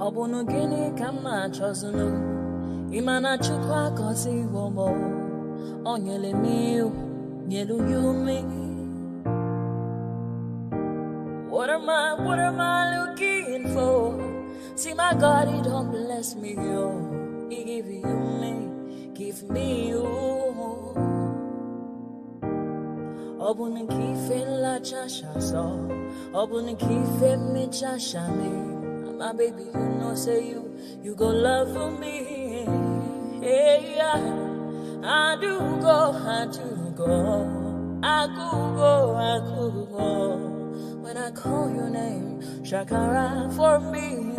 Obunu gini kama chozunu Imana chukwa kosi womo Onyele miu Nyelu yumi What am I looking for? See my God, he don't bless me, yo. He give you me, give me you. Obunu kife la chasha so Obunu kife me chasha me. My baby, you know, say you go love for me. Hey, yeah. I do go. I could go. When I call your name, Shakara for me.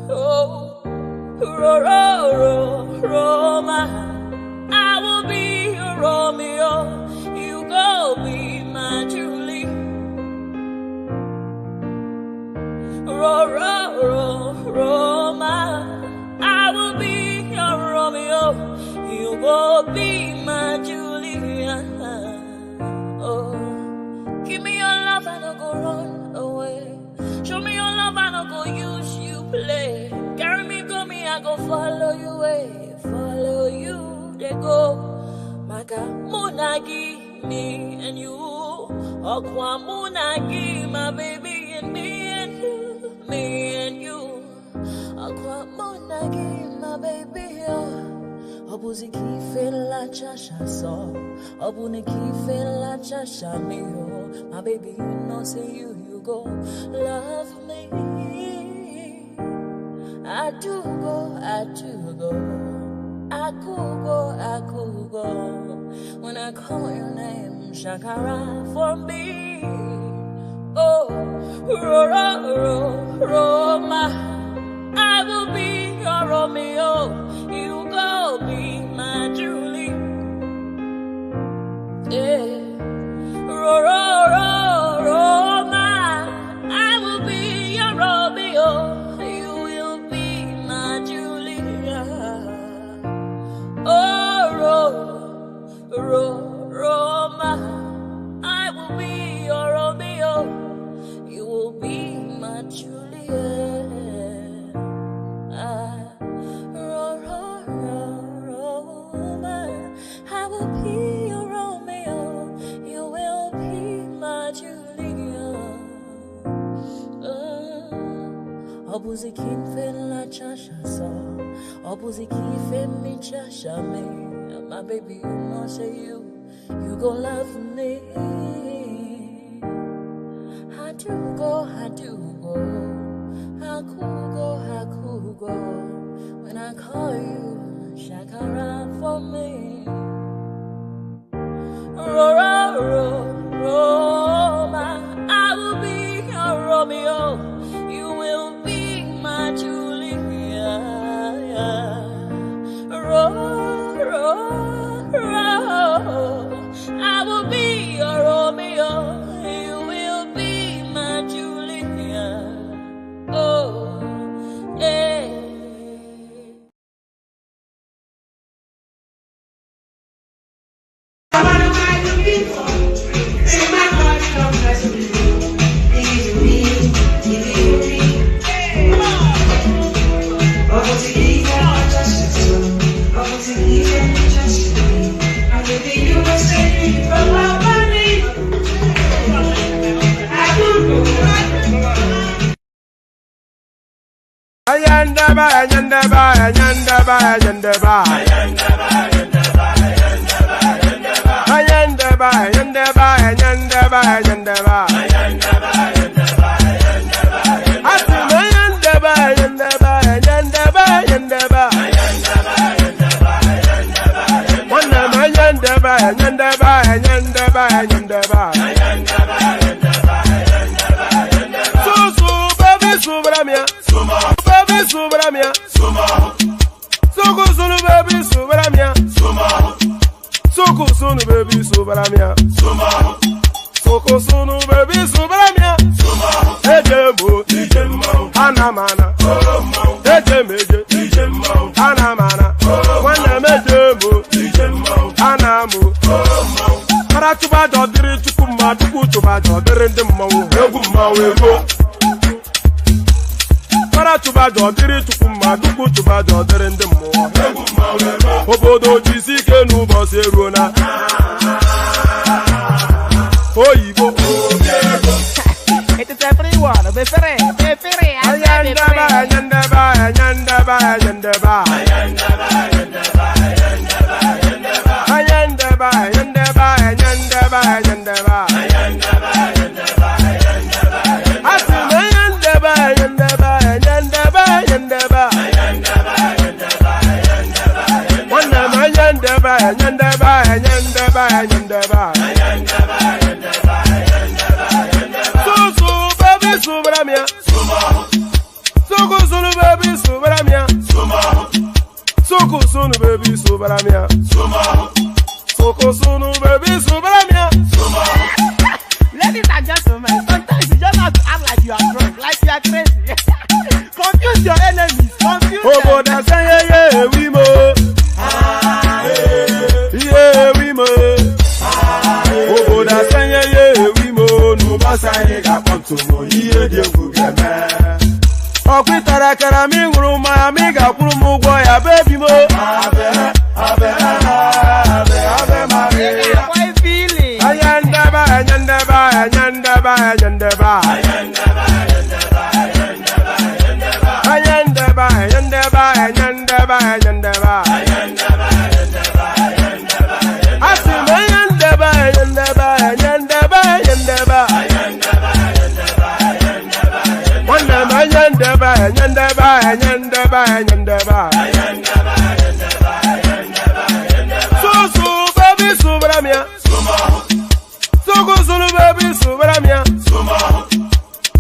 Oh, Roma. I will be your Romeo. You go be my Julie. Roma, I will be your Romeo. You will be my Julia. Oh, give me your love and I'll go run away. Show me your love and I'll go use you play. Carry me, go me, I go follow you way. Follow you, they go. Maka Munagi, me and you. Okwa Munagi, my baby and me and you. Me and you, Aqua Monagi, my baby. Obuzi kife la chasha so, Obuni kife la chasha me. My baby, you know, say you go love me. I do go. I could go. When I call your name, Shakara for me. Oh, Roma, I will be your Romeo. You go be my Julie. Yeah, Roma, I will be your Romeo. You will be my Julia. Oh, Roma, I will be your Romeo. You will be my Juliet. Roma, I will be your Romeo. You will be my Juliet. Obuzi kife la chasha so, Obuzi kife mi chasha me. My baby, you know, say you go love me. I do go. I could go. When I call you, Shakara for me. Roma, I will be your Romeo. You will be my Julia. I will be your Romeo. You will be my Julia. Oh, yeah. Mara chubajo diri chukuma duku chubajo diri ndemo. Obodo jisike nubo seruna. Oyibo. It is everyone. Befere. Ayandaba. Sunu baby subramia. Soko sunu baby subramia. Ladies and gentlemen, sometimes you just have to act like you are drunk, like you are crazy. Confuse your enemies. Confuse them. Oboda say yeah we mo. Yeah we mo. Oboda say yeah we mo. No basa ye ga come to mo. Iye de gugeme. Okwitara kara mi nguruma mi ga kuru mu gwo ya baby mo. Abe Maria. How are you feeling? Ayandaba.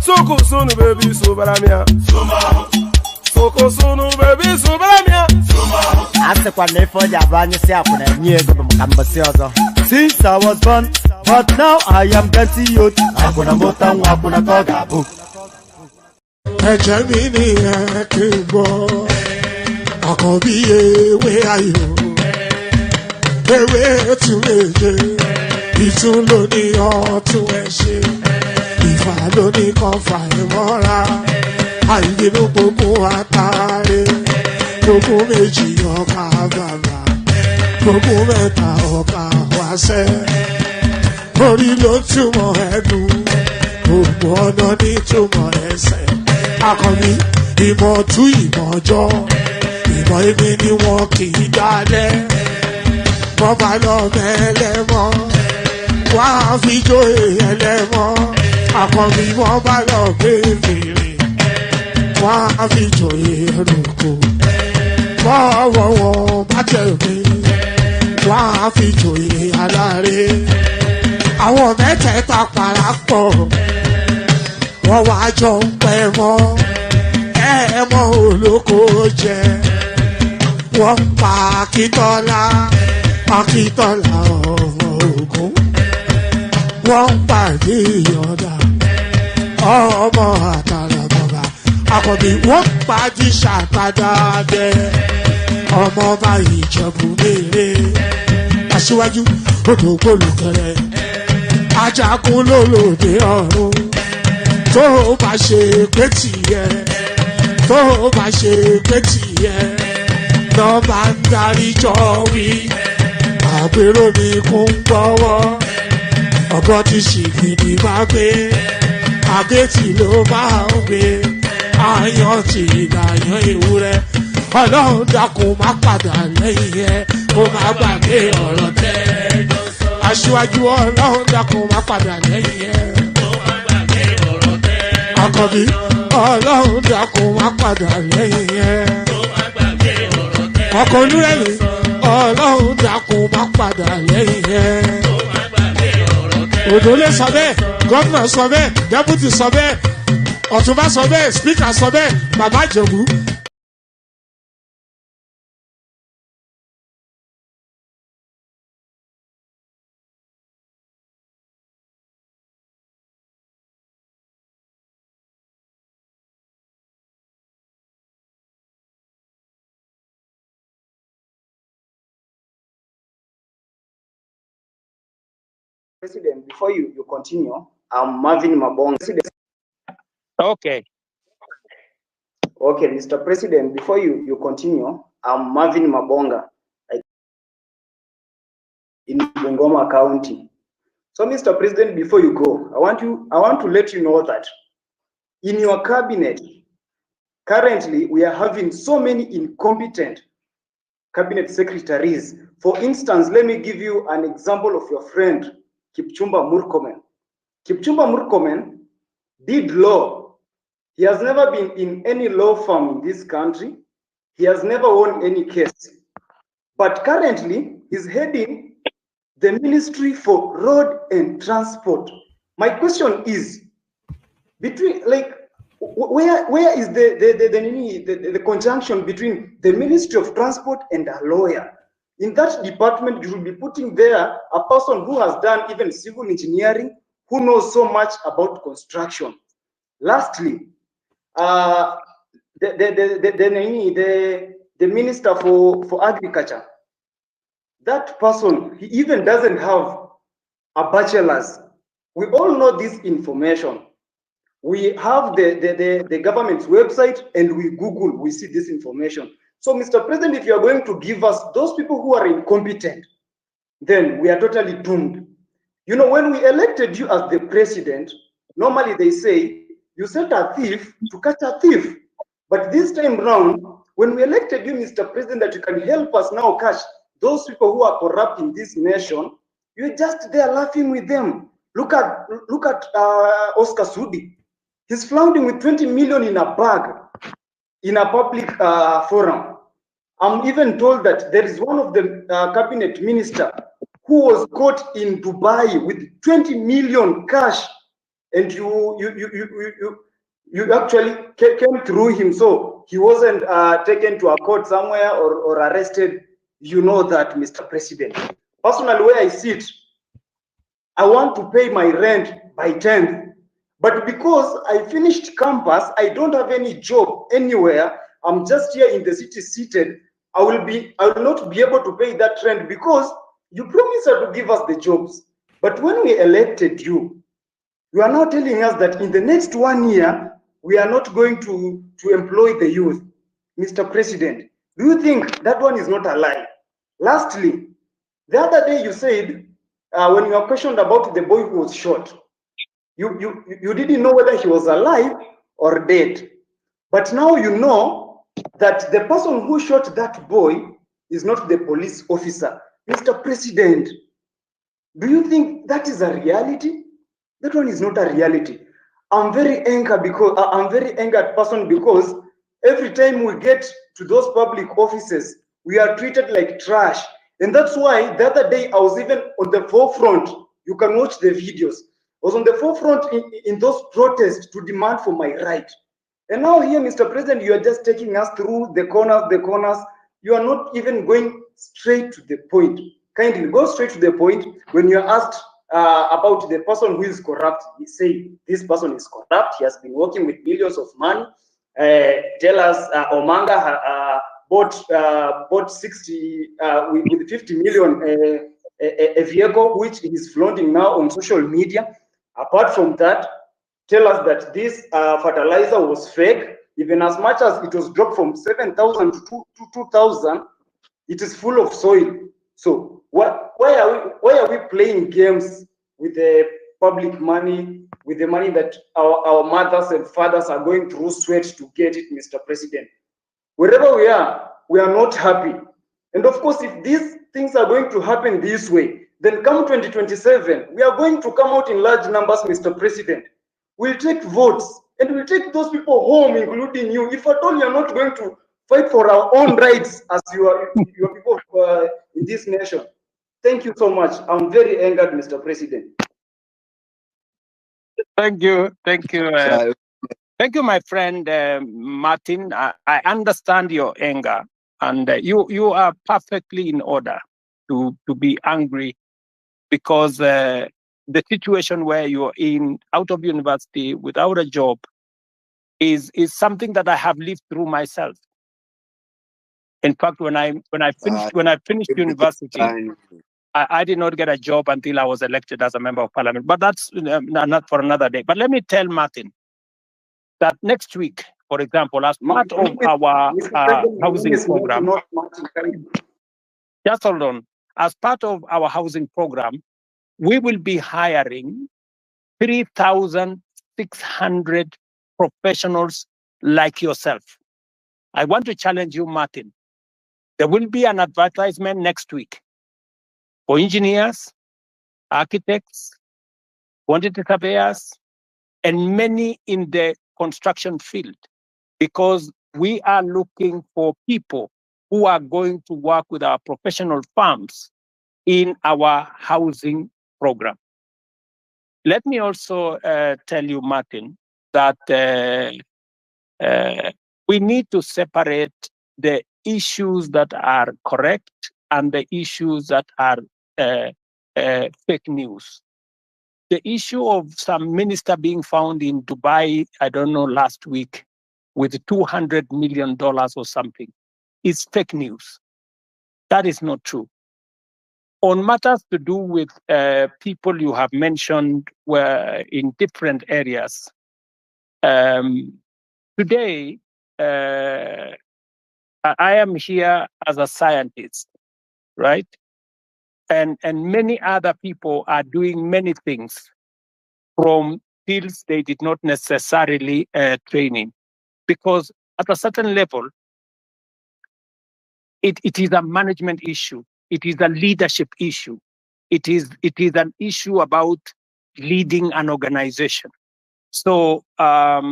Sunu baby subramia. Soko sunu baby subramia. After when they for their brand yourself on a year ago, since I was born, but now I am getting youth. I'm gonna move on, I'm gonna talk about. Ejemini ekebo, akobiye we ayo, ewe tumeje, itulo ni ọtún ẹṣẹ. Ìfà lóní kan fà ìmọ́ra, àìbínú gbogbo àtàrí, gbogbo méjì ọkà bàbà, gbogbo mẹ́ta ọkà wáṣẹ́. Orí ló túmọ̀ ẹnu, gbogbo ọ̀nà ní túmọ̀ ẹsẹ̀. Akọni ìmọ̀ tú ìmọ̀ ọjọ́, ìmọ̀ èmi ni wọn kì í dálẹ̀. Wọ́n bá lọ mẹ́lẹ́mọ́, wọ́n á fi jó ẹlẹ́mọ́. Akọni wọn bá lọ bèbèrè, wọ́n á fi jòyè ẹrùkù. Bọ́ọ̀wọ̀ wọn bá tẹ̀lé, wọ́n á fi jòyè aláre. Àwọn mẹ́tẹ̀ẹ̀ta parapọ̀, wọ́n wá jọ ń pẹ́ mọ́. Ẹ̀ẹ́mọ́ olóko jẹ, wọ́n pa Akíntọ́lá ọmọ Ògún. Wọ́n pàdé ìyọ̀dà ọmọ àtàràbọ̀bà. Àkọ́bí wọ́n pàdé ṣàtàdàdẹ ọmọ ọba Ìjẹ̀bú Mèrè. Aṣíwájú odògbólùkẹrẹ ajagun lólòdì ọ̀run. Tó o bá ṣe pé tìyẹ, tó o bá ṣe pé tìyẹ, lọ́ bá ń darí jọ wí. Àgbèrò mi kún gbọ́wọ́. Ọ̀bọ ti ṣìgìdì máa gbé, àbẹ́tì ló máa ń gbé, àyàn ti ìlàyàn ewúrẹ́. Ọlọ́run dákun má padà lẹ́yìn ẹ̀, kó má gbàgbé ọ̀rọ̀ tẹ́. Aṣíwájú Ọlọ́run dákun má padà lẹ́yìn ẹ̀, kó má gbàgbé ọ̀rọ̀ tẹ́. Àkọ́bí Ọlọ́run dákun má padà lẹ́yìn ẹ̀, kó má gbàgbé ọ̀rọ̀ tẹ́. Ọkọ̀ Olúrẹ̀mí Ọlọ́run dákun má padà lẹ́yìn ẹ̀. Òdòlé sọ bẹ́ẹ̀, gómìnà sọ bẹ́ẹ̀, dẹ́pútì sọ bẹ́ẹ̀, ọ̀túnba sọ bẹ́ẹ̀, spíkà sọ bẹ́ẹ̀, bàbá Ìjẹ̀bú. President, before you continue, I'm Marvin Mabong. President. Okay. Okay, Mr. President, before you continue, I'm Marvin Mabonga in Bungoma County. So, Mr. President, before you go, I want to let you know that in your cabinet, currently we are having so many incompetent cabinet secretaries. For instance, let me give you an example of your friend, Kipchumba Murkomen. Kipchumba Murkomen did law. He has never been in any law firm in this country. He has never won any case. But currently, he's heading the Ministry for Road and Transport. My question is, between where is the conjunction between the Ministry of Transport and a lawyer? In that department, you will be putting there a person who has done even civil engineering, who knows so much about construction. Lastly, the Minister for Agriculture, that person, he even doesn't have a bachelor's. We all know this information. We have the government's website and we Google, we see this information. So, Mr. President, if you are going to give us those people who are incompetent, then we are totally doomed. You know, when we elected you as the president, normally they say, you set a thief to catch a thief. But this time round, when we elected you, Mr. President, that you can help us now catch those people who are corrupt in this nation, you're just there laughing with them. Look at Oscar Sudi. He's flaunting with 20 million in a bag in a public forum. I'm even told that there is one of the cabinet minister who was caught in Dubai with 20 million cash, and you actually came through him, so he wasn't taken to a court somewhere or arrested. You know that, Mr. President. Personally, where I sit, I want to pay my rent by 10th. But because I finished campus, I don't have any job anywhere. I'm just here in the city seated. I will not be able to pay that rent because you promised to give us the jobs. But when we elected you, you are now telling us that in the next 1 year, we are not going to employ the youth. Mr. President, do you think that one is not a lie? Lastly, the other day you said, when you were questioned about the boy who was shot, you didn't know whether he was alive or dead. But now you know that the person who shot that boy is not the police officer. Mr. President, do you think that is a reality? That one is not a reality. I'm very angered person because every time we get to those public offices, we are treated like trash. And that's why the other day I was even on the forefront. You can watch the videos. I was on the forefront in those protests to demand for my right. And now here, Mr. President, you are just taking us through the corners. You are not even going straight to the point. Kindly go straight to the point. When you are asked about the person who is corrupt, you say, this person is corrupt. He has been working with millions of money. Tell us, Omanga bought 60 with 50 million a vehicle, which he is flaunting now on social media. Apart from that, tell us that this fertilizer was fake, even as much as it was dropped from 7,000 to 2,000, it is full of soil. So why are we playing games with the public money, with the money that our mothers and fathers are going through sweat to get it, Mr. President? Wherever we are not happy. And of course, if these things are going to happen this way, then come 2027, we are going to come out in large numbers, Mr. President. We'll take votes and we'll take those people home, including you. If at all you are not going to fight for our own rights as your people in this nation. Thank you so much. I'm very angered, Mr. President. Thank you. Thank you, my friend Martin. I understand your anger, and you are perfectly in order to be angry because the situation where you're in, out of university, without a job, is something that I have lived through myself. In fact, when I finished university, I did not get a job until I was elected as a member of parliament. But that's not for another day. But let me tell Martin that next week for example, as part of our housing program, just hold on. As part of our housing program, we will be hiring 3,600 professionals like yourself. I want to challenge you, Martin. There will be an advertisement next week for engineers, architects, quantity surveyors, and many in the construction field, because we are looking for people who are going to work with our professional firms in our housing program. Let me also tell you, Martin, that we need to separate the issues that are correct and the issues that are fake news. The issue of some minister being found in Dubai, I don't know, last week with $200 million or something is fake news. That is not true. On matters to do with people you have mentioned were in different areas, today, I am here as a scientist, right? And many other people are doing many things from fields they did not necessarily train in. Because at a certain level, it is a management issue. It is a leadership issue. It is an issue about leading an organization. So I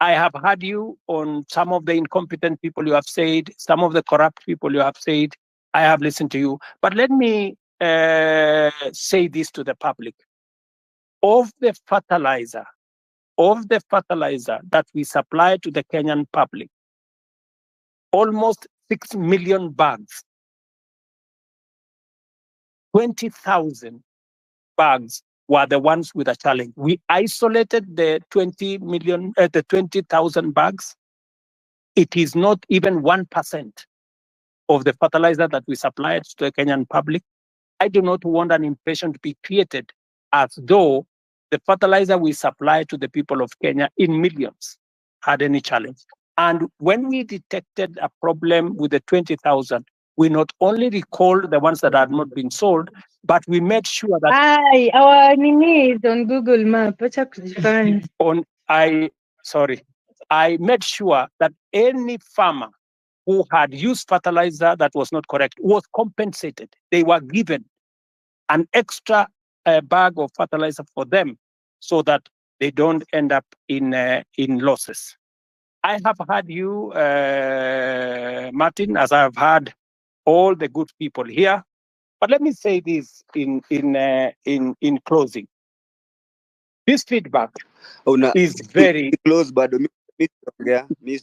have heard you on some of the incompetent people you have said, some of the corrupt people you have said. I have listened to you. But let me say this to the public. Of the fertilizer that we supply to the Kenyan public, almost 6 million bags, 20,000 bags were the ones with a challenge. We isolated the 20,000 bags. It is not even 1% of the fertilizer that we supplied to the Kenyan public. I do not want an impression to be created as though the fertilizer we supply to the people of Kenya in millions had any challenge. And when we detected a problem with the 20,000, we not only recalled the ones that had not been sold, but we made sure that our Nini is on Google Map. I made sure that any farmer who had used fertilizer that was not correct was compensated. They were given an extra bag of fertilizer for them so that they don't end up in losses. I have heard you, Martin, as I have heard all the good people here. But let me say this in closing. This feedback is very close, but Please,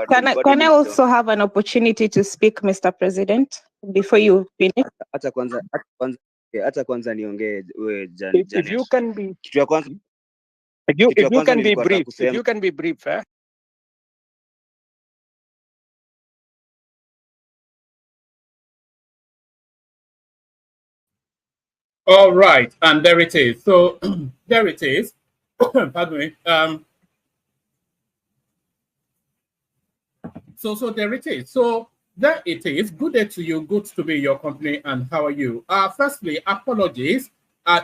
can I also have an opportunity to speak, Mr. President, before you finish? If you can be brief, if you can be brief, eh? All right, and there it is. So there it is. Pardon me. So there it is. So there it is. Good day to you. Good to be in your company. And how are you? Firstly, apologies.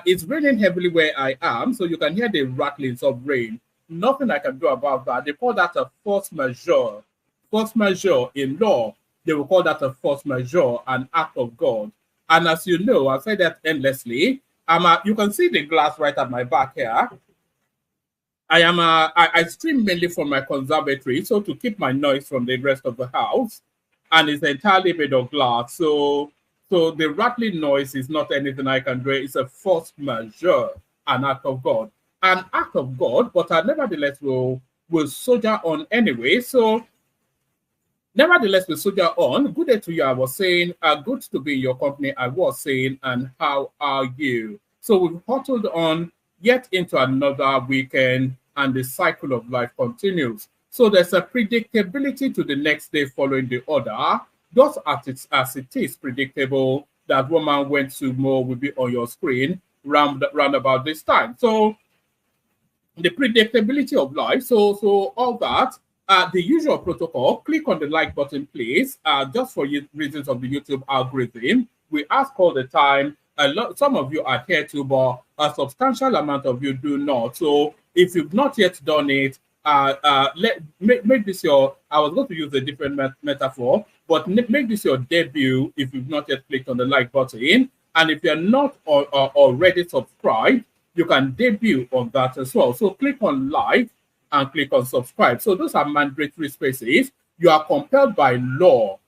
It's raining heavily where I am, so you can hear the rattlings of rain. Nothing I can do about that. They call that a force majeure. Force majeure in law, they will call that a force majeure, an act of God. And as you know, I've said that endlessly. You can see the glass right at my back here. I stream mainly from my conservatory, so to keep my noise from the rest of the house, and it's entirely made of glass. So the rattling noise is not anything I can do. It's a force majeure, an act of God. An act of God, but nevertheless will soldier on anyway. So nevertheless, we soldier on. Good day to you. I was saying, good to be in your company. I was saying, and how are you? So we've hustled on yet into another weekend, and the cycle of life continues. So there's a predictability to the next day following the other. Just as it is predictable that Woman Went to More will be on your screen round about this time. So the predictability of life. So all that, the usual protocol, click on the like button, please, just for reasons of the YouTube algorithm. We ask all the time. Some of you adhere to, but a substantial amount of you do not. So if you've not yet done it, make this your, I was going to use a different metaphor, but make this your debut if you've not yet clicked on the like button. And if you're not already subscribed, you can debut on that as well. So click on like and click on subscribe. So those are mandatory spaces. You are compelled by law.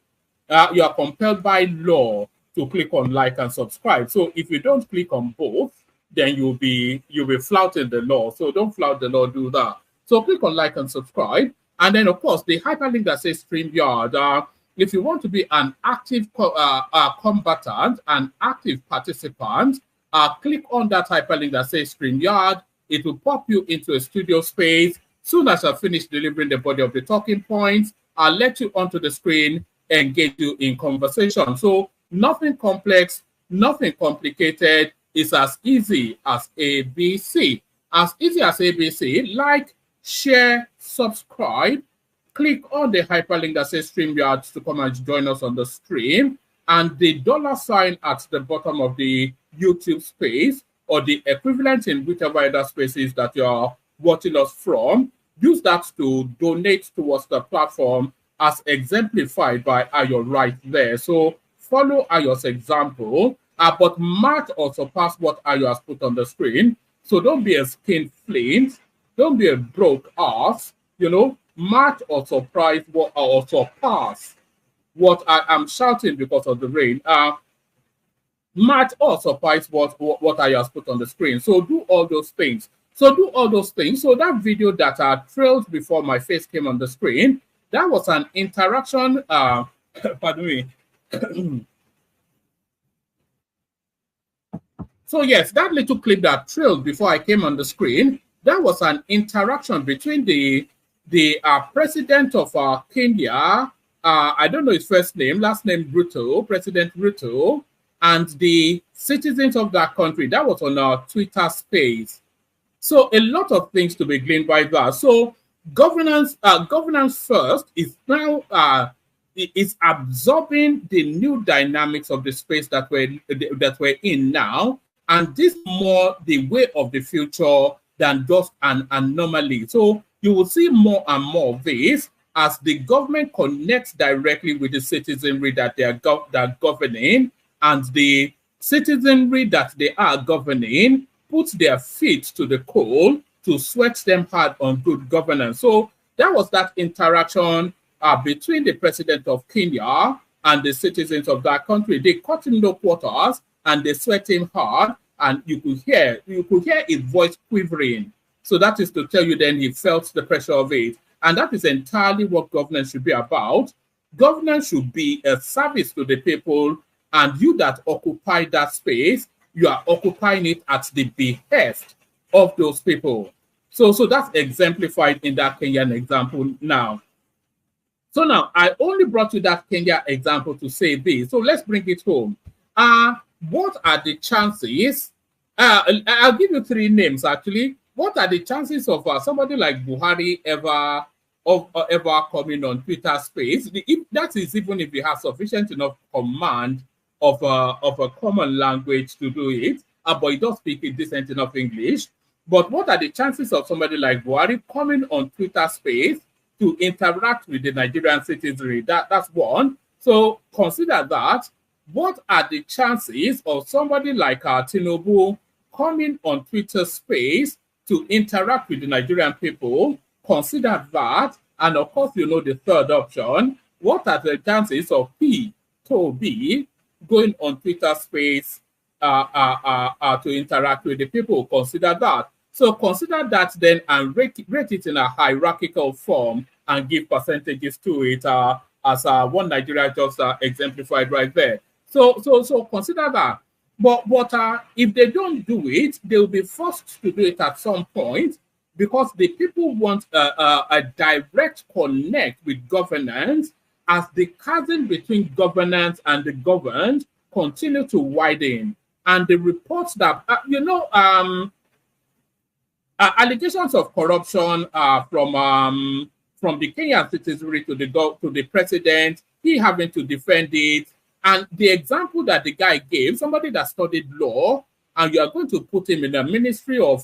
You are compelled by law to click on like and subscribe. So if you don't click on both, then you'll be flouting the law. So don't flout the law, do that. So click on like and subscribe. And then, of course, the hyperlink that says StreamYard, if you want to be an active combatant, an active participant, click on that hyperlink that says StreamYard. It will pop you into a studio space. Soon as I finish delivering the body of the talking points, I'll let you onto the screen and engage you in conversation. So nothing complex, nothing complicated. It's as easy as ABC. As easy as ABC. Like, share, subscribe. Click on the hyperlink that says StreamYard to come and join us on the stream. And the $ at the bottom of the YouTube space, or the equivalent in whichever other spaces that you're watching us from, use that to donate towards the platform as exemplified by Ayo right there. So follow Ayo's example, but match or surpass what Ayo has put on the screen. So don't be a skinflint, don't be a broke ass, you know, match or surprise what, or surpass what I am shouting because of the rain. Match or surprise what I has put on the screen. So do all those things. So that video that trailed before my face came on the screen, that was an interaction. Pardon me. So yes, that little clip that trailed before I came on the screen, that was an interaction between the president of Kenya, I don't know his first name, last name Ruto, President Ruto, and the citizens of that country. That was on our Twitter space. So a lot of things to be gleaned by that. So governance first is now is absorbing the new dynamics of the space that we're in now, and this more the way of the future than just an anomaly. So you will see more and more of this as the government connects directly with the citizenry that they are governing, and the citizenry that they are governing put their feet to the coal to sweat them hard on good governance. So that was that interaction between the president of Kenya and the citizens of that country. They cut him no quarters and they sweat him hard, and you could hear his voice quivering. So that is to tell you then he felt the pressure of it. And that is entirely what governance should be about. Governance should be a service to the people, and you that occupy that space, you are occupying it at the behest of those people. So that's exemplified in that Kenyan example now. So now, I only brought you that Kenya example to say this. So let's bring it home. What are the chances? I'll give you 3 names, actually. What are the chances of somebody like Buhari ever coming on Twitter space? That is, even if he has sufficient enough command of a common language to do it, but he does speak a decent enough English. But what are the chances of somebody like Buhari coming on Twitter space to interact with the Nigerian citizenry? That's one. So consider that. What are the chances of somebody like Tinubu coming on Twitter space to interact with the Nigerian people? Consider that. And of course, you know the third option. What are the chances of Toby going on Twitter space to interact with the people? Consider that. So consider that then, and rate it in a hierarchical form and give percentages to it, as one Nigeria just exemplified right there. So consider that. But if they don't do it, they'll be forced to do it at some point, because the people want a direct connect with governance, as the chasm between governance and the governed continue to widen. And the reports that allegations of corruption from the Kenyan citizenry to the president, he having to defend it. And the example that the guy gave, somebody that studied law, and you are going to put him in a ministry of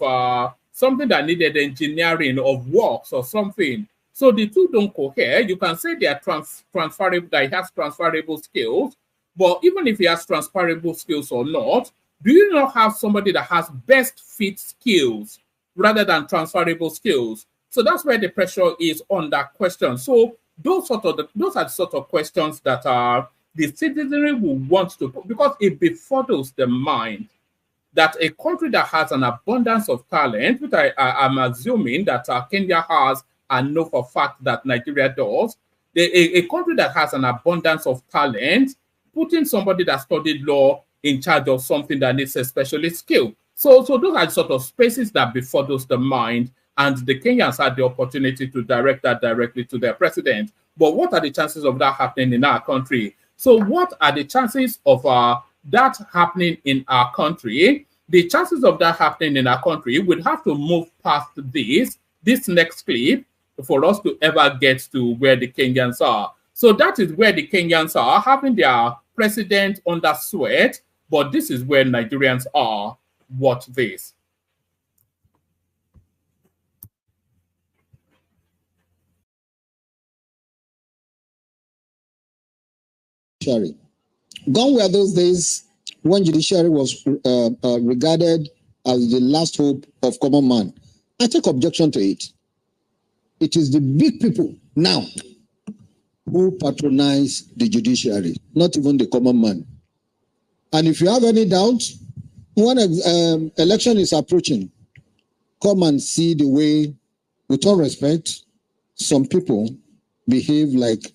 something that needed engineering of works or something. So the two don't cohere. You can say they are transferable, that he has transferable skills, but even if he has transferable skills or not, do you not have somebody that has best fit skills rather than transferable skills? So that's where the pressure is on that question. So those are the sort of questions that the citizenry will want to put, because it befuddles the mind that a country that has an abundance of talent, which I'm assuming that Kenya has, and know for a fact that Nigeria does, a country that has an abundance of talent, putting somebody that studied law in charge of something that needs a specialist skill. So those are the sort of spaces that befuddles the mind, and the Kenyans had the opportunity to direct that directly to their president. But what are the chances of that happening in our country? So what are the chances of that happening in our country? The chances of that happening in our country would have to move past this next clip for us to ever get to where the Kenyans are. So that is where the Kenyans are, having their president under sweat, but this is where Nigerians are. Watch this. Gone were those days when judiciary was regarded as the last hope of common man. I take objection to it. It is the big people now who patronize the judiciary, not even the common man. And if you have any doubt, when election is approaching, come and see the way, with all respect, some people behave like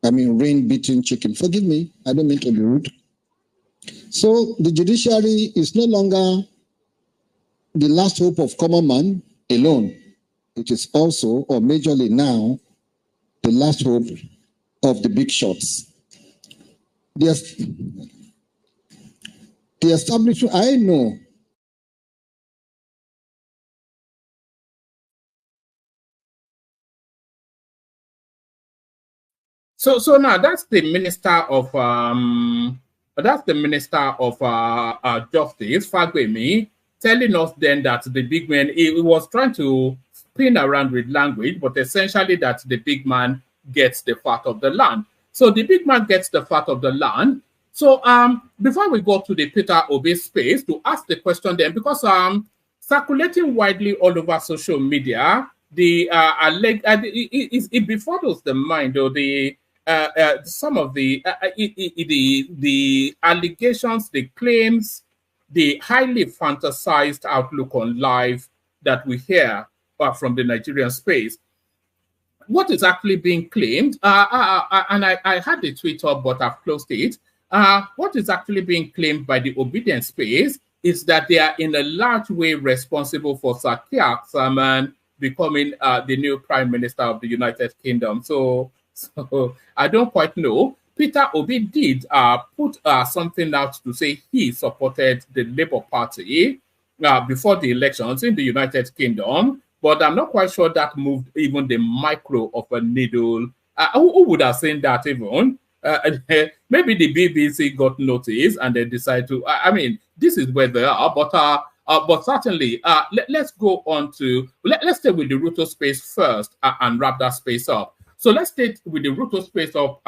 rain-beaten chicken. Forgive me, I don't mean to be rude. So the judiciary is no longer the last hope of common man alone. It is also, or majorly now, the last hope of the big shots. The establishment, I know. So now that's the minister of Justice, Fagbemi, telling us then that the big man, he was trying to spin around with language, but essentially that the big man gets the fat of the land. So the big man gets the fat of the land. So before we go to the Peter Obi space to ask the question then, because circulating widely all over social media, it befuddles the mind, or some of the allegations, the claims, the highly fantasized outlook on life that we hear from the Nigerian space. What is actually being claimed, and I had the tweet up, but I've closed it. What is actually being claimed by the obedience space is that they are in a large way responsible for Sir Keir Starmer becoming the new Prime Minister of the United Kingdom. So I don't quite know. Peter Obi did put something out to say he supported the Labour Party before the elections in the United Kingdom, but I'm not quite sure that moved even the micro of a needle. Who would have seen that even? Maybe the BBC got notice and they decided to. I mean, this is where they are, but certainly, let's go on to let's stay with the Ruto space first and wrap that space up. So let's stay with the Ruto space up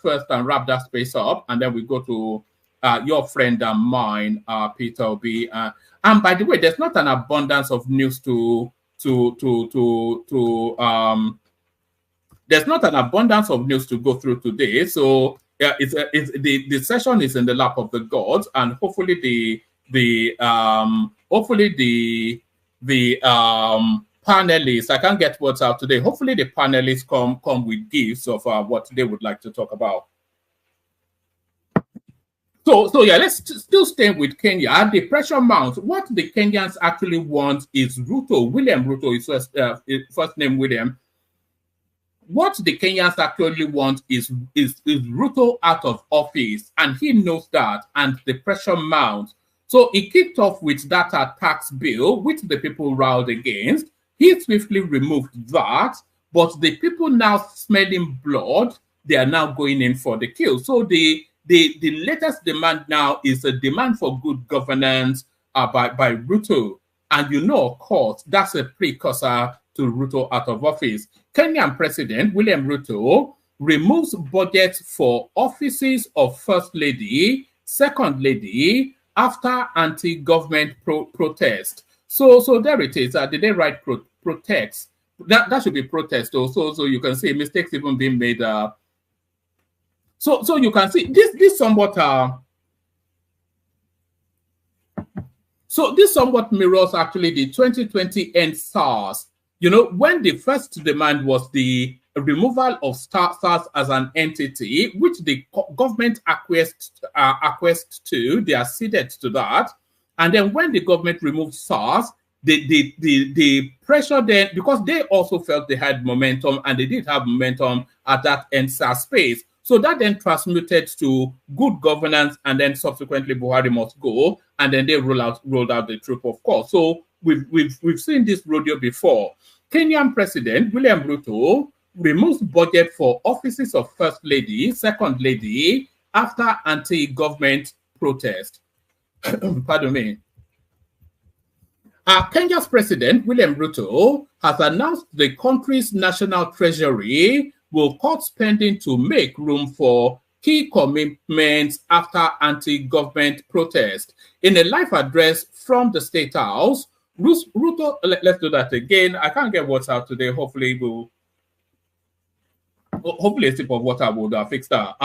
first and wrap that space up, and then we go to your friend and mine, Peter Obi. And by the way, there's not an abundance of news there's not an abundance of news to go through today. So the session is in the lap of the gods, and hopefully the panelists, I can't get what's out today. Hopefully the panelists come with gifts of what they would like to talk about. So yeah, let's still stay with Kenya. The pressure mounts. What the Kenyans actually want is Ruto. William Ruto is first name William. What the Kenyans actually want is Ruto out of office, and he knows that, and the pressure mounts. So he kicked off with that tax bill, which the people riled against. He swiftly removed that, but the people now smelling blood, they are now going in for the kill. So the latest demand now is a demand for good governance by Ruto. And you know, of course, that's a precursor to Ruto out of office. Kenyan President William Ruto removes budget for offices of First Lady, Second Lady, after anti-government protest. So there it is. Did they write protest? That should be protest also. So you can see mistakes even being made. So you can see this somewhat. So this somewhat mirrors actually the 2020 end SARS. You know, when the first demand was the removal of SARS as an entity, which the government acquiesced to, they acceded to that. And then when the government removed SARS, the pressure then, because they also felt they had momentum, and they did have momentum at that end SARS space. So that then transmuted to good governance, and then subsequently Buhari must go, and then they rolled out the troop, of course. So we've seen this rodeo before. Kenyan President William Ruto removes budget for offices of First Lady, Second Lady after anti-government protest. Pardon me. Kenya's President William Ruto has announced the country's national treasury will cut spending to make room for key commitments after anti-government protest. In a live address from the State House, Ruto, let's do that again. I can't get what's out today. Hopefully a sip of water would fix that.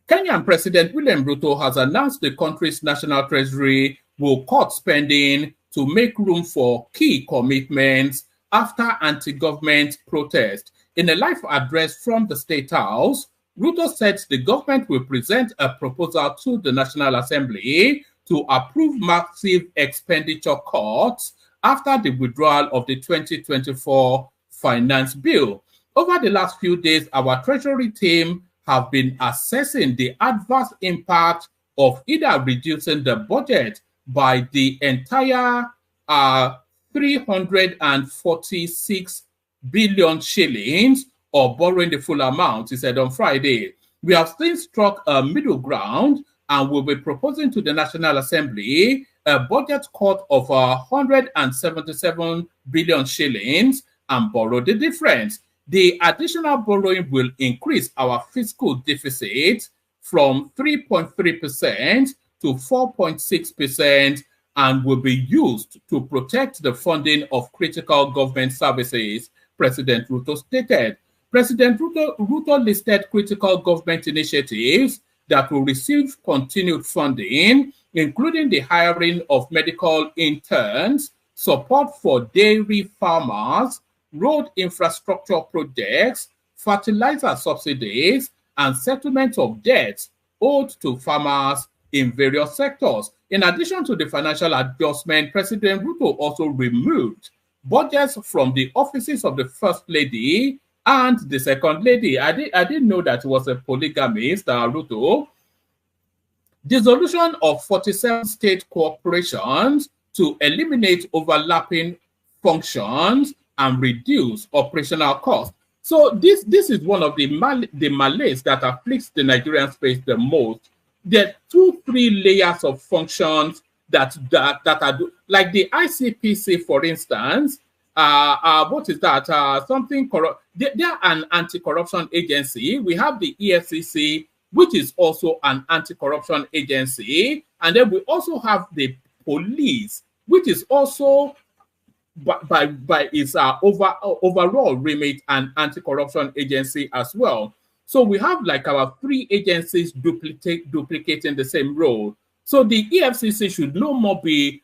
Kenyan President William Ruto has announced the country's national treasury will cut spending to make room for key commitments after anti-government protest. In a live address from the State House, Ruto said the government will present a proposal to the National Assembly to approve massive expenditure cuts after the withdrawal of the 2024 finance bill. Over the last few days, our Treasury team have been assessing the adverse impact of either reducing the budget by the entire 346 billion shillings or borrowing the full amount, he said on Friday. We have since struck a middle ground and will be proposing to the National Assembly a budget cut of 177 billion shillings and borrow the difference. The additional borrowing will increase our fiscal deficit from 3.3% to 4.6% and will be used to protect the funding of critical government services, President Ruto stated. President Ruto listed critical government initiatives that will receive continued funding, including the hiring of medical interns, support for dairy farmers, road infrastructure projects, fertilizer subsidies, and settlement of debts owed to farmers in various sectors. In addition to the financial adjustment, President Ruto also removed budgets from the offices of the First Lady and the Second Lady. I didn't know that he was a polygamist, Ruto. Dissolution of 47 state corporations to eliminate overlapping functions and reduce operational costs. So this is one of the malaise that afflicts the Nigerian space the most. There are 2-3 layers of functions that are like the ICPC, for instance. What is that? They are an anti-corruption agency. We have the EFCC, which is also an anti-corruption agency, and then we also have the police, which is also by its overall remit an anti-corruption agency as well. So we have like our 3 agencies duplicating the same role. So the EFCC should not be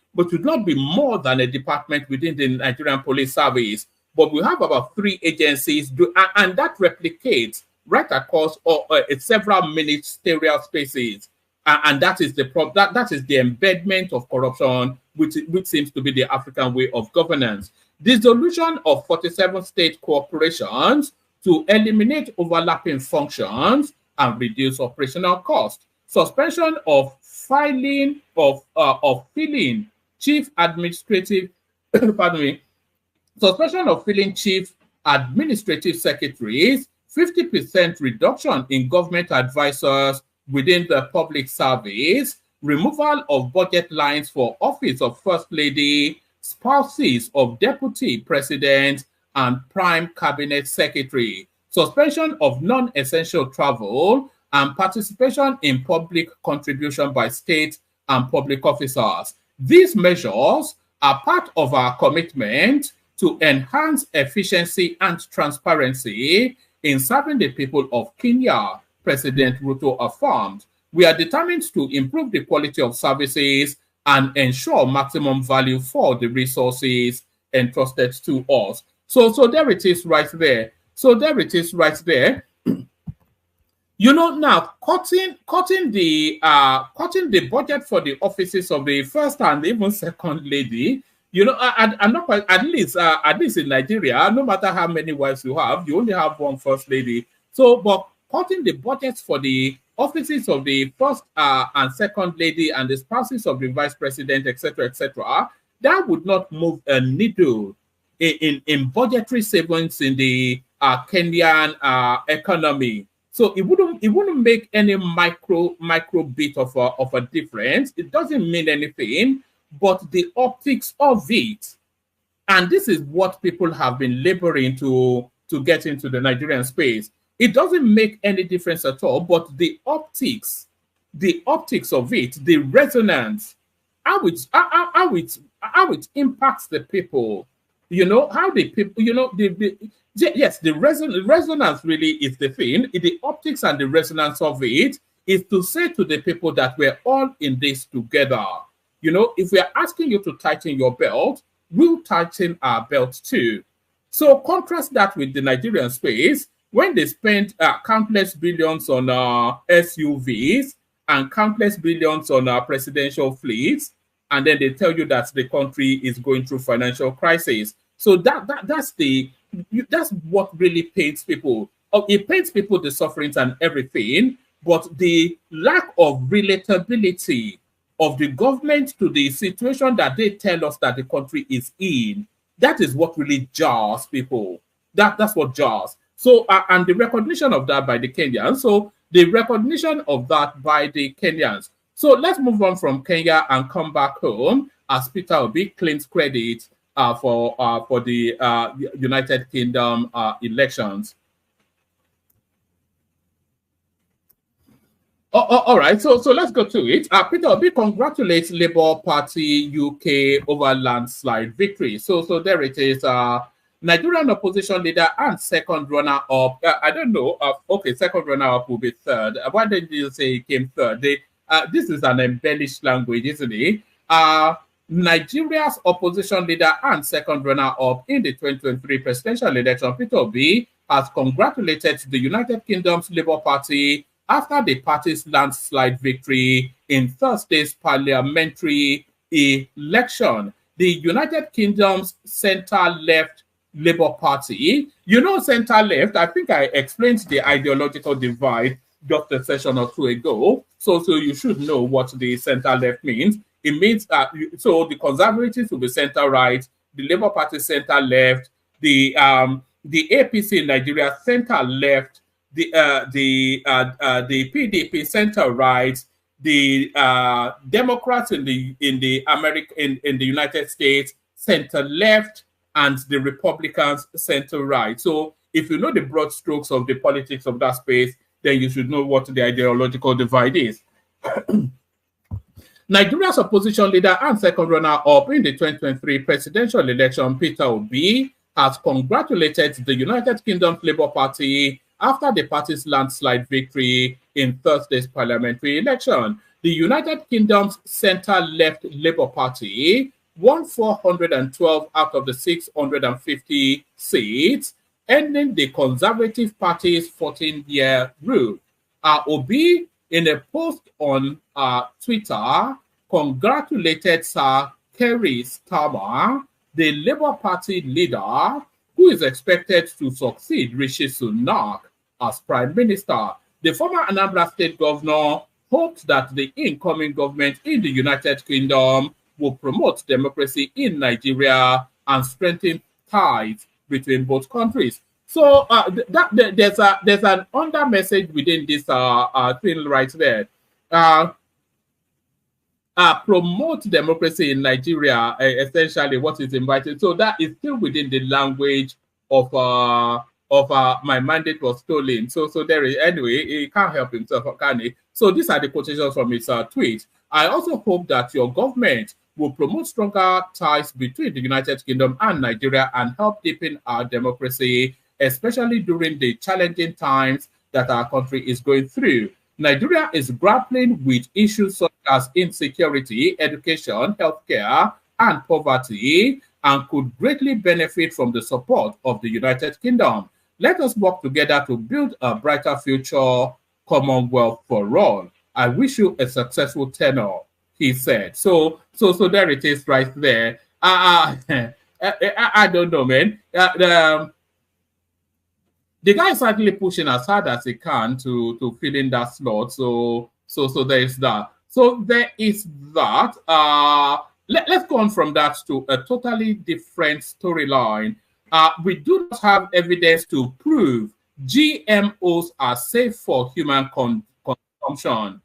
more than a department within the Nigerian Police Service. But we have about 3 agencies, and that replicates right across several ministerial spaces. And that is the embedment of corruption, which seems to be the African way of governance. Dissolution of 47 state corporations to eliminate overlapping functions and reduce operational costs. Suspension of filing of filling chief administrative, pardon me, suspension of filling chief administrative secretaries, 50% reduction in government advisors within the public service, removal of budget lines for office of First Lady, spouses of Deputy President and Prime Cabinet Secretary, suspension of non-essential travel, and participation in public contribution by state and public officers. These measures are part of our commitment to enhance efficiency and transparency in serving the people of Kenya, President Ruto affirmed. We are determined to improve the quality of services and ensure maximum value for the resources entrusted to us. So there it is right there. So there it is right there. You know, now cutting the budget for the offices of the first and even second lady. You know, I'm not quite, at least in Nigeria, no matter how many wives you have, you only have one first lady. So, but cutting the budgets for the offices of the first and second lady and the spouses of the vice president, etc., that would not move a needle in budgetary savings in the Kenyan economy. So it wouldn't make any micro bit of a difference. It doesn't mean anything, but the optics of it, and this is what people have been laboring to get into the Nigerian space. It doesn't make any difference at all, but the optics of it, the resonance, how it impacts the people. You know, how the people, you know, yes, the resonance really is the thing. The optics and the resonance of it is to say to the people that we're all in this together. You know, if we're asking you to tighten your belt, we'll tighten our belt too. So contrast that with the Nigerian space, when they spend countless billions on SUVs and countless billions on presidential fleets, and then they tell you that the country is going through financial crisis. So that's what really pains people. It pains people the sufferings and everything, but the lack of relatability of the government to the situation that they tell us that the country is in, that is what really jars people. That's what jars. So, and the recognition of that by the Kenyans. So, the recognition of that by the Kenyans. So, let's move on from Kenya and come back home as Peter Obi claims credit for the United Kingdom elections. All right, so let's go to it. Peter Obi congratulates Labour Party UK over landslide victory. So there it is. Nigerian opposition leader and second runner-up. I don't know. Okay, second runner-up will be third. Why did you say he came third? This is an embellished language, isn't it? Nigeria's opposition leader and second runner-up in the 2023 presidential election, Peter Obi, has congratulated the United Kingdom's Labour Party after the party's landslide victory in Thursday's parliamentary election. The United Kingdom's centre-left Labour Party, you know, centre-left, I think I explained the ideological divide just a session or two ago, so you should know what the centre-left means. It means that, so the Conservatives will be centre-right, the Labour Party centre-left, the APC in Nigeria centre-left, the PDP centre-right, the Democrats in the United States centre-left, and the Republicans center-right. So if you know the broad strokes of the politics of that space, then you should know what the ideological divide is. Nigeria's opposition leader and second runner-up in the 2023 presidential election, Peter Obi, has congratulated the United Kingdom's Labour Party after the party's landslide victory in Thursday's parliamentary election. The United Kingdom's centre-left Labour Party won 412 out of the 650 seats, ending the Conservative Party's 14-year rule. Obi, in a post on Twitter, congratulated Sir Keir Starmer, the Labour Party leader, who is expected to succeed Rishi Sunak as Prime Minister. The former Anambra State Governor hoped that the incoming government in the United Kingdom will promote democracy in Nigeria and strengthen ties between both countries. So there's an under message within this thing right there. Promote democracy in Nigeria, essentially what is invited. So that is still within the language of my mandate was stolen. So there is, anyway, he can't help himself, can he? So these are the quotations from his tweet. I also hope that your government will promote stronger ties between the United Kingdom and Nigeria and help deepen our democracy, especially during the challenging times that our country is going through. Nigeria is grappling with issues such as insecurity, education, healthcare, and poverty, and could greatly benefit from the support of the United Kingdom. Let us work together to build a brighter future Commonwealth for all. I wish you a successful tenure, he said. So there it is right there. I don't know, man. The guy is certainly pushing as hard as he can to fill in that slot. So there is that. So there is that. Let's go on from that to a totally different storyline. We do not have evidence to prove GMOs are safe for human consumption.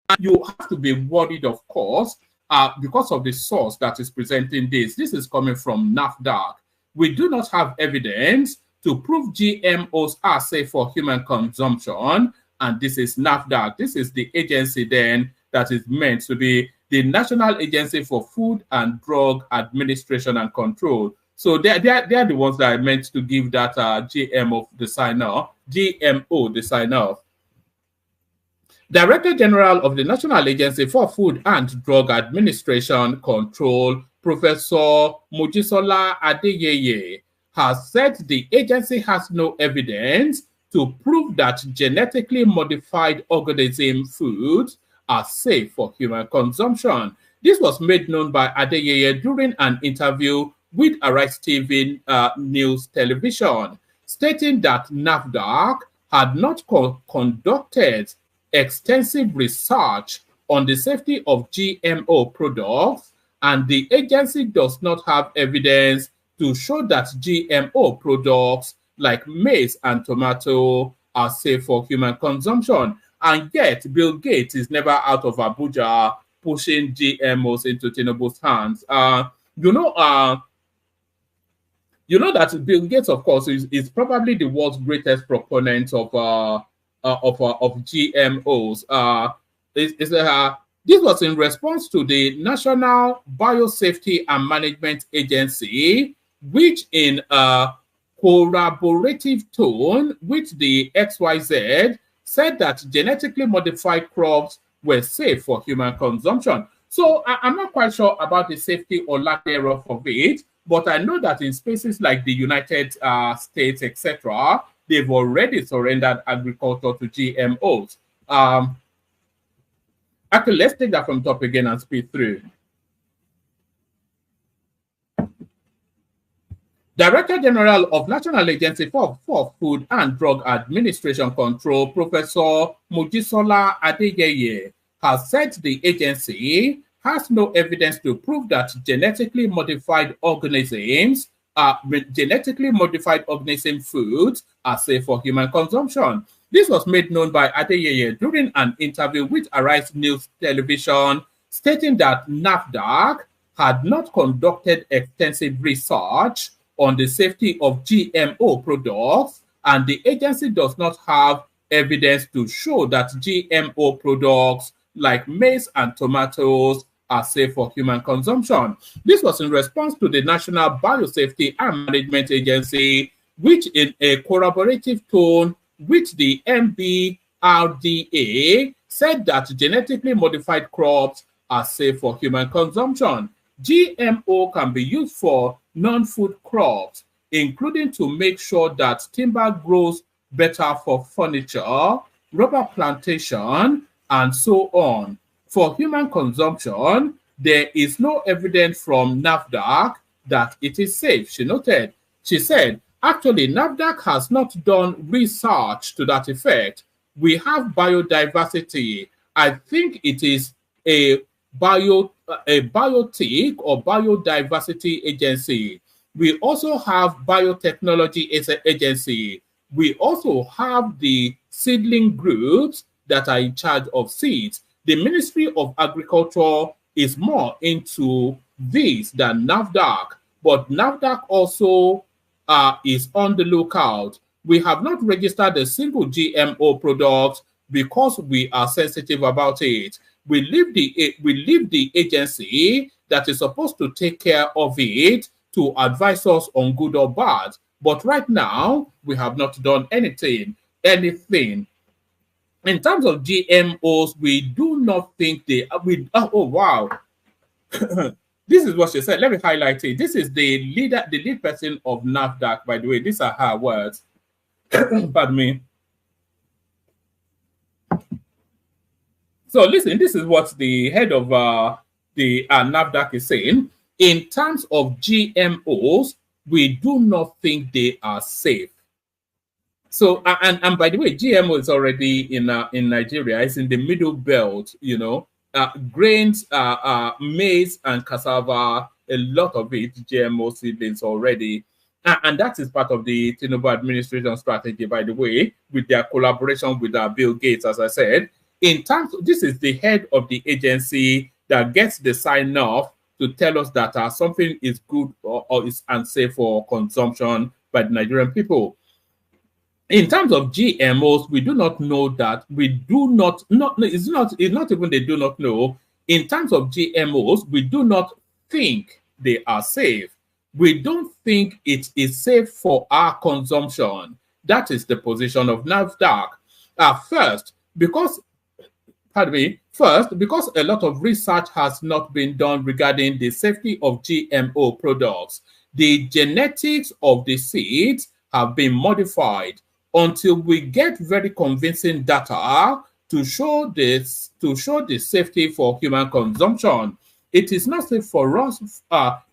And you have to be worried, of course, because of the source that is presenting this. This is coming from NAFDAC. We do not have evidence to prove GMOs are safe for human consumption, and this is NAFDAC. This is the agency then that is meant to be the National Agency for Food and Drug Administration and Control. So they are the ones that are meant to give that GMO the sign-off. Director General of the National Agency for Food and Drug Administration Control, Professor Mojisola Adeyeye, has said the agency has no evidence to prove that genetically modified organism foods are safe for human consumption. This was made known by Adeyeye during an interview with Arise TV News Television, stating that NAFDAC had not conducted extensive research on the safety of GMO products, and the agency does not have evidence to show that GMO products like maize and tomato are safe for human consumption. And yet, Bill Gates is never out of Abuja pushing GMOs into Tinubu's hands. You know that Bill Gates, of course, is probably the world's greatest proponent of GMOs. This was in response to the National Biosafety and Management Agency, which in a collaborative tone with the XYZ said that genetically modified crops were safe for human consumption. So I'm not quite sure about the safety or lack thereof of it, but I know that in spaces like the United States, etc., they've already surrendered agriculture to GMOs. Actually, let's take that from top again and speed through. Director General of National Agency for Food and Drug Administration Control, Professor Mojisola Adeyeye, has said the agency has no evidence to prove that genetically modified organism foods are safe for human consumption. This was made known by Adeyeye during an interview with Arise News Television, stating that NAFDAC had not conducted extensive research on the safety of GMO products, and the agency does not have evidence to show that GMO products like maize and tomatoes are safe for human consumption. This was in response to the National Biosafety and Management Agency, which in a collaborative tone with the NBRDA said that genetically modified crops are safe for human consumption. GMO can be used for non-food crops, including to make sure that timber grows better for furniture, rubber plantation, and so on. For human consumption, there is no evidence from NAFDAC that it is safe, she noted. She said, actually, NAFDAC has not done research to that effect. We have biodiversity I think it is a biotech or biodiversity agency. We also have biotechnology as an agency. We also have the seedling groups that are in charge of seeds. The Ministry of Agriculture is more into this than NAFDAC, but NAFDAC also is on the lookout. We have not registered a single GMO product because we are sensitive about it. We leave the agency that is supposed to take care of it to advise us on good or bad. But right now, we have not done anything. In terms of GMOs, we do not think they oh wow. This is what she said. Let me highlight it. This is the lead person of NAFDAC, by the way. These are her words. Pardon me. So listen, this is what the head of the NAFDAC is saying. In terms of GMOs, we do not think they are safe. So, and by the way, GMO is already in Nigeria. It's in the middle belt, you know. Grains, maize and cassava, a lot of it, GMO seedlings already. And that is part of the Tinubu administration strategy, by the way, with their collaboration with Bill Gates, as I said. In terms of, this is the head of the agency that gets the sign off to tell us that something is good or is unsafe for consumption by the Nigerian people. In terms of GMOs, we do not know that. It's not even they do not know. In terms of GMOs, we do not think they are safe. We don't think it is safe for our consumption. That is the position of NAFDAC. First, because a lot of research has not been done regarding the safety of GMO products. The genetics of the seeds have been modified. Until we get very convincing data to show the safety for human consumption, it is not safe for us.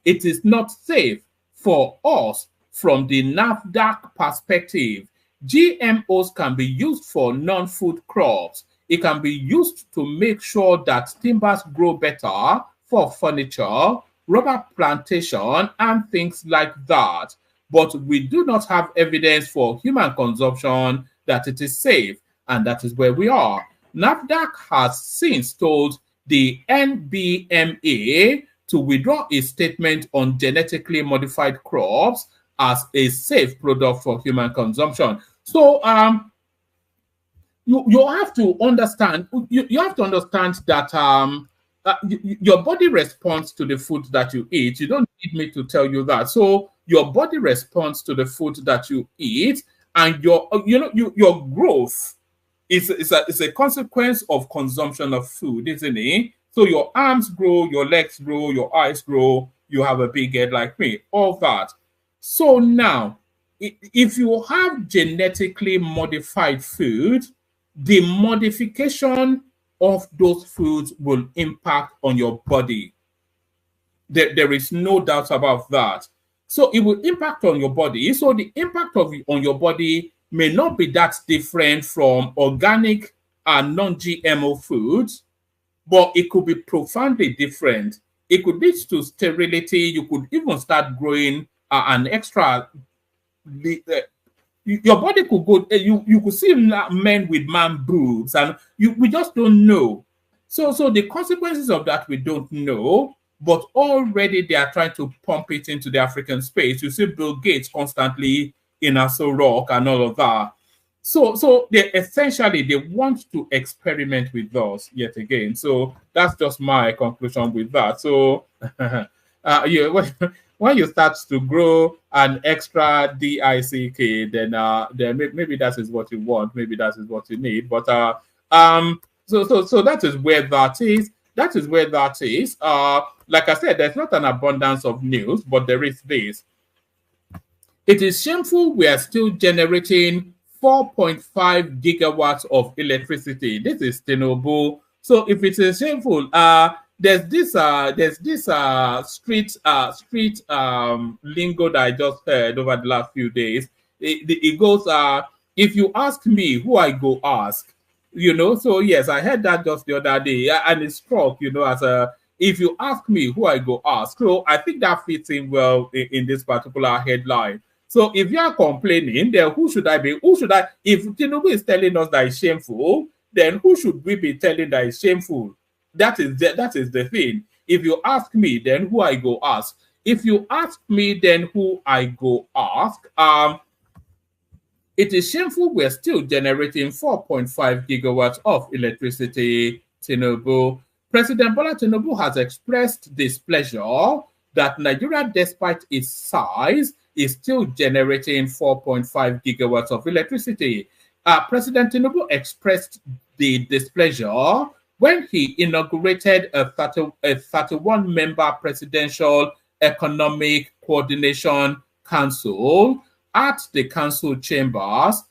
It is not safe for us from the NAFDAC perspective. GMOs can be used for non-food crops. It can be used to make sure that timbers grow better for furniture, rubber plantation, and things like that. But we do not have evidence for human consumption that it is safe, and that is where we are. NAFDAC has since told the NBMA to withdraw its statement on genetically modified crops as a safe product for human consumption. So you have to understand. You have to understand that your body responds to the food that you eat. You don't need me to tell you that. So your body responds to the food that you eat, and your growth is a consequence of consumption of food, isn't it? So your arms grow, your legs grow, your eyes grow, you have a big head like me, all that. So now, if you have genetically modified food, the modification of those foods will impact on your body. There is no doubt about that. So it will impact on your body. So the impact on your body may not be that different from organic and non-GMO foods, but it could be profoundly different. It could lead to sterility. You could even start growing an extra. Your body could go. You could see men with man boobs, and we just don't know. So the consequences of that we don't know. But already they are trying to pump it into the African space. You see Bill Gates constantly in Aso Rock and all of that. So they want to experiment with us yet again. So that's just my conclusion with that. So when you start to grow an extra DICK, then maybe that is what you want. Maybe that is what you need. But so that is where that is. That is where that is. Like I said, there's not an abundance of news, but there is this. It is shameful we are still generating 4.5 gigawatts of electricity. This is Tinubu. So if it is shameful, there's this street lingo that I just heard over the last few days. It goes, if you ask me, who I go ask? You know, so yes, I heard that just the other day, and it struck, you know, as a, if you ask me who I go ask. So I think that fits in well in this particular headline. So if you are complaining, then who should I be? Who should I? If Tinubu is telling us that it's shameful, then who should we be telling that it's shameful? That is the thing. If you ask me, then who I go ask. If you ask me, then who I go ask. It is shameful we're still generating 4.5 gigawatts of electricity, Tinubu. President Bola Tinubu has expressed displeasure that Nigeria, despite its size, is still generating 4.5 gigawatts of electricity. President Tinubu expressed the displeasure when he inaugurated a 31-member Presidential Economic Coordination Council at the council chambers,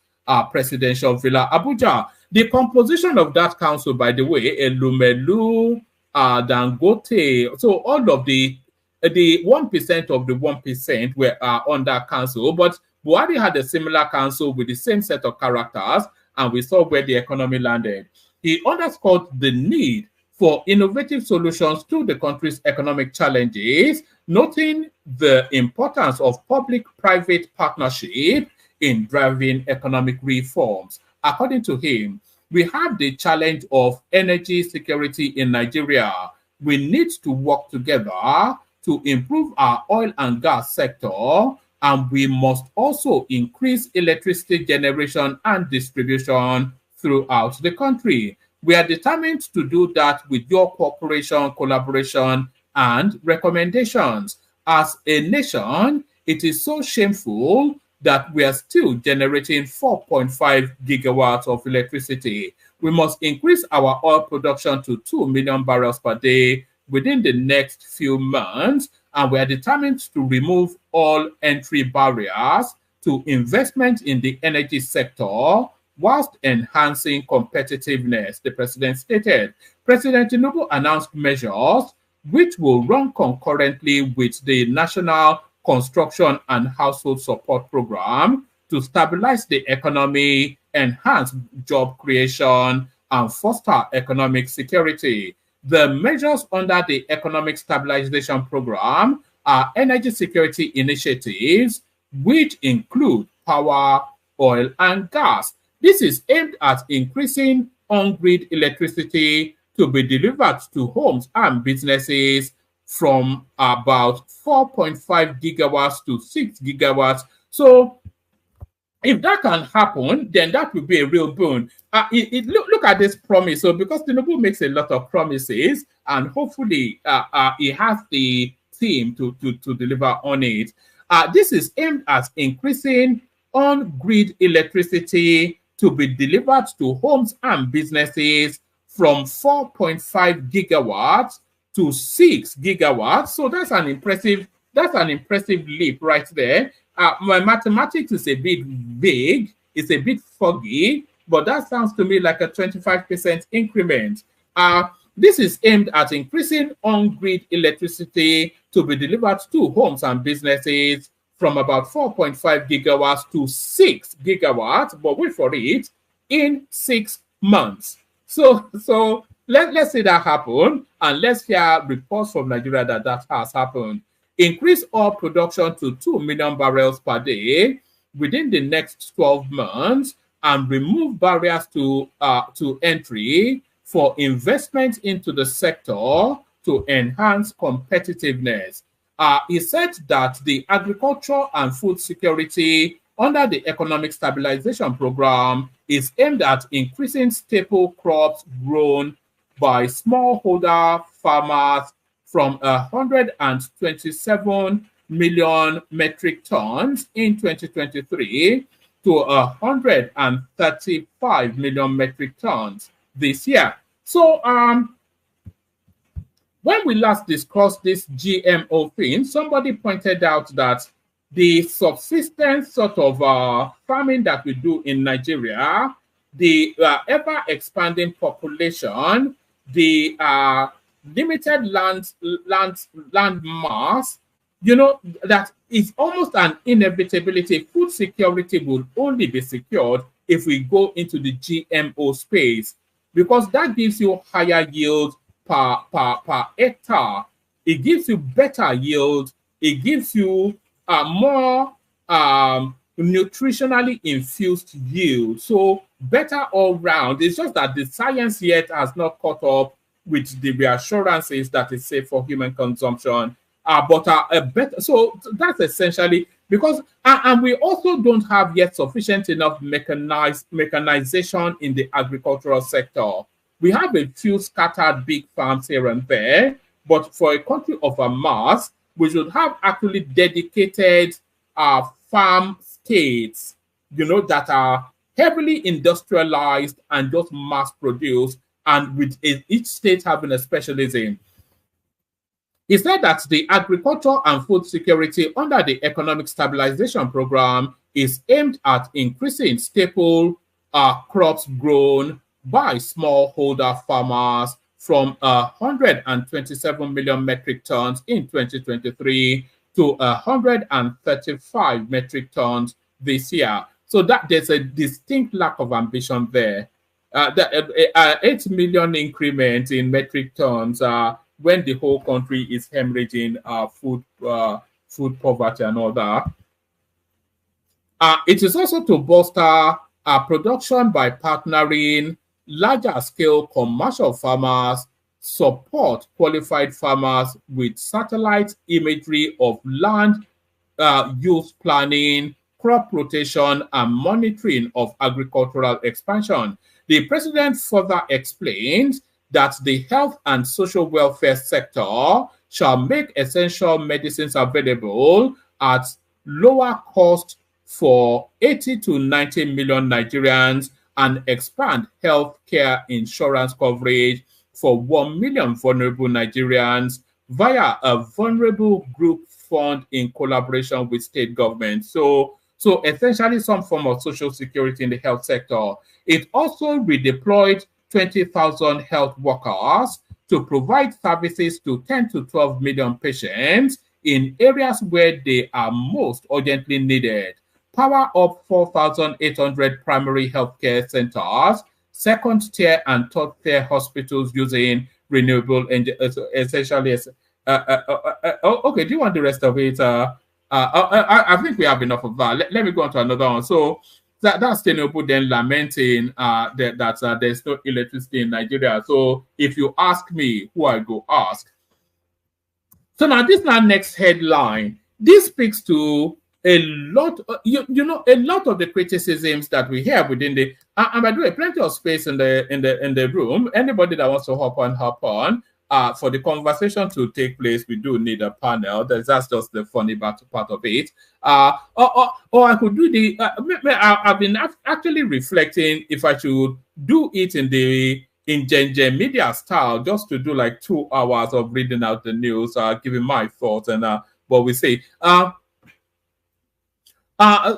Presidential Villa, Abuja. The composition of that council, by the way, Elumelu, Dangote, so all of the 1% of the 1% were on that council, but Buhari had a similar council with the same set of characters, and we saw where the economy landed. He underscored the need for innovative solutions to the country's economic challenges, noting the importance of public-private partnership in driving economic reforms. According to him, we have the challenge of energy security in Nigeria. We need to work together to improve our oil and gas sector, and we must also increase electricity generation and distribution throughout the country. We are determined to do that with your cooperation, collaboration, and recommendations. As a nation, it is so shameful that we are still generating 4.5 gigawatts of electricity. We must increase our oil production to 2 million barrels per day within the next few months, and we are determined to remove all entry barriers to investment in the energy sector whilst enhancing competitiveness, the president stated. President Tinubu announced measures which will run concurrently with the National Construction and Household Support Program to stabilize the economy, enhance job creation, and foster economic security. The measures under the Economic Stabilization Program are energy security initiatives, which include power, oil, and gas. This is aimed at increasing on-grid electricity to be delivered to homes and businesses from about 4.5 gigawatts to 6 gigawatts. So if that can happen, then that will be a real boon. Look at this promise. So because Tinubu makes a lot of promises, and hopefully he has the team to deliver on it. This is aimed at increasing on-grid electricity to be delivered to homes and businesses from 4.5 gigawatts to 6 gigawatts. So that's an impressive leap right there. My mathematics is a bit vague, it's a bit foggy, but that sounds to me like a 25% increment. This is aimed at increasing on-grid electricity to be delivered to homes and businesses from about 4.5 gigawatts to 6 gigawatts, but wait for it, in 6 months. So let's see that happen, and let's hear reports from Nigeria that has happened. Increase oil production to 2 million barrels per day within the next 12 months, and remove barriers to entry for investment into the sector to enhance competitiveness. He said that the agriculture and food security under the Economic Stabilization Program is aimed at increasing staple crops grown by smallholder farmers from 127 million metric tons in 2023 to 135 million metric tons this year. So, when we last discussed this GMO thing, somebody pointed out that the subsistence sort of farming that we do in Nigeria, the ever-expanding population, the limited land mass, you know, that is almost an inevitability. Food security will only be secured if we go into the GMO space, because that gives you higher yield per hectare. It gives you better yield. It gives you more nutritionally infused yield. So better all round. It's just that the science yet has not caught up with the reassurances that is safe for human consumption. But a better, so that's essentially because, and we also don't have yet sufficient enough mechanization in the agricultural sector. We have a few scattered big farms here and there, but for a country of a mass, we should have actually dedicated farm states, that are heavily industrialized and just mass produced, and with each state having a specialism. He said that the agriculture and food security under the economic stabilization program is aimed at increasing staple crops grown by smallholder farmers from 127 million metric tons in 2023 to 135 metric tons this year. So that there's a distinct lack of ambition there. The 8 million increment in metric tons when the whole country is hemorrhaging food poverty and all that. It is also to bolster production by partnering larger scale commercial farmers, support qualified farmers with satellite imagery of land use planning, crop rotation, and monitoring of agricultural expansion. The president further explained that the health and social welfare sector shall make essential medicines available at lower cost for 80 to 90 million Nigerians and expand healthcare insurance coverage for 1 million vulnerable Nigerians via a vulnerable group fund in collaboration with state governments. So essentially some form of social security in the health sector. It also redeployed 20,000 health workers to provide services to 10 to 12 million patients in areas where they are most urgently needed. Power up 4,800 primary healthcare centers, second tier and third tier hospitals using renewable energy, essentially. Okay, do you want the rest of it? I think we have enough of that. Let me go on to another one. So that's Tinubu then lamenting that there's no electricity in Nigeria. So if you ask me, who I go ask. So now this next headline. This speaks to a lot, a lot of the criticisms that we hear within the. And by the way, plenty of space in the room. Anybody that wants to hop on. For the conversation to take place, we do need a panel. That's just the funny part of it. Or I could do the. I've been actually reflecting if I should do it in Gen Media style, just to do like 2 hours of reading out the news, giving my thoughts and what we say.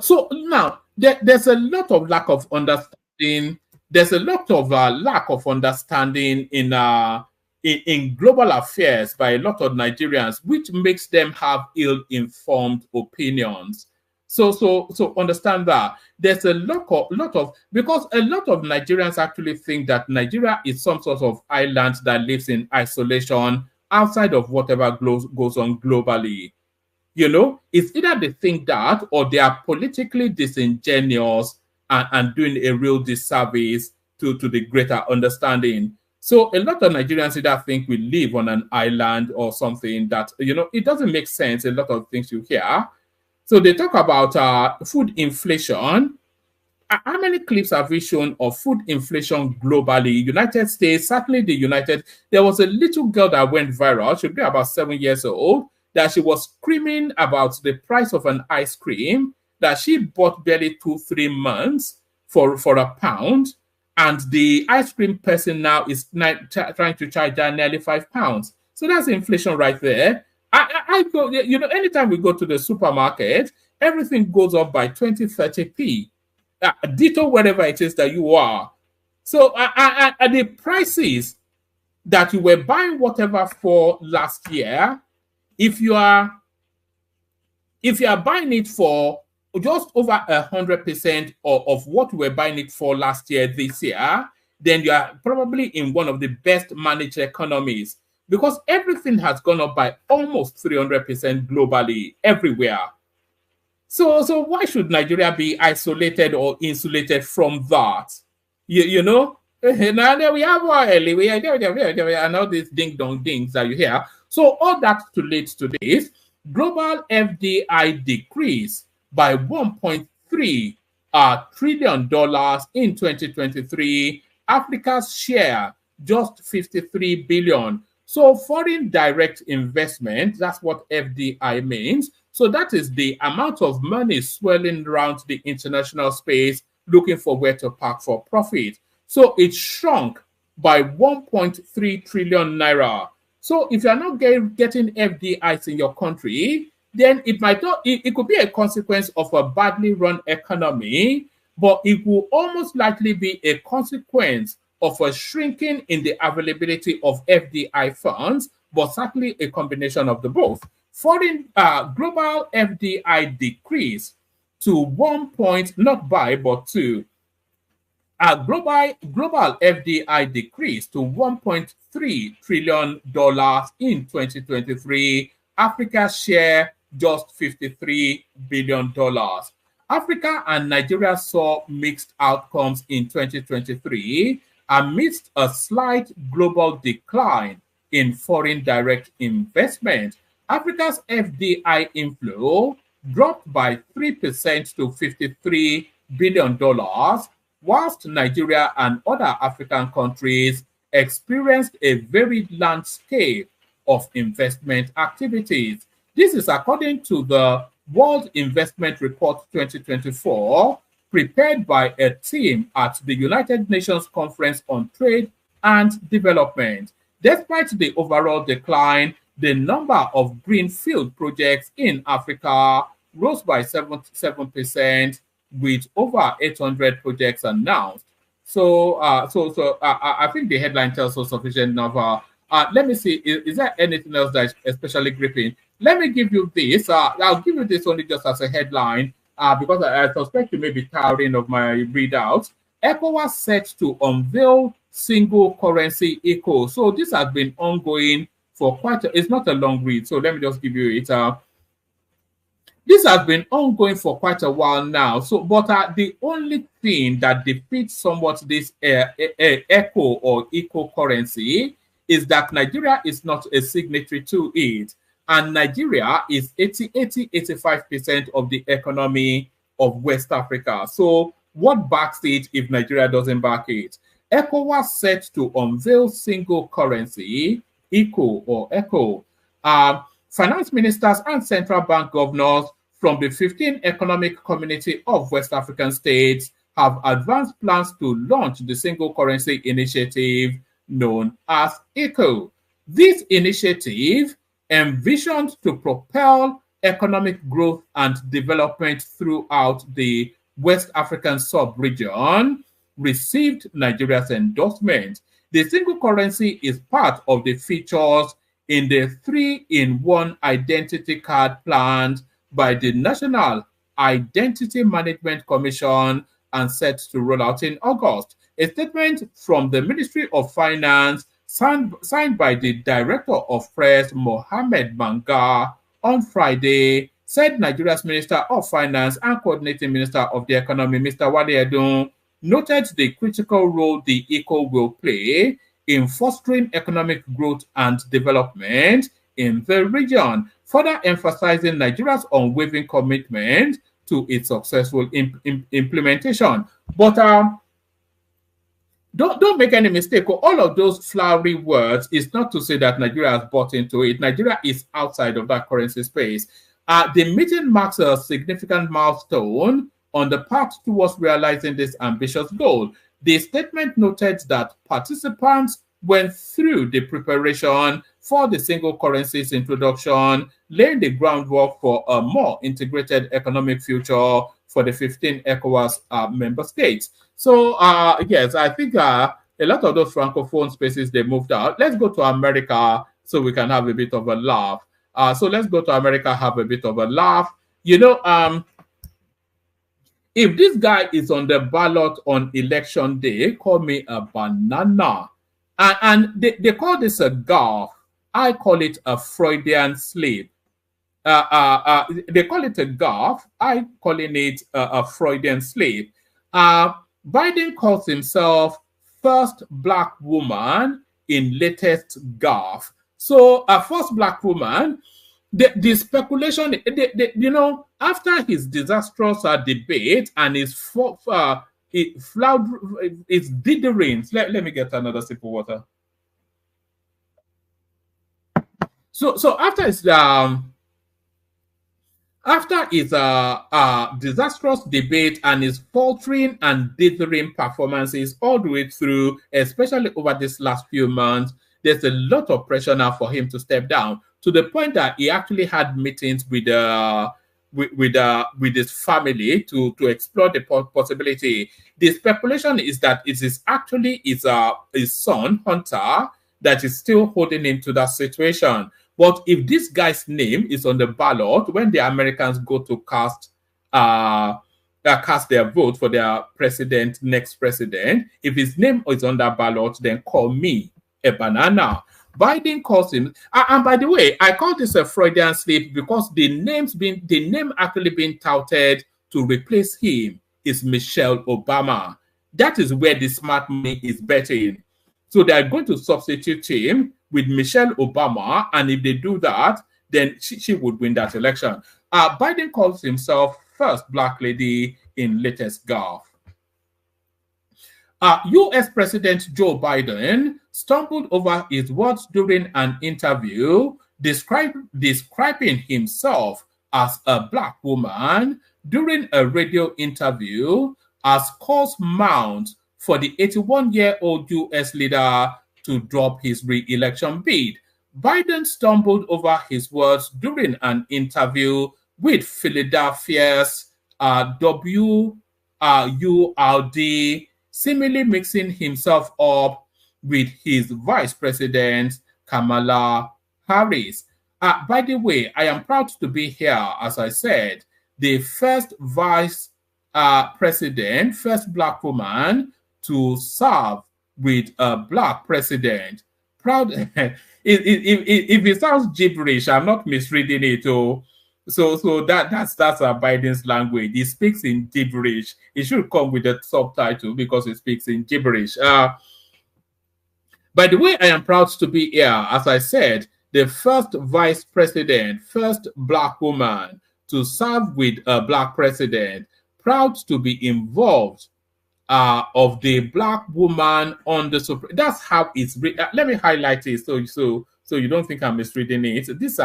So now there's a lot of lack of understanding. There's a lot of lack of understanding in global affairs by a lot of Nigerians, which makes them have ill-informed opinions. So understand that there's a lot of because a lot of Nigerians actually think that Nigeria is some sort of island that lives in isolation outside of whatever goes on globally. It's either they think that or they are politically disingenuous and doing a real disservice to the greater understanding. So a lot of Nigerians either think we live on an island or something that, it doesn't make sense, a lot of things you hear. So they talk about food inflation. How many clips have we shown of food inflation globally? United States, certainly there was a little girl that went viral, she'll be about 7 years old, that she was screaming about the price of an ice cream that she bought barely 2-3 months for £1. And the ice cream person now is trying to charge her nearly £5. So that's inflation right there. I go, anytime we go to the supermarket, everything goes up by 20-30p. Ditto wherever it is that you are. So the prices that you were buying whatever for last year, if you are buying it for just over 100% of what we were buying it for last year, this year, then you are probably in one of the best managed economies, because everything has gone up by almost 300% globally, everywhere. So why should Nigeria be isolated or insulated from that? You know, now there we have oil, we and all these ding dong dings that you hear. So all that relates to this. Global FDI decreased by 1.3 trillion dollars in 2023. Africa's share just 53 billion. So foreign direct investment, that's what FDI means. So that is the amount of money swirling around the international space looking for where to park for profit. So it shrunk by 1.3 trillion naira. So if you're not getting FDIs in your country, then it might not, it could be a consequence of a badly run economy, but it will almost likely be a consequence of a shrinking in the availability of FDI funds, but certainly a combination of the both. Foreign global FDI decreased to 1 point, not by, but to global FDI decreased to $1.3 trillion in 2023. Africa's share just $53 billion. Africa and Nigeria saw mixed outcomes in 2023 amidst a slight global decline in foreign direct investment. Africa's FDI inflow dropped by 3% to $53 billion, whilst Nigeria and other African countries experienced a varied landscape of investment activities. This is according to the World Investment Report 2024, prepared by a team at the United Nations Conference on Trade and Development. Despite the overall decline, the number of greenfield projects in Africa rose by 77%, with over 800 projects announced. So I think the headline tells us sufficient enough. Let me see, is there anything else that is especially gripping? Let me give you this. I'll give you this only just as a headline, because I suspect you may be tiring of my readouts. ECOWAS set to unveil single currency ECO. So this has been ongoing for it's not a long read, so let me just give you it. This has been ongoing for quite a while now. So, but the only thing that defeats somewhat this ECO or eco currency is that Nigeria is not a signatory to it. And Nigeria is 85% of the economy of West Africa. So what backs it if Nigeria doesn't back it? ECOWAS set to unveil single currency, ECO or ECO. Finance ministers and central bank governors from the 15 Economic Community of West African states have advanced plans to launch the single currency initiative known as ECO. This initiative, envisioned to propel economic growth and development throughout the West African sub-region, received Nigeria's endorsement. The single currency is part of the features in the 3-in-1 identity card planned by the National Identity Management Commission and set to roll out in August. A statement from the Ministry of Finance signed by the Director of Press, Mohammed Manga, on Friday, said Nigeria's Minister of Finance and Coordinating Minister of the Economy, Mr. Wale Edun, noted the critical role the ECO will play in fostering economic growth and development in the region, further emphasizing Nigeria's unwavering commitment to its successful implementation. But don't make any mistake. All of those flowery words is not to say that Nigeria has bought into it. Nigeria is outside of that currency space. The meeting marks a significant milestone on the path towards realizing this ambitious goal. The statement noted that participants went through the preparation for the single currency's introduction, laying the groundwork for a more integrated economic future for the 15 ECOWAS member states. So, yes, I think a lot of those Francophone spaces, they moved out. Let's go to America so we can have a bit of a laugh. So let's go to America, have a bit of a laugh. You know, If this guy is on the ballot on election day, call me a banana. And they call this a Govt. I call it a Freudian slip. They call it a Govt. I calling it a Freudian slip. Biden calls himself first black woman in latest Govt. So a first black woman. The speculation, you know, after his disastrous debate and his his ditherings. Let me get another sip of water. So after his disastrous debate and his faltering and dithering performances all the way through, especially over this last few months, there's a lot of pressure now for him to step down, to the point that he actually had meetings with his family to explore the possibility. The speculation is that it is actually his son Hunter that is still holding him to that situation. But if this guy's name is on the ballot when the Americans go to cast their vote for their next president, if his name is on that ballot, then call me a banana. Biden calls him, and by the way, I call this a Freudian slip because the name actually being touted to replace him is Michelle Obama. That is where the smart money is betting. So they are going to substitute him with Michelle Obama, and if they do that, then she would win that election. Biden calls himself first black lady in latest Govt. U.S. President Joe Biden stumbled over his words during an interview, describing himself as a black woman during a radio interview, as calls mount for the 81-year-old U.S. leader to drop his re-election bid. Biden stumbled over his words during an interview with Philadelphia's WURD, seemingly mixing himself up with his vice president, Kamala Harris. By the way, I am proud to be here, as I said, the first vice president, first black woman to serve with a black president. Proud. If it sounds gibberish, I'm not misreading it. So that's Biden's language. He speaks in gibberish. It should come with a subtitle because he speaks in gibberish. By the way, I am proud to be here. As I said, the first vice president, first black woman to serve with a black president. Proud to be involved of the black woman on the Supreme. That's how it's written. Let me highlight it so you don't think I'm misreading it. This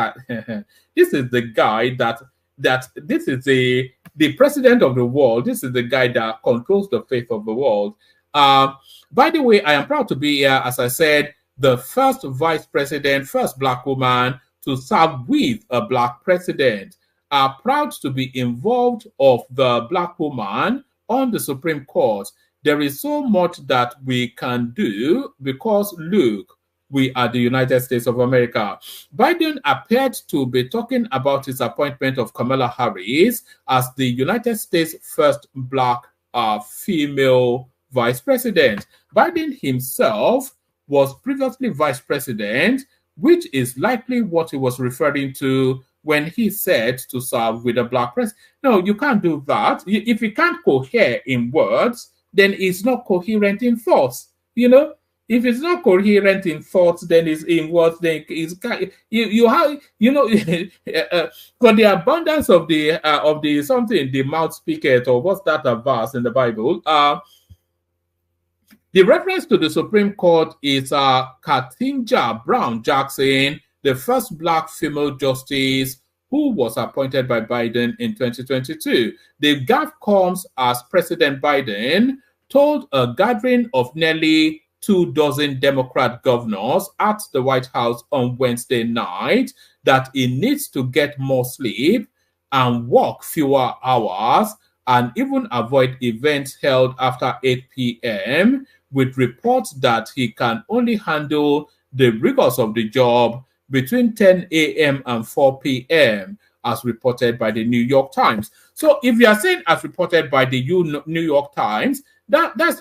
is the guy that this is the president of the world. This is the guy that controls the fate of the world. By the way, I am proud to be here, as I said, the first vice president, first black woman to serve with a black president. Proud to be involved of the black woman on the Supreme Court. There is so much that we can do because, look, we are the United States of America. Biden appeared to be talking about his appointment of Kamala Harris as the United States' first black female vice president. Biden himself was previously vice president, which is likely what he was referring to when he said to serve with a black president. No, you can't do that. If you can't cohere in words, then it's not coherent in thoughts. You know, if it's not coherent in thoughts, then it's in words. Then it's you have, you know, for the abundance of the something the mouth speaketh, or what's that a verse in the Bible? The reference to the Supreme Court is Ketanji Brown Jackson, the first black female justice who was appointed by Biden in 2022. The gaffe comes as President Biden told a gathering of nearly 24 Democrat governors at the White House on Wednesday night that he needs to get more sleep and work fewer hours and even avoid events held after 8 p.m., with reports that he can only handle the rigors of the job between 10 a.m. and 4 p.m. as reported by the New York Times. So if you are saying as reported by the New York Times, that's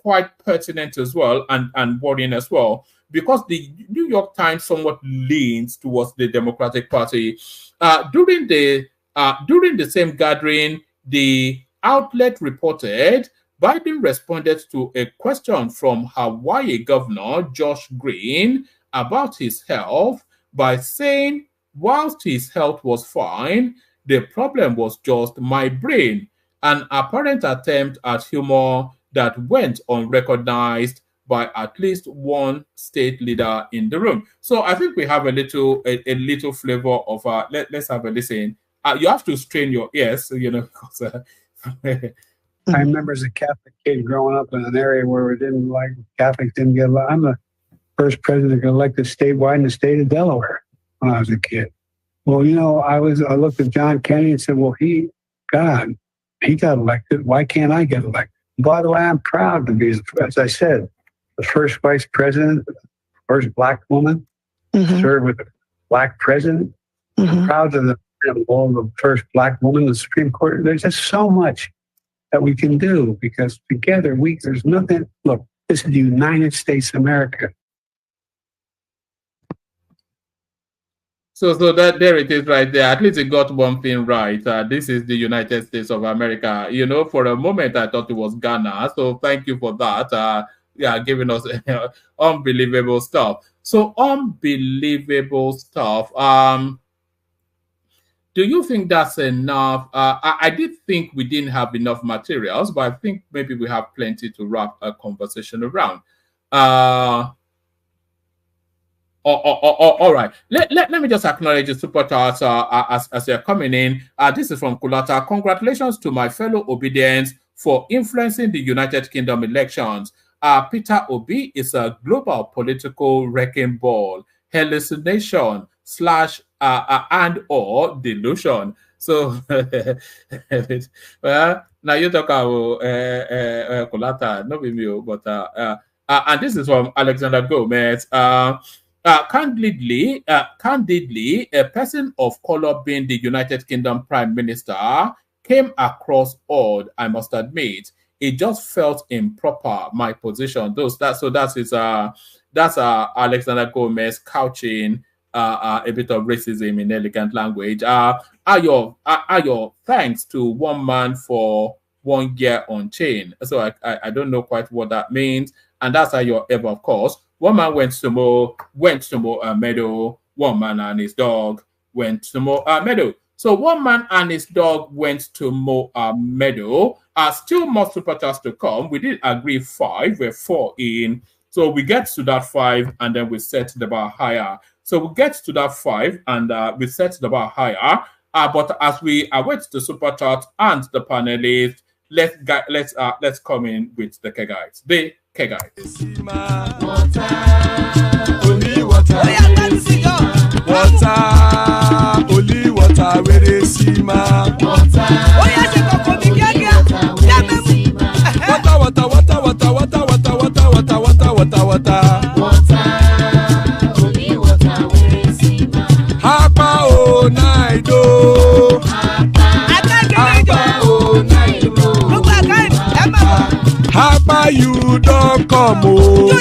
quite pertinent as well and worrying as well, because the New York Times somewhat leans towards the Democratic Party. During the same gathering, the outlet reported Biden responded to a question from Hawaii Governor Josh Green about his health by saying, whilst his health was fine, the problem was just my brain. An apparent attempt at humor that went unrecognized by at least one state leader in the room. So I think we have a little flavor of let's have a listen. You have to strain your ears, because I remember as a Catholic kid growing up in an area where we didn't like Catholics didn't get elected. I'm the first president elected statewide in the state of Delaware when I was a kid. Well, I looked at John Kennedy and said, well, he got elected. Why can't I get elected? By the way, I'm proud to be, as I said, the first vice president, first black woman to serve with a black president. I'm proud of the first black woman in the Supreme Court. There's just so much that we can do because together there's nothing. Look, this is the United States of America. So that there it is right there. At least it got one thing right. This is the United States of America. For a moment I thought it was Ghana. So thank you for that. Giving us unbelievable stuff. So unbelievable stuff. Do you think that's enough? I did think we didn't have enough materials, but I think maybe we have plenty to wrap a conversation around. All right. Let me just acknowledge the super chats as they're coming in. This is from Kulata. Congratulations to my fellow Obedience for influencing the United Kingdom elections. Peter Obi is a global political wrecking ball, hallucination / and/or delusion. So, well, now you talk about Kulata, not me, but and this is from Alexander Gomez. Candidly, a person of color being the United Kingdom Prime Minister came across odd, I must admit. It just felt improper, my position. That's Alexander Gomez couching a bit of racism in elegant language. Are your thanks to one man for 1 year on chain. So I don't know quite what that means. And that's your ever, of course. One man went to mow a meadow. One man and his dog went to mow a meadow. So one man and his dog went to mow a meadow. Still more super chats to come. We did agree 5. We're 4 in. So we get to that 5 and then we set the bar higher. So we get to that 5 and we set the bar higher. But as we await the super chat and the panelists, let's come in with the Kegites. The Kegites. Only water, only water, where they see ma. Water, Hapa o naido. Hapa you don't come o.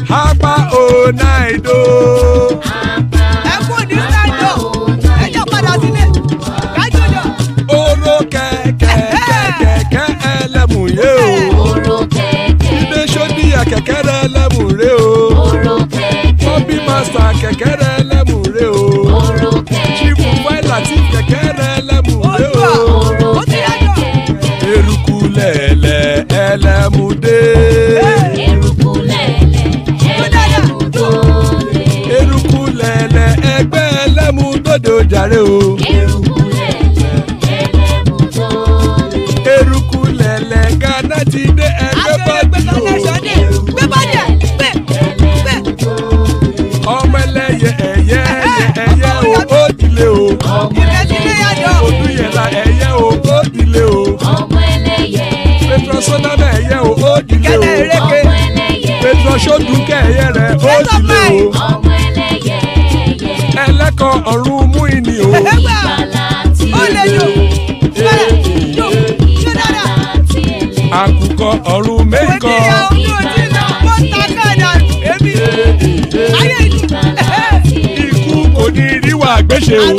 Hapa o naido. Oro kẹ̀kẹ́ ẹlẹ́mùyé o. Ilé ṣọ́dí àkẹ́kẹ́rẹ́ ẹlẹ́mùrè o. Bobby Master kẹ̀kẹ́rẹ́ ẹlẹ́mùrè o. Chifu Wáìlà tí kẹ̀kẹ́rẹ́ ẹlẹ́mùrè o. Eruku lẹ̀lẹ̀ ẹlẹ́mùdé. Eruku lẹ̀lẹ̀ ẹgbẹ́ ẹlẹ́mùdódò jàre o. Eruku lẹ̀lẹ̀ Ghana ti dé ẹgbẹ́ bọ́dì o. Ọmọ ẹlẹ́yẹ ẹ̀yẹ o ó dilé o. Odúyẹ̀lá ẹ̀yẹ o ó dilé o. Petrosonama ẹ̀yẹ o ó dilé o. èso ṣòdùkẹ́ ẹ̀yẹ rẹ̀ ó dìde o. ẹlẹ́kọ̀ọ́ ọ̀run mú ìní o. àkùkọ ọ̀run mẹ́kọ̀. ikú kò ní ríwà gbéṣe o.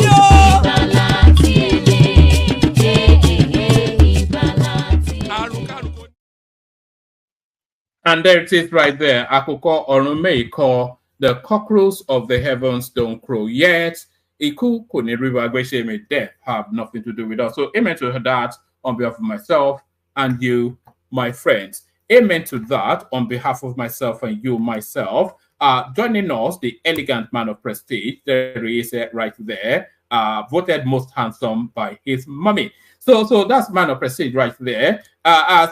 And there it is right there. Akoko Orumeiko, the cockroach of the heavens don't crow yet. Iku kuni river gwesheme death have nothing to do with us. So amen to that on behalf of myself and you, my friends. Amen to that on behalf of myself and you, myself. Joining us, the elegant man of prestige, there he is right there, voted most handsome by his mommy. So that's man of prestige right there.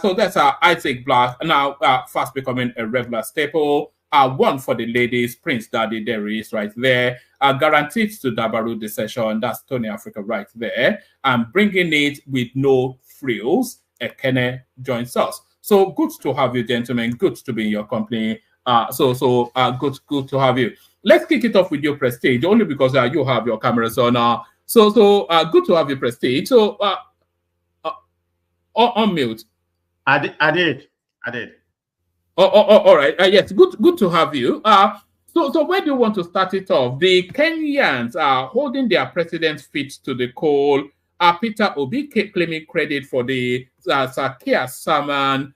So that's Isaac Black, now fast becoming a regular staple. One for the ladies, Prince Daddy, there is right there. Guaranteed to Dabaru the session, that's Tony Africa right there. And bringing it with no frills, Ekene joins us. So good to have you, gentlemen. Good to be in your company. Good to have you. Let's kick it off with your prestige, only because you have your cameras on. So good to have you, prestige. So on mute. I did. All right. Yes, good to have you. So where do you want to start it off? The Kenyans are holding their president's feet to the coal. Peter Obi claiming credit for the Zakia Salman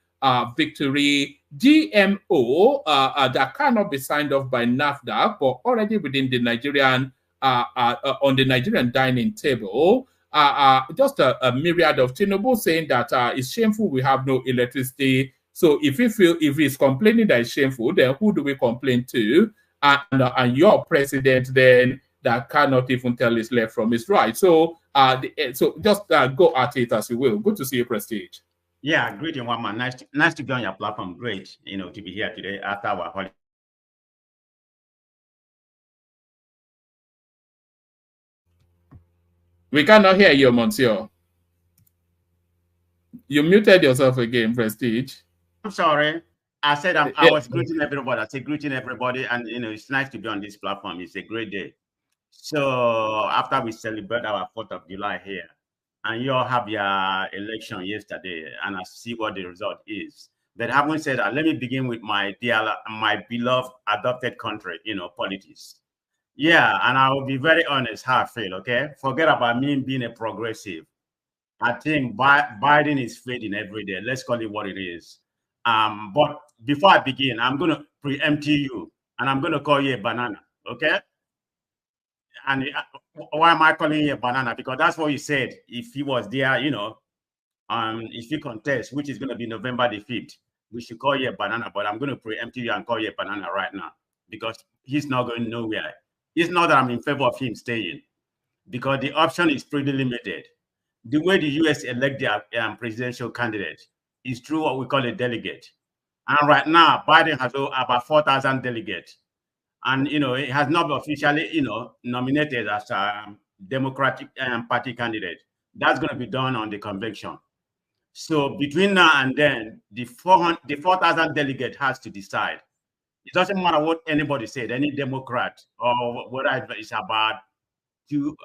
victory. GMO that cannot be signed off by NAFDAC, but already within the Nigerian on the Nigerian dining table. Just a myriad of Tinubu saying that it's shameful we have no electricity. So if he's complaining that it's shameful, then who do we complain to? And your president then that cannot even tell his left from his right. So just go at it as you will. Good to see you, Prestige. Yeah, great, one man. Nice to be on your platform. Great, to be here today after our holiday. We cannot hear you, Monsieur. You muted yourself again, Prestige. I'm sorry. I said I was greeting everybody. I said greeting everybody, and it's nice to be on this platform. It's a great day. So after we celebrate our 4th of July here, and you all have your election yesterday, and I see what the result is. But having said that, let me begin with my beloved adopted country, politics. Yeah, and I will be very honest how I feel, okay? Forget about me being a progressive. I think Biden is fading every day. Let's call it what it is. But before I begin, I'm going to preempt you, and I'm going to call you a banana, okay? And why am I calling you a banana? Because that's what you said. If he was there, if he contests, which is going to be November the 5th, we should call you a banana. But I'm going to preempt you and call you a banana right now because he's not going nowhere. It's not that I'm in favor of him staying because the option is pretty limited. The way the U.S. elect their presidential candidate is through what we call a delegate. And right now, Biden has about 4,000 delegates. And, it has not been officially, nominated as a Democratic Party candidate. That's going to be done on the convention. So between now and then, the 4,000 delegate has to decide. It doesn't matter what anybody said, any Democrat, or whether it's about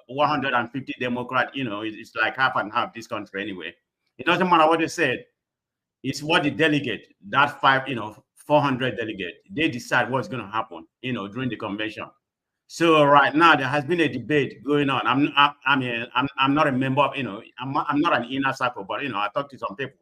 150 Democrat, it's like half and half this country anyway. It doesn't matter what they said. It's what the delegate, that 400 delegates, they decide what's going to happen, during the convention. So right now there has been a debate going on. I'm not a member of, I'm not an inner circle, but I talked to some people,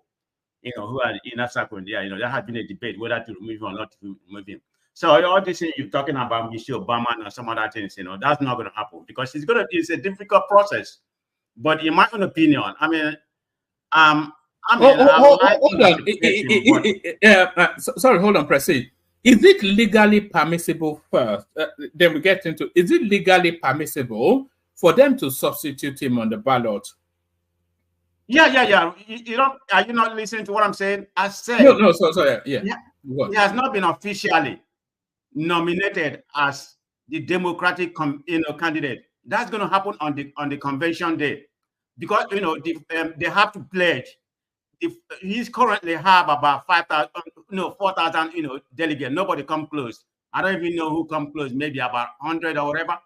who are in the inner circle. Yeah, there has been a debate whether to remove him or not to remove him. So all this thing you're talking about Michelle Obama and some other things, that's not going to happen because it's a difficult process. But in my own opinion, sorry, hold on, Prestige. Is it legally permissible first? Then we get into, is it legally permissible for them to substitute him on the ballot? Yeah. Are you not listening to what I'm saying? I said no. Sorry. Yeah. He has not been officially nominated as the Democratic candidate. That's going to happen on the convention day because they have to pledge if he's currently have about 5,000, no, 4,000, delegates. Nobody come close. I don't even know who come close. Maybe about 100 or whatever.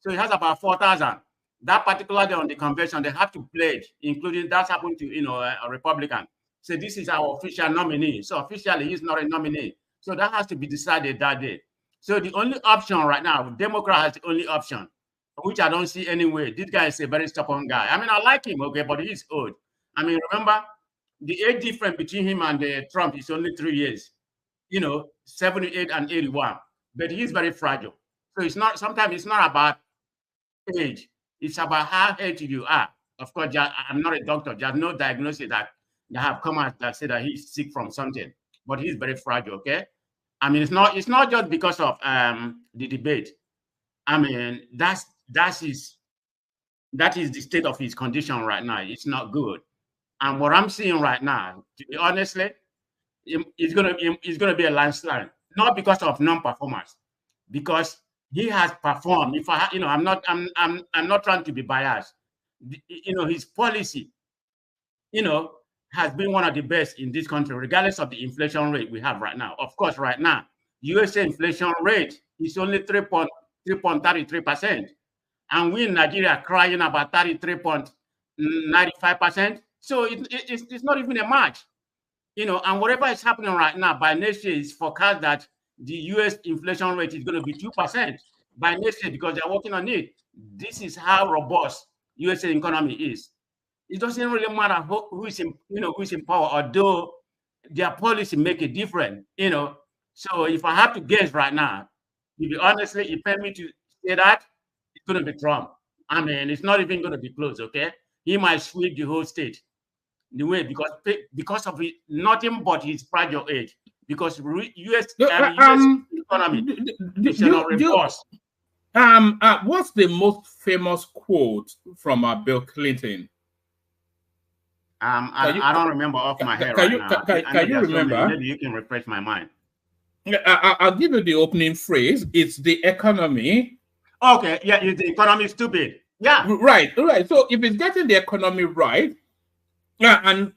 So he has about 4,000. That particular day on the convention, they have to pledge, including that's happened to a Republican. So this is our official nominee. So officially, he's not a nominee. So that has to be decided that day. So the only option right now, Democrat has the only option, which I don't see anyway. This guy is a very stubborn guy. I mean, I like him, okay, but he's old. I mean, remember, the age difference between him and Trump is only 3 years. 78 and 81. But he's very fragile. So it's not, sometimes it's not about age. It's about how healthy you are. Of course, I'm not a doctor. There's no diagnosis that have come out that say that he's sick from something. But he's very fragile, okay? I mean, it's not just because of the debate. I mean, that is the state of his condition right now. It's not good. And what I'm seeing right now, to be honestly, it's gonna be a landslide. Not because of non-performance, because he has performed. If I'm not trying to be biased. His policy, has been one of the best in this country, regardless of the inflation rate we have right now. Of course, right now, USA inflation rate is only 3.33%, and we in Nigeria are crying about 33.95%. So it's not even a match, and whatever is happening right now, by next year, it's forecast that the US inflation rate is going to be 2% by next year because they're working on it. This is how robust USA economy is. It doesn't really matter who is in power, although their policy make a difference, So if I have to guess right now, to be honestly, if you pay me to say that, it's going to be Trump. I mean, it's not even going to be close, okay? He might sweep the whole state. The way because of nothing but his fragile age. Because US economy is robust. What's the most famous quote from Bill Clinton? I don't remember off my head Can you remember? So maybe you can refresh my mind. I'll give you the opening phrase. It's the economy. Okay, yeah, it's the economy stupid. Yeah. Right. So if it's getting the economy right, and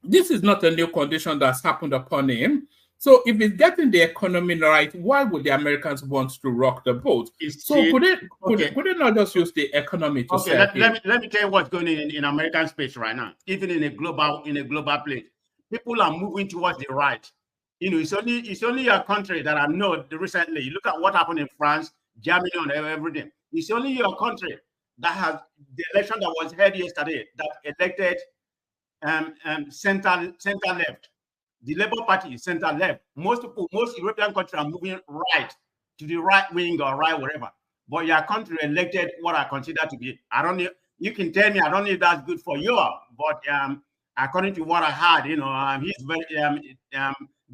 this is not a new condition that's happened upon him. So if it's getting the economy right, why would the Americans want to rock the boat? Could it not just use the economy to let me tell you what's going on in American space right now, even in a global place. People are moving towards the right. It's only your country that I know recently. You look at what happened in France, Germany, and everything. It's only your country that has the election that was held yesterday that elected center left. The Labour Party is center left. Most European countries are moving right to the right wing or right wherever. But your country elected what I consider to be, I don't know, you can tell me, I don't know if that's good for you, but according to what I heard, he's very,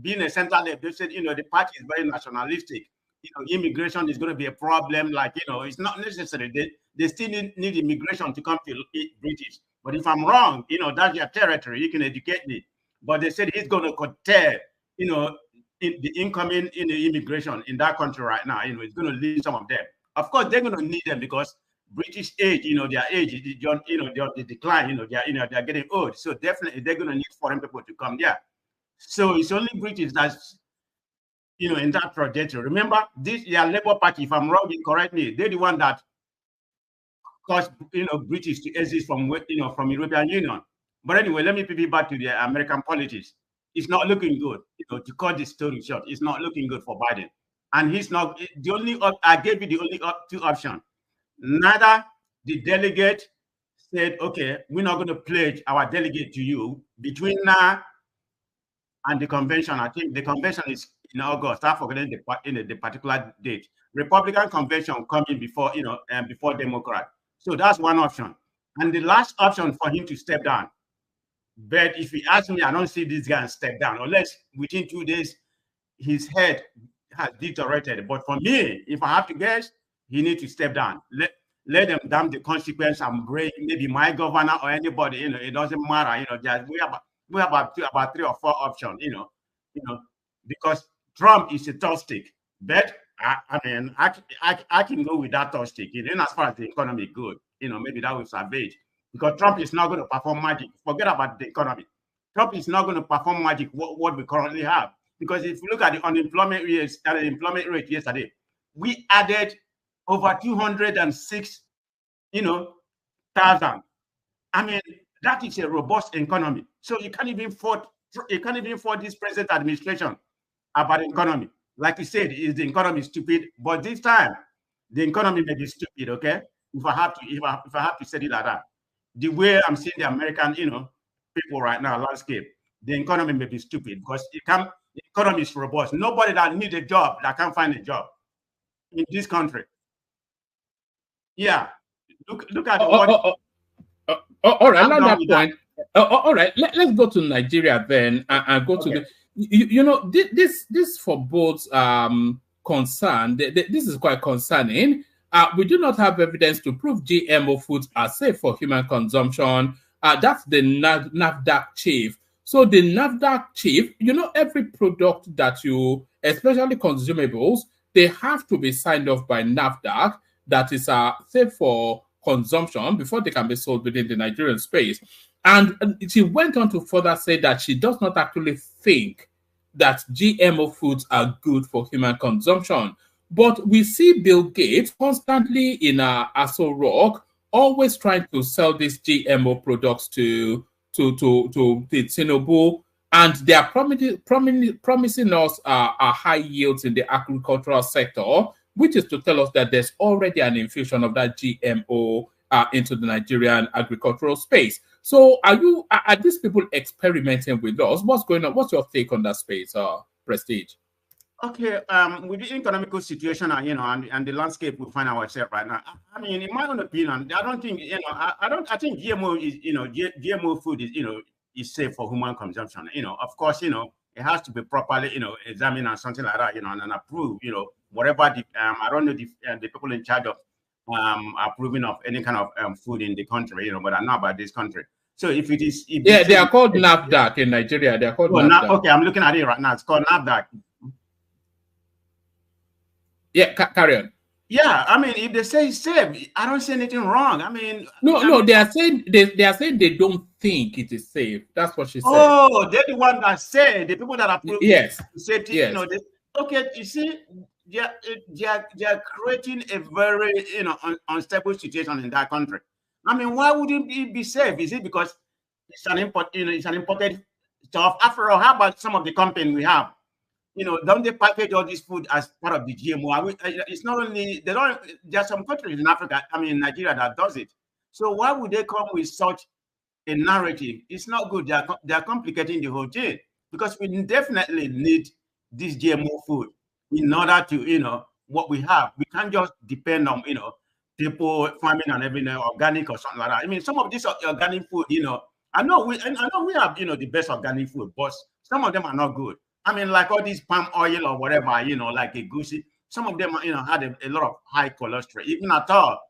being a center left, they said, the party is very nationalistic. Immigration is going to be a problem. Like, it's not necessary. They still need immigration to come to British. But if I'm wrong, that's your territory. You can educate me. But they said he's going to curtail, the incoming immigration in that country right now. It's going to leave some of them. Of course, they're going to need them because British age, their age, they decline. They're getting old. So definitely, they're going to need foreign people to come there. So it's only British that's, in that trajectory. Remember, this Labour Party, if I'm wrong, correct me. They're the one that caused, British to exit from European Union. But anyway, let me pivot back to the American politics. It's not looking good. To cut the story short, it's not looking good for Biden. And he's not the only. I gave you the only two options. Neither the delegate said, "Okay, we're not going to pledge our delegate to you between now and the convention." I think the convention is in August. I'm forgetting the particular date. Republican convention coming before before Democrat. So that's one option. And the last option for him to step down. But if you ask me, I don't see this guy step down unless within 2 days his head has deteriorated. But for me, if I have to guess, he needs to step down. Let them damn the consequence and break maybe my governor or anybody. It doesn't matter. We have about 3 or 4 options. Because Trump is a tough stick. But I mean, I can go with that tough stick. As far as the economy is good, maybe that will salvage. Because Trump is not going to perform magic. Forget about the economy. Trump is not going to perform magic what we currently have. Because if you look at the unemployment rate yesterday, we added over 206, thousand. I mean, that is a robust economy. So you can't even fault this present administration about the economy. Like you said, is the economy stupid? But this time, the economy may be stupid. Okay, if I have to say it like that, the way I'm seeing the American, people right now landscape, the economy may be stupid because the economy is robust. Nobody that needs a job that can't find a job in this country. Yeah, look at all right, on that point. All right, let's go to Nigeria then and go to the this forebodes concern. This is quite concerning. We do not have evidence to prove GMO foods are safe for human consumption. That's the NAFDAC chief. So the NAFDAC chief, every product that you, especially consumables, they have to be signed off by NAFDAC that is safe for consumption before they can be sold within the Nigerian space. And she went on to further say that she does not actually think that GMO foods are good for human consumption. But we see Bill Gates constantly in Aso Rock, always trying to sell these GMO products to Tinubu, and they are promising us high yields in the agricultural sector, which is to tell us that there's already an infusion of that GMO into the Nigerian agricultural space. So are these people experimenting with us? What's going on? What's your take on that space, Prestige? Okay, with the economical situation, and the landscape we find ourselves right now, I mean, in my own opinion, I don't think, I think GMO is, GMO food is safe for human consumption. Of course, it has to be properly, examined and something like that, and approved, whatever I don't know the people in charge of approving of any kind of food in the country, but I know about this country. So if it is, they are called NAFDAC in Nigeria. They are called NAFDAC. Okay, I'm looking at it right now. It's called NAFDAC. Yeah, carry on. Yeah, I mean, if they say it's safe, I don't see anything wrong. I mean, they are saying they don't think it is safe. That's what she said. Oh, they're the one that say, the people that approve. Yes. Safety, yes. Okay, you see, they are creating a very unstable situation in that country. I mean, why wouldn't it be safe? Is it because it's an imported stuff? After all, how about some of the company we have? Don't they package all this food as part of the GMO? It's not only, there are some countries in Africa, Nigeria, that does it. So why would they come with such a narrative? It's not good. They are complicating the whole thing, because we definitely need this GMO food in order to, what we have. We can't just depend on, people farming and everything, organic or something like that. I mean, some of this organic food, I know we have, the best organic food, but some of them are not good. I mean, like all these palm oil or whatever, like a goosey, some of them, had a lot of high cholesterol, even at all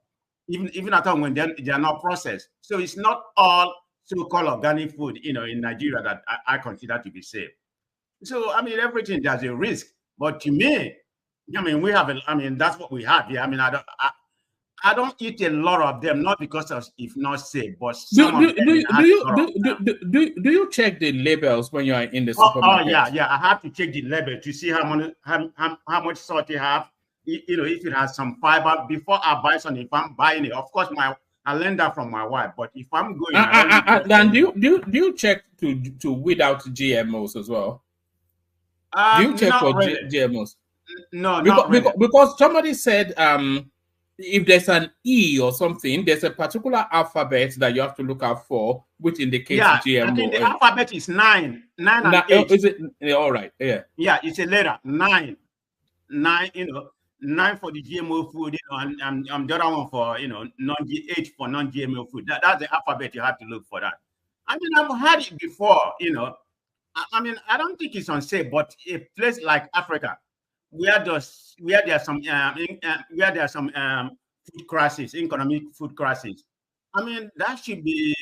when they are not processed. So it's not all so-called organic food, in Nigeria that I consider to be safe. So, I mean, everything, there's a risk. But to me, we have, that's what we have here. I mean, I don't eat a lot of them, not because of if not safe, but some do you check the labels when you are in the supermarket? Oh yeah. I have to check the label to see how much salt you have. If it has some fiber before I buy something. If I'm buying it, of course, I learned that from my wife. But if I'm going, and do you check to weed out GMOs as well? Do you check for really. GMOs? No, because somebody said if there's an E or something, there's a particular alphabet that you have to look out for, which indicates GMO. I think the alphabet is 9 and 8. Is it all right? Yeah. Yeah, it's a letter 9. 9, 9 for the GMO food, and the other one for non-8 for non-GMO food. That's the alphabet. You have to look for that. I mean, I've had it before. I mean, I don't think it's unsafe, but a place like Africa, where there are some food crisis, economic food crisis. I mean, that should be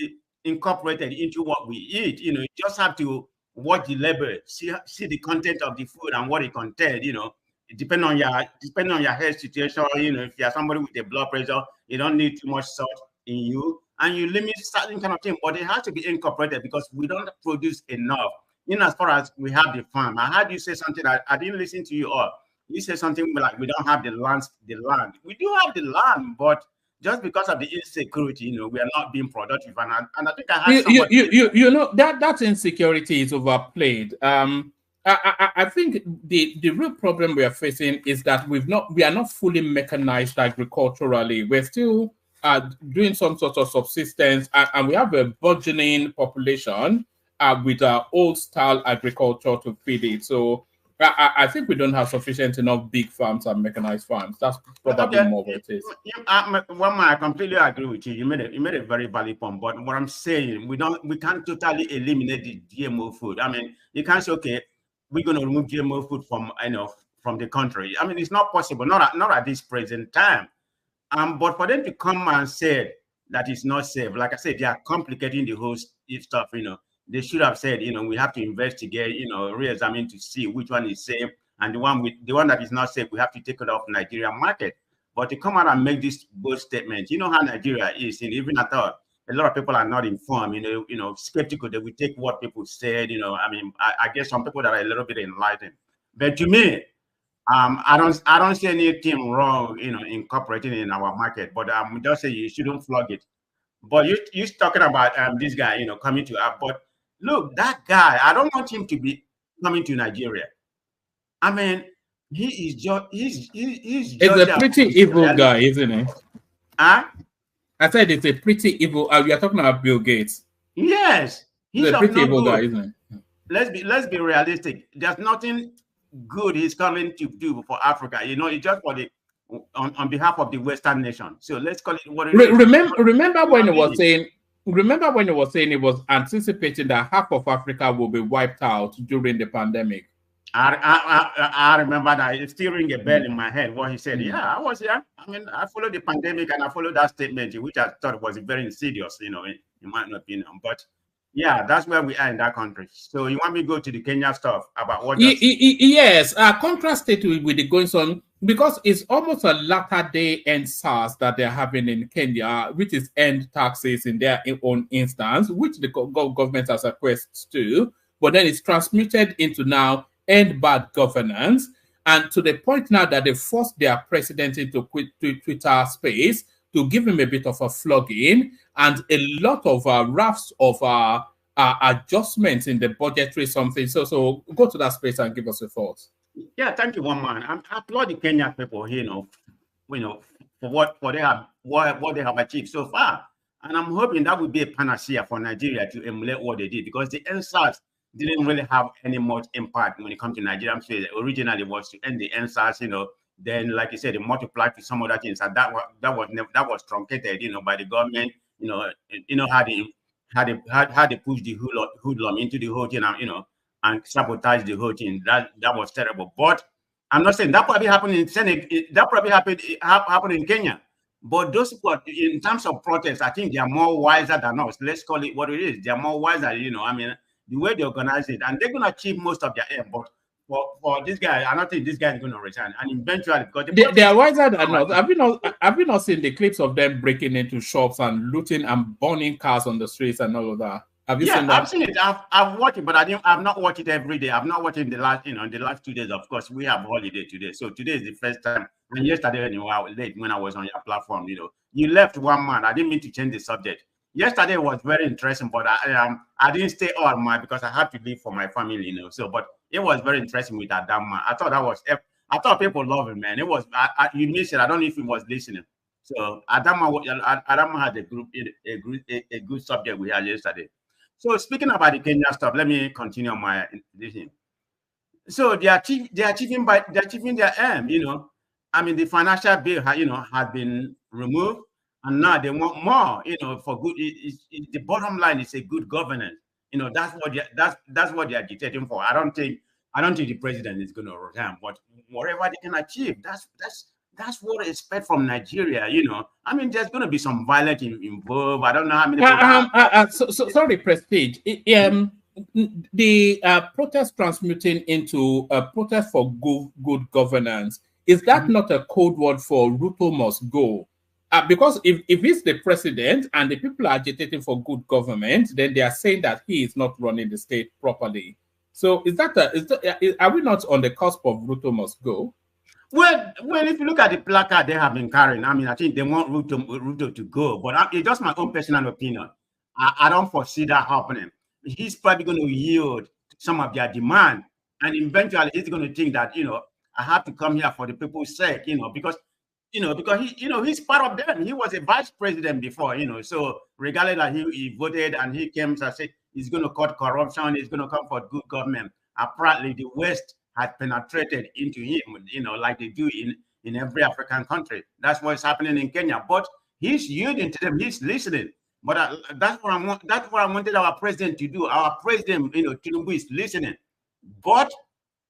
incorporated into what we eat. You just have to watch the label, see the content of the food and what it contains. Depending on your health situation. If you are somebody with a blood pressure, you don't need too much salt in you. and you limit certain kind of thing, but it has to be incorporated because we don't produce enough. As far as we have the farm, I heard you say something that I didn't listen to you all. You said something like we don't have the land. We do have the land, but just because of the insecurity, we are not being productive. And I think I had somebody. That insecurity is overplayed. I think the real problem we are facing is that we are not fully mechanized agriculturally. We're still doing some sort of subsistence, and we have a burgeoning population with old style agriculture to feed it. So I think we don't have sufficient enough big farms and mechanized farms. That's probably more what it is. I completely agree with you. You made a very valid point. But what I'm saying, we can't totally eliminate the GMO food. I mean, you can't say, okay, we're going to remove GMO food from the country. I mean, it's not possible. Not at this present time. But for them to come and say that it's not safe, like I said, they are complicating the whole stuff. They should have said, we have to investigate, re-examine to see which one is safe, and the one that is not safe, we have to take it off the Nigerian market. But to come out and make this bold statement, how Nigeria is, and even at all, a lot of people are not informed, skeptical. They will take what people said, I mean, I guess some people that are a little bit enlightened. But to me, I don't see anything wrong, incorporating it in our market. But just say you shouldn't flog it. But you're talking about this guy, coming to us. But look, that guy, I don't want him to be coming to Nigeria. I mean, he's a pretty evil guy, isn't he? Huh? I said it's a pretty evil. We are talking about Bill Gates. Yes, he's a pretty evil guy, isn't he? Let's be realistic. There's nothing good he's coming to do for Africa. It's just for on behalf of the Western nation. So let's call it what it is. Remember when he was saying he was anticipating that half of Africa will be wiped out during the pandemic. I remember that. It's still ring a bell in my head what he said. Yeah, I was here. I mean, I followed the pandemic and I followed that statement, which I thought was very insidious, in my opinion. But yeah, that's where we are in that country. So you want me to go to the Kenya stuff about what? Yes, contrast it with the going on, because it's almost a latter-day SARS that they're having in Kenya, which is end taxes in their own instance, which the government has requested to, but then it's transmuted into now end bad governance, and to the point now that they forced their president into Twitter space to give him a bit of a flogging and a lot of rafts of adjustments in the budgetary something. So go to that space and give us your thoughts. Yeah, thank you, one man. I applaud the Kenyan people, for what they have achieved so far, and I'm hoping that will be a panacea for Nigeria to emulate what they did, because the NSAS didn't really have any much impact when it comes to Nigeria. I'm saying originally was to end the NSAS, then like you said, it multiplied to some other things, and that was truncated, by the government, how they pushed the hoodlum into the whole thing, and sabotage the whole thing. That was terrible. But I'm not saying that probably happened in Senegal. That probably happened in Kenya. But those people, in terms of protests, I think they are more wiser than us. Let's call it what it is. They are more wiser, I mean, the way they organize it, and they're going to achieve most of their aim. But for this guy, I don't think this guy is going to resign. And eventually, because they are wiser than us. Have you not seen the clips of them breaking into shops and looting and burning cars on the streets and all of that? Have you seen that? I've seen it. I've watched it, but I've not watched it every day. I've not watched it in the last 2 days. Of course, we have holiday today, so today is the first time. And yesterday, late when I was on your platform, you left one man. I didn't mean to change the subject. Yesterday was very interesting, but I didn't stay all night because I had to leave for my family, So, but it was very interesting with that damn man. I thought people love him, man. It was you missed it. I don't know if he was listening. So Adama had a good subject we had yesterday. So speaking about the Kenya stuff, let me continue my thing. So they're achieving their aim, I mean, the financial bill had been removed, and now they want more, for good. The bottom line is a good governance. That's what they're agitating for. I don't think the president is going to resign, but whatever they can achieve, that's what I expect from Nigeria. I mean, there's going to be some violence involved. I don't know how many. Sorry, Prestige. The protest transmuting into a protest for good governance, is that not a code word for Ruto must go? Because if he's the president and the people are agitating for good government, then they are saying that he is not running the state properly. So are we not on the cusp of Ruto must go? Well, if you look at the placard they have been carrying, I mean, I think they want Ruto to go, but it's just my own personal opinion. I don't foresee that happening. He's probably going to yield some of their demand, and eventually he's going to think that, I have to come here for the people's sake, because he's part of them. He was a vice president before, so regardless that he voted and he came to say he's going to cut corruption, he's going to come for good government. Apparently, the West has penetrated into him, like they do in every African country. That's what's happening in Kenya. But he's yielding to them. He's listening. But that's what I want. That's what I wanted our president to do. Our president, Tinubu, is listening, but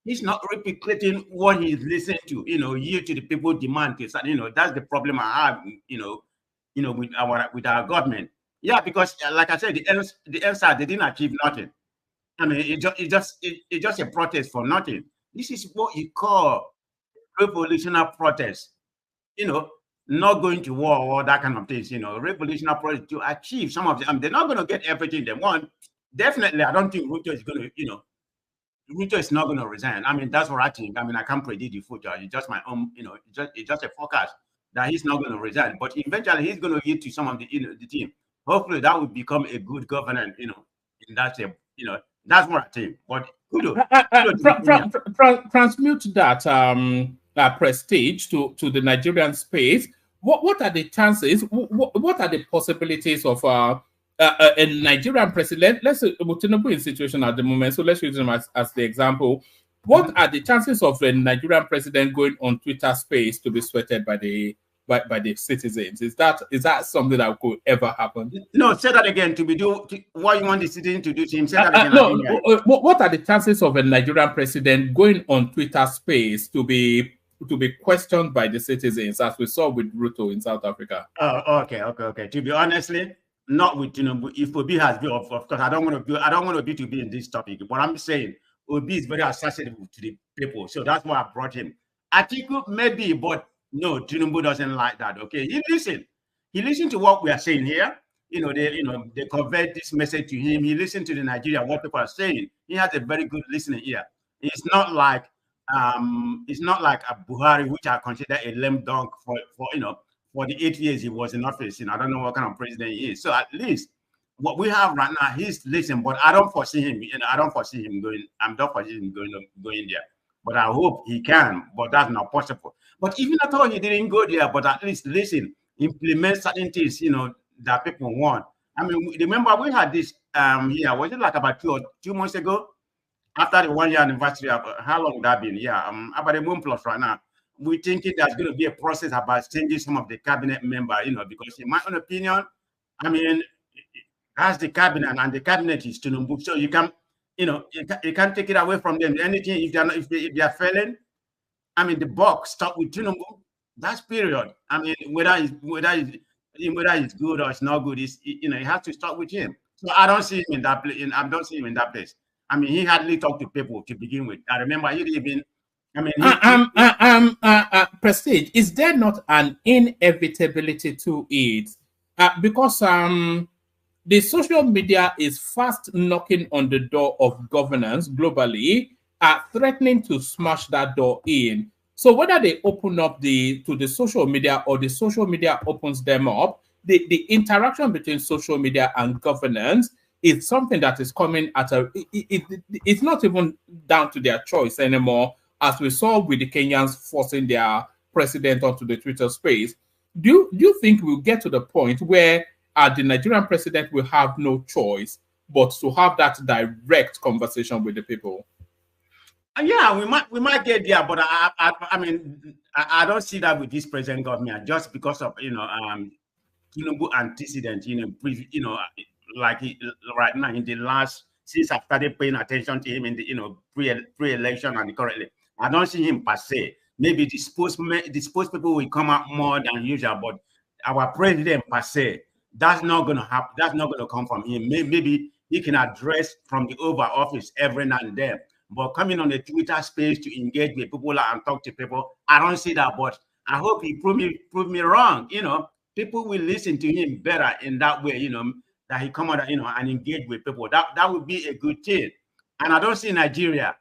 he's not replicating what he's listening to. Yield to the people demand. That's the problem I have. With our government. Yeah, because like I said, the ELSA, they didn't achieve nothing. I mean, it's just a protest for nothing. This is what you call revolutionary protest. Not going to war or that kind of things. Revolutionary protest to achieve some of them. They're not going to get everything they want. Definitely, I don't think Ruto is going to. Ruto is not going to resign. I mean, that's what I think. I mean, I can't predict the future. It's just my own. It's just a forecast that he's not going to resign. But eventually, he's going to get to some of the the team. Hopefully, that will become a good governance. In that shape. That's what I think. But transmute that prestige to the Nigerian space. What are the chances? What are the possibilities of a Nigerian president? Let's say Tinubu is situation at the moment. So let's use him as the example. What are the chances of a Nigerian president going on Twitter space to be sweated by the citizens? Is that something that could ever happen? No, say that again. What you want the citizen to do to him? Say that again. What are the chances of a Nigerian president going on Twitter space to be questioned by the citizens, as we saw with Ruto in South Africa? Oh, okay. To be honestly, not with Tinubu. If Obi has been, of course, I don't want Obi to be in this topic. But I'm saying Obi is very accessible to the people, so that's why I brought him. Atiku maybe, but no, Tinubu doesn't like that. Okay, he listened to what we are saying here. They convey this message to him. He listened to the Nigeria, what people are saying. He has a very good listening ear. It's not like a Buhari, which I consider a lame dunk for the 8 years he was in office. I don't know what kind of president he is. So at least what we have right now, he's listening, but I don't foresee him. I don't foresee him going. I'm not foresee him going there. But I hope he can. But that's not possible. But even at all, he didn't go there. But at least listen, implement certain things, that people want. I mean, remember we had this here. Was it like about 2 months ago? After the 1 year anniversary, how long that been? Yeah, about a month plus right now. We're thinking there's going to be a process about changing some of the cabinet member, because in my own opinion, I mean, that's the cabinet, and the cabinet is Tinubu. So you can, you can't take it away from them. Anything if they are failing, I mean, the buck stop with Tinubu. That's period. I mean, whether it's good or it's not good, it has to start with him. So I don't see him in that place. I don't see him in that place. I mean, he hardly talked to people to begin with. I remember he didn't even. I mean, Prestige, is there not an inevitability to it? Because the social media is fast knocking on the door of governance globally, threatening to smash that door in. So whether they open up to the social media or the social media opens them up, the interaction between social media and governance is something that is coming at it's not even down to their choice anymore, as we saw with the Kenyans forcing their president onto the Twitter space. Do you think we'll get to the point where the Nigerian president will have no choice but to have that direct conversation with the people? Yeah, we might get there, but I mean, I don't see that with this present government, just because of Tinubu antecedent, like right now in the last, since I started paying attention to him in the pre-election and currently, I don't see him per se. Maybe the spokespeople will come out more than usual, but our president per se, that's not going to happen. That's not going to come from him. Maybe he can address from the Oval Office every now and then, but coming on the Twitter space to engage with people and talk to people, I don't see that. But I hope he prove me wrong. people will listen to him better in that way, you know, that he come out, you know, and engage with people. That would be a good thing. And I don't see Nigeria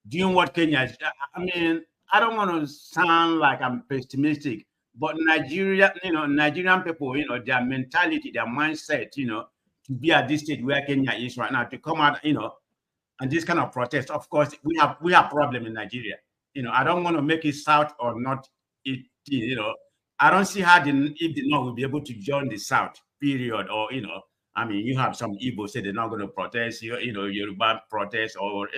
doing what Kenya is. I mean, I don't want to sound like I'm pessimistic, but Nigeria, you know, Nigerian people, you know, their mentality, their mindset, you know, to be at this stage where Kenya is right now, to come out, you know, and this kind of protest. Of course, we have problem in Nigeria. You know, I don't want to make it South or not. You know, I don't see how if the North will be able to join the South. Period. Or you know, I mean, you have some Igbo say they're not going to protest. You know, Yoruba protest, or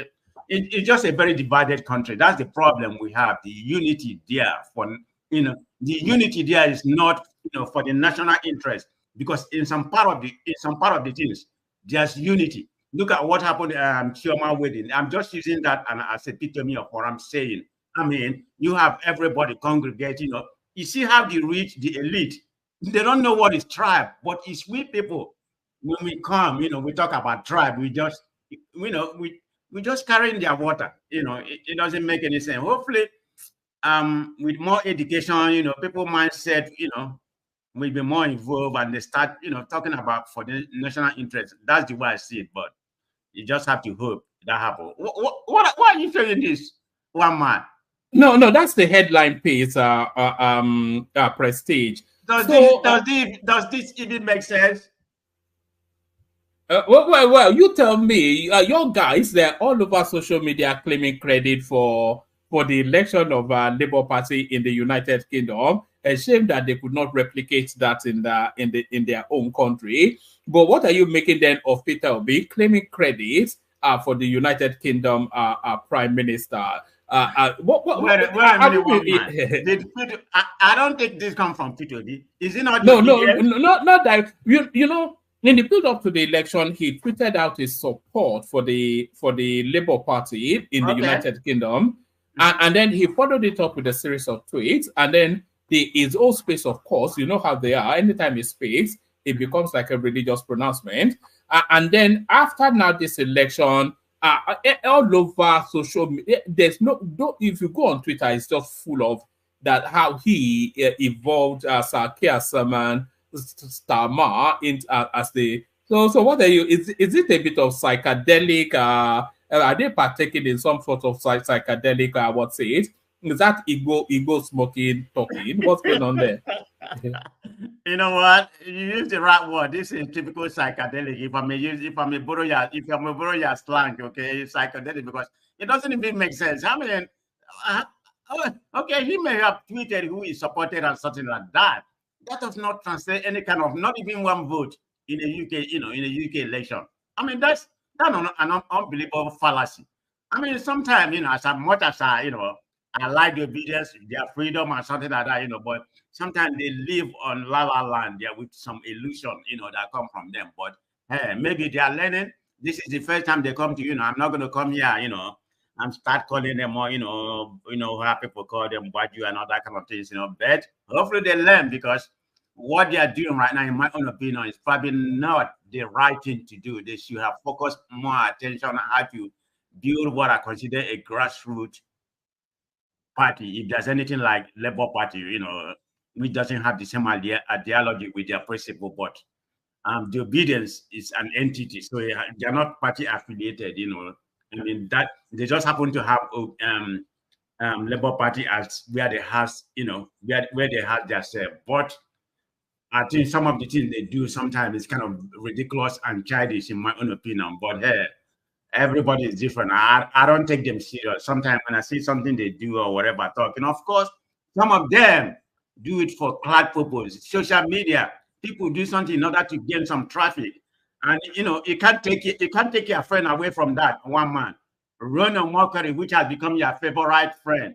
it's just a very divided country. That's the problem we have. The unity there for you know, the unity there is not you know for the national interest, because in some part of the things there's unity. Look at what happened at Chioma wedding. I'm just using that as a epitome of what I'm saying. I mean, you have everybody congregate, you know. You see how the rich, the elite, they don't know what is tribe, but it's we people. When we come, you know, we talk about tribe, we just, you know, we just carrying their water. You know, it doesn't make any sense. Hopefully, with more education, you know, people mindset, you know, will be more involved and they start, you know, talking about for the national interest. That's the way I see it, but you just have to hope that happens. Why are you saying this, one man? No, that's the headline piece, Prestige. Does this even make sense? Well, you tell me. Your guys, they're all over social media claiming credit for the election of Labour Party in the United Kingdom. A shame that they could not replicate that in their own country. But what are you making then of Peter Obi claiming credit for the United Kingdom Prime Minister? I don't think this comes from Peter Obi. Is it not? No, not that. You know, in the build up to the election, he tweeted out his support for the Labour Party in the United Kingdom, and then he followed it up with a series of tweets, and then his own space, of course, you know how they are. Anytime he speaks, it becomes like a religious pronouncement. And then after now this election, all over social media, there's if you go on Twitter, it's just full of that how he evolved as a Keir Starmer as the so what are you? Is it a bit of psychedelic? Are they partaking in some sort of psychedelic? What's it? Is that ego smoking talking? What's going on there? You know what? You use the right word. This is typical psychedelic. If I may borrow your slang, okay, it's psychedelic because it doesn't even make sense. I mean, okay, he may have tweeted who is supported and something like that. That does not translate any kind of, not even one vote in a UK, you know, in a UK election. I mean, that's an unbelievable fallacy. I mean, sometimes, you know, as much as I like the obedience, their freedom and something like that, you know, but sometimes they live on la la land there with some illusion, you know, that come from them. But hey, maybe they are learning. This is the first time they come to, you know, I'm not going to come here, you know, and start calling them more, you know, how people call them Baju and all that kind of things, you know. But hopefully they learn, because what they are doing right now, in my own opinion, is probably not the right thing to do. They should have focused more attention on how to build what I consider a grassroots party. If there's anything like Labour Party, you know, which doesn't have the same ideology with their principle, but the obedience is an entity, so they're not party affiliated, you know. I mean, that they just happen to have Labour Party as where they have, you know, where they have their say. But I think some of the things they do sometimes is kind of ridiculous and childish, in my own opinion. But hey, everybody is different. I don't take them serious. Sometimes when I see something they do or whatever, talking, of course, some of them do it for clout purpose. Social media, people do something in order to gain some traffic, and you know, you can't take your friend away from that. One man, Ronald Mockery, which has become your favorite friend.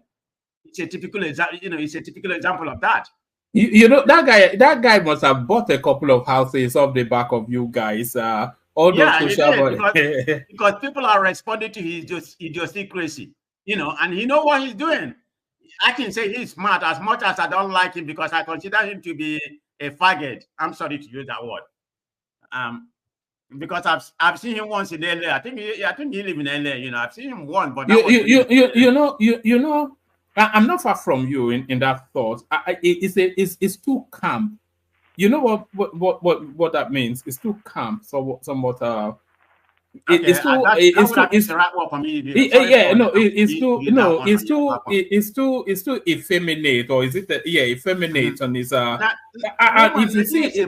It's a typical example. You know, it's a typical example of that. You know, that guy must have bought a couple of houses off the back of you guys. All those social because people are responding to his idiosyncrasy, you know, and he know what he's doing. I can say he's smart, as much as I don't like him, because I consider him to be a faggot. I'm sorry to use that word. Because I've seen him once in LA. I think he live in LA. You know, I've seen him once, but you know, I'm not far from you in that thought. It's too camp You know what that means? It's too camp, so somewhat Okay, it's too that would have been the right word for me. It's too effeminate, or is it effeminate on his if you see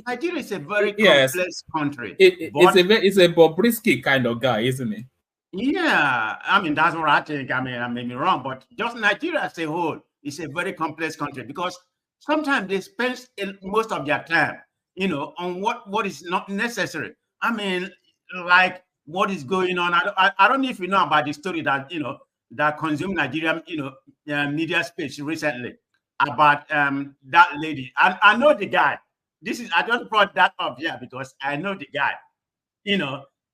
Nigeria is a very yes, complex country. It's a Bobrisky kind of guy, isn't it? Yeah, I mean that's what I think. I mean, I may be wrong, but just Nigeria as a whole is a very complex country because sometimes they spend most of their time, on what is not necessary. I mean, like what is going on. I don't know if you know about the story that that consumed Nigerian media space recently about that lady. I know the guy. I just brought that up here because I know the guy. And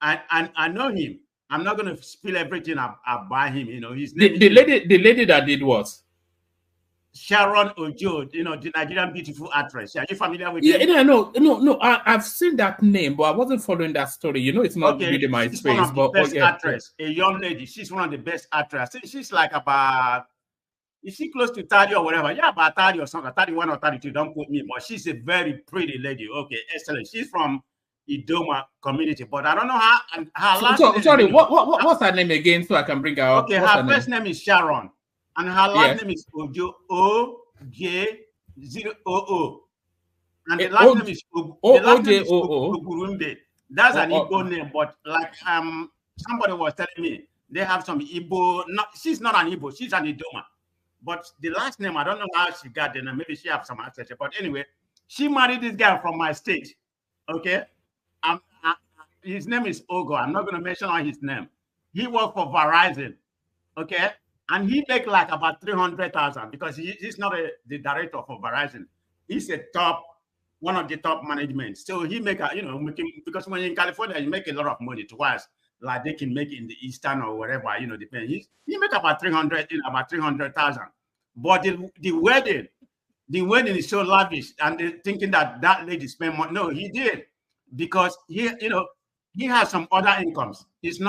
I know him. I'm not going to spill everything about him. His name the lady that did what? Sharon Ojo, the Nigerian beautiful actress. Are you familiar with him? Yeah, no. I've seen that name, but I wasn't following that story. It's not really my space. One of the best actress, a young lady. She's one of the best actresses. She's like about, is she close to 30 or whatever? Yeah, about 30 or something, 31 or 32. Don't quote me, but she's a very pretty lady. Okay, excellent. She's from Idoma community, but I don't know her last name. Sorry, what's her name again, so I can bring her up? Okay, her first name is Sharon, and her last name is Ojo, OJ0OO, and the last name is Ogurumbe. That's an Igbo name, but like somebody was telling me they have some Igbo. She's not an Igbo, she's an Idoma, but the last name I don't know how she got the name. Maybe she have some access. But anyway, she married this guy from my state. Okay. His name is Ogo. I'm not going to mention his name. He worked for Verizon, okay, and he make like about 300,000 because he's not the director for Verizon. He's one of the top management. So he make because when you're in California, you make a lot of money twice, like they can make in the Eastern or wherever, depend. He make about 300,000. But the wedding is so lavish, and they're thinking that lady spent money. No, he did. Because he has some other incomes. That's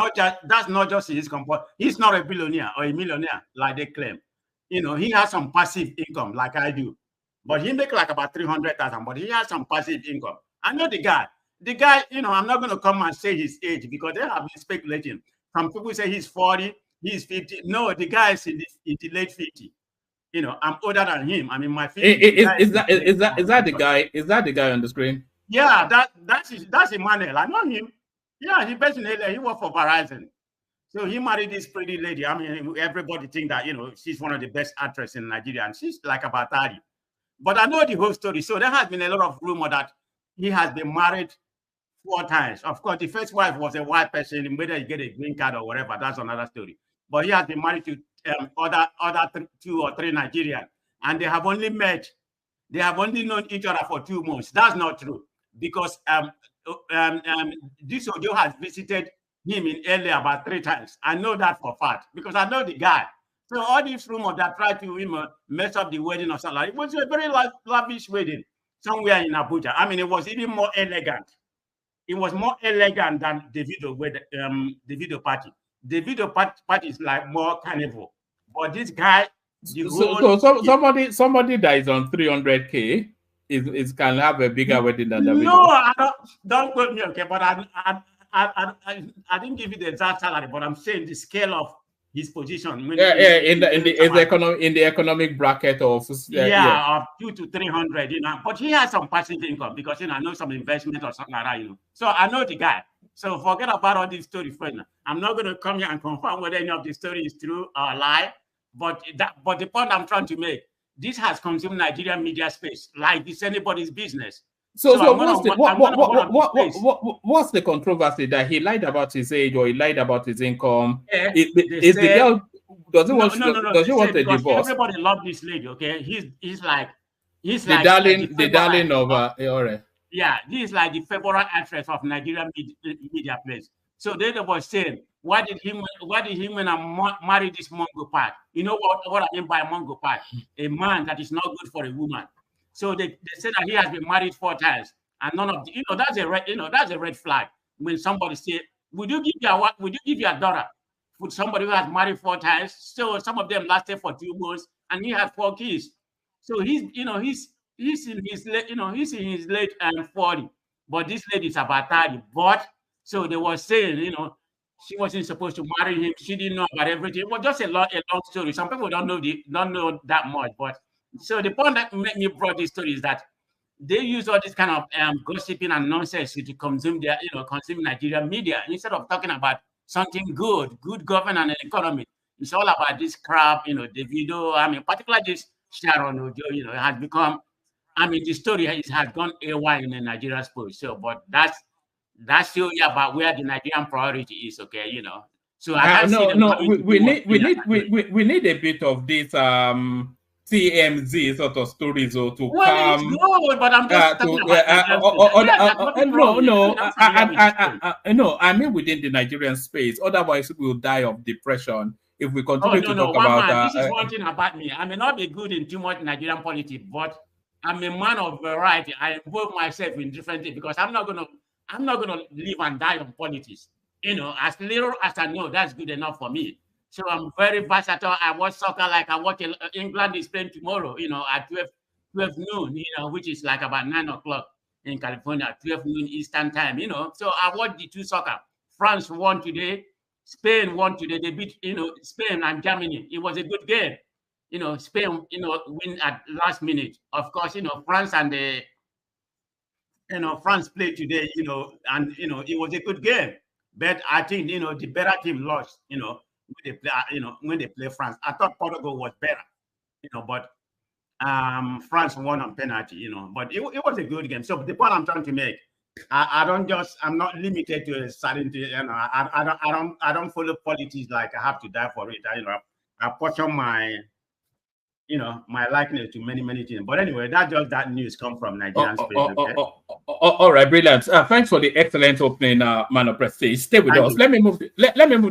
not just his income. He's not a billionaire or a millionaire like they claim. He has some passive income like I do. But he make like about 300,000. But he has some passive income. I know the guy. The guy, I'm not going to come and say his age because they have been speculating. Some people say he's 40, he's 50. No, the guy is in the late 50. I'm older than him. I'm in my 50s. Is that the guy? Is that the guy on the screen? Yeah, that's Emmanuel. I know him. Yeah, he based in LA. He worked for Verizon. So he married this pretty lady. I mean, everybody think that, she's one of the best actresses in Nigeria, and she's like about 30. But I know the whole story. So there has been a lot of rumor that he has been married 4 times. Of course, the first wife was a white person. Whether you get a green card or whatever, that's another story. But he has been married to other 2 or 3 Nigerians, and they have only met. They have only known each other for 2 months. That's not true. Because this Ojo has visited him in LA about 3 times. I know that for a fact because I know the guy. So all these rumors that try to mess up the wedding or something, it was a very lavish wedding somewhere in Abuja. I mean, it was even more elegant. It was more elegant than the video party. The video party is like more carnival. But this guy, somebody that is on 300K is can have a bigger wedding than the video. No, don't quote me, okay? But I didn't give you the exact salary, but I'm saying the scale of his position. In the economic bracket of of 200 to 300, But he has some passive income because I know some investment or something like that, So I know the guy. So forget about all these stories, friend. I'm not going to come here and confirm whether any of the story is true or lie. But the point I'm trying to make, this has consumed Nigerian media space like it's anybody's business. So what's the controversy that he lied about his age or he lied about his income? Yeah, is the girl does he want a divorce? Everybody loves this lady, okay? He's like the darling of Ore. Yeah, this is like the favorite actress of Nigerian media place. So they were saying, why did he when I marry this Mongo Park? You know what I mean by Mongo Park? A man that is not good for a woman. So they said that he has been married 4 times, and none of the, that's a red flag. When somebody say, would you give your daughter with somebody who has married 4 times? So some of them lasted for 2 months, and he had 4 kids. So he's he's in his late, he's in his late 40, but this lady is about 30. But so they were saying, she wasn't supposed to marry him. She didn't know about everything. It was just a long story. Some people don't know that much. But so the point that made me brought this story is that they use all this kind of gossiping and nonsense to consume their, consume Nigerian media instead of talking about something good governance and economy. It's all about this crap, the video. I mean, particularly this Sharon Ojo, it has become. I mean, the story has gone AY in the Nigerian sports. So, but that's still about where the Nigerian priority is. Okay, So I can't see them. We need a bit of this TMZ sort of stories or to it's good, but I'm just talking about I mean within the Nigerian space. Otherwise, we will die of depression if we continue to talk about. This is one thing about me. I may not be good in too much Nigerian politics, but I'm a man of variety. I involve myself in different things because I'm not gonna live and die on politics. As little as I know, that's good enough for me. So I'm very versatile. I watch soccer like I watch England is playing tomorrow, at 12 noon, which is like about 9 o'clock in California, 12 noon Eastern time, So I watch the two soccer. France won today. Spain won today. They beat, Spain and Germany. It was a good game. Spain, win at last minute. Of course, France and France played today, and, it was a good game. But I think, the better team lost, when they play France. I thought Portugal was better, but France won on penalty, but it was a good game. So the point I'm trying to make, I'm not limited to a certain, I don't follow politics like I have to die for it. I portion my, my likeness to many things. But anyway, that's just that news come from Nigerian space. Okay? All right, brilliant. Thanks for the excellent opening, Man of Prestige. Stay with us. Let me move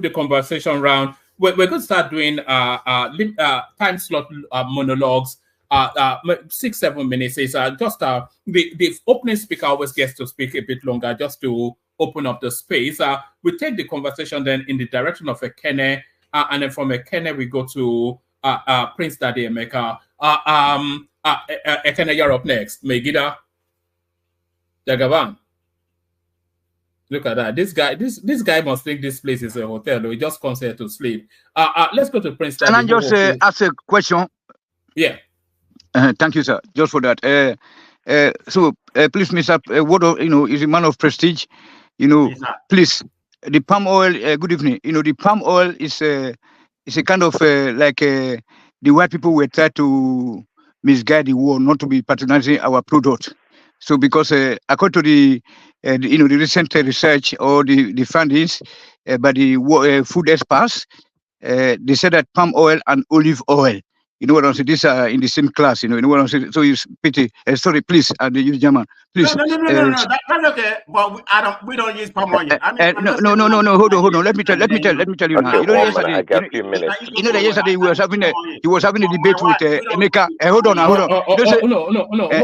the conversation around. We're going to start doing time slot monologues. 6-7 minutes is just the opening speaker always gets to speak a bit longer just to open up the space. We take the conversation then in the direction of Ekene, and then from Ekene we go to Prince Daddy Emeka. Ekene, you're up next. Megida Jagaban. Look at that. This guy must think this place is a hotel. He just comes here to sleep. Let's go to Prince Daddy. Can I just ask a question? Yeah. Thank you, sir. Just for that. Please, Mr. Wodo, is a man of prestige. Yes, please, the palm oil. Good evening. The palm oil is a kind of like the white people were trying to misguide the world, not to be patronizing our product. So, because according to the recent research or the findings by the food experts, they said that palm oil and olive oil. You know what I'm saying? These are in the same class. You know what I'm saying? So you pity. Sorry, please, and use German, please. No. That's okay. But we don't use palm oil. No. Hold on. Let me tell you now. I got a few minutes. That yesterday he was having a debate with Emeka. Hold on. No.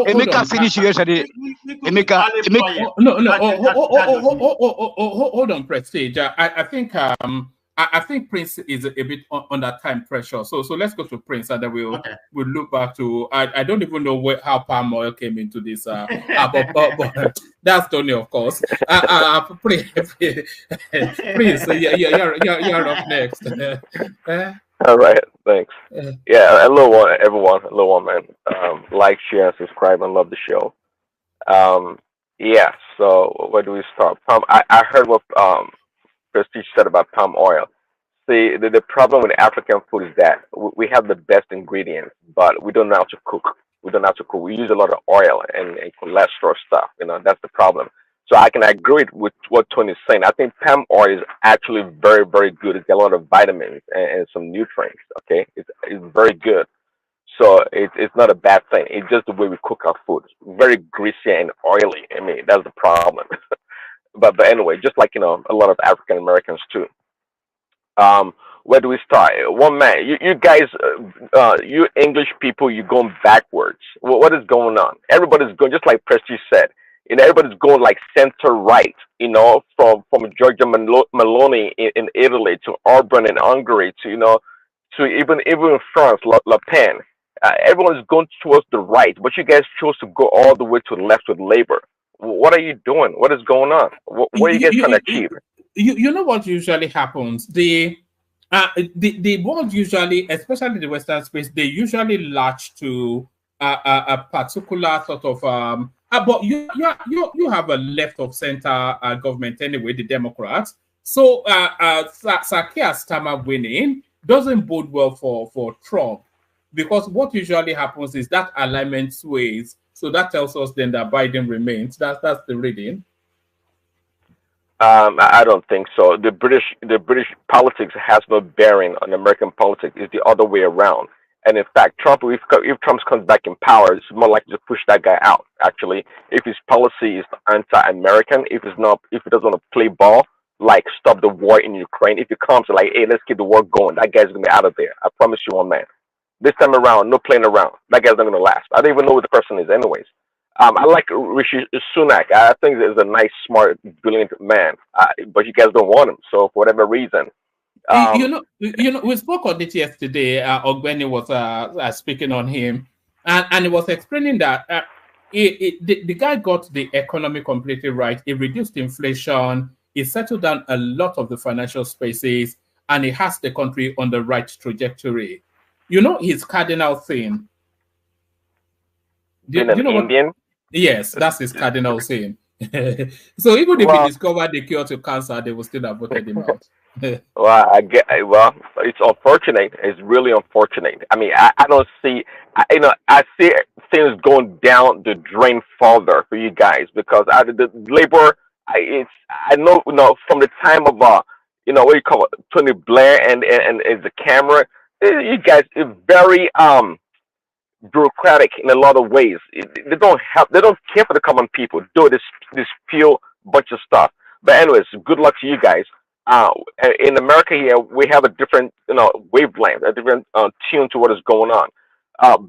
Emeka finished yesterday. Emeka. Hold on, Prestige. I think Prince is a bit under time pressure. So let's go to Prince and then we'll look back to I don't even know how palm oil came into this but that's Tony, of course. Prince, you're up next. All right, thanks. Yeah, everyone, man. Like, share, and subscribe, and love the show. Yeah. So where do we start? I heard what Prestige said about palm oil. See, the problem with African food is that we have the best ingredients, but we don't know how to cook. We use a lot of oil and cholesterol stuff. That's the problem. So I can agree with what Tony's saying. I think palm oil is actually very, very good. It's got a lot of vitamins and some nutrients. Okay, it's very good. So it's not a bad thing. It's just the way we cook our food. Very greasy and oily. I mean, that's the problem. But anyway, just like, a lot of African Americans too. Where do we start? One man, you guys, you English people, you're going backwards. What is going on? Everybody's going, just like Prestige said, everybody's going like center right, from Giorgia Meloni in Italy to Orban in Hungary to, to even France, Le Pen. Everyone is going towards the right, but you guys chose to go all the way to the left with Labor. What are you doing? What is going on? What are you guys trying to achieve? You know what usually happens? The world usually, especially the Western space, they usually latch to a particular sort of but you have a left of center government anyway, the Democrats. So Sakia Starmer winning doesn't bode well for Trump, because what usually happens is that alignment sways. So that tells us then that Biden remains. That's the reading. I don't think so. The British politics has no bearing on American politics. It's the other way around. And in fact, Trump, if Trump comes back in power, it's more likely to push that guy out. Actually, if his policy is anti-American, if he doesn't want to play ball, like stop the war in Ukraine, if he comes like, hey, let's keep the war going, that guy's gonna be out of there. I promise you, one man. This time around, no playing around. That guy's not gonna last. I don't even know who the person is, anyways. I like Rishi Sunak. I think he's a nice, smart, brilliant man. But you guys don't want him. So for whatever reason, you know, we spoke on it yesterday. Ogbeni was speaking on him, and he was explaining that the guy got the economy completely right. He reduced inflation. He settled down a lot of the financial spaces, and he has the country on the right trajectory. You know his cardinal thing. Do you know Indian? What? Yes, that's his cardinal saying. So even if he discovered the cure to cancer, they will still have voted him out. Well, it's unfortunate. It's really unfortunate. I mean, I don't see, I see things going down the drain further for you guys, because the labor, I know, from the time of what you call it, Tony Blair and the camera, you guys are very bureaucratic in a lot of ways. They don't care for the common people. Do this pure bunch of stuff. But anyways, good luck to you guys. In America here, we have a different wavelength, a different tune to what is going on.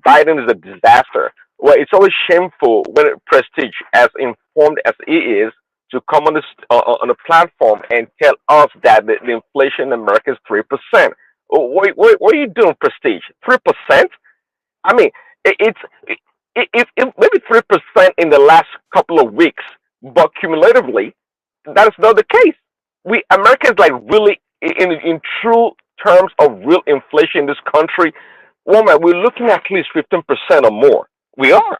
Biden is a disaster. Well, it's always shameful when Prestige, as informed as he is, to come on a platform and tell us that the inflation in America is 3%. What are you doing, Prestige? 3%? I mean, it's maybe 3% in the last couple of weeks, but cumulatively, that is not the case. Americans, like, really, in true terms of real inflation in this country, woman, we're looking at least 15% or more. We are.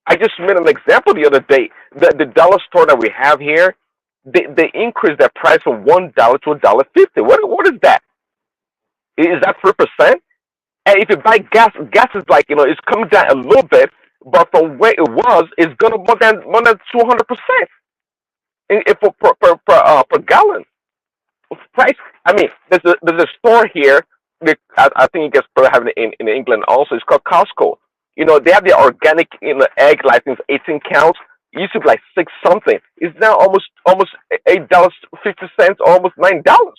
I just made an example the other day. The dollar store that we have here, they increased their price from $1 to $1.50. What is that? Is that 3%? And if you buy gas is like, it's coming down a little bit, but from where it was, it's gonna more than 200% per gallon price. I mean, there's a store here. I think you guys probably have it in England also. It's called Costco. They have the organic egg license, 18 counts. It used to be like 6 something. It's now almost $8.50, almost $9.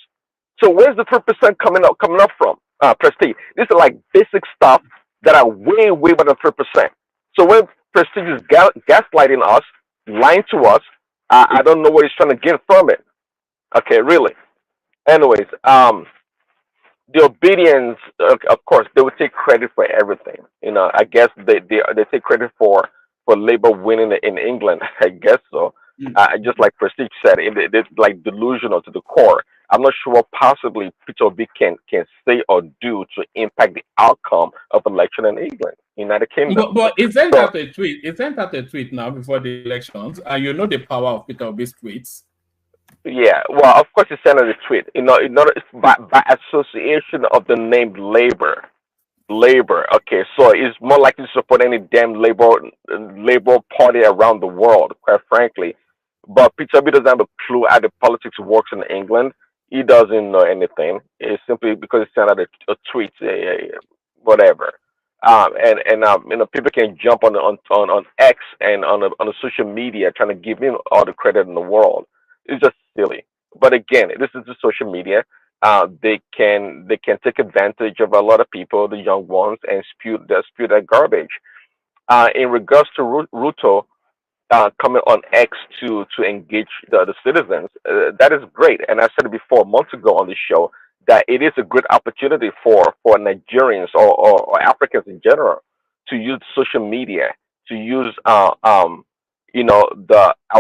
So where's the 3% coming up from? Prestige. These are like basic stuff that are way more than 3%. So when Prestige is gaslighting us, lying to us, I don't know what he's trying to get from it. Okay, really. Anyways, the obedience, of course, they would take credit for everything. I guess they take credit for Labour winning in England. I guess so. Just like Prestige said, it's like delusional to the core. I'm not sure what possibly Peter Obi can say or do to impact the outcome of election in England, United Kingdom. But it sent out a tweet. It sent out a tweet now before the elections, and you know the power of Peter Obi's tweets. Yeah, well, of course, he sent out a tweet. By association of the name Labour. Okay, so it's more likely to support any damn Labour party around the world, quite frankly. But Peter Obi doesn't have a clue how the politics works in England. He doesn't know anything. It's simply because he sent out a tweet, whatever. People can jump on X and on the social media trying to give him all the credit in the world. It's just silly. But again, this is the social media. They can take advantage of a lot of people, the young ones, and spew that garbage. In regards to Ruto coming on X to engage the citizens, that is great. And I said it before months ago on the show that it is a good opportunity for Nigerians or Africans in general to use social media, to use our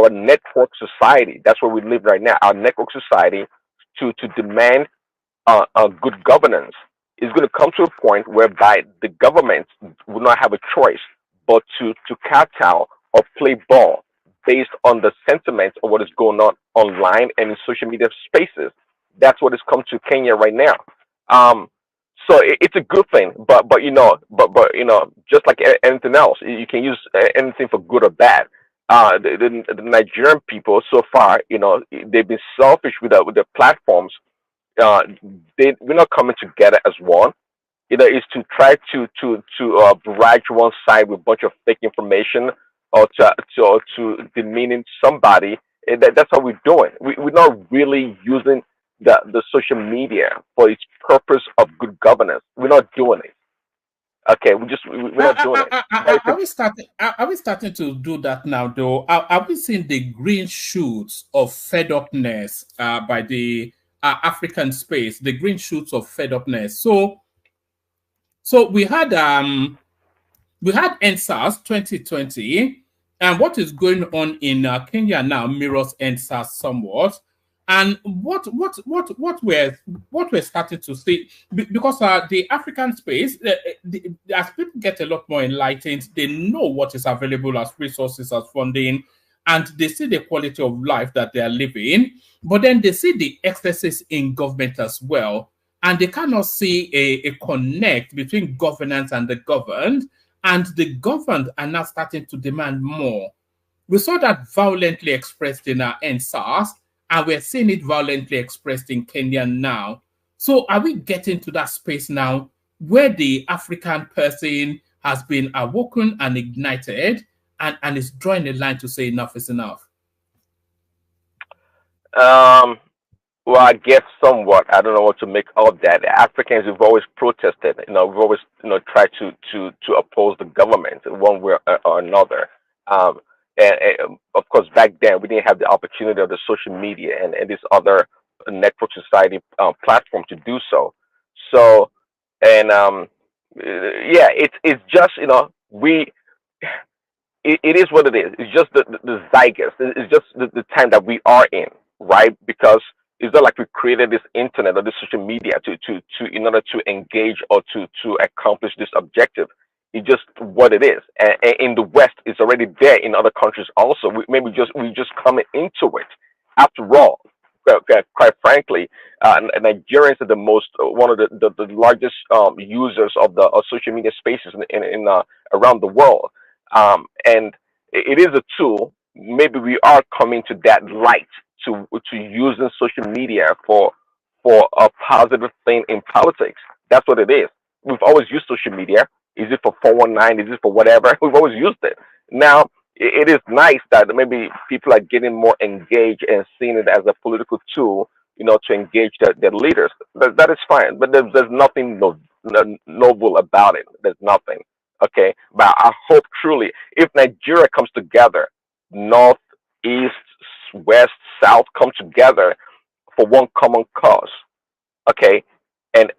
network society. That's where we live right now. Our network society to demand good governance is going to come to a point whereby the government will not have a choice but to kowtow or play ball based on the sentiments of what is going on online and in social media spaces. That's what has come to Kenya right now. So it's a good thing, but just like anything else, you can use anything for good or bad. The Nigerian people so far, they've been selfish with the platforms. We're not coming together as one. Is to try to barrage one side with a bunch of fake information or to demeaning somebody. That's how we're doing. We're not really using the social media for its purpose of good governance. We're not doing it. Okay, we're not doing it. Are we starting to do that now, though? Are we seeing the green shoots of fed upness by the African space? The green shoots of fed upness. So we had NSAS 2020, and what is going on in Kenya now mirrors NSAS somewhat. And what we're starting to see, because the African space, as people get a lot more enlightened, they know what is available as resources, as funding, and they see the quality of life that they are living. But then they see the excesses in government as well, and they cannot see a connect between governance and the governed, and the governed are now starting to demand more. We saw that violently expressed in our NSAS, and we're seeing it violently expressed in Kenya now. So are we getting to that space now where the African person has been awoken and ignited and is drawing a line to say enough is enough? Well, I guess somewhat. I don't know what to make of that. Africans have always protested. We've always, tried to oppose the government one way or another. And of course, back then we didn't have the opportunity of the social media and this other network society platform to do so. So, and yeah, it's just it is what it is. It's just the zeitgeist. It's just the time that we are in, right? Because it's not like we created this internet or this social media to in order to engage or to accomplish this objective. It's just what it is. And in the West, it's already there in other countries also. We just coming into it. After all, quite frankly, Nigerians are one of the largest users of the social media spaces in around the world. And it is a tool. Maybe we are coming to that light to using social media for a positive thing in politics. That's what it is. We've always used social media. Is it for 419? Is it for whatever? We've always used it. Now, it is nice that maybe people are getting more engaged and seeing it as a political tool, to engage their leaders. That is fine. But there's nothing noble about it. There's nothing. Okay? But I hope truly, if Nigeria comes together, North, East, West, South come together for one common cause, okay, and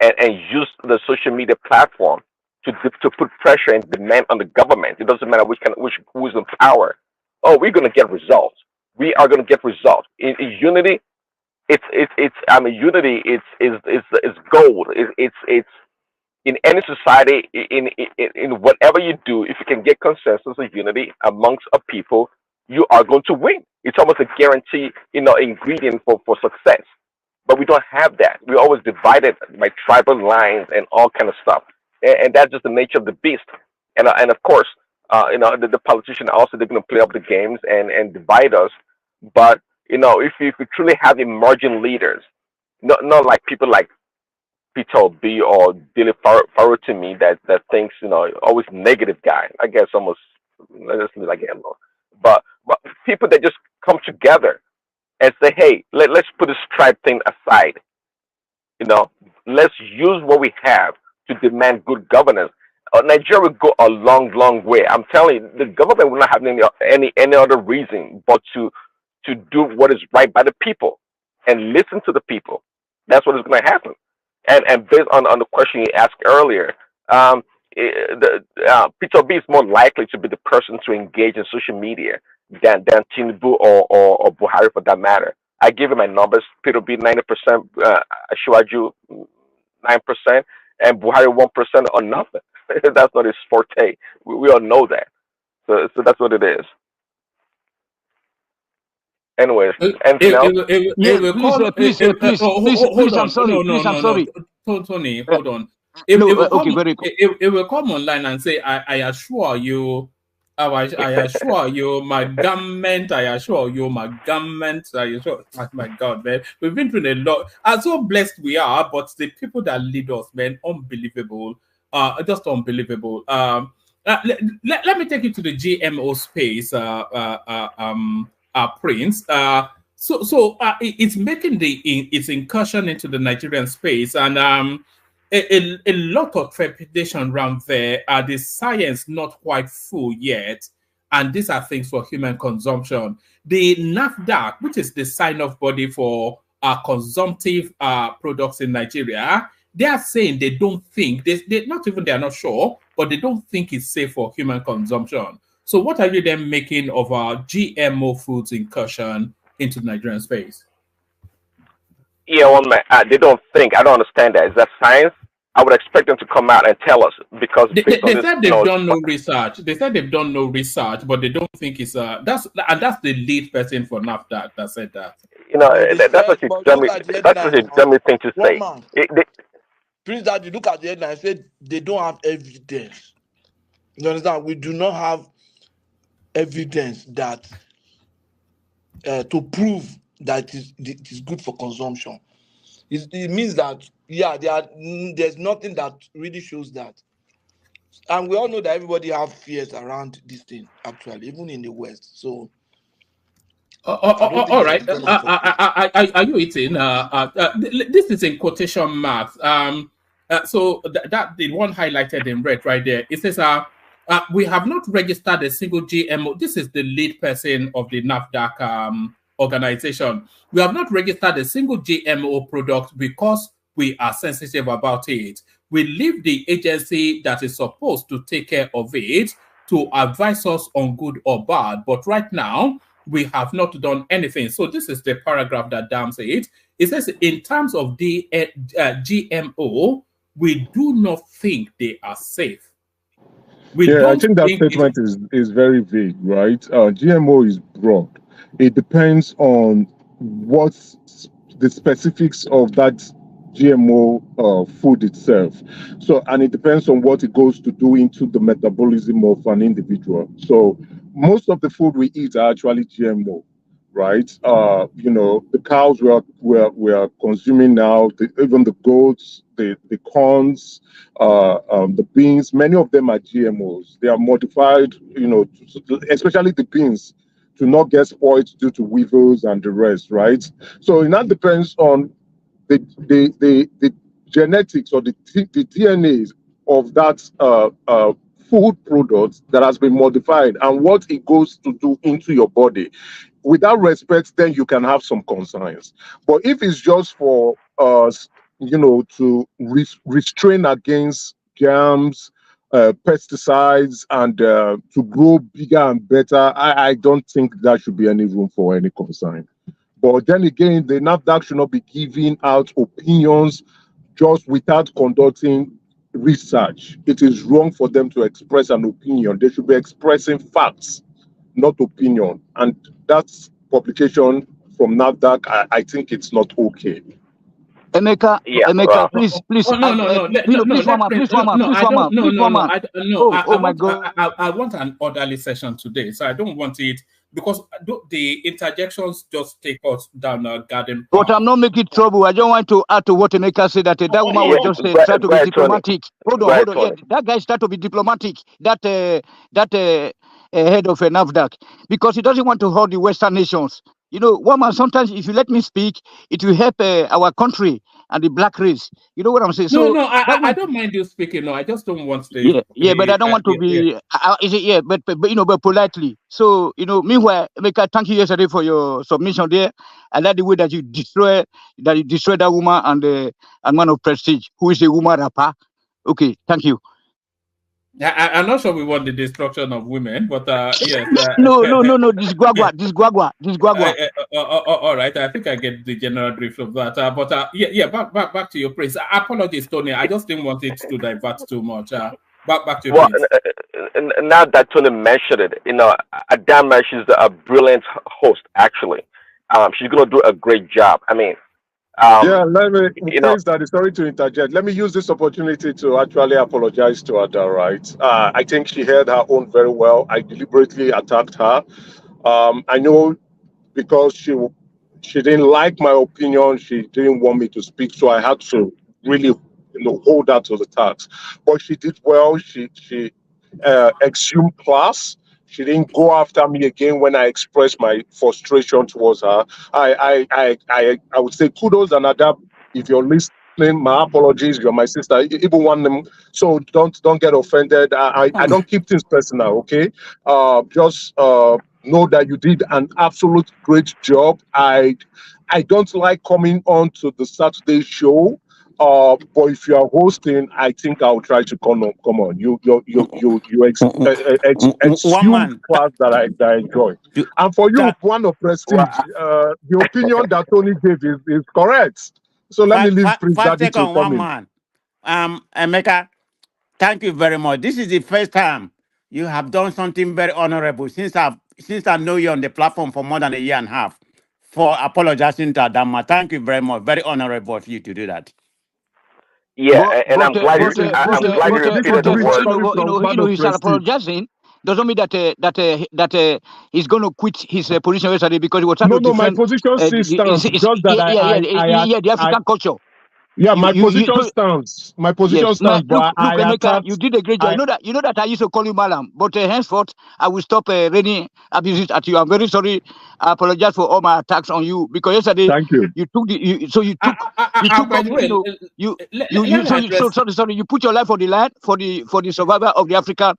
use the social media platform to put pressure and demand on the government. It doesn't matter who's in power. Oh, we're going to get results. We are going to get results. In unity, unity is gold. It's in any society, in whatever you do, if you can get consensus and unity amongst a people, you are going to win. It's almost a guarantee, ingredient for success. But we don't have that. We're always divided by tribal lines and all kind of stuff. And that's just the nature of the beast. And of course, the politicians also, they're going to play up the games and divide us. But if you truly have emerging leaders, not like people like Peter Obi or Dele Farutimi that thinks always negative guy. I guess almost let's like him. But people that just come together and say, hey, let's put this tribe thing aside. Let's use what we have to demand good governance. Nigeria will go a long, long way. I'm telling you, the government will not have any other reason but to do what is right by the people and listen to the people. That's what is going to happen. And based on the question you asked earlier, Peter B is more likely to be the person to engage in social media than Tinubu or Buhari for that matter. I give him my numbers: Peter B 90%, Shiwaju 9%, and Buhari 1% or nothing. That's not his forte. We all know that. So that's what it is. Anyways, anything else? Hold on. I'm sorry. Tony, hold on. It will come online and say, I assure you, I assure you, my government, I assure you, my government, I assure, oh my God, man, we've been through a lot. I'm so blessed we are, but the people that lead us, man, unbelievable, just unbelievable. Let me take you to the GMO space, Prince. So it's making its incursion into the Nigerian space, and a lot of trepidation around there. The science not quite full yet, and these are things for human consumption. The NAFDAC, which is the sign-off body for consumptive products in Nigeria, they are saying they don't think, they're not sure, but they don't think it's safe for human consumption. So what are you then making of our GMO foods incursion into the Nigerian space? Yeah, well, man, they don't think. I don't understand that. Is that science? I would expect them to come out and tell us, because they said they've done no research. They said they've done no research, but they don't think it's that's the lead person for NAFDAC that said that. You know, that's what you dummy. That's what you dummy thing to say. Prince Daddy, look at the headline. Said they don't have evidence. You understand? We do not have evidence that to prove that it is good for consumption. It means that, yeah, there's nothing that really shows that. And we all know that everybody have fears around this thing, actually, even in the West. So, all right. Are you eating? This is in quotation marks. So that the one highlighted in red right there. It says, we have not registered a single GMO. This is the lead person of the NAFDAC organization. We have not registered a single GMO product because we are sensitive about it. We leave the agency that is supposed to take care of it to advise us on good or bad. But right now, we have not done anything. So this is the paragraph that damns it. It says, in terms of the GMO, we do not think they are safe. I think that statement is very vague, right? GMO is broad. It depends on what's the specifics of that GMO food itself. So, and it depends on what it goes to do into the metabolism of an individual. So most of the food we eat are actually GMO, right? You know, the cows we are consuming now, even the goats, the corns, the beans, many of them are GMOs. They are modified, you know, especially the beans, to not get spoiled due to weevils and the rest, right? So it now depends on the genetics or the DNAs of that food product that has been modified and what it goes to do into your body. With that respect, then you can have some concerns. But if it's just for you know, to restrain against germs, pesticides, and to grow bigger and better, I don't think there should be any room for any concern. But then again, the NAFDAC should not be giving out opinions just without conducting research. It is wrong for them to express an opinion. They should be expressing facts, not opinion. And that's publication from NAFDAC. I think it's not okay. Emeka, please. Oh my God. I want an orderly session today, so I don't want it, because the interjections just take us down a garden path. But I'm not making trouble. I don't want to add to what Emeka said, that woman was just trying to be diplomatic. Hold on. Yeah, that guy started to be diplomatic, that head of a NAFDAC, because he doesn't want to hurt the Western nations. You know, woman, sometimes if you let me speak, it will help our country and the black race. You know what I'm saying? No, So no, I that don't mind you speaking. No, I just don't want the yeah, but I don't want to be. Is it but you know, but politely. So you know, meanwhile, Emeka, thank you yesterday for your submission there. I like the way that you destroy that woman and man of prestige who is a woman rapper. Okay, thank you. I'm not sure we want the destruction of women, but yes. No, this guagua. All right, I think I get the general drift of that. But back to your praise. Apologies, Tony. I just didn't want it to divert too much. Back to your praise. Now that Tony mentioned it, you know, Adama, she's a brilliant host. Actually, she's gonna do a great job. I mean. Yeah, let me, please, Daddy, sorry to interject. Let me use this opportunity to actually apologize to Ada, right? I think she held her own very well. I deliberately attacked her. I know because she didn't like my opinion, she didn't want me to speak, so I had to really, hold her to the task. But she did well. She exhumed class. She didn't go after me again when I expressed my frustration towards her. I would say kudos and adapt. If you're listening, my apologies. You're my sister. Even one them. So don't get offended. I don't keep things personal. Okay. Just know that you did an absolute great job. I don't like coming on to the Saturday show. But if you are hosting, I think I'll try to come on. You exude class that I enjoy. And for you, one of prestige, the opinion that Tony gave is correct. So let me leave Prince Daddy to come in. Emeka, thank you very much. This is the first time you have done something very honorable since I know you on the platform for more than a year and a half. For apologizing to Adama. Thank you very much. Very honorable of you to do that. Yeah, I'm glad you repeated the word. He's apologizing. Doesn't mean that he's going to quit his position yesterday because he was trying to defend. No, my position stands. Just that the African culture. Yeah, my position stands. My position stands. Look, Emeka, you did a great job. You know that I used to call you Malam, but henceforth I will stop raining abuses at you. I'm very sorry. I apologize for all my attacks on you because yesterday you took you put your life on the line for the survival of the African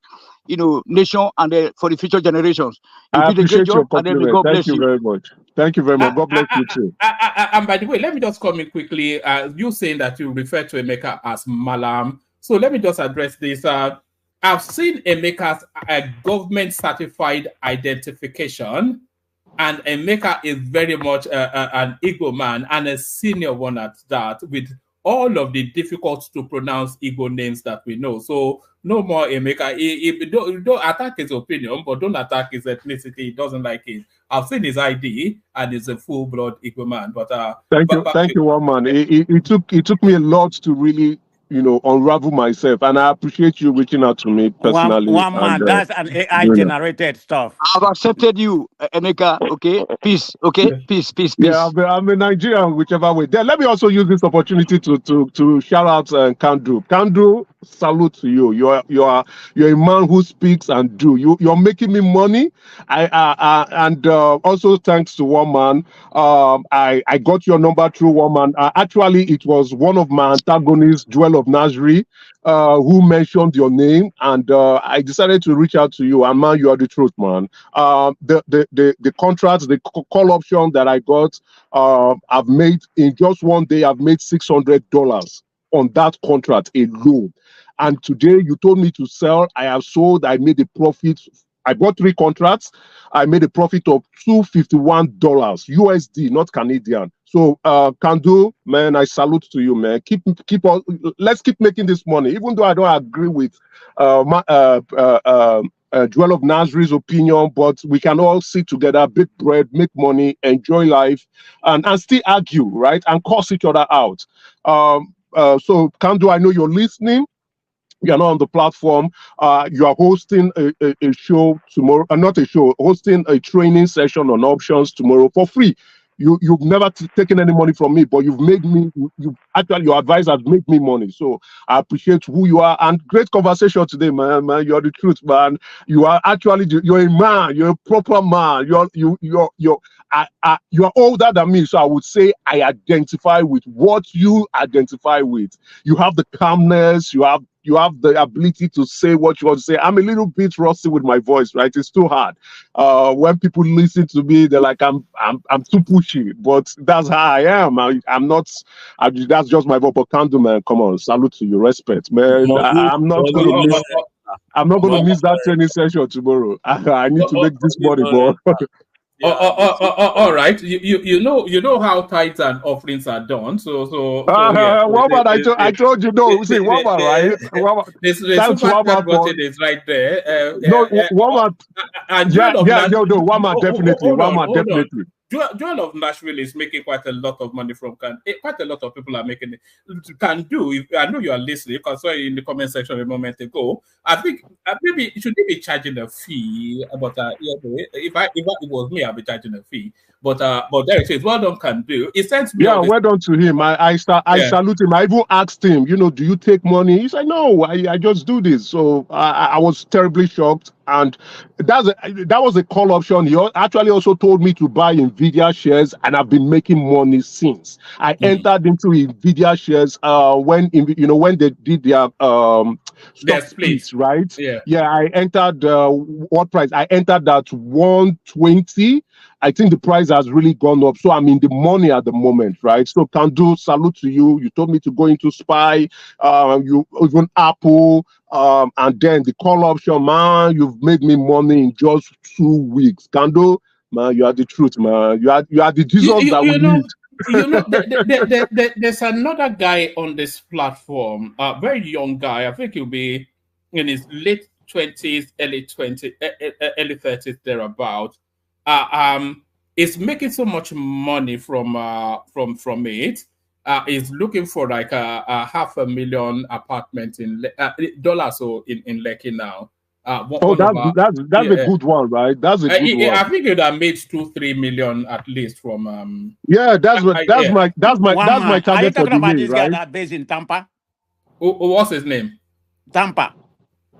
nation and for the future generations. You I did a great appreciate your job, and then compliment. God Thank bless you very much. Thank you very much. God bless you too. And by the way, let me just come in quickly. You saying that you refer to Emeka as Malam. So let me just address this. I've seen Emeka's government certified identification, and Emeka is very much an Igbo man and a senior one at that, with all of the difficult to pronounce Igbo names that we know. So no more Emeka. Don't attack his opinion, but don't attack his ethnicity. He doesn't like it. I've seen his ID, and he's a full-blood Igbo man. But thank you, one man. It took me a lot to really, unravel myself, and I appreciate you reaching out to me personally. One man, that's an AI-generated stuff. I've accepted you, Emeka. Okay, peace. Okay, peace. Yeah, I'm a Nigerian, whichever way. Then let me also use this opportunity to shout out Kandu. Kandu, salute to you. You're a man who speaks and do. You're making me money. And also thanks to one man. I got your number through one man. Actually, it was one of my antagonists, Joel of Nazareth, who mentioned your name, and I decided to reach out to you. And man, you are the truth, man. The contracts, the call option that I got, I've made in just one day. I've made $600 on that contract alone. And today you told me to sell. I have sold. I made a profit. I bought 3 contracts. I made a profit of $251 USD, not Canadian. So, Kandu, man, I salute to you, man. Let's keep making this money, even though I don't agree with Joel of Nazareth's opinion, but we can all sit together, bake bread, make money, enjoy life, and still argue, right? And curse each other out. So, Kandu, I know you're listening. You are not on the platform. You are hosting a show tomorrow, not a show, hosting a training session on options tomorrow for free. You've never taken any money from me, but you've made me. You actually, your advice has made me money. So I appreciate who you are, and great conversation today, man. You're the truth, man. You are actually, you're a man. You're a proper man. You're older than me, so I would say I identify with what you identify with. You have the calmness. You have the ability to say what you want to say. I'm a little bit rusty with my voice, right? It's too hard. When people listen to me, they're like, I'm too pushy, but that's how I am. I'm not. That's just my voice. But Kandu, man, come on, salute to you, respect, man. I'm not going to miss. I'm not going to miss that training session tomorrow. I need to make this money, boy. All right. You know how tithes and offerings are done. So yeah. Woman, I told you no. See, woman, right? The super chat button is right there. No, woman. Woman, definitely. Woman, definitely. Joel of Nashville is making quite a lot of money from Can. Quite a lot of people are making it. Can do. I know you are listening. You can saw it in the comment section a moment ago. I think maybe should they be charging a fee? But if it was me, I'd be charging a fee. But there it is. Well done, Can do. It sends me. Yeah, well done to him. I salute him. I even asked him, do you take money? He said, no, I just do this. So I was terribly shocked. And that was a call option. He actually also told me to buy NVIDIA shares, and I've been making money since. I entered into NVIDIA shares when they did their stock splits, right? Yeah. I entered what price? I entered that 120. I think the price has really gone up. So I'm in the money at the moment, right? So Kandu, salute to you. You told me to go into SPY, you even Apple, and then the call option, man, you've made me money in just 2 weeks. Kandu, man, you are the truth, man. You are the Jesus that we need. There's another guy on this platform, a very young guy. I think he'll be in his late 20s, early 30s, thereabout. Is making so much money from it. Is looking for like a $500,000 apartment in dollars or in Lekki now. That's a good one, right? That's a good one. I think you'd have made 2-3 million at least from. Yeah, that's my target Are you for talking the about year, this guy right? that's based in Tampa? What's his name? Tampa.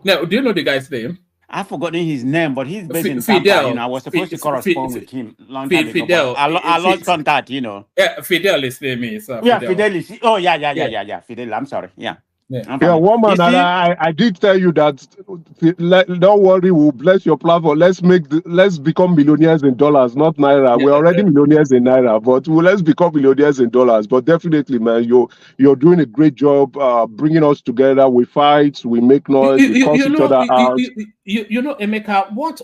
Now, do you know the guy's name? I've forgotten his name, but he's based in Fidel. Tampa. I was supposed to correspond with him long time ago. Fidel. I lost contact, Yeah, Fidel, his name is. Fidel is. Oh, yeah. Fidel. I'm sorry. Yeah. Yeah, woman, and I did tell you that. Don't worry, we'll bless your platform. Let's become millionaires in dollars, not naira. We're already millionaires in naira, but let's become millionaires in dollars. But definitely, man, you're doing a great job bringing us together. We fight, we make noise, we curse each other out. Emeka, what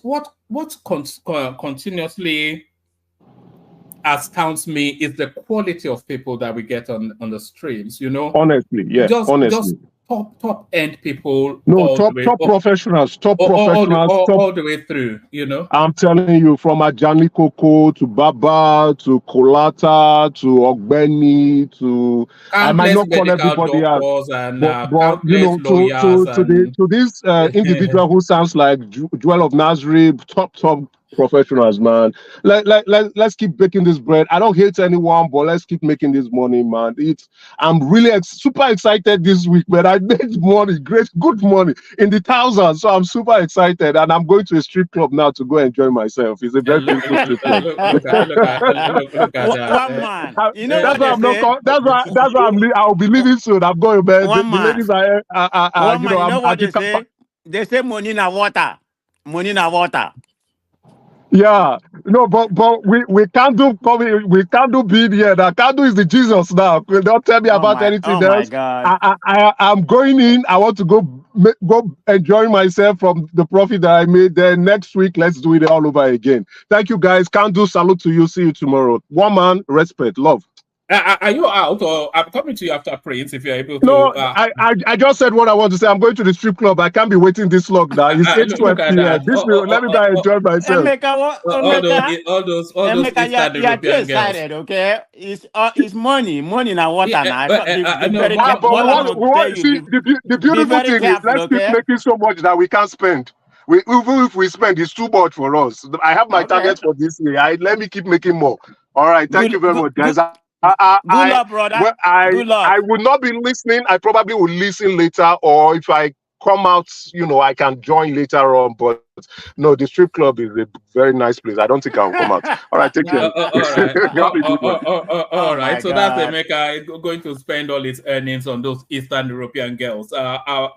continuously astounds me is the quality of people that we get on the streams. Honestly, yeah, just top end people. No, top professionals, all the way through. I'm telling you, from Ajani Koko to Baba to Kolata to Ogbeni to I might not call everybody else, but to this individual who sounds like Joel of Nazareth, top professionals, man. Let's keep baking this bread. I don't hate anyone, but let's keep making this money, man. I'm really super excited this week, man. I made money, good money in the thousands. So I'm super excited, and I'm going to a strip club now to go enjoy myself. It's a very beautiful strip club. Look at that. One man. That's why I'm not. That's why I'll be leaving soon. I'm going, man. The ladies are. One man. You know what they say? They say money na water. Money na water. Yeah, no, but we can't do being here. Now Kandu is the Jesus now. Don't tell me about anything else. My God. I'm going in. I want to go enjoy myself from the profit that I made. Then next week, let's do it all over again. Thank you, guys. Kandu, salute to you. See you tomorrow. One man, respect, love. Are you out, or I'm coming to you after Prince if you're able to? No, I just said what I want to say. I'm going to the strip club. I can't be waiting this long now. It's 8:12 p.m. Let me go and enjoy myself. All those you're too excited, okay? It's money na water now. The beautiful thing is let's keep making so much that we can't spend. Even if we spend, it's too much for us. I have my target for this year. Let me keep making more. All right. Thank you very much, guys. Good luck, brother. Well, Good luck. I will not be listening. I probably will listen later, or if I come out, I can join later on. But no, the strip club is a very nice place. I don't think I'll come out. All right, take care. All right. So that's Emeka going to spend all his earnings on those Eastern European girls.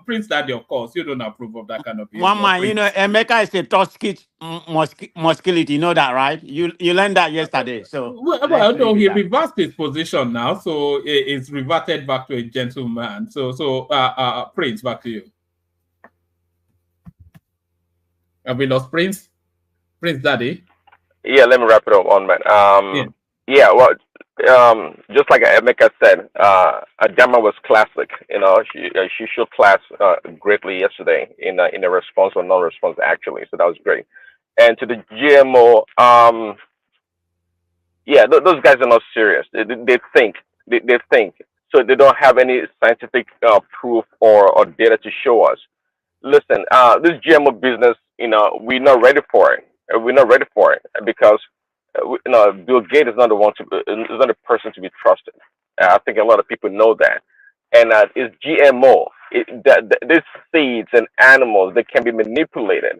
Prince Daddy, of course, you don't approve of that kind of behavior. One man, Emeka is a toxic masculinity. You know that, right? You learned that yesterday. So well, no, he reversed his position now, so it's reverted back to a gentleman. So Prince, back to you. Have we lost Prince? Prince Daddy? Yeah, let me wrap it up on, man. Well, just like Emeka said, Adama was classic. She showed class greatly yesterday in a response or non-response, actually. So that was great. And to the GMO, those guys are not serious. They think. They think. So they don't have any scientific proof or data to show us. Listen, this GMO business, we're not ready for it. We're not ready for it because Bill Gates is not the person to be trusted. I think a lot of people know that. And it's GMO. These seeds and animals, they can be manipulated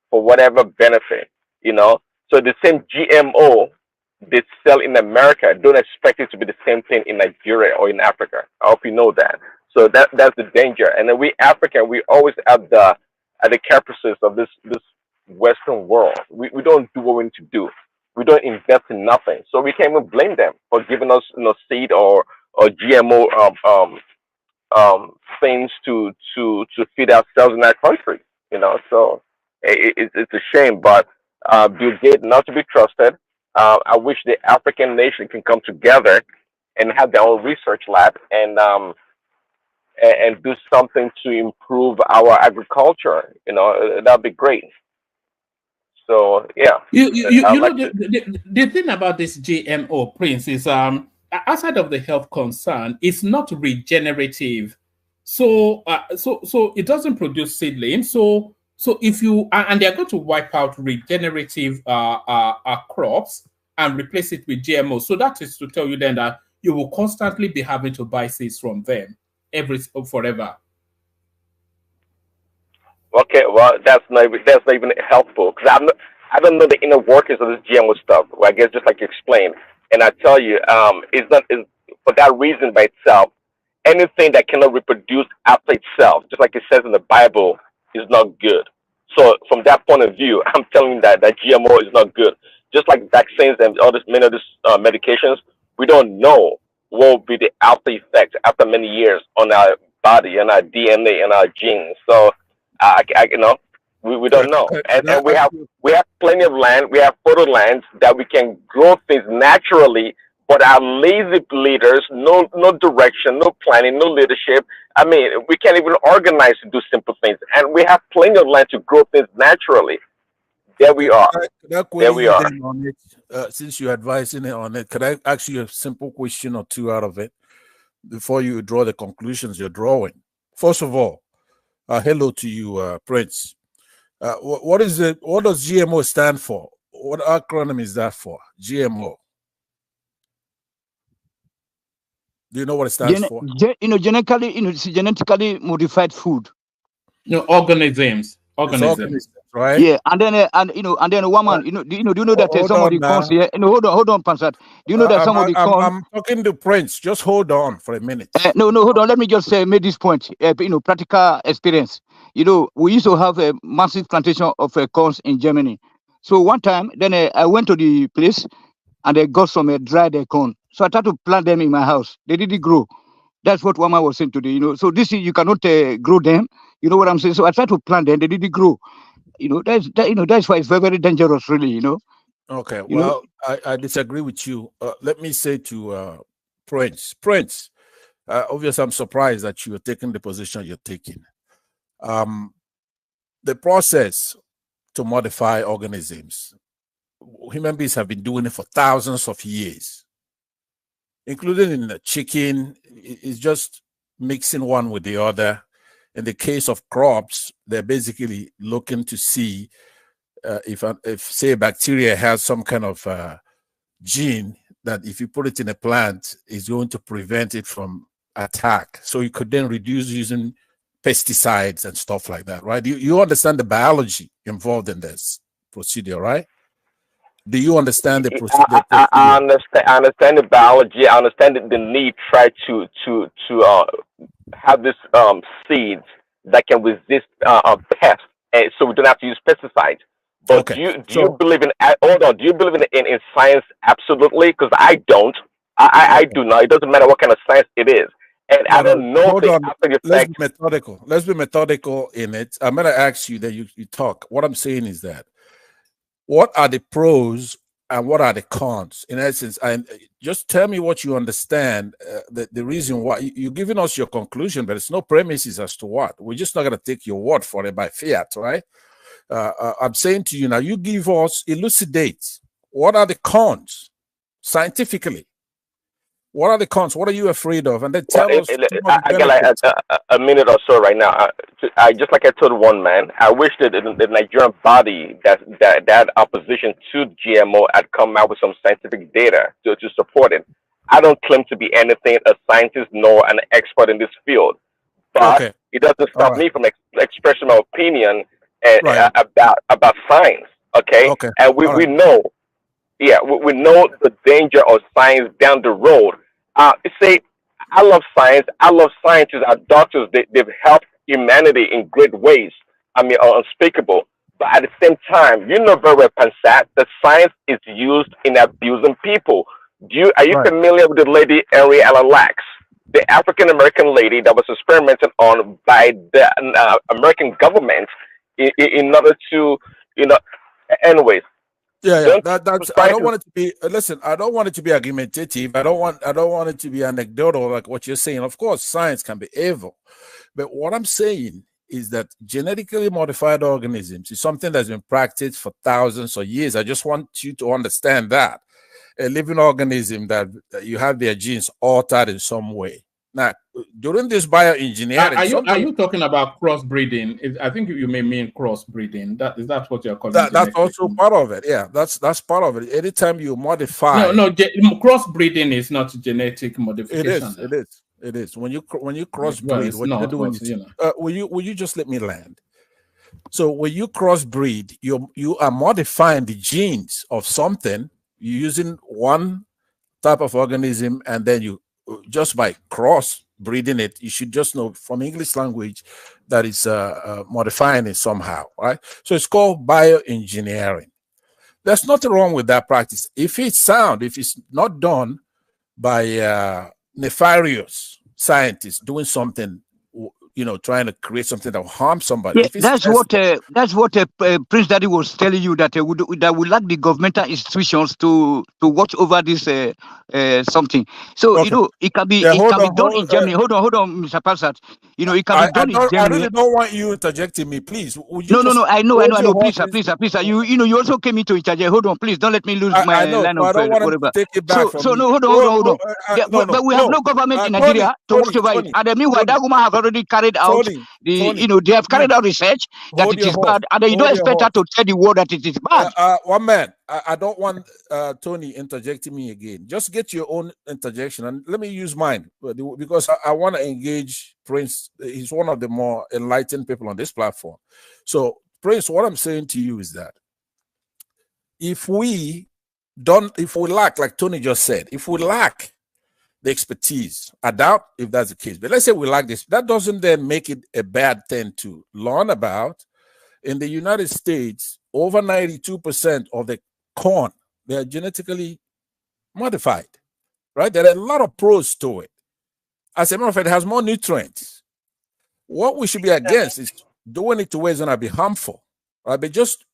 for whatever benefit. So the same GMO they sell in America, don't expect it to be the same thing in Nigeria or in Africa. I hope you know that. So that's the danger. And then we African, we always at the caprices of this Western world. We don't do what we need to do. We don't invest in nothing. So we can't even blame them for giving us seed or GMO things to feed ourselves in our country. So it's a shame. But Bill Gates not to be trusted. I wish the African nation can come together and have their own research lab and do something to improve our agriculture. That'd be great. So yeah, the thing about this GMO, Prince, is outside of the health concern, it's not regenerative. So it doesn't produce seedlings. So if you and they're going to wipe out regenerative crops and replace it with GMO. So that is to tell you then that you will constantly be having to buy seeds from them forever. Okay, well that's not even helpful because I don't know the inner workings of this GMO stuff. Well, I guess just like you explained, and I tell you, it's for that reason by itself. Anything that cannot reproduce after itself, just like it says in the Bible, is not good. So from that point of view, I'm telling you that GMO is not good. Just like vaccines and many of these medications, we don't know what will be the after effects after many years on our body and our DNA and our genes. So we don't know. And we have plenty of land. We have fertile lands that we can grow things naturally. But our lazy leaders, no direction, no planning, no leadership. I mean, we can't even organize to do simple things. And we have plenty of land to grow things naturally. There we are. There we are. On it, since you're advising it on it, could I ask you a simple question or two out of it before you draw the conclusions you're drawing? First of all, hello to you, Prince. What does GMO stand for? What acronym is that for? GMO. Do you know what it stands for? Genetically modified food. Organisms, right? Yeah, and then one man, do you know that somebody comes here? Hold on, Pansat. Do you know that somebody comes? I'm talking to Prince. Just hold on for a minute. No, hold on. Let me just make this point. Practical experience. We used to have a massive plantation of corns in Germany. So one time, then I went to the place and I got some dried corn. So I tried to plant them in my house. They didn't grow. That's what one man was saying today. So this is, you cannot grow them. You know what I'm saying? So I tried to plant them. They didn't grow. That's why it's very, very dangerous, really. Okay. Well, I disagree with you. Let me say to Prince. Obviously, I'm surprised that you are taking the position you're taking. The process to modify organisms, human beings have been doing it for thousands of years, including in the chicken. It's just mixing one with the other. In the case of crops, they're basically looking to see if say, bacteria has some kind of gene that if you put it in a plant, it's going to prevent it from attack. So you could then reduce using pesticides and stuff like that, right? You understand the biology involved in this procedure, right? Do you understand the procedure? I understand the biology. I understand the need. Try to have this seeds that can resist pests, and so we don't have to use pesticides. But okay. do you believe in? Hold on. Do you believe in science? Absolutely, because I don't. I do not. It doesn't matter what kind of science it is, and I don't know hold the on. after effects. Let's be methodical. Let's be methodical in it. I'm going to ask you that you talk. What I'm saying is that what are the pros and what are the cons? In essence, and just tell me what you understand. The reason why you're giving us your conclusion, but it's no premises as to what. We're just not going to take your word for it by fiat, right? I'm saying to you now, you give us, elucidate, what are the cons scientifically? What are the cons? What are you afraid of? And then tell us. I got like a minute or so right now. I just like I told one man, I wish that the Nigerian body that opposition to GMO had come out with some scientific data to support it. I don't claim to be anything a scientist nor an expert in this field, but it doesn't stop me from expressing my opinion about science. Okay, and we know. Yeah, we know the danger of science down the road. Say, I love science. I love scientists. Our doctors, they've helped humanity in great ways. I mean, unspeakable. But at the same time, you know very well, Pansat, that science is used in abusing people. Are you familiar with the lady Henrietta Lacks, the African American lady that was experimented on by the American government in order to, anyways. Yeah. That's. I don't want it to be. Listen, I don't want it to be argumentative. I don't want it to be anecdotal, like what you're saying. Of course, science can be evil, but what I'm saying is that genetically modified organisms is something that's been practiced for thousands of years. I just want you to understand that a living organism that you have their genes altered in some way. Now, during this bioengineering, are you talking about crossbreeding? I think you may mean crossbreeding. Is that what you're calling? That's also part of it. Yeah, that's part of it. Anytime you modify, crossbreeding is not genetic modification. It is. When you crossbreed, what you're doing is, will you just let me land? So when you crossbreed, you are modifying the genes of something. You're using one type of organism, and then you just by cross breeding it, you should just know from English language that it's modifying it somehow, right? So it's called bioengineering. There's nothing wrong with that practice. If it's sound, if it's not done by nefarious scientists doing something, trying to create something that will harm somebody. Yeah, that's what Prince Daddy was telling you, that we lack the governmental institutions to watch over this something. So it can be done in Germany. Hold on, Mr. Passat. It can be done in Germany. I really don't want you interjecting me, please. No. I know. Please. You also came into interject. Hold on, please. Don't let me lose my line of whatever. Take it back so hold on. But we have no government in Nigeria to watch over it. And meanwhile, that woman have already carried out they have carried out research that it is bad, and you don't expect her to tell the world that it is bad. One man, I don't want Tony interjecting me again. Just get your own interjection, and let me use mine because I want to engage Prince. He's one of the more enlightened people on this platform. So, Prince, what I'm saying to you is that if we lack, like Tony just said, if we lack the expertise, I doubt if that's the case, but let's say we like this, that doesn't then make it a bad thing to learn about. In the United States, over 92% of the corn, they are genetically modified, right? There are a lot of pros to it. As a matter of fact, it has more nutrients. What we should be against is doing it to where it's going to be harmful, right? But just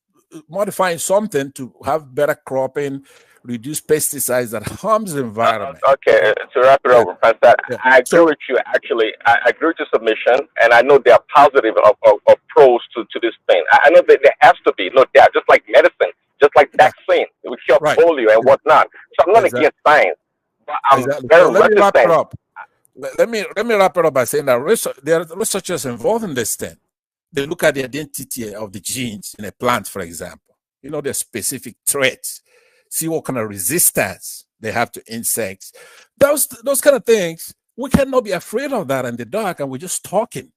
modifying something to have better cropping, reduce pesticides that harms the environment. Okay, to wrap it up, I agree with you. Actually, I agree with your submission, and I know there are positive of pros to this thing. I know that there has to be, no doubt, just like medicine, just like vaccine, we cure polio and whatnot. So I'm not against science, but I'm very let me wrap it up. Let me wrap it up by saying that there are researchers involved in this thing. They look at the identity of the genes in a plant, for example. Their specific traits. See what kind of resistance they have to insects. Those kind of things, we cannot be afraid of that in the dark, and we're just talking,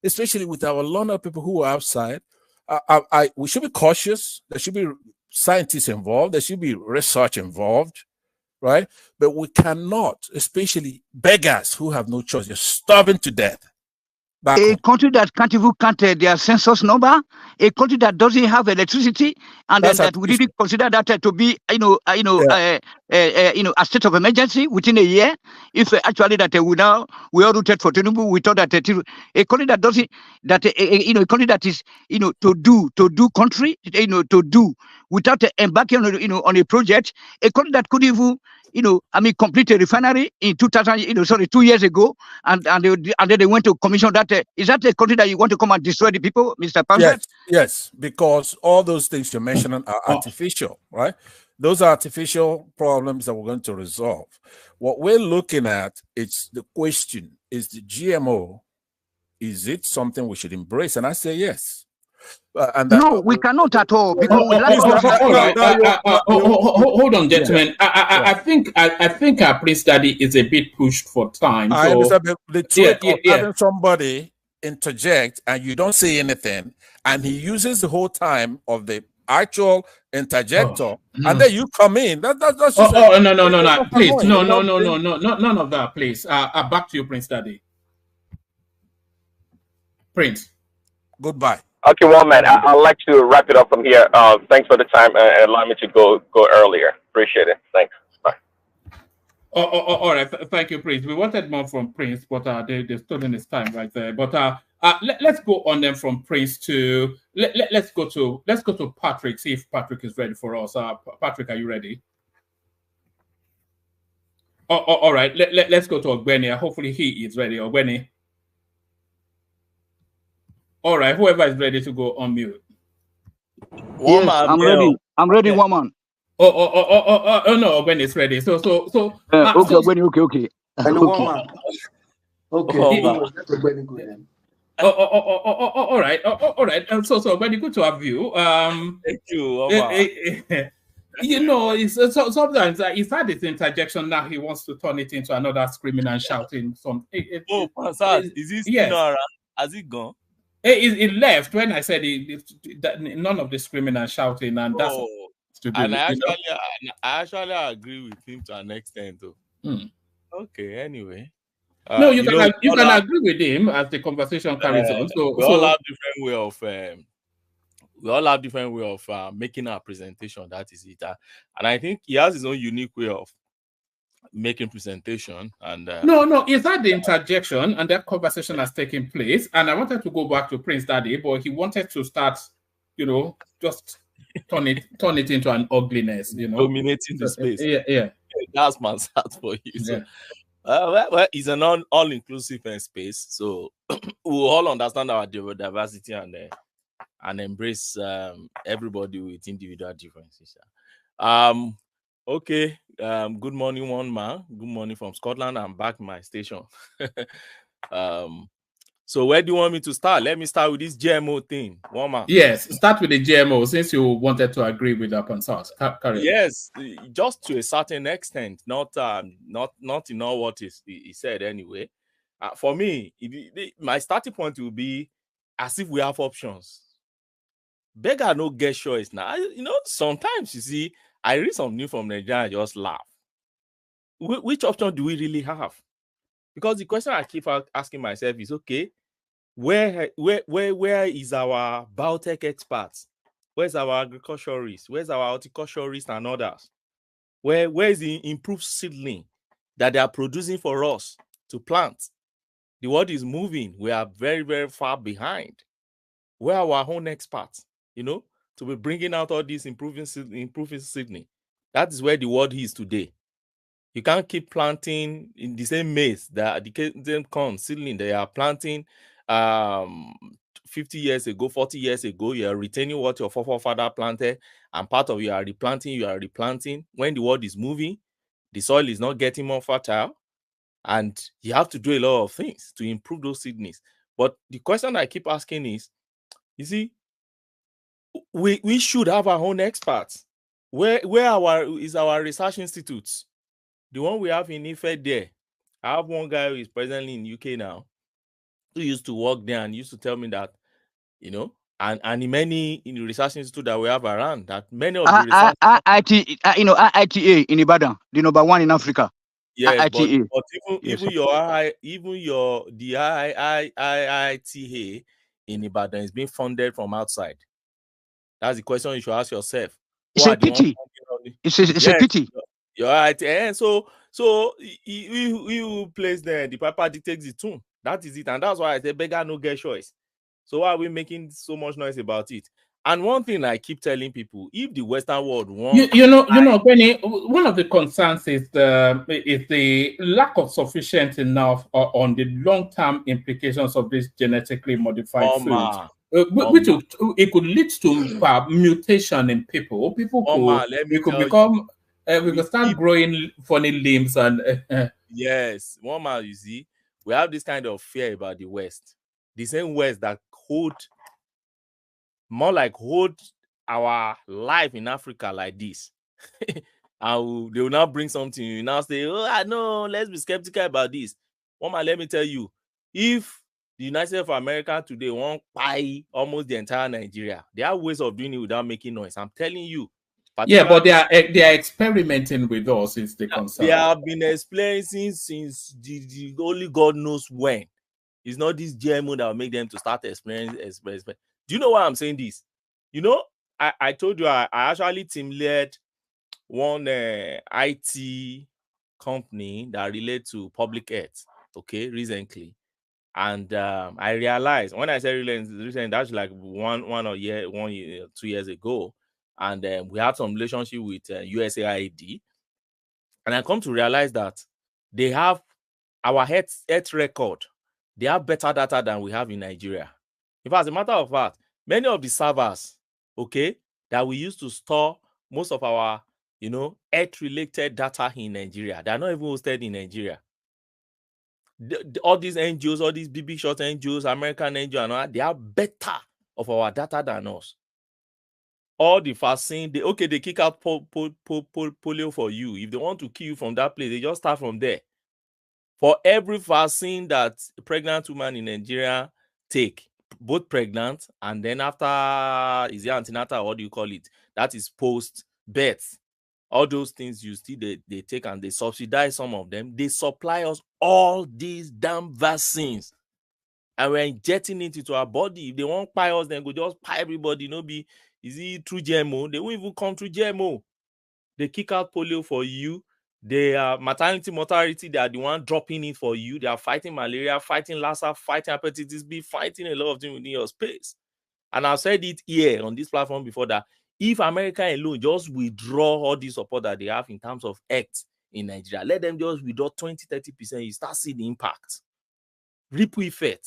especially with our learned people who are outside. We should be cautious. There should be scientists involved. There should be research involved, right? But we cannot, especially beggars who have no choice, they're starving to death. A country that can't even count their census number, a country that doesn't have electricity, and then that we didn't consider that to be, a state of emergency within a year. If actually that we all rooted for Tinubu, we thought that a country that doesn't, a country that is, to do country, to do without embarking on a project, a country that could even, complete a refinery in 2 years ago, and then they went to commission that. Is that the country that you want to come and destroy the people, Mr. Pamphlet? Yes, because all those things you're mentioning are artificial, right? Those are artificial problems that we're going to resolve. What we're looking at, it's the question, is the GMO, is it something we should embrace? And I say yes. No, we cannot at all, because we like. Hold on, gentlemen. I think our Prince Daddy is a bit pushed for time. I understand the trick of having somebody interject and you don't say anything, and he uses the whole time of the actual interjector, and then you come in. That's just no, please, no, none of that, please. Back to you, Prince Daddy. Prince. Goodbye. Okay, well, man, I'd like to wrap it up from here. Thanks for the time and allow me to go earlier. Appreciate it. Thanks. Bye. All right. Thank you, Prince. We wanted more from Prince, but they're stolen his time right there. But let's go on then from Prince to let's go to Patrick. See if Patrick is ready for us. Patrick, are you ready? All right. Let's go to Ogbeni. Hopefully he is ready. Ogbeni. All right, whoever is ready to go on mute. Yes, I'm ready. I'm ready, woman. Oh no, when it's ready. So okay. Okay. All right. So when you go to have you, thank you. It's sometimes he's had this interjection. Now he wants to turn it into another screaming and shouting. Is he still around? Has he gone? It left when I said none of the screaming and shouting, and that's to do. And I actually agree with him to an extent, though. Okay, anyway. No, you can agree with him as the conversation carries on. So we all have different way of making our presentation. That is it, and I think he has his own unique way of making presentation. And no, is that the interjection, and that conversation has taken place? And I wanted to go back to Prince Daddy, but he wanted to start, just turn it into an ugliness, dominating the space. Yeah. That's my start for you. So, well, it's an all-inclusive space, so we'll all understand our diversity and embrace everybody with individual differences. Okay. Good morning, one man. Good morning from Scotland. I'm back in my station. So where do you want me to start? Let me start with this GMO thing. One man. Yes, start with the GMO since you wanted to agree with the concerns. Yes, just to a certain extent, not in all what he said anyway. For me, my starting point will be as if we have options. Beggar no get choice now. Sometimes you see, I read some news from Nigeria, I just laugh. Which option do we really have? Because the question I keep asking myself is, okay, where is our biotech experts? Where's our agriculturists? Where's our horticulturists and others? Where is the improved seedling that they are producing for us to plant? The world is moving. We are very, very far behind. Where are our own experts? To be bringing out all these improving seedling. That is where the world is today. You can't keep planting in the same maize, the same corn seedling they are planting 50 years ago, 40 years ago. You are retaining what your forefather planted, and part of you are replanting. When the world is moving, the soil is not getting more fertile, and you have to do a lot of things to improve those seedlings. But the question I keep asking is, you see, we should have our own experts. Where is our research institutes? The one we have in Ife there. I have one guy who is presently in UK now, who used to work there and used to tell me that, you know, and in many in the research institute that we have around, that many of the research IITA in Ibadan, the number one in Africa. yes, but IITA. even Yes. your the IITA in Ibadan is being funded from outside. That's the question you should ask yourself. It's a pity. It's a pity. You're right. And so you place the Papa dictates the tune. That is it. And that's why I say beggar no get choice. So why are we making so much noise about it? And one thing I keep telling people, if the Western world wants Benny, one of the concerns is the lack of sufficient enough on the long-term implications of this genetically modified food. Which it could lead to mutation in people. People could start growing funny limbs and yes, one man, you see, we have this kind of fear about the West. The same West that hold our life in Africa like this. And they will now bring something, you now say, oh, I know, let's be skeptical about this. One man, let me tell you, if the United States of America today won't buy almost the entire Nigeria, there are ways of doing it without making noise. I'm telling you. Yeah, but they are experimenting with us, is the concern. They have been experiencing since the only God knows when. It's not this GMO that will make them to start experiencing. Do you know why I'm saying this? You know, I told you I actually team led one IT company that relate to public health, okay, recently. And I realized when I say recent, that's like 1 year, 2 years ago. And we had some relationship with USAID. And I come to realize that they have our health record. They have better data than we have in Nigeria. In fact, as a matter of fact, many of the servers, okay, that we used to store most of our, health-related data in Nigeria, they are not even hosted in Nigeria. All these NGOs, all these big short NGOs, American NGOs, and all that, they are better of our data than us. All the vaccine, they kick out polio for you. If they want to kill you from that place, they just start from there. For every vaccine that a pregnant woman in Nigeria take, both pregnant and then after, is it antenatal or what do you call it? That is post-birth. All those things you see they take and they subsidize some of them. They supply us all these damn vaccines. And we're injecting it into our body. If they won't buy us, then go just buy everybody. Is it through GMO? They won't even come through GMO. They kick out polio for you. They are maternity mortality. They are the one dropping it for you. They are fighting malaria, fighting Lassa, fighting hepatitis B, fighting a lot of things within your space. And I've said it here on this platform before that if America alone just withdraw all the support that they have in terms of health in Nigeria, let them just withdraw 20-30%, you start seeing the impact. Ripple effect.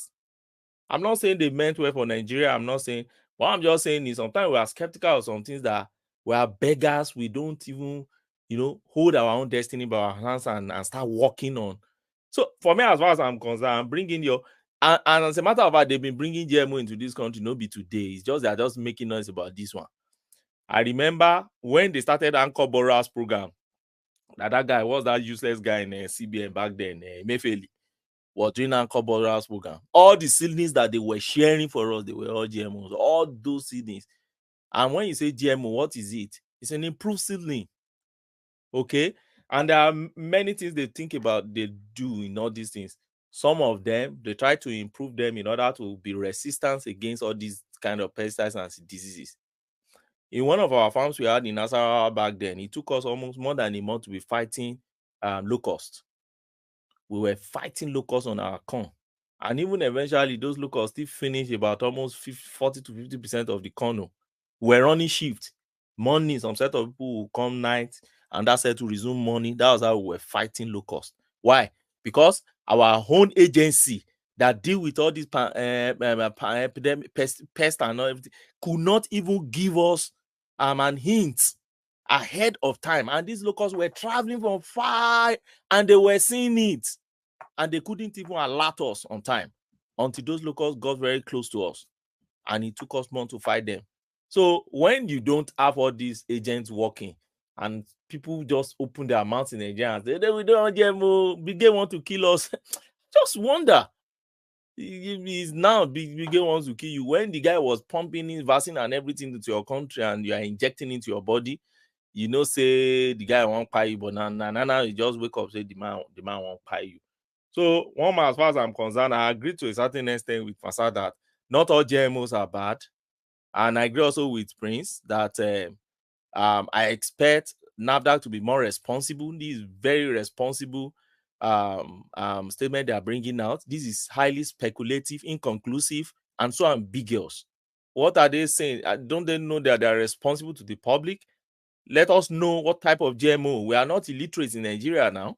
I'm not saying they meant well for Nigeria. I'm not saying, what I'm just saying is sometimes we are skeptical of some things that we are beggars. We don't even, hold our own destiny by our hands and start working on. So for me, as far as I'm concerned, I'm bringing and as a matter of fact, they've been bringing GMO into this country, not be today. It's just they're just making noise about this one. I remember when they started Anchor Borrowers program, that guy was that useless guy in CBN back then, Mefeli, was doing Anchor Borrowers program. All the seedlings that they were sharing for us, they were all GMOs, all those seedlings. And when you say GMO, what is it? It's an improved seedling. Okay? And there are many things they think about, they do in all these things. Some of them, they try to improve them in order to be resistant against all these kind of pesticides and diseases. In one of our farms we had in Nasarawa back then, it took us almost more than a month to be fighting locusts. We were fighting locusts on our corn. And even eventually, those locusts still finished about almost 40 to 50% of the corn. We're running shift. Morning, some set of people will come night, and that's said to resume morning. That was how we were fighting locusts. Why? Because our own agency that deal with all these epidemic pests and everything could not even give us an hint ahead of time. And these locusts were traveling from far and they were seeing it. And they couldn't even alert us on time until those locusts got very close to us. And it took us months to fight them. So when you don't have all these agents working and people just open their mouths in Nigeria and say, we don't GMO, Big Game want to kill us. Just wonder. Is now Big Game wants to kill you. When the guy was pumping in vaccine and everything into your country and you are injecting into your body, you know, say the guy won't pay you, but now you just wake up, say the man won't pay you. So one man, as far as I'm concerned, I agree to a certain extent with Masa that not all GMOs are bad. And I agree also with Prince that I expect NAFDAC to be more responsible. This is very responsible statement they are bringing out. This is highly speculative, inconclusive, and so ambiguous. What are they saying? Don't they know that they are responsible to the public? Let us know what type of GMO. We are not illiterate in Nigeria now.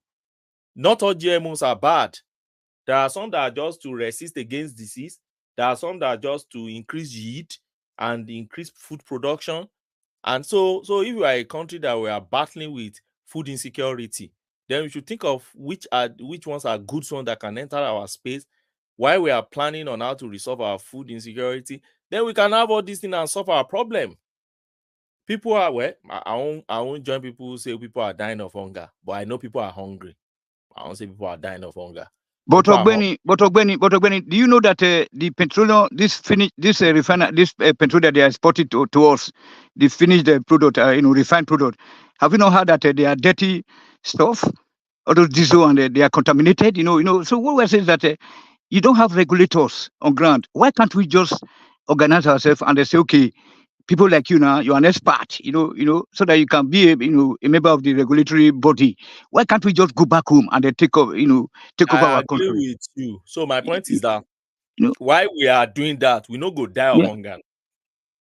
Not all GMOs are bad. There are some that are just to resist against disease. There are some that are just to increase yield and increase food production. And so if you are a country that we are battling with food insecurity, then we should think of which ones are good ones that can enter our space. While we are planning on how to resolve our food insecurity, then we can have all these things and solve our problem. People are I won't join people who say people are dying of hunger, but I know people are hungry. I won't say people are dying of hunger. But Ogbeni, do you know that the petroleum, this refiner, this petrol that they are exporting to us, the finished product, refined product, have you not heard that they are dirty stuff, all those diesel, and they are contaminated? So what we're saying is that you don't have regulators on ground. Why can't we just organize ourselves and they say, okay, people like you now, you're an expert, so that you can be a member of the regulatory body. Why can't we just go back home and they take over, our country? I agree with you. So my point is that while we are doing that, we no go die of hunger.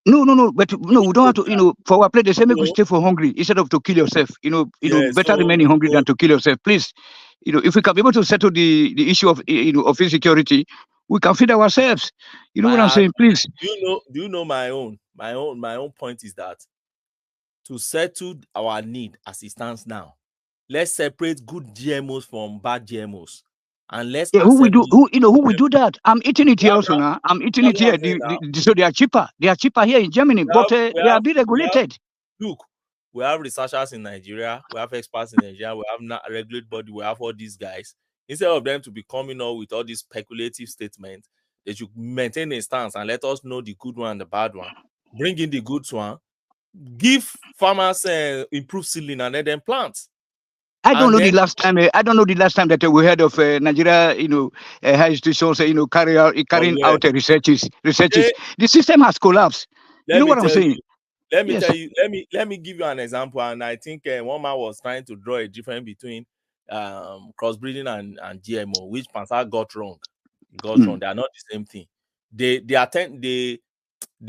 No, but no, we don't have to, for our play, they say make we stay for hungry instead of to kill yourself. Better remaining hungry than to kill yourself. Please, if we can be able to settle the issue of of insecurity, we can feed ourselves. You know what I'm saying? Please. Do you know my own point is that to settle our need as it stands now, let's separate good GMOs from bad GMOs. And let's who we do that? I'm eating it here also now. I'm eating it here. So they are cheaper. They are cheaper here in Germany, but they are deregulated. Look, we have researchers in Nigeria, we have experts in Nigeria, we have a regulatory body, we have all these guys. Instead of them to be coming up with all these speculative statements, they should maintain a stance and let us know the good one and the bad one. Bring in the good one, give farmers improved seedling and let them plant. I don't know the last time that we heard of Nigeria, high institutions, carrying out researches. The system has collapsed. You know what I'm saying? Let me give you an example. And I think one man was trying to draw a difference between crossbreeding and GMO, which Pansa got wrong. They are not the same thing. They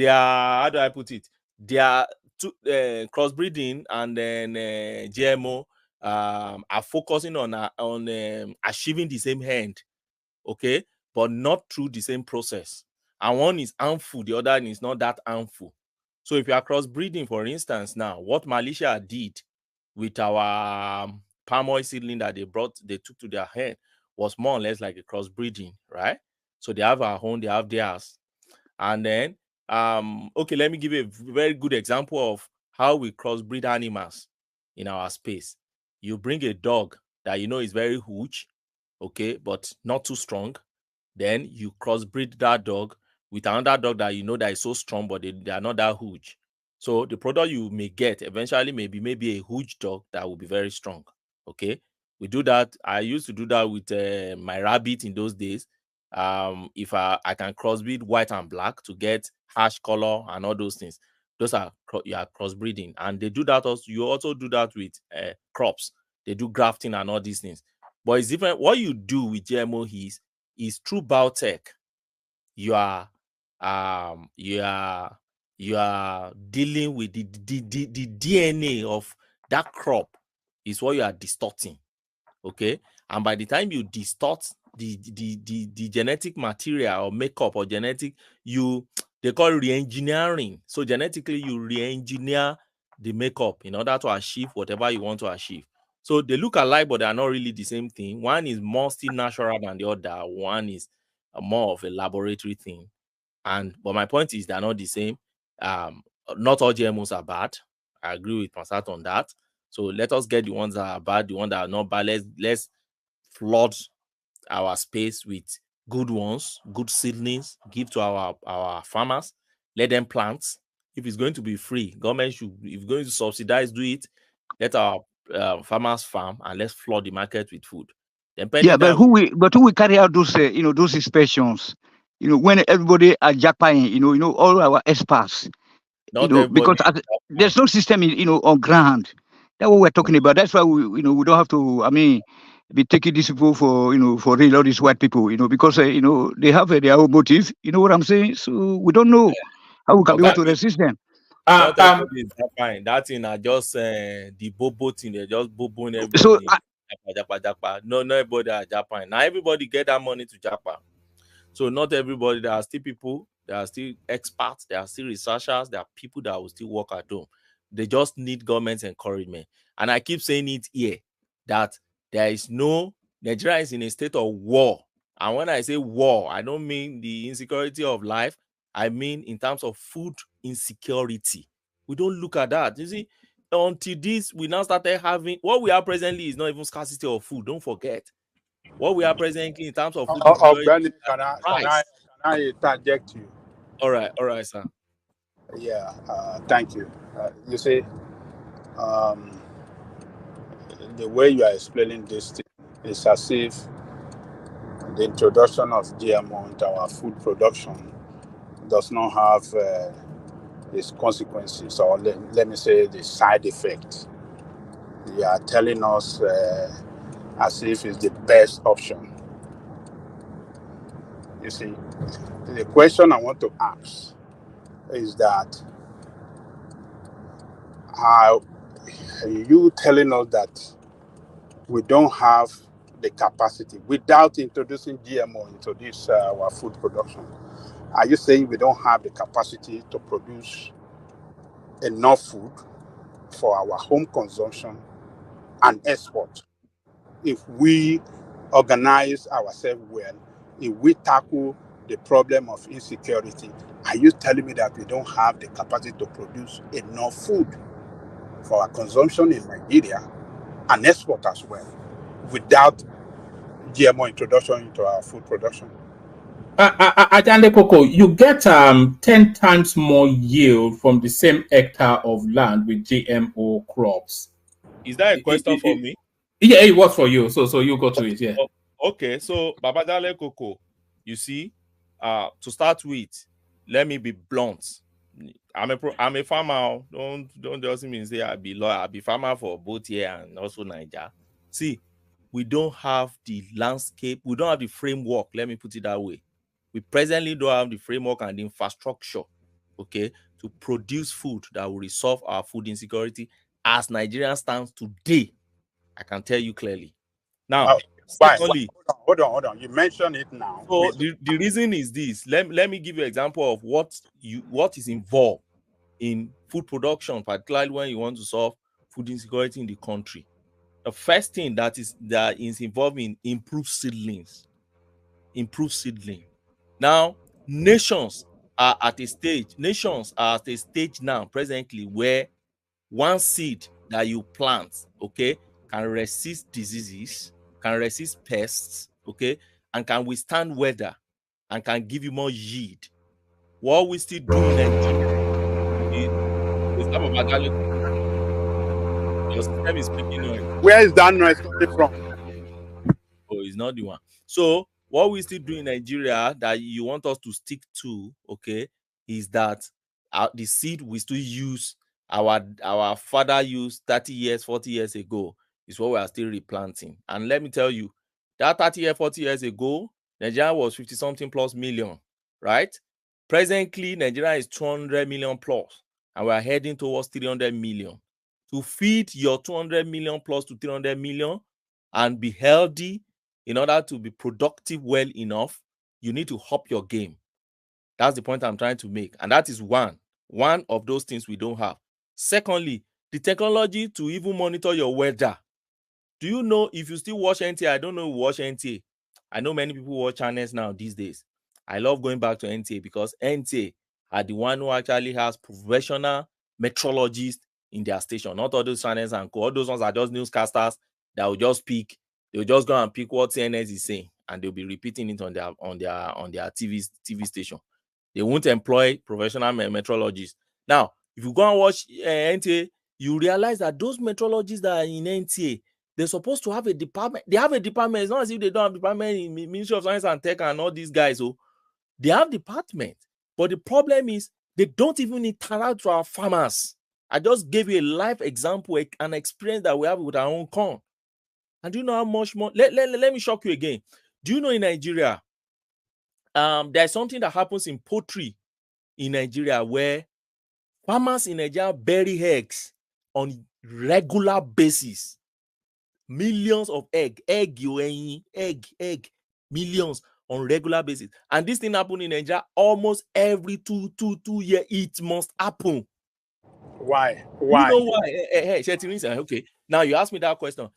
are, how do I put it? They are crossbreeding and then GMO are focusing on achieving the same end, okay, but not through the same process. And one is harmful, the other is not that harmful. So if you are crossbreeding, for instance, now what Malaysia did with our palm oil seedling that they took to their hand was more or less like a crossbreeding, right? So they have our own, they have theirs. And then okay, let me give you a very good example of how we crossbreed animals in our space. You bring a dog that you know is very huge, okay, but not too strong. Then you crossbreed that dog with another dog that you know that is so strong, but they are not that huge. So the product you may get eventually maybe a huge dog that will be very strong. Okay, we do that. I used to do that with my rabbit in those days. If I can crossbreed white and black to get harsh color and all those things, those are crossbreeding. And they do that also. You also do that with crops. They do grafting and all these things. But it's different. What you do with GMO is through biotech. You are dealing with the DNA of that crop is what you are distorting. Okay, and by the time you distort the genetic material or makeup or genetic, they call it re-engineering. So genetically you re-engineer the makeup in order to achieve whatever you want to achieve. So they look alike, but they are not really the same thing. One is more still natural than the other. One is more of a laboratory thing. But my point is they're not the same. not all GMOs are bad. I agree with Masat on that. So let us get the ones that are bad, the ones that are not bad. Let's flood our space with good ones, good seedlings, give to our farmers, let them plant. If it's going to be free, government should, if it's going to subsidize, do it. Let our farmers farm, and let's flood the market with food. Then Yeah, but who will carry out those those inspections? When everybody are jackpying, all our experts, not because everybody. there's no system on ground. That's what we're talking about. That's why we don't have to, be taking these people for for real, all these white people, because they have their own motive. You know what I'm saying? So we don't know how we can be able to resist them. Not everybody is fine. That thing are just the bobo thing. They're just boboing everybody. So Japa. No, not everybody are Japan. Now everybody get that money to Japan. So not everybody. There are still people. There are still experts. There are still researchers. There are people that will still work at home. They just need government's encouragement. And I keep saying it here that there is no, Nigeria is in a state of war. And when I say war, I don't mean the insecurity of life. I mean in terms of food insecurity. We don't look at that. You see, until this, we now started having, what we are presently is not even scarcity of food. Don't forget. What we are presently in terms of food insecurity. Can I interject you? All right, sir. Yeah, thank you. You see, the way you are explaining this thing is as if the introduction of GMO into our food production does not have its consequences, or let me say the side effect. You are telling us as if it's the best option. You see, the question I want to ask is that, are you telling us that we don't have the capacity without introducing GMO into this our food production? Are you saying we don't have the capacity to produce enough food for our home consumption and export if we organize ourselves well, if we tackle the problem of insecurity? Are you telling me that we don't have the capacity to produce enough food for our consumption in Nigeria and export as well without GMO introduction into our food production? Ajande Koko, you get 10 times more yield from the same hectare of land with GMO crops. Is that a question for me? Yeah, it was for you. So you go to it, yeah. Okay, so Babadale Koko, you see, to start with, let me be blunt. I'm a farmer. Don't just mean say I be lawyer. I be farmer for both here and also Nigeria. See, we don't have the landscape. We don't have the framework. Let me put it that way. We presently don't have the framework and the infrastructure, okay, to produce food that will resolve our food insecurity as Nigeria stands today. I can tell you clearly. Now, secondly, hold on. You mentioned it now. So the reason is this. Let me give you an example of what is involved in food production, particularly when you want to solve food insecurity in the country. The first thing that is involved in improved seedlings. Now, nations are at a stage now presently where one seed that you plant, okay, can resist diseases, can resist pests, okay, and can withstand weather and can give you more yield. What we still do in Nigeria is your system is making noise. Where is that noise coming from? Oh, it's not the one. So what we still do in Nigeria that you want us to stick to, okay, is that the seed we still use, our father used 30 years, 40 years ago, is what we are still replanting. And let me tell you, that 30 years, 40 years ago, Nigeria was 50-something plus million, right? Presently, Nigeria is 200 million plus, and we are heading towards 300 million. To feed your 200 million plus to 300 million and be healthy, in order to be productive well enough, you need to up your game. That's the point I'm trying to make. And that is one of those things we don't have. Secondly, the technology to even monitor your weather. Do you know, if you still watch NTA, I don't know who watch NTA. I know many people watch channels now these days. I love going back to NTA because NTA are the one who actually has professional meteorologists in their station, not all those channels and all those ones are just newscasters that will just pick. They'll just go and pick what CNS is saying, and they'll be repeating it on their TV station. They won't employ professional meteorologists. Now, if you go and watch NTA, you realize that those meteorologists that are in NTA, they're supposed to have a department. They have a department. It's not as if they don't have a department in Ministry of Science and Tech and all these guys. So they have department. But the problem is they don't even interact with our farmers. I just gave you a live example, an experience that we have with our own corn. And do you know how much more? Let me shock you again. Do you know in Nigeria, there's something that happens in poultry in Nigeria where farmers in Nigeria bury eggs on regular basis. Millions of egg, millions on regular basis. And this thing happen in Nigeria almost every two years. It must happen. Why? You know why? Okay. Now you ask me that question.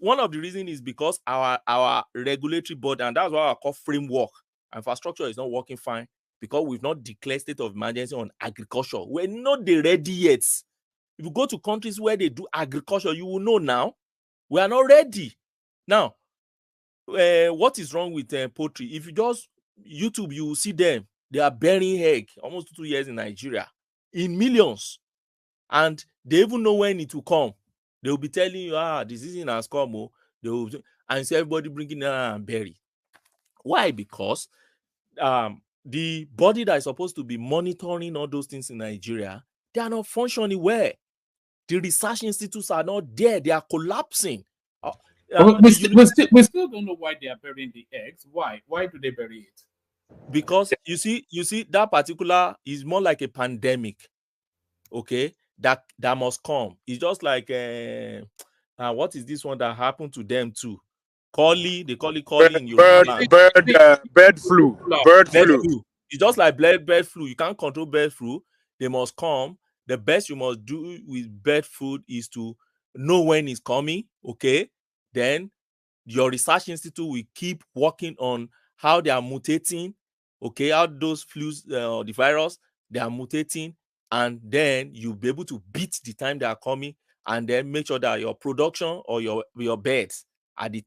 One of the reasons is because our regulatory board, and that's what I call framework, infrastructure is not working fine because we've not declared state of emergency on agriculture. We're not ready yet. If you go to countries where they do agriculture, you will know now. We are not ready. Now, what is wrong with poultry? If you just YouTube, you will see them. They are burying egg almost 2 years in Nigeria in millions. And they even know when it will come. They will be telling you, the season has come. Oh. They will, and so everybody bringing it and bury. Why? Because the body that is supposed to be monitoring all those things in Nigeria, they are not functioning well. The research institutes are not there. They are collapsing. We still don't know why they are burying the eggs. Why? Why do they bury it? Because you see that particular is more like a pandemic. Okay, that must come. It's just like what is this one that happened to them too? They call it Collie in Yoruba land. Bird flu. Bird flu. It's just like bird flu. You can't control bird flu. They must come. The best you must do with bird flu is to know when it's coming. Okay, then your research institute will keep working on how they are mutating. Okay, how those flus, the virus, they are mutating, and then you'll be able to beat the time they are coming, and then make sure that your production or your birds at the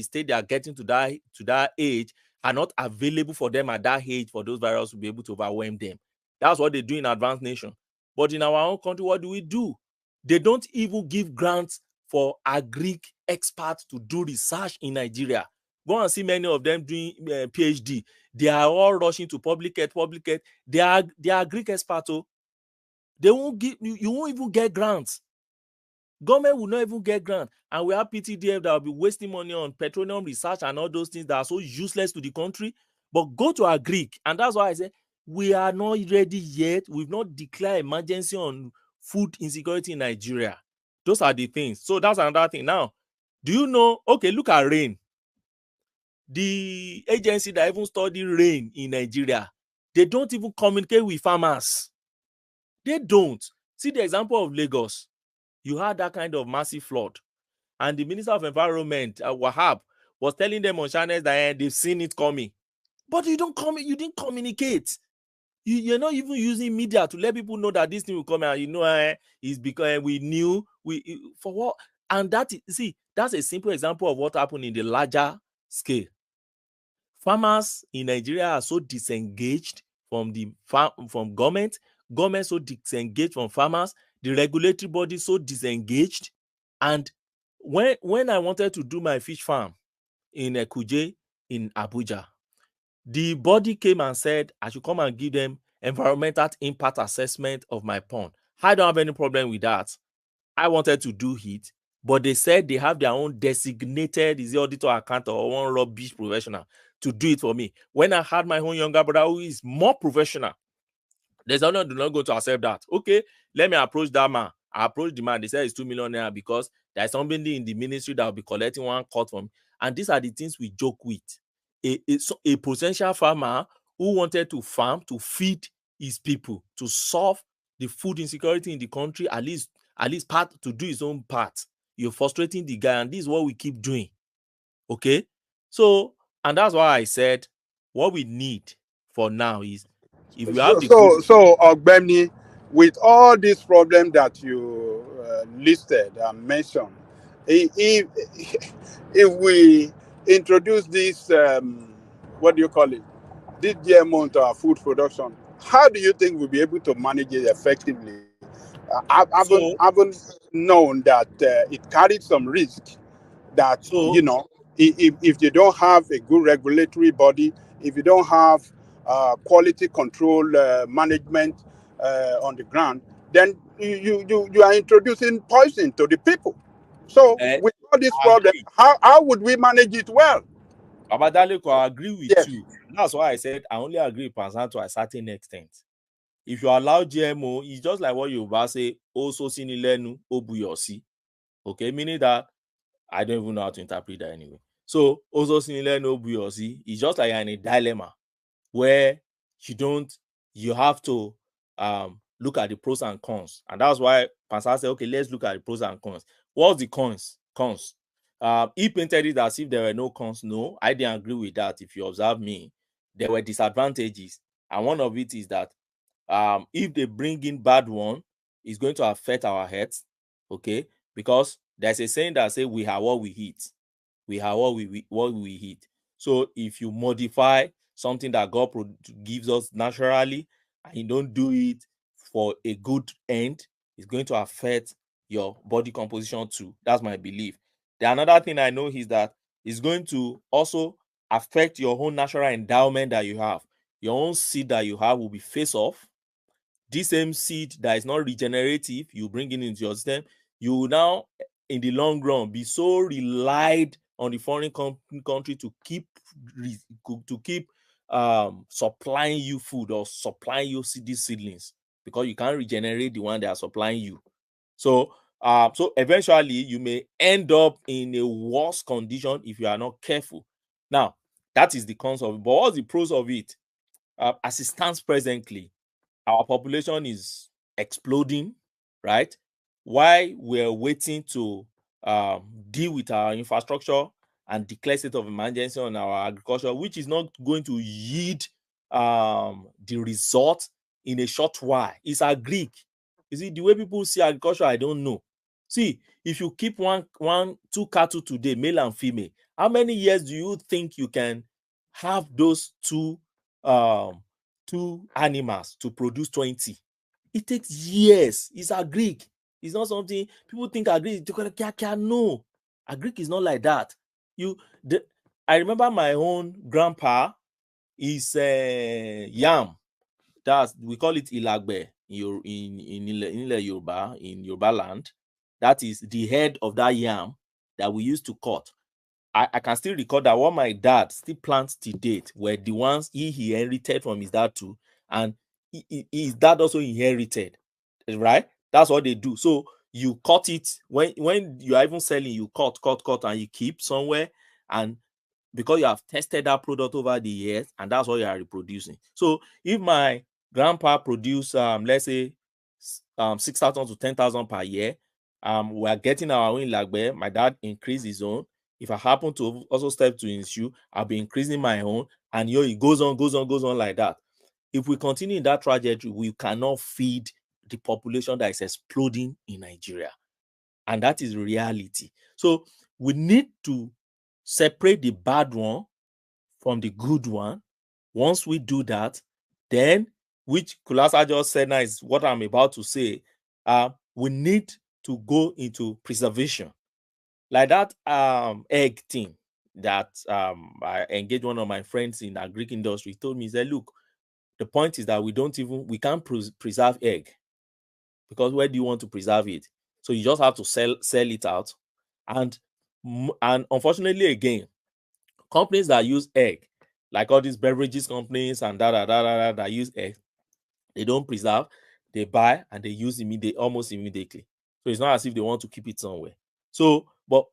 state they are getting to that age are not available for them at that age for those viruses to be able to overwhelm them. That's what they do in advanced nation. But in our own country, what do? They don't even give grants for agric experts to do research in Nigeria. Go and see many of them doing PhD. They are all rushing to public health. They are Greek experts. Oh. They won't give you won't even get grants. Government will not even get grants. And we have PTDF that will be wasting money on petroleum research and all those things that are so useless to the country. But go to agric. And that's why I say we are not ready yet. We've not declared emergency on food insecurity in Nigeria. Those are the things. So that's another thing. Now, do you know? Okay, look at rain. The agency that even study rain in Nigeria, they don't even communicate with farmers. They don't. See the example of Lagos. You had that kind of massive flood. And the Minister of Environment, Wahab, was telling them on channels that they've seen it coming. But you didn't communicate. You're not even using media to let people know that this thing will come, and it's because we knew for what. And that's a simple example of what happened in the larger scale. Farmers in Nigeria are so disengaged from government so disengaged from farmers, the regulatory body so disengaged. And when I wanted to do my fish farm in Kuje in Abuja, the body came and said I should come and give them environmental impact assessment of my pond. I don't have any problem with that. I wanted to do it, but they said they have their own designated auditor accountant or one rubbish professional to do it for me. When I had my own younger brother who is more professional, they said, no, do not go to accept that. Okay, let me approach that man. I approached the man. They said it's 2 million naira because there's somebody in the ministry that will be collecting one cut from me. And these are the things we joke with. A potential farmer who wanted to farm to feed his people, to solve the food insecurity in the country, at least part to do his own part. You're frustrating the guy, and this is what we keep doing. Okay, so and that's why I said what we need for now is If you have the good, So Ogbeni, with all these problems that you listed and mentioned, if if we introduce this, what do you call it, this GMO into our food production, how do you think we'll be able to manage it effectively? I haven't known that it carried some risk that, you know, if you don't have a good regulatory body, if you don't have quality control management on the ground, then you are introducing poison to the people. So with all this problem, how would we manage it well? Abadaleko, I agree with you. That's why I said I only agree with Pansan to a certain extent. If you allow GMO, it's just like what you say, also sinilenu obuyosi. Okay, meaning that I don't even know how to interpret that anyway. So also sinilenu obuyosi is just like you're in a dilemma where you have to look at the pros and cons. And that's why Pansan said, okay, let's look at the pros and cons. What's the cons? He painted it as if there were no cons. No, I didn't agree with that. If you observe me, there were disadvantages. And one of it is that if they bring in bad one, it's going to affect our health. Okay, because there's a saying that says we are what we eat. We are what we eat. So if you modify something that God gives us naturally and you don't do it for a good end, it's going to affect your body composition too. That's my belief. The another thing I know is that it's going to also affect your own natural endowment that you have. Your own seed that you have will be face off. This same seed that is not regenerative, you bring it into your system, you will now, in the long run, be so relied on the foreign country to keep supplying you food or supplying you these seedlings, because you can't regenerate the one they are supplying you. So eventually you may end up in a worse condition if you are not careful. Now, that is the cons of it. But what's the pros of it? As it stands presently, our population is exploding, right? While we're waiting to deal with our infrastructure and declare state of emergency on our agriculture, which is not going to yield the result in a short while. It's a Greek. You see, the way people see agriculture, I don't know. See, if you keep two cattle today, male and female, how many years do you think you can have those two animals to produce 20? It takes years. It's a Greek. It's not something people think agric. No, agric is not like that. I remember my own grandpa is yam. We call it ilagbe in Yoruba, in Yoruba land. That is the head of that yam that we used to cut. I can still record that what my dad still plants to date were the ones he inherited from his dad too, and his dad also inherited, right? That's what they do. So you cut it when you are even selling, you cut, and you keep somewhere, and because you have tested that product over the years, and that's what you are reproducing. So if my grandpa produced let's say 6,000 to 10,000 per year, we are getting our own lagbe. My dad increased his own. If I happen to also step to his shoe, I'll be increasing my own, and it goes on like that. If we continue in that trajectory, we cannot feed the population that is exploding in Nigeria, and that is reality. So we need to separate the bad one from the good one. Once we do that, then, which Kulasa just said now is what I'm about to say, we need to go into preservation. Like that egg thing that I engaged one of my friends in the Greek industry. He told me, he said, look, the point is that we can't preserve egg, because where do you want to preserve it? So you just have to sell it out. And unfortunately, again, companies that use egg, like all these beverages companies and that use egg, they don't preserve, they buy and they use almost immediately. So it's not as if they want to keep it somewhere. So, but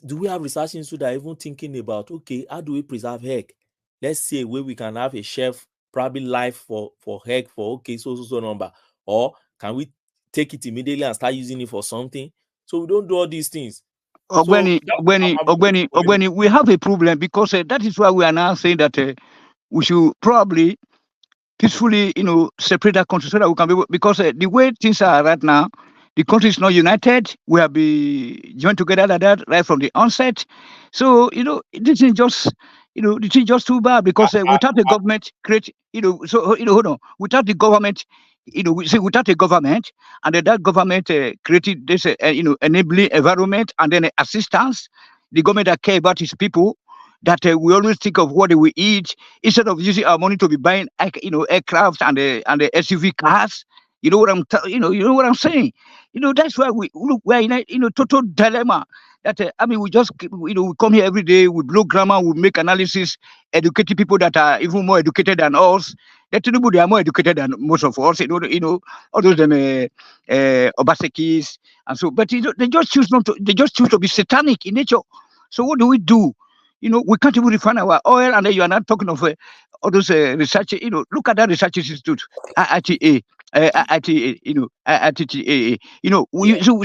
do we have research institute that are even thinking about, okay, how do we preserve egg? Let's see a way we can have a shelf, probably life for egg for so number, or can we take it immediately and start using it for something? So we don't do all these things. Ogbeni, we have a problem, because that is why we are now saying that we should probably peacefully, separate that country so that we can be, because the way things are right now, the country is not united. We have been joined together like that right from the onset. So, this is just, this is just too bad, because without the government create, hold on, without the government, without a government, and then that government created this, enabling environment, and then assistance, the government that care about his people, that we always think of what they will eat instead of using our money to be buying, aircraft and the SUV cars. You know what I'm, you know what I'm saying. That's why we're in a total dilemma. That we just we come here every day, we blow grammar, we make analysis, educating people that are even more educated than us. That Tinubu, they are more educated than most of us. All those them Obasekis and so, but they just choose not to. They just choose to be satanic in nature. So what do? We can't even refine our oil, and then you are not talking of all those research. Look at that research institute, IITA. IITA.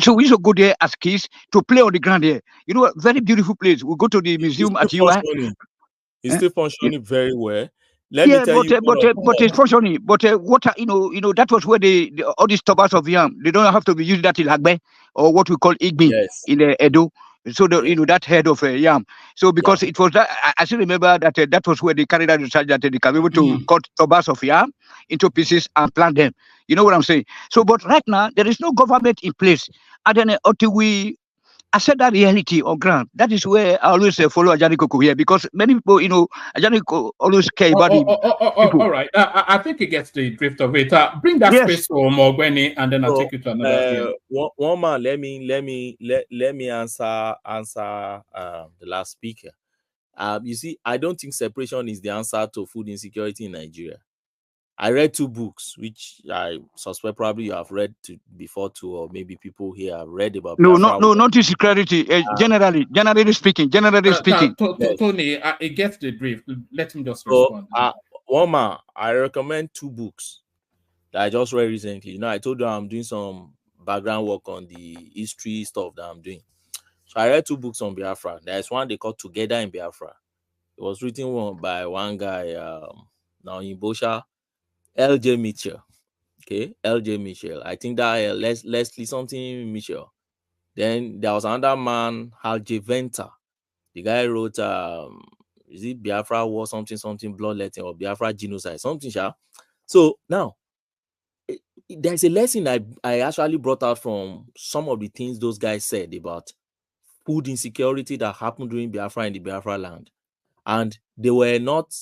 So we used to go there as kids to play on the ground there. Very beautiful place. We go to the museum at UI. It's still functioning very well. Let me tell you. But it's functioning. But water, that was where all these tubers of yam, they don't have to be using that in Agbe, or what we call Igbi in the Edo. So that head of yam. So because it was that, I still remember that that was where they carried out research that they can be able to cut tubers of yam into pieces and plant them. You know what I'm saying? So, but right now there is no government in place, and then until we accept that reality on ground, that is where I always follow Ajani Koko here, because many people, Ajani Koko always care about the people. All right, I think he gets the drift of it. Bring that space to Mogweni, and then I'll take you to another. One man, let me answer the last speaker. You see, I don't think separation is the answer to food insecurity in Nigeria. I read 2 books, which I suspect probably you have read before too, or maybe people here have read about. No, not insecurity. Generally speaking. Tony, it gets the drift. Let him just respond. One man, I recommend 2 books that I just read recently. I told you I'm doing some background work on the history stuff that I'm doing. So I read 2 books on Biafra. There's one they call Together in Biafra. It was written by one guy, now in Bosha, L.J. Mitchell. Okay, L.J. Mitchell. I think that Leslie something Mitchell. Then there was another man, Halje Venter. The guy wrote, is it Biafra War, something, bloodletting, or Biafra genocide, something, So now, there's a lesson I actually brought out from some of the things those guys said about food insecurity that happened during Biafra in the Biafra land. And they were not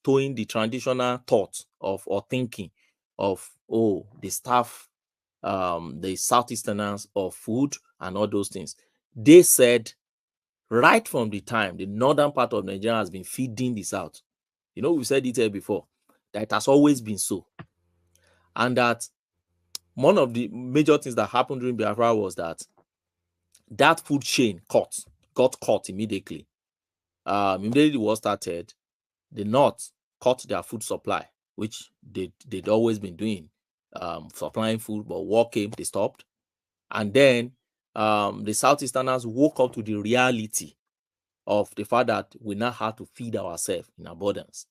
towing the traditional thought of or thinking of the staff, the Southeasterners of food and all those things. They said right from the time the northern part of Nigeria has been feeding the South. We said it here before, that it has always been so. And that one of the major things that happened during Biafra was that food chain got caught immediately. Immediately the war started, the North cut their food supply, which they'd always been doing, supplying food, but war came, they stopped. And then the Southeasterners woke up to the reality of the fact that we now had to feed ourselves in abundance.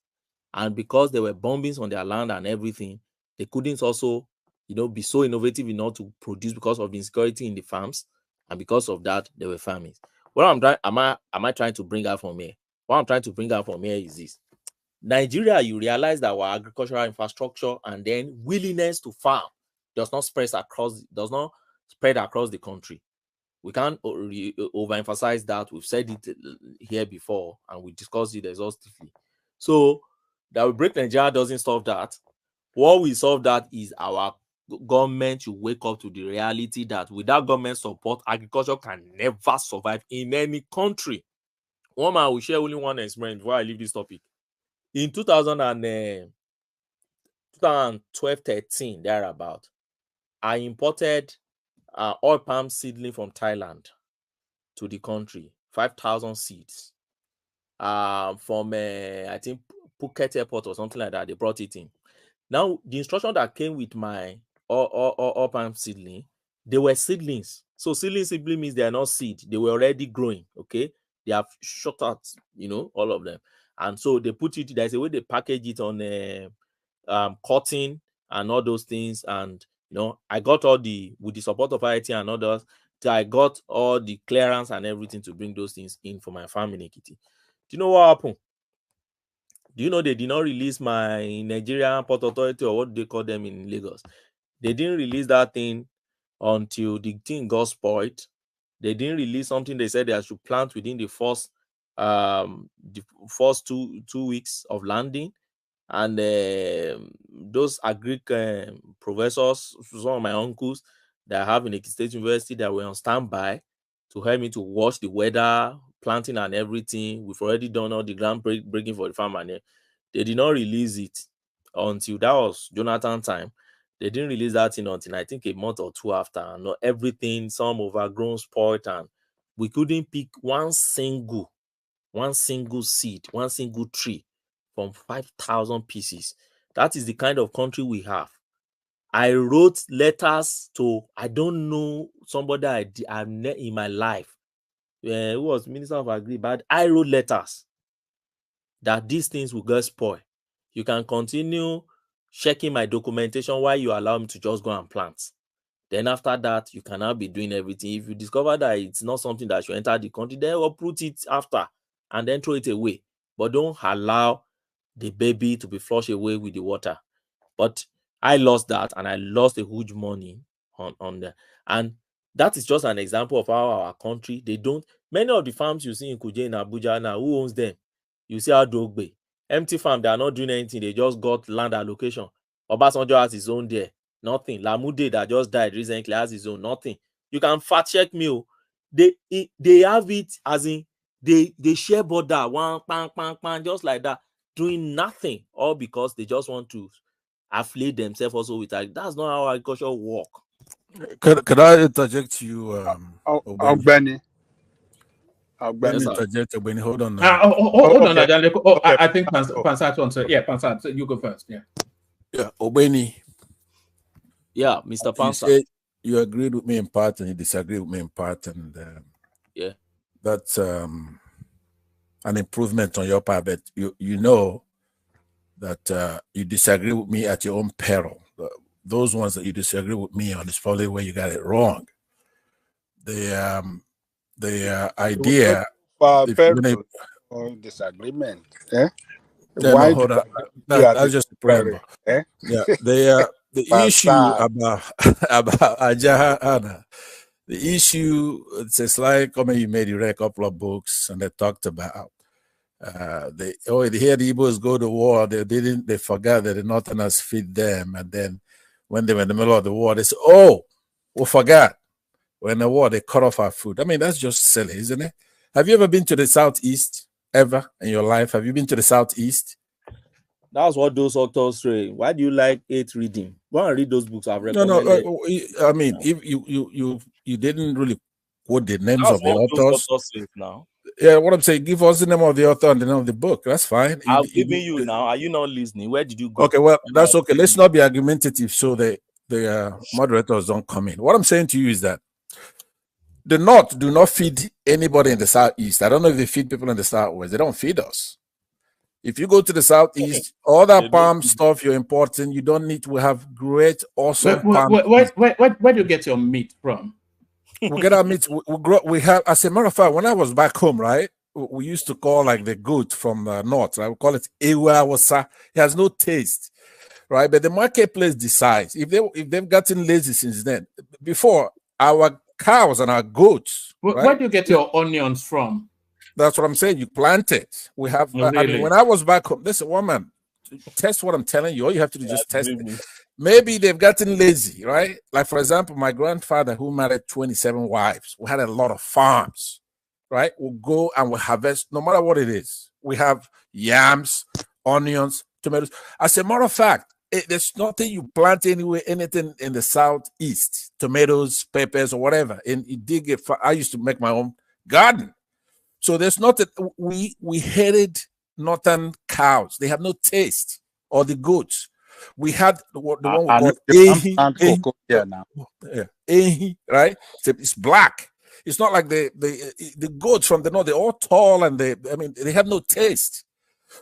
And because there were bombings on their land and everything, they couldn't also, be so innovative enough to produce because of the insecurity in the farms. And because of that, there were famines. What am I trying to bring out from here? What I'm trying to bring out from here is this. Nigeria, you realize that our agricultural infrastructure and then willingness to farm does not spread across the country. We can't overemphasize that. We've said it here before, and we discussed it exhaustively. So that we break Nigeria doesn't solve that. What will solve that is our government to wake up to the reality that without government support, agriculture can never survive in any country. One man will share only one experience before I leave this topic. In 2012-13, thereabout, I imported oil palm seedling from Thailand to the country, 5,000 seeds from I think Phuket Airport or something like that. They brought it in. Now the instruction that came with my oil palm seedling, they were seedlings. So seedling simply means they are not seed; they were already growing. Okay, they have shot out, all of them. And so they put it, there's a way they package it on cotton and all those things. And you know, I got all the, with the support of IT and others, I got all the clearance and everything to bring those things in for my family, Kitty. Do you know what happened? Do you know they did not release my Nigerian Port Authority, or what they call them in Lagos? They didn't release that thing until the thing got spoiled. They didn't release something they said they should plant within the first two weeks of landing. And those agric professors, some of my uncles that have in Ekiti State University, that were on standby to help me to watch the weather, planting and everything. We've already done all the groundbreaking for the farm, and they did not release it until that was Jonathan time. They didn't release that thing until I think a month or two after. And everything, some overgrown, spoiled, and we couldn't pick one single seed, one single tree from 5,000 pieces. That is the kind of country we have. I wrote letters to, I don't know, somebody I've met in my life, who was Minister of Agri, but I wrote letters that these things will get spoiled. You can continue checking my documentation while you allow me to just go and plant. Then after that, you cannot be doing everything. If you discover that it's not something that should enter the country, then uproot it after and then throw it away. But don't allow the baby to be flushed away with the water. But I lost that, and I lost a huge money on that. And that is just an example of how our country, they don't, many of the farms you see in Kuje, in Abuja now, who owns them? You see how Dogbe, empty farm, they are not doing anything. They just got land allocation. Obasanjo has his own there. Nothing. Lamude that just died recently has his own. Nothing. You can fact check me. They have it as in they share border one pan just like that, doing nothing, all because they just want to affiliate themselves also with that. That's not how agriculture work. Could I interject you, Benny? Let me interject, Benny. Hold on. Hold on, okay. I think Pansat wants to. Yeah, Pansat, you go first. Yeah. Yeah, Obeni. Yeah, Mr. Pansat. You agreed with me in part and you disagreed with me in part, and yeah, that's an improvement on your part. But you know that you disagree with me at your own peril. Those ones that you disagree with me on is probably where you got it wrong. The idea or disagreement. Eh? Yeah, Why no, hold on. That's just a preamble. Eh? Yeah, the issue about Ajahana, the issue, it's a slide comment you made. You read a couple of books, and they talked about they hear the Igbos go to war. They forgot that the Northerners feed them, and then when they were in the middle of the war, they said, "Oh, we forgot." When the war, they cut off our food. I mean, that's just silly, isn't it? Have you ever been to the Southeast ever in your life? Have you been to the Southeast? That's what those authors say. Why do you like hate reading? Go and read those books I've recommended. No. I mean, if you didn't really quote the names That's of the what authors. Those authors say now. Yeah, what I'm saying, give us the name of the author and the name of the book. That's fine. I'm giving you now. Are you not listening? Where did you go? Okay, well, that's okay. Let's not be argumentative so the moderators don't come in. What I'm saying to you is that the North do not feed anybody in the Southeast. I don't know if they feed people in the Southwest. They don't feed us. If you go to the Southeast, all that palm stuff you're importing, you don't need to have great, awesome palm. Where do you get your meat from? We get our meat. We have, as a matter of fact, when I was back home, right, we used to call like the goat from the North. I would call it Ewa Wasa. It has no taste, right? But the marketplace decides. If they've gotten lazy since then. Before, our cows and our goats. Where do you get your onions from? That's what I'm saying. You plant it. We have. Oh, really? I mean, when I was back home, listen, woman, test what I'm telling you. All you have to do is just test it. Maybe they've gotten lazy, right? Like, for example, my grandfather, who married 27 wives, we had a lot of farms, right? We'll go and we'll harvest, no matter what it is. We have yams, onions, tomatoes. As a matter of fact, there's nothing you plant anywhere, anything in the Southeast, tomatoes, peppers, or whatever. And you dig it. I used to make my own garden. So there's not that we hated northern cows. They have no taste, or the goats. We had the one we called Ehi, right? It's black. It's not like the goats from the north. They're all tall and they have no taste.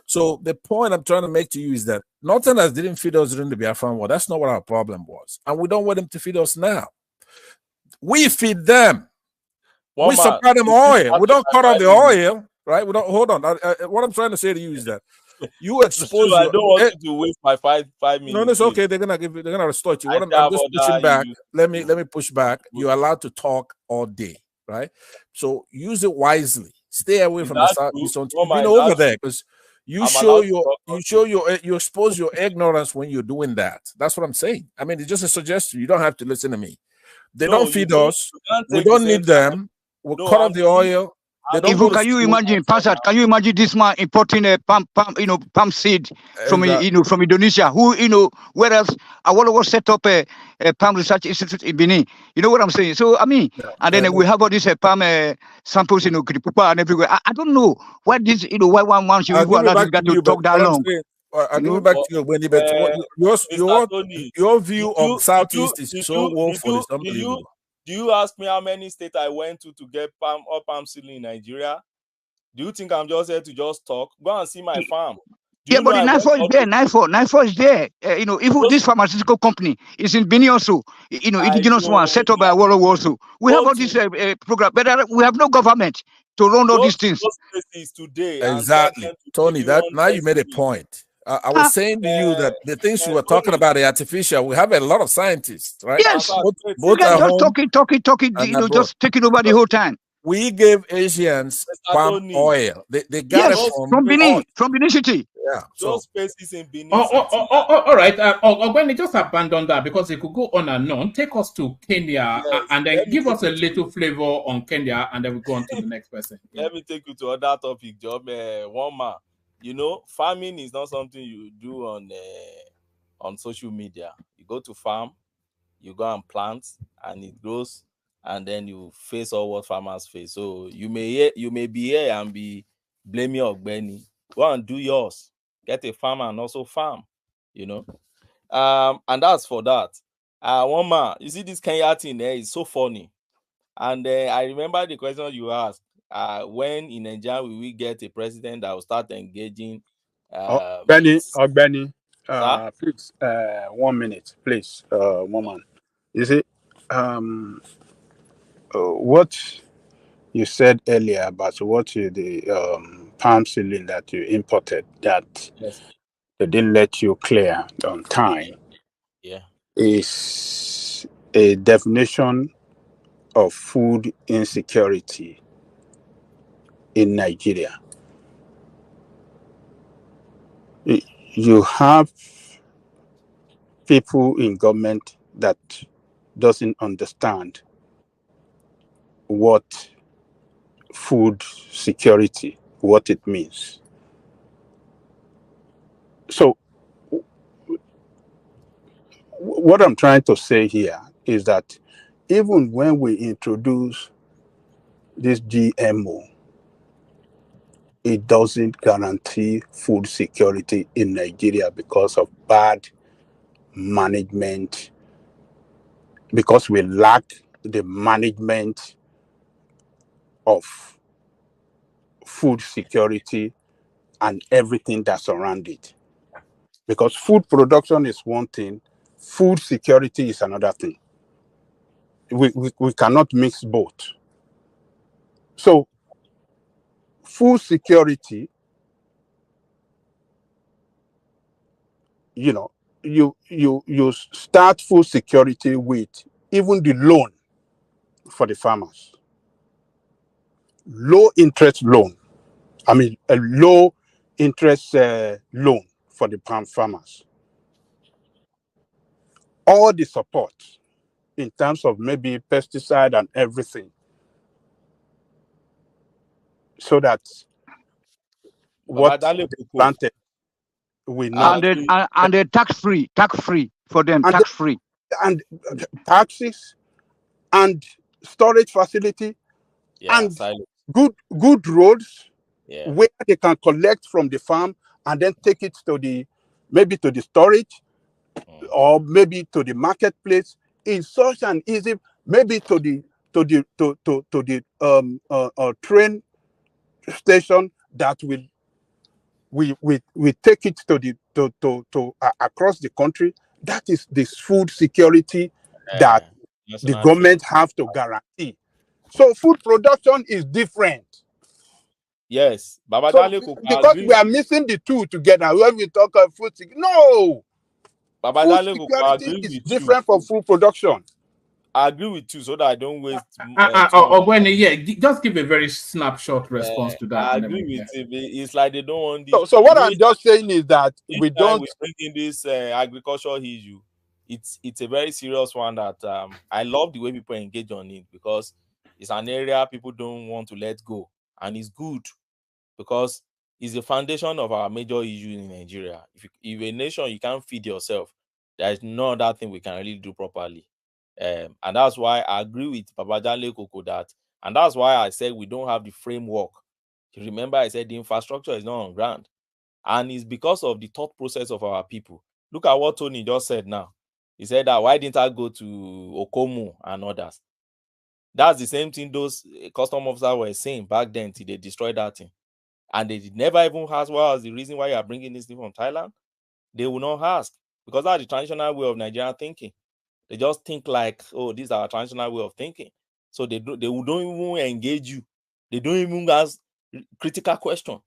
So the point I'm trying to make to you is that Northerners didn't feed us during the Biafran War. That's not what our problem was. And we don't want them to feed us now. We feed them. We supply them oil. We don't cut off the oil, right? We don't. Hold on. What I'm trying to say to you is that you expose. So I don't want you to waste my five minutes. No, it's okay. They're gonna restore you. What I'm just pushing back. Let me push back. You're allowed to talk all day, right? So use it wisely. Stay away from the Southeast. You've been over there because you expose your ignorance when you're doing that. That's what I'm saying. I mean, it's just a suggestion. You don't have to listen to me. They don't feed us. We don't need them. We'll cut off the oil. Can you imagine, Pastor? Can you imagine this man importing a palm seed from from Indonesia? Who whereas Awolowo set up a palm research institute in Benin. You know what I'm saying? So I mean, and then we have all these palm samples, Kiripupa and everywhere. I don't know why this, why one should go allow this guy to talk that long. I'll give it back to you, Wendy. But your view of Southeast is so woeful. It's unbelievable. Do you ask me how many states I went to get palm seed in Nigeria? Do you think I'm just here to just talk? Go and see my farm. But the NIFO is there. NIFO is there. Even this pharmaceutical company is in Benin also. Indigenous one set up by Awolowo also. We have all this program, but we have no government to run all these things. Exactly, Tony. That now you made a point. I was saying to you that the things you were talking about are artificial. We have a lot of scientists, right? Yes, both just talking, just taking over the whole time. We gave Asians palm oil. They got it from Benin, from Benin City. Yeah, those places in Benin. All right. Ogwene, just abandon that because it could go on and on. Take us to Kenya and then give us a little flavor on Kenya, and then we go on to the next person. Let me take you to another topic, Job. One man. Farming is not something you do on social media. You go to farm, you go and plant, and it grows, and then you face all what farmers face. So you may be here and be blaming Ogbeni. Go and do yours. Get a farmer and also farm. And that's for that. One man, you see this Kenya thing there is so funny. And I remember the question you asked. When in Nigeria will we get a president that will start engaging? Ogbeni, please, 1 minute, please, woman. You see, what you said earlier about the palm ceiling that you imported that they didn't let you clear on time, is a definition of food insecurity in Nigeria. You have people in government that doesn't understand what food security, what it means. So what I'm trying to say here is that even when we introduce this GMO, it doesn't guarantee food security in Nigeria because of bad management, because we lack the management of food security and everything that's around it. Because food production is one thing, food security is another thing. We cannot mix both. So food security, you start food security with even the loan for the farmers. Low interest loan. I mean, a low interest loan for the palm farmers. All the support in terms of maybe pesticide and everything, so that what they planted we not and they're tax free for them, tax free, and taxes and storage facility and good roads where they can collect from the farm and then take it to the storage or maybe to the marketplace in such an easy, maybe to the train station that will we take it to the across the country. That is the food security that the government have to guarantee. So food production is different. Yes, So because we are missing the two together when we talk of food security, no. Food security is different from food production. I agree with you, so that I don't waste. Just give a very snapshot response to that. I agree with you. It's like they don't want this. So what I'm just saying is that we don't. We bring in this agricultural issue. It's a very serious one that I love the way people engage on it, because it's an area people don't want to let go, and it's good because it's the foundation of our major issue in Nigeria. If a nation you can't feed yourself, there is no other thing we can really do properly. And that's why I agree with Babajale Koko that, and that's why I said we don't have the framework. You remember I said the infrastructure is not on ground, and it's because of the thought process of our people. Look at what Tony just said now. He said that why didn't I go to Okomu and others? That's the same thing those custom officers were saying back then till they destroyed that thing. And they never even ask what was the reason why you are bringing this thing from Thailand. They will not ask, because that's the traditional way of Nigerian thinking. They just think like, oh, this is our traditional way of thinking. So they don't even engage you. They don't even ask critical question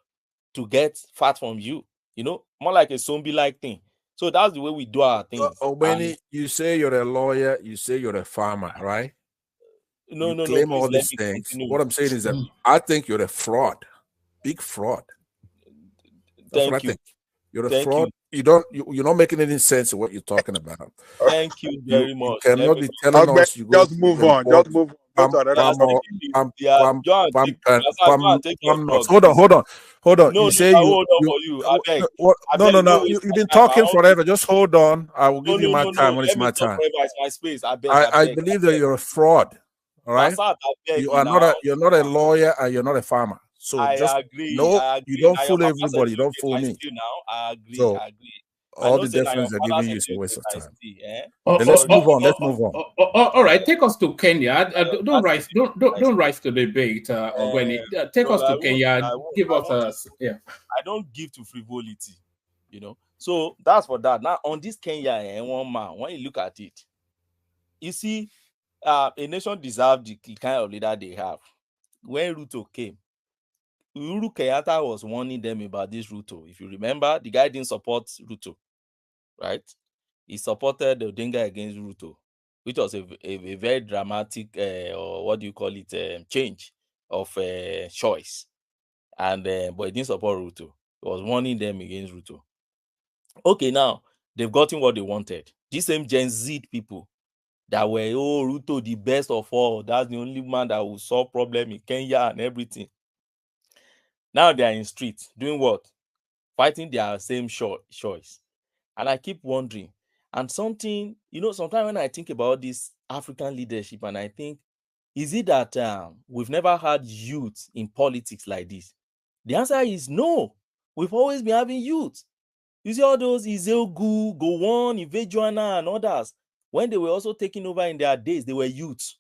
to get fat from you. You know, more like a zombie-like thing. So that's the way we do our things. Benny, you say you're a lawyer, you say you're a farmer, right? No, claim please all these things. continue. What I'm saying is that I think you're a fraud, big fraud. That's what I think. You're a fraud. You're not making any sense of what you're talking about. Thank you very much. You cannot be telling us you just move on. Just move on. Hold on. No, you say hold on for you. I beg. No. You've been talking forever. Just hold on. I will give you my time when it's my time. It's my space. I beg. I believe that you're a fraud. All right. You're not a lawyer and you're not a farmer. So I agree. You don't fool everybody. You don't fool me. I agree. So, I agree. All the difference they're giving you is a waste of time. Let's move on. All right, take us to Kenya. Don't rise to debate, Ogweni. Take us to Kenya. Give us a I don't give to frivolity, you know. So that's for that. Now on this Kenya, one man, when you look at it, you see, a nation deserves the kind of leader they have. When Ruto came, Uhuru Kenyatta was warning them about this Ruto. If you remember, the guy didn't support Ruto, right? He supported the Odinga against Ruto, which was a very dramatic, or what do you call it, change of choice. And but he didn't support Ruto. He was warning them against Ruto. Okay, now they've gotten what they wanted. These same Gen Z people that were, oh, Ruto the best of all, that's the only man that will solve problem in Kenya and everything. Now they are in streets doing what? Fighting their same choice. And I keep wondering, and something, you know, sometimes when I think about this African leadership, and I think, is it that we've never had youth in politics like this? The answer is no. We've always been having youth. You see all those Izeogu, Gowon, Ivejuana, and others, when they were also taking over in their days, they were youth.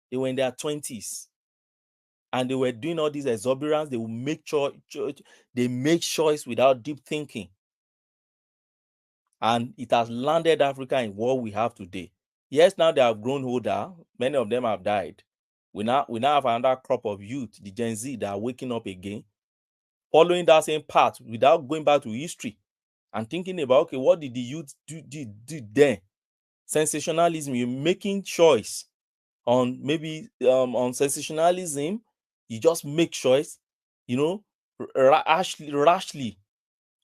They were in their 20s. And they were doing all these exuberance. They will make they make choice without deep thinking. And it has landed Africa in what we have today. Yes, now they have grown older. Many of them have died. We now have another crop of youth, the Gen Z, that are waking up again, following that same path without going back to history and thinking about, okay, what did the youth do then? Sensationalism, you're making choice on maybe on sensationalism. You just make choice, you know, rashly,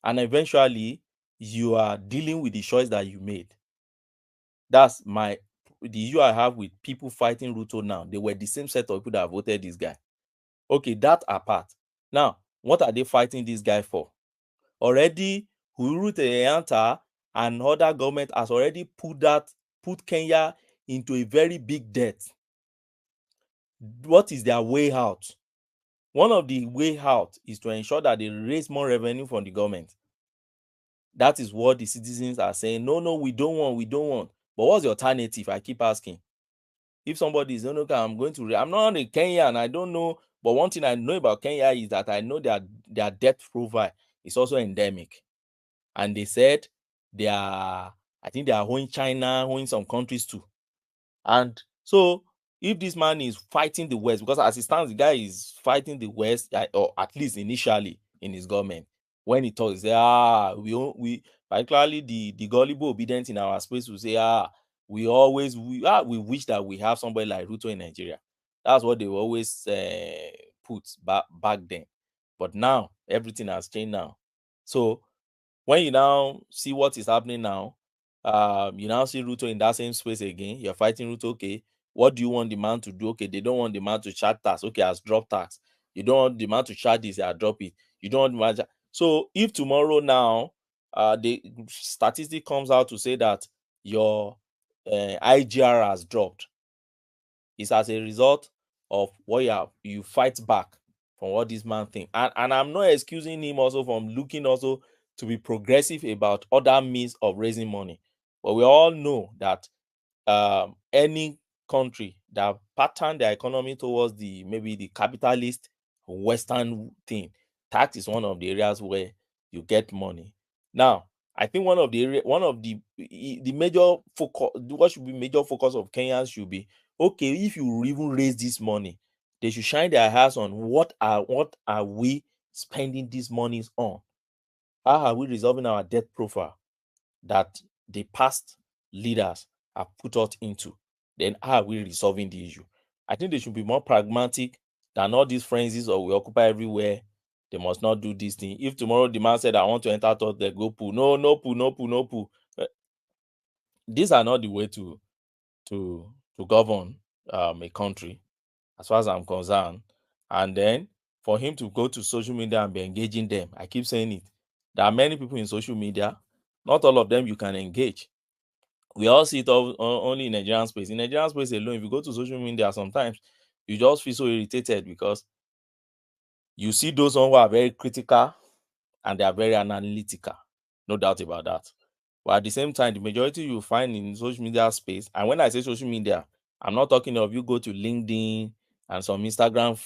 and eventually you are dealing with the choice that you made. That's the issue I have with people fighting Ruto now. They were the same set of people that voted this guy. Okay, that apart. Now, what are they fighting this guy for? Already, Uhuru Kenyatta and other government has already put Kenya into a very big debt. What is their way out? One of the way out is to ensure that they raise more revenue from the government. That is what the citizens are saying. No, we don't want. But what's the alternative? I keep asking. If somebody is, okay, I'm not in Kenya and I don't know, but one thing I know about Kenya is that I know their debt profile is also endemic. And they said I think they are owing China, owing some countries too. And so if this man is fighting the West, because as it stands, the guy is fighting the West, or at least initially in his government, when he talks, he say, we particularly the gullible obedient in our space will say, we wish that we have somebody like Ruto in Nigeria. That's what they will always put back then. But now everything has changed now. So when you now see what is happening now, you now see Ruto in that same space again. You're fighting Ruto. Okay, what do you want the man to do? Okay, they don't want the man to charge tax. Okay, has dropped tax. You don't want the man to charge this, I drop it. You don't want the man. So if tomorrow now, the statistic comes out to say that your IGR has dropped, it's as a result of what you fight back from what this man thinks. And I'm not excusing him also from looking also to be progressive about other means of raising money. But we all know that any country that pattern their economy towards maybe the capitalist Western thing, tax is one of the areas where you get money. Now, I think one of the major focus, what should be major focus of Kenyans should be, okay, if you even raise this money, they should shine their eyes on what are we spending these monies on? How are we resolving our debt profile that the past leaders have put us into? Then how are we resolving the issue? I think they should be more pragmatic than all these frenzies of we occupy everywhere. They must not do this thing. If tomorrow the man said, I want to enter thought, they go poo. No poo. These are not the way to govern a country, as far as I'm concerned. And then for him to go to social media and be engaging them, I keep saying it. There are many people in social media. Not all of them you can engage. We all see it only in Nigerian space. In Nigerian space alone, if you go to social media, sometimes you just feel so irritated because you see those who are very critical and they are very analytical. No doubt about that. But at the same time, the majority you find in social media space, and when I say social media, I'm not talking of you go to LinkedIn and some Instagram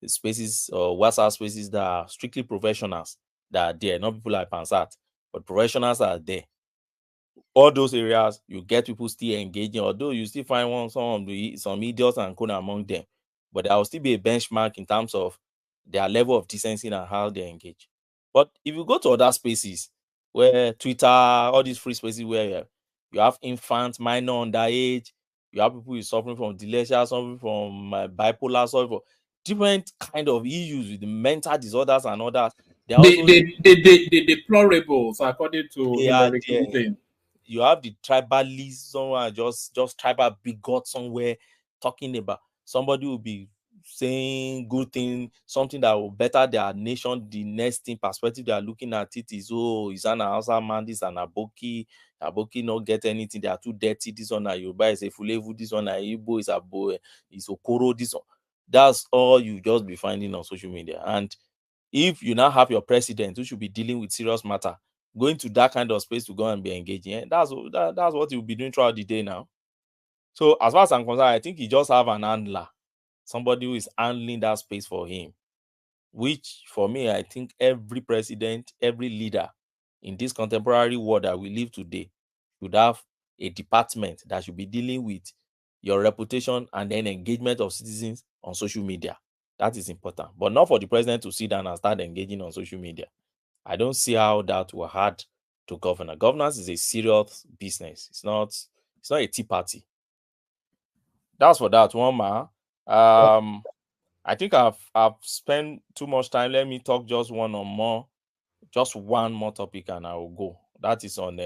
spaces or WhatsApp spaces that are strictly professionals that are there, not people like Pansat, but professionals are there. All those areas, you get people still engaging, although you still find some idiots and code among them, but there will still be a benchmark in terms of their level of decency and how they engage. But if you go to other spaces where Twitter, all these free spaces where you have infants, minor, underage, you have people suffering from dementia, suffering from bipolar, suffering from different kind of issues with the mental disorders and others. The deplorables, according to Hillary Clinton. You have the tribalists somewhere, just tribal bigot somewhere, talking about somebody will be saying good thing, something that will better their nation. The next thing perspective they are looking at it is, is an Hausa man, this an Aboki not get anything, they are too dirty. This one Yoruba is a Fulevu, this one Igbo is a boy, is Okoro, this one. That's all you just be finding on social media. And if you now have your president who should be dealing with serious matter, going to that kind of space to go and be engaging, that's what you'll be doing throughout the day now. So as far as I'm concerned, I think he just have an handler, somebody who is handling that space for him, which for me, I think every president, every leader in this contemporary world that we live today should have a department that should be dealing with your reputation and then engagement of citizens on social media. That is important, but not for the president to sit down and start engaging on social media. I don't see how that will add to governance. Governance is a serious business. It's not a tea party. That's for that one, man. I think I've spent too much time. Let me talk just one more topic, and I will go. That is on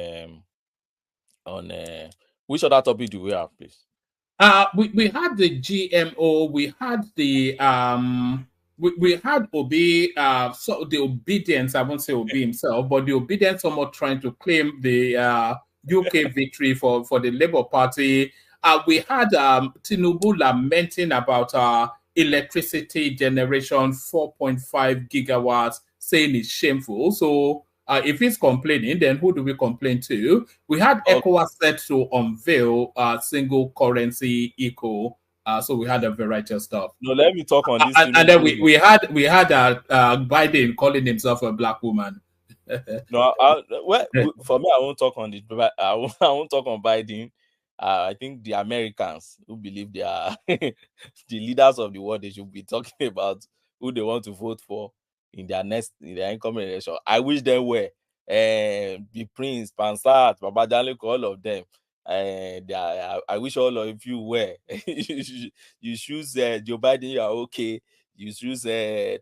which other topic do we have, please? We had the GMO. We had the we had Obi. So the obedience. I won't say Obi himself, but the obedience somewhat trying to claim the UK victory for the Labour Party. We had Tinubu lamenting about electricity generation 4.5 gigawatts, saying it's shameful. So if he's complaining, then who do we complain to? We had ECOWAS set to unveil single currency eco So we had a variety of stuff. No, let me talk on this. And then we had Biden calling himself a black woman. No, for me, I won't talk on it. But I won't talk on Biden. I think the Americans who believe they are the leaders of the world, they should be talking about who they want to vote for in their incoming election. I wish they were the Prince, Pansat, Babajale, all of them. I wish all of you were. You choose Joe Biden, you are okay. You choose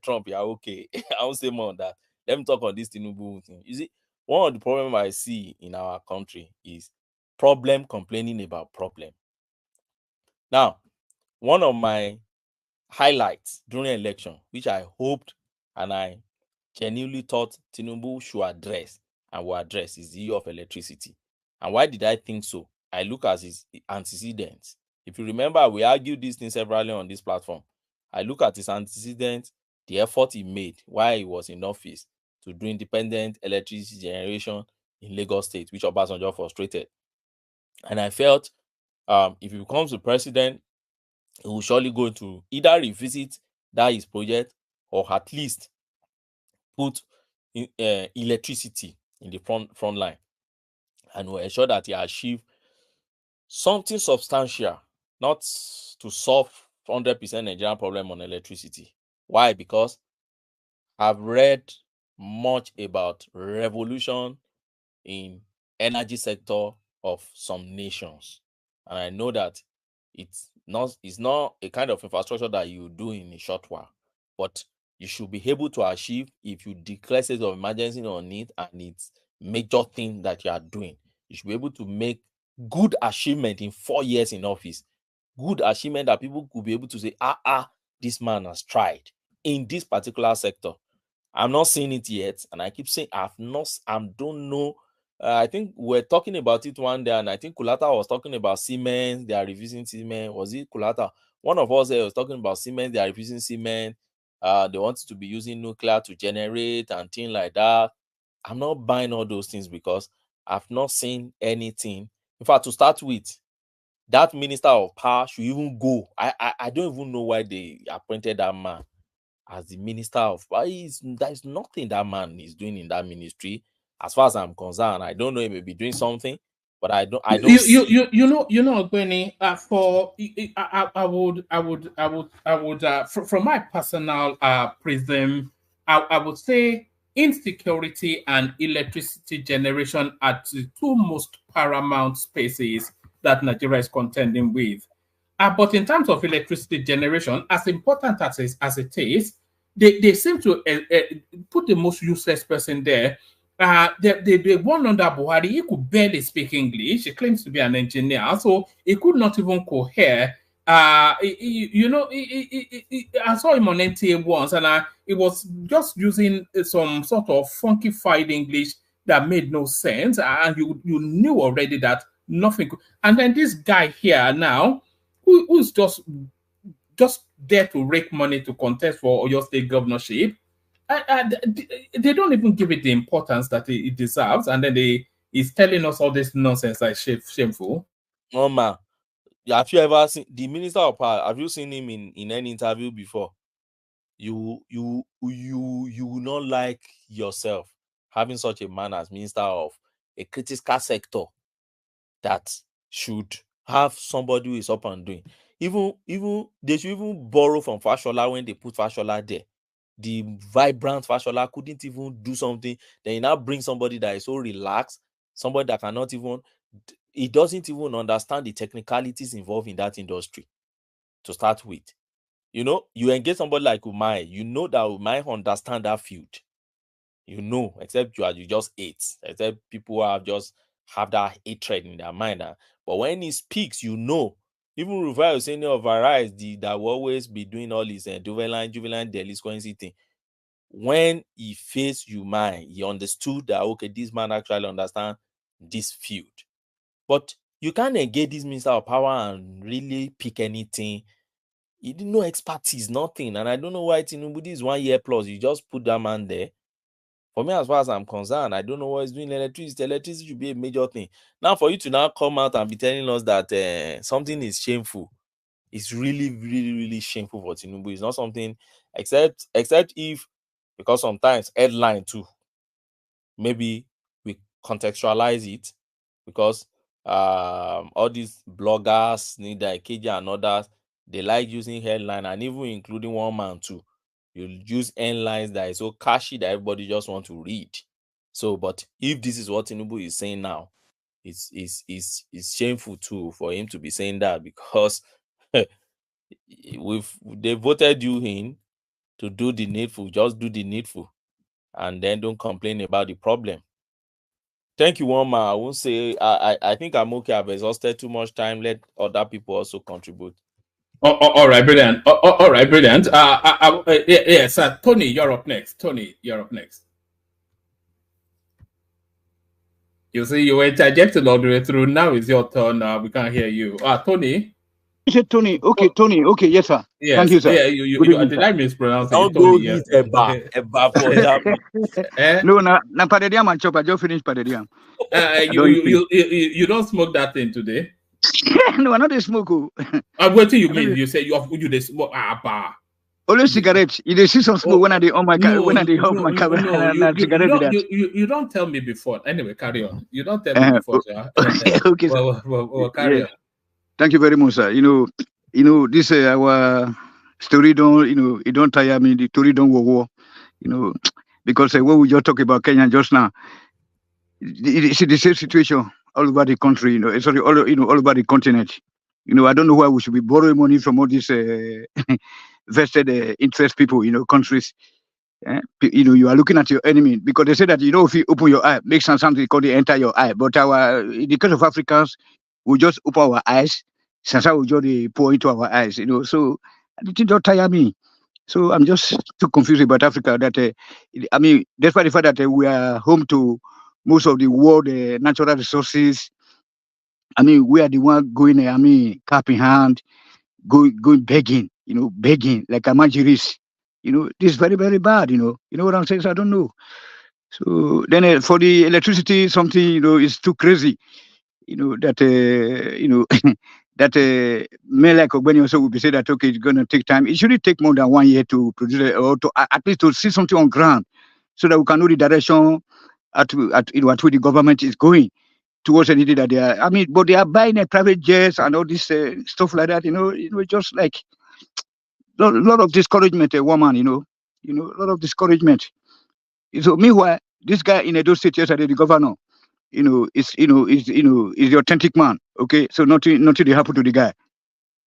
Trump, you are okay. I won't say more on that. Let me talk on this Tinubu thing. You see, one of the problems I see in our country is problem complaining about problem. Now, one of my highlights during election, which I hoped and I genuinely thought Tinubu should address and will address, is the issue of electricity. And why did I think so? I look at his antecedents. If you remember, we argued this thing severally on this platform. I look at his antecedents, the effort he made while he was in office to do independent electricity generation in Lagos State, which Obasanjo frustrated. And I felt if he becomes the president, he will surely go to either revisit that his project or at least put electricity in the front line and will ensure that he achieve something substantial, not to solve 100% Nigerian problem on electricity. Why? Because I've read much about revolution in energy sector of some nations, and I know that it's not a kind of infrastructure that you do in a short while, but you should be able to achieve if you declare state of emergency on it and it's major thing that you are doing. You should be able to make good achievement in 4 years in office. Good achievement that people could be able to say, this man has tried in this particular sector. I'm not seeing it yet, and I keep saying I don't know. I think we're talking about it one day, and I think Kulata was talking about Siemens. They are revising Siemens. Was it Kulata? One of us was talking about Siemens. They are revising Siemens. They wanted to be using nuclear to generate and things like that. I'm not buying all those things because I've not seen anything. In fact, to start with, that minister of power should even go. I don't even know why they appointed that man as the minister of power. There's nothing that man is doing in that ministry, as far as I'm concerned. I don't know, he may be doing something, but I don't you know, Benny, from my personal prism, I would say insecurity and electricity generation are the two most paramount spaces that Nigeria is contending with. But in terms of electricity generation, as important as it is, they seem to put the most useless person there. The one under Buhari, he could barely speak English. He claims to be an engineer, so he could not even cohere. I saw him on NTA once, and he was just using some sort of funkified English that made no sense, and you knew already that nothing could. And then this guy here now, who's just there to rake money to contest for Oyo State governorship. They don't even give it the importance that it deserves, and then he's telling us all this nonsense like shameful. Mama, have you ever seen the minister of power? Have you seen him in any interview before? You will not like yourself having such a man as minister of a critical sector that should have somebody who is up and doing. Even they should even borrow from Fashola when they put Fashola there. The vibrant Fashola couldn't even do something. Then you now bring somebody that is so relaxed, somebody that cannot even, he doesn't even understand the technicalities involved in that industry to start with. You know, you engage somebody like Umai, you know that Umai understand that field. You know, except you just hate, except people have that hatred in their mind. But when he speaks, you know, even Rufai Hussein of Arise, that will always be doing all his juvenile delinquency thing. When he faced Umai, he understood that, okay, this man actually understands this field. But you can't engage this minister of power and really pick anything. He didn't know expertise, nothing. And I don't know why Tinubu, this 1 year plus, you just put that man there. For me, as far as I'm concerned, I don't know what he's doing. Electricity should be a major thing. Now, for you to now come out and be telling us that something is shameful, It's really, really, really shameful for Tinubu. It's not something, except if, because sometimes headline too, maybe we contextualize it, because all these bloggers, Nida Ikeja and others, they like using headline, and even including one man too. You use headlines that is so catchy that everybody just want to read. So, but if this is what Tinubu is saying now, it's shameful too for him to be saying that, because they voted you in to do the needful. Just do the needful, and then don't complain about the problem. Thank you, Woma. I won't say I think I'm okay. I've exhausted too much time. Let other people also contribute. All right, brilliant. All right, brilliant. Yes, Tony, you're up next. Tony, you're up next. You see, you were interjected all the way through. Now it's your turn. We can't hear you. Tony. You said Tony. Okay, Tony. Okay, yes, sir. Yes. Thank you, sir. Yeah, you did I mispronounce it? Don't go eat Eba for that. No, na padediam and chop. I just finished padediam. You don't smoke that thing today? No, I not a smoke. What do you mean? You say you they smoke bar. Only cigarettes. You see some smoke when I do on my camera. When I do on my camera, you don't tell me before. Anyway, carry on. You don't tell me before, sir. Okay, sir. Well, carry on. Thank you very much, sir. You know, this our story don't, it don't tire me. The story don't war. Because what we just talk about Kenya just now, it's the same situation all over the country. Sorry, all over the continent. I don't know why we should be borrowing money from all these vested interest people, countries. You are looking at your enemy, because they say that, if you open your eye, make something called the enter your eye. But in the case of Africans, we just open our eyes, Sansa will just pour into our eyes, So it don't tire me. So I'm just too confused about Africa that, despite the fact that we are home to most of the world natural resources, we are the one going, cap in hand, going begging, begging like a majoris. This is very, very bad, You know what I'm saying? So I don't know. So then for the electricity, something, is too crazy, that, that men like Ogbeni also will be saying that, okay, it's going to take time. It shouldn't take more than 1 year to produce it, or to at least to see something on ground, so that we can know the direction at which the government is going towards anything that they are. But they are buying a private jets and all this stuff like that, just like a lot of discouragement, a woman, a lot of discouragement. So meanwhile, this guy in Edo State yesterday, the governor, is the authentic man. Okay, so nothing happened to the guy.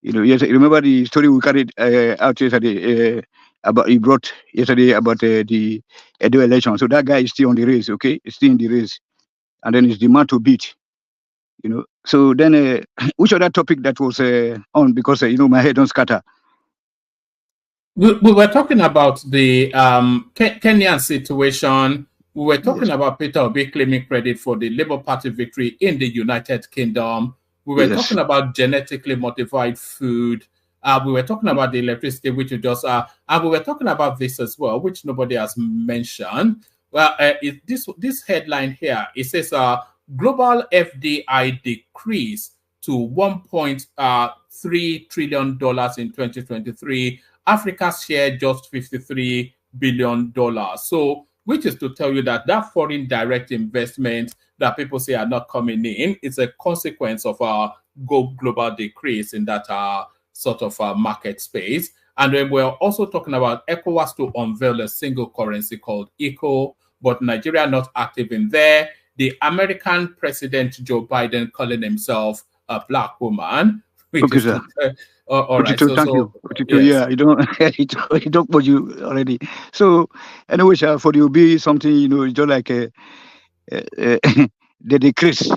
Yes, remember the story we carried out yesterday about he brought yesterday about the Edo election. So that guy is still on the race. Okay, he's still in the race, and then it's the man to beat. So then which other topic that was on, because my head don't scatter. We were talking about the Kenyan situation. We were talking about Peter Obi claiming credit for the Labour Party victory in the United Kingdom. We were talking about genetically modified food. We were talking about the electricity, which you just and we were talking about this as well, which nobody has mentioned. Well, this headline here, it says global FDI decrease to $1.3 trillion in 2023. Africa's share just $53 billion. So, which is to tell you that foreign direct investment that people say are not coming in is a consequence of our global decrease in that sort of market space. And then we're also talking about ECOWAS to unveil a single currency called ECO, but Nigeria not active in there. The American President Joe Biden calling himself a black woman. Okay, sir. All right. Thank you. Yeah, you don't put you already. So anyway, for the OB, something it's just like the decrease.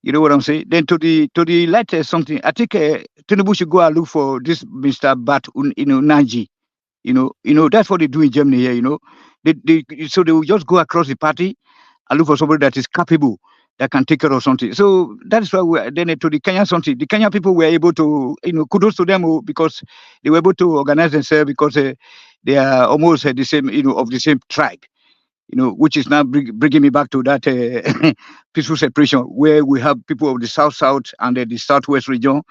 You know what I'm saying? Then to the latest something, I think Tinubu should go and look for this Mr. Bat Naji. That's what they do in Germany here. So they will just go across the party and look for somebody that is capable, that can take care of something. So that's why then to the Kenyan something. The Kenyan people were able to, kudos to them because they were able to organize themselves, because they are almost the same, of the same tribe, which is now bringing me back to that peaceful separation, where we have people of the South and the Southwest region.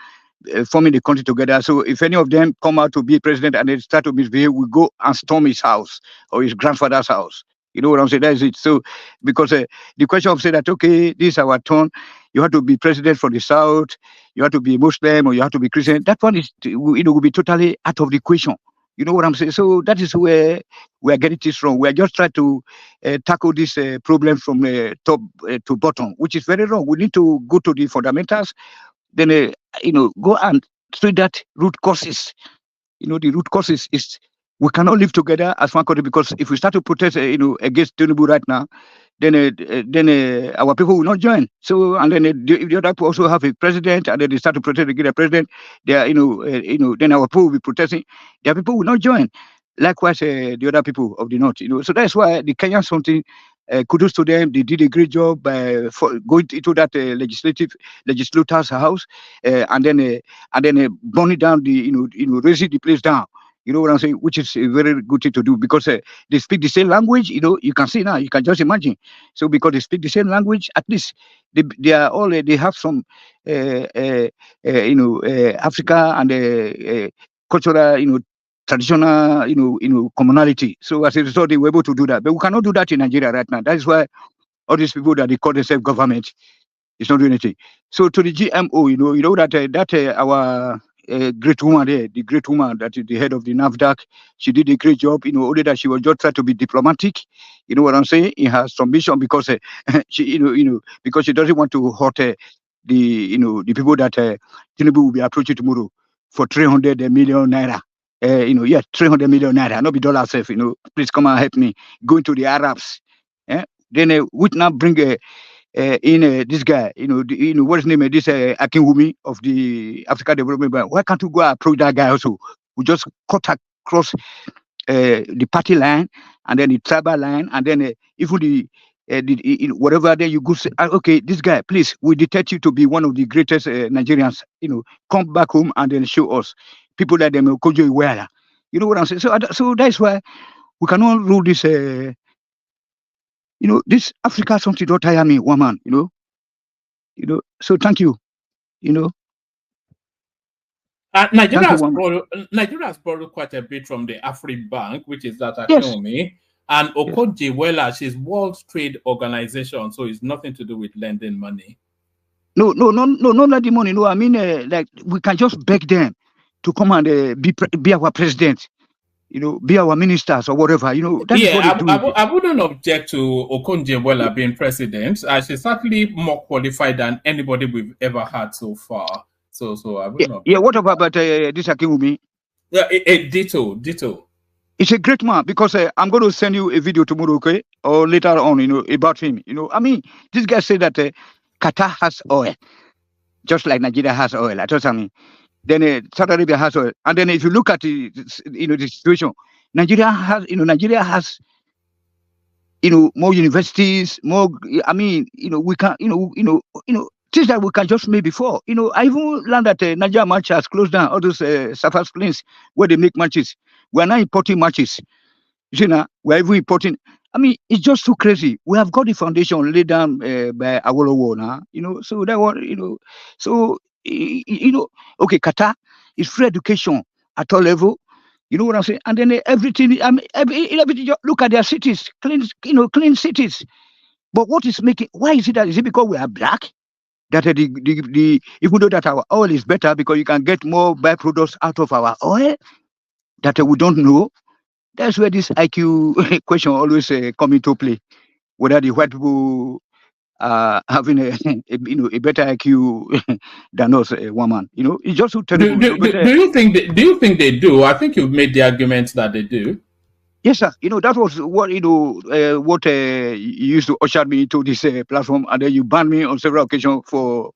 forming the country together. So if any of them come out to be president and they start to misbehave, we go and storm his house or his grandfather's house. You know what I'm saying? That is it. So because the question of saying that, okay, this is our turn, you have to be president for the South, you have to be Muslim or you have to be Christian, that one is, will be totally out of the equation. You know what I'm saying? So that is where we are getting this wrong. We are just trying to tackle this problem from top to bottom, which is very wrong. We need to go to the fundamentals, then go and treat that root causes. The root causes is we cannot live together as one country, because if we start to protest, against Tinubu right now, then our people will not join. So, and then if the other people also have a president, and then they start to protest against the president, they are, then our people will be protesting. Their people will not join. Likewise, the other people of the north. So that's why the Kenyans something. Kudos to them. They did a great job for going into that legislator's house, and then burning down raising the place down. You know what I'm saying? Which is a very good thing to do, because they speak the same language. You can see now. You can just imagine. So because they speak the same language, at least they are all they have some Africa and cultural traditional commonality. So as a result, they were able to do that. But we cannot do that in Nigeria right now. That is why all these people that they call themselves government is not doing anything. So to the GMO, that our great woman there, the great woman that is the head of the NAFDAC, she did a great job. Only that she was just trying to be diplomatic. You know what I'm saying? In her submission, because she, because she doesn't want to hurt the people that Tinubu will be approaching tomorrow for 300 million naira. 300 million naira, not be dollar safe. Please come and help me. Going to the Arabs. Then we now bring in this guy, what is his name? This Akinwumi of the Africa Development Bank. Why can't we go approach that guy also? We just cut across the party line, and then the tribal line, and then even the whatever. Then you go say, okay, this guy, please, we detect you to be one of the greatest Nigerians. Come back home and then show us people like them. You know what I'm saying? So that's why we cannot rule this. This Africa something don't tire me, woman. So thank you. Nigeria has borrowed quite a bit from the Afri-Bank, which is that economy, and Okonjo-Iweala, she's World Trade Organization, so it's nothing to do with lending money. No, not lending money. No, I mean, like we can just beg them to come and be our president. Be our ministers or whatever. That is what they do. I wouldn't object to Okonjo-Iweala being president. She's certainly more qualified than anybody we've ever had so far. So I wouldn't object. Yeah, what about this Akinwumi? Yeah, ditto. It's a great man, because I'm going to send you a video tomorrow, okay? Or later on, about him. I mean, this guy said that Qatar has oil, just like Nigeria has oil. I told him. Then Saudi Arabia has oil, and then if you look at the situation, Nigeria has more universities, more. I mean, we can things that we can just make before. I even learned that Nigeria match has closed down all those surface planes where they make matches. We are now importing matches. You see now, we are even importing. I mean, it's just too crazy. We have got the foundation laid down by Awolowo now. So that one, so. Okay, Qatar is free education at all level. You know what I'm saying? And then everything. Everything. Look at their cities, clean cities. But what is making? Why is it that? Is it because we are black? That even though that our oil is better because you can get more byproducts out of our oil that we don't know. That's where this IQ question always come into play. Whether the white people having a better IQ than us, woman. It's just so terrible. Do you think they do? I think you've made the argument that they do. Yes, sir. That was what what you used to usher me into this platform, and then you banned me on several occasions for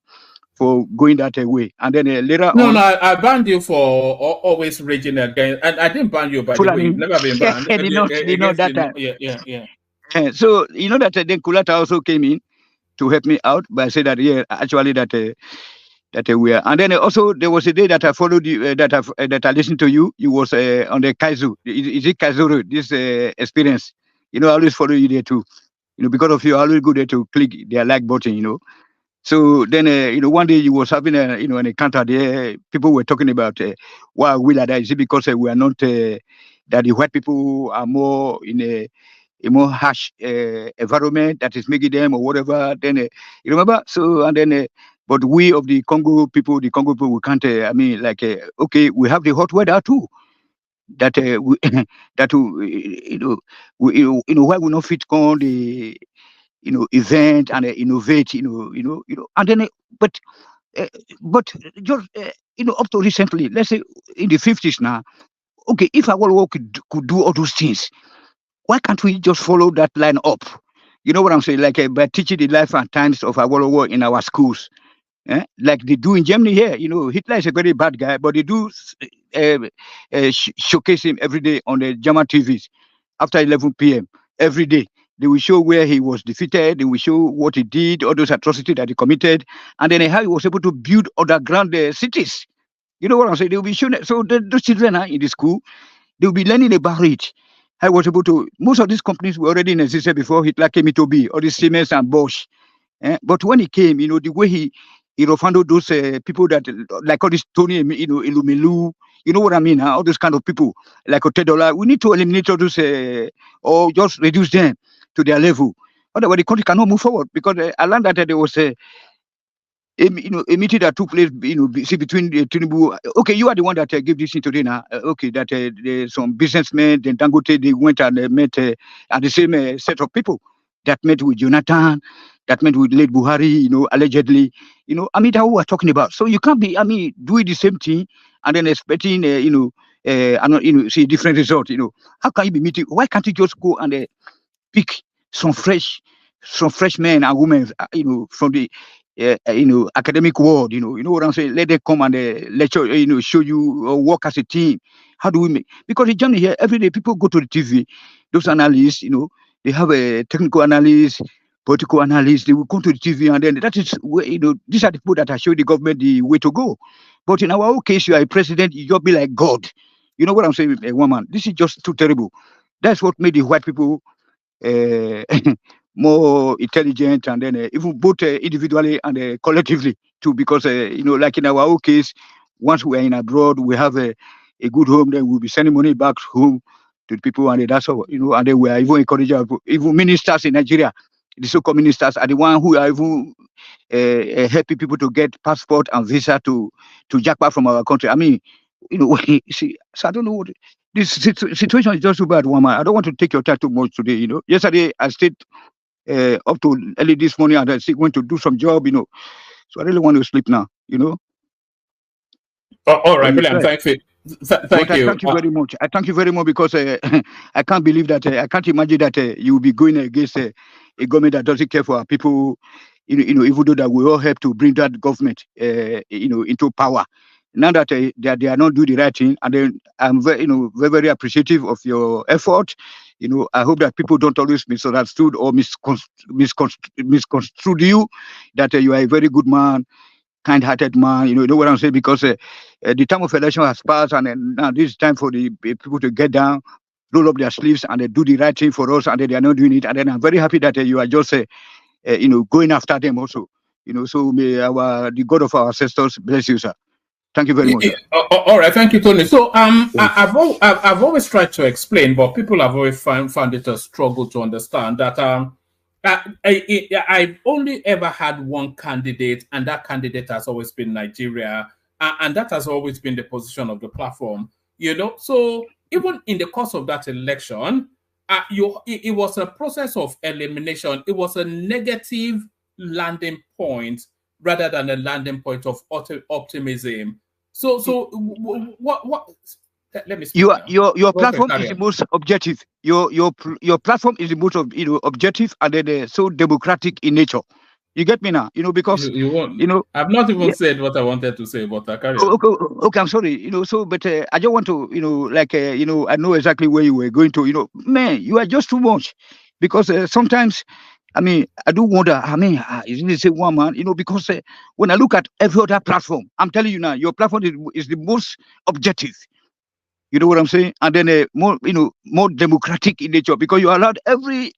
going that way. And then later on, no, I banned you for always raging against, and I didn't ban you, by the way. You've never been banned. that time. Yeah. So that then Kulata also came in to help me out, but I said that actually that we are. And then also there was a day that I followed you, that I listened to you. You was on the Kaizu. Is it Kaizu? This experience. I always follow you there too. Because of you, I always go there to click their like button. So then, one day you was having an encounter there. People were talking about why we like that. Is it because we are not that the white people are more in a more harsh environment that is making them or whatever? Then you remember. So and then, but we of the Congo people, we can't. Okay, we have the hot weather too. That we, that why we not fit on the event and innovate, and then but uh, but just up to recently, let's say in the 50s now. Okay, if our work could do all those things, why can't we just follow that line up? You know what I'm saying? Like by teaching the life and times of our war in our schools. Like they do in Germany here. Hitler is a very bad guy, but they do showcase him every day on the German TVs after 11 p.m. every day. They will show where he was defeated. They will show what he did, all those atrocities that he committed, and then how he was able to build underground cities. You know what I'm saying? They will be shown. So those children are in the school. They will be learning about it. I was able to. Most of these companies were already in existence before Hitler came into being. All these Siemens and Bosch. But when he came, the way he handled those people that like all this Tony, Ilumelu, you know what I mean? All those kind of people like Otedola. We need to eliminate all those or just reduce them to their level. Otherwise, the country cannot move forward because I learned that there was a meeting that took place, between Tinubu. Okay, you are the one that gave this thing today now. Okay, that there's some businessmen, then Dangote, they went and met at the same set of people that met with Jonathan, that met with late Buhari, allegedly. That's what we're talking about. So you can't be, doing the same thing and then expecting, see a different result. How can you be meeting? Why can't you just go and pick some fresh men and women, from the academic world, you know what I'm saying? Let them come and lecture, show you or work as a team. How do we make? Because in Germany here, every day people go to the TV, those analysts, they have a technical analyst, political analyst. They will come to the TV, and then that is where, these are the people that are showing the government the way to go. But in our own case, you are a president, you just be like God. You know what I'm saying, woman? This is just too terrible. That's what made the white people more intelligent, and then even both individually and collectively too, because like in our own case, once we are in abroad, we have a good home, then we'll be sending money back home to the people, and that's all, and then we are even encouraging even ministers in Nigeria. The so-called ministers are the one who are even helping people to get passport and visa to jackpot from our country. See, so I don't know what this situation is just too bad, woman. I don't want to take your time too much today. Yesterday I stayed up to early this morning, and I still went to do some job. So I really want to sleep now. All right, William. Thank you. Thank you. Thank you very much. I thank you very much because I can't believe that I can't imagine that you will be going against a government that doesn't care for our people. Even though that we all help to bring that government, into power. Now that they are not doing the right thing, and then I'm very, very, very appreciative of your effort. I hope that people don't always misunderstood or misconstrued you. That you are a very good man, kind-hearted man. You know what I'm saying? Because the time of election has passed, and now this is time for the people to get down, roll up their sleeves, and do the right thing for us. And they are not doing it. And then I'm very happy that you are just, going after them also. So may the God of our ancestors bless you, sir. Thank you very much. All right, thank you, Tony. So I've always tried to explain, but people have always found it a struggle to understand that I've only ever had one candidate, and that candidate has always been Nigeria, and that has always been the position of the platform. So even in the course of that election, it was a process of elimination. It was a negative landing point rather than a landing point of optimism. So what? Let me speak your platform is the most objective. Your platform is the most objective, and then so democratic in nature. You get me now? Because you won't. I've not even said what I wanted to say, but I carry on. Okay, I'm sorry. But I don't want to. I know exactly where you were going to. Man, you are just too much, because sometimes. I do wonder, isn't it the same one, man? Because when I look at every other platform, I'm telling you now, your platform is the most objective. You know what I'm saying? And then more democratic in nature, because you allowed every,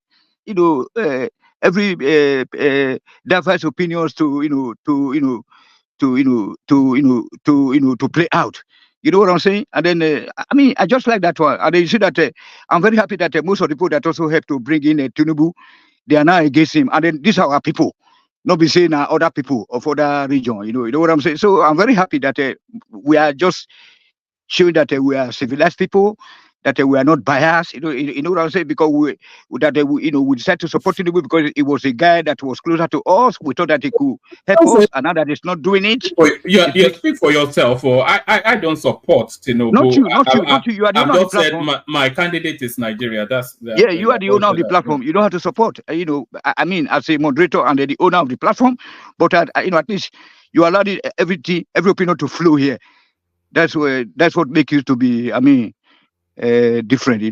every diverse opinions to to play out. You know what I'm saying? And then I mean, I just like that one. And then you see that I'm very happy that most of the people that also helped to bring in Tinubu, they are now against him. And then these are our people, not be saying other people of other region. You know what I'm saying? So I'm very happy that we are just showing that we are civilized people, that we are not biased. You know what I'm saying? Because we decided to support Tinubu because it was a guy that was closer to us. We thought that he could help us, and now that he's not doing it. You speak for yourself. Or I don't support Tinubu. Not you. You are the owner of the platform. Said my candidate is Nigeria. Yeah, you are the owner of the platform. You don't have to support. I mean, as a moderator and the owner of the platform, but at least you allowed every opinion to flow here. That's what makes you to be. I mean, different.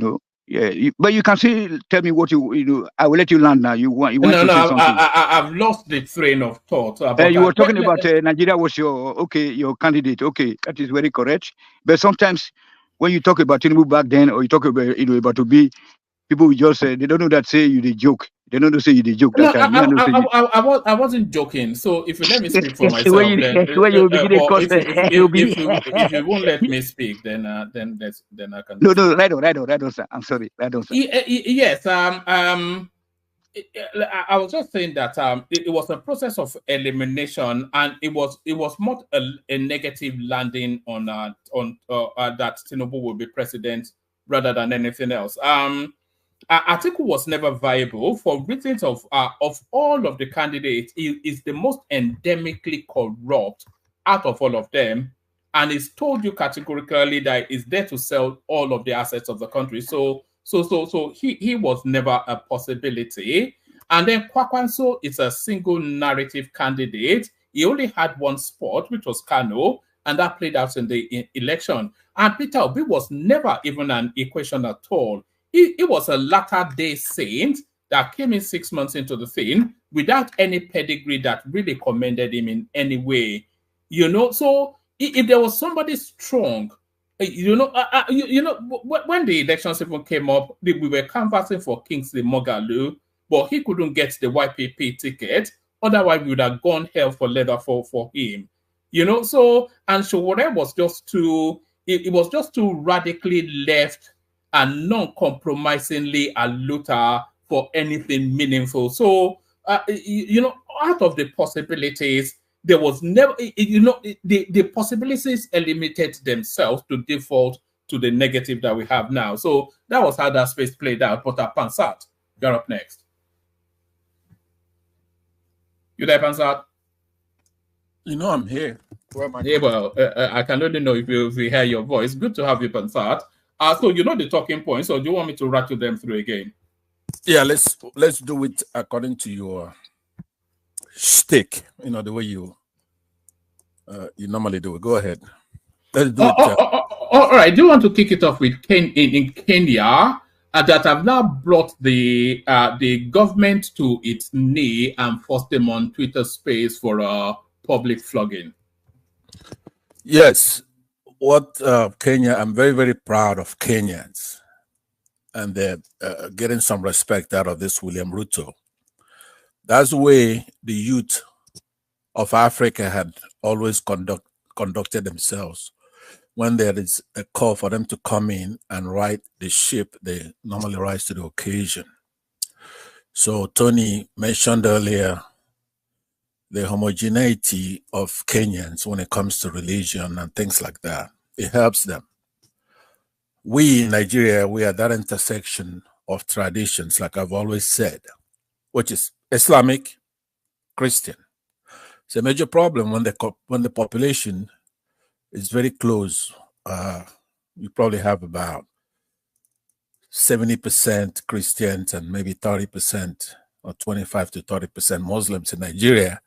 Yeah, but you can still tell me what I will let you land now. You want to say something? I've lost the train of thought. You were talking about Nigeria was your candidate. Okay, that is very correct. But sometimes when you talk about Tinubu back then, or you talk about about to be, people will just say they don't know that say you the joke. They don't know say you the joke that time. I wasn't joking. So if you let me speak for myself, then if you won't let me speak, then I can. No, right on, sir. I'm sorry, right on, sir. Yes. I was just saying that it was a process of elimination, and it was not a negative landing on that Tinubu will be president rather than anything else. Atiku was never viable for reasons of all of the candidates. He is the most endemically corrupt out of all of them, and he's told you categorically that he's there to sell all of the assets of the country. So he was never a possibility. And then Kwakwanso is a single narrative candidate. He only had one spot, which was Kano, and that played out in the election. And Peter Obi was never even an equation at all. He was a latter-day saint that came in 6 months into the thing without any pedigree that really commended him in any way. So if there was somebody strong, when the elections even came up, we were canvassing for Kingsley Moghalu, but he couldn't get the YPP ticket. Otherwise, we would have gone hell for leather for him. So, and Sowore was just too, it was just too radically left and non-compromisingly a looter for anything meaningful. So, out of the possibilities, there was never, the possibilities limited themselves to default to the negative that we have now. So that was how that space played out. But Pansat, you're up next. You there, Pansat? I'm here. Where am I? Yeah, well, I can only know if we hear your voice. Good to have you, Pansat. So you know the talking points, or do you want me to rattle them through again? Yeah, let's do it according to your stick. The way you normally do it. Go ahead. Let's do it. All right. Do you want to kick it off with in Kenya that have now brought the government to its knee and forced them on Twitter Space for a public flogging? Yes. What Kenya, I'm very, very proud of Kenyans, and they're getting some respect out of this William Ruto. That's the way the youth of Africa had always conducted themselves. When there is a call for them to come in and right the ship, they normally rise to the occasion. So Tony mentioned earlier the homogeneity of Kenyans when it comes to religion and things like that. It helps them. We in Nigeria, we are that intersection of traditions, like I've always said, which is Islamic, Christian. It's a major problem when the population is very close. You probably have about 70% Christians and maybe 30% or 25 to 30% Muslims in Nigeria.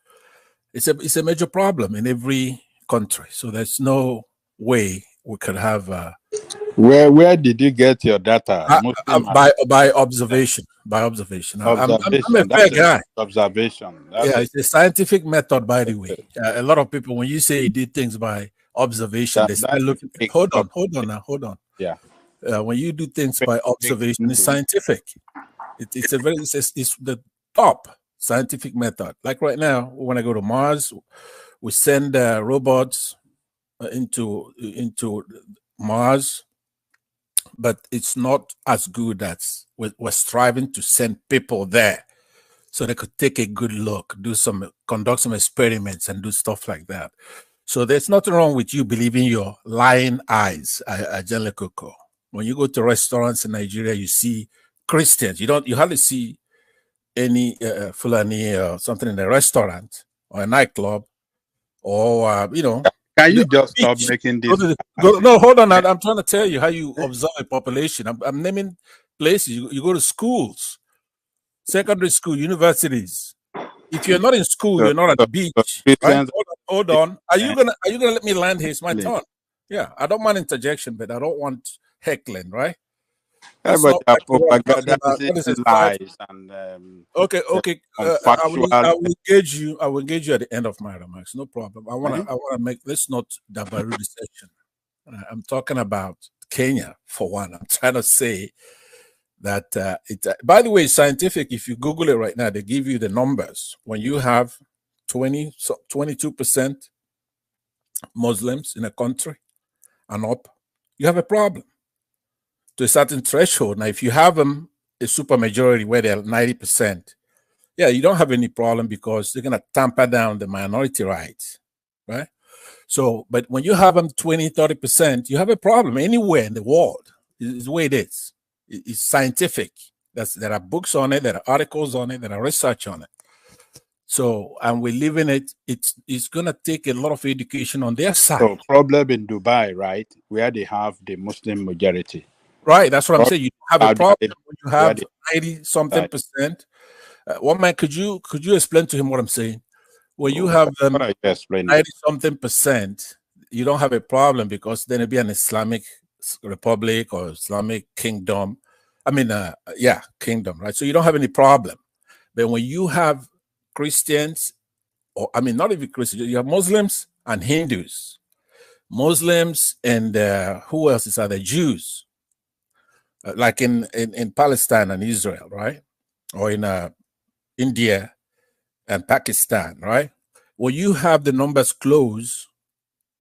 It's a major problem in every country. So there's no way we could have. Where did you get your data? By observation. By observation. I'm a fair guy. Observation. It's a scientific method, by the way. A lot of people, when you say you did things by observation, they start looking. Hold on. Yeah. When you do things by observation, it's scientific. It's top scientific method. Like right now, when I go to Mars, we send robots into Mars, but it's not as good as we're striving to send people there so they could take a good look, conduct some experiments and do stuff like that. So there's nothing wrong with you believing your lying eyes, Angelico. When you go to restaurants in Nigeria, you see Christians. You hardly see any Fulani or something in a restaurant or a nightclub or Can you just stop making this? No, hold on. I'm trying to tell you how you observe a population. I'm naming places. You go to schools, secondary school, universities. If you're not in school, you're not at the beach. Right? Hold on. Are you gonna let me land here? It's my turn. Yeah, I don't mind interjection, but I don't want heckling, right? That's not like lies and okay. I will engage you at the end of my remarks. No problem. I wanna make. Let's not dabaru the session. I'm talking about Kenya for one. I'm trying to say that by the way, it's scientific. If you Google it right now, they give you the numbers. When you have 22% Muslims in a country and up, you have a problem to a certain threshold. Now, if you have them a super majority where they're 90%, yeah, you don't have any problem because they're gonna tamper down the minority rights, right? So, but when you have them 20, 30%, you have a problem anywhere in the world. It's the way it is. It's scientific. There are books on it, there are articles on it, there are research on it. So, and we live in it. It's gonna take a lot of education on their side. So, problem in Dubai, right, where they have the Muslim majority. Right, that's what I'm saying. You have a problem when you have 90-something%. One man, could you explain to him what I'm saying? When you have 90-something%, you don't have a problem because then it'd be an Islamic republic or Islamic kingdom. I mean, kingdom, right? So you don't have any problem. But when you have Christians, or I mean, not even Christians, you have Muslims and Hindus, Muslims and who else is there? Jews, like in Palestine and Israel, right? Or in India and Pakistan, right? When you have the numbers close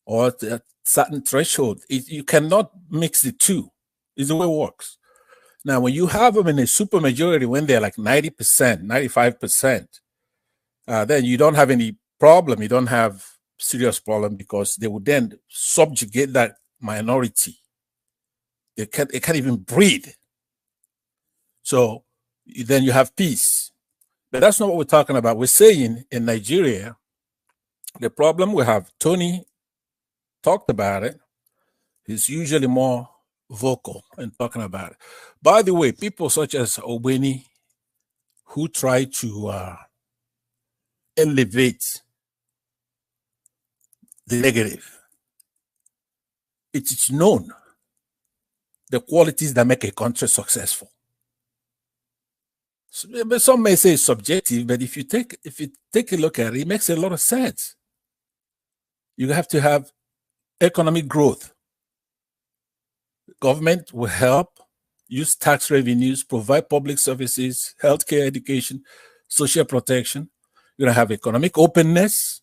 or at a certain threshold, you cannot mix the two. It's the way it works. Now, when you have them in a super majority, when they're like 90%, 95%, then you don't have any problem. You don't have serious problem because they would then subjugate that minority. It can't even breathe. So then you have peace. But that's not what we're talking about. We're saying in Nigeria, the problem we have, Tony talked about it, he's usually more vocal in talking about it. By the way, people such as Obeni, who try to elevate the negative, it's known the qualities that make a country successful. So, but some may say it's subjective, but if you take a look at it, it makes a lot of sense. You have to have economic growth. Government will help, use tax revenues, provide public services, healthcare, education, social protection. You're gonna have economic openness.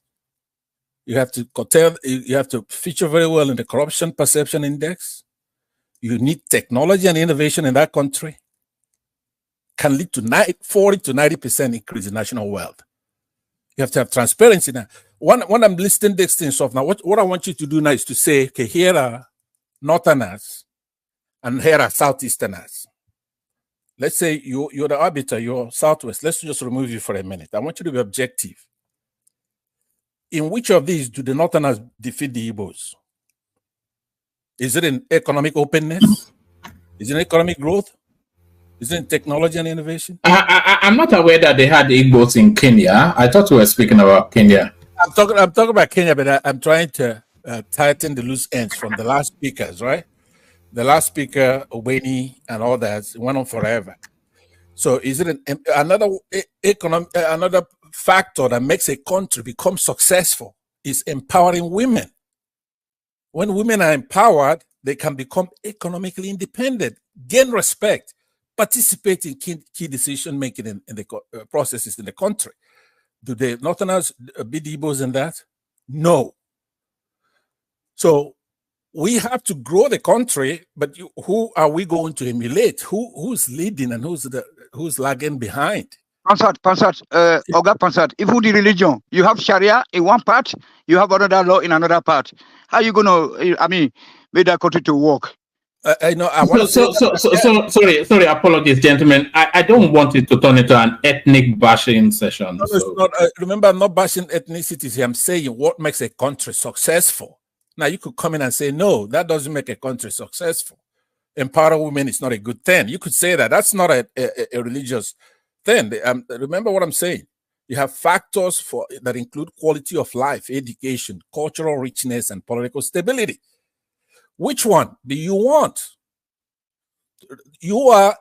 You have to feature very well in the corruption perception index. You need technology and innovation in that country. Can lead to 40 to 90% increase in national wealth. You have to have transparency now. When I'm listing these things off now, what I want you to do now is to say, okay, here are Northerners and here are Southeasterners. Let's say you're the arbiter, you're Southwest. Let's just remove you for a minute. I want you to be objective. In which of these do the Northerners defeat the Igbos? Is it in economic openness? Is it in economic growth? Is it in technology and innovation? I'm not aware that they had Igbos in Kenya. I thought we were speaking about Kenya. I'm talking about Kenya, but I'm trying to tighten the loose ends from the last speakers, right? The last speaker, Obeni, and all that went on forever. So, is it another factor that makes a country become successful? Is empowering women. When women are empowered, they can become economically independent, gain respect, participate in key decision making in the processes in the country. Do the Northerners be Igbos in that? No. So we have to grow the country, but who are we going to emulate? Who's leading and who's lagging behind? Oga Pansat, even the religion, you have Sharia in one part, you have another law in another part. How are you going to, make that country to work? Sorry, apologies, gentlemen. I don't want it to turn into an ethnic bashing session. No, it's not. Remember, I'm not bashing ethnicities here. I'm saying what makes a country successful. Now, you could come in and say, no, that doesn't make a country successful. Empower women is not a good thing. You could say that. That's not a religious thing. Remember what I'm saying. You have factors that include quality of life, education, cultural richness, and political stability. Which one do you want? You are,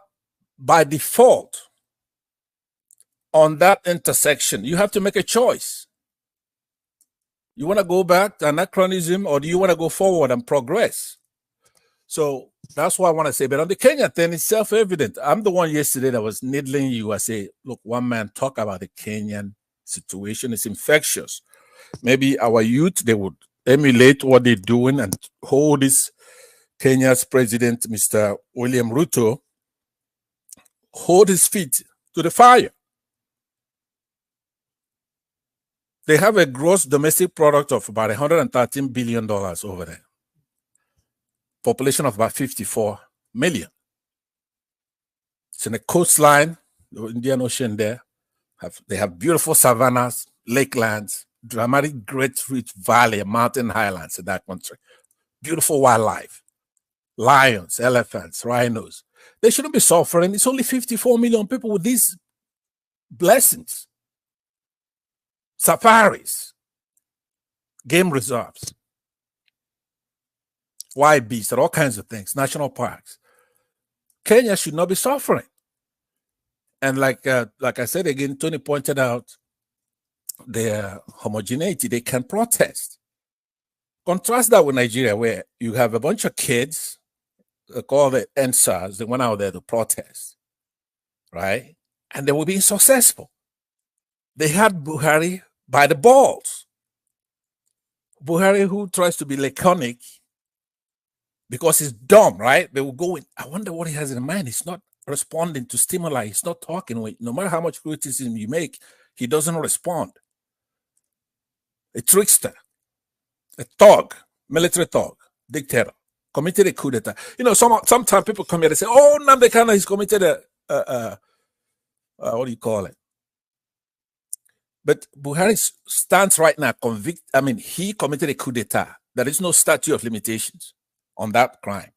by default, on that intersection. You have to make a choice. You want to go back to anachronism, or do you want to go forward and progress? So that's what I want to say. But on the Kenya thing, it's self-evident. I'm the one yesterday that was needling you. I say, look, one man talk about the Kenyan situation. It's infectious. Maybe our youth, they would emulate what they're doing and hold this Kenya's president, Mr. William Ruto, hold his feet to the fire. They have a gross domestic product of about $113 billion over there. Population of about 54 million. It's in the coastline, the Indian Ocean there. They have beautiful savannas, lakelands, dramatic great rich valley, mountain highlands in that country. Beautiful wildlife. Lions, elephants, rhinos. They shouldn't be suffering. It's only 54 million people with these blessings. Safaris, game reserves, wild beasts, and all kinds of things, national parks. Kenya should not be suffering. And like I said again, Tony pointed out their homogeneity. They can protest. Contrast that with Nigeria, where you have a bunch of kids, called the NSAS, they went out there to protest, right? And they were being successful. They had Buhari by the balls. Buhari, who tries to be laconic because he's dumb, right? They will go in. I wonder what he has in mind. He's not responding to stimuli. He's not talking. No matter how much criticism you make, he doesn't respond. A trickster, a thug, military thug, dictator, committed a coup d'etat. Sometimes people come here and say, oh, Nnamdi Kanu, he's committed what do you call it? But Buhari stands right now he committed a coup d'etat. There is no statute of limitations on that crime.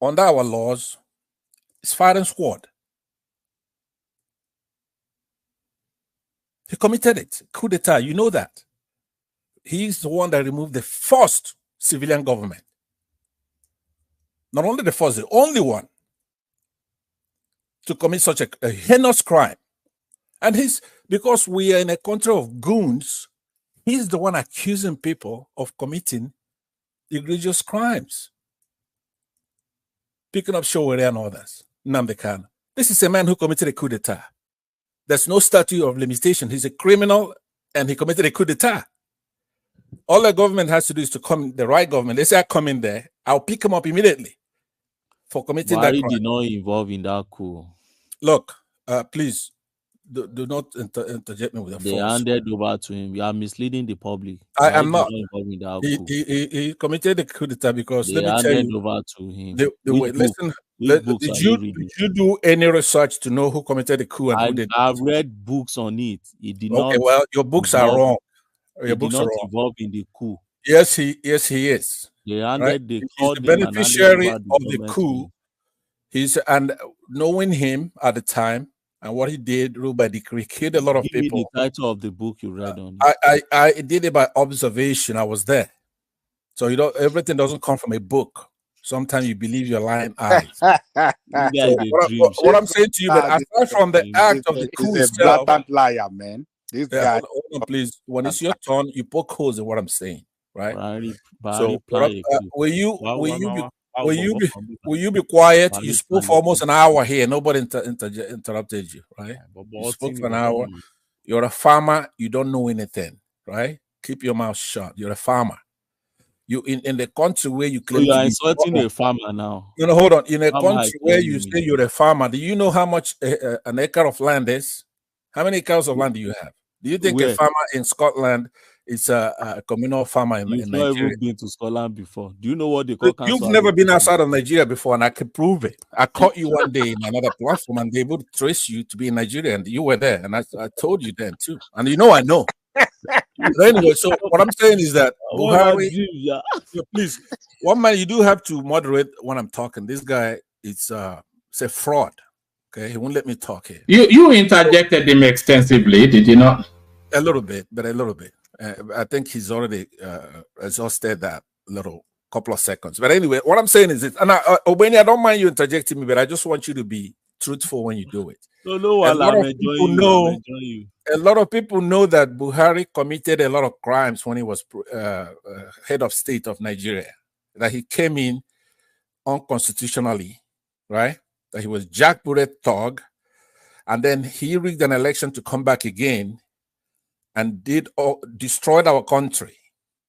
Under our laws, it's firing squad. He committed it. Coup d'etat, you know that. He's the one that removed the first civilian government. Not only the first, the only one to commit such a heinous crime. And because we are in a country of goons, he's the one accusing people of committing egregious crimes. Picking up Showore and others, Nnamdi Kanu. This is a man who committed a coup d'etat. There's no statute of limitation. He's a criminal and he committed a coup d'etat. All the government has to do is to come, the right government, they say I come in there, I'll pick him up immediately for committing that crime. Buhari did not involve in that coup. Look, please, do not interject me with a They false. handed over to him. You are misleading the public. I am not. Involved in that coup. He committed the coup d'etat because they let me tell handed you. over to him. Did you do any research to know who committed the coup and who did? I've read books on it. He did not. Okay, well, your books are wrong. Your books are wrong. Involved in the coup. Yes, he is. They handed right? the He's the beneficiary of the coup. And knowing him at the time and what he did, rule by decree, killed a lot of people. Give me the title of the book you read on. I did it by observation. I was there. So everything doesn't come from a book. Sometimes you believe your lying eyes. What I'm saying to you, but aside from the act of the coup itself, blatant liar, man. This guy. Hold on, please. When it's your turn, you poke holes in what I'm saying, right? Will you Will you be quiet? You spoke for almost an hour here. Nobody interrupted you, right? You spoke for an hour. You're a farmer. You don't know anything, right? Keep your mouth shut. You're a farmer. You in the country where you claim you to are be insulting a farmer now. No, hold on. In a Farmer country where you say you're a farmer, do you know how much an acre of land is? How many acres of land do you have? Do you think a farmer in Scotland is a communal farmer in You've Nigeria? not even been to Scotland before. Do you know what they call council? You've never been outside of Nigeria before, and I can prove it. I caught you one day in another platform, and they would trace you to be in Nigeria, and you were there, and I told you then too. And you know I know. But anyway, so what I'm saying is that Buhari, please, one man, you do have to moderate when I'm talking. This guy, it's a fraud. Okay, he won't let me talk here. You interjected him extensively, did you not? A little bit, but a little bit. I think he's already exhausted that little couple of seconds. But anyway, what I'm saying is this, and Obeni, I don't mind you interjecting me, but I just want you to be truthful when you do it. No, a lot of people know that Buhari committed a lot of crimes when he was head of state of Nigeria. That he came in unconstitutionally, right? That he was jackbooted thug, and then he rigged an election to come back again and destroyed our country.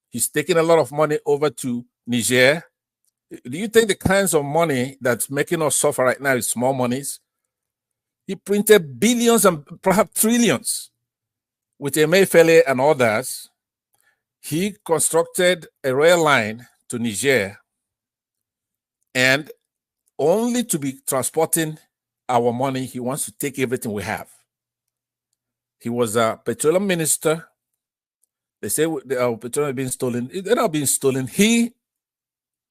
He's taking a lot of money over to Niger. Do you think the kinds of money that's making us suffer right now is small monies? He printed billions and perhaps trillions with Emefiele and others. He constructed a rail line to Niger, and only to be transporting our money, he wants to take everything we have. He was a petroleum minister. They say our petroleum is being stolen. They're not being stolen. He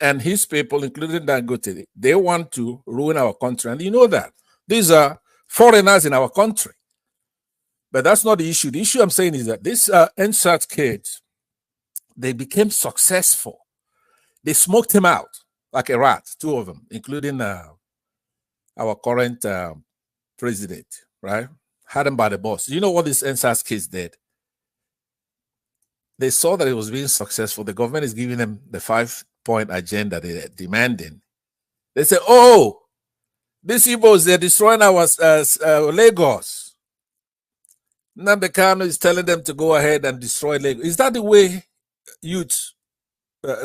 and his people, including Dangote, they want to ruin our country. And you know that. These are foreigners in our country. But that's not the issue. The issue I'm saying is that these NSAT kids, they became successful. They smoked him out like a rat, two of them, including our current president, right? Had him by the boss. You know what these NSAS kids did? They saw that it was being successful. The government is giving them the 5-point agenda they're demanding. They say, oh, these Igbos, they're destroying our Lagos. Nnamdi Kanu is telling them to go ahead and destroy Lagos. Is that the way youth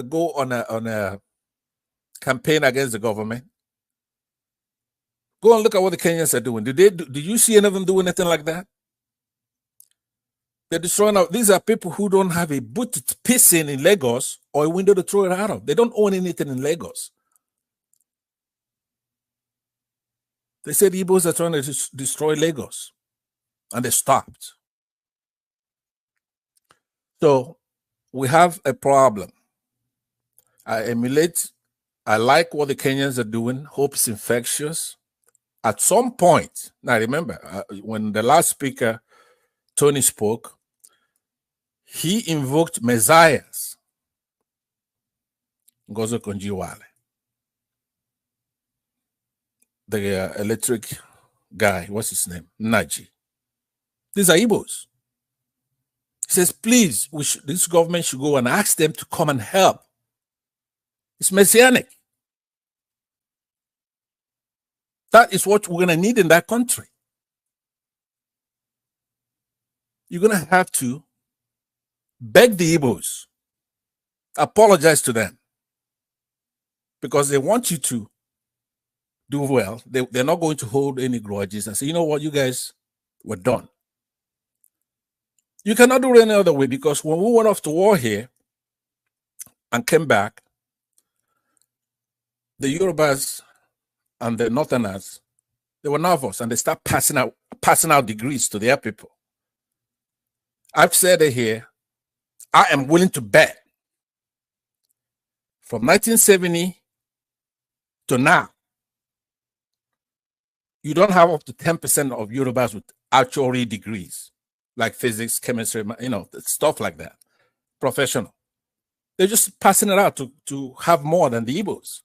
go on a campaign against the government? Go and look at what the Kenyans are doing. Do you see any of them doing anything like that? They're destroying out. These are people who don't have a boot to piss in Lagos or a window to throw it out of. They don't own anything in Lagos. They said the Igbos are trying to destroy Lagos, and they stopped. So we have a problem. I like what the Kenyans are doing. Hope is infectious. At some point, now remember, when the last speaker, Tony, spoke, he invoked messiahs. Ngozo Konjiwale, the electric guy, what's his name? Naji. These are Igbos. He says, please, this government should go and ask them to come and help. It's messianic. That is what we're going to need in that country. You're going to have to beg the Igbos, apologize to them, because they want you to do well. They're not going to hold any grudges and say, you know what, you guys were done. You cannot do it any other way, because when we went off to war here and came back, the Yorubas and the Northerners, they were nervous, and they start passing out degrees to their people. I've said it here. I am willing to bet from 1970 to now, you don't have up to 10% of Yorubas with actual degrees, like physics, chemistry, stuff like that, professional. They're just passing it out to have more than the Igbos.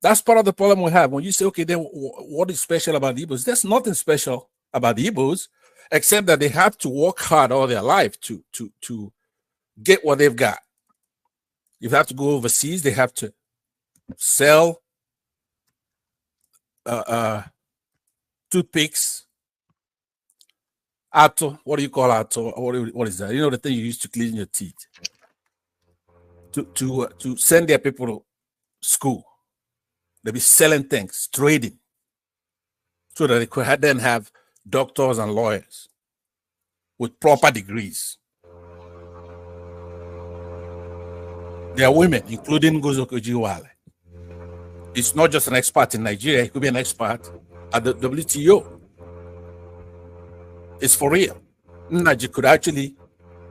That's part of the problem we have. When you say, okay, then what is special about the Igbos? There's nothing special about the Igbos, except that they have to work hard all their life to get what they've got. If they have to go overseas, they have to sell toothpicks, Ato, what do you call Ato? What is that? You know, the thing you use to clean your teeth. To send their people to school. They'll be selling things, trading, so that they could then have doctors and lawyers with proper degrees. There are women, including Ngozi Okonjo-Iweala. It's not just an expert in Nigeria, he could be an expert at the WTO. It's for real. Naji could actually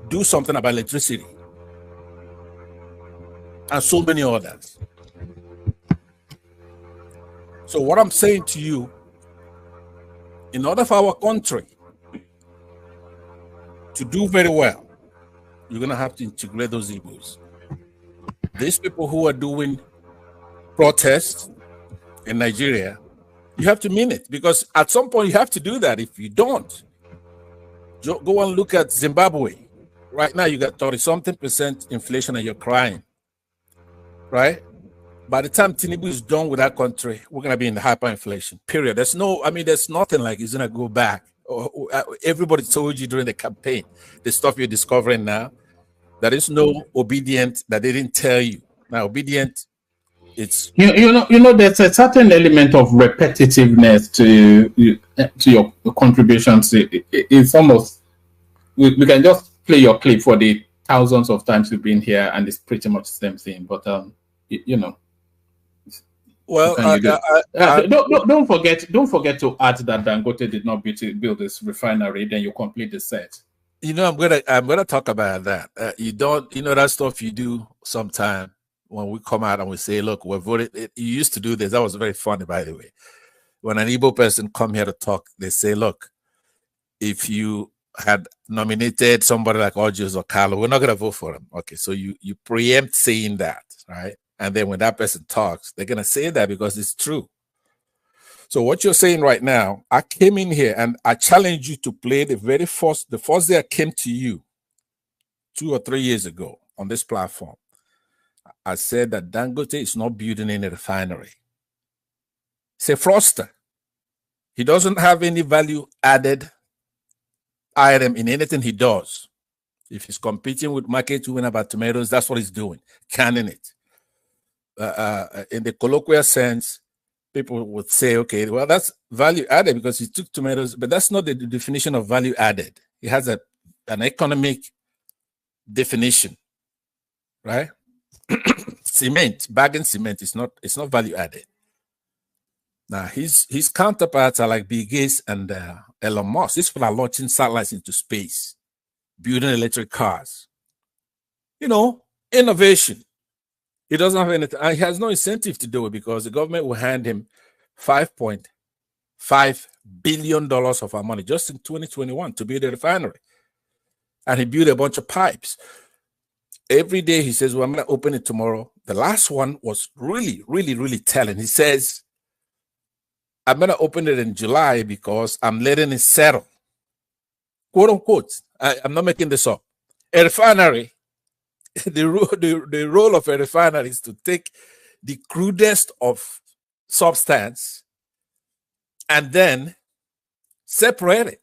do something about electricity and so many others. So what I'm saying to you, in order for our country to do very well, you're going to have to integrate those Igbos. These people who are doing protests in Nigeria, you have to mean it, because at some point you have to do that. If you don't, go and look at Zimbabwe. Right now you got 30-something% inflation and you're crying, right? By the time Tinubu is done with that country, we're going to be in the hyperinflation, period. There's nothing like it's going to go back. Everybody told you during the campaign, the stuff you're discovering now, there is no obedient that they didn't tell you. Now, obedient, it's... You know, there's a certain element of repetitiveness to your contributions. It's almost... We can just play your clip for the thousands of times you've been here, and it's pretty much the same thing. But, you know... Well, don't forget to add that Dangote did not build this refinery. Then you complete the set. You know, I'm gonna talk about that. You know that stuff you do sometime when we come out and we say, "Look, we're voted." You used to do this. That was very funny, by the way. When an Igbo person come here to talk, they say, "Look, if you had nominated somebody like Ojos or Carlo, we're not gonna vote for him." Okay, so you preempt saying that, right? And then when that person talks, they're going to say that because it's true. So what you're saying right now, I came in here and I challenged you to play the first day I came to you 2 or 3 years ago on this platform. I said that Dangote is not building any refinery. It's a froster. He doesn't have any value added item in anything he does. If he's competing with market women about tomatoes, that's what he's doing, canning it. In the colloquial sense, people would say, okay, well, that's value added because he took tomatoes, but that's not the definition of value added. It has an economic definition, right? Cement, bagging cement is not value added. Now his counterparts are like Bill Gates and Elon Musk. These people are launching satellites into space, building electric cars. You know, innovation. He doesn't have anything. He has no incentive to do it because the government will hand him $5.5 billion of our money just in 2021 to build a refinery. And he built a bunch of pipes. Every day he says, well, I'm going to open it tomorrow. The last one was really, really, really telling. He says, I'm going to open it in July because I'm letting it settle. Quote unquote. I'm not making this up. A refinery, the role of a refinery is to take the crudest of substance and then separate it.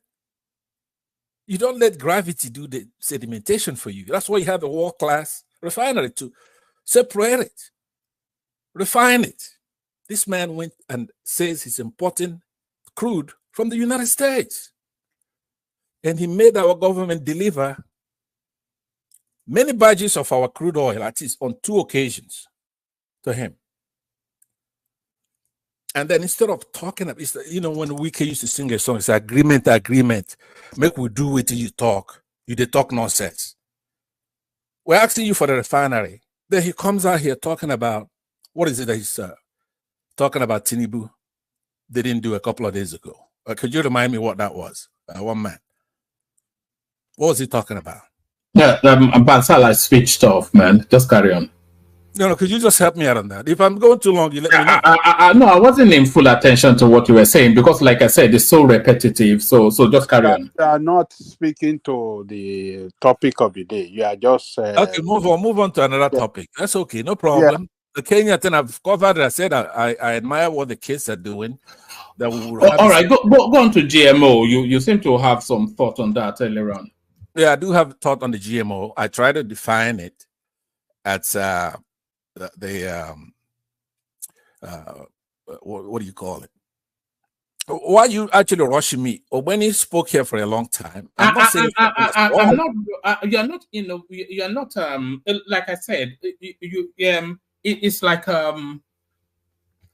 You don't let gravity do the sedimentation for you. That's why you have a world-class refinery to separate it, refine it. This man went and says he's importing crude from the United States. And he made our government deliver many barges of our crude oil, at least on 2 occasions, to him. And then instead of talking, you know, when Wike used to sing a song, it's agreement, make we do it till you talk. You dey talk nonsense. We're asking you for the refinery. Then he comes out here talking about, what is it that he's talking about Tinubu? They didn't do a couple of days ago. Could you remind me what that was? One man. What was he talking about? Yeah, Bansala switched off, man. Just carry on. No, could you just help me out on that? If I'm going too long, you let me know. No, I wasn't in full attention to what you were saying because, like I said, it's so repetitive. So just carry on. You are not speaking to the topic of the day. You are just okay. Move on to another topic. That's okay. No problem. the Kenya thing I've covered. I said I admire what the kids are doing. That we will all right, go on to GMO. You seem to have some thought on that earlier on. Yeah, I do have thought on the GMO. I try to define it as what do you call it? Why you actually rushing me? Or when he spoke here for a long time, I'm not saying I'm not. You're not. You're not. Like I said, it's like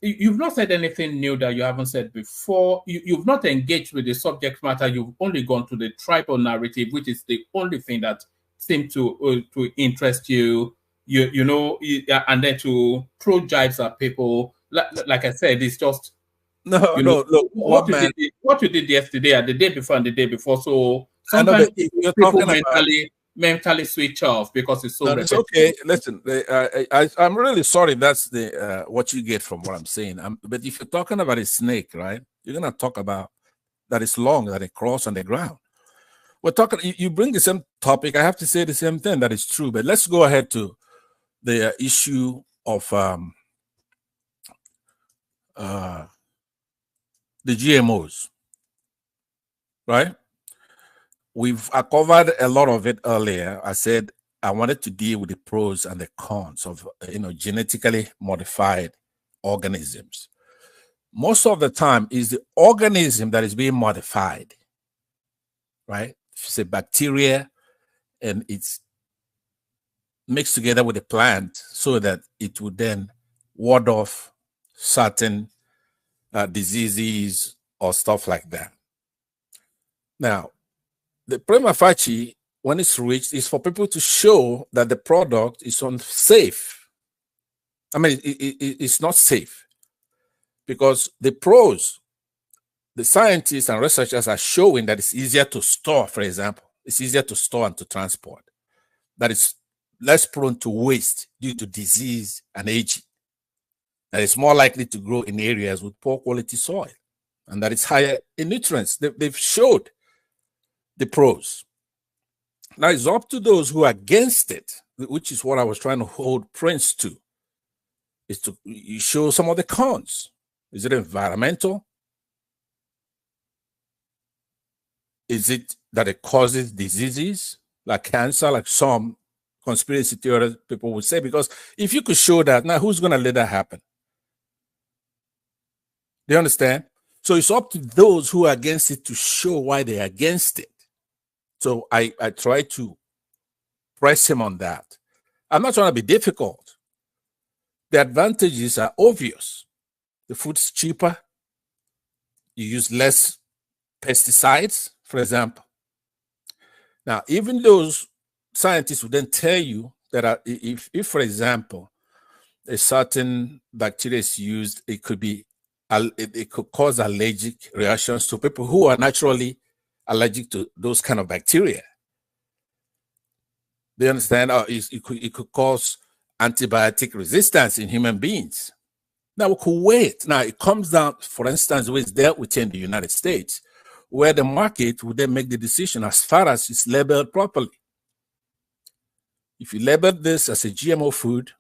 you've not said anything new that you haven't said before. You've not engaged with the subject matter. You've only gone to the tribal narrative, which is the only thing that seemed to interest you. You know, and then to throw jibes at people. Like I said, it's just. No, look, what you did yesterday and the day before and the day before. So sometimes people mentally switch off because it's so. It's okay. Listen, I'm really sorry. That's the what you get from what I'm saying. But if you're talking about a snake, right? You're gonna talk about that it's long, that it crawls on the ground. We're talking. You bring the same topic. I have to say the same thing. That is true. But let's go ahead to the issue of the GMOs, right? I covered a lot of it earlier. I said I wanted to deal with the pros and the cons of genetically modified organisms. Most of the time is the organism that is being modified, right? It's a bacteria and it's mixed together with a plant so that it would then ward off certain diseases or stuff like that. Now, the prima facie, when it's reached, is for people to show that the product is unsafe. I mean, it's not safe because the pros, the scientists and researchers are showing that it's easier to store, for example. It's easier to store and to transport. That is less prone to waste due to disease and aging. That is more likely to grow in areas with poor quality soil, and that is higher in nutrients. They've showed the pros. Now it's up to those who are against it, which is what I was trying to hold Prince to, is to you show some of the cons. Is it environmental? Is it that it causes diseases like cancer, like some conspiracy theory people would say? Because if you could show that, now who's going to let that happen? Do you understand? So it's up to those who are against it to show why they're against it. So I try to press him on that. I'm not trying to be difficult. The advantages are obvious. The food's cheaper. You use less pesticides, for example. Now, even those scientists would then tell you that if for example, a certain bacteria is used, it could cause allergic reactions to people who are naturally allergic to those kind of bacteria. They understand? It could cause antibiotic resistance in human beings. Now we could wait. Now it comes down, for instance, where it's dealt with in the United States, where the market would then make the decision as far as it's labeled properly. If you label this as a GMO food,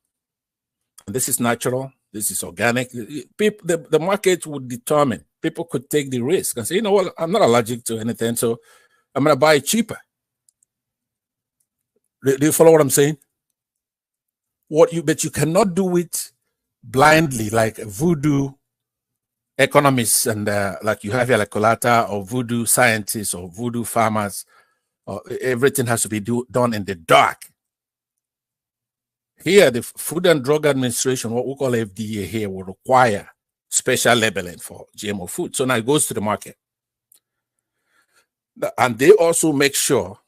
and this is natural, this is organic, the market would determine. People could take the risk and say, you know what, I'm not allergic to anything, so I'm going to buy it cheaper. Do you follow what I'm saying? But you cannot do it blindly like voodoo economists and like you have here like Colata or voodoo scientists or voodoo farmers. Everything has to be done in the dark. Here, the Food and Drug Administration, what we call FDA here, will require special labeling for GMO food. So now it goes to the market. And they also make sure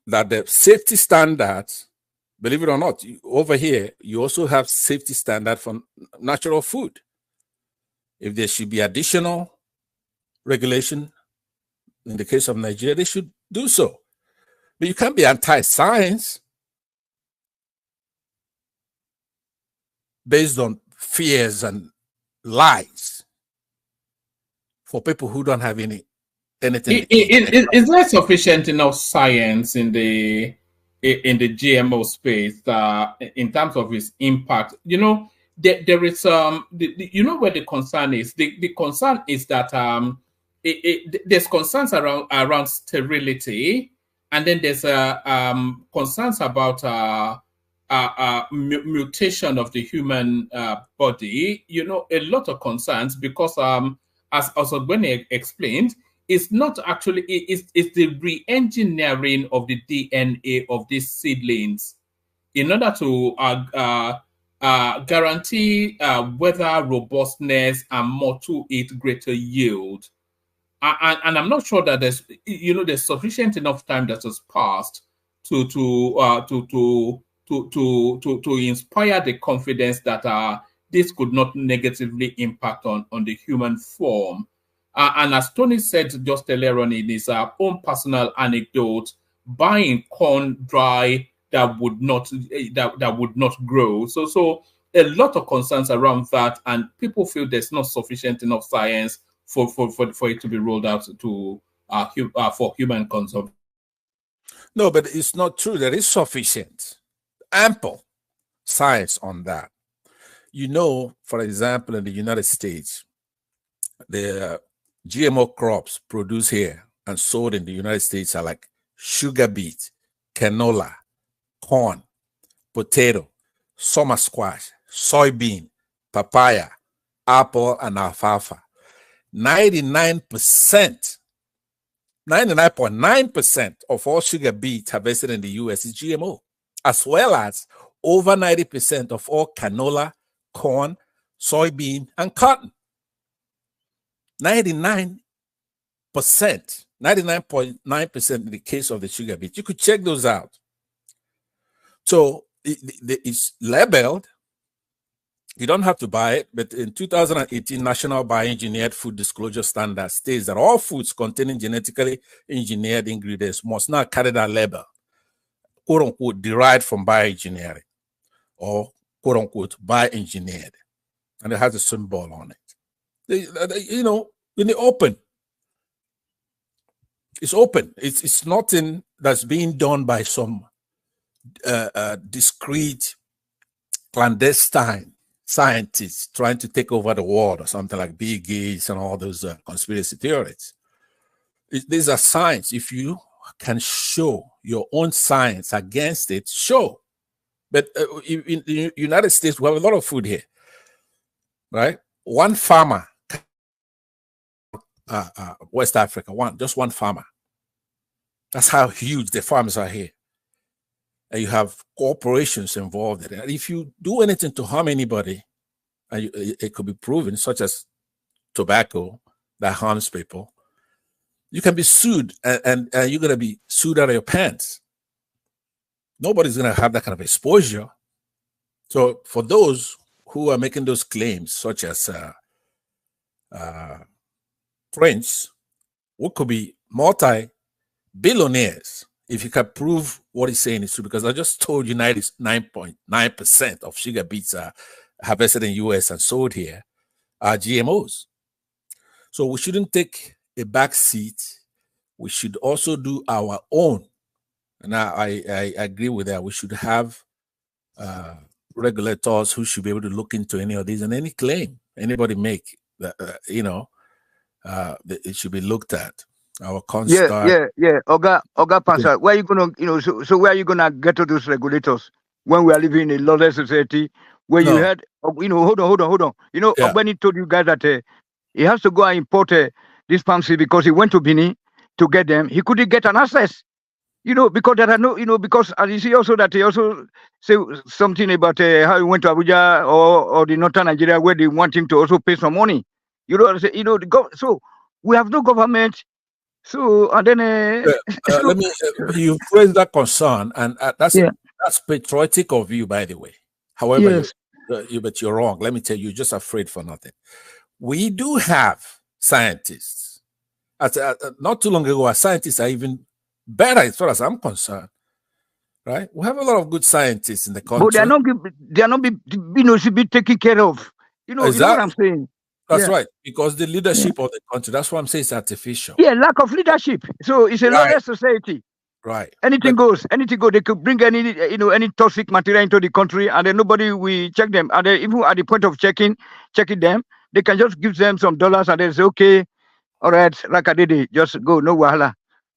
that the safety standards, believe it or not, over here, you also have safety standard for natural food. If there should be additional regulation, in the case of Nigeria, they should do so. But you can't be anti-science based on fears and lies for people who don't have anything. Is there sufficient enough science in the in the GMO space in terms of its impact. You know, there is you know where the concern is. The concern is that there's concerns around sterility, and then there's concerns about mutation of the human body. You know, a lot of concerns because as Ogbene explained, it's not actually, it's the re-engineering of the DNA of these seedlings in order to guarantee weather robustness and more to it greater yield. And I'm not sure that there's sufficient enough time that has passed to inspire the confidence that this could not negatively impact on the human form. And as Tony said just earlier on in his own personal anecdote, buying corn dry that would not grow. So a lot of concerns around that, and people feel there's not sufficient enough science for it to be rolled out to for human consumption. No, but it's not true. There is sufficient, ample science on that. You know, for example, in the United States, the GMO crops produced here and sold in the United States are like sugar beet, canola, corn, potato, summer squash, soybean, papaya, apple, and alfalfa. 99.9% of all sugar beet harvested in the US is GMO, as well as over 90% of all canola, corn, soybean, and cotton. 99.9% in the case of the sugar beet. You could check those out. So it's labeled. You don't have to buy it, but in 2018, National Bioengineered Food Disclosure Standard states that all foods containing genetically engineered ingredients must now carry that label, quote unquote, derived from bioengineering, or quote unquote, bioengineered. And it has a symbol on it. You know, in the open. It's open. It's nothing that's being done by some discrete, clandestine scientists trying to take over the world or something like Bill Gates and all those conspiracy theories. These are science. If you can show your own science against it, show. But in the United States, we have a lot of food here, right? One farmer, West Africa, just one farmer. That's how huge the farms are here. And you have corporations involved in it. And if you do anything to harm anybody, and it could be proven, such as tobacco that harms people, you can be sued, and you're going to be sued out of your pants. Nobody's going to have that kind of exposure. So for those who are making those claims, such as Prince, who could be multi-billionaires, if you can prove what he's saying is true, because I just told you 99.9% of sugar beets are harvested in the US and sold here are GMOs. So we shouldn't take a back seat. We should also do our own. And I agree with that. We should have regulators who should be able to look into any of these, and any claim anybody make that, it should be looked at. Our constant. Yeah. Oga Pansa, where are you gonna, so where are you gonna get to those regulators when we are living in a lawless society where you had, hold on. Ogbeni told you guys that he has to go and import this palm seed because he went to Benin to get them. He couldn't get an access, because there are no, because as you see also that he also say something about how he went to Abuja or the northern Nigeria where they want him to also pay some money. So we have no government. So and then let me. You raised that concern, and that's patriotic of you, by the way. However, but you're wrong. Let me tell you, you're just afraid for nothing. We do have scientists. Not too long ago, our scientists are even better as far as I'm concerned. Right? We have a lot of good scientists in the country. But they are not be taken care of. You know what I'm saying? That's right, because the leadership of the country, that's what I'm saying, it's artificial. Yeah, lack of leadership. So it's a lawless society. Right. Anything goes. Anything goes. They could bring any toxic material into the country, and then nobody will check them. And then even at the point of checking them, they can just give them some dollars, and they say, okay, all right, Rakadede, just go, no wahala.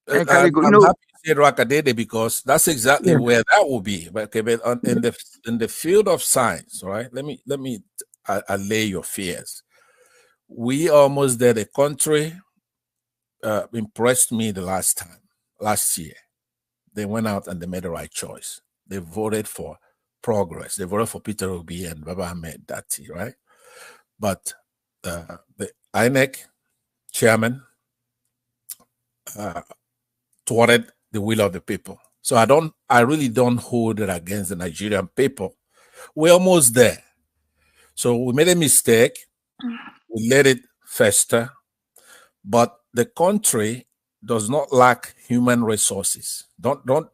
And carry go. I'm happy you said Rakadede because that's exactly where that will be. But okay, but in the field of science, right? Let me allay your fears. We almost there. The country impressed me the last year. They went out and they made the right choice. They voted for progress. They voted for Peter Obi and Baba Ahmed Dati, right? But the INEC chairman thwarted the will of the people. So I really don't hold it against the Nigerian people. We're almost there. So we made a mistake. We let it fester. But the country does not lack human resources. Don't. But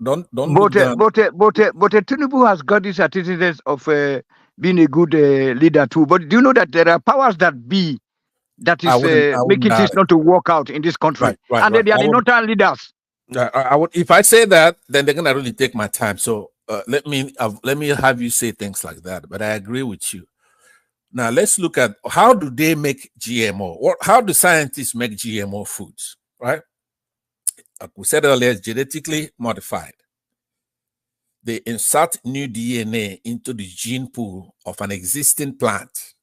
Tinubu has got this antecedents of being a good leader too. But do you know that there are powers that be that is making things not to work out in this country, and they are the northern leaders. If I say that, then they're gonna really take my time. So let me have you say things like that. But I agree with you. Now let's look at how do they make GMO, or how do scientists make GMO foods, right? Like we said earlier, it's genetically modified. They insert new DNA into the gene pool of an existing plant.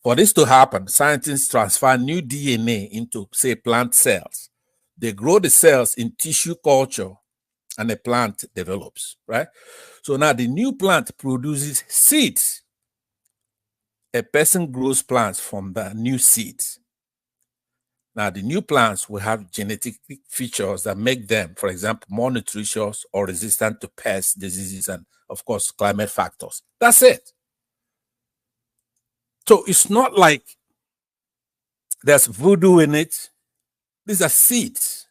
For this to happen, scientists transfer new DNA into, say, plant cells. They grow the cells in tissue culture and the plant develops, right? So now the new plant produces seeds. A person grows plants from the new seeds. Now, the new plants will have genetic features that make them, for example, more nutritious or resistant to pests, diseases, and, of course, climate factors. That's it. So it's not like there's voodoo in it. These are seeds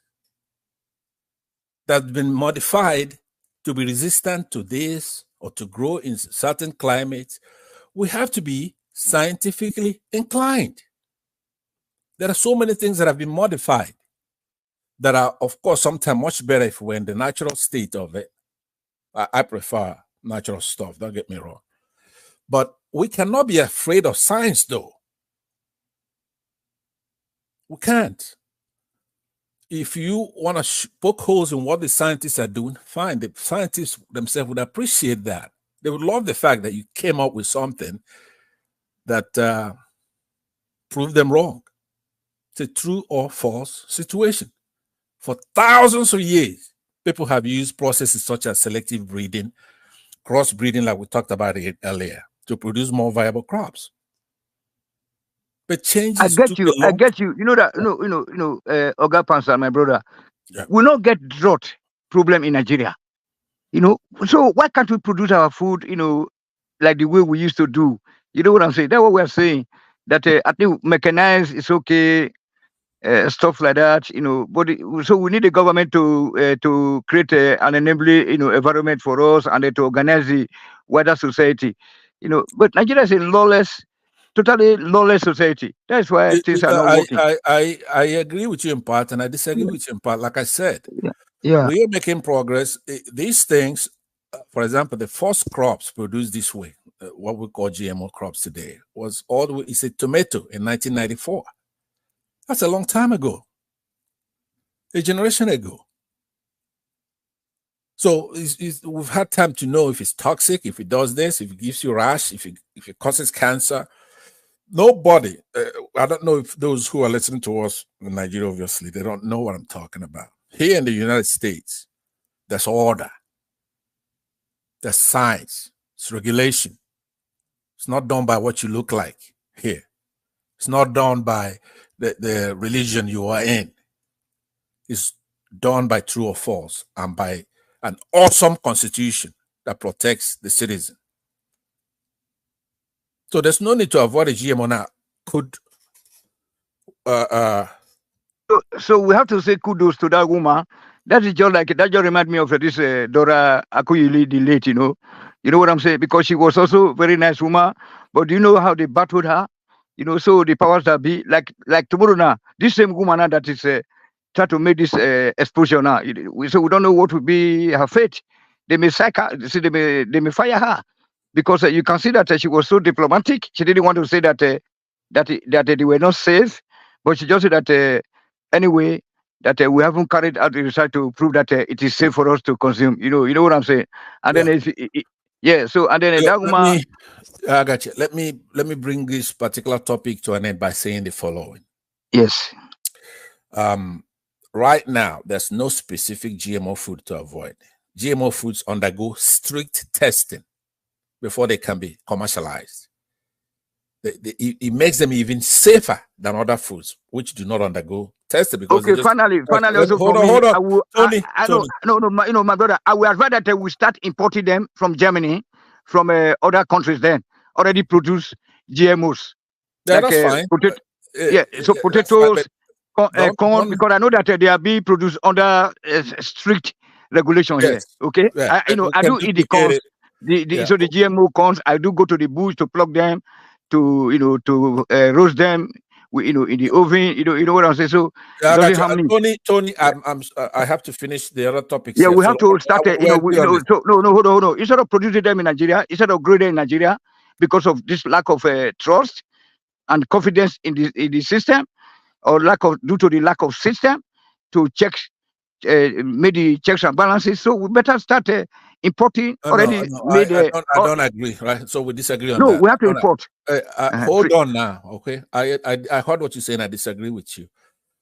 that have been modified to be resistant to this or to grow in certain climates. We have to be scientifically inclined. There are so many things that have been modified that are, of course, sometimes much better if we're in the natural state of it. I prefer natural stuff, don't get me wrong. But we cannot be afraid of science, though. We can't. If you want to poke holes in what the scientists are doing, fine. The scientists themselves would appreciate that. They would love the fact that you came up with something that proved them wrong. It's a true or false situation. For thousands of years, people have used processes such as selective breeding, crossbreeding, like we talked about it earlier, to produce more viable crops. But changes. I get you. You know that. Oga Pansa, my brother. Yeah. We not get drought problem in Nigeria. So why can't we produce our food? Like the way we used to do. You know what I'm saying? That's what we're saying. That I think mechanized is okay. Stuff like that, but so we need the government to create an enabling, environment for us and to organize the wider society, But Nigeria is a totally lawless society. That's why things are not working. I agree with you in part, and I disagree with you in part. Like I said, we are making progress. These things, for example, the first crops produced this way, what we call GMO crops today, was all the way. It's a tomato in 1994. That's a long time ago, a generation ago. So we've had time to know if it's toxic, if it does this, if it gives you rash, if it causes cancer. Nobody, I don't know if those who are listening to us in Nigeria, obviously, they don't know what I'm talking about. Here in the United States, there's order, there's science, it's regulation. It's not done by what you look like here. It's not done by the religion you are in. Is done by true or false and by an awesome constitution that protects the citizen. So there's no need to avoid a GMO now. So we have to say kudos to that woman. That is just like that. Just remind me of this Dora Akuyili, the late. You know what I'm saying? Because she was also a very nice woman. But do you know how they battled her? So the powers that be, like tomorrow now, this same woman now that is try to make this exposure now. So we don't know what will be her fate. They may sack her. They may fire her because you can see that she was so diplomatic. She didn't want to say that that they were not safe, but she just said that anyway that we haven't carried out the research to prove that it is safe for us to consume. You know what I'm saying? And then so and then that woman. I got you. Let me bring this particular topic to an end by saying the following. Yes. Right now, there's no specific GMO food to avoid. GMO foods undergo strict testing before they can be commercialized. It makes them even safer than other foods, which do not undergo testing. Because Okay, finally, also hold for on, me, Tony. No, my brother, I will advise that we start importing them from Germany, from other countries. Then already produce GMOs. Yeah, that's fine. So potatoes, corn, because I know that they are being produced under strict regulation here. Okay, I do eat the corns. So the GMO corns, I do go to the bush to pluck them, to roast them, in the oven. You know what I'm saying. So Tony, I have to finish the other topics. Yeah, here. we have to start. Hold on. Instead of producing them in Nigeria, instead of growing them in Nigeria, because of this lack of trust and confidence in the system, or due to the lack of system to check, maybe checks and balances. So we better start importing already made. I don't agree, right? So we disagree on that. No, we have to import. Hold on now, okay? I heard what you're saying. I disagree with you.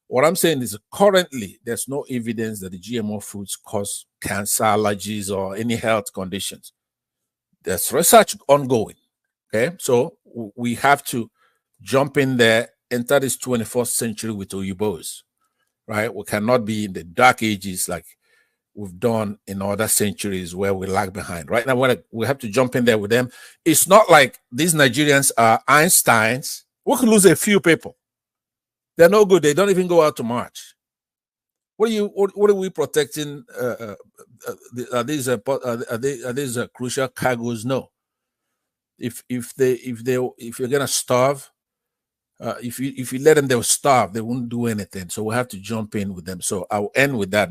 What I'm saying is currently there's no evidence that the GMO foods cause cancer, allergies, or any health conditions. There's research ongoing, okay? So we have to jump in there, enter this 21st century with Oyibos, right? We cannot be in the dark ages like we've done in other centuries where we lag behind. Right now, we have to jump in there with them. It's not like these Nigerians are Einsteins. We could lose a few people. They're no good. They don't even go out to march. What are we protecting? Are these crucial cargoes? No. If you're gonna starve, if you let them, they'll starve. They won't do anything. So we have to jump in with them. So I'll end with that.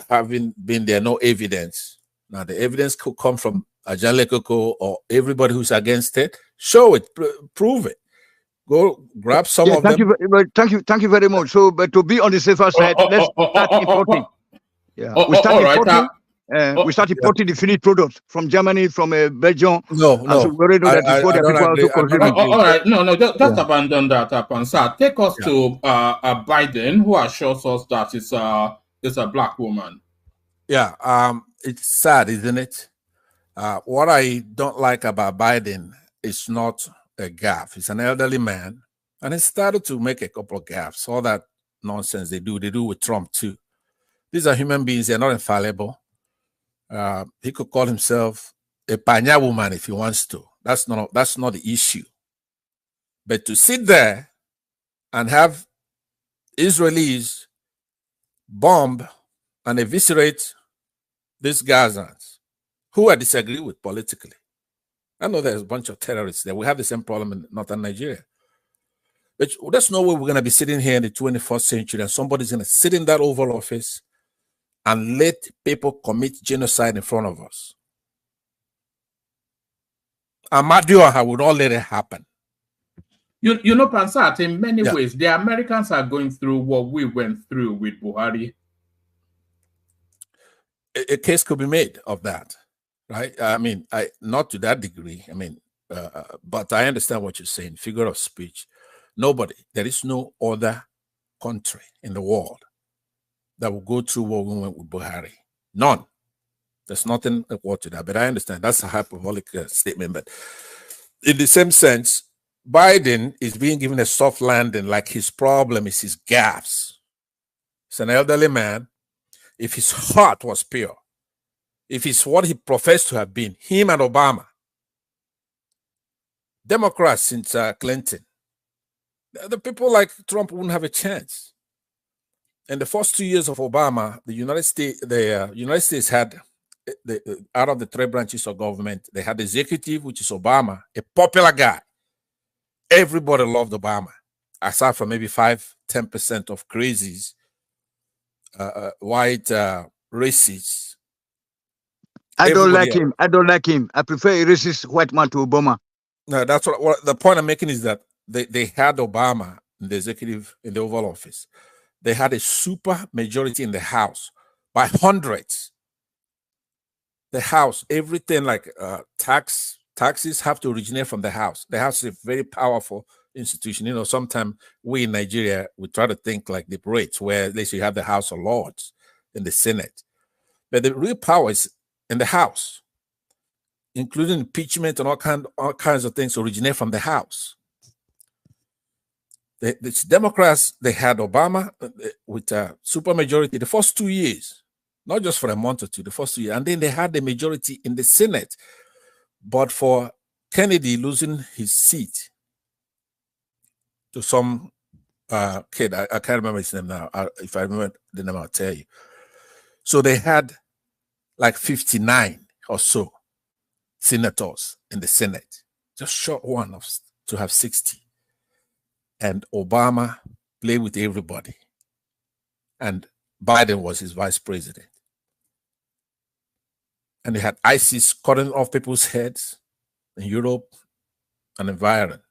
Having been there, no evidence. Now the evidence could come from Ajale Koko or everybody who's against it. Show it, prove it. Go grab some of them. Thank you very much. So, but to be on the safer side, let's start importing. We start importing. We start importing the finished products from Germany, from Belgium. No. So we already know that before the people also consuming. All right, no, just abandon that, Pansat. Take us to Biden, who assures us that it's a black woman. Yeah, it's sad, isn't it? What I don't like about Biden is not a gaffe. He's an elderly man, and he started to make a couple of gaffes. All that nonsense they do with Trump too. These are human beings; they're not infallible. He could call himself a panya woman if he wants to. That's not the issue. But to sit there and have Israelis bomb and eviscerate these Gazans, who I disagree with politically. I know there's a bunch of terrorists there. We have the same problem in northern Nigeria. But there's no way we're going to be sitting here in the 21st century and somebody's going to sit in that Oval Office and let people commit genocide in front of us. I would not let it happen. You know, Pansat, in many ways, the Americans are going through what we went through with Buhari. A case could be made of that, right? I mean, not to that degree. I mean, but I understand what you're saying. Figure of speech. There is no other country in the world that will go through what we went with Buhari. None. There's nothing equal to that. But I understand that's a hyperbolic statement. But in the same sense, Biden is being given a soft landing, like his problem is his gaffes. He's an elderly man. If his heart was pure, if it's what he professed to have been, him and Obama, Democrats since Clinton, the people like Trump wouldn't have a chance. In the first 2 years of Obama, the United States had, out of the three branches of government, they had the executive, which is Obama, a popular guy. Everybody loved Obama, aside from maybe 5-10% of crazies white racists. I don't like him. I don't like him. I prefer a racist white man to Obama. No, that's what the point I'm making is that they had Obama in the executive, in the Oval Office. They had a super majority in the House by hundreds. The House, everything like taxes have to originate from the House. The House is a very powerful institution. You know, sometimes we in Nigeria, we try to think like the Brits, where at least you have the House of Lords and the Senate. But the real power is in the House, including impeachment and all kinds of things originate from the House. The Democrats, they had Obama with a supermajority the first 2 years, not just for a month or two, the first 2 years. And then they had the majority in the Senate. But for Kennedy losing his seat to some kid, I can't remember his name now. If I remember the name, I'll tell you. So they had like 59 or so senators in the Senate, just short one to have 60. And Obama played with everybody. And Biden was his vice president. And they had ISIS cutting off people's heads in Europe and environment.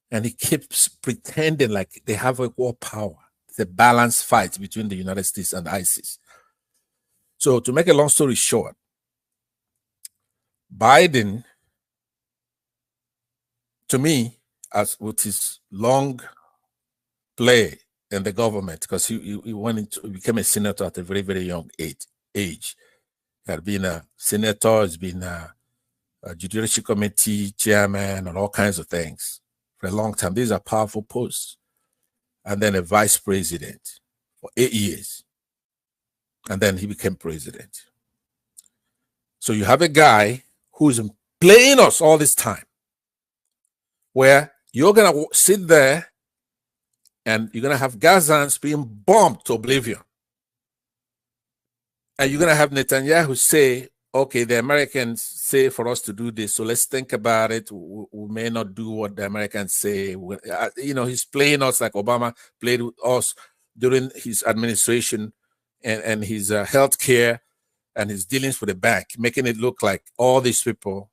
And he keeps pretending like they have equal power. It's a balanced fight between the United States and ISIS. So to make a long story short, Biden, to me, as with his long play in the government, because he became a senator at a very, very young age. He had been a senator, he's been a judicial committee chairman and all kinds of things for a long time. These are powerful posts. And then a vice president for 8 years. And then he became president. So you have a guy who's playing us all this time, where you're going to sit there and you're going to have Gazans being bombed to oblivion. And you're going to have Netanyahu say, okay, the Americans say for us to do this, so let's think about it. We may not do what the Americans say. You know, he's playing us like Obama played with us during his administration and his health care and his dealings with the bank, making it look like all these people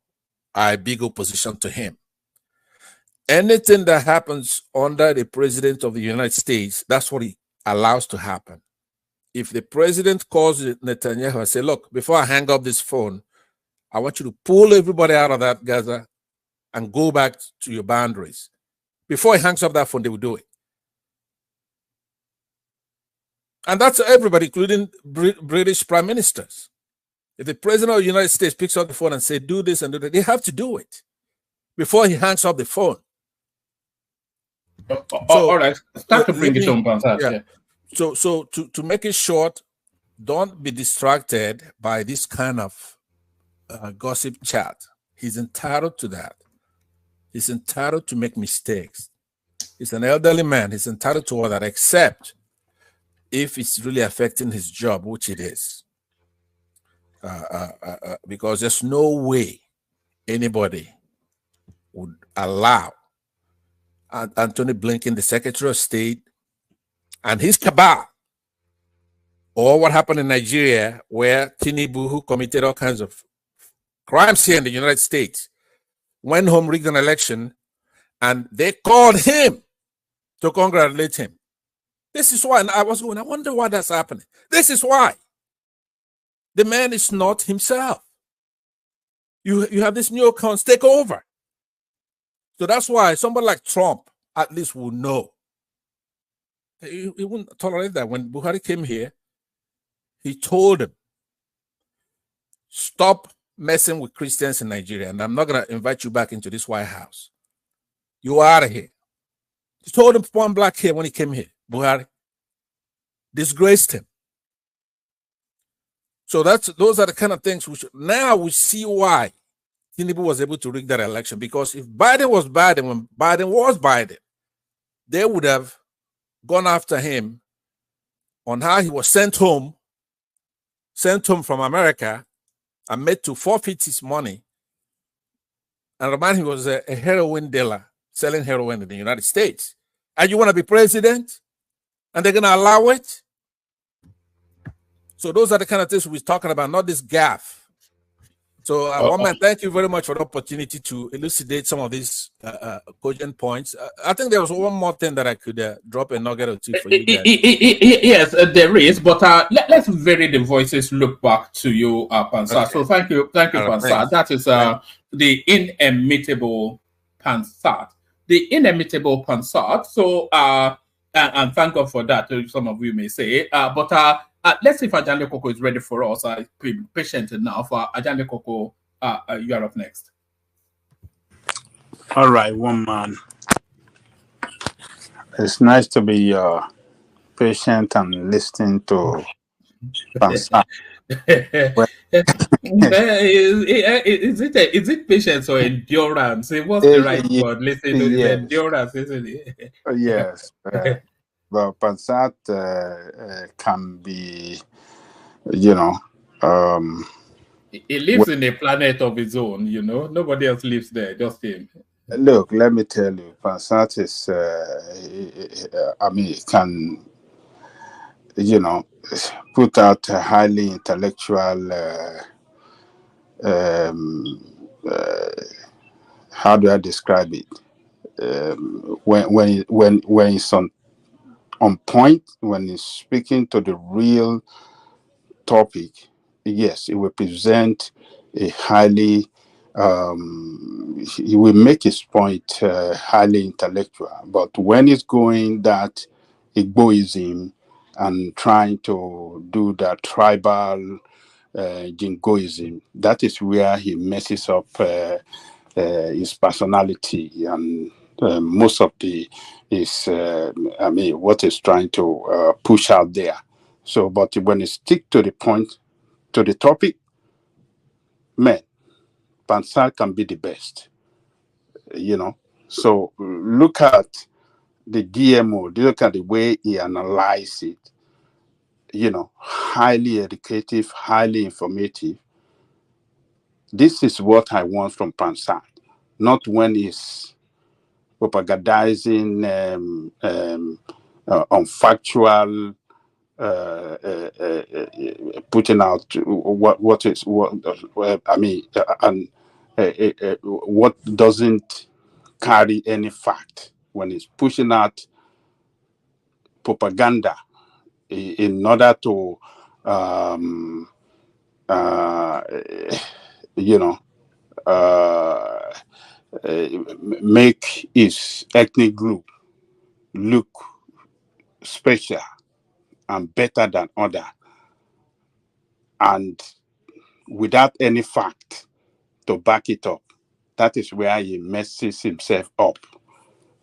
are a big opposition to him. Anything that happens under the president of the United States, that's what he allows to happen. If the president calls Netanyahu and say, look, before I hang up this phone, I want you to pull everybody out of that Gaza and go back to your boundaries. Before he hangs up that phone, they will do it. And that's everybody, including British prime ministers. If the president of the United States picks up the phone and says, do this and do that, they have to do it before he hangs up the phone. All right, start to bring it on, yeah. So to make it short, don't be distracted by this kind of gossip chat. He's entitled to that. He's entitled to make mistakes. He's an elderly man. He's entitled to all that, except if it's really affecting his job, which it is. Because there's no way anybody would allow Anthony Blinken, the Secretary of State, and his cabal, or what happened in Nigeria, where Tinubu, who committed all kinds of crimes here in the United States, went home, rigged an election, and they called him to congratulate him. This is why, and I wonder why that's happening. This is why. The man is not himself. You have this neocons take over. So that's why somebody like Trump at least will know. He wouldn't tolerate that. When Buhari came here, he told him, stop messing with Christians in Nigeria, and I'm not going to invite you back into this White House. You are out of here. He told him point blank here when he came here. Buhari disgraced him. So those are the kind of things which now we see why Tinubu was able to rig that election. Because if Biden was Biden, when Biden was Biden, they would have gone after him on how he was sent home from America and made to forfeit his money. And remind him he was a heroin dealer selling heroin in the United States. And you want to be president? And they're going to allow it? So those are the kind of things we're talking about, not this gaffe. So, one man, thank you very much for the opportunity to elucidate some of these cogent points. I think there was one more thing that I could drop a nugget or two for you guys. Yes, there is, but let's vary the voices. Look back to you, Pansat. Okay. So thank you, Pansat. That is the inimitable Pansat. The inimitable Pansat. So, and thank God for that. Some of you may say, but let's see if Ajane Koko is ready for us. Be patient now for Ajane Koko. You are up next. All right, one man. It's nice to be patient and listening to Pansat. Is it patience or endurance? What's the right word? Listen, it's endurance, isn't it? Yes. But Pansat can be, he lives in a planet of his own, Nobody else lives there, just him. Look, let me tell you, Pansat is, can, put out a highly intellectual, how do I describe it? When it's on point, when he's speaking to the real topic, yes, it will present a highly, he will make his point highly intellectual. But when it's going that egoism and trying to do that tribal jingoism, that is where he messes up his personality and most of what he's trying to push out there. So, but when you stick to the point, to the topic, man, Pansat can be the best, So look at the GMO, look at the way he analyzes it, highly educative, highly informative. This is what I want from Pansat, not when he's propagandizing unfactual, putting out what doesn't carry any fact, when it's pushing out propaganda in order to make his ethnic group look special and better than other, and without any fact to back it up. That is where he messes himself up.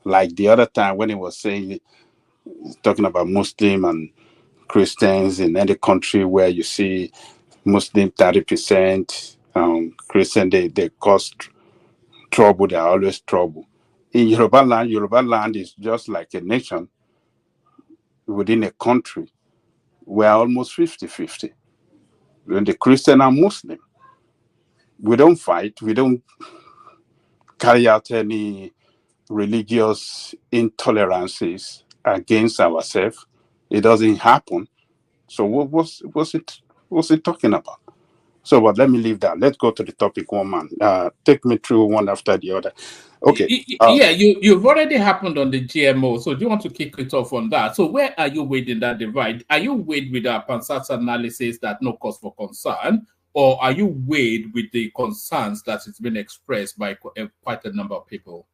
Like the other time when he was saying, talking about Muslim and Christians in any country where you see Muslim 30%, Christian, they cause trouble, they're always trouble. In Yoruba land is just like a nation within a country. We're almost 50-50. When the Christian and Muslim, we don't fight, we don't carry out any religious intolerances against ourselves. It doesn't happen. So what's it talking about? So, but let me leave that. Let's go to the topic, one man. Take me through one after the other. Okay. You've already happened on the GMO. So do you want to kick it off on that? So where are you with in that divide? Are you with Pansat's analysis that no cause for concern? Or are you with the concerns that it's been expressed by quite a number of people?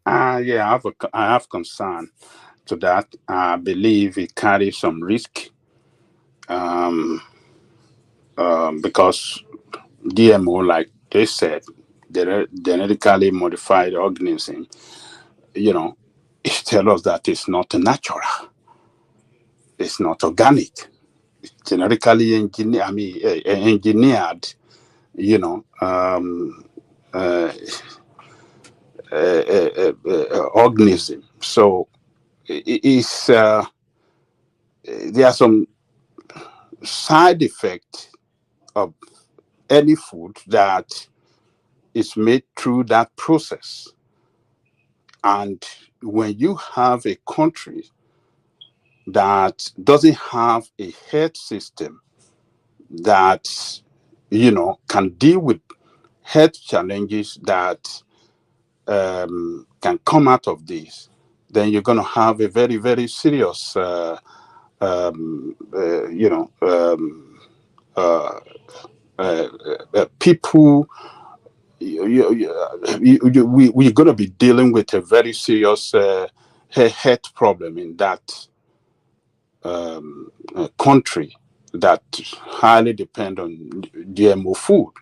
I have concern to that. I believe it carries some risk. Because GMO, like they said, genetically modified organism, it tells us that it's not natural. It's not organic. It's genetically engineered, organism. So there are some side effects of any food that is made through that process. And when you have a country that doesn't have a health system that, can deal with health challenges that can come out of this, then you're going to have a very, very serious, people. We're going to be dealing with a very serious health problem in that country that highly depend on GMO food.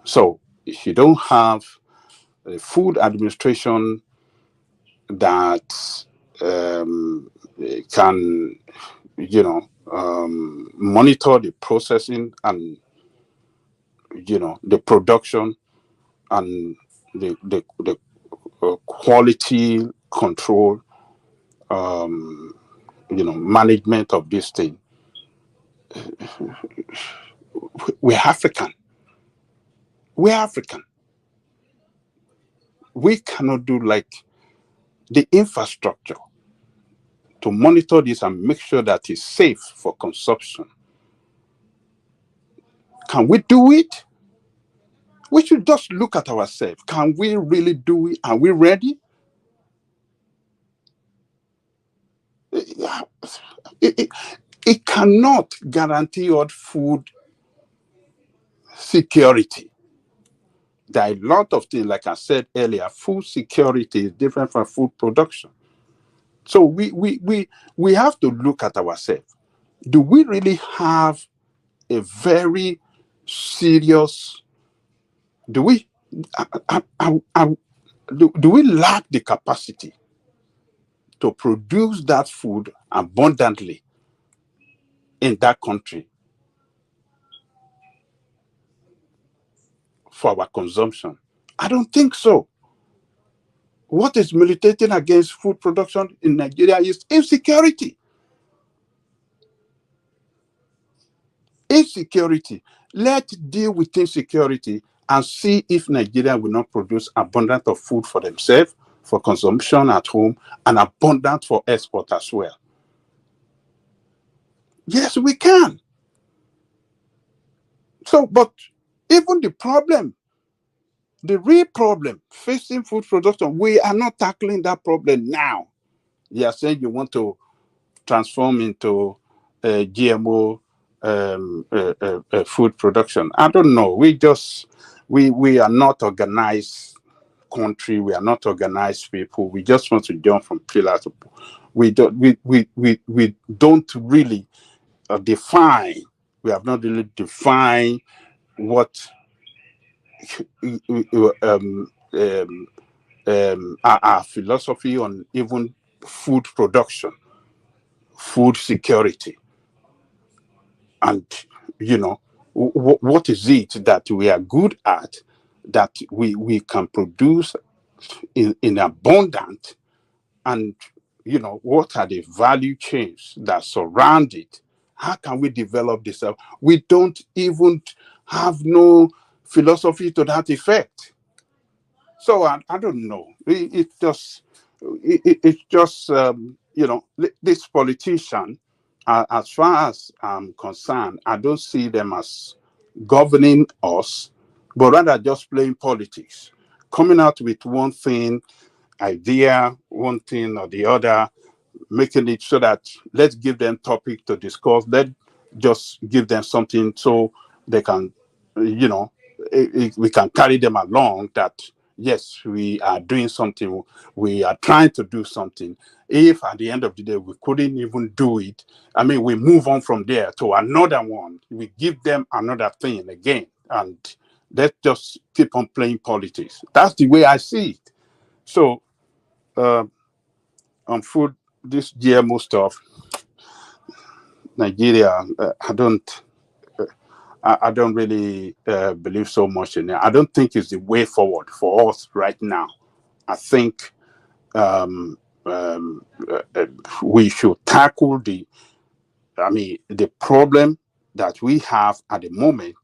So if you don't have a food administration that can, monitor the processing and, the production and the quality control, management of this thing. We're African. We're African. We cannot do like the infrastructure to monitor this and make sure that it's safe for consumption. Can we do it? We should just look at ourselves. Can we really do it? Are we ready? It cannot guarantee us food security. There are a lot of things, like I said earlier, food security is different from food production. So we have to look at ourselves. Do we really have a very serious, do we lack the capacity to produce that food abundantly in that country for our consumption? I don't think so. What is militating against food production in Nigeria is insecurity. Insecurity. Let's deal with insecurity and see if Nigeria will not produce abundant of food for themselves, for consumption at home, and abundant for export as well. Yes, we can. So, but even the problem, the real problem facing food production, we are not tackling that problem now. You are saying you want to transform into GMO food production. I don't know. We are not organized country. We are not organized people. We just want to jump from pillar to pillar. We don't really define. We have not really defined what our philosophy on even food production, food security, and what is it that we are good at that we can produce in abundance, and what are the value chains that surround it? How can we develop this? We don't even have no philosophy to that effect. So I don't know. It's just this politician, as far as I'm concerned, I don't see them as governing us, but rather just playing politics, coming out with one thing, idea, one thing or the other, making it so that let's give them topic to discuss. Let's just give them something so they can, we can carry them along that, yes, we are doing something. We are trying to do something. If at the end of the day, we couldn't even do it, I mean, we move on from there to another one. We give them another thing again. And let's just keep on playing politics. That's the way I see it. So, on food, this GMO stuff, Nigeria, I don't really believe so much in it. I don't think it's the way forward for us right now. I think we should tackle the problem that we have at the moment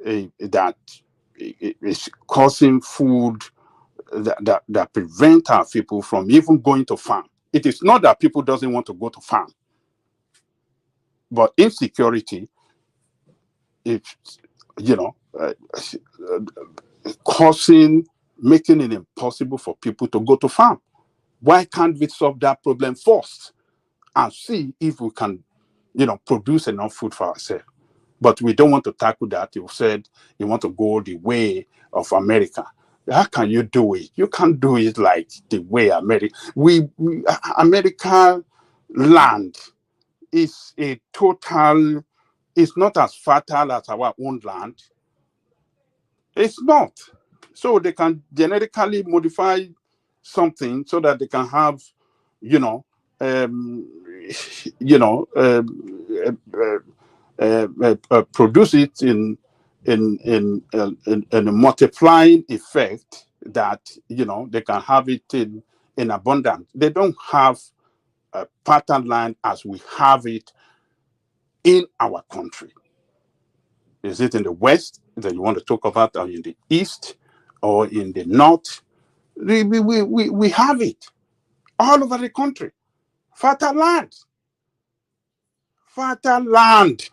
that is causing food that prevent our people from even going to farm. It is not that people doesn't want to go to farm. But insecurity, it's, you know, making it impossible for people to go to farm. Why can't we solve that problem first and see if we can, you know, produce enough food for ourselves? But we don't want to tackle that. You said you want to go the way of America. How can you do it? You can't do it like the way America. America land is a total. It's not as fertile as our own land. It's not. So they can genetically modify something so that they can have, you know, produce it in a multiplying effect that, you know, they can have it in abundance. They don't have a fertile land as we have it in our country. Is it in the West that you want to talk about, or in the East, or in the North? We have it all over the country. Fertile land. Fertile land.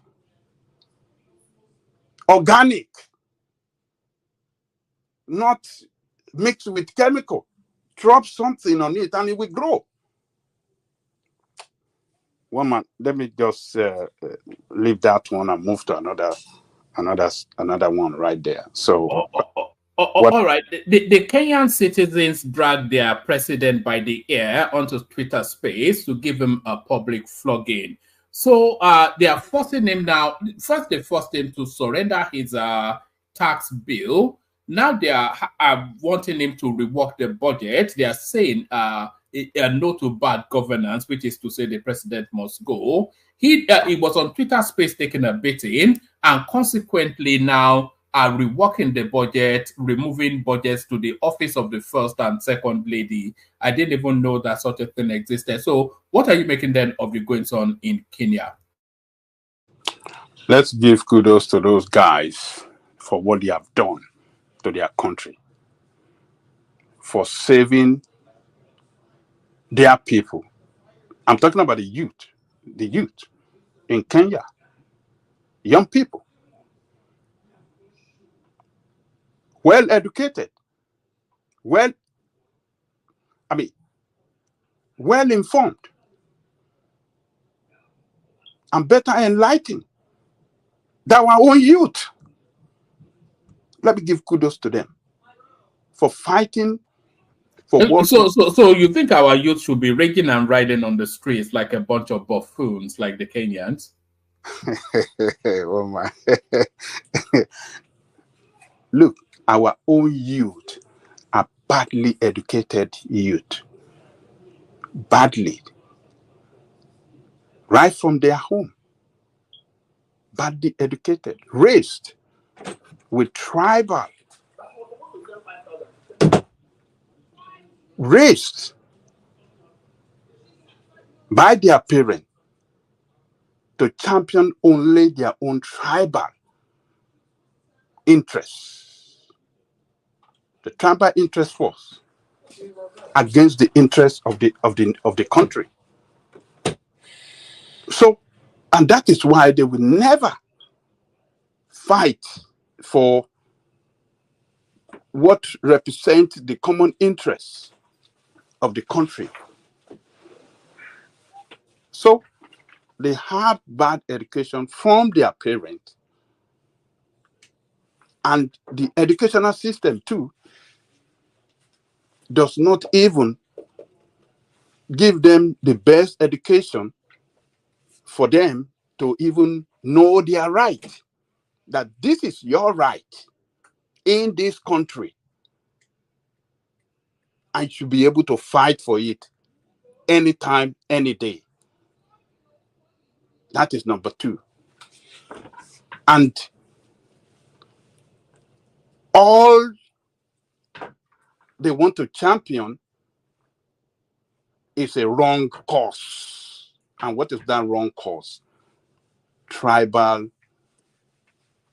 Organic. Not mixed with chemical. Drop something on it and it will grow. One man, let me just leave that one and move to another one right there. So all right. The Kenyan citizens dragged their president by the ear onto Twitter Space to give him a public flogging. So they are forcing him now. First, they forced him to surrender his tax bill. Now they are wanting him to rework the budget. They are saying a no to bad governance, which is to say the president must go. He was on Twitter Space taking a beating, and consequently now are reworking the budget, removing budgets to the office of the first and second lady. I didn't even know that such a thing existed. So what are you making then of the goings on in Kenya? Let's give kudos to those guys for what they have done to their country, for saving their people. I'm talking about the youth in Kenya, young people, well educated, well informed, and better enlightened than our own youth. Let me give kudos to them for fighting for what. So you think our youth should be raking and riding on the streets like a bunch of buffoons, like the Kenyans? Oh my! Look, our own youth are badly educated youth, badly, right from their home, badly educated, raised with tribal, raised by their parents to champion only their own tribal interests. The tribal interest was against the interests of the country. So, and that is why they will never fight for what represents the common interests of the country. So they have bad education from their parents, and the educational system too does not even give them the best education for them to even know their right, that this is your right in this country, and you should be able to fight for it anytime, any day. That is number two. And all they want to champion is a wrong cause. And what is that wrong cause? Tribal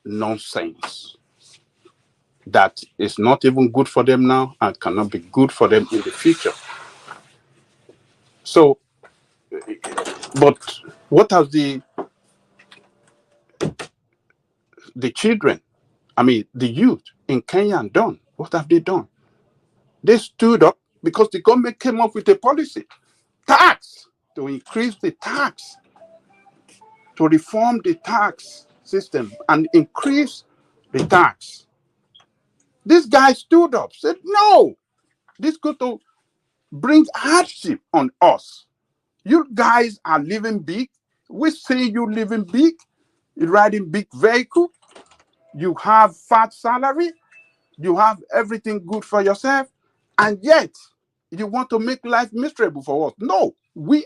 nonsense that is not even good for them now and cannot be good for them in the future. So, but what has the the children, the youth in Kenya done? What have they done? They stood up because the government came up with a policy, tax, to increase the tax, to reform the tax system and increase the tax. This guy stood up, said, no, this is going to bring hardship on us. You guys are living big. We see you living big. You're riding big vehicle. You have fat salary. You have everything good for yourself. And yet, you want to make life miserable for us. No, we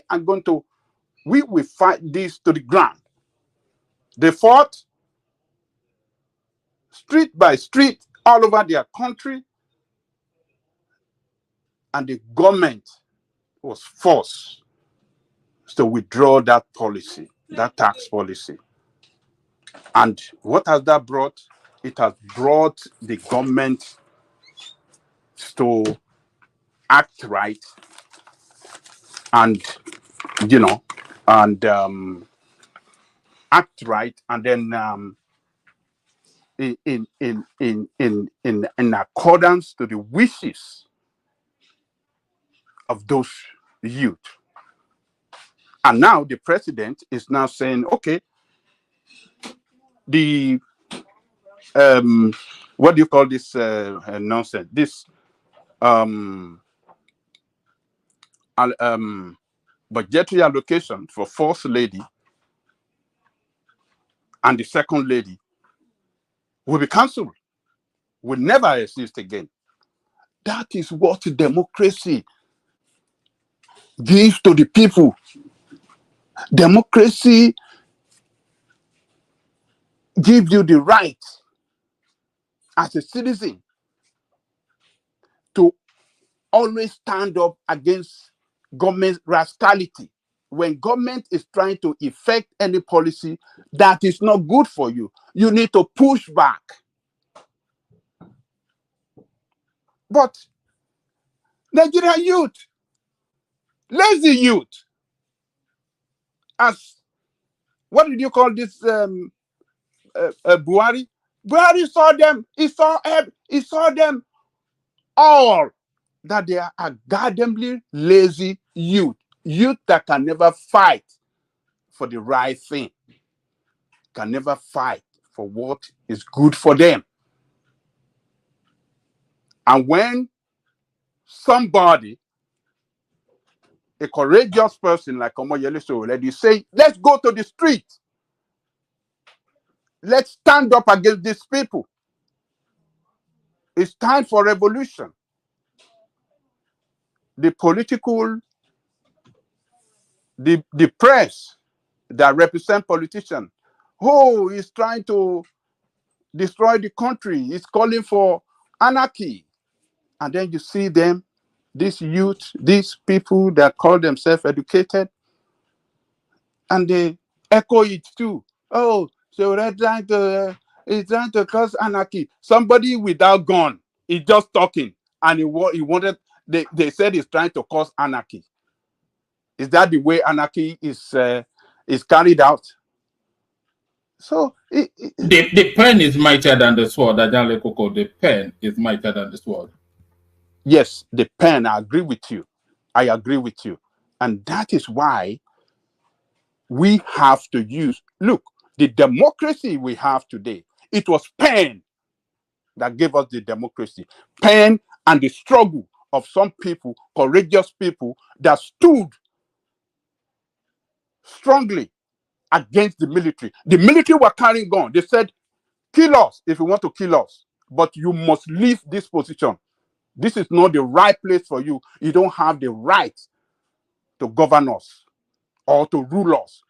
will fight this to the ground. They fought street by street all over their country. And the government was forced to withdraw that policy, that tax policy. And what has that brought? It has brought the government to act right and, act right, and then in accordance to the wishes of those youth. And now the president is now saying, okay, the what do you call this nonsense? This budgetary allocation for First Lady and the Second Lady will be cancelled, will never exist again. That is what democracy gives to the people. Democracy gives you the right as a citizen to always stand up against government rascality. When government is trying to effect any policy that is not good for you, you need to push back. But Nigerian youth, lazy youth, as what did you call this Buhari? Buhari saw them, he saw them all, that they are goddamnly lazy youth that can never fight for the right thing, can never fight for what is good for them. And when somebody, a courageous person like Omoyele Sowore, say, let's go to the street, let's stand up against these people, it's time for revolution. The political, the press that represent politicians, who is trying to destroy the country, is calling for anarchy. And then you see them, these youth, these people that call themselves educated, and they echo it too. Oh, so they're trying to cause anarchy. Somebody without gun is just talking, and he wanted. They said he's trying to cause anarchy. Is that the way anarchy is carried out? So the pen is mightier than the sword. The pen is mightier than the sword. Yes, the pen. I agree with you. And that is why we have to use. Look, the democracy we have today, it was pen that gave us the democracy. Pen and the struggle of some people, courageous people, that stood strongly against the military. The military were carrying guns. They said, kill us if you want to kill us, but you must leave this position. This is not the right place for you. You don't have the right to govern us or to rule us.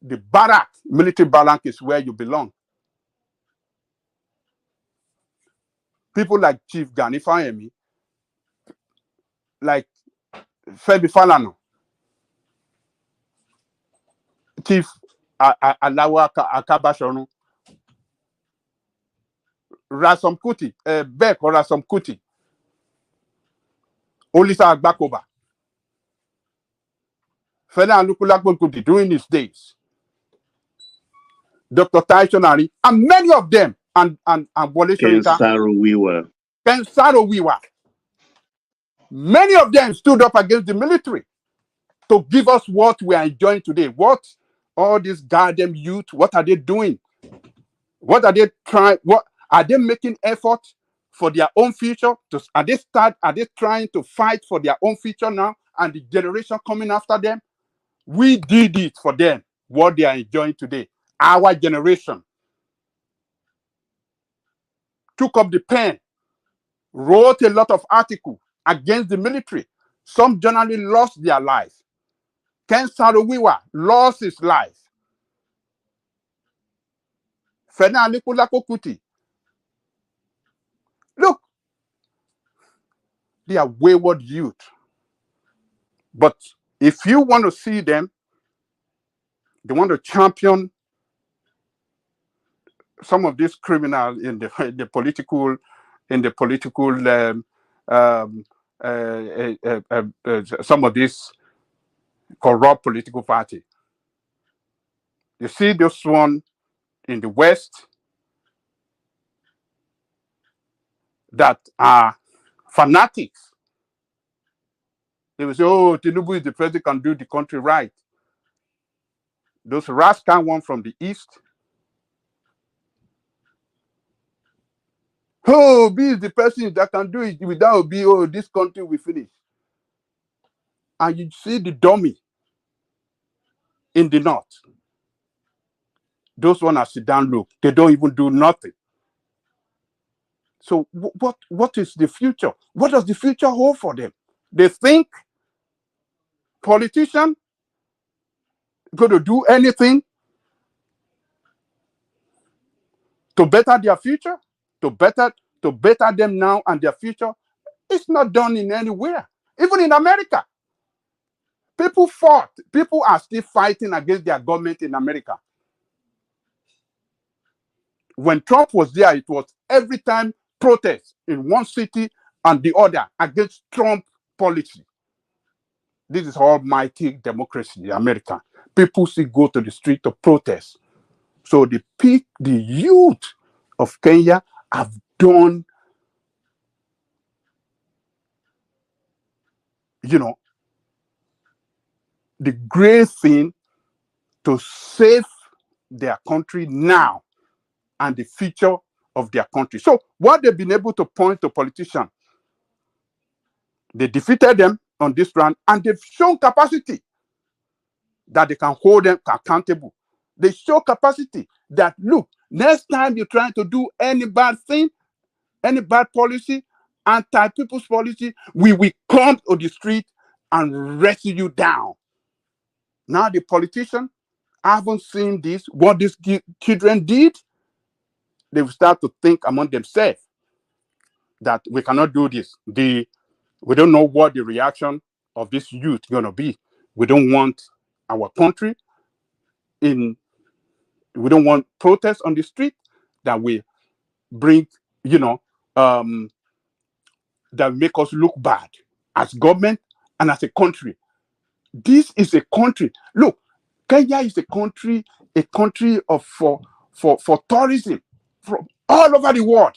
The barrack, military barrack, is where you belong. People like Chief Gani Fayemi, like Femi Falana, Chief Alawa Akabashonu, Rasom Kuti, Beck or Rasom Kuti, Olisa Agbakoba, Fela Anukulakbo Kuti during his days. Dr. Taishonari, and many of them, and Wole Soyinka, Ken Saro Wiwa. Many of them stood up against the military to give us what we are enjoying today. What all these goddamn youth, what are they doing? What are they trying? What are they making effort for their own future? Are they trying to fight for their own future now and the generation coming after them? We did it for them, what they are enjoying today. Our generation took up the pen, wrote a lot of articles against the military. Some journalists lost their lives. Ken Saro-Wiwa lost his life. Fena Anikulapo Kuti. Look, they are wayward youth. But if you want to see them, they want to champion some of these criminals in the political some of these corrupt political party. You see this one in the West that are fanatics. They will say, oh, Tinubu is the president, can do the country right. Those rascal one from the East, oh, B is the person that can do it. Without Obi, oh, this country will finish. And you see the dummy in the North. Those ones are sit down look. They don't even do nothing. So what is the future? What does the future hold for them? They think politicians going to do anything to better their future, to better them now and their future. It's not done in anywhere. Even in America, people fought. People are still fighting against their government in America. When Trump was there, it was every time protests in one city and the other against Trump policy. This is almighty democracy, America. People still go to the street to protest. So the youth of Kenya have done, the great thing to save their country now and the future of their country. So what they've been able to point to politicians, they defeated them on this round, and they've shown capacity that they can hold them accountable. They show capacity that, look, next time you're trying to do any bad thing, any bad policy, anti-people's policy, we will come to the street and rescue you down. Now the politicians haven't seen this, what these children did. They will start to think among themselves that we cannot do this. We don't know what the reaction of this youth going to be. We don't want our country we don't want protests on the street that will bring, that make us look bad as government and as a country. This is a country. Look, Kenya is a country for tourism from all over the world.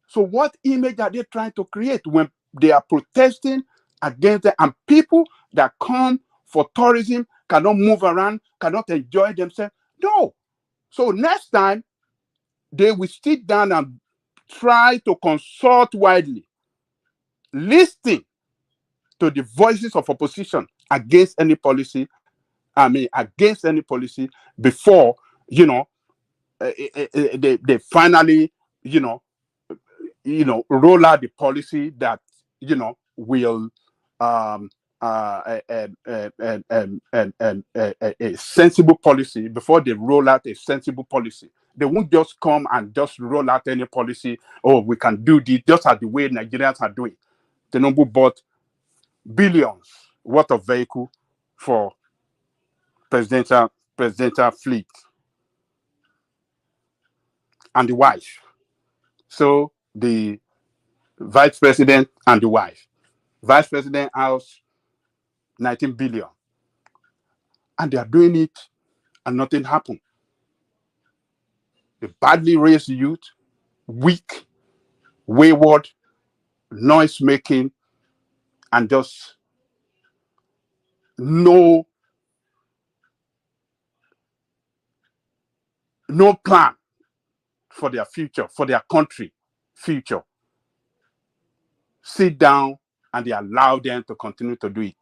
So what image are they trying to create when they are protesting against it, and people that come for tourism cannot move around, cannot enjoy themselves? No. So next time, they will sit down and try to consult widely, listening to the voices of opposition against any policy, before, they finally, roll out the policy that, will a sensible policy. Before they roll out a sensible policy, they won't just come and just roll out any policy. Oh, we can do this, just as the way Nigerians are doing. Tinubu bought billions worth of vehicle for presidential fleet and the wife. So the vice president and the wife. Vice president house 19 billion. And they are doing it and nothing happened. a badly raised youth, weak, wayward, noise making, and just no plan for their future, for their country future. Sit down and they allow them to continue to do it.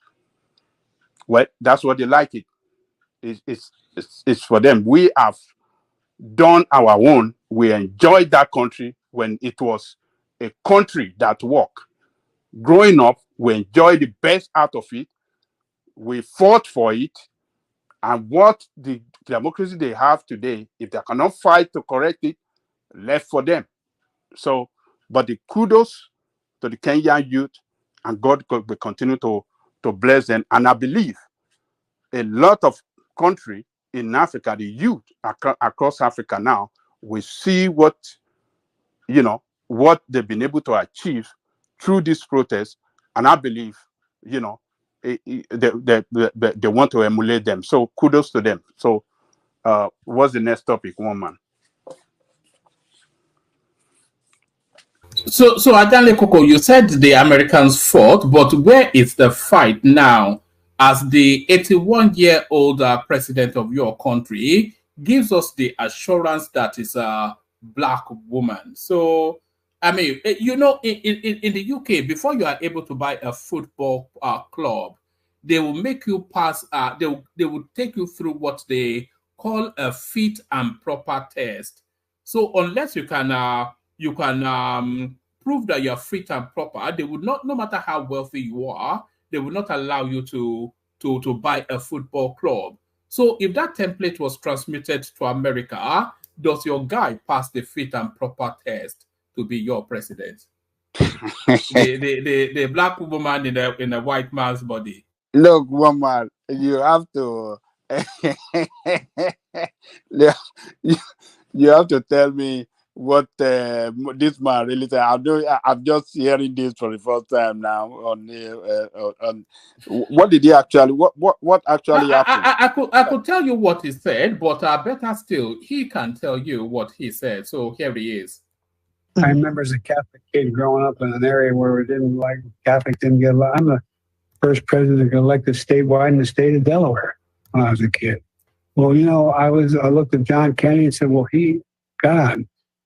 Well, that's what they like it. It's for them. We have done our own. We enjoyed that country when it was a country that worked. Growing up, we enjoyed the best out of it. We fought for it. And what the democracy they have today, if they cannot fight to correct it, left for them. So, but the kudos to the Kenyan youth, and God will continue to bless them. And I believe a lot of country in Africa, the youth across Africa now, will see what they've been able to achieve through this protest, and I believe they want to emulate them. So kudos to them. So what's the next topic, one man? So Adanle Koko, you said the Americans fought, but where is the fight now? As the 81-year-old president of your country gives us the assurance that it's a black woman. So, I mean, in the UK, before you are able to buy a football club, they will make you pass. They will take you through what they call a fit and proper test. So unless you can prove that you're fit and proper, they would not, no matter how wealthy you are, they would not allow you to buy a football club. So if that template was transmitted to America, does your guy pass the fit and proper test to be your president? the black woman in a white man's body. Look, woman, you have to you have to tell me what this man really said. I'm just hearing this for the first time now. On what did he actually? What actually happened? I could tell you what he said, but better still, he can tell you what he said. So here he is. I remember as a Catholic kid growing up in an area where Catholics didn't get a lot. I'm the first president elected statewide in the state of Delaware when I was a kid. Well, I looked at John Kennedy and said, well, he got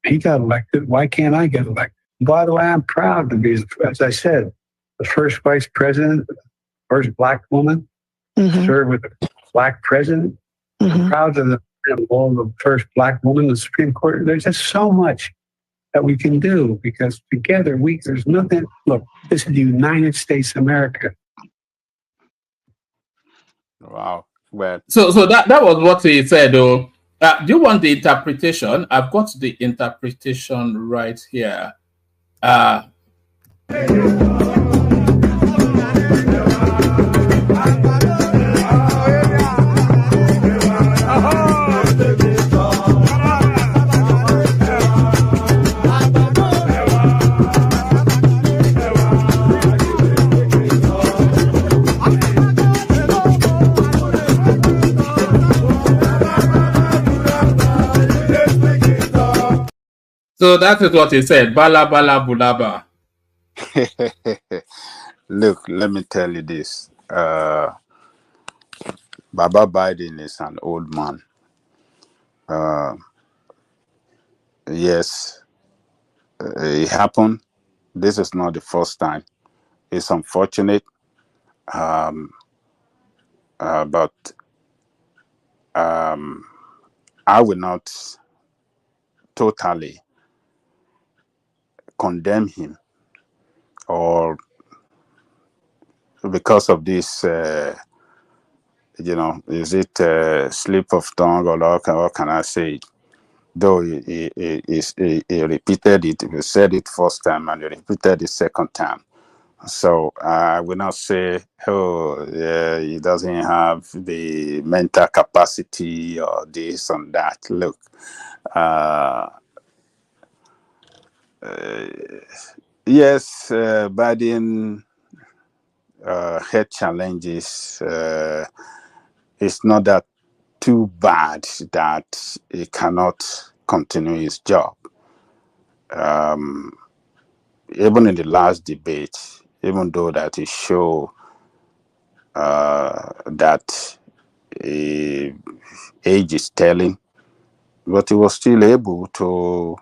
elected. Why can't I get elected? By the way, I'm proud to be, as I said, the first vice president, first black woman, served with a black president. I'm proud of the first black woman in the Supreme Court. There's just so much that we can do because together there's nothing. Look, this is the United States of America. Wow. Well, so that was what he said, though. Do you want the interpretation? I've got the interpretation right here. So that is what he said. Bala bala bulaba. Look, let me tell you this. Baba Biden is an old man. Yes, it happened. This is not the first time. It's unfortunate. But I will not totally condemn him or because of this, is it slip of tongue or what can I say? Though he repeated it, he said it first time and he repeated it second time. So I will not say, he doesn't have the mental capacity or this and that. Look, yes, Biden had challenges. It's not that too bad that he cannot continue his job. Even in the last debate, even though that he showed that age is telling, but he was still able to,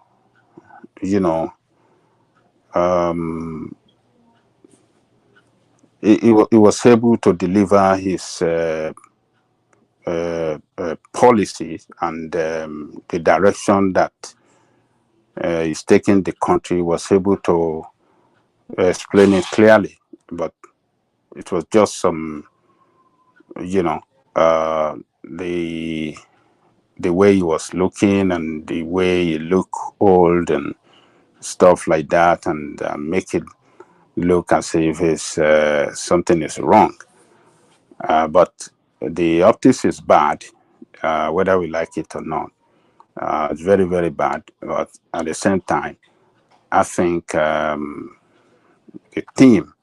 you know, he was able to deliver his policies and the direction that he's taking the country, was able to explain it clearly. But it was just some, you know, the way he was looking and the way he looked old and stuff like that, and make it look as if it's, something is wrong. But the optics is bad, whether we like it or not. It's very, very bad. But at the same time, I think the team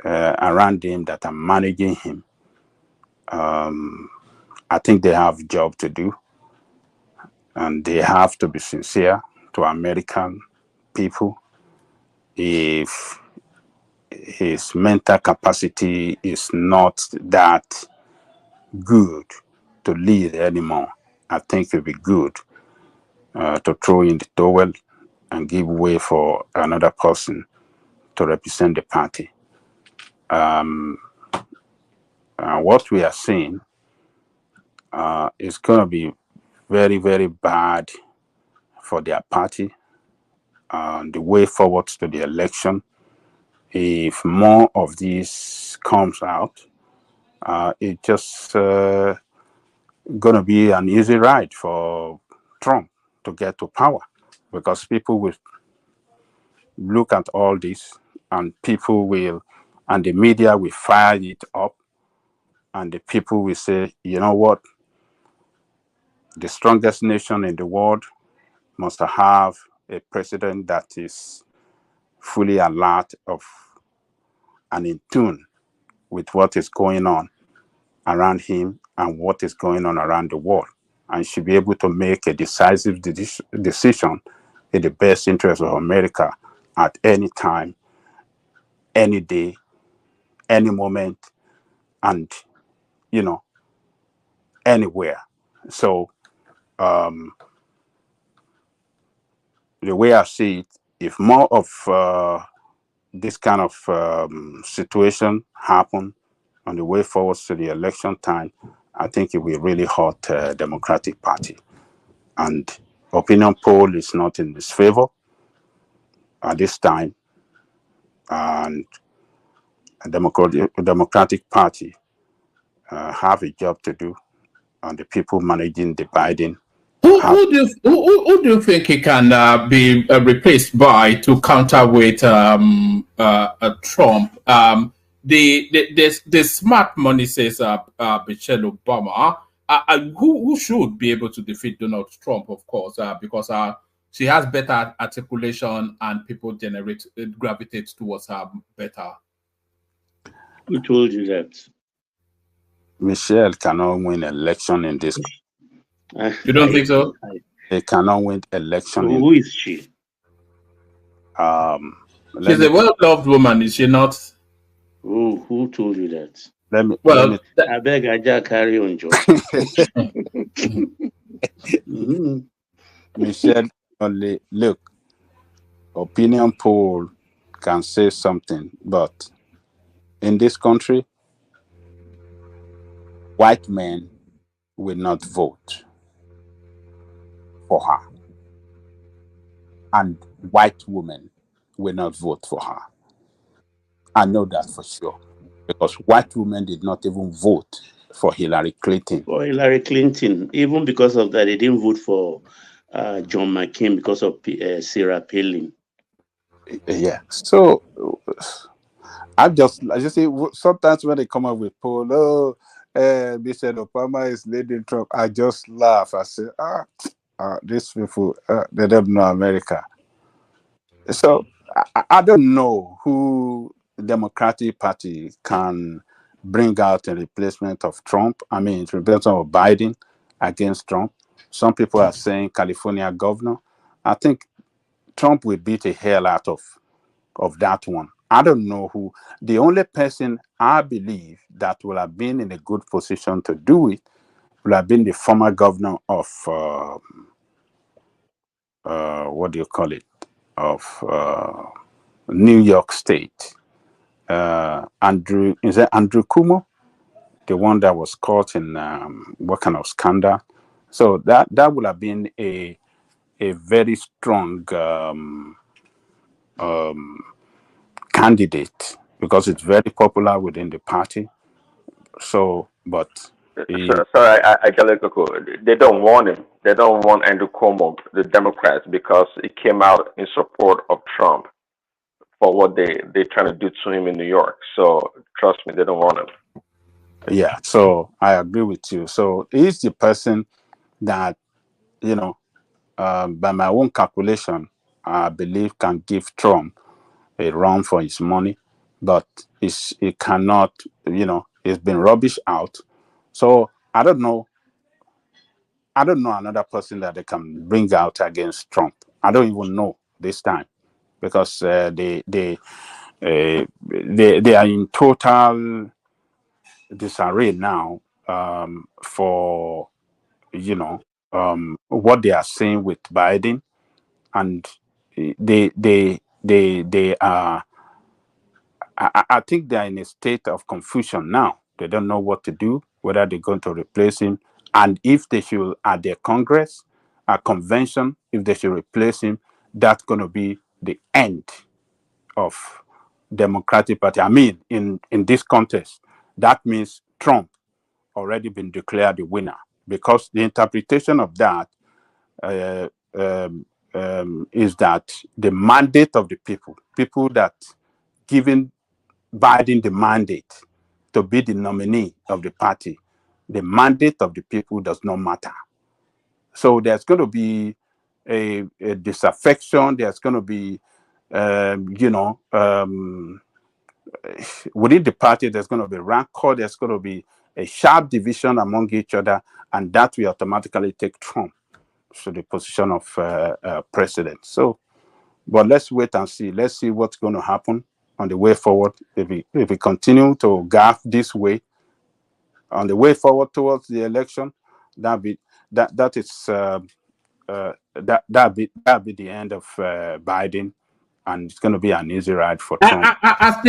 around him that are managing him, I think they have a job to do, and they have to be sincere to American people. If his mental capacity is not that good to lead anymore, I think it would be good to throw in the towel and give way for another person to represent the party. What we are seeing is going to be very, very bad for their party. The way forward to the election, if more of this comes out, it's just going to be an easy ride for Trump to get to power, because people will look at all this, and people will, and the media will fire it up, and the people will say, you know what, the strongest nation in the world must have a president that is fully alert of and in tune with what is going on around him and what is going on around the world, and should be able to make a decisive decision in the best interest of America at any time, any day, any moment, and, you know, anywhere. So the way I see it, if more of this kind of situation happen on the way forward to the election time, I think it will really hurt Democratic Party. And opinion poll is not in his favor at this time. And the Democratic Party have a job to do, and the people managing the Biden. Who do you think he can be replaced by to counterweight Trump? The smart money says Michelle Obama. Who should be able to defeat Donald Trump, of course, because she has better articulation and people gravitate towards her better. Who told you that? Michelle cannot win election in this. You don't think so? They cannot win election. Who is she? She's a well-loved woman, is she not? Who told you that? I beg I carry on, Joe. Michelle, only look, opinion poll can say something, but in this country, white men will not vote for her, and white women will not vote for her. I know that for sure, because white women did not even vote for Hillary Clinton. For Hillary Clinton, even because of that, they didn't vote for John McCain because of Sarah Palin. Yeah, so I just say sometimes when they come up with poll, Mr. Obama is leading Trump, I just laugh. I say, these people, they don't know America. So I don't know who Democratic Party can bring out a replacement of Trump. I mean, replacement of Biden against Trump. Some people are saying California governor. I think Trump will beat the hell out of that one. I don't know who. The only person I believe that will have been in a good position to do it will have been the former governor of what do you call it? Of New York State. Andrew, is that Andrew Cuomo? The one that was caught in what kind of scandal? So that would have been a very strong candidate because it's very popular within the party. So, but Sorry, I they don't want him. They don't want Andrew Cuomo, the Democrats, because he came out in support of Trump for what they're trying to do to him in New York. So trust me, they don't want him. Yeah, so I agree with you. So he's the person that, you know, by my own calculation, I believe can give Trump a run for his money, but it cannot, you know, it's been rubbish out. So I don't know another person that they can bring out against Trump. I don't even know this time because they are in total disarray now for what they are saying with Biden, and they are. I think they are in a state of confusion now. They don't know what to do, whether they're going to replace him, and if they should at their Congress, a convention, if they should replace him, that's going to be the end of Democratic Party. I mean, in this contest, that means Trump already been declared the winner, because the interpretation of that is that the mandate of the people that given Biden the mandate to be the nominee of the party, the mandate of the people does not matter. So there's going to be a disaffection. There's going to be, within the party, there's going to be rancor. There's going to be a sharp division among each other, and that will automatically take Trump to the position of president. So, but let's wait and see. Let's see what's going to happen on the way forward. If we continue to gaff this way on the way forward towards the election, that be the end of Biden, and it's going to be an easy ride for Trump. As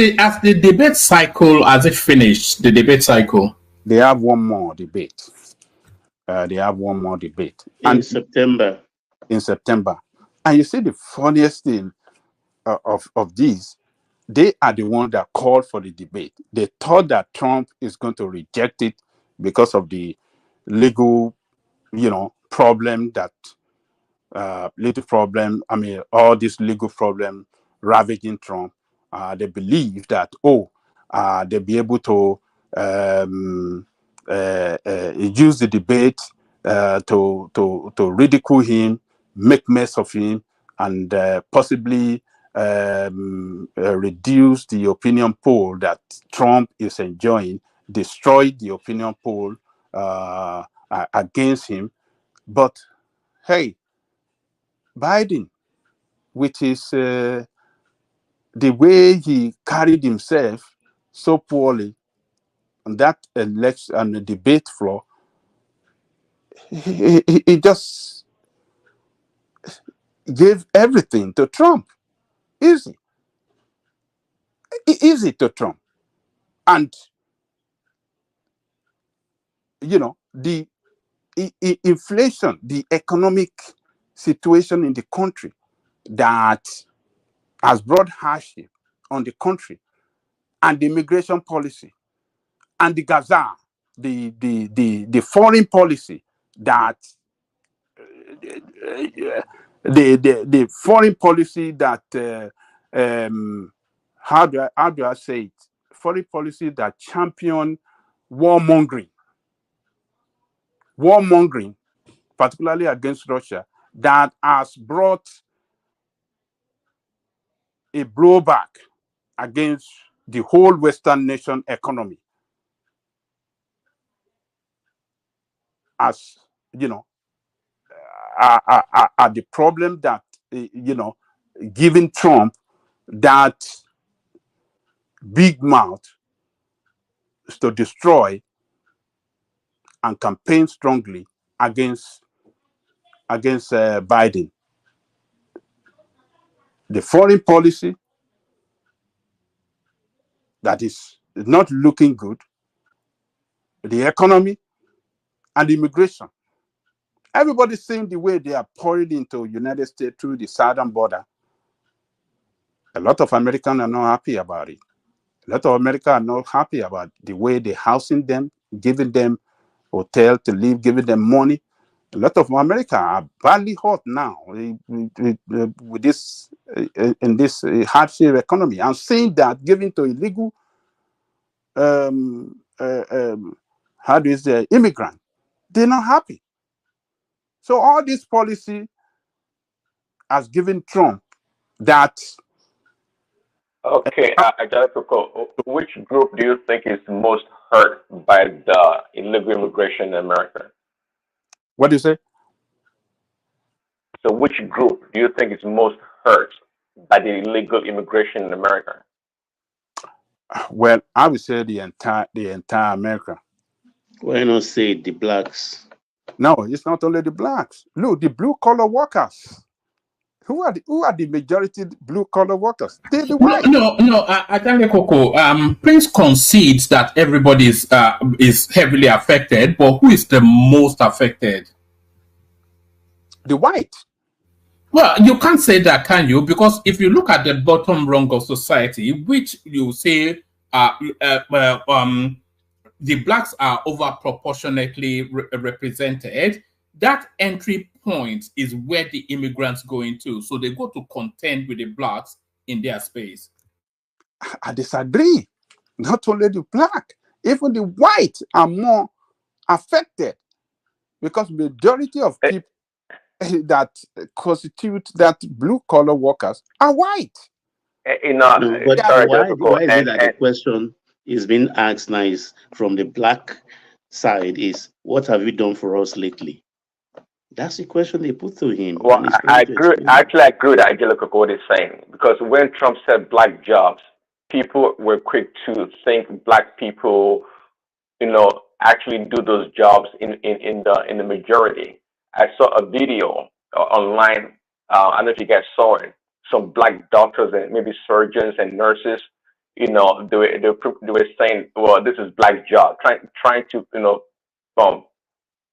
the debate cycle, has it finished? The debate cycle. They have one more debate. In September. In September, and you see the funniest thing of these. They are the one that called for the debate. They thought that Trump is going to reject it because of the legal, problem that all this legal problem ravaging Trump. They believe that they'll be able to use the debate to ridicule him, make mess of him, and possibly reduce the opinion poll that Trump is enjoying, destroy the opinion poll against him. But hey, Biden, which is the way he carried himself so poorly on that election and the debate floor, he just gave everything to Trump. Easy to Trump. And the inflation, the economic situation in the country that has brought hardship on the country, and the immigration policy, and the Gaza, the foreign policy that the foreign policy that how do I say it? Foreign policy that champion warmongering, particularly against Russia, that has brought a blowback against the whole Western nation economy. As are the problem that giving Trump that big mouth to destroy and campaign strongly against Biden. The foreign policy that is not looking good, the economy, and immigration. Everybody's seeing the way they are pouring into United States through the southern border. A lot of Americans are not happy about it. A lot of Americans are not happy about the way they're housing them, giving them hotel to live, giving them money. A lot of America are badly hurt now with this in this hardship economy. I'm saying that giving to illegal immigrant, they're not happy. So all this policy has given Trump that. Okay, Angelico, which group do you think is most hurt by the illegal immigration in America? What do you say? So which group do you think is most hurt by the illegal immigration in America? Well, I would say the entire America. Why not say the blacks? No, it's not only the blacks. Look, the blue collar workers. Who are the majority blue collar workers? They're the white. No. I tell you, Coco. Prince concedes that everybody is heavily affected, but who is the most affected? The white. Well, you can't say that, can you? Because if you look at the bottom rung of society, which you say the blacks are over proportionately represented, that entry point is where the immigrants go into. So they go to contend with the blacks in their space. I disagree. Not only the black, even the white are more affected because majority of people that constitute that blue collar workers are white. No, but why is it that the question is being asked now is from the black side is, what have you done for us lately? That's the question they put to him. Well, I agree with Angelico what he's saying, because when Trump said black jobs, people were quick to think black people, actually do those jobs in the majority. I saw a video online. I don't know if you guys saw it. Some black doctors and maybe surgeons and nurses, they were saying, well, this is black job, trying to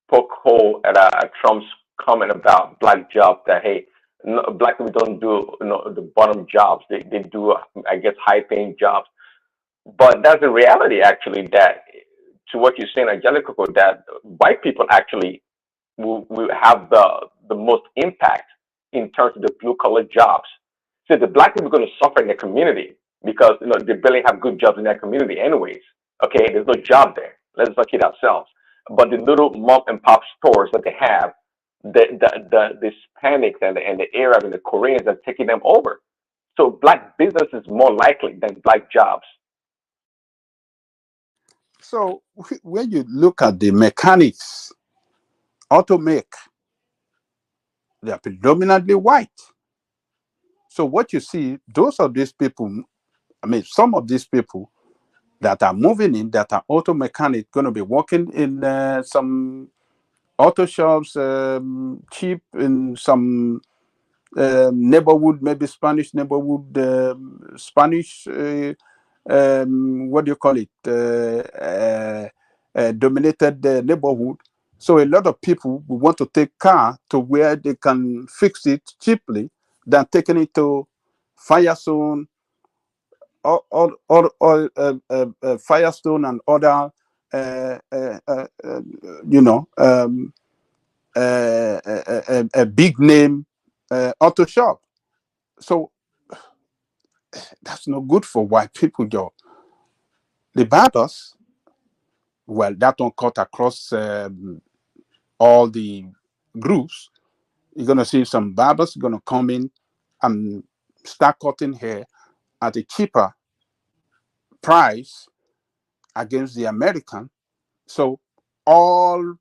poke hole at Trump's comment about black jobs, that hey, black people don't do the bottom jobs. They do, I guess, high paying jobs. But that's the reality, actually, that to what you're saying, Angelica, that white people actually will have the most impact in terms of the blue collar jobs. So the black people are going to suffer in their community because they barely have good jobs in their community anyways. Okay, there's no job there. Let's not kid ourselves. But the little mom and pop stores that they have, the Hispanics and the Arab and the Koreans are taking them over. So black business is more likely than black jobs. So when you look at the mechanics, auto make, they are predominantly white. So what you see, those of these people, some of these people that are moving in, that are auto mechanic, going to be working in some auto shops, cheap in some neighborhood, maybe Spanish neighborhood, Spanish, what do you call it, dominated neighborhood. So a lot of people will want to take car to where they can fix it cheaply than taking it to Firestone, Firestone and other, a big name auto shop. So that's not good for white people, Joe. The barbers, well, that don't cut across all the groups. You're gonna see some barbers gonna come in and start cutting hair at a cheaper price against the American. So all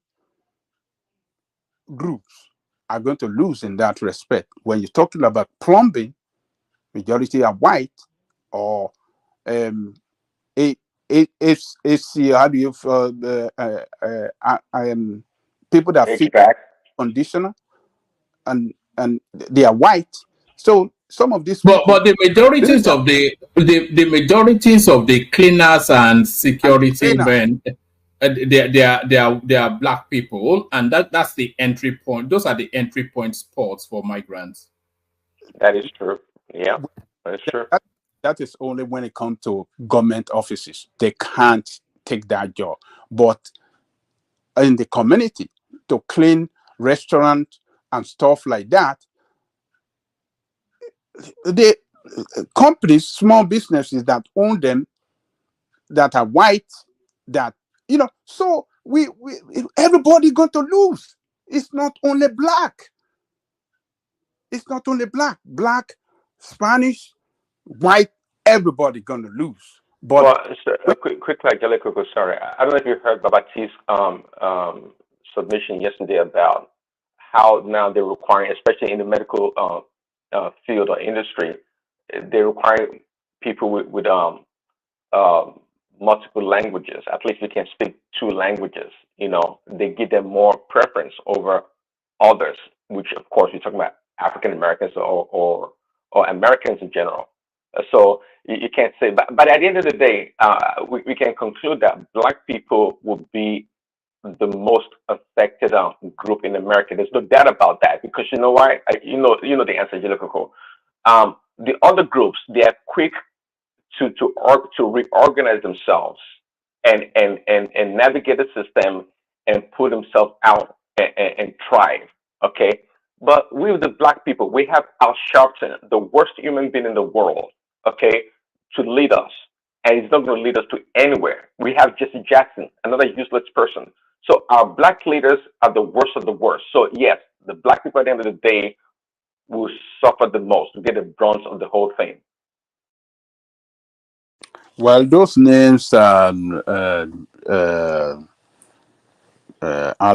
groups are going to lose in that respect. When you're talking about plumbing, majority are white, or it's how do you people that fit conditioner, and they are white. So some of these people, but the majorities of the majorities of the cleaners and security men, they are black people, and that's the entry point. Those are the entry point spots for migrants. That is true. Yeah, that is true. That is only when it comes to government offices. They can't take that job. But in the community, to clean restaurants and stuff like that, the companies, small businesses that own them, that are white, that, so we everybody going to lose. It's not only black. It's not only black, Spanish, white, everybody going to lose. But well, quickly, Angelico, sorry. I don't know if you heard Babati's submission yesterday about how now they're requiring, especially in the medical field or industry, they require people with multiple languages. At least you can speak 2 languages. They give them more preference over others, which of course you're talking about African Americans or Americans in general. So you can't say, but at the end of the day, we can conclude that black people will be the most affected group in America. There's no doubt about that, because you know why? You know the answer, Angelico. The other groups, they are quick to reorganize themselves and navigate the system and put themselves out and thrive. Okay. But with the black people, we have Al Sharpton, the worst human being in the world, okay, to lead us. And he's not going to lead us to anywhere. We have Jesse Jackson, another useless person. So our black leaders are the worst of the worst. So yes, the black people at the end of the day will suffer the most, to get the brunt of the whole thing. Well, those names, Al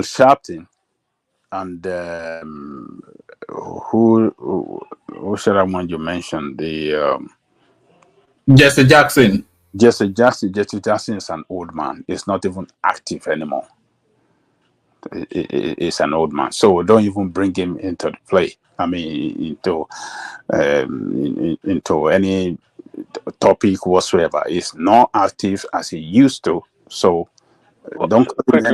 Sharpton, and who should I want you mention? The Jesse Jackson. Jesse Jackson is an old man. He's not even active anymore. He's an old man, so don't even bring him into the play. I mean, into any topic whatsoever. He's not active as he used to. So don't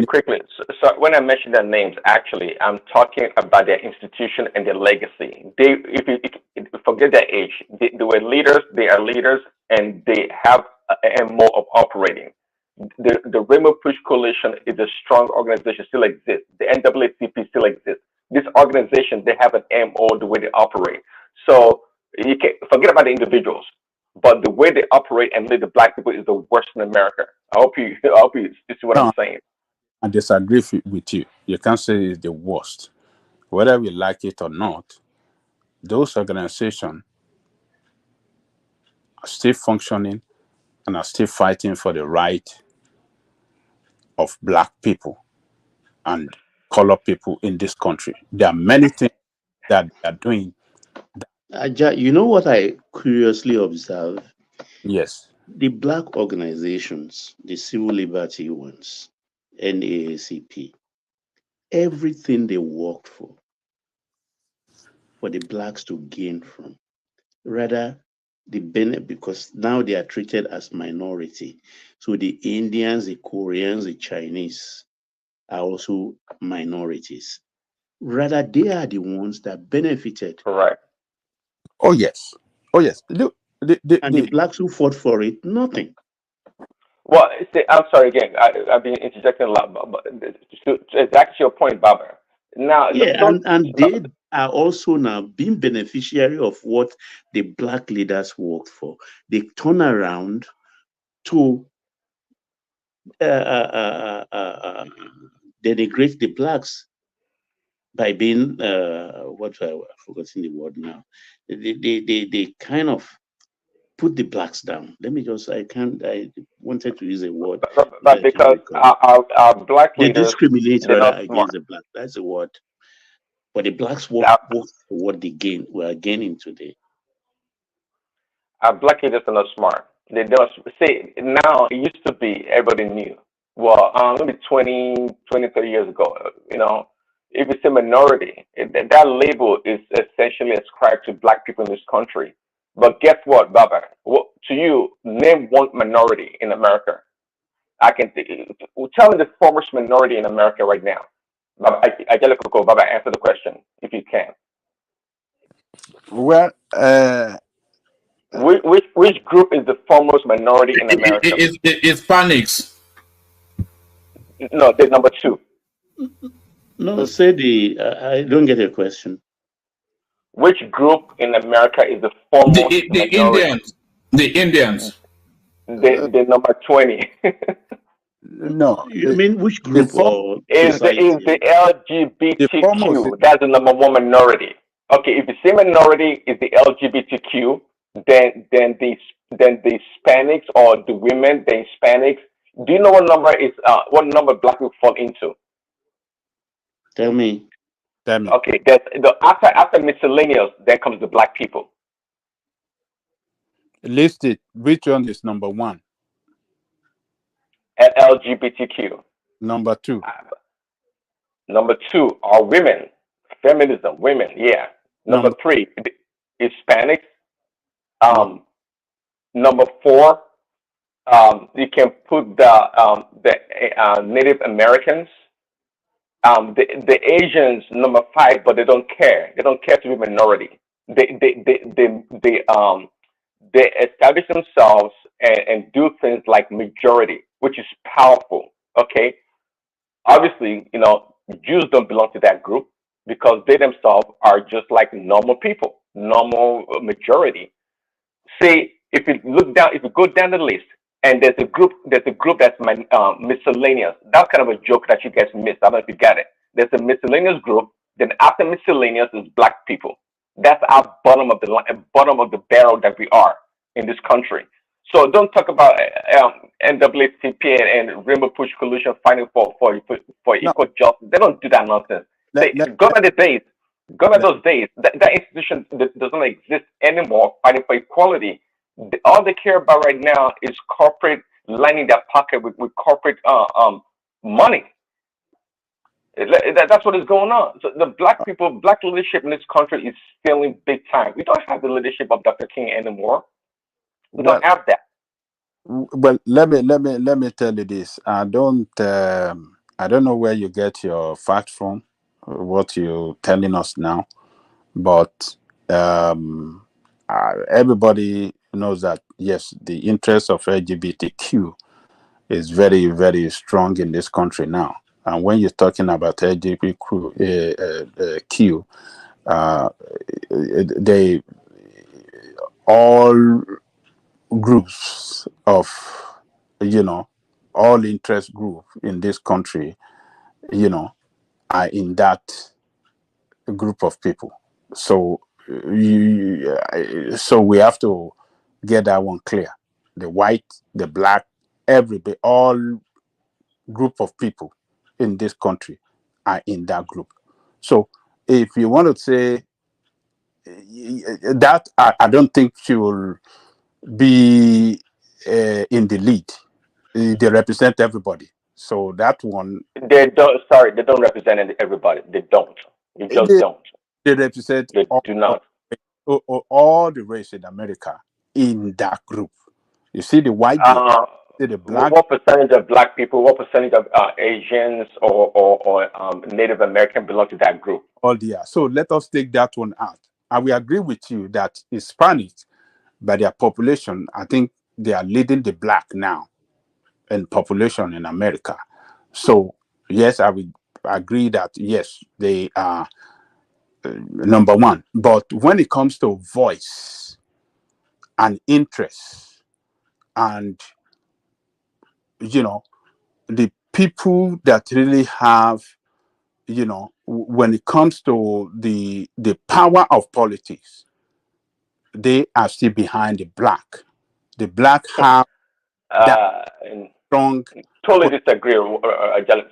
quickly. So when I mention their names, actually, I'm talking about their institution and their legacy. If you forget their age, they were leaders. They are leaders, and they have a MO of operating. The Rainbow Push Coalition is a strong organization, still exists. The NAACP still exists. This organization, they have an MO, the way they operate. So you can forget about the individuals, but the way they operate and lead the black people is the worst in America. I hope you see what I'm saying. I disagree with you. You can't say it's the worst. Whether we like it or not, those organizations are still functioning and are still fighting for the right of black people and color people in this country. There are many things that they are doing. You know what I curiously observe? Yes. The black organizations, the civil liberty ones, NAACP, everything they worked for the blacks to gain from, rather the benefit, because now they are treated as minority. So the Indians, the Koreans, the Chinese are also minorities. Rather, they are the ones that benefited. Correct. Oh yes. Oh yes. The blacks who fought for it, nothing. Well, I'm sorry again. I've been interjecting a lot, but that's your point, Baba. Now, and they are also now being beneficiary of what the black leaders worked for. They turn around to denigrate the blacks by being what I've forgotten the word now. They kind of put the blacks down. Let me just I wanted to use a word. But because our black they leaders discriminate they're not against smart. the black. That's the word. But the blacks work what they gain. We are gaining today. Black leaders are not smart. They don't say now. It used to be everybody knew. Well, maybe 20, 30 years ago, if it's a minority, that label is essentially ascribed to black people in this country. But guess what, Baba? To you, name one minority in America. Tell me the foremost minority in America right now. Baba, Baba, answer the question if you can. Well, which group is the foremost minority in America? Hispanics. No, they're number 2. No, say I don't get your question. Which group in America is the foremost the Indians. The Indians. They're number 20. No. You mean which group is the LGBTQ? That's the number 1 minority. Okay, if you say minority is the LGBTQ, then the Hispanics or the women, the Hispanics. Do you know what number black people fall into? Tell me. Okay, after miscellaneous, then comes the black people. List it. Which one is number 1? LGBTQ. Number 2. Number 2 are women. Feminism, women, yeah. Number 3, Hispanics. Number 4, you can put the Native Americans. The Asians, number 5, but they don't care. They don't care to be minority. They establish themselves and do things like majority, which is powerful. Okay, obviously, Jews don't belong to that group because they themselves are just like normal people, normal majority. Say if you go down the list, and there's a group that's miscellaneous. That's kind of a joke that you guys missed. I don't know if you got it. There's a miscellaneous group. Then after miscellaneous is black people. That's our bottom of the barrel that we are in this country. So don't talk about NAACP and Rainbow Push Coalition fighting for equal justice. They don't do that nonsense. Those days, that institution doesn't exist anymore. Fighting for equality. All they care about right now is corporate lining their pocket with corporate money. That's what is going on. So the black leadership in this country is failing big time. We don't have the leadership of Dr. King anymore. We don't have that. Well, let me tell you this. I don't know where you get your fact from, what you're telling us now, but everybody knows that yes, the interest of LGBTQ is very, very strong in this country now. And when you're talking about LGBTQ, they all groups of all interest group in this country, are in that group of people. So so we have to get that one clear. The white, the black, everybody, all group of people in this country are in that group. So if you want to say that, I don't think she will be in the lead. They represent everybody. So that one, they don't represent everybody. They don't. They just don't. They represent all the race in America in that group. You see the white, the black. What percentage of black people? What percentage of Asians or Native American belong to that group? All the so let us take that one out. I will agree with you that Hispanics, by their population, I think they are leading the black now in population in America. So yes, I would agree that yes, they are number 1. But when it comes to voice and interest and the people that really have when it comes to the power of politics, they are still behind the black. The black have that strong. Totally disagree.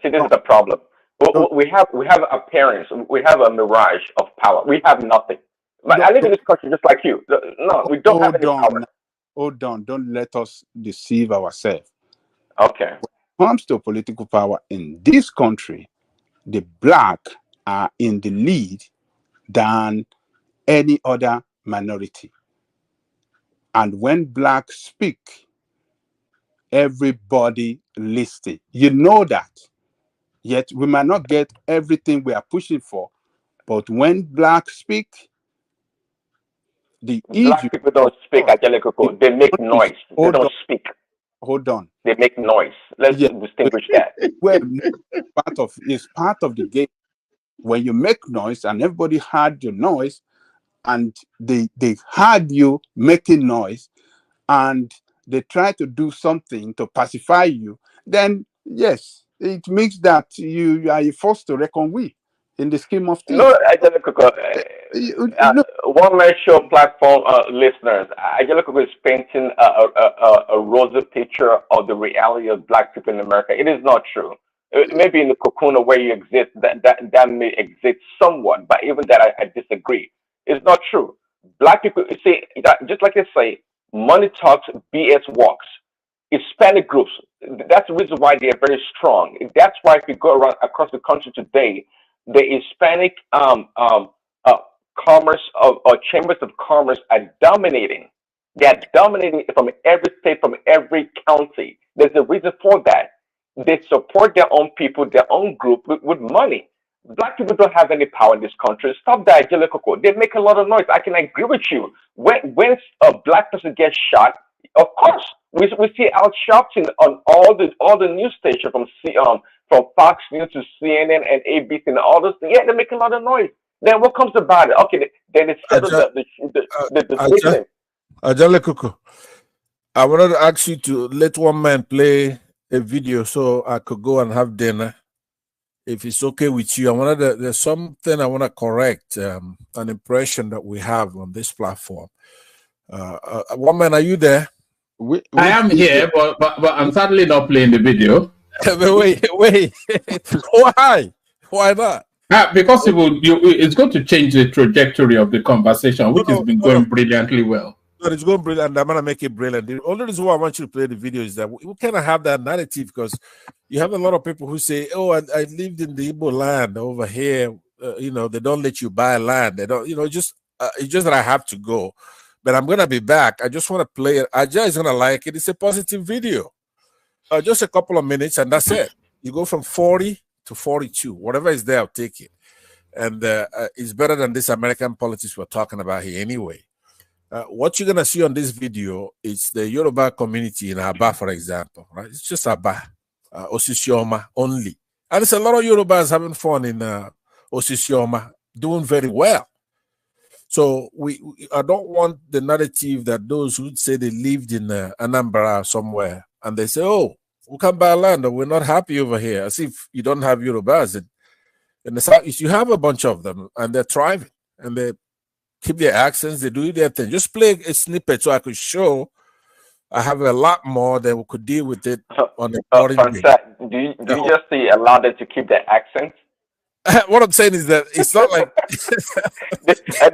See, this is the problem. We have appearance. We have a mirage of power. We have nothing. But I live in this country just like you. No, we don't have any power. Hold on. Don't let us deceive ourselves. Okay. When it comes to political power in this country, the black are in the lead than any other minority. And when blacks speak, everybody listens. You know that. Yet we might not get everything we are pushing for, but when blacks speak, Black people don't speak, Angelico. They make noise. They don't speak. Hold on. They make noise. Let's distinguish that. Well, it's part of the game. When you make noise and everybody heard your noise, and they heard you making noise, and they try to do something to pacify you, then yes, it means that you are forced to reckon with in the scheme of things. No, Angelico, one man show platform listeners, Angelico is painting a rosy picture of the reality of black people in America. It is not true. Maybe in the cocoon where you exist, that may exist somewhat, but even that I disagree. It's not true. Black people, you see, just like they say, money talks, BS walks. Hispanic groups, that's the reason why they are very strong. That's why if you go around across the country today, the Hispanic commerce or chambers of commerce are dominating. They are dominating from every state, from every county. There's a reason for that. They support their own people, their own group with money. Black people don't have any power in this country. Stop that, Angelico. They make a lot of noise. I can agree with you. When a black person gets shot, of course, we see out shouting on all the news stations from Fox News to CNN and ABC and all those things. Yeah, they make a lot of noise. Then what comes about it? Okay, then it's settled the Angelico, I wanted to ask you to let one man play a video so I could go and have dinner. If it's okay with you, there's something I want to correct, an impression that we have on this platform. One man, are you there? I am here, but I'm certainly not playing the video. wait. Why not? Because it's going to change the trajectory of the conversation, which has been going brilliantly well. But it's going brilliant. I'm going to make it brilliant. The only reason why I want you to play the video is that we kind of have that narrative, because you have a lot of people who say, "Oh, I lived in the Igbo land over here. They don't let you buy land. They don't. It's just that I have to go, but I'm going to be back. I just want to play it. Aja is going to like it. It's a positive video. Just a couple of minutes, and that's it. You go from 40 to 42. Whatever is there, I'll take it. And it's better than this American politics we're talking about here anyway. What you're going to see on this video is the Yoruba community in Aba, for example, right? It's just Aba, Osisioma only. And there's a lot of Yorubas having fun in Osisioma, doing very well. So I don't want the narrative that those who say they lived in Anambra somewhere, and they say, "Oh, we can buy land, or we're not happy over here," as if you don't have Yorubas. In the South, you have a bunch of them, and they're thriving, and they keep their accents, they do their thing. Just play a snippet so I could show I have a lot more that we could deal with it on the recording. Do you just say allow them to keep their accents? What I'm saying is that it's not like I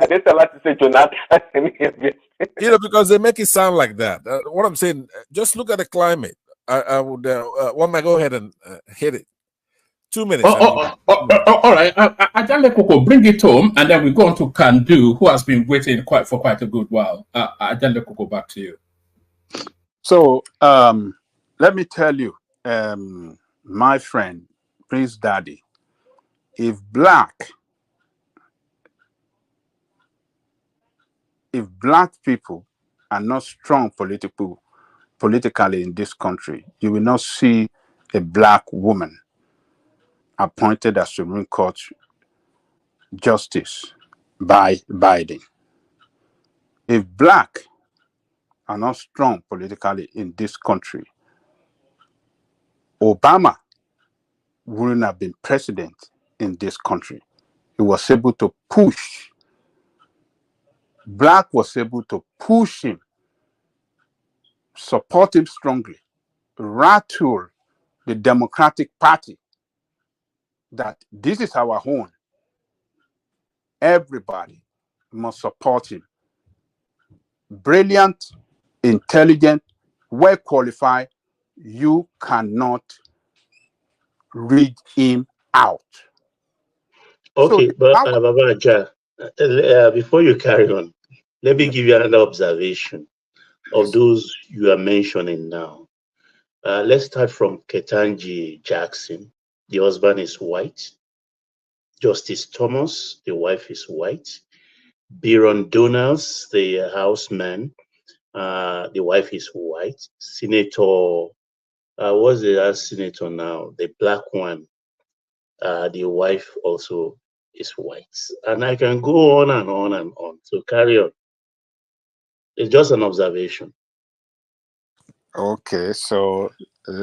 didn't allow to say Jonathan. Because they make it sound like that. What I'm saying, just look at the climate. I would one man go ahead and hit it. 2 minutes. All right. Ajale Koko, bring it home, and then we go on to Kandu, who has been waiting for quite a good while. Ajale Koko, back to you. So let me tell you, my friend, Prince Daddy, if black people are not strong politically in this country, you will not see a black woman appointed as Supreme Court Justice by Biden. If black are not strong politically in this country, Obama wouldn't have been president in this country. He was able to push. Black was able to push him, support him strongly, rattle the Democratic Party that this is our own, everybody must support him. Brilliant, intelligent, well qualified. You cannot read him out. Okay, So but Baba Aja, before you carry on, let me give you another observation of those you are mentioning now. Let's start from Ketanji Jackson. The husband is white. Justice Thomas, the wife is white. Byron Donalds, the houseman, the wife is white. Senator, what's the last senator now? The black one, the wife also is white. And I can go on and on and on. So carry on. It's just an observation. okay, so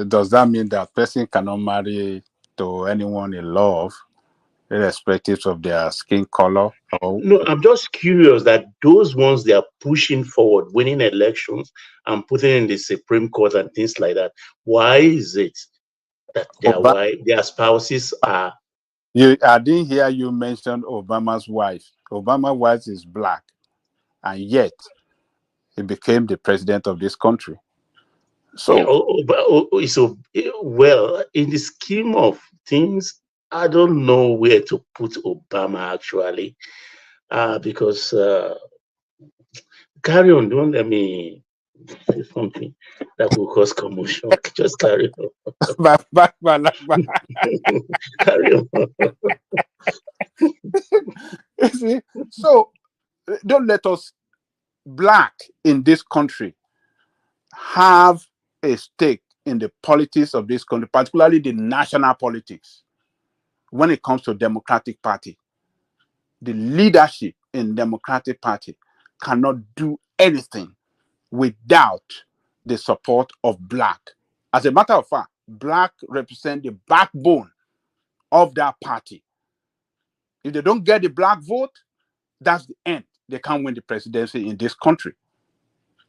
does that mean that person cannot marry to anyone in love, irrespective of their skin color? Or... No, I'm just curious that those ones they are pushing forward, winning elections and putting in the Supreme Court and things like that. Why is it that their spouses are? I didn't hear you mention Obama's wife. Obama's wife is black, and yet he became the president of this country. So, So well, in the scheme of things, I don't know where to put Obama actually, because carry on. Don't let me say something that will cause commotion. Just carry on. Carry on. You see, so don't let us black in this country have a stake in the politics of this country, particularly the national politics. When it comes to Democratic Party, the leadership in Democratic Party cannot do anything without the support of black. As a matter of fact, black represent the backbone of that party. If they don't get the black vote, that's the end. They can't win the presidency in this country.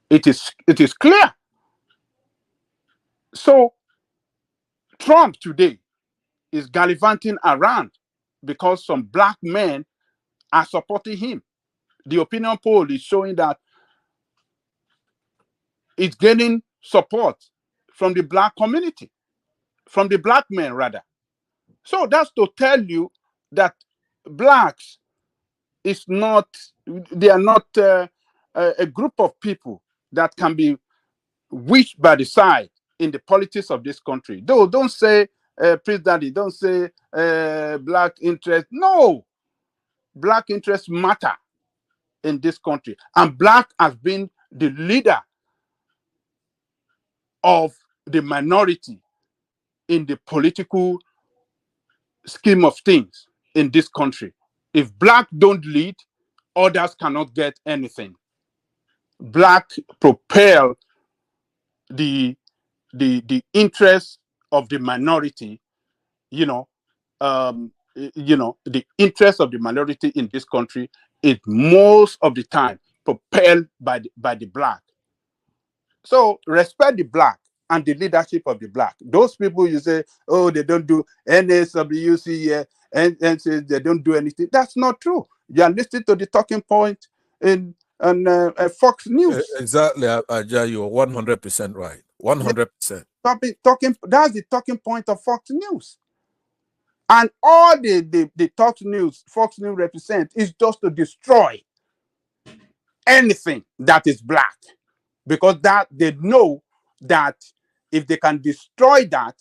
It is clear. So Trump today is gallivanting around because some black men are supporting him. The opinion poll is showing that it's gaining support from the black community, from the black men rather. So that's to tell you that blacks is not, they are not a group of people that can be wished by the side in the politics of this country. Though don't say Prince Daddy, don't say black interest. No, black interests matter in this country, and black has been the leader of the minority in the political scheme of things in this country. If black don't lead, others cannot get anything. Black propel the interest of the minority, the interest of the minority in this country is most of the time propelled by the black. So respect the black and the leadership of the black. Those people you say, oh, they don't do NSWC and say they don't do anything. That's not true. You are listening to the talking point in Fox News. Exactly, Aja, you're 100% right. 100%. Talking. That's the talking point of Fox News. And all the Fox News represent is just to destroy anything that is black. Because that they know that if they can destroy that,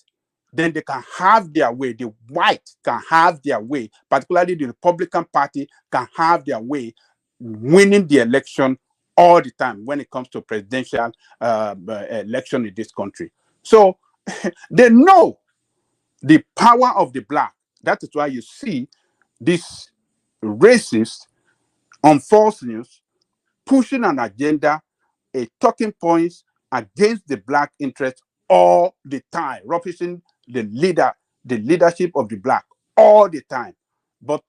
then they can have their way. The white can have their way, particularly the Republican Party can have their way, winning the election all the time when it comes to presidential election in this country. So they know the power of the black. That is why you see this racist on Fox News pushing an agenda, a talking points against the black interest all the time, representing the leadership of the black all the time. But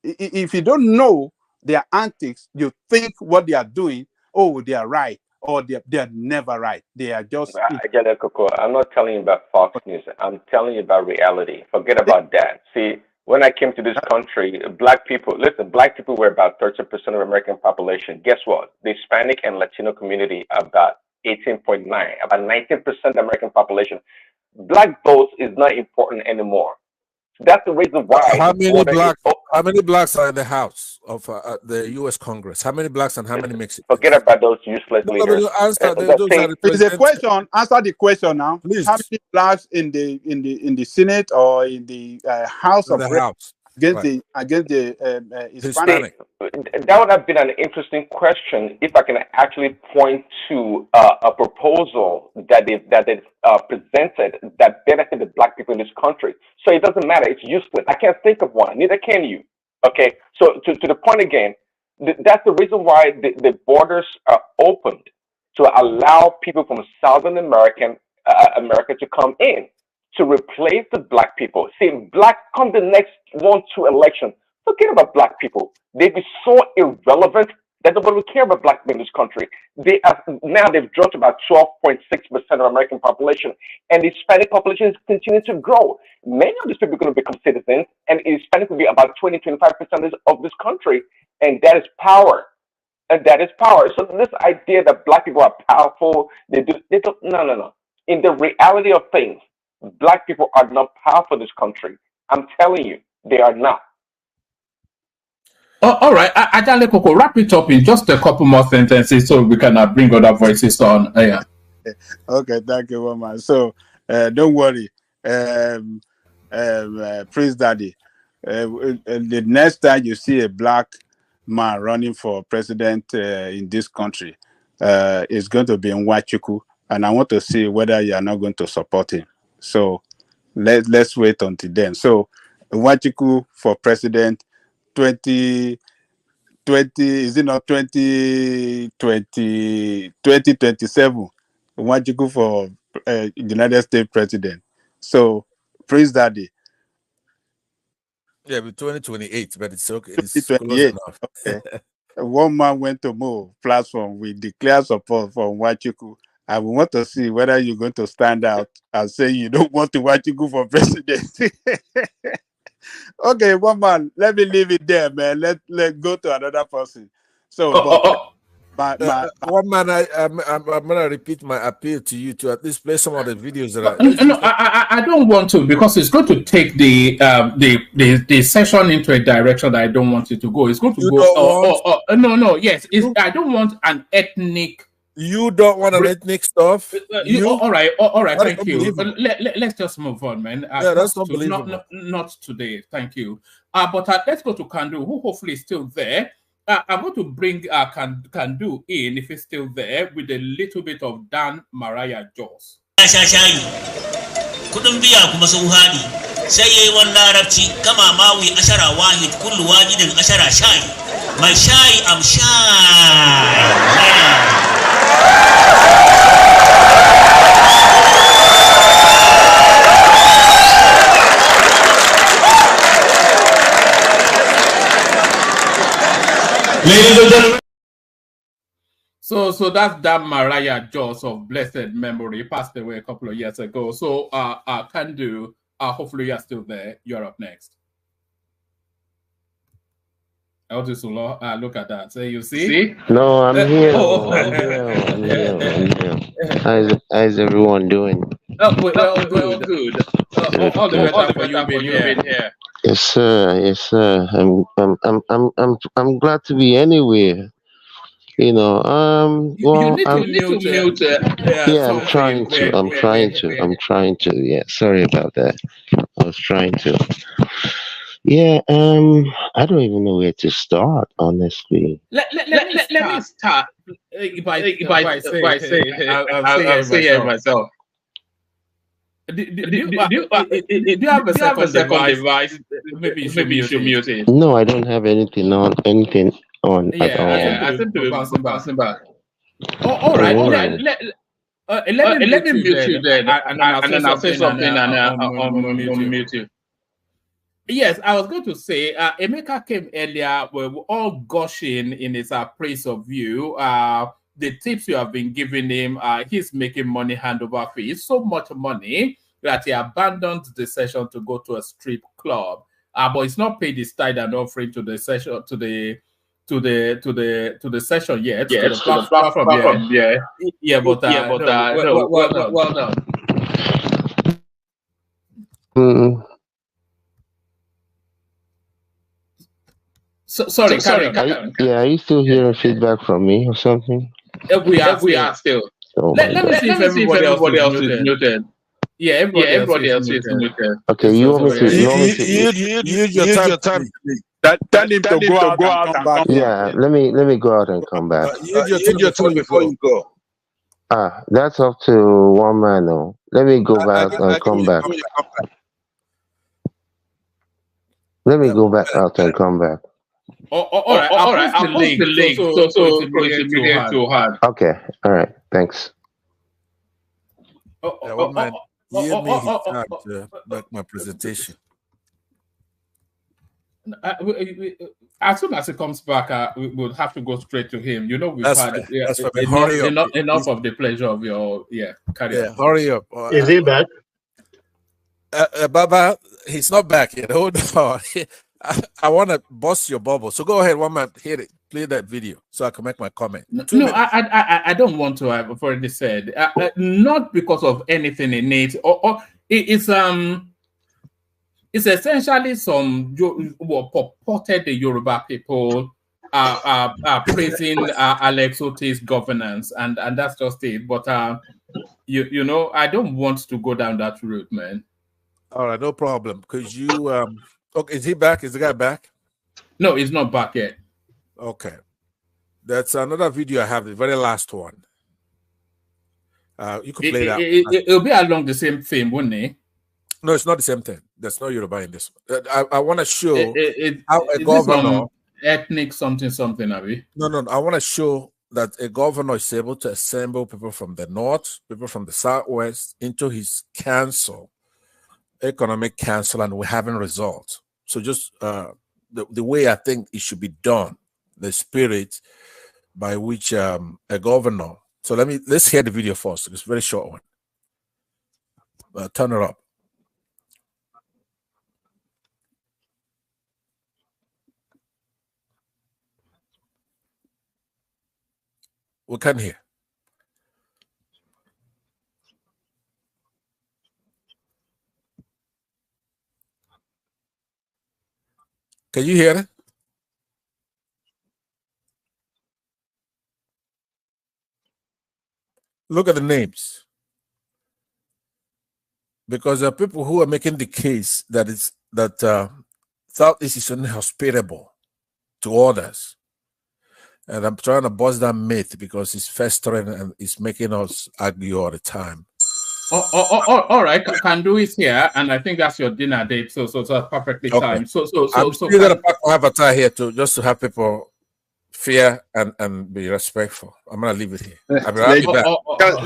if you don't know their antics, you think what they are doing, oh, they are right. or they're never right. They are just. I get it, Coco. I'm not telling you about Fox News. I'm telling you about reality. Forget about that. See, when I came to this country, black people were about 30% of American population. Guess what? The Hispanic and Latino community are about 18.9, about 19% of the American population. Black votes is not important anymore. That's the reason why. How many blacks are in the House of the U.S. Congress? How many blacks and how many Mexicans? Forget about those useless leaders. Answer It's a question. Answer the question now. Please. How many blacks in the Senate or in the House of Reps against the Hispanic? That would have been an interesting question if I can actually point to a proposal that they presented that benefited the black people in this country. So it doesn't matter; it's useless. I can't think of one. Neither can you. Okay. So to the point again, that's the reason why the borders are opened to allow people from Southern America to come in to replace the black people. See, black come the next 1-2 elections. Forget about black people. They'd be so irrelevant that nobody will care about black people in this country. They've dropped to about 12.6% of American population, and the Hispanic population is continuing to grow. Many of these people are going to become citizens, and Hispanic will be about 20-25% of this country, and that is power. And that is power. So this idea that black people are powerful, no. In the reality of things, black people are not powerful in this country. I'm telling you, they are not. All right, Ajale Koko, wrap it up in just a couple more sentences so we can bring other voices on. Yeah. Okay, thank you very much. So don't worry, Prince Daddy. The next time you see a black man running for president in this country, it's going to be in Nwachukwu, and I want to see whether you are not going to support him. So let's wait until then. So Nwachukwu for president 2020, is it not 2027? Nwachukwu for United States president. So Prince Daddy. Yeah, but 2028, but it's okay. It's close enough. Okay. One man went to move platform. We declare support for Nwachukwu. I want to see whether you're going to stand out and say you don't want to Nwachukwu for president. Okay, one man. Let me leave it there, man. Let go to another person. So, one man, I'm gonna repeat my appeal to you to at least play some of the videos that I don't want to, because it's going to take the session into a direction that I don't want it to go. It's going to go. Yes. I don't want an ethnic. You don't want an ethnic stuff. All right. Thank you. Let's just move on, man. That's unbelievable. Not today. Thank you. But let's go to Kandu, who hopefully is still there. I'm going to bring Kandu in, if he's still there, with a little bit of Dan Mariah Jaws. Kudin biya kuma sun haɗi sai yayi wannan larabci kama mawi ashara wahid kullu wahidin ashara shayi mai shayi am Ladies and gentlemen. So that's Dan Mariah Jaws of blessed memory, passed away a couple of years ago. So Kandu, hopefully you're still there. You're up next. Look at that. So you see? No, I'm here. I'm here. How's everyone doing? Well, good. All the better for you being here. Yes, sir. I'm glad to be anywhere. You know, well, you need to mute. Yeah, I'm trying to. Yeah, sorry about that. I was trying to. Yeah, I don't even know where to start, honestly. Let me start. If I say I'll say it myself. Do you have a second device? Maybe you should mute it. No, I don't have anything on at all. I seem to be bouncing back. All right. Let me mute you then, and then I'll say something and I'll mute you. Yes, I was going to say, Emeka came earlier. We were all gushing in his praise of you. the tips you have been giving him, he's making money hand over fist, so much money that he abandoned the session to go to a strip club. But he's not paid his tithe and offering to the session, to the session yet. Yes, to the platform, yeah. Yeah, but no, well done. So, sorry, carry on. Are you still hearing feedback from me or something? We are still. Oh Let me see if everybody else is muted. muted. Yeah, everybody else is muted. Okay, you want me to? Use your time. Tell him to go out and come back. Yeah, let me go out and come back. Use your time before you go. That's up to one man. No, let me go back and come back. Let me go back out and come back. All right. I'll post the link. So it's immediate to hard. Okay. All right. Thanks. One man, give me his time to make my presentation. As soon as he comes back, we'll have to go straight to him. You know, we've That's had enough of the pleasure of your carry on. Hurry up. Is he back? Baba, he's not back yet. Hold on. I want to bust your bubble. So go ahead, one man, hit it. Play that video so I can make my comment. No, I don't want to. I've already said not because of anything in it, or it's essentially some purported the Yoruba people are praising Alex Ote's governance, and that's just it. But you know, I don't want to go down that route, man. All right, no problem. Because you okay, is he back? Is the guy back? No, he's not back yet. Okay. That's another video I have, the very last one. You could play that. It'll be along the same theme, wouldn't it? No, it's not the same thing. There's no Yoruba in this one. I want to show how a governor... ethnic something, Abi? No. I want to show that a governor is able to assemble people from the north, people from the southwest, into his council, economic council, and we're having results. So just the way I think it should be done, the spirit by which a governor. So let's hear the video first. It's a very short one. Turn it up. We can't hear. Can you hear it? Look at the names. Because there are people who are making the case that Southeast is inhospitable to others. And I'm trying to bust that myth because it's festering and it's making us argue all the time. All right, can do it here, and I think that's your dinner date, so it's perfectly timed. So I'm still gonna pack my avatar here just to have people fear and be respectful. I'm gonna leave it here. I'll be back.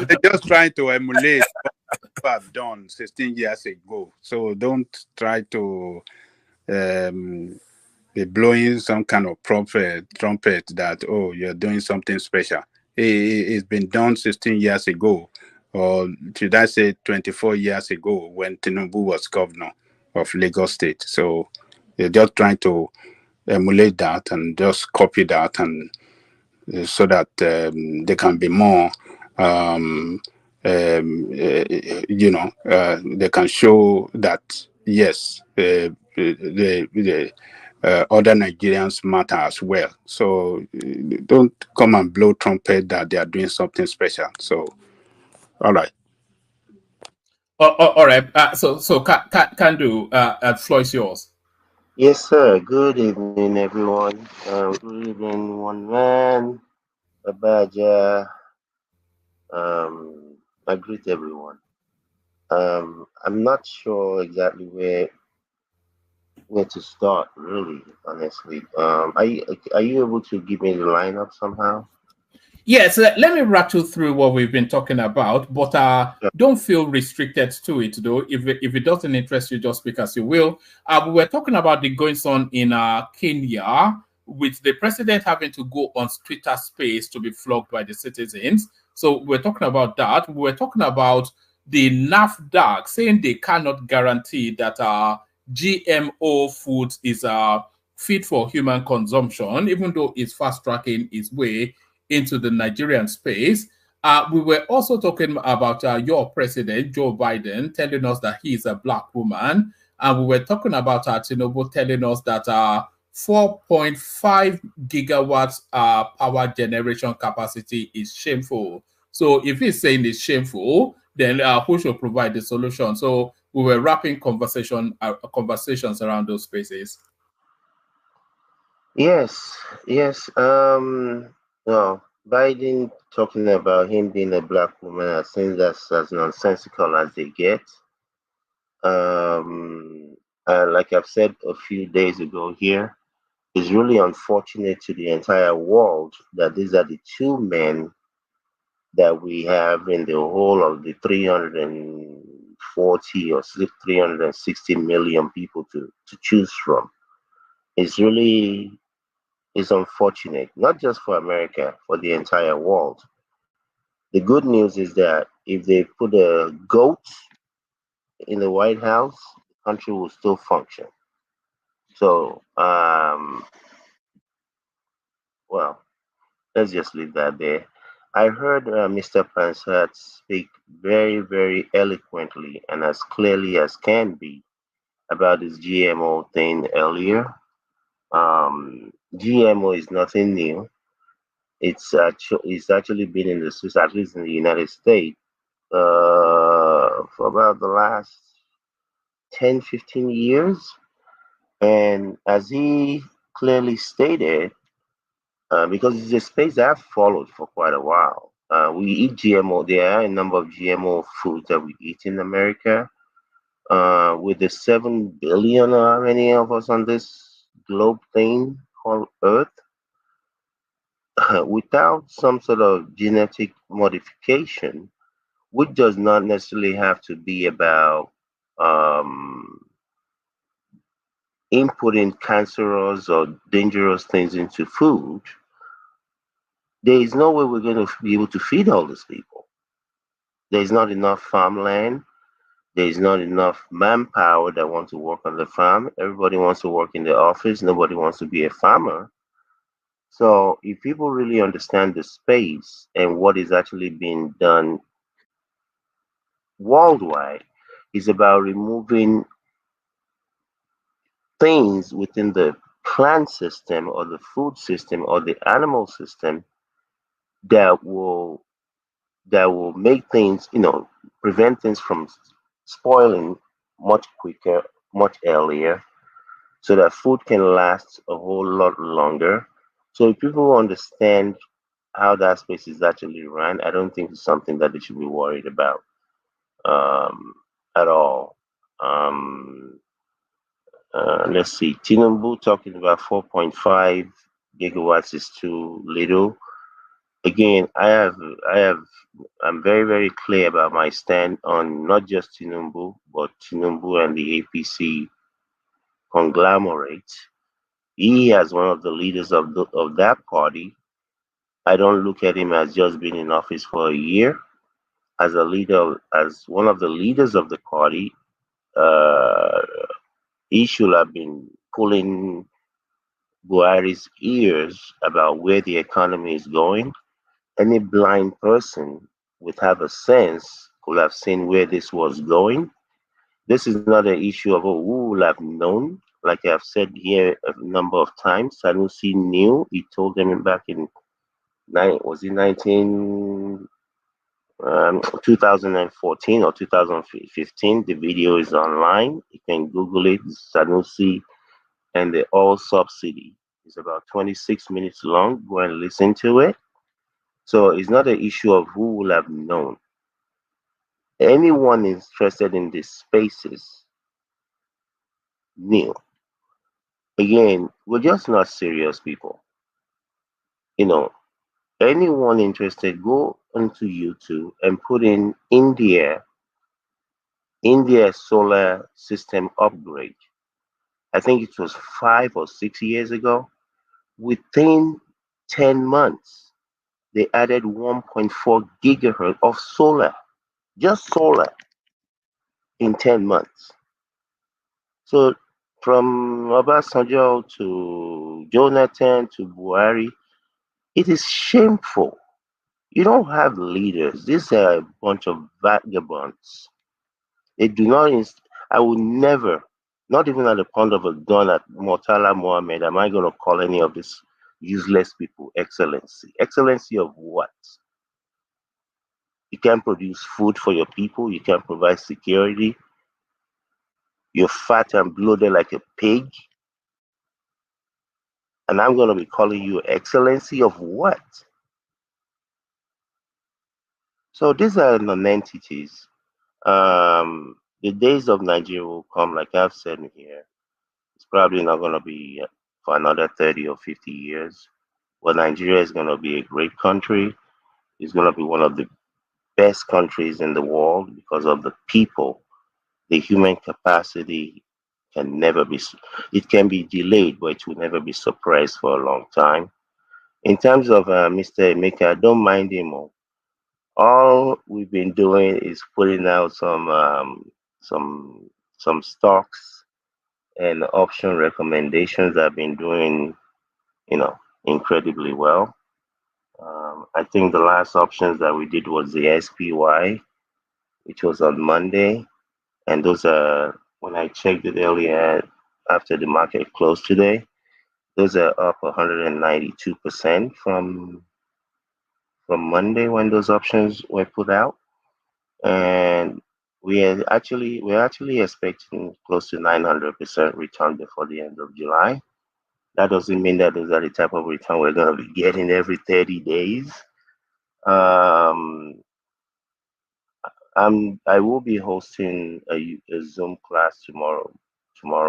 They're just trying to emulate what I've done 16 years ago. So don't try to be blowing some kind of trumpet that, oh, you're doing something special. It's been done 16 years ago, or should I say 24 years ago, when Tinubu was governor of Lagos State. So they're just trying to emulate that and just copy that, and so that they can be more, they can show that, yes, the other Nigerians matter as well. So don't come and blow trumpet that they are doing something special. So, all right. All right. So can do. Floor is yours. Yes, sir. Good evening, everyone. Good evening, one man, Abaja. I greet everyone. I'm not sure exactly where to start, really, honestly. Are you able to give me the lineup somehow? Yes, let me rattle through what we've been talking about, but don't feel restricted to it, though. If it doesn't interest you, just speak as you will. We were talking about the goings on in Kenya, with the president having to go on Twitter space to be flogged by the citizens. So we're talking about that. We're talking about the NAFDAC saying they cannot guarantee that GMO food is fit for human consumption, even though it's fast-tracking its way into the Nigerian space. We were also talking about your president, Joe Biden, telling us that he is a black woman. And we were talking about Tinubu telling us that 4.5 gigawatts power generation capacity is shameful. So if he's saying it's shameful, then who should provide the solution? So we were wrapping conversations around those spaces. Yes. Well, Biden talking about him being a black woman, I think that's as nonsensical as they get. Like I've said a few days ago here, it's really unfortunate to the entire world that these are the two men that we have in the whole of the 340 or 360 million people to choose from. It's unfortunate, not just for America, for the entire world. The good news is that if they put a goat in the White House, the country will still function. So, well, let's just leave that there. I heard Mr. Pansat speak very, very eloquently and as clearly as can be about this GMO thing earlier. GMO is nothing new. It's actually been in the Swiss, at least in the United States, for about the last 10, 15 years. And as he clearly stated, because it's a space I've followed for quite a while. We eat GMO. There are a number of GMO foods that we eat in America. With the 7 billion or how many of us on this globe thing called Earth, without some sort of genetic modification, which does not necessarily have to be about inputting cancerous or dangerous things into food, there is no way we're going to be able to feed all these people. There's not enough farmland. There's not enough manpower that want to work on the farm. Everybody wants to work in the office. Nobody wants to be a farmer. So if people really understand the space and what is actually being done worldwide, is about removing things within the plant system or the food system or the animal system that will make things, prevent things from spoiling much quicker, much earlier, so that food can last a whole lot longer. So if people understand how that space is actually run, I don't think it's something that they should be worried about at all. Let's see, Tinubu talking about 4.5 gigawatts is too little. Again, I'm very, very clear about my stand on not just Tinubu, but Tinubu and the APC conglomerate. He, as one of the leaders of that party, I don't look at him as just being in office for a year. As one of the leaders of the party, he should have been pulling Buhari's ears about where the economy is going. Any blind person would have a sense, could have seen where this was going. This is not an issue of who will have known. Like I've said here a number of times, Sanusi knew. He told them back in 2014 or 2015. The video is online. You can Google it. Sanusi and the oil subsidy. It's about 26 minutes long. Go and listen to it. So it's not an issue of who will have known. Anyone interested in these spaces knew. Again, we're just not serious people. Anyone interested, go onto YouTube and put in India solar system upgrade. I think it was 5 or 6 years ago. within 10 months, they added 1.4 gigahertz of solar, just solar, in 10 months. So from Obasanjo to Jonathan to Buhari, it is shameful. You don't have leaders. These are a bunch of vagabonds. They do not. I will never, not even at the point of a gun at Murtala Mohammed, am I going to call any of these useless people excellency. Excellency of what? You can't produce food for your people. You can't provide security. You're fat and bloated like a pig. And I'm going to be calling you excellency of what? So these are non-entities. The days of Nigeria will come, like I've said here. It's probably not going to be for another 30 or 50 years. But Nigeria is going to be a great country. It's going to be one of the best countries in the world because of the people. The human capacity can never be, it can be delayed, but it will never be suppressed for a long time. In terms of Mr. Emeka, I don't mind him. All we've been doing is putting out some stocks and option recommendations that have been doing, incredibly well. I think the last options that we did was the SPY, which was on Monday, and those are, when I checked it earlier after the market closed today, those are up 192% from Monday when those options were put out, and we're actually expecting close to 900% return before the end of July. That doesn't mean that those are the type of return we're going to be getting every 30 days. I will be hosting a Zoom class tomorrow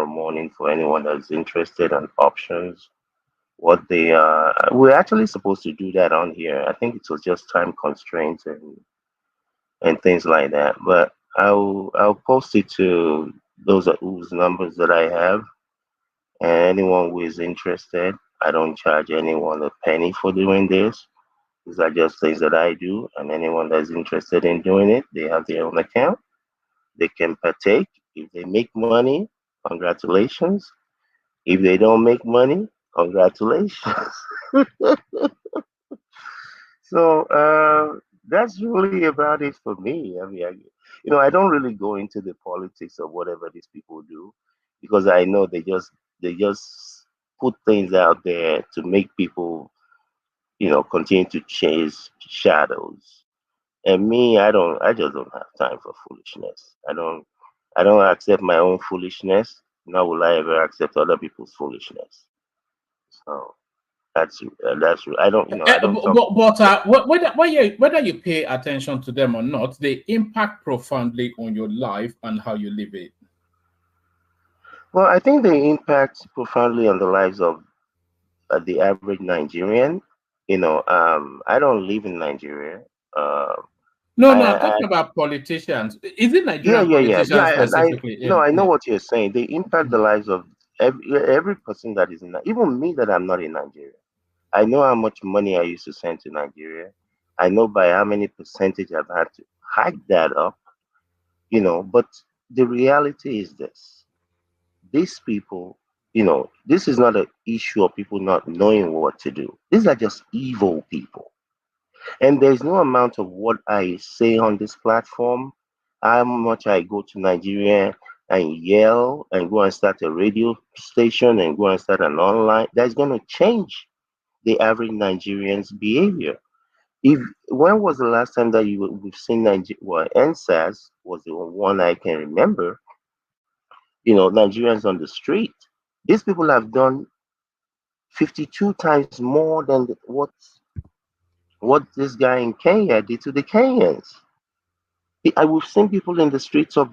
morning for anyone that's interested in options. What they are, we're actually supposed to do that on here. I think it was just time constraints and things like that. But I'll post it to those whose numbers that I have, and anyone who is interested. I don't charge anyone a penny for doing this. These are just things that I do, and anyone that's interested in doing it, they have their own account. They can partake. If they make money, congratulations. If they don't make money, congratulations. So that's really about it for me. I mean, I don't really go into the politics of whatever these people do, because I know they just put things out there to make people, continue to chase shadows. And me, I just don't have time for foolishness. I don't accept my own foolishness, nor will I ever accept other people's foolishness. So that's I don't I don't talk. But whether you pay attention to them or not, they impact profoundly on your life and how you live it. Well, I think they impact profoundly on the lives of the average Nigerian. I don't live in Nigeria. No, I'm talking about politicians. Is it Nigerian politicians specifically? No, I know what you're saying. They impact the lives of every person that is in, even me that I'm not in Nigeria. I know how much money I used to send to Nigeria. I know by how many percentage I've had to hike that up, but the reality is this. These people, this is not an issue of people not knowing what to do. These are just evil people. And there's no amount of what I say on this platform, how much I go to Nigeria and yell and go and start a radio station and go and start an online, that's going to change the average Nigerian's behavior. When was the last time that we've seen NSAS was the one I can remember, Nigerians on the street. These people have done 52 times more than what this guy in Kenya did to the Kenyans. We've seen people in the streets of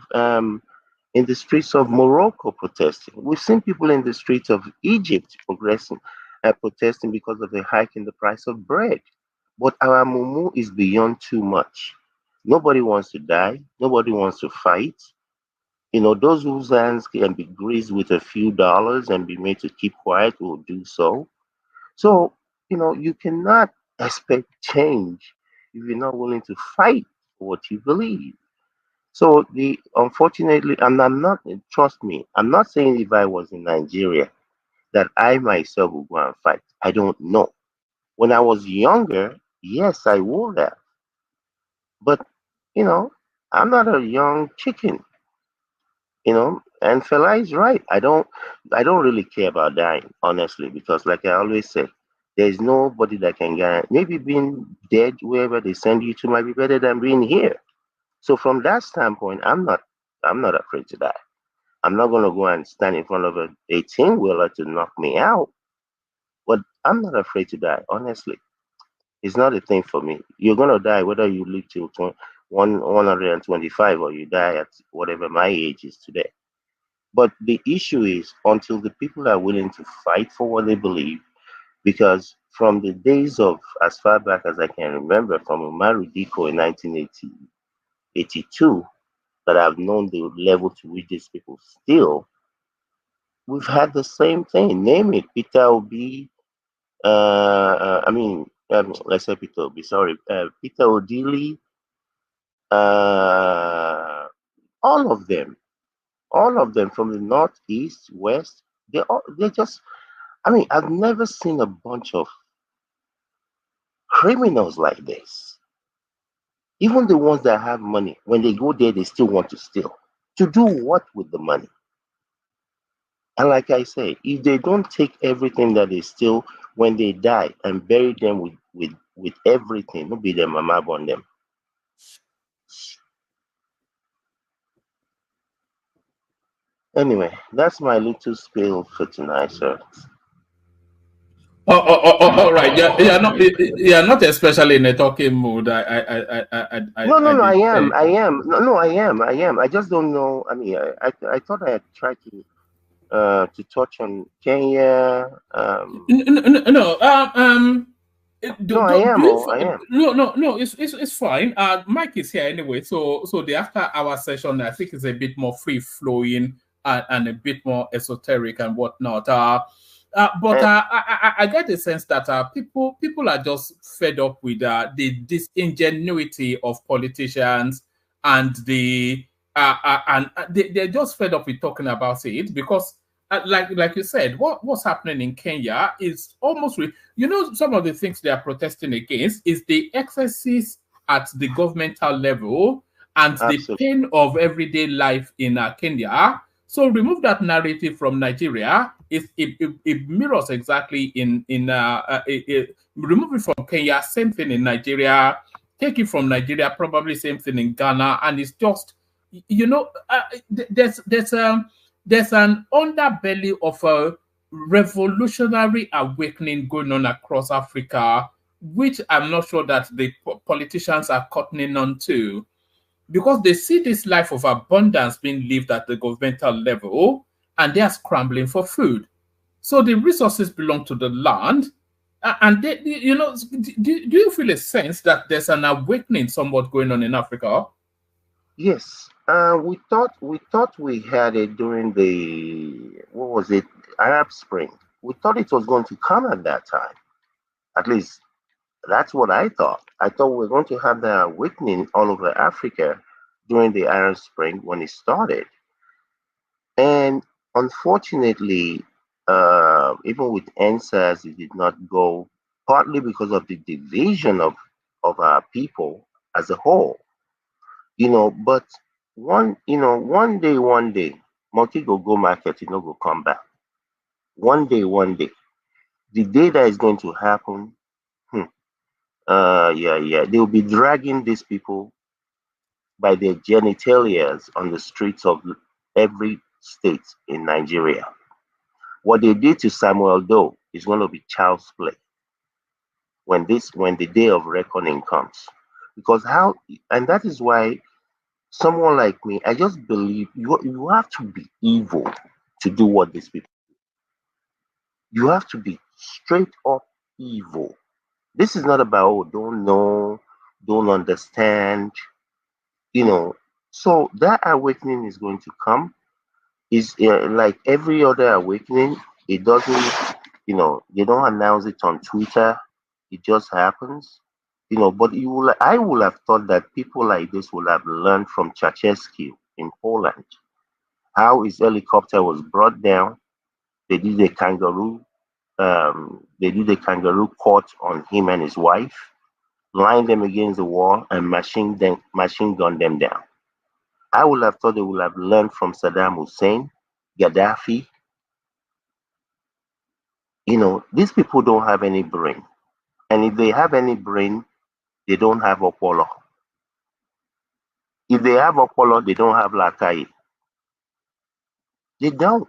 Morocco protesting. We've seen people in the streets of Egypt protesting because of the hike in the price of bread. But our mumu is beyond too much. Nobody wants to die. Nobody wants to fight. Those whose hands can be greased with a few dollars and be made to keep quiet will do so. So, you cannot expect change if you're not willing to fight for what you believe. So unfortunately, and I'm not, trust me, I'm not saying if I was in Nigeria that I myself would go and fight. I don't know. When I was younger, yes, I would have. But, you know, I'm not a young chicken, and Fela is right. I don't really care about dying, honestly, because like I always say, there's nobody that can guarantee. Maybe being dead wherever they send you to might be better than being here. So from that standpoint, I'm not afraid to die. I'm not gonna go and stand in front of a 18-wheeler to knock me out. But I'm not afraid to die, honestly. It's not a thing for me. You're gonna die whether you live till 125 or you die at whatever my age is today. But the issue is until the people are willing to fight for what they believe, because from the days of as far back as I can remember, from Umaru Diko in 1982, that I've known the level to which these people still, we've had the same thing. Name it, Peter Obi. Let's say Peter Obi. Sorry, Peter Odili. Uh, all of them, from the north, east, west. They just. I've never seen a bunch of criminals like this. Even the ones that have money, when they go there, they still want to steal. To do what with the money? And like I say, if they don't take everything that they steal when they die and bury them with everything, no be them mama on them. Anyway, that's my little spiel for tonight, sir. All right. Yeah, not especially in a talking mood. No, I am. No, I am. I just don't know. I thought I had tried to touch on Kenya. No, I am. No, it's fine. Mike is here anyway, so the after hour session I think is a bit more free flowing and a bit more esoteric and whatnot. But I get the sense that people are just fed up with the disingenuity of politicians and they're just fed up with talking about it because. Like you said, what's happening in Kenya is almost some of the things they are protesting against is the excesses at the governmental level and the pain of everyday life in Kenya. So remove that narrative from Nigeria. It mirrors exactly remove it from Kenya, same thing in Nigeria. Take it from Nigeria, probably same thing in Ghana, and it's just there's an underbelly of a revolutionary awakening going on across Africa, which I'm not sure that the politicians are cottoning on to, because they see this life of abundance being lived at the governmental level, and they are scrambling for food. So the resources belong to the land, and do you feel a sense that there's an awakening somewhat going on in Africa? Yes. We thought we had it during the Arab Spring. We thought it was going to come at that time. At least that's what I thought. I thought we were going to have the awakening all over Africa during the Arab Spring when it started. And unfortunately, even with NSAS, it did not go, partly because of the division of our people as a whole. But one day, monkey go market, go come back. One day, the day that is going to happen, they'll be dragging these people by their genitalia on the streets of every state in Nigeria. What they did to Samuel Doe is going to be child's play when the day of reckoning comes, because and that is why someone like me, I just believe you have to be evil to do what these people do. You have to be straight up evil. This is not about don't know, don't understand, So that awakening is going to come. Is like every other awakening. It You know, they don't announce it on Twitter. It just happens. You know, but I would have thought that people like this would have learned from Czachesky in Poland, how his helicopter was brought down. They did a kangaroo court on him and his wife, lined them against the wall, and machine gunned them down. I would have thought they would have learned from Saddam Hussein, Gaddafi. You know, these people don't have any brain. And if they have any brain, they don't have Opolo. If they have Opolo, they don't have Lakai. They don't.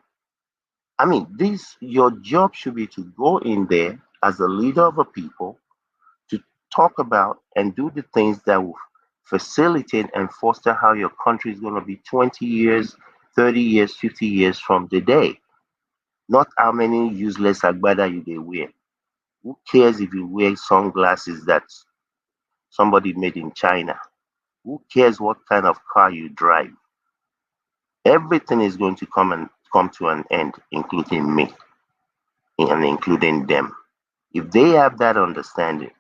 I mean, your job should be to go in there as a leader of a people to talk about and do the things that will facilitate and foster how your country is going to be 20 years, 30 years, 50 years from today. Not how many useless agbada you they wear. Who cares if you wear sunglasses that somebody made in China? Who cares what kind of car you drive? Everything is going to come to an end, including me and including them. If they have that understanding,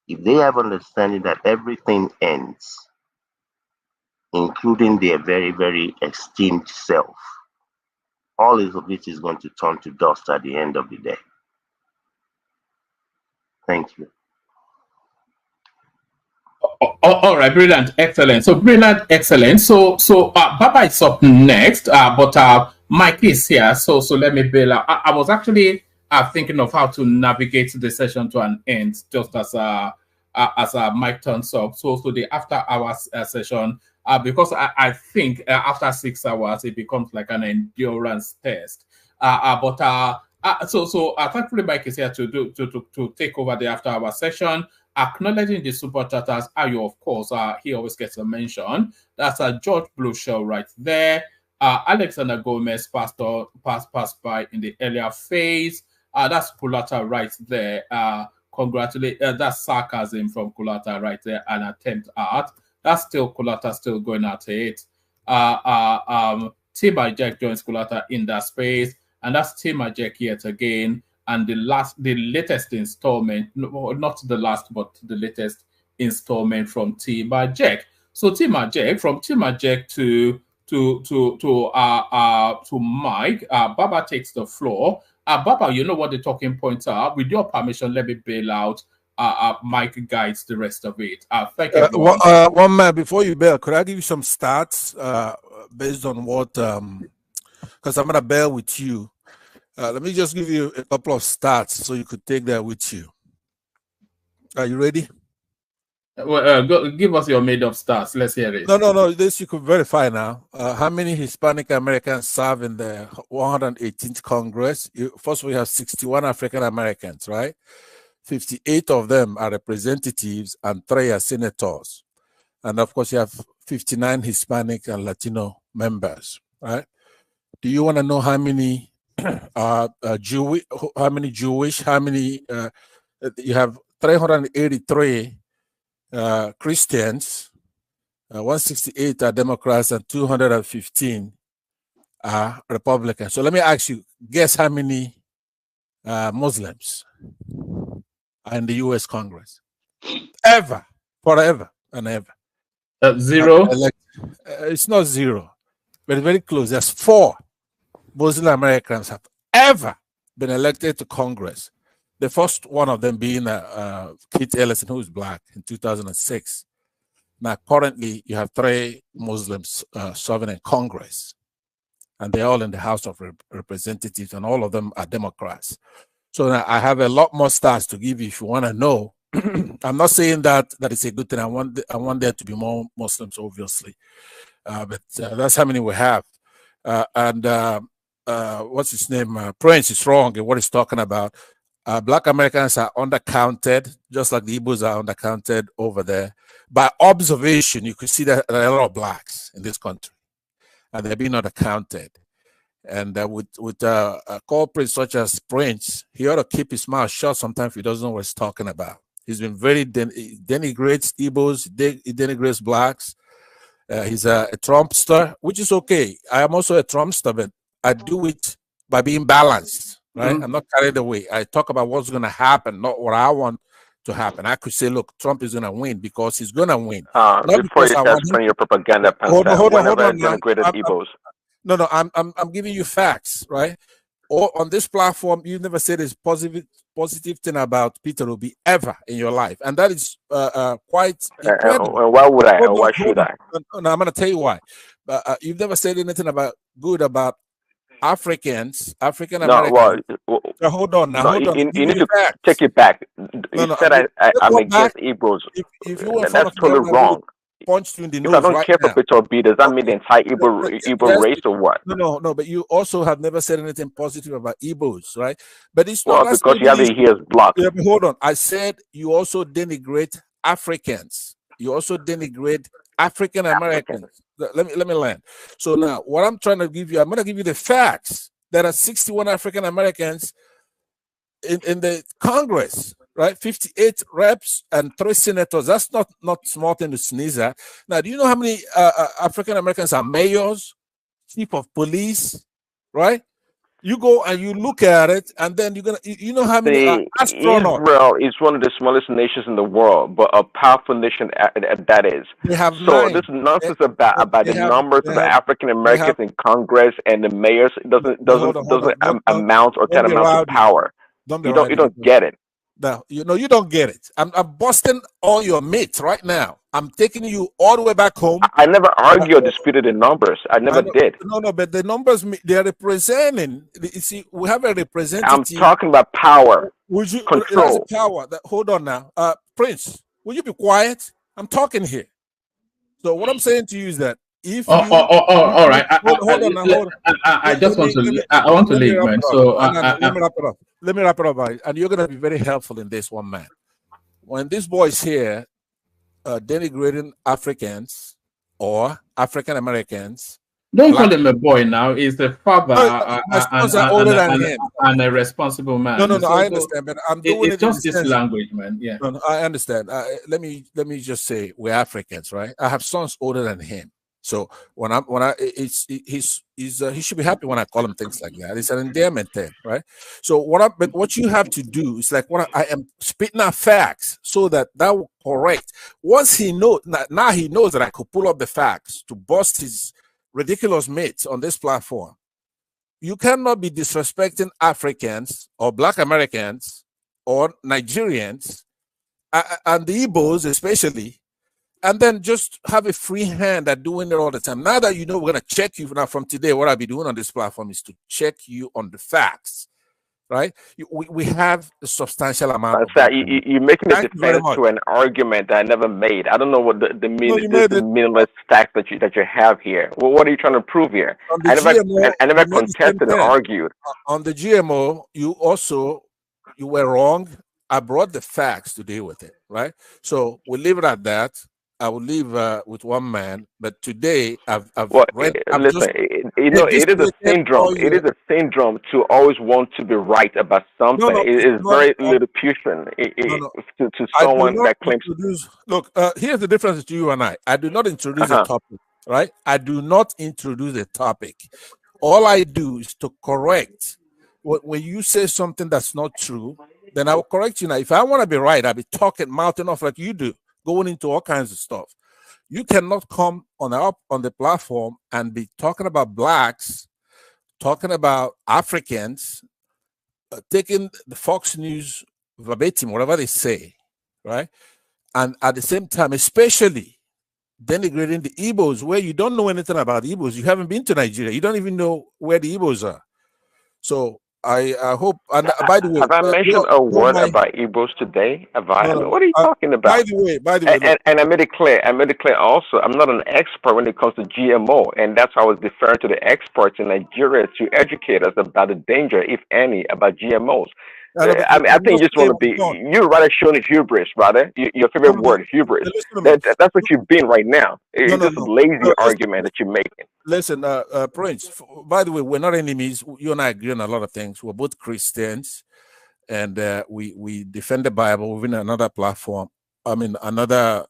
that everything ends, including their very, very esteemed self, all of it is going to turn to dust at the end of the day. Thank you. All right, brilliant, excellent. So brilliant, excellent. So Baba is up next, but Mike is here. So let me bail out. I was actually thinking of how to navigate the session to an end, just as Mike turns up. So the after hours session, because I think after 6 hours it becomes like an endurance test. So thankfully Mike is here to take over the after hour session. Acknowledging the super chatters, Ayo, of course, he always gets a mention. That's George Blueshell right there. Alexander Gomez passed by in the earlier phase. That's Kulata right there. Congratulate. That's sarcasm from Kulata right there. An attempt at. That's still Kulata still going at it. Tima Jack joins Kulata in that space, and that's Tima Jack yet again. And the latest installment, not the last, but the latest installment from Tima Jack. So Tima Jack, from Tima Jack to Mike, Baba takes the floor. Baba, you know what the talking points are. With your permission, let me bail out. Mike guides the rest of it. Thank you. One man, before you bail, could I give you some stats based on what? Because I'm gonna bail with you. Let me just give you a couple of stats so you could take that with you. Are you ready? Well, give us your made-up stats. Let's hear it. No. This you could verify now. How many Hispanic Americans serve in the 118th Congress? First, we have 61 African Americans, right? 58 of them are representatives and 3 are senators. And of course, you have 59 Hispanic and Latino members, right? Do you want to know how many Jewish, how many you have 383 Christians, 168 are Democrats, and 215 are Republicans. So let me ask you, guess how many Muslims are in the U.S. Congress? Ever, forever and ever. 0? It's not 0, but very close. There's 4 Muslim Americans have ever been elected to Congress. The first one of them being Keith Ellison, who is black, in 2006. Now, currently, you have 3 Muslims serving in Congress, and they're all in the House of Representatives, and all of them are Democrats. So now I have a lot more stats to give you if you want to know. I'm not saying that is a good thing. I want there to be more Muslims, obviously, but that's how many we have. What's his name? Prince is wrong in what he's talking about. Black Americans are undercounted, just like the Igbos are undercounted over there. By observation, you could see that there are a lot of blacks in this country, and they're being undercounted. And with culprits such as Prince, he ought to keep his mouth shut sometimes if he doesn't know what he's talking about. He's been very denigrates Igbos, he denigrates blacks. He's a Trumpster, which is okay. I am also a Trumpster, but I do it by being balanced. right? I'm not carried away. I talk about what's going to happen, not what I want to happen. I could say, look, Trump is going to win because he's going to win. Not Before because you I start want him putting to. your propaganda pants Hold on, down, hold on, hold whenever on now. denigrated Igbos. No, I'm giving you facts, right? Or on this platform, you never said this positive thing about Peter Obi ever in your life, and that is quite incredible. And why would I? Or why should I? No, I'm going to tell you why. You've never said anything good about African Americans. So hold on now. No, Hold on. you need to take it back. You said I'm against Igbos. If you were in front That's of me, totally wrong. Punched you in the If I nose don't right care now. for Peter Obi, does that mean the entire Igbo race or what? No, but you also have never said anything positive about Igbos, right? But it's well, not because you have your ears blocked. Yeah, but hold on. I said you also denigrate Africans. You also denigrate African Americans. Let me land. So now, what I'm trying to give you, I'm going to give you the facts. There are 61 African Americans in the Congress, right? 58 reps and 3 senators. That's not small thing to sneeze at. Now, do you know how many African Americans are mayors, chief of police, right? You go and you look at it, and then you're gonna, you know how many astronauts. Israel is one of the smallest nations in the world, but a powerful nation that is. They have so 9. This nonsense about the numbers of the African Americans in Congress and the mayors doesn't amount or tantamount to power. You don't get it. No, you don't get it. I'm busting all your myths right now. I'm taking you all the way back home. I never argued or disputed the numbers. I never did. No, but the numbers they're representing. You see, we have a representative. I'm talking about power, control. Power. Hold on now, Prince. Will you be quiet? I'm talking here. So what I'm saying to you is that if all right. I just want to. I want to leave, man. So let me wrap it up. Let me wrap it up, and you're gonna be very helpful in this one, man. When this boy's here, denigrating Africans or African Americans. Don't call him a boy now. He's the father and a responsible man. No, I understand, but I'm doing it's just this language, man. Yeah. No, I understand. Let me just say we're Africans, right? I have sons older than him. So he should be happy when I call him things like that. It's an endearment thing, right? So what you have to do is like I am spitting out facts so that will correct. Once he knows, now he knows that I could pull up the facts to bust his ridiculous myths on this platform. You cannot be disrespecting Africans or Black Americans or Nigerians and the Igbos especially, and then just have a free hand at doing it all the time. Now that you know we're going to check you now from today, what I'll be doing on this platform is to check you on the facts, right? We have a substantial amount of you're making a defense to an argument that I never made. I don't know what the meaningless facts that you have here. Well, what are you trying to prove here? I never contested and argued. On the GMO, you were wrong. I brought the facts to deal with it, right? So we'll leave it at that. I will leave with one man, but today it is a syndrome. It is a syndrome to always want to be right about something. It is very Lilliputian to someone that claims. Look, here's the difference between you and I. I do not introduce a topic, right? I do not introduce a topic. All I do is to correct. When you say something that's not true, then I will correct you. Now, if I want to be right, I'll be mouthing off like you do, going into all kinds of stuff. You cannot come on the platform and be talking about blacks, talking about Africans, taking the Fox News verbatim, whatever they say, right? And at the same time, especially denigrating the Igbos, where you don't know anything about the Igbos. You haven't been to Nigeria. You don't even know where the Igbos are. So I hope. And by the way, have I mentioned a word about Igbos today? What are you talking about? By the way, and I made it clear. Also, I'm not an expert when it comes to GMO, and that's how I was deferring to the experts in Nigeria to educate us about the danger, if any, about GMOs. I think you just want to be. You're rather showing hubris, rather. Your favorite word, hubris. That's what you've been right now. It's just a lazy argument that you're making. Listen, Prince. By the way, we're not enemies. You and I agree on a lot of things. We're both Christians, and we defend the Bible within another platform. I mean, another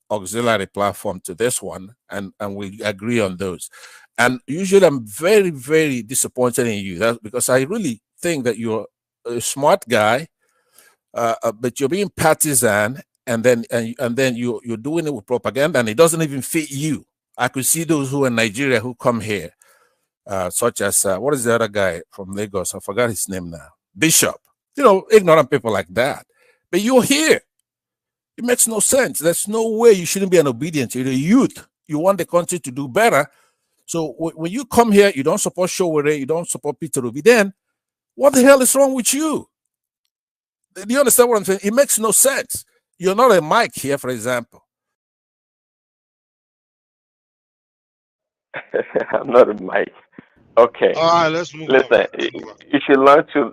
auxiliary platform to this one, and we agree on those. And usually, I'm very, very disappointed in you. That's because I really think that you're a smart guy, but you're being partisan, and then you're doing it with propaganda, and it doesn't even fit you. I could see those who are in Nigeria who come here, such as what is the other guy from Lagos? I forgot his name now. Bishop. Ignorant people like that. But you're here. It makes no sense. There's no way you shouldn't be an obedient. You're a youth. You want the country to do better. So when you come here, you don't support Showore, you don't support Peter Obi, then what the hell is wrong with you? Do you understand what I'm saying? It makes no sense. You're not a Mike here, for example. I'm not a Mike. Okay. All right, let's move on. Listen, you should learn to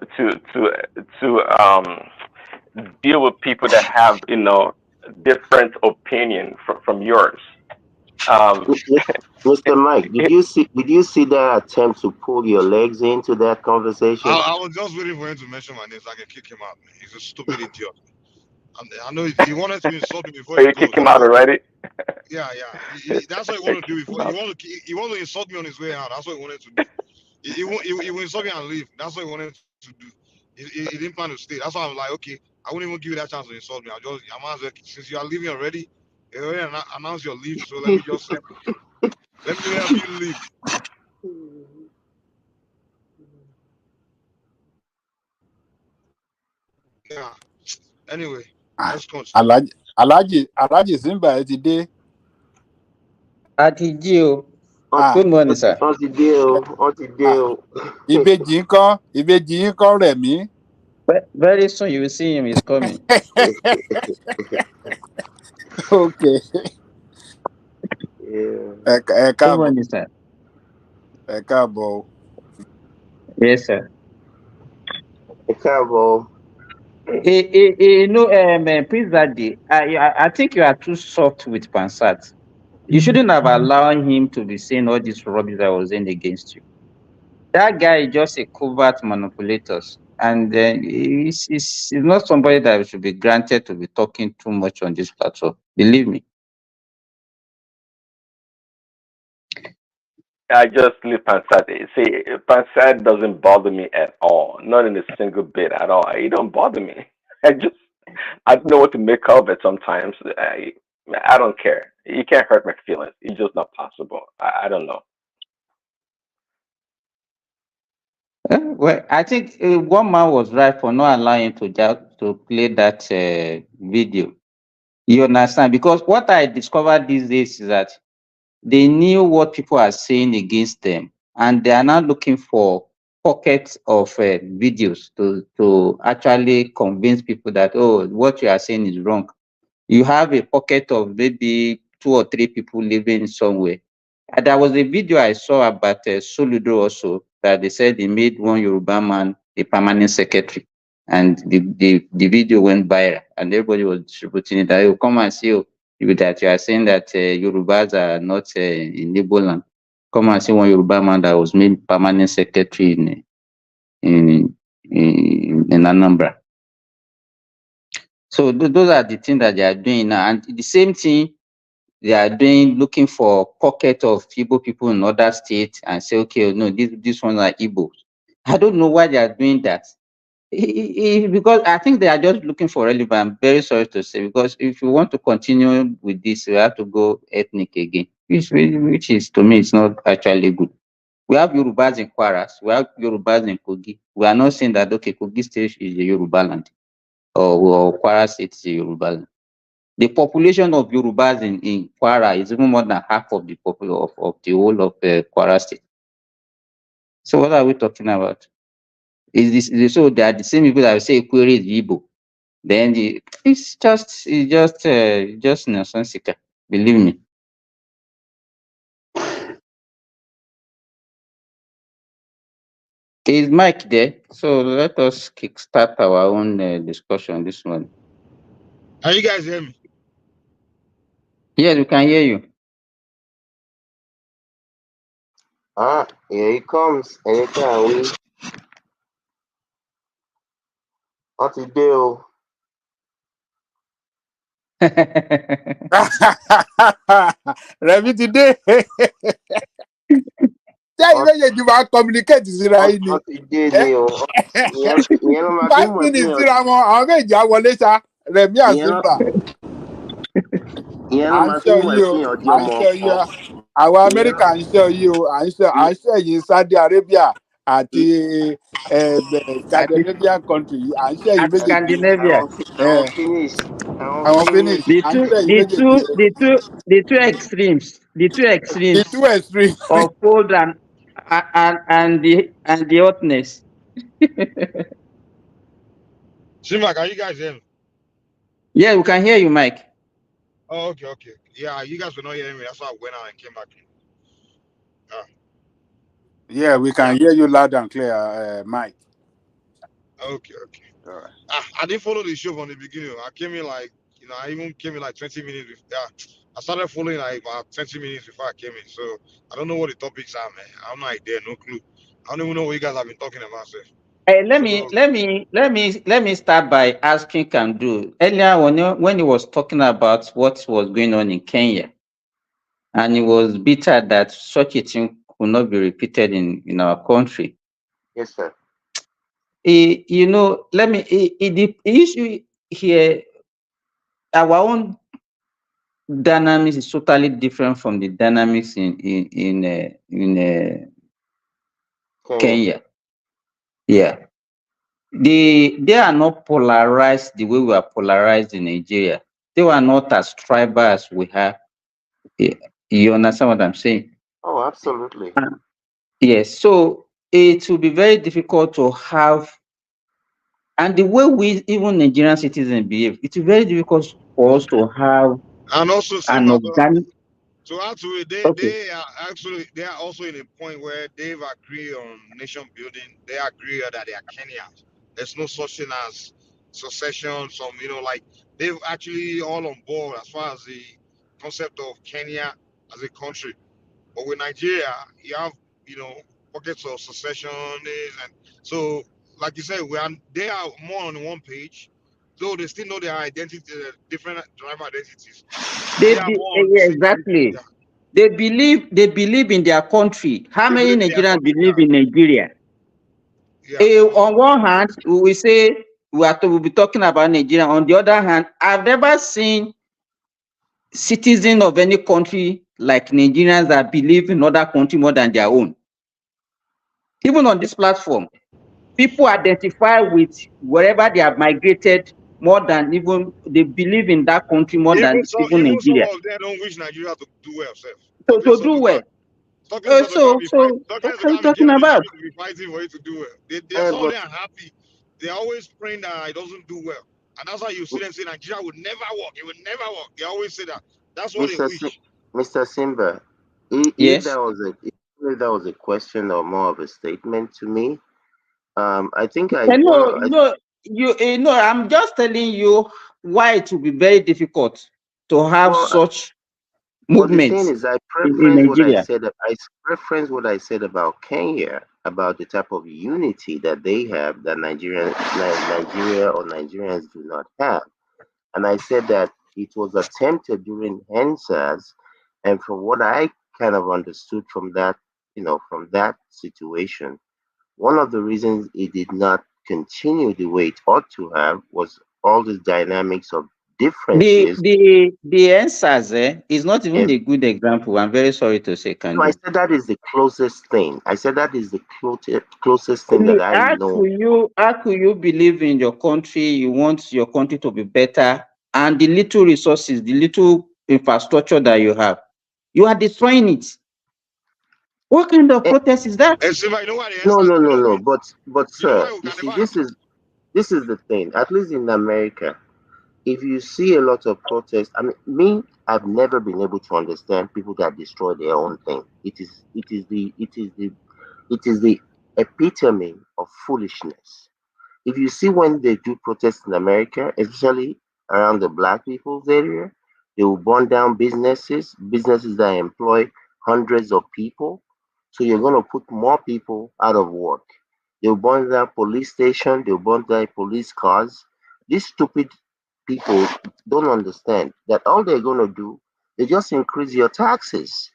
deal with people that have different opinion from yours. Mr. Mike, did you see that attempt to pull your legs into that conversation? I was just waiting for him to mention my name so I can kick him out. Man. He's a stupid idiot. I know he wanted to insult me before. You kick him out already? Yeah. That's what he wanted to do before. He wanted to insult me on his way out. That's what he wanted to do. He will insult me and leave. That's what he wanted to do. He didn't plan to stay. That's why I'm like, okay, I wouldn't even give you that chance to insult me. Since you are leaving already, you already announced your leave, so let me just let me help you leave. Yeah. Anyway, let's continue. Alhaji Zimba today. Atijio. Good morning, sir. Ìbejì ńkọ́ rẹ̀ mí. Very soon you will see him. He's coming. Okay. Good morning, sir. Yes, sir. Please, Daddy, I think you are too soft with Pansat. You shouldn't have allowed him to be saying all this rubbish that was in against you. That guy is just a covert manipulator, and he's not somebody that should be granted to be talking too much on this platform. Believe me. I just leave Pansat. See, Pansat doesn't bother me at all. Not in a single bit at all. It don't bother me. I don't know what to make of it sometimes. I don't care. You can't hurt my feelings. It's just not possible. I don't know. Well, I think one man was right for not allowing to play that video. You understand? Because what I discovered these days is that they knew what people are saying against them, and they are now looking for pockets of videos to actually convince people that, oh, what you are saying is wrong. You have a pocket of maybe 2 or 3 people living somewhere. And there was a video I saw about Soludo also, that they said they made one Yoruba man a permanent secretary, and the video went viral, and everybody was distributing it. That, oh, come and see that you are saying that Yorubas are not in Igbo land. Come and see one Yoruba man that was made permanent secretary in Anambra. So those are the things that they are doing now, and the same thing they are doing, looking for pocket of Igbo people in other states and say, okay, no, these ones are Igbos. I don't know why they are doing that. Because I think they are just looking for relevance. I'm very sorry to say, because if you want to continue with this, you have to go ethnic again, which is, to me, it's not actually good. We have Yorubas in Kwaras, we have Yorubas in Kogi. We are not saying that, okay, Kogi state is the Yoruba land, or Kwara state is the Yoruba land. The population of Yorubas in Kwara is even more than half of the population of the whole of Kwara state. So what are we talking about? So they are the same people that will say Kwere is Igbo. Then it's just nonsensical. Believe me. Is Mike there? So let us kickstart our own discussion this morning. Can you guys hear me? Yes, we can hear you. Here he comes. Anytime we. What to do? Remy today. You might communicate this right. 5 minutes, I'll get you later. Remy and Simba. I'm sure you. Our America, I'm sure you. I'm sure you in Saudi Arabia at the Scandinavian country. I'm sure you make Scandinavia. it. I will finish. I'm sure you make it. The two extremes. The two extremes of cold and the hotness. Shima, can you guys hear me? Yeah, we can hear you, Mike. Oh, okay. Yeah, you guys were not hearing me. That's why I went out and came back in. Yeah, we can hear you loud and clear, Mike. Okay. All right. I didn't follow the show from the beginning. I came in I even came in 20 minutes. I started following about 20 minutes before I came in. So I don't know what the topics are, man. I have no idea, no clue. I don't even know what you guys have been talking about, sir. Hey, let me start by asking Kandu. Earlier when he was talking about what was going on in Kenya, and he was bitter that such a thing could not be repeated in our country. Yes, sir. The issue here, our own dynamics is totally different from the dynamics in Kenya. Yeah. They are not polarized the way we are polarized in Nigeria. They were not as tribal as we have. You understand what I'm saying? Oh, absolutely. Yes. So it will be very difficult to have, and the way we even Nigerian citizens behave, it will be very difficult for us to have And also, an organic. to add to it, they are also in a point where they've agreed on nation building. They agree that they are Kenyans. There's no such thing as secession. They've actually all on board as far as the concept of Kenya as a country. But with Nigeria, you have pockets of secession, and so like you said, they are more on one page. Though they still know their identity, different tribal identities. Exactly. They believe in their country. How many Nigerians believe in Nigeria? On one hand, we will say we'll be talking about Nigeria. On the other hand, I've never seen citizens of any country like Nigerians that believe in other country more than their own. Even on this platform, people identify with wherever they have migrated more than even they believe in that country more than even Nigeria. Some of them don't wish Nigeria to do well, sir. To do well. What are you talking about? Be fighting for it to do well. Some of them are happy. They're always praying that it doesn't do well. And that's why you see them say Nigeria would never work. It would never work. They always say that. That's what they wish. Mr. Simba, if that was a question or more of a statement to me, I think I'm just telling you why it will be very difficult to have such movements. The thing is, I preference what I said about Kenya, about the type of unity that they have that Nigeria or Nigerians do not have. And I said that it was attempted during NSAS, and from what I kind of understood from that, from that situation, one of the reasons it did not continue the way it ought to have was all the dynamics of differences. The answers is not even a good example. I'm very sorry to say, Kandu. No, I said that is the closest thing. I said that is the closest thing that I know. How could you believe in your country? You want your country to be better, and the little resources, the little infrastructure that you have, you are destroying it. What kind of protest is that? No. But sir, you see, this is the thing. At least in America, if you see a lot of protests, I've never been able to understand people that destroy their own thing. It is the epitome of foolishness. If you see when they do protests in America, especially around the black people's area, they will burn down businesses that employ hundreds of people. So you're going to put more people out of work. They'll burn down police stations, they'll burn down police cars. These stupid people don't understand that all they're going to do, they just increase your taxes.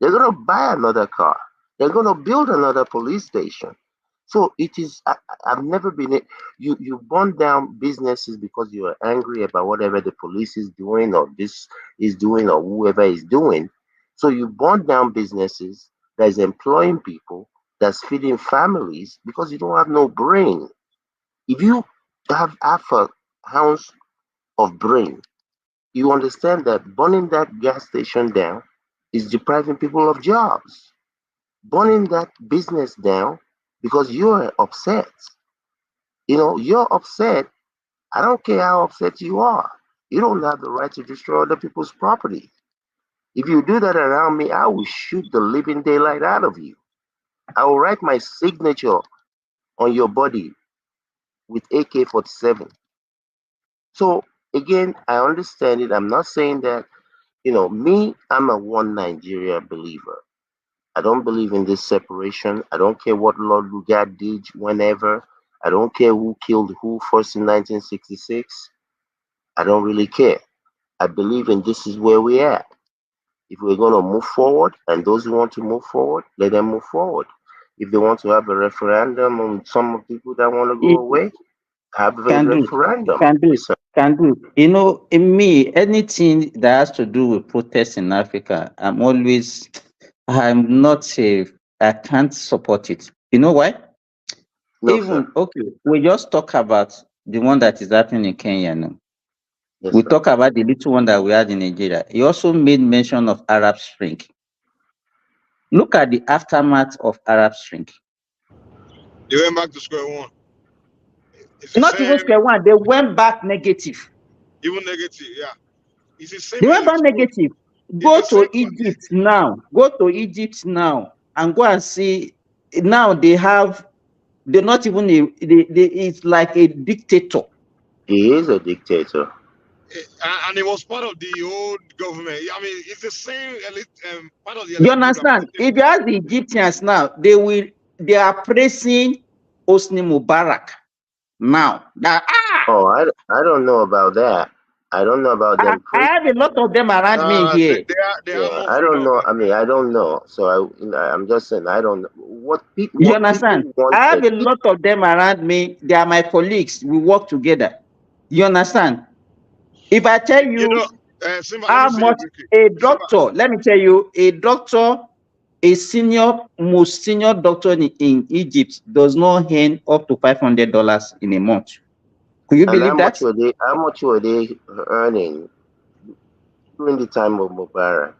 They're going to buy another car. They're going to build another police station. So it is. I've never been. You burn down businesses because you are angry about whatever the police is doing or this is doing or whoever is doing. So you burn down businesses that is employing people, that's feeding families because you don't have no brain. If you have half a ounce of brain, you understand that burning that gas station down is depriving people of jobs. Burning that business down because you're upset. You're upset. I don't care how upset you are. You don't have the right to destroy other people's property. If you do that around me, I will shoot the living daylight out of you. I will write my signature on your body with AK-47. So again, I understand it. I'm not saying that, me, I'm a one Nigeria believer. I don't believe in this separation. I don't care what Lord Lugard did whenever. I don't care who killed who first in 1966. I don't really care. I believe in this is where we're at. If we're going to move forward, and those who want to move forward, let them move forward. If they want to have a referendum on some people that want to go away, have a Can do, referendum. can do, Yes, sir. can do. In me, anything that has to do with protests in Africa, I'm not a, I can't support it. You know why? No, sir. Even, okay, we just talk about the one that is happening in Kenya now. Yes, We sir. talk about the little one that we had in Nigeria. He also made mention of Arab Spring. Look at the aftermath of Arab Spring. They went back to square one. It's the Not even same, square one, they went back negative. even negative, yeah. It's the same They went back electrode. negative. It's Go the same. to Egypt now. Go to Egypt now and go and see. Now they're not even it's like a dictator. He is a dictator. And it was part of the old government. I mean, it's the same part of the You elite group that understand? If you ask the Egyptians now, they are praising Hosni Mubarak now. Oh, I don't know about that. I don't know about them. I have a lot of them around me here. they Yeah, are more I don't freedom. know. I mean, I don't know. So I'm just saying I don't know You what understand? people I have wanted. a lot of them around me. They are my colleagues. We work together. You understand? If I tell you Simba, let me how say it much quickly. a doctor, let me tell you, a doctor, most senior doctor in Egypt does not earn up to $500 in a month. Could you And believe that? how much were they earning during the time of Mubarak?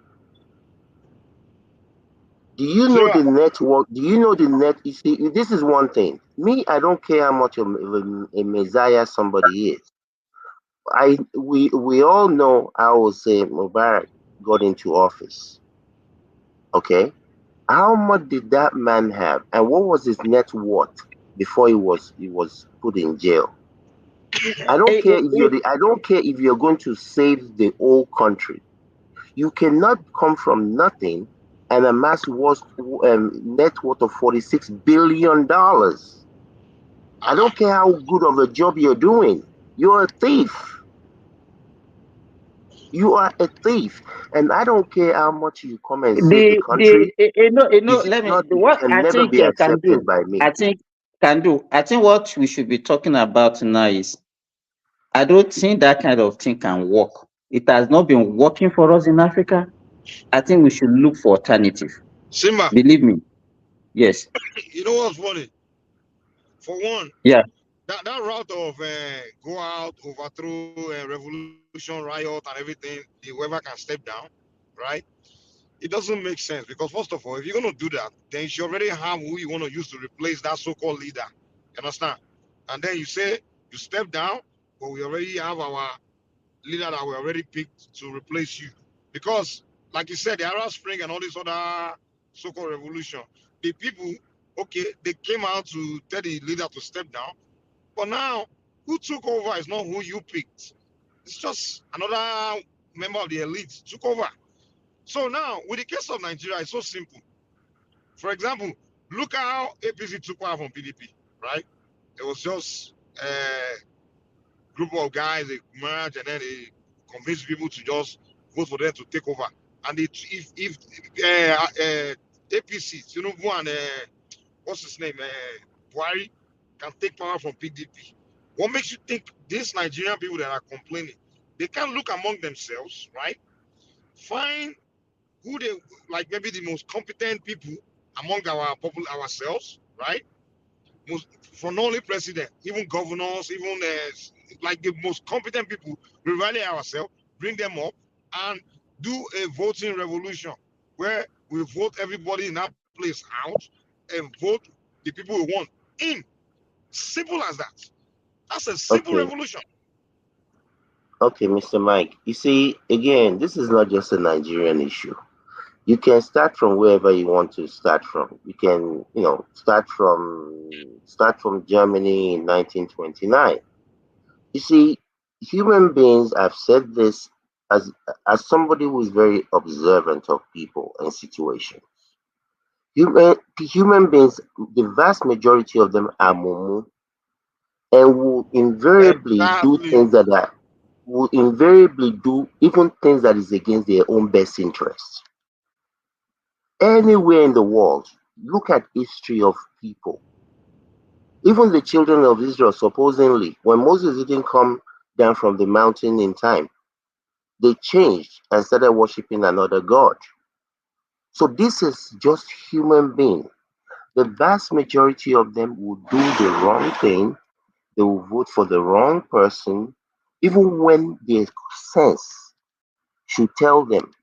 Do you know the network? Do you know the net? You see, this is one thing. Me, I don't care how much of a messiah somebody is. We all know how say Mubarak got into office. Okay, how much did that man have, and what was his net worth before he was put in jail? I don't care if I don't care if you're going to save the whole country. You cannot come from nothing and amass net worth of $46 billion. I don't care how good of a job you're doing. You're a thief. You are a thief, and I don't care how much you come and save the country. Let me. It What can I never think be can accepted do. by me. I think what we should be talking about now is I don't think that kind of thing can work. It has not been working for us in Africa. I think we should look for alternative. Simba, Believe me. Yes. you know what's funny? For one, Yeah. that route of go out, overthrow, revolution, riot, and everything, whoever can step down, right? It doesn't make sense because first of all, if you're gonna do that, then you should already have who you want to use to replace that so-called leader. You understand? And then you say you step down, but we already have our leader that we already picked to replace you. Because, like you said, the Arab Spring and all this other so-called revolution, the people, okay, they came out to tell the leader to step down, but now who took over is not who you picked. It's just another member of the elite took over. So now, with the case of Nigeria, it's so simple. For example, look at how APC took over from PDP, right? It was just a group of guys, they merged and then they convinced people to just vote for them to take over. And if APC, Tinubu and what's his name, Buhari, can take power from PDP. What makes you think these Nigerian people that are complaining, they can look among themselves, right? Find who they like, maybe the most competent people among ourselves, right? Most, for not only president, even governors, even like the most competent people, we rally ourselves, bring them up, and do a voting revolution where we vote everybody in that place out and vote the people we want in. Simple as that. That's a simple Okay. revolution. Okay, Mr. Mike. You see, again, this is not just a Nigerian issue. You can start from wherever you want to start from. You can, start from Germany in 1929. You see, human beings, I've said this as somebody who is very observant of people and situations. Human beings, the vast majority of them are mumu, and will invariably do things that will invariably do even things that is against their own best interest. Anywhere in the world, look at history of people. Even the children of Israel, supposedly, when Moses didn't come down from the mountain in time, they changed and started worshiping another god. So this is just human beings. The vast majority of them will do the wrong thing. They will vote for the wrong person, even when their sense should tell them.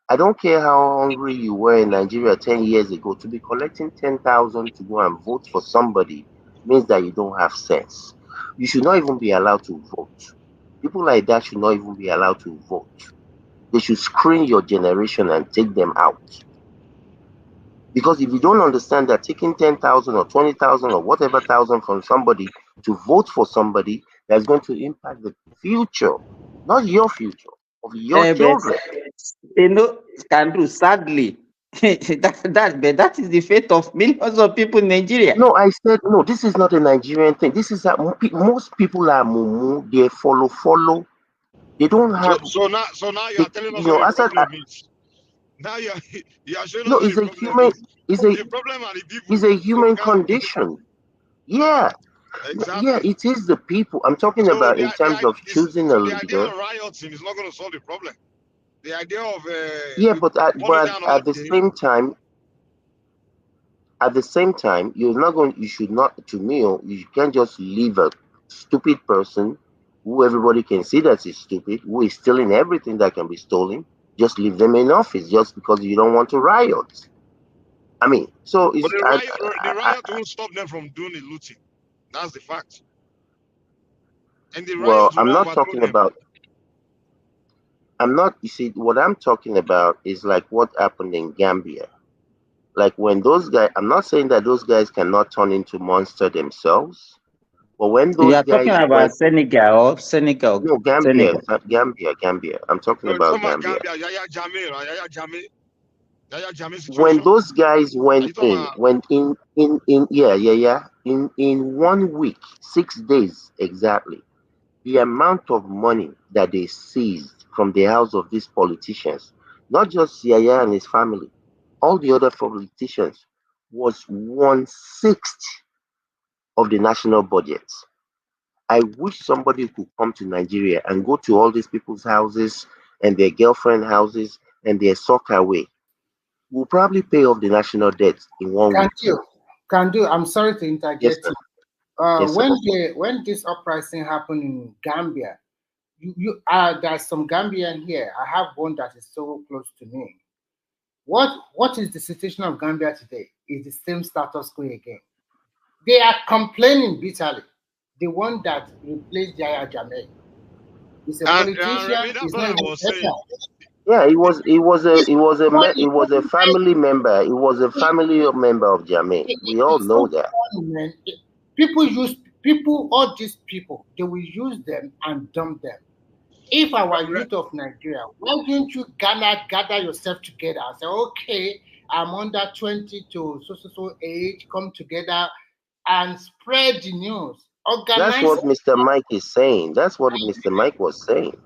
I don't care how hungry you were in Nigeria 10 years ago, to be collecting 10,000 to go and vote for somebody means that you don't have sense. You should not even be allowed to vote. People like that should not even be allowed to vote. They should screen your generation and take them out. Because if you don't understand that taking 10,000 or 20,000 or whatever thousand from somebody to vote for somebody that's going to impact the future, not your future, of your children. Can do, sadly. that is the fate of millions of people in Nigeria. No, I said no. This is not a Nigerian thing. This is most people are mumu. They follow. They don't have. So now you are telling us what the problem is. Now you are showing us what it's the a problem human. is. The problem are the people. It's a human condition. Yeah. Exactly. Yeah, it is the people. I'm talking about in terms of choosing a the idea leader. of rioting is not going to solve the problem. The idea of Yeah, but at the same time, you're not going. You should not. To me, you can't just leave a stupid person who everybody can see that is stupid, who is stealing everything that can be stolen. Just leave them in office just because you don't want to riot. I mean, so it's. But the riot won't stop them from doing the looting. That's the fact. And the riot I'm will not talking about. I'm not. You see, what I'm talking about is like what happened in Gambia. Like when those guys. I'm not saying that those guys cannot turn into monster themselves. But when those You are talking about Senegal. No, Gambia. I'm talking about Gambia. Yaya Jammeh situation. When those guys went in 1 week, 6 days exactly, the amount of money that they seized from the house of these politicians, not just Yaya and his family, all the other politicians, was 1/6 of the national budget. I wish somebody could come to Nigeria and go to all these people's houses and their girlfriend houses and their soccer away. We'll probably pay off the national debt in 1 week. Can do. I'm sorry to interject. Yes, sir. Yes, when this uprising happened in Gambia, there's some Gambian here. I have one that is so close to me. What is the situation of Gambia today? Is the same status quo again? They are complaining bitterly. The one that replaced Yaya Jammeh is a politician. He's not even Yeah, it was a family member. It was a family member of Jammeh. We all know that. All these people, they will use them and dump them. If our youth of Nigeria, why don't you gather yourself together and say, okay, I'm under 20 to so age, come together and spread the news. That's what Mr. Mike is saying. That's what Mr. Mike was saying.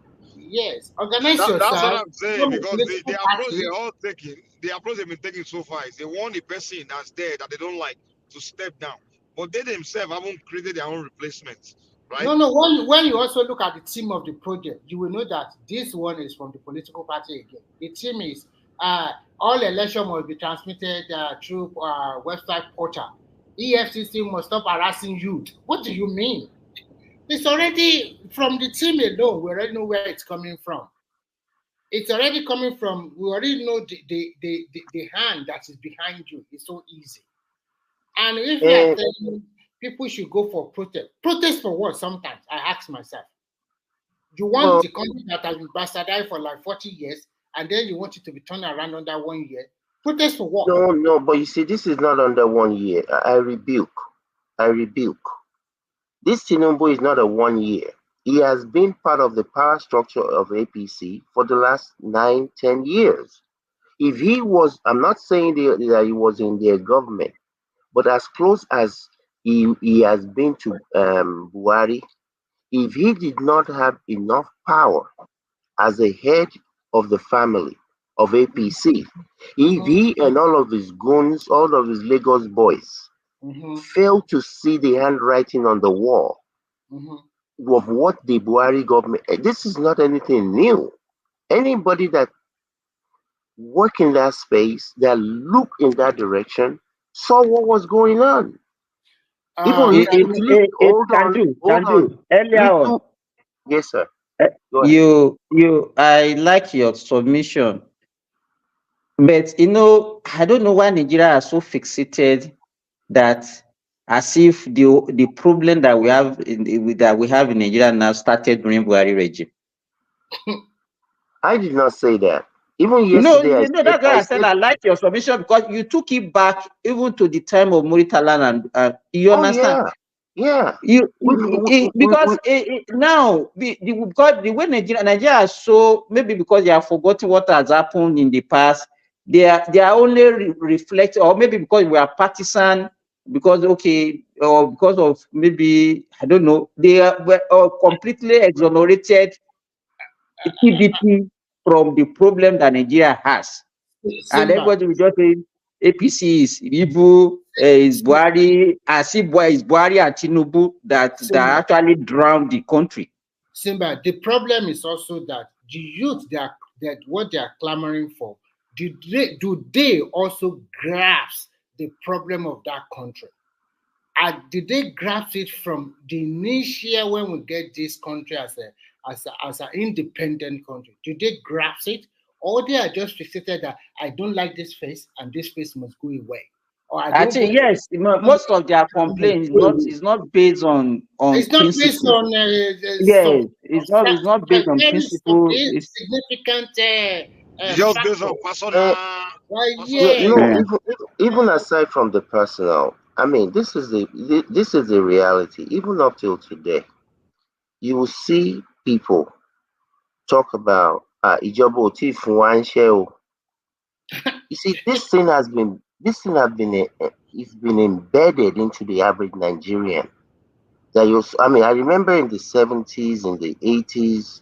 Yes, organize That's yourself. what I'm saying, because the Political approach party. they're all taking, the approach they've been taking so far is they want the person that's there that they don't like to step down, but they themselves haven't created their own replacements, right? No. When you also look at the team of the project, you will know that this one is from the political party again. The team is all election must be transmitted through website portal. EFCC must stop harassing youth. What do you mean? It's already from the team alone. We already know where it's coming from. It's already coming from. We already know the hand that is behind you. It's so easy. And if you are telling people should go for protest for what? Sometimes I ask myself, you want the country that has been bastardized for like 40 years, and then you want it to be turned around under 1 year? Protest for what? No, but you see, this is not under 1 year. I rebuke. This Tinubu is not a 1 year. He has been part of the power structure of APC for the last 9-10 years. If he was, I'm not saying that he was in their government, but as close as he has been to Buhari, if he did not have enough power as a head of the family of APC, if he and all of his goons, all of his Lagos boys, fail to see the handwriting on the wall of what the Buhari government, this is not anything new. Anybody that work in that space, that look in that direction, saw what was going on. Even hold on. Earlier on, yes, sir. I like your submission, but I don't know why Nigeria are so fixated that as if the problem that we have in Nigeria now started during Buhari regime. I did not say that. Even yesterday, that's why I said I like your submission, because you took it back even to the time of Murtala, and you understand. Yeah. Because now because the way Nigeria is so, maybe because they have forgotten what has happened in the past, they are only reflect, or maybe because we are partisan, because or because of maybe I don't know, they were completely exonerated PDP from the problem that Nigeria has, and everybody will just say APC is evil, is Buhari, as if is Buhari and Tinubu that actually drowned the country. Simba, the problem is also that the youth that what they are clamoring for, do they also grasp the problem of that country? Did they grasp it from the initial when we get this country as an independent country? Did they grasp it, or they are just fixated that I don't like this face and this face must go away? Or I think yes, most of their complaints is not based on it's not principle. based on it's not based on principle. It's significant. Just based on personal. Even aside from the personal, I mean, this is the reality. Even up till today, you will see people talk about Ijobo Oti Fuansheo. You see, this thing has been it's been embedded into the average Nigerian. I remember in the 70s, in the 80s,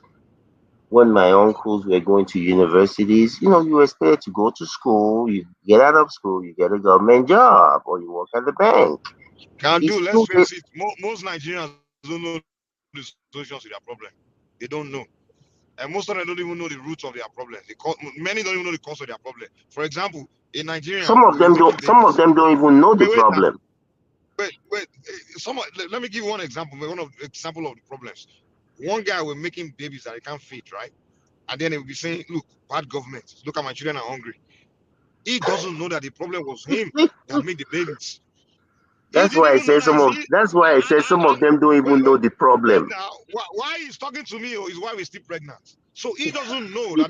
when my uncles were going to universities, you were expected to go to school, you get out of school, you get a government job, or you work at the bank. Let's face it, most Nigerians don't know the solutions to their problem. They don't know. And most of them don't even know the roots of their problems. Many don't even know the cause of their problem. For example, in Nigeria, some of them don't even know the problem. Let me give you one example. One of the problems. One guy was making babies that he can't feed, right? And then he will be saying, "Look, bad government. Look at my children are hungry." He doesn't know that the problem was him that made the babies. That's why I say some of them don't even know the problem. Now, why he's talking to me is why we're still pregnant. So he doesn't know that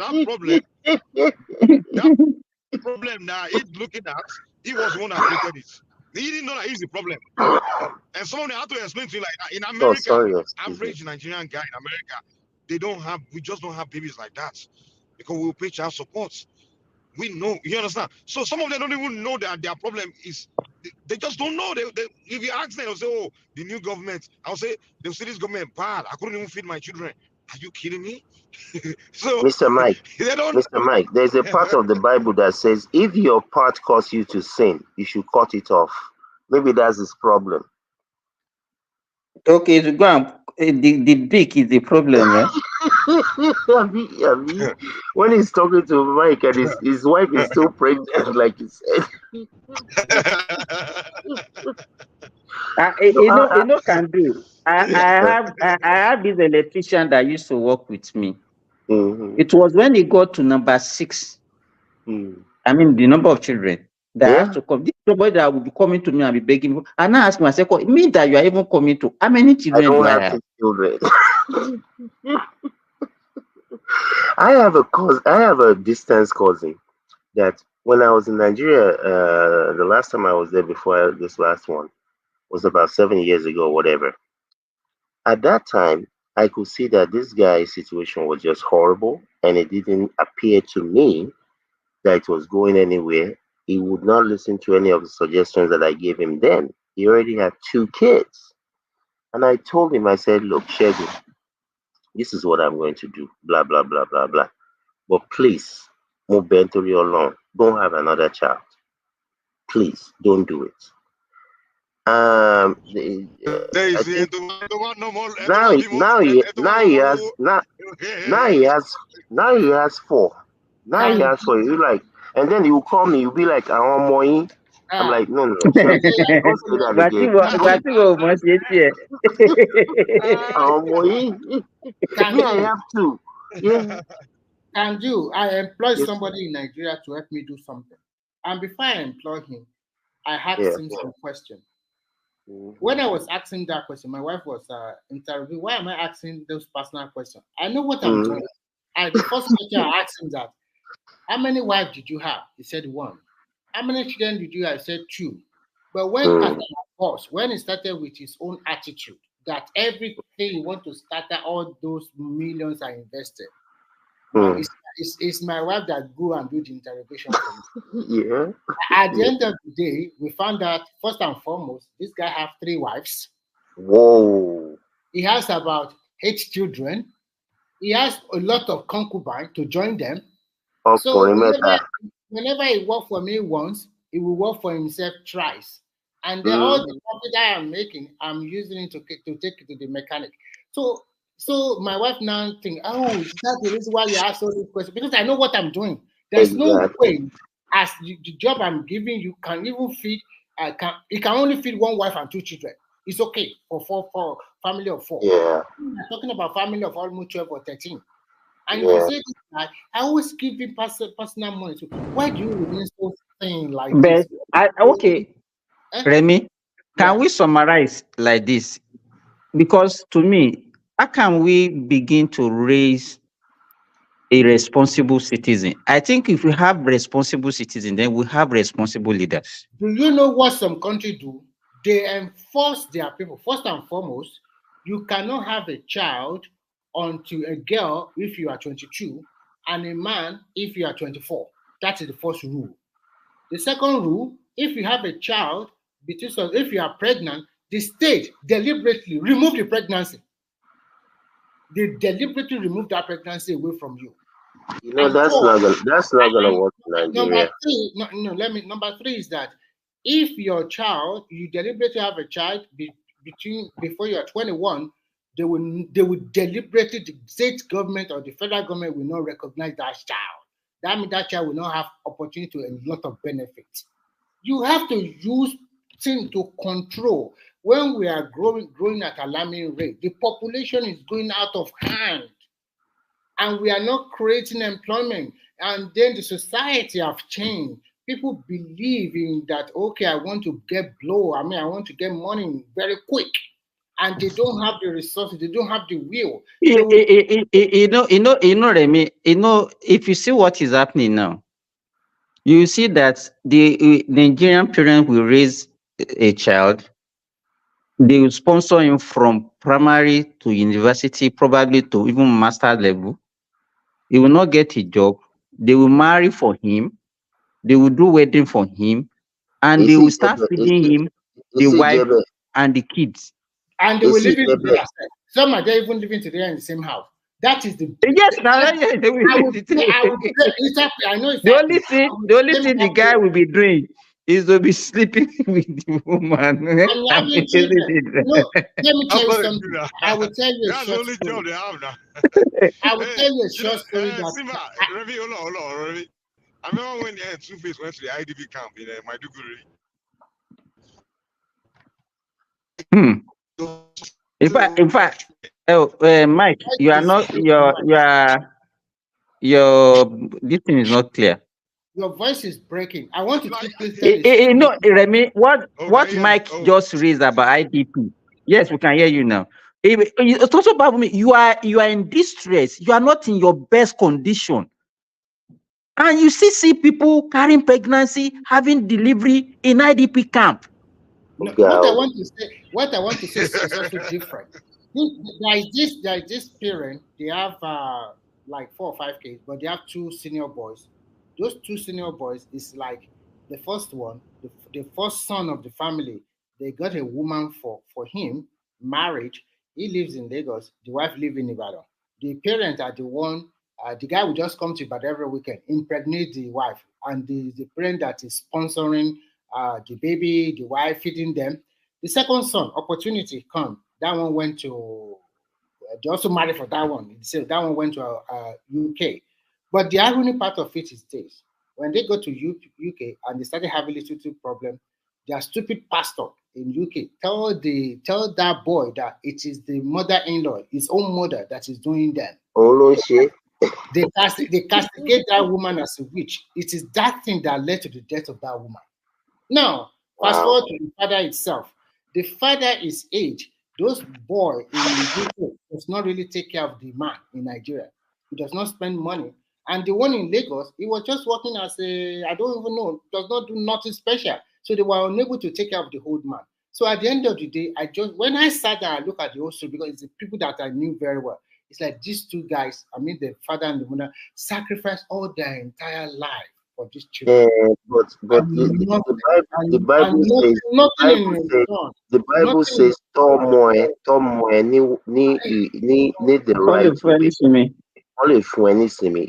problem now he's looking at, he was the one that created it. He didn't know that he's the problem. And someone had to explain to him, like, in America, average Nigerian guy in America, we just don't have babies like that because we will pay child support. We know, you understand? So some of them don't even know that their problem is, they just don't know. If you ask them, they'll say, "Oh, the new government." I'll say, they'll say this government bad. I couldn't even feed my children. Are you kidding me? So Mr. Mike, they don't. Mr. Mike, there's a part of the Bible that says if your part causes you to sin, you should cut it off. Maybe that's his problem. Okay, so go on. The beak is the problem, eh? When he's talking to Mike and his wife is still pregnant, like he said. Can do. I have this electrician that used to work with me. Mm-hmm. It was when he got to number 6. I mean, the number of children that I have to come. This somebody that will be coming to me and be begging me. And I ask myself, it means that you are even coming to how many children do I have? Children. I have a distance cousin that when I was in Nigeria, the last time I was there before this last one was about 7 years ago, whatever. At that time, I could see that this guy's situation was just horrible, and it didn't appear to me that it was going anywhere. He would not listen to any of the suggestions that I gave him then. He already had 2 kids. And I told him, I said, look, Shegun, this is what I'm going to do, blah, blah, blah, blah, blah. But please, move Bentori along. Don't have another child. Please, don't do it. Now he has 4. Now he has 4. You like, and then you call me. You be like, I want more. I'm like, no. Don't say that again. I have to. Yeah. Can do. I employ somebody in Nigeria to help me do something, and before I employ him, I asked him some question. When I was asking that question, my wife was interviewing. Why am I asking those personal questions? I know what I'm doing. The first question I asked him that, how many wives did you have? He said 1. How many children did you have? He said 2. But when he started with his own attitude, that everything you want to start, all those millions are invested. It's my wife that go and do the interrogation for me. Yeah. At the end of the day, we found out, first and foremost, this guy has 3 wives. Whoa. He has about 8 children. He has a lot of concubines to join them. So whenever he works for me once, he will work for himself twice. And then all the profit I am making, I'm using it to take it to the mechanic. So my wife now think, that's the reason why you ask all these questions, because I know what I'm doing. There's no way, as the job I'm giving you can even feed. It can only feed 1 wife and 2 children. It's okay for family of 4. Yeah. I'm talking about family of almost 12 or 13. And you say this guy, I always give him personal money. So why do you remain so thin like this? Remy, can we summarize like this? Because to me, how can we begin to raise a responsible citizen? I think if we have responsible citizens, then we have responsible leaders. Do you know what some countries do? They enforce their people. First and foremost, you cannot have a child unto a girl if you are 22 and a man if you are 24. That is the first rule. The second rule, if you have a child, if you are pregnant, the state deliberately remove the pregnancy. They deliberately remove that pregnancy away from you. You know, that's not gonna work in Nigeria. Number 3 is that if your child, you deliberately have a child before you are 21, they will deliberately, the state government or the federal government will not recognize that child. That means that child will not have opportunity to a lot of benefits. You have to use things to control. When we are growing at alarming rate, the population is going out of hand, and we are not creating employment. And then the society have changed. People believe in that. Okay, I want to get I want to get money very quick, and they don't have the resources. They don't have the will. Remy, if you see what is happening now, you see that the Nigerian parent will raise a child. They will sponsor him from primary to university, probably to even master level. He will not get a job. They will marry for him. They will do wedding for him, and they will start feeding him the wife and the kids. And they will live in together. Some are there even living together in the same house. That is the yes. Now I know it's the only thing the guy will be doing is to be sleeping with the woman. I'm having children. No, let me tell you something. I will tell you a short story. I will tell you a short story that Simba, Ravi, hold on, Ravi. I remember when Two-Face went to the IDP camp in Maiduguri. In fact, Mike, you are not your this thing is not clear. Your voice is breaking. I want to quickly tell you. No, Remy, what Mike just raised about IDP? Yes, we can hear you now. It's also about me. You are in distress. You are not in your best condition, and you see people carrying pregnancy, having delivery in IDP camp. No, what I want to say is also different. There is this parent. They have like 4 or 5 kids, but they have 2 senior boys. Those 2 senior boys is like the first one, the first son of the family. They got a woman for him, married. He lives in Lagos. The wife lives in Ibadan. The parents are the one. The guy will just come to Ibadan every weekend, impregnate the wife, and the parent that is sponsoring the baby, the wife, feeding them. The second son, opportunity come. That one went to. They also married for that one. So that one went to UK. But the irony part of it is this: when they go to UK and they started having a little problem, their stupid pastor in UK tell that boy that it is the mother-in-law, his own mother, that is doing them. Oh shit! They castigate that woman as a witch. It is that thing that led to the death of that woman. Now, fast forward to the father itself. The father is aged. Those boy in UK does not really take care of the man in Nigeria. He does not spend money. And the one in Lagos, he was just working as I don't even know, does not do nothing special. So they were unable to take care of the old man. So at the end of the day, when I sat down, I look at the whole story, because it's the people that I knew very well. It's like these 2 guys, the father and the mother, sacrificed all their entire life for these children. But the Bible says Tomo ni the right way. Only for any semi.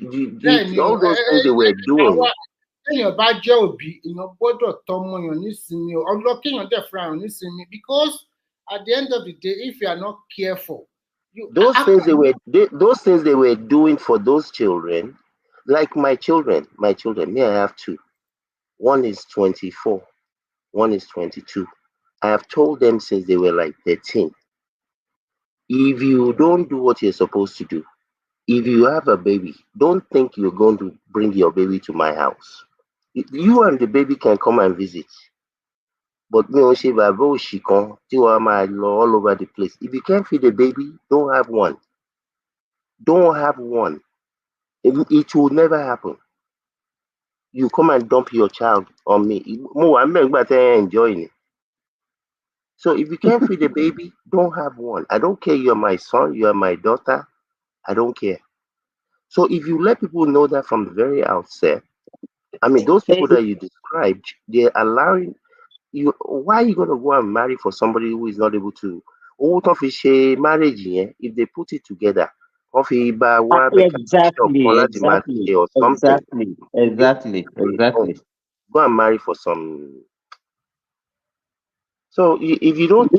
All those things they were doing. Because at the end of the day, if you are not careful, those things they were doing for those children, like my children. Me, I have 2. One is 24, one is 22. I have told them since they were like 13. If you don't do what you're supposed to do, if you have a baby, don't think you're going to bring your baby to my house. You and the baby can come and visit. But me, all over the place. If you can't feed the baby, don't have one. Don't have one. It will never happen. You come and dump your child on me. I'm enjoying it. So if you can't feed the baby, don't have one. I don't care. You're my son. You're my daughter. I don't care. So if you let people know that from the very outset, those people that you described, they're allowing you. Why are you going to go and marry for somebody who is not able to? Marriage, if they put it together, Exactly. Or something. Exactly. Go and marry for some. So if you don't,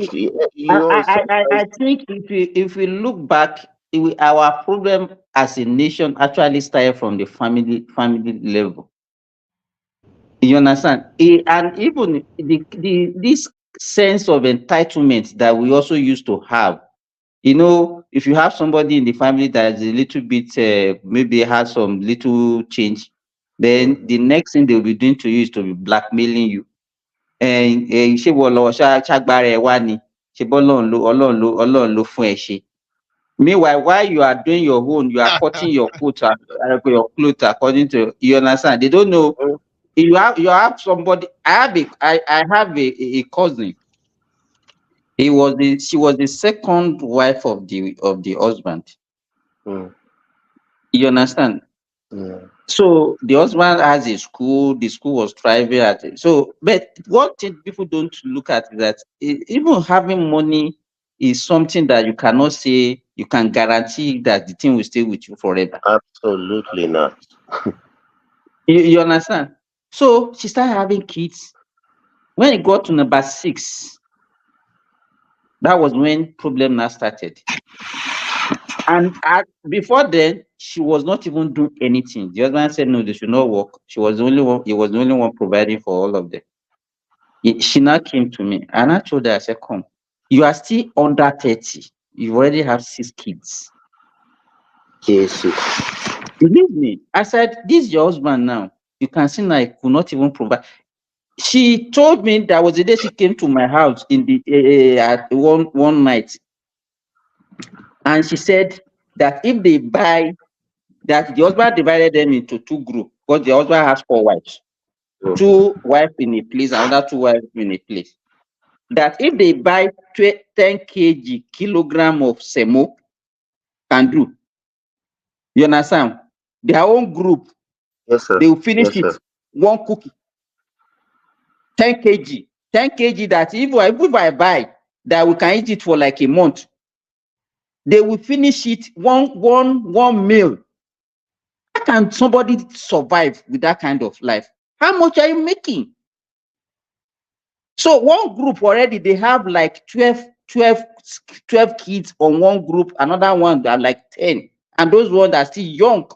I think if we look back, our problem as a nation actually started from the family level. You understand? And even this sense of entitlement that we also used to have. If you have somebody in the family that is a little bit, maybe has some little change, then the next thing they'll be doing to you is to be blackmailing you. And ṣé wọ́n lọ ṣàgbára ẹ̀ wá ni, ṣe Ọlọ́run ló fún ẹ ṣe. Meanwhile, while you are doing your own, you are cutting your clothes according to, you understand? They don't know. You have somebody. I have a cousin. She was the second wife of the husband. You understand? So the husband has a school. The school was thriving at it. So, but what people don't look at is that even having money is something that you cannot say you can guarantee that the thing will stay with you forever. Absolutely not. You understand? So she started having kids. When it got to number 6, that was when problem now started. And before then, she was not even doing anything. The husband said no, they should not work. She was the only one. He was the only one providing for all of them. She now came to me, and I told her, I said, "Come, you are still under 30. You already have 6 kids. Yes. Believe me." I said, "This is your husband now. You can see now, I could not even provide." She told me that was the day she came to my house in the at one night, and she said that if they buy, that the husband divided them into 2 groups because the husband has 4 wives, 2 wives in a place, another 2 wives in a place. That if they buy 10 kilogram of semo, can do. You understand? Their own group, yes, sir. They will finish yes, it. Sir. 1 cookie, 10 kg, 10 kg. That if I buy, that we can eat it for like a month. They will finish it one meal. How can somebody survive with that kind of life? How much are you making? So one group already, they have like 12 kids on one group, another one that are like 10, and those ones are still young.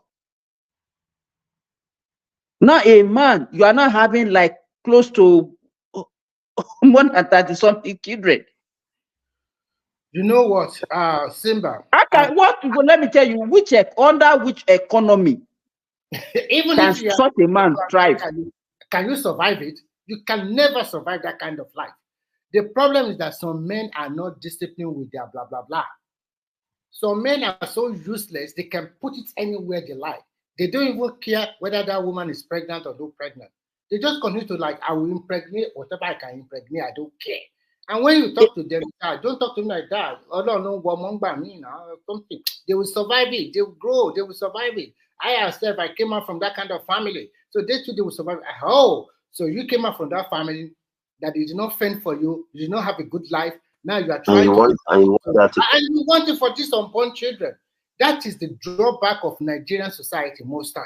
Now a man, you are not having like close to more than 30 something children. You know what, Simba? Let me tell you, under which economy even can if you such a man thrive? Can you survive it? You can never survive that kind of life. The problem is that some men are not disciplined with their blah blah blah. Some men are so useless, they can put it anywhere they like. They don't even care whether that woman is pregnant or not pregnant. They just continue to like, I will impregnate whatever I can impregnate, I don't care. And when you talk to them, don't talk to them like that. Oh no, something. They will survive it, they will grow, they will survive it. I came out from that kind of family. So they too, they will survive. Oh, so you came out from that family that did not fend for you, you did not have a good life. Now you are trying and you want it for these unborn children. That is the drawback of Nigerian society most time.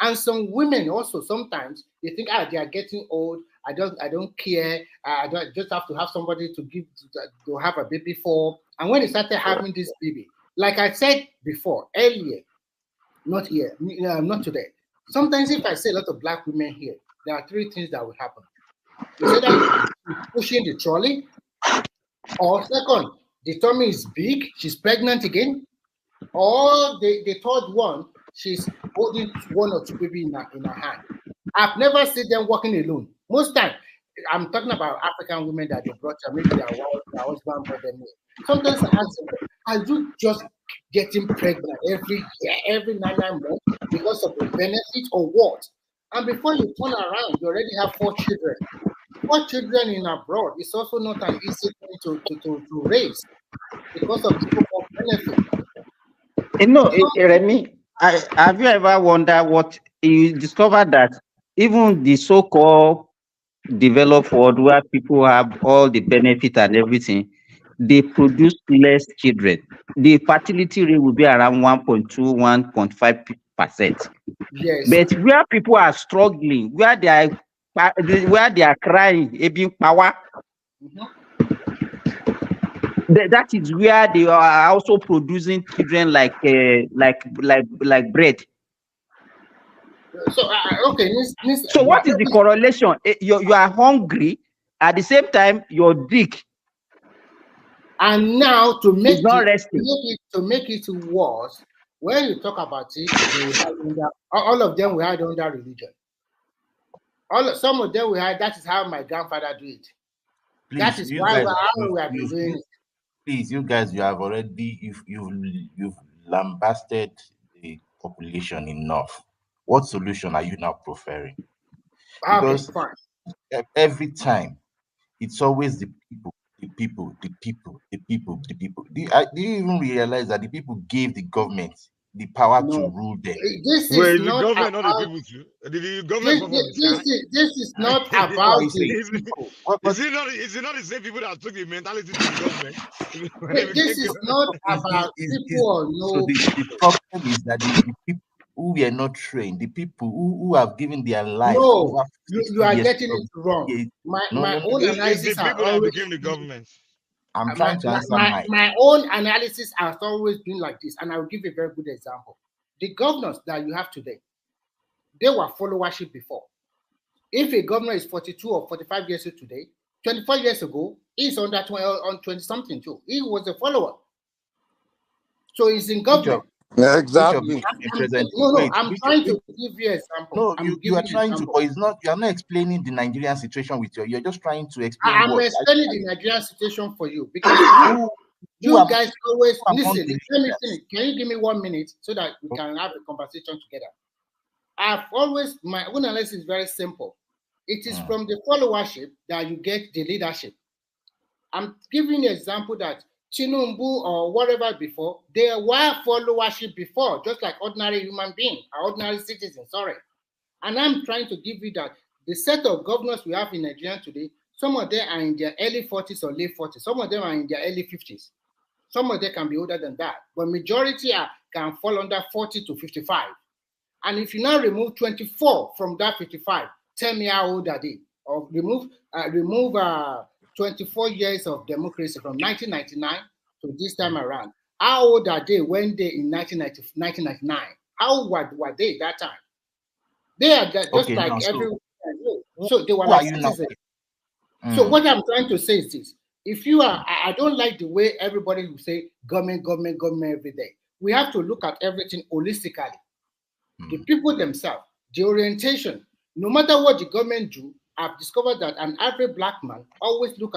And some women also sometimes they think, they are getting old. I don't care. I just have to have somebody to have a baby for. And when they started having this baby, like I said before, earlier, not here, not today. Sometimes if I say a lot of black women here, there are 3 things that will happen. They say that pushing the trolley, or second, the tummy is big, she's pregnant again, or the third one, she's holding 1 or 2 babies in her hand. I've never seen them walking alone. Most time, I'm talking about African women that they brought, maybe their wife, their husband brought them in. Sometimes I ask them, are you just getting pregnant every year, every 9 months because of the benefit or what? And before you turn around, you already have 4 children. 4 children in abroad is also not an easy thing to raise because of the so-called benefit. Remy, have you ever wondered what you discovered that even the so-called developed world where people have all the benefit and everything, they produce less children. The fertility rate will be around 1.2, 1.5%. Yes. But where people are struggling, where they are crying, being power, that is where they are also producing children like bread. So okay. So what is the correlation? You are hungry at the same time you're big. And now to make it worse, when you talk about it, all of them we had under religion. Some of them we had. That is how my grandfather do it. Please, that is why we are doing it. Please, you guys, you have already you've lambasted the population enough. What solution are you now preferring? Because every time it's always the people. Do you even realize that the people gave the government the power to rule them. This Wait, is is the not government not the about. people too? Did the government come from the sky? This is not That's about what I say. the people. Is it not the same people that took the mentality to the government? When they This became is not about people or so no the people. problem is that the people who were not trained, the people who have given their life No, over 50 you are years. getting it wrong. My own It's the analysis are people that always became the government. I'm trying to answer my own analysis has always been like this, and I'll give a very good example. The governors that you have today, they were followership before. If a governor is 42 or 45 years old today, 24 years ago, he's on 20 something too. He was a follower. So he's in government. Exactly. I'm trying to give you an example. No, you are trying to, but you are not explaining the Nigerian situation with you're just trying to explain. I'm explaining the Nigerian situation for you because you guys always listen. Let me finish. Can you give me 1 minute so that we can have a conversation together? My own analysis is very simple. It is from the followership that you get the leadership. I'm giving an example that Tinubu or whatever before, they were followership before, just like ordinary human being, or ordinary citizen, sorry. And I'm trying to give you that the set of governors we have in Nigeria today, some of them are in their early 40s or late 40s. Some of them are in their early 50s. Some of them can be older than that. But majority can fall under 40 to 55. And if you now remove 24 from that 55, tell me how old are they? Or remove 24 years of democracy from 1999 to this time around. How old are they when they in 1999? How old were they that time? They are just like everyone. So they were like citizens. So what I'm trying to say is this. If you are, I don't like the way everybody will say government every day. We have to look at everything holistically. The people themselves, the orientation, no matter what the government do, I've discovered that an average black man always look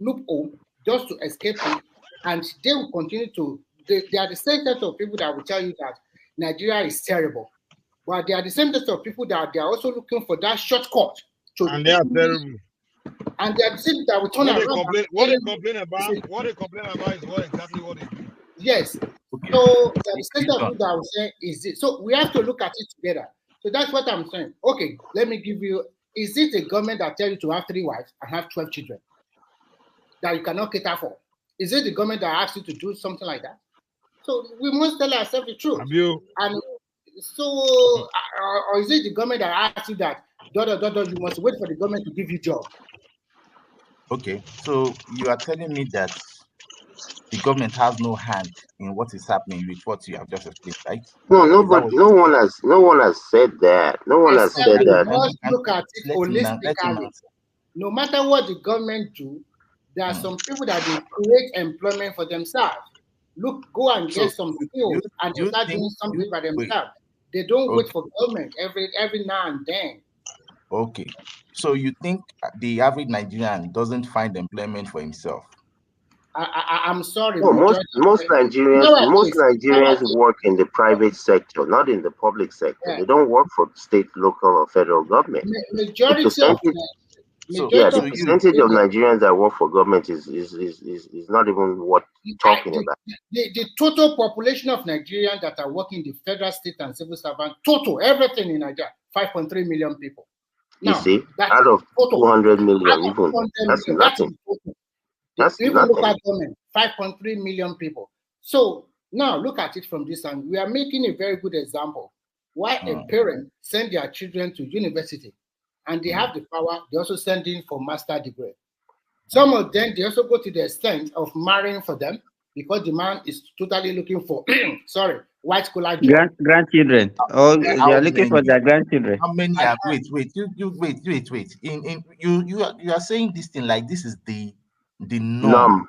loophole just to escape it, and they will continue to. They are the same set of people that will tell you that Nigeria is terrible, but they are the same set of people that they are also looking for that shortcut. And they are terrible. And they are the same that will turn around. What they complain about is exactly what they do. Yes. So the state of people that I would say is it. So we have to look at it together. So that's what I'm saying. Okay, let me give you. Is it a government that tells you to have 3 wives and have 12 children that you cannot cater for? Is it the government that asks you to do something like that? So we must tell ourselves the truth. And so, or is it the government that asks you that, you must wait for the government to give you a job? Okay, so you are telling me that the government has no hand in what is happening with what you have just explained, right? No, nobody, no one has said that. No one has said that. Let's look at it holistically. No matter what the government do, there are some people that they create employment for themselves. Go and get some skills and they start doing something by themselves. They don't wait for government every now and then. Okay, so you think the average Nigerian doesn't find employment for himself? I'm sorry. No, most Nigerians work in the private sector, not in the public sector. Yeah. They don't work for state, local, or federal government. Majority of Nigerians that work for government is not even worth talking about. The total population of Nigerians that are working in the federal, state, and civil servant, total everything in Nigeria, 5.3 million people. Now, you see, out of 200 million, even that's nothing. That's even local government, 5.3 million people. So now look at it from this angle. We are making a very good example. Why a parent send their children to university and they have the power, they also send in for master degree. Some of them, they also go to the extent of marrying for them because the man is totally looking for, white collar grandchildren. Oh, they are looking for their grandchildren. How many are, wait. You are saying this thing like this is the norm.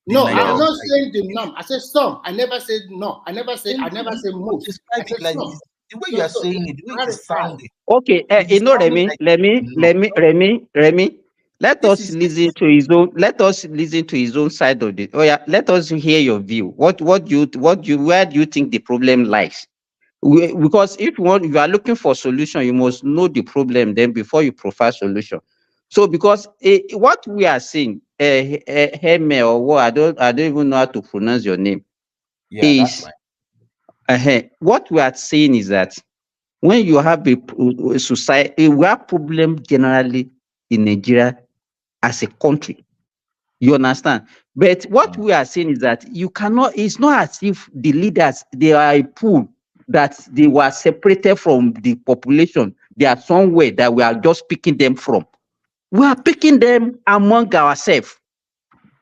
No, I'm not saying the norm. I said some. I never said no. I never said most. Describe it like this. The way you are saying it, the way it sounded. Okay, Remy. Let us listen to his own side of it. Oh yeah, let us hear your view. Where do you think the problem lies? Because if you are looking for solution, you must know the problem then before you provide solution. So because what we are saying, Heme or what, I don't even know how to pronounce your name. Yeah, that's what we are saying is that when you have a society, we have problem generally in Nigeria as a country. You understand? But what we are saying is that you cannot, it's not as if the leaders, they are a pool that they were separated from the population. They are somewhere that we are just picking them from. We are picking them among ourselves.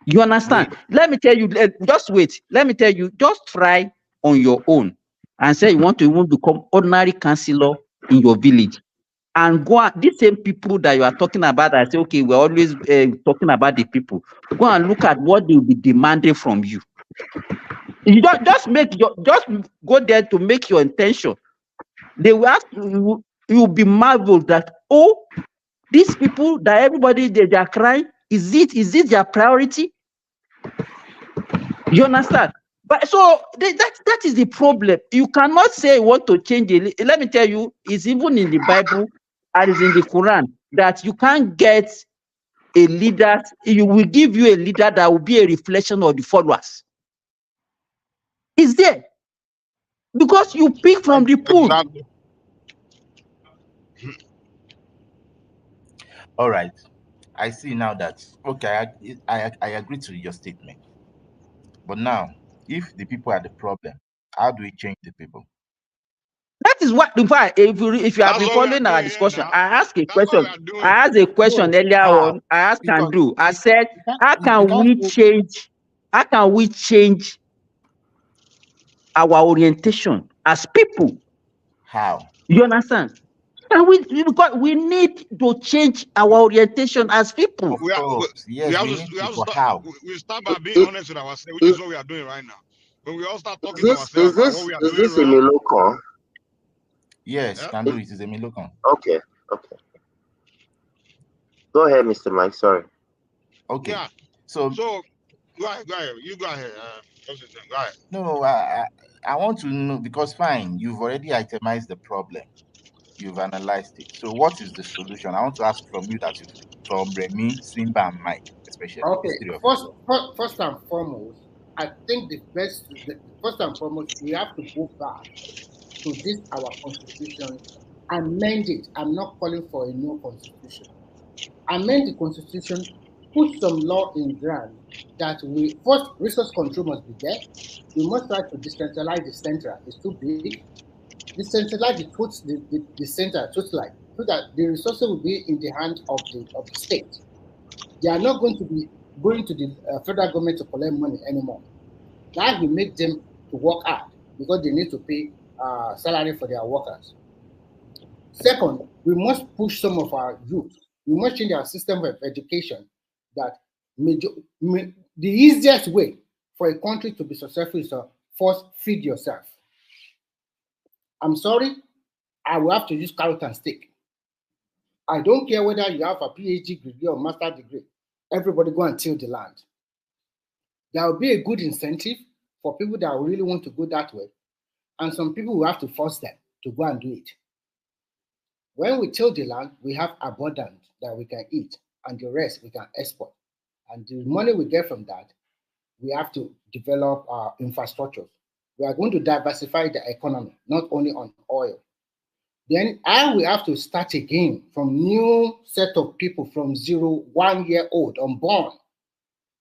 You understand? Let me tell you, just wait. Let me tell you, just try on your own and say you want to even become ordinary councillor in your village. And go on, these same people that you are talking about, I say, okay, we're always talking about the people. Go and look at what they will be demanding from you. You don't just go there to make your intention. They will ask you, will be marveled that, oh, these people that everybody they are crying, is it their priority? You understand? But so that is the problem. You cannot say you want to change it. Let me tell you, it's even in the Bible and it's in the Quran that you can't get a leader. You will give you a leader that will be a reflection of the followers. It's there because you pick from the pool. Exactly. All right. I see now that, okay, I agree to your statement. But now, if the people are the problem, how do we change the people? That is what, in fact, if you have been following our discussion, I asked a question. I asked a question earlier on. I asked Andrew. I said, how can we change? How can we change our orientation as people? How? You understand? And because we need to change our orientation as people. We have to start. We start by being honest with ourselves, which is what we are doing right now. When we all start talking to ourselves about what we are doing Is this a wrong. Milocon? Yes, can do it. It's a Milocon. Okay. Go ahead, Mr. Mike. Sorry. Okay. Yeah. So go ahead. You go ahead. Go ahead. No, I want to know, because fine, you've already itemized the problem. You've analyzed it. So what is the solution? I want to ask from you from Remy, Simba, and Mike, especially. Okay. These three of you. First and foremost, I think first and foremost, we have to go back to this our constitution, amend it. I'm not calling for a new constitution. Amend the constitution, put some law in ground that we first resource control must be there. We must try to decentralize the center. It's too big. Decentralize the center totally, so that the resources will be in the hands of the state. They are not going to be going to the federal government to collect money anymore. That will make them to work hard because they need to pay salary for their workers. Second, we must push some of our youth. We must change our system of education that the easiest way for a country to be successful is to first feed yourself. I'm sorry, I will have to use carrot and stick. I don't care whether you have a PhD degree or master's degree. Everybody go and till the land. There will be a good incentive for people that really want to go that way. And some people will have to force them to go and do it. When we till the land, we have abundance that we can eat, and the rest we can export. And the money we get from that, we have to develop our infrastructures. We are going to diversify the economy, not only on oil. Then I will have to start again from new set of people from 0, 1 year old, unborn.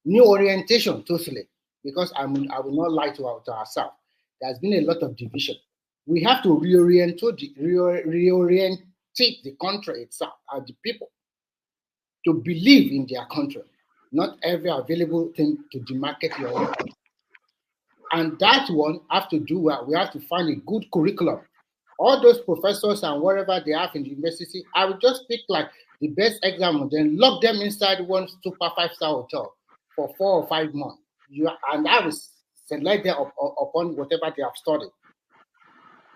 New orientation totally, because I will not lie to ourselves. There's been a lot of division. We have to reorient the country itself and the people to believe in their country, not every available thing to demarcate your own country. And that one have to do well. We have to find a good curriculum. All those professors and whatever they have in the university, I will just pick like the best exam and then lock them inside one super 5-star hotel for 4 or 5 months. And I will select them upon whatever they have studied.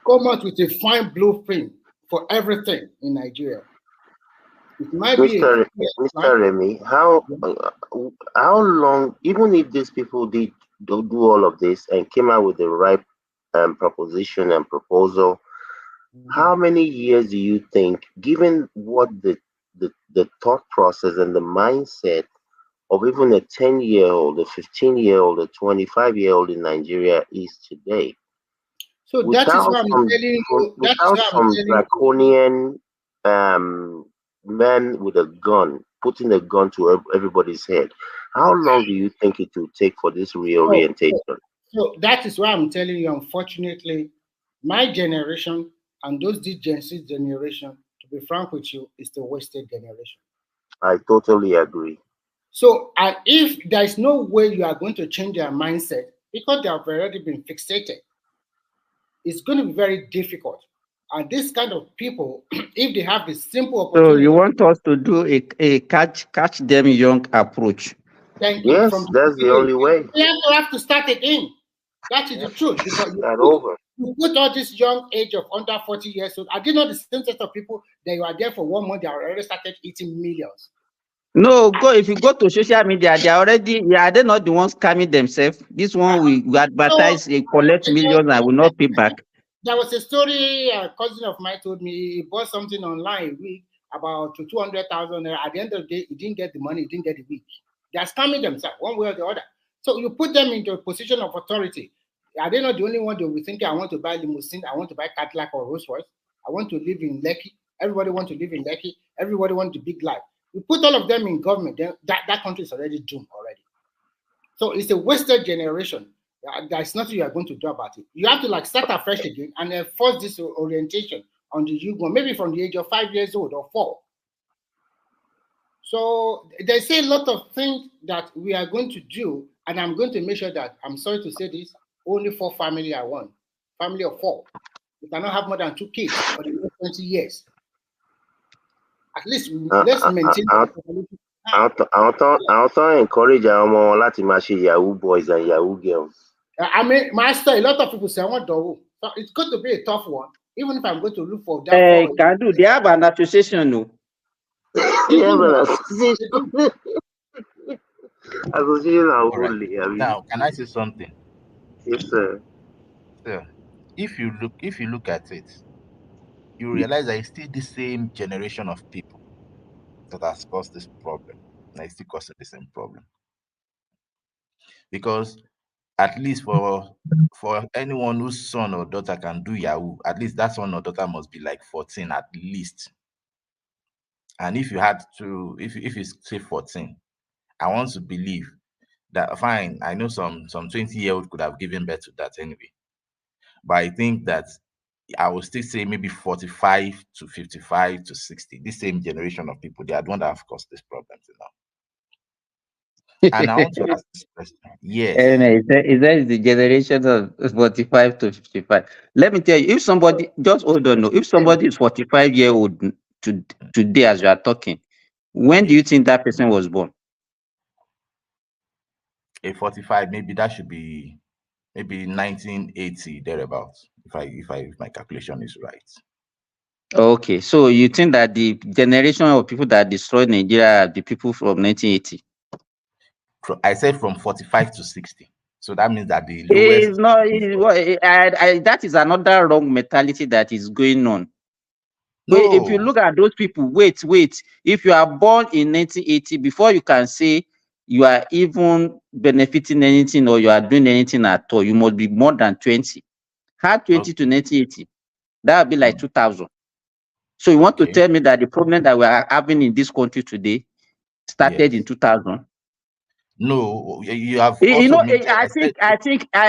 Come out with a fine blueprint for everything in Nigeria. It might Mr. Remy, how long, even if these people did do all of this and came out with the right proposition and proposal, how many years do you think, given what the thought process and the mindset of even a 10-year-old, a 15-year-old, a 25-year-old in Nigeria is today? So that is why I'm telling you. That is why I'm telling you. Draconian men with a gun putting a gun to everybody's head. How long do you think it will take for this reorientation? So that is why I'm telling you, unfortunately, my generation and those Gen Z generation, to be frank with you, is the wasted generation. I totally agree. So, and if there is no way you are going to change their mindset because they have already been fixated, it's going to be very difficult. And this kind of people, if they have the simple opportunity. So you want us to do a catch them young approach? Thank you. Yes, that's the only way. You have to start again. That is the truth. Because you put all this young age of under 40 years old. I did not the same set of people that you are there for 1 month, they already started eating millions. No, if you go to social media, they are already, are they not the ones scamming themselves? This one we advertise, collect millions and will not pay back. There was a story a cousin of mine told me. He bought something online a week about 200,000. At the end of the day, he didn't get the money, he didn't get the week. They are scamming themselves one way or the other. So you put them into a position of authority. Are they not the only one that will think, I want to buy limousine, I want to buy Cadillac or Rolls Royce, I want to live in Lekki. Everybody wants to live in Lekki. Everybody wants the big life. You put all of them in government, then that country is already doomed already. So it's a wasted generation. There's nothing you are going to do about it. You have to start afresh again and enforce this orientation on the youth, maybe from the age of 5 years old or 4. So they say a lot of things that we are going to do, and I'm going to make sure that, I'm sorry to say this, only 4 family I want. Family of 4. You cannot have more than 2 kids for the next 20 years. At least let's maintain. I also encourage our mom láti máa ṣe Yahoo boys and Yahoo girls. I mean, Master, a lot of people say I want to. So it's going to be a tough one, even if I'm going to look for that. Can do. They have an association, no? They have an association. Association. Now, can I say something? Yes, sir. So, if you look at it, you realize that it's still the same generation of people that has caused this problem. And it's still causing the same problem. Because at least for anyone whose son or daughter can do Yahoo, at least that son or daughter must be like 14 at least. And if you had to, if you say 14, I want to believe that, fine, I know some 20-year-old could have given birth to that anyway. But I think that I would still say maybe 45 to 55 to 60. This same generation of people, they are the ones that have caused this problem now. And I want to ask this question. Yes. Is that the generation of 45 to 55? Let me tell you, if somebody, just hold on, if somebody is 45-year-old today as you are talking, when do you think that person was born? A 45, maybe that should be maybe 1980 thereabouts, if my calculation is right. Okay, so you think that the generation of people that destroyed Nigeria are the people from 1980? I said from 45 to 60. So that means that the lowest... that is another wrong mentality that is going on. No. If you look at those people, wait. If you are born in 1980, before you can say you are even benefiting anything or you are doing anything at all, you must be more than 20. Had 20 to 1980, that would be like 2000. So you want to tell me that the problem that we are having in this country today started in 2000? No, you have. You know, I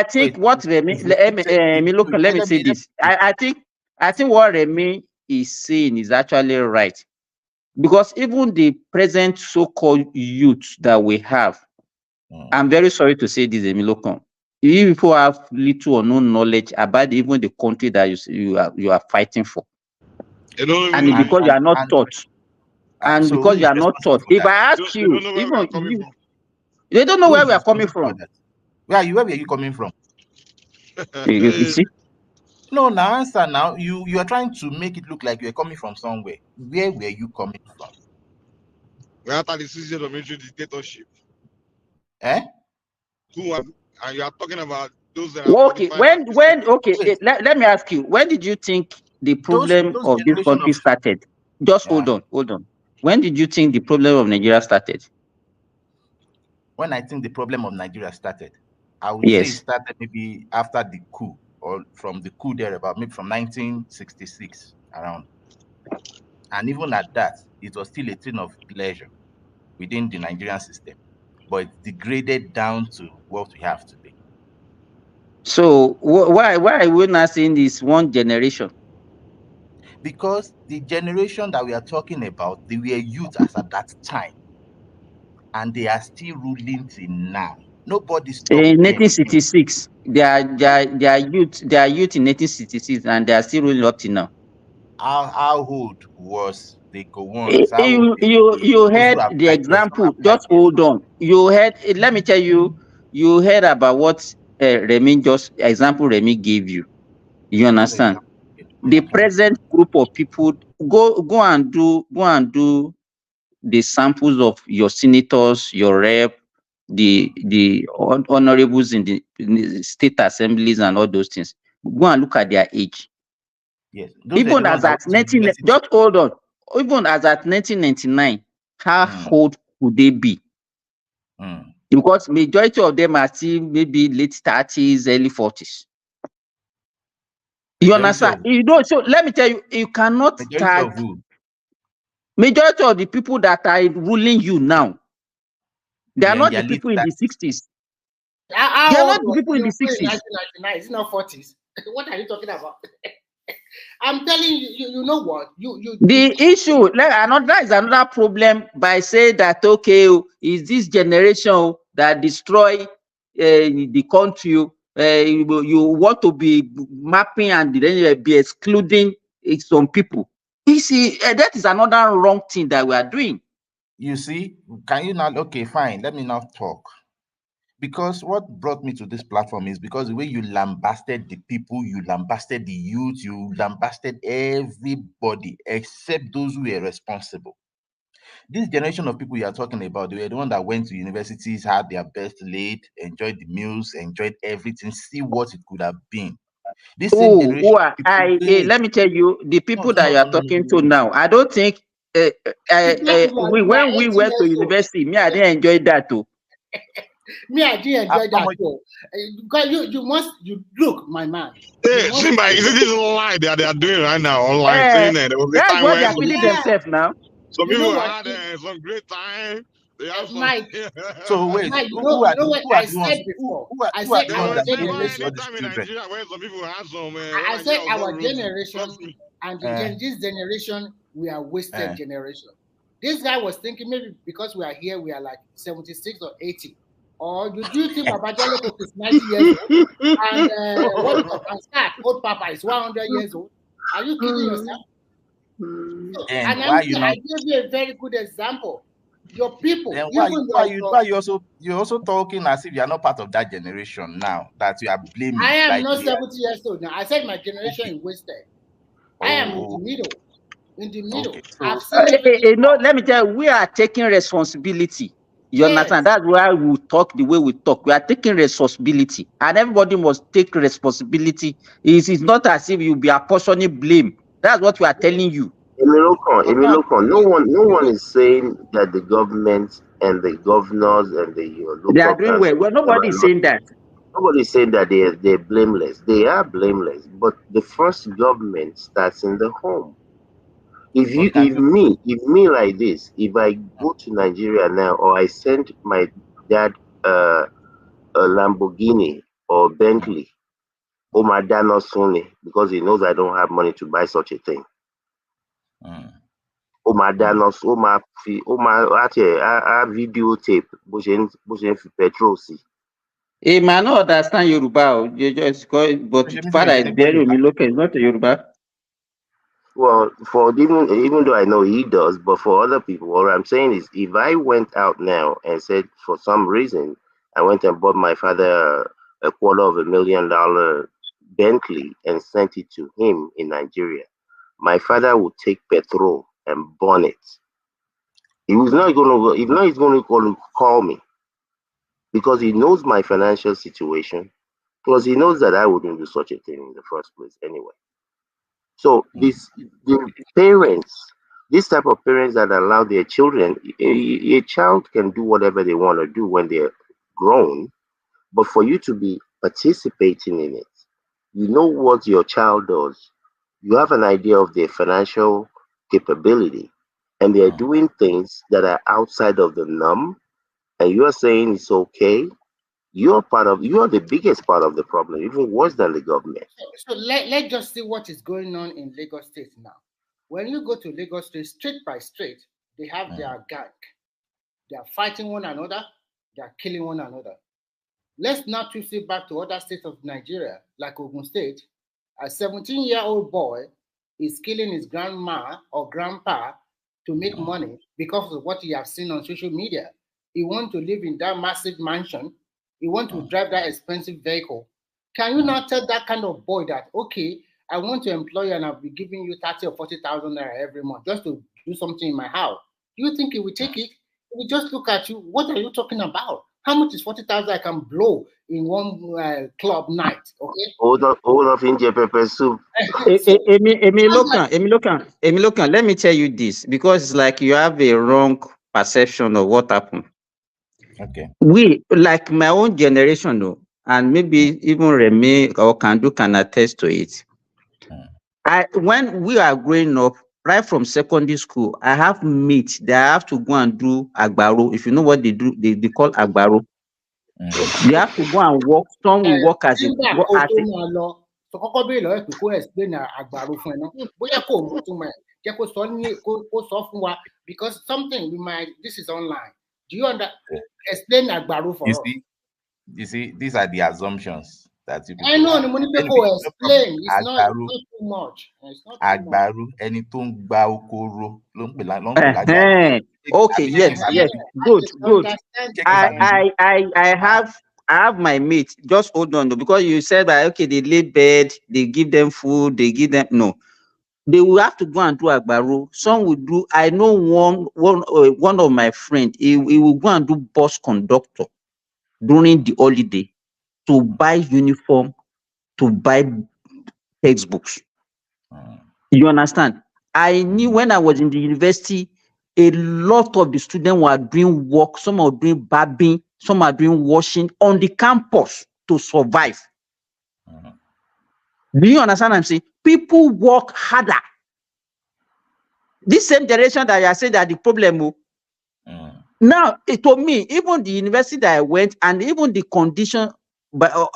think what Remy. Let me say this. I think what Remy is saying is actually right, because even the present so-called youth that we have, I'm very sorry to say this, Emilokon, you people have little or no knowledge about even the country that you are fighting for. And because you are not taught, and because you are not taught, if I ask you, even you, they don't know where we are coming from. Where are you coming from? You see? No, now answer now. You are trying to make it look like you are coming from somewhere. Where were you coming from? We're after the season of military dictatorship. Eh? And you are talking about those that are okay. Let me ask you, when did you think the problem of this country started? Just hold on. When did you think the problem of Nigeria started? When I think the problem of Nigeria started, I would say it started maybe after the coup or from the coup there about maybe from 1966 around. And even at that, it was still a thing of pleasure within the Nigerian system, but it degraded down to what we have today. So why are we not seeing this one generation? Because the generation that we are talking about, they were youth as at that time, and they are still ruling till now. Nobody stopped In them. 1966, they are youth in 1966, and they are still ruling up till now. How old was the Gowon? You heard the example. Just hold on. You heard. Let me tell you. You heard about what Remy Remy gave you. You understand? The present group of people go and do the samples of your senators, your rep, the honorables in the state assemblies and all those things. Go and look at their age. Yes. Even as at 19, just hold on. Even as at 1999, how old could they be? Because majority of them are still maybe late 30s, early 40s. You understand? You know, so let me tell you, you cannot tag majority of the people that are ruling you now. They are not the people in the 60s. They are not the people in the 60s. 1999, it's not 40s. What are you talking about? I'm telling you, you know what? The issue, that is another problem by saying that, okay, is this generation that destroy the country, you want to be mapping and then be excluding some people. You see, that is another wrong thing that we are doing. You see, can you not? Okay, fine. Let me now talk. Because what brought me to this platform is because the way you lambasted the people, you lambasted the youth, you lambasted everybody except those who were responsible. This generation of people you are talking about, they were the one that went to universities, had their best laid, enjoyed the meals, enjoyed everything, see what it could have been. This same generation. Let me tell you, the people that you are talking to now, I don't think when we went to university, me, I didn't enjoy that too. Me, I didn't enjoy that too. Because you look, my man. Hey, Simba, is it this lie that they are doing right now online? Saying that there was a that's time what they are feeding themselves now. Some people had some great time. They have some. Mike, so wait, Mike, you know what I said before? I said our generation. Where some people had some. I said our generation and this generation, we are wasted generation. This guy was thinking maybe because we are here, we are like 76 or 80. Or do you think Babajalo is 90 years old? And old Papa is 100 years old? Are you kidding yourself? And I gave you a very good example. Your people. Then you're also talking as if you are not part of that generation now, that you are blaming. I am not 70 years old now. I said my generation is wasted. I am in the middle. In the middle. Okay. Let me tell you, we are taking responsibility. You understand? That's why we talk the way we talk. We are taking responsibility, and everybody must take responsibility. It's not as if you'll be apportioning blame. That's what we are telling you. Emilokon, no one is saying that the government and the governors and the local they are doing well. Well, nobody is saying that. Nobody is saying that they're blameless. They are blameless, but the first government starts in the home. If me like this, if I go to Nigeria now, or I send my dad a Lamborghini or Bentley, or my dad not Sony, because he knows I don't have money to buy such a thing. Oh my danos, oh my videotape, Boshen petrol see. He might not understand Yoruba. You just call it, but father is very local, it's not a Yoruba. Well, for even though I know he does, but for other people, what I'm saying is, if I went out now and said for some reason I went and bought my father a $250,000 Bentley and sent it to him in Nigeria, my father would take petrol and burn it. He's not going to call me because he knows my financial situation. Plus, he knows that I wouldn't do such a thing in the first place anyway. So the parents, this type of parents that allow their children, a child can do whatever they want to do when they're grown, but for you to be participating in it, you know what your child does, you have an idea of their financial capability, and they're doing things that are outside of the norm, and you are saying it's okay, you are the biggest part of the problem, even worse than the government. So let's just see what is going on in Lagos State now. When you go to Lagos State, street by street, they have their gang. They are fighting one another. They are killing one another. Let's now twist it back to other states of Nigeria, like Ogun State. A 17-year-old boy is killing his grandma or grandpa to make money because of what he has seen on social media. He wants to live in that massive mansion. He wants to drive that expensive vehicle. Can you not tell that kind of boy that, okay, I want to employ you and I'll be giving you 30 or 40,000 naira every month just to do something in my house? Do you think he will take it? He will just look at you. What are you talking about? How much is 40,000 I can blow in one club night? Okay. Hold of India pepper soup. Emi Lokan, let me tell you this, because it's like you have a wrong perception of what happened. Okay. We, like my own generation, though, and maybe even Remy or Kandu can attest to it. When we are growing up, right from secondary school, I have mates that I have to go and do agbaro. If you know what they do, they call agbaro. They have to go and work. Some will work as a so kọ́kọ́ bí lọ́ọ́ pé kó explain àgbàro fún ẹ náà bóyá kò mọ̀ tó mọ̀ ẹ́ jẹ́ kó sọ fún wa, because something we might, this is online. Do you explain àgbàro for us? You see, these are the assumptions that you people. I know, explain. It's not too much. It's not too Agbaru, ẹni tó ń gba oko ro ló ń pè okay, yes, good. I have my mates. Just hold on, though, because you said that okay, they lay bed, they give them food, they give them they will have to go and do agbaro. Some will do. I know one of my friends. He will go and do bus conductor during the holiday to buy uniform, to buy textbooks. You understand? I knew when I was in the university, a lot of the students were doing work. Some are doing barbing, some are doing washing on the campus to survive. Do you understand what I'm saying? People work harder. This same generation that you are saying that the problem. Now, to me, even the university that I went and even the condition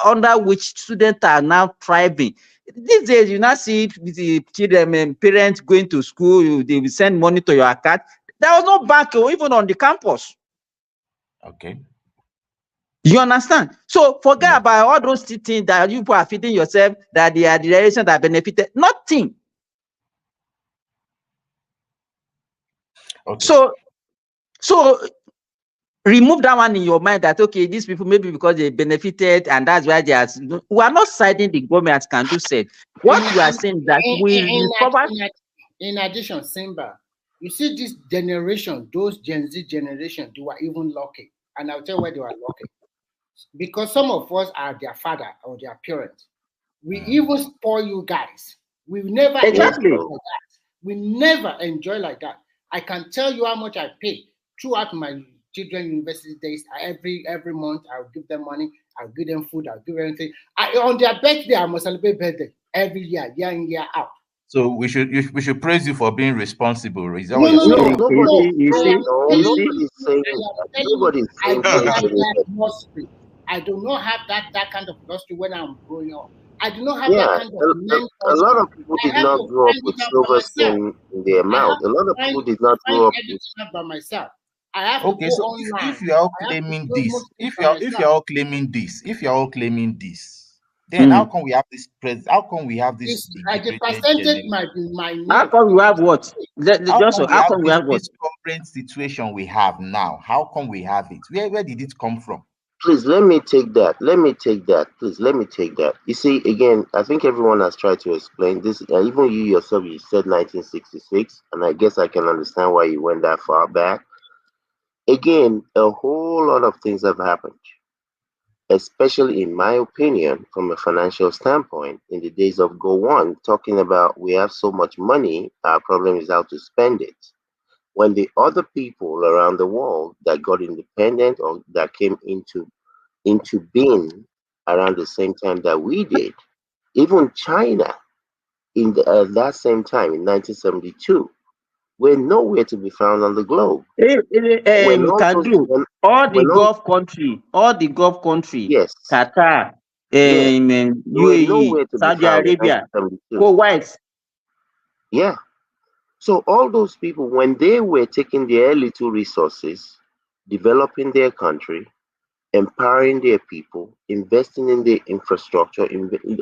under which students are now thriving. These days, you now see the children, parents going to school, they will send money to your account. There was no bank even on the campus. Okay. You understand? So forget about all those things that you are feeding yourself, that they are the generation that benefited. Nothing. Okay. So remove that one in your mind that okay, these people maybe because they benefited and that's why they are. We are not siding the government as Kandu said. What we are saying that in addition, Simba, you see this generation, those Gen Z generation, they were even lucky, and I'll tell you why they were lucky. Because some of us are their father or their parents. We even spoil you guys. We never enjoy like that. We never enjoy like that. I can tell you how much I pay throughout my children university days. Every month I'll give them money, I'll give them food, I'll give them anything. On their birthday, I must celebrate birthday every year in, year out. So we should praise you for being responsible. Is that what you're saying? Nobody's saying I do not have that kind of industry when I'm growing up. I do not have that kind of mentor. A lot of people did not grow up with silver spoon in their mouth. A lot of people did not grow up with by myself. I have okay, to go so online. if you are all claiming this, if you are all claiming this, then how come we have this how come we have this the percentage might be minute. How come we have what? How come we have what? This current situation we have now, how come we have it? Where did it come from? Please let me take that. Please let me take that. You see, again, I think everyone has tried to explain this. Even you yourself, you said 1966, and I guess I can understand why you went that far back. Again, a whole lot of things have happened, especially in my opinion, from a financial standpoint, in the days of Go1, talking about we have so much money, our problem is how to spend it. When the other people around the world that got independent or that came into being around the same time that we did, Even China, in that same time, in 1972, were nowhere to be found on the globe. All the Gulf country, yes, Qatar, UAE, Saudi Arabia, Kuwait. Yeah. So all those people, when they were taking their little resources, developing their country, empowering their people, investing in the infrastructure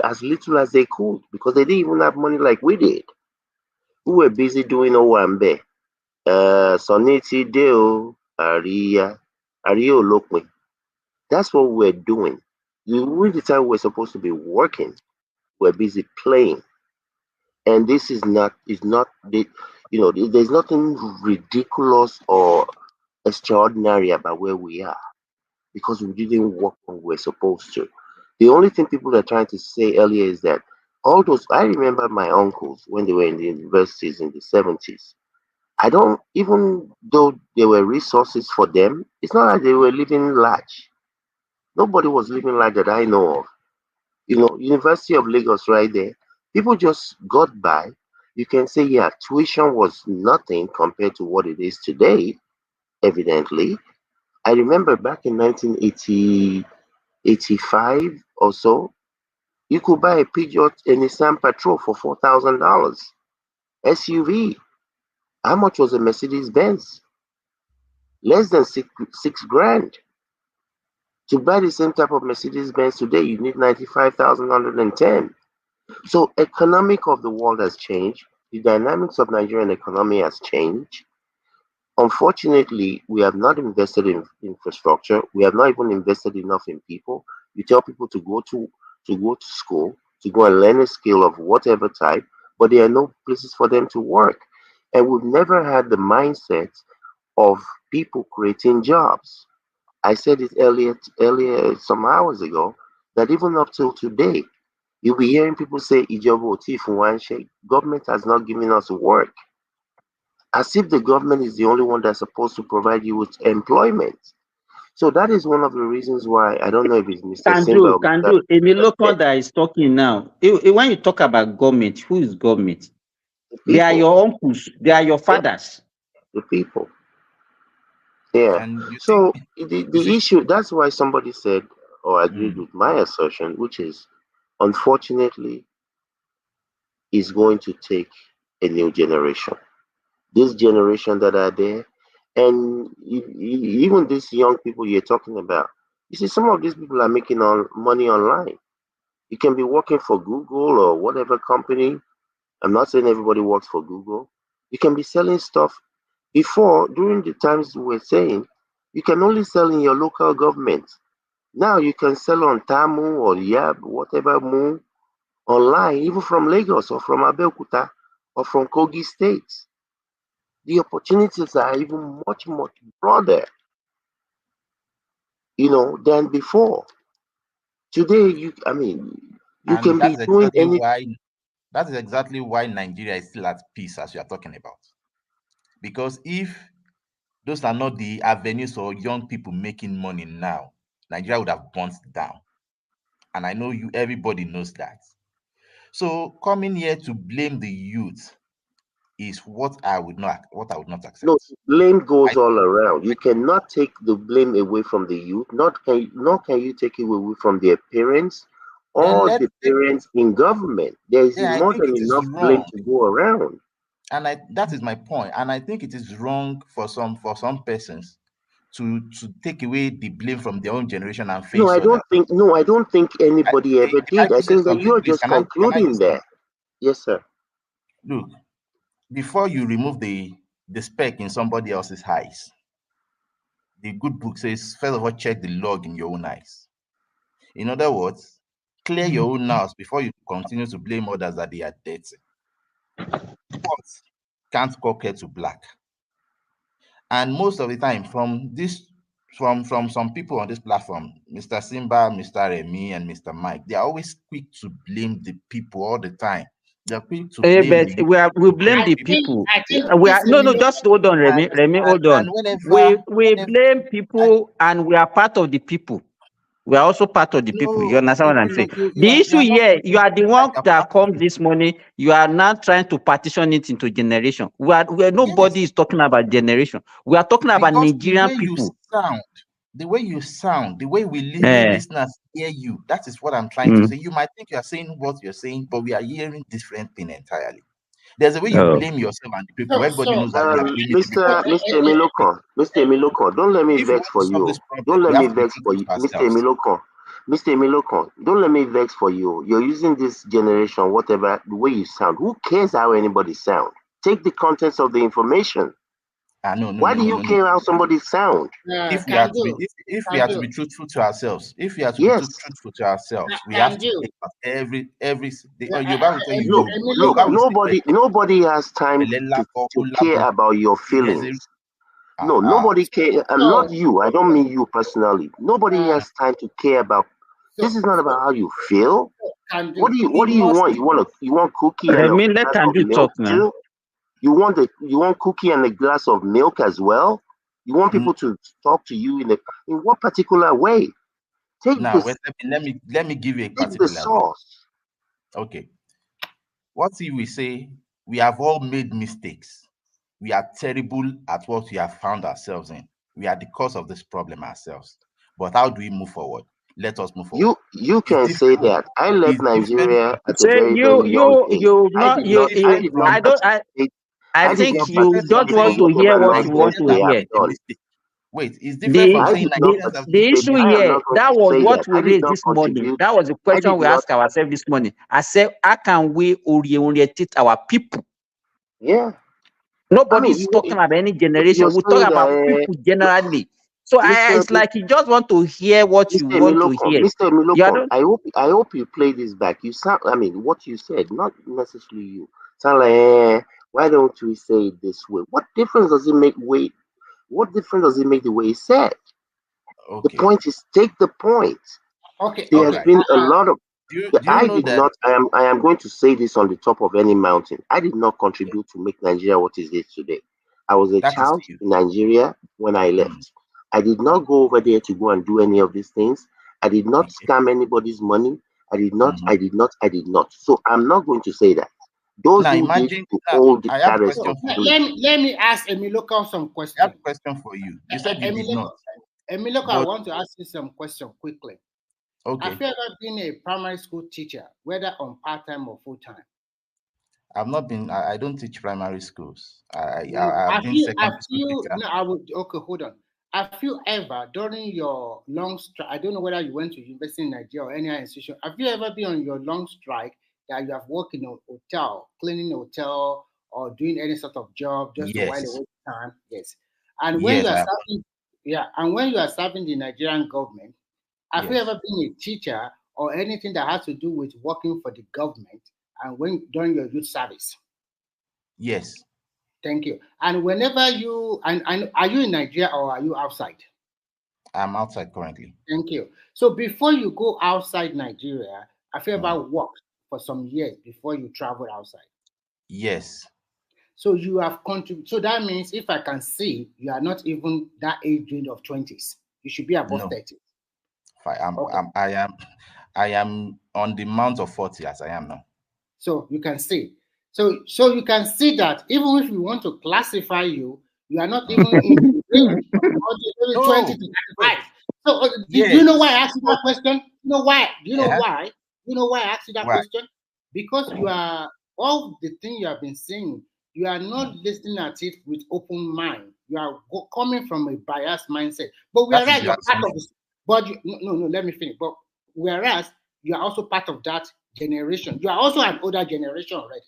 as little as they could, because they didn't even have money like we did. We were busy doing Owambe, Soniti Deo, Aria Olokwe. That's what we're doing. The time we're supposed to be working, we're busy playing. And this is not there's nothing ridiculous or extraordinary about where we are, because we didn't work when we're supposed to. The only thing people are trying to say earlier is that I remember my uncles when they were in the universities in the 70s. Even though there were resources for them, it's not like they were living large. Nobody was living large that I know of. University of Lagos right there, people just got by. You can say, yeah, tuition was nothing compared to what it is today, evidently. I remember back in 1985 or so, you could buy a Peugeot and Nissan Patrol for $4,000. SUV. How much was a Mercedes Benz? Less than six grand. To buy the same type of Mercedes Benz today, you need 95,110. So economic of the world has changed. The dynamics of Nigerian economy has changed. Unfortunately, we have not invested in infrastructure. We have not even invested enough in people. You tell people to go to school, to go and learn a skill of whatever type, but there are no places for them to work. And we've never had the mindset of people creating jobs. I said it earlier some hours ago, that even up till today, you'll be hearing people say, government has not given us work. As if the government is the only one that's supposed to provide you with employment. So that is one of the reasons why, I don't know if it's Mr. Simba or Mr. Emiloko that is talking now. When you talk about government, who is government? They are your uncles. They are your fathers. The people. Yeah. So the issue, that's why somebody said or agreed with my assertion, which is, unfortunately, is going to take a new generation. This generation that are there, and even these young people you're talking about, you see, some of these people are making money online. You can be working for Google or whatever company. I'm not saying everybody works for Google. You can be selling stuff. Before, during the times we were saying, you can only sell in your local government. Now you can sell on Tamu or Yab, whatever Mu, online, even from Lagos or from Abeokuta or from Kogi State. The opportunities are even much, much broader, than before. Today, you can be doing anything. That is exactly why Nigeria is still at peace, as you are talking about. Because if those are not the avenues for young people making money now, Nigeria would have burnt down. And I know everybody knows that. So coming here to blame the youth is what I would not accept. No, blame goes all around. You cannot take the blame away from the youth. Nor can you take it away from their parents or the parents in government. There is more than enough blame to go around. And that is my point. And I think it is wrong for some persons to take away the blame from their own generation and face. No, I don't think anybody ever did. I think that you're just concluding that. Yes, sir. Look, before you remove the speck in somebody else's eyes, the good book says, first of all, check the log in your own eyes. In other words, clear your own house before you continue to blame others that they are dirty. What can't compare to black? And most of the time, from some people on this platform, Mr. Simba, Mr. Remy, and Mr. Mike, they are always quick to blame the people all the time. They're quick to blame we blame the people. Just hold on, Remy, hold on. We blame people and we are part of the people. We are also part of the people. You understand what I'm saying? The issue you are here, not you are the one that comes this morning. You are now trying to partition it into generation. Nobody is talking about generation. We are talking about because Nigerian people. The way you sound, the way we listeners hear you, that is what I'm trying to say. You might think you are saying what you're saying, but we are hearing different thing entirely. There's a way you blame yourself and the people. Everybody knows that you are blaming Mr. Emiloko, don't let me vex for you. Don't let me vex for you, Mr. Emiloko. Mr. Emiloko, don't let me vex for you. You're using this generation, whatever, the way you sound. Who cares how anybody sound? Take the contents of the information. Why do you care how somebody sound? If we are to be truthful to ourselves, we have to take every nobody has time to care about your feelings. No, nobody care. Not you. I don't mean you personally. Nobody has time to care about. This is not about how you feel. What do you want? You want cookie and a glass of milk too? You want cookie and a glass of milk as well? You want people to talk to you in what particular way? Let me give you a particular sauce. Okay. What if we say we have all made mistakes? We are terrible at what we have found ourselves in. We are the cause of this problem ourselves. But how do we move forward? Let us move forward. You can say that. I left Nigeria at a very young age. I think you don't want to hear what you want to hear. Wait, it's different from saying the issue here, that was what we raised this morning. That was the question we asked ourselves this morning. I said, how can we orientate our people? Yeah. Nobody's talking about any generation. We talk about people generally. So it's like you just want to hear what you want to hear. Mr. Emiloko, I hope you play this back. You sound, what you said, not necessarily you. Sound like, why don't we say it this way? What difference does it make? What difference does it make the way it's said? Okay. The point is, take the point. Okay. There has been a lot of. I am going to say this on the top of any mountain. I did not contribute to make Nigeria what it is today. I was a child in Nigeria when I left. I did not go over there to go and do any of these things. I did not scam anybody's money. I did not. So I'm not going to say that. Those who did to hold the carrots. Let me ask Emiloko some questions. I have a question for you. You said you did not. Emiloko, I want to ask you some questions quickly. Okay. Have you ever been a primary school teacher, whether on part-time or full-time? I've not been. I don't teach primary schools. I've been secondary school teacher. Okay, hold on. Have you ever, during your long strike, I don't know whether you went to university in Nigeria or any other institution, have you ever been on your long strike that you have worked in a hotel, cleaning a hotel, or doing any sort of job just to while away time? Yes. And when you are serving, and when you are serving the Nigerian government, have you ever been a teacher or anything that has to do with working for the government and during your youth service? Yes. Thank you. And whenever you and are you in Nigeria or are you outside? I'm outside currently. Thank you. So before you go outside Nigeria, have you ever worked for some years before you traveled outside? Yes. So you have contributed. So that means if I can see, you are not even that age range of 20s. You should be above 30. I am on the mount of 40 as I am now. So you can see. So you can see that even if we want to classify you, you are not even in the 20 to 35. So do you know why I asked you that question? You know why? Do you know why? You know why I asked you that question? Because you are all the thing you have been saying, you are not listening at it with open mind. You are coming from a biased mindset. But whereas you're part of this, but no, let me finish. But whereas you are also part of that generation, you are also an older generation already.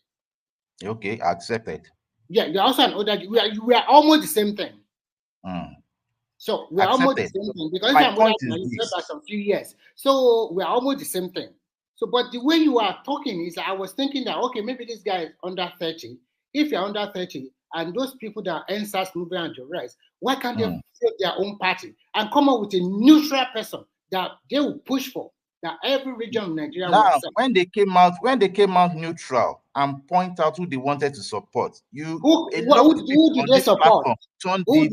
Okay, accepted. Yeah, you're also an older. We are almost the same thing. So we're almost the same thing because I'm older than you by some few years. So we're almost the same thing. So, but the way you are talking is, I was thinking that okay, maybe this guy is under 30. If you're under 30, and those people that are NSAS movement and the rest, why can't they create their own party and come up with a neutral person that they will push for? that every region of Nigeria now, will accept. when they came out neutral and point out who they wanted to support, Who did they support? Who did they support? Who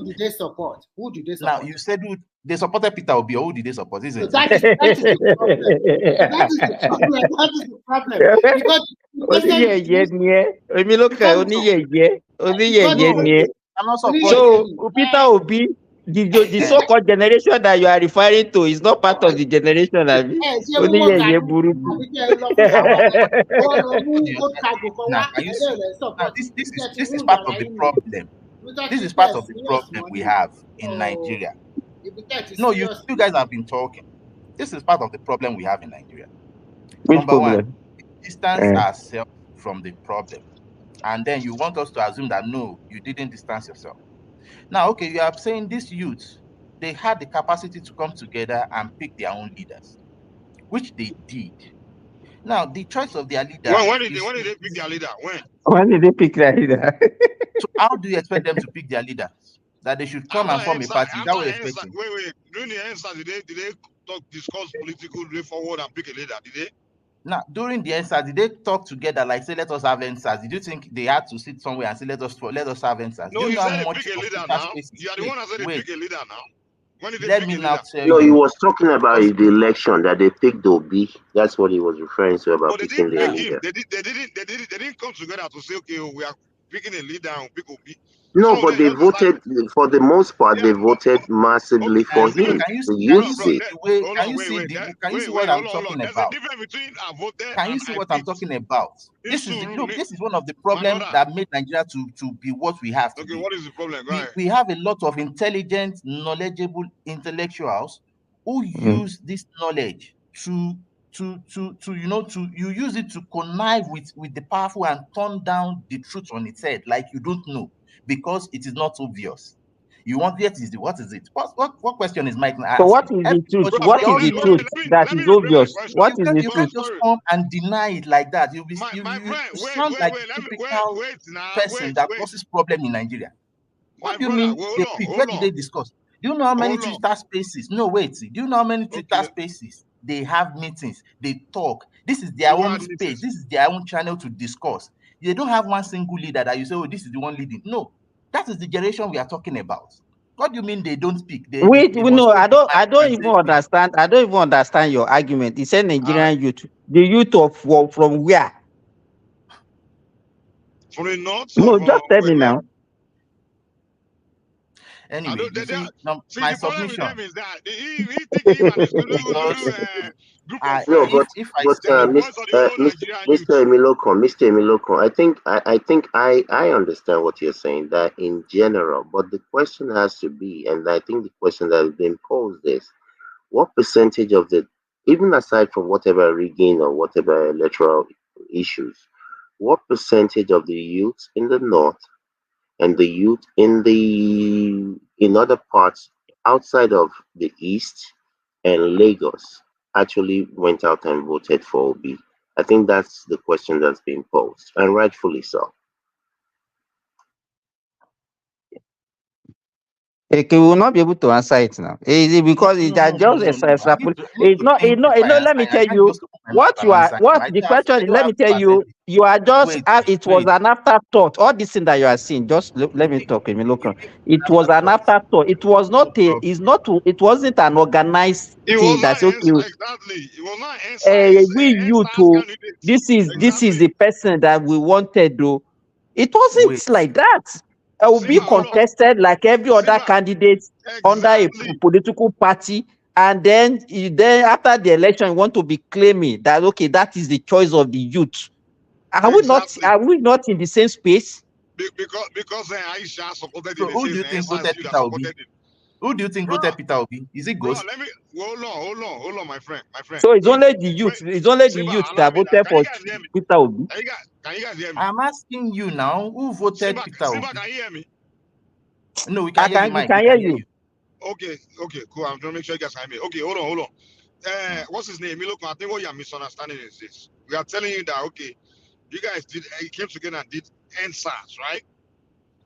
did they support? Who did they support? Now you said they supported Peter Obi, or who did they support? Isn't So that is the problem. That is the problem. That is the problem. Because so Peter Obi, the so-called generation that you are referring to is not part of the generation. Now, this is part of the problem. This is part of the problem we have in Nigeria. No, you guys have been talking. This is part of the problem we have in Nigeria. Number one, distance ourselves from the problem. And then you want us to assume that no, you didn't distance yourself. Now, okay, you are saying these youths, they had the capacity to come together and pick their own leaders, which they did. Now, the choice of their leader. When did they pick their leader? When did they pick their leader? So how do you expect them to pick their leader? That they should come and form a party? That way expecting. Wait. During the answer, did they discuss political way forward and pick a leader? Did they? Now, during the answer, did they talk together like say, let us have answers? Did you think they had to sit somewhere and say, let us have answers? No, you said they pick a leader now. You are the one that said they pick a leader now. When did they pick a leader? No, he was talking about the election that they picked Obi. That's what he was referring to about picking their leader. They didn't come together to say, okay, we are picking a leader and pick Obi. No, but they voted, for the most part, they voted massively for him. Can you see what I'm talking about? Can you see what I'm talking about? This is one of the problems that made Nigeria to be what we have today. Okay, what is the problem? We have a lot of intelligent, knowledgeable intellectuals who use this knowledge to use it to connive with the powerful and turn down the truth on its head, like you don't know, because it is not obvious. You want what is it? What question is Mike asking? So what is the truth? What is the truth that is obvious? What is the truth? You can't just come and deny it like that. You sound like a typical person that causes problem in Nigeria. What do you mean? Where did they discuss? Do you know how many Twitter spaces? No, wait. Do you know how many Twitter spaces they have meetings? They talk. This is their own space. This is their own channel to discuss. They don't have one single leader that you say, oh, this is the one leading. No, that is the generation we are talking about. What do you mean they don't speak? I don't even understand. I don't even understand your argument. You said Nigerian youth. The youth from where? From the north? No, just tell me now. Anyway, my submission. Mr. Emilokon, I understand what you're saying, that in general, but the question has to be, and I think the question that has been posed is, what percentage of even aside from whatever rigging or whatever electoral issues, what percentage of the youth in the north and the youth in other parts outside of the east and Lagos actually went out and voted for Obi? I think that's the question that's being posed, and rightfully so. Okay, we will not be able to answer it now. Because it's just extrapolation. It's not. Let me tell you what you are. What the question is. Let me tell you. You are just. It was an afterthought. All this thing that you are seeing. Just let me talk. It was an afterthought. It was not. It wasn't an organized thing. That's okay. Exactly. It was not. We you too. This is the person that we wanted. Though it wasn't like that. Will be contested like every other candidate under a political party, and then after the election, you want to be claiming that okay, that is the choice of the youth. Are we not in the same space? Because Aisha supported the who do you think voted Peter Obi? Who do you think voted Peter Obi? Is it Ghost? Hold on, my friend. So it's only the youth. It's only the youth that voted for Peter Obi. Can you guys hear me? I'm asking you now, who voted Peter Obi? Can you hear me? No, we can hear you. We can hear you. Okay, cool. I'm trying to make sure you guys can hear me. Okay, hold on. What's his name? I think what you're misunderstanding is this. We are telling you that, okay, you guys came together and did NSAS, right?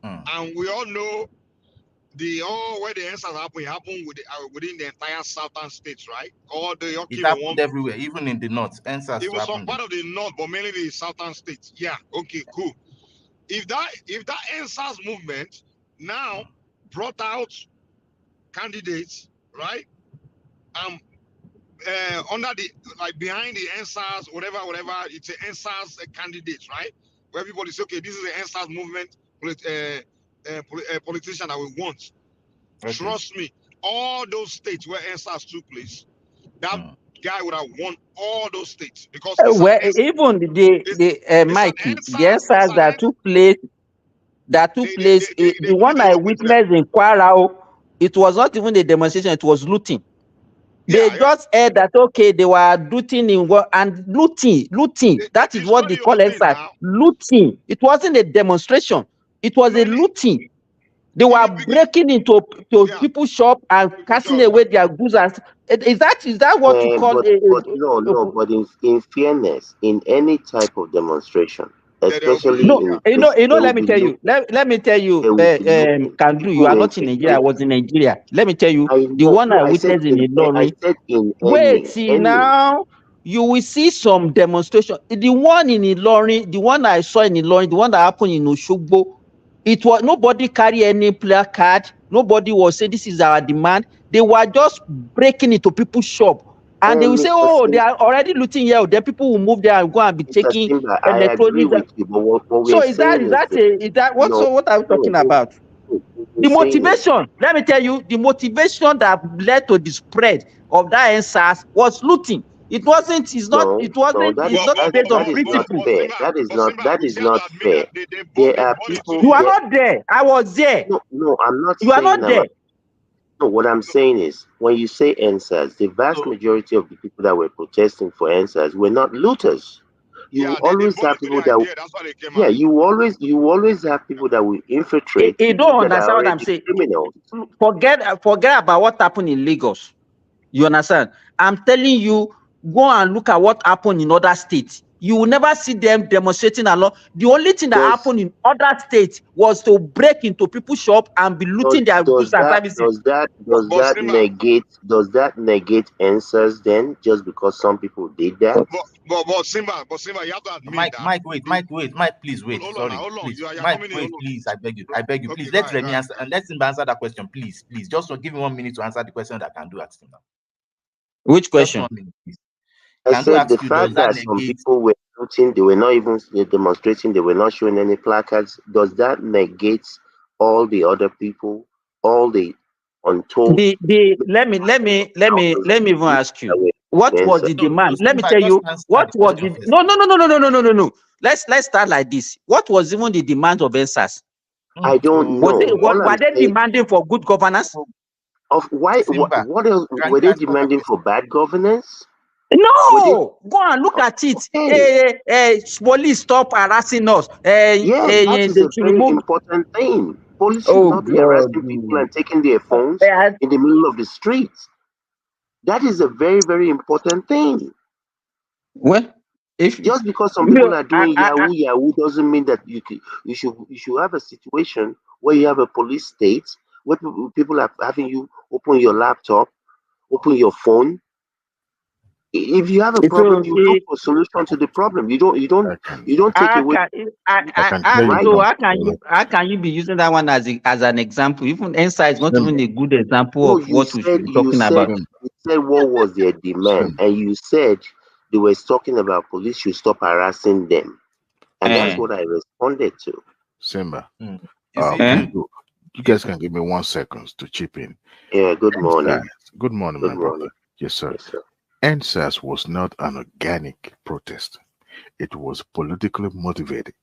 And we all know the where the answers happen within the entire southern states, right? Or they all It came in happened one. everywhere, even in the north. Answers It to was some happen. part of the north, but mainly the southern states. Yeah, okay, cool. If that answers movement now brought out candidates, right? Under the like behind the answers, whatever, it's an answers candidates, right? Where everybody say, okay, this is the answers movement politician that we want. Okay. Trust me, all those states where answers took place, that guy would have won all those states because Well, even the Mikey, the answers that took place, the one I witnessed in Kwarao, it was not even a demonstration; it was looting. They just heard that okay, they were looting in what and looting. That is what they call answers. Looting. It wasn't a demonstration; it was a looting. They were breaking into people's shop and casting away their goods. Is that what you call but in fairness, in any type of demonstration, especially no, let me tell you. Let me tell you, Kandu, you are not in Nigeria. I was in Nigeria. Let me tell you, the one I witnessed in Ilorin. Wait, see now, you will see some demonstration. The one in Ilorin, the one I saw in Ilorin, the one that happened in Oshogbo, it was nobody carry any placard. Nobody was saying this is our demand. They were just breaking into people's shop. And they will say, oh, they are already looting here. Then people will move there and go and be taking I agree with you, but what so we're is that what? So what are we talking about? The motivation. Let me tell you, the motivation that led to the spread of that answers was looting. It wasn't. It's not. It wasn't. It's not based on principle. That is not fair. There are people. You are not there. I was there. No, I'm not. You are not there. No, what I'm saying is, when you say answers, the vast majority of the people that were protesting for answers were not looters. You always have people that you always have people that will infiltrate. You don't understand what I'm already saying. criminals. Forget about what happened in Lagos. You understand? I'm telling you, go and look at what happened in other states. You will never see them demonstrating along. The only thing that happened in other states was to break into people's shop and be looting their goods and services. Does that negate answers then, just because some people did that? But Simba, you have to admit Mike, please wait. Hold on. Please. Mike, wait, please. I beg you. Please let Remy answer and let Simba answer that question, please. Just give me 1 minute to answer the question that I can do at Simba. Which question? 1 minute, please. I said the fact that some people were looting, they were not even demonstrating, they were not showing any placards. Does that negate all the other people, all the untold? Let me even ask you. What was the demand? Let me tell you. What was the no. Let's start like this. What was even the demand of answers? I don't know. Were they demanding for good governance? What else were they demanding for? Bad governance? No, go and look at it. Police stop harassing us. That is a very important thing. Police should not be harassing people and taking their phones in the middle of the streets. That is a very, very important thing. Well, just because some people are doing Yahoo doesn't mean that you should have a situation where you have a police state where people are having you open your laptop, open your phone. If you have a problem, you look for a solution to the problem. You don't take away. How can you be using that one as an example? Even NSA is not even a good example of what we should be talking about. You said what was their demand, and you said they were talking about police should stop harassing them, and that's what I responded to. Simba, you guys can give me 1 second to chip in. Yeah. Good morning. Good morning, my brother. Yes, sir. NSAS was not an organic protest. It was politically motivated.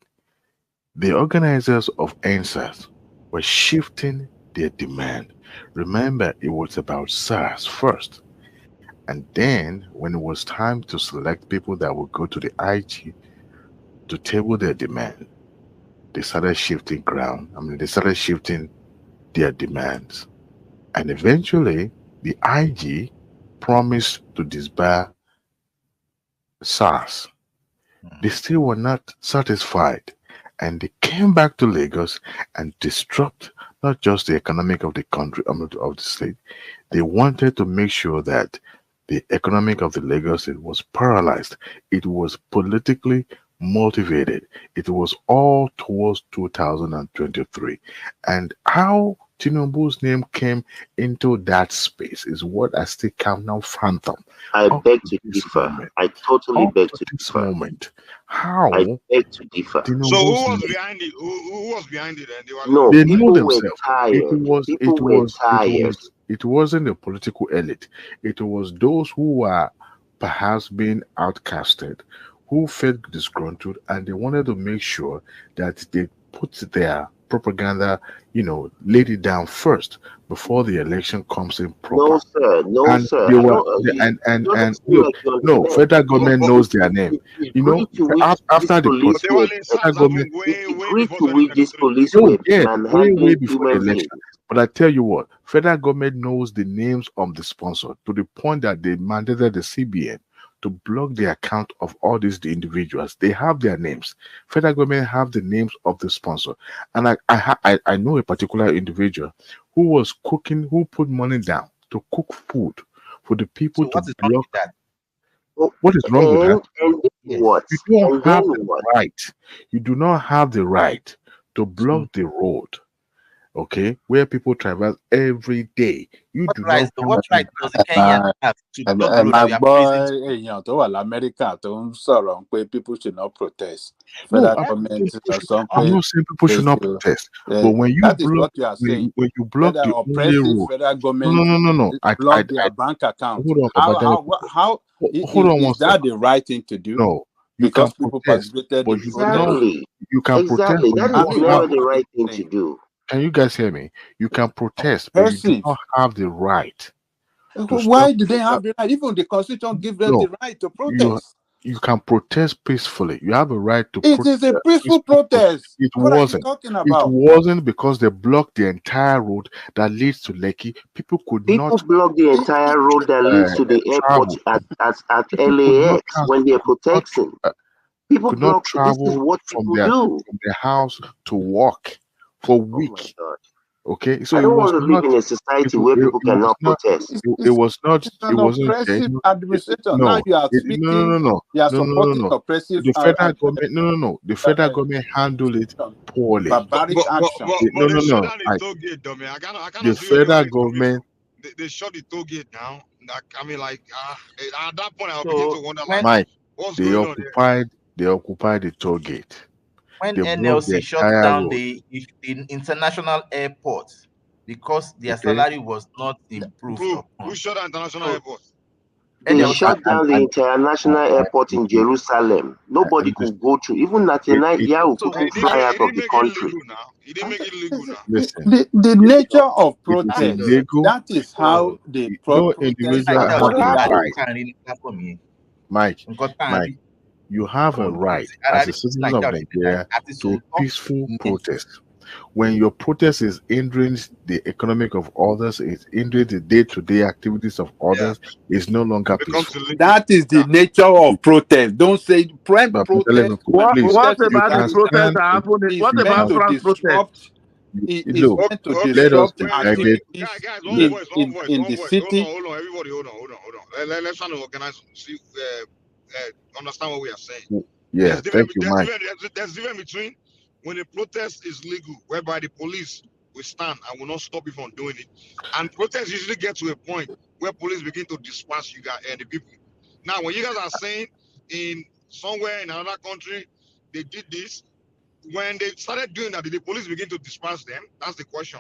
The organizers of NSAS were shifting their demand. Remember, it was about SARS first. And then, when it was time to select people that would go to the IG to table their demand, they started shifting ground. They started shifting their demands. And eventually, the IG promised to disbar SARS. They still were not satisfied, and they came back to Lagos and disrupt not just the economic of the country, of the state. They wanted to make sure that the economic of the Lagos State was paralyzed. It was politically motivated. It was all towards 2023. And how Tinubu's name came into that space is what I still cannot fathom. I Up beg to to this differ. moment, I totally up beg to to this differ. moment, how I beg to differ. So who Tinubu's was name, behind it? Who was behind it? And they were No, they know people were themselves. tired. People were tired. It wasn't the political elite. It was those who were perhaps being outcasted, who felt disgruntled, and they wanted to make sure that they put their propaganda, laid it down first before the election comes in proper. No, sir. No, And sir. they I were, don't. and You don't seem look, like you no, understand. federal government knows their name. The degree to which this After the police protest, were, federal government, the degree to which this police no, were yeah, way manhandling before the human election. beings. But I tell you what, federal government knows the names of the sponsor to the point that they mandated the CBN to block the account of all these the individuals. They have their names. Federal government have the names of the sponsor, and I know a particular individual who was cooking, who put money down to cook food for the people So to what is wrong block. with that? What is wrong with that? And then what? You don't And have then the what? right. You do not have the right to block the road, okay, where people travel every day. You do not have What right does the Kenyan have to block the road My that we are boy, praising? èèyàn tó wà l'Amẹ́ríkà tó ń sọ̀rọ̀ pé people should not protest. No, Federal I'm government sọ I'm pé not saying people they should not should. protest, but when you That is block, what you are saying. when you block Federal the only oppressive road, federal no, government no, no, no, no. block their bank account. Hold on, Baba Dele. Hold on one Is that second. the right thing to do? No, you Because can people protest, participated but in you protest. cannot. Exactly. You can protest, Exactly. but That you is don't never have. the right thing to do. Can you guys hear me? You can protest, but you do Oppressive. not have the right to Why stop. do they have the right? Even the Constitution gives them No, the right to you protest. you can protest peacefully. You have a right to It is a peaceful protest. It What are you wasn't. talking It about? wasn't because they blocked the entire road that leads to Lekki. People could People not block the entire road that leads to the airport travel. at People could not LAX when they're protesting. People could not block. This is travel what from people their do. house to work for a Oh my week. God. Okay, so I it don't was want to not. live in a society It where was people cannot protest. it was not. It's It an wasn't. oppressive No, administration. Now no, you are no, no, speaking, no, no, you are no, no, no, supporting no. oppressive The federal government. No, no, no. The federal government handled it poorly. barbaric action. No, they no, shut no. down the toll gate, though, man. I The cannot see where the federal money is coming government. from. They shut the toll gate now. I mean, like, at that point, I begin So to wonder, when like, Mike, what's they going on there? occupied the toll gate. when They blocked the NLC shut entire down road. the international airport because their Okay. salary was not improved Who upon. shut down international airport? They NLC. shut down the international airport in Jerusalem. Nobody could go through. Even Netanyahu So couldn't fly out of the country. He didn't make it legal now. Listen, The nature of if it is protest, illegal, that is how the no protest individual That's has what the happened. right. Mike, you have a right as a citizen of Nigeria to a peaceful protest. When your protest is hindering the economic of others, it's hindering the day-to-day activities of others, it's no longer peaceful. that is the nature of protest. Don't say prime But protest. What please, about you the can protests stand. that happened? Is What meant about to France protest? disrupt. It is Look, meant to let us disrupt be targeted. Guys, one in voice, in the city. Hold on, everybody, hold on. Let's try to organize, see, understand what we are saying. Yeah, thank you, Mike. There's difference between when a protest is legal, whereby the police will stand and will not stop you from doing it, and protests usually get to a point where police begin to disperse you guys and the people. Now, when you guys are saying in somewhere in another country they did this, when they started doing that, did the police begin to disperse them? That's the question.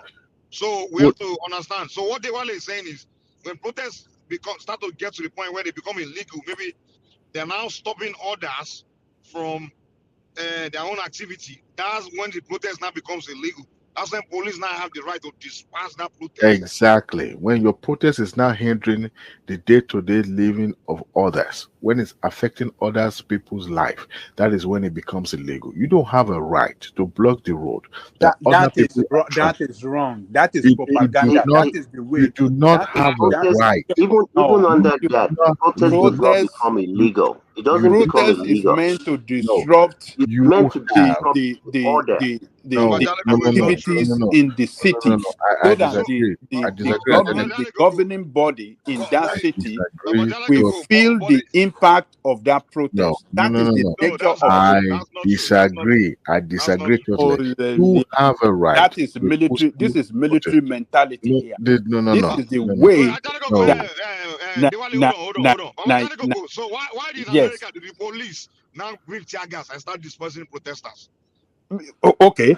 So we have to understand. So what Wale is saying is, when protests start to get to the point where they become illegal, maybe they're now stopping others from their own activity. That's when the protest now becomes illegal. That's when police now have the right to disperse that protest. Exactly. When your protest is now hindering the day-to-day living of others, when it's affecting others people's life, that is when it becomes illegal. You don't have a right to block the road that other people are That is wrong. That is you propaganda. do not, That is the way. you do not That is have a that. right. Even No, under You that, do not, protest you does do, not protest. become illegal. It doesn't you, become Protest is illegal. meant to no, disrupt It's you meant to have, disrupt order. no, the no, no, no, no, activities no, no, in the no, no, city, no. I so that disagree. I disagree. I didn't. the governing body in that I city disagree will totally. feel the impact of that No, protest. no, That no, is no, the no. nature of I protest. disagree. I disagree Oh, totally. You have a right that is to military. This peaceful is military protest. mentality No, here. no, no, This no, is the no, no, way no. that. Hold on. So why did Yes. America, the police, now bring tear gas and start dispersing protesters? Okay,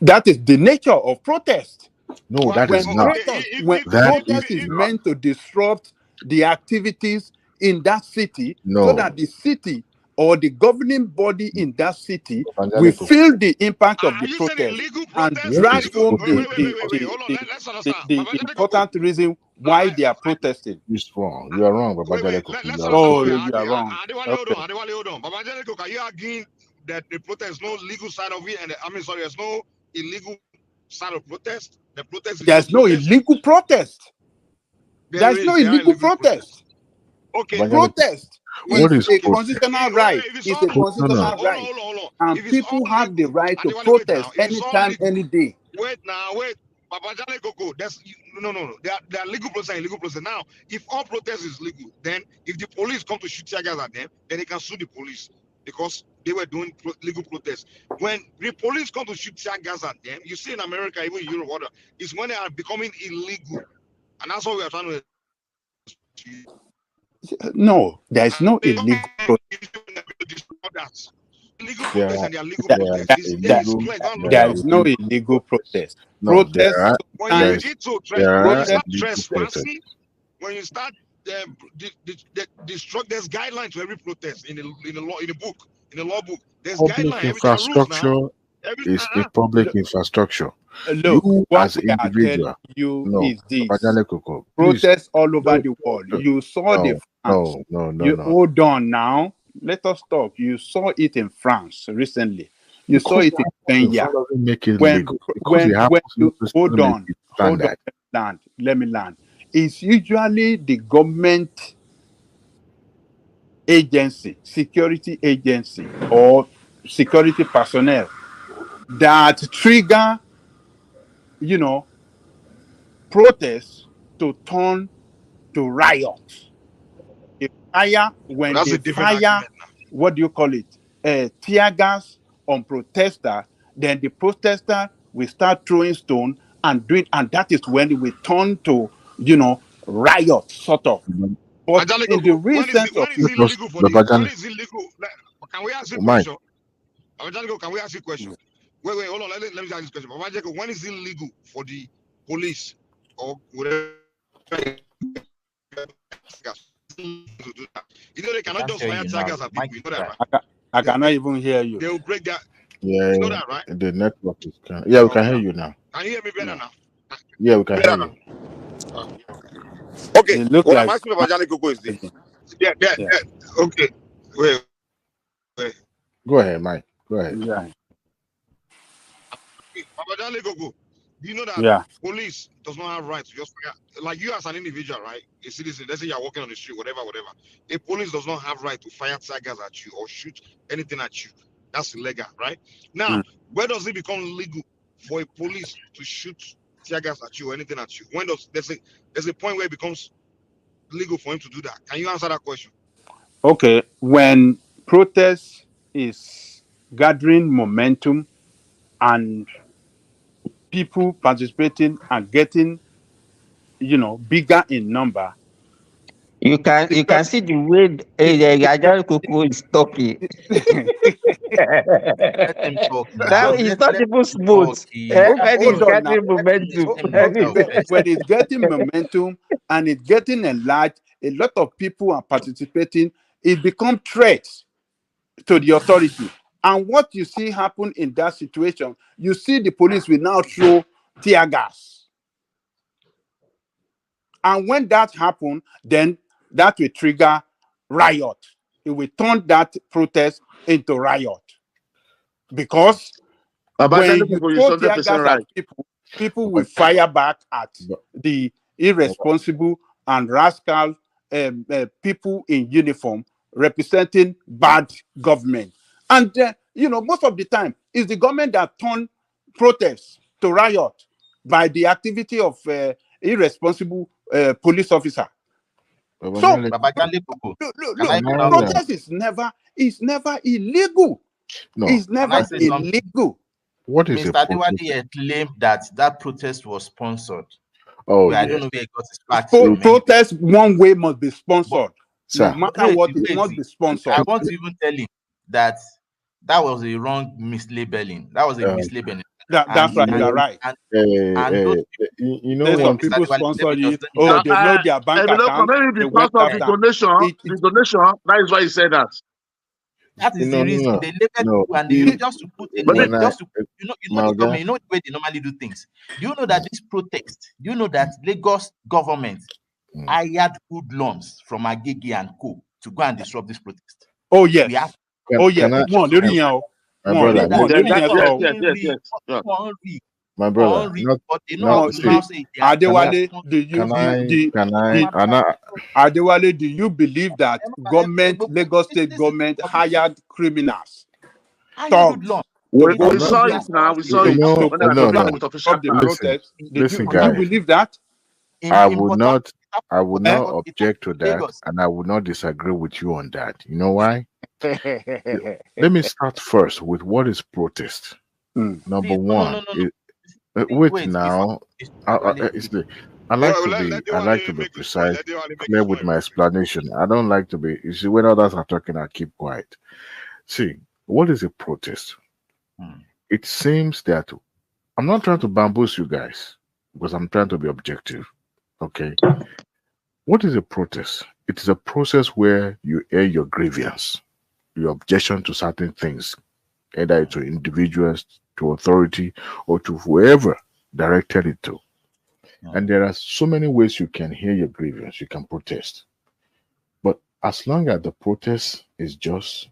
that is the nature of protest. No, that is not. When That protest is is not. meant to disrupt the activities in that city, so No. that the city or the governing body in that city will Evangelical. feel the impact of the You said protest illegal and protest? drive Yes, home okay. Let's understand. the important reason why they are protesting. It's wrong. You are wrong, Babajale. Let's You are understand wrong. Oh, what we're you are arguing. wrong. Adewale, hold on. Baba Angelico, are you arguing that the protest, no legal side of it, and there's no illegal side of protest? The protest is There's just no protest? illegal protest. There There's no are illegal illegal protest. Okay. Protest What is a protest? constitutional right. It's a No, no. constitutional right. Hold on. And If it's all people have the legal, right to Adewale, wait now. protest If it's all anytime, legal, any day. wait. Baba Angelico, that's no. There are legal process and illegal process. Now, if all protest is legal, then if the police come to shoot tear gas at them, then they can sue the police because they were doing legal protest. When the police come to shoot tear gas at them, you see in America, even in Europe, is when they are becoming illegal, and that's what we are trying to. No, there's no illegal protest. Illegal There protest are, and their legal there protest. are It's illegal. clear. Go and look There it are there up. is no illegal illegal protest. No, there Protest are. When you sometimes begin to There when are you start illegal protest. trespassing, when you start there's guidelines to every protest in the law, in the book, in the law book. There's Public guidelines. There are rules now. infrastructure is a public infrastructure. look, You what as we are telling individual, you no, is this. Babajale Koko, please. Protests all over No, the world. no, You saw the France. You no. hold on now. Let us talk. You saw it in France recently. You saw Because it in Kenya. that doesn't make it When legal. Because it when happens you hold doesn't make on, it hold on, standard. let me land. It's usually the government agency, security agency, or security personnel that trigger, protests to turn to riots. When That's they a different fire, argument now. what do you call it? Tear gas on protester, then the protester will start throwing stone and that is when it will turn to, riot sort of. But in the real sense of when is it legal for the when is it legal? Can we ask you a question? Can we ask you a question? Wait, hold on. Let me ask this question. When is it legal for the police or whatever to do that? You know they cannot just fire tigers at people. You know that, right? I cannot even hear you. They will break that. Yeah, You know that, right? the network is yeah, we can hear you now. Can you hear me better now? Yeah, we can hear you. Okay. It look What like I'm asking about Coco is this. Yeah. Okay. Wait. Go ahead, Mike. Go ahead. Yeah. Coco, you know that police does not have right to just fire, like you as an individual, right? A citizen, let's say you're walking on the street, whatever. A police does not have right to fire tigers at you or shoot anything at you. That's illegal, right? Now, where does it become legal for a police to shoot tear gas at you or anything at you? When there's a point where it becomes legal for him to do that? Can you answer that question? Okay, when protest is gathering momentum and people participating and getting, bigger in number. You can see the way Nigerian Coco is talking. Now it's not even smooth. Everybody is getting momentum. When it's getting momentum and it's getting enlarged, a lot of people are participating. It becomes threats to the authority. And what you see happen in that situation, you see the police will now throw tear gas. And when that happens, then that will trigger riot. it will turn that protest into riot. Because when you throw tear gas at people, people will fire back at the irresponsible and rascal people in uniform representing bad government. And, most of the time, it's the government that turn protests to riot by the activity of irresponsible police officer. So, look, protest is never illegal. No, it's never illegal. What is Mr. Adewale claimed that protest was sponsored. Oh, I yes. don't know where he got his facts. Protest one way must be sponsored. Sir, no matter what, it must be sponsored. I want to even tell him that was a wrong mislabeling. That was a mislabeling. That's right. You're right. You know, some people sponsor it. Oh, they know their bank account. Maybe because of the donation, that is why he said that. That is the reason they labeled you, and they just to put a name, just to you know the way they normally do things. Do you know that this protest? Do you know that Lagos government hired hoodlums from Agege and Co to go and disrupt this protest? Oh yes. Yes. My brother, Adewale, do you believe that Lagos State government hired criminals? We saw it now. We saw it. Listen, guys. Do you believe that? I would not object to that, and I would not disagree with you on that. You know why? Let me start first with what is protest. Number one, wait now. I like to be precise, clear with my explanation. I don't like to be. You see, when others are talking, I keep quiet. See, what is a protest? It seems that I'm not trying to bamboozle you guys because I'm trying to be objective. Okay. What is a protest? It is a process where you air your grievance, your objection to certain things, either to individuals, to authority, or to whoever directed it to. And there are so many ways you can hear your grievance, you can protest. But as long as the protest is just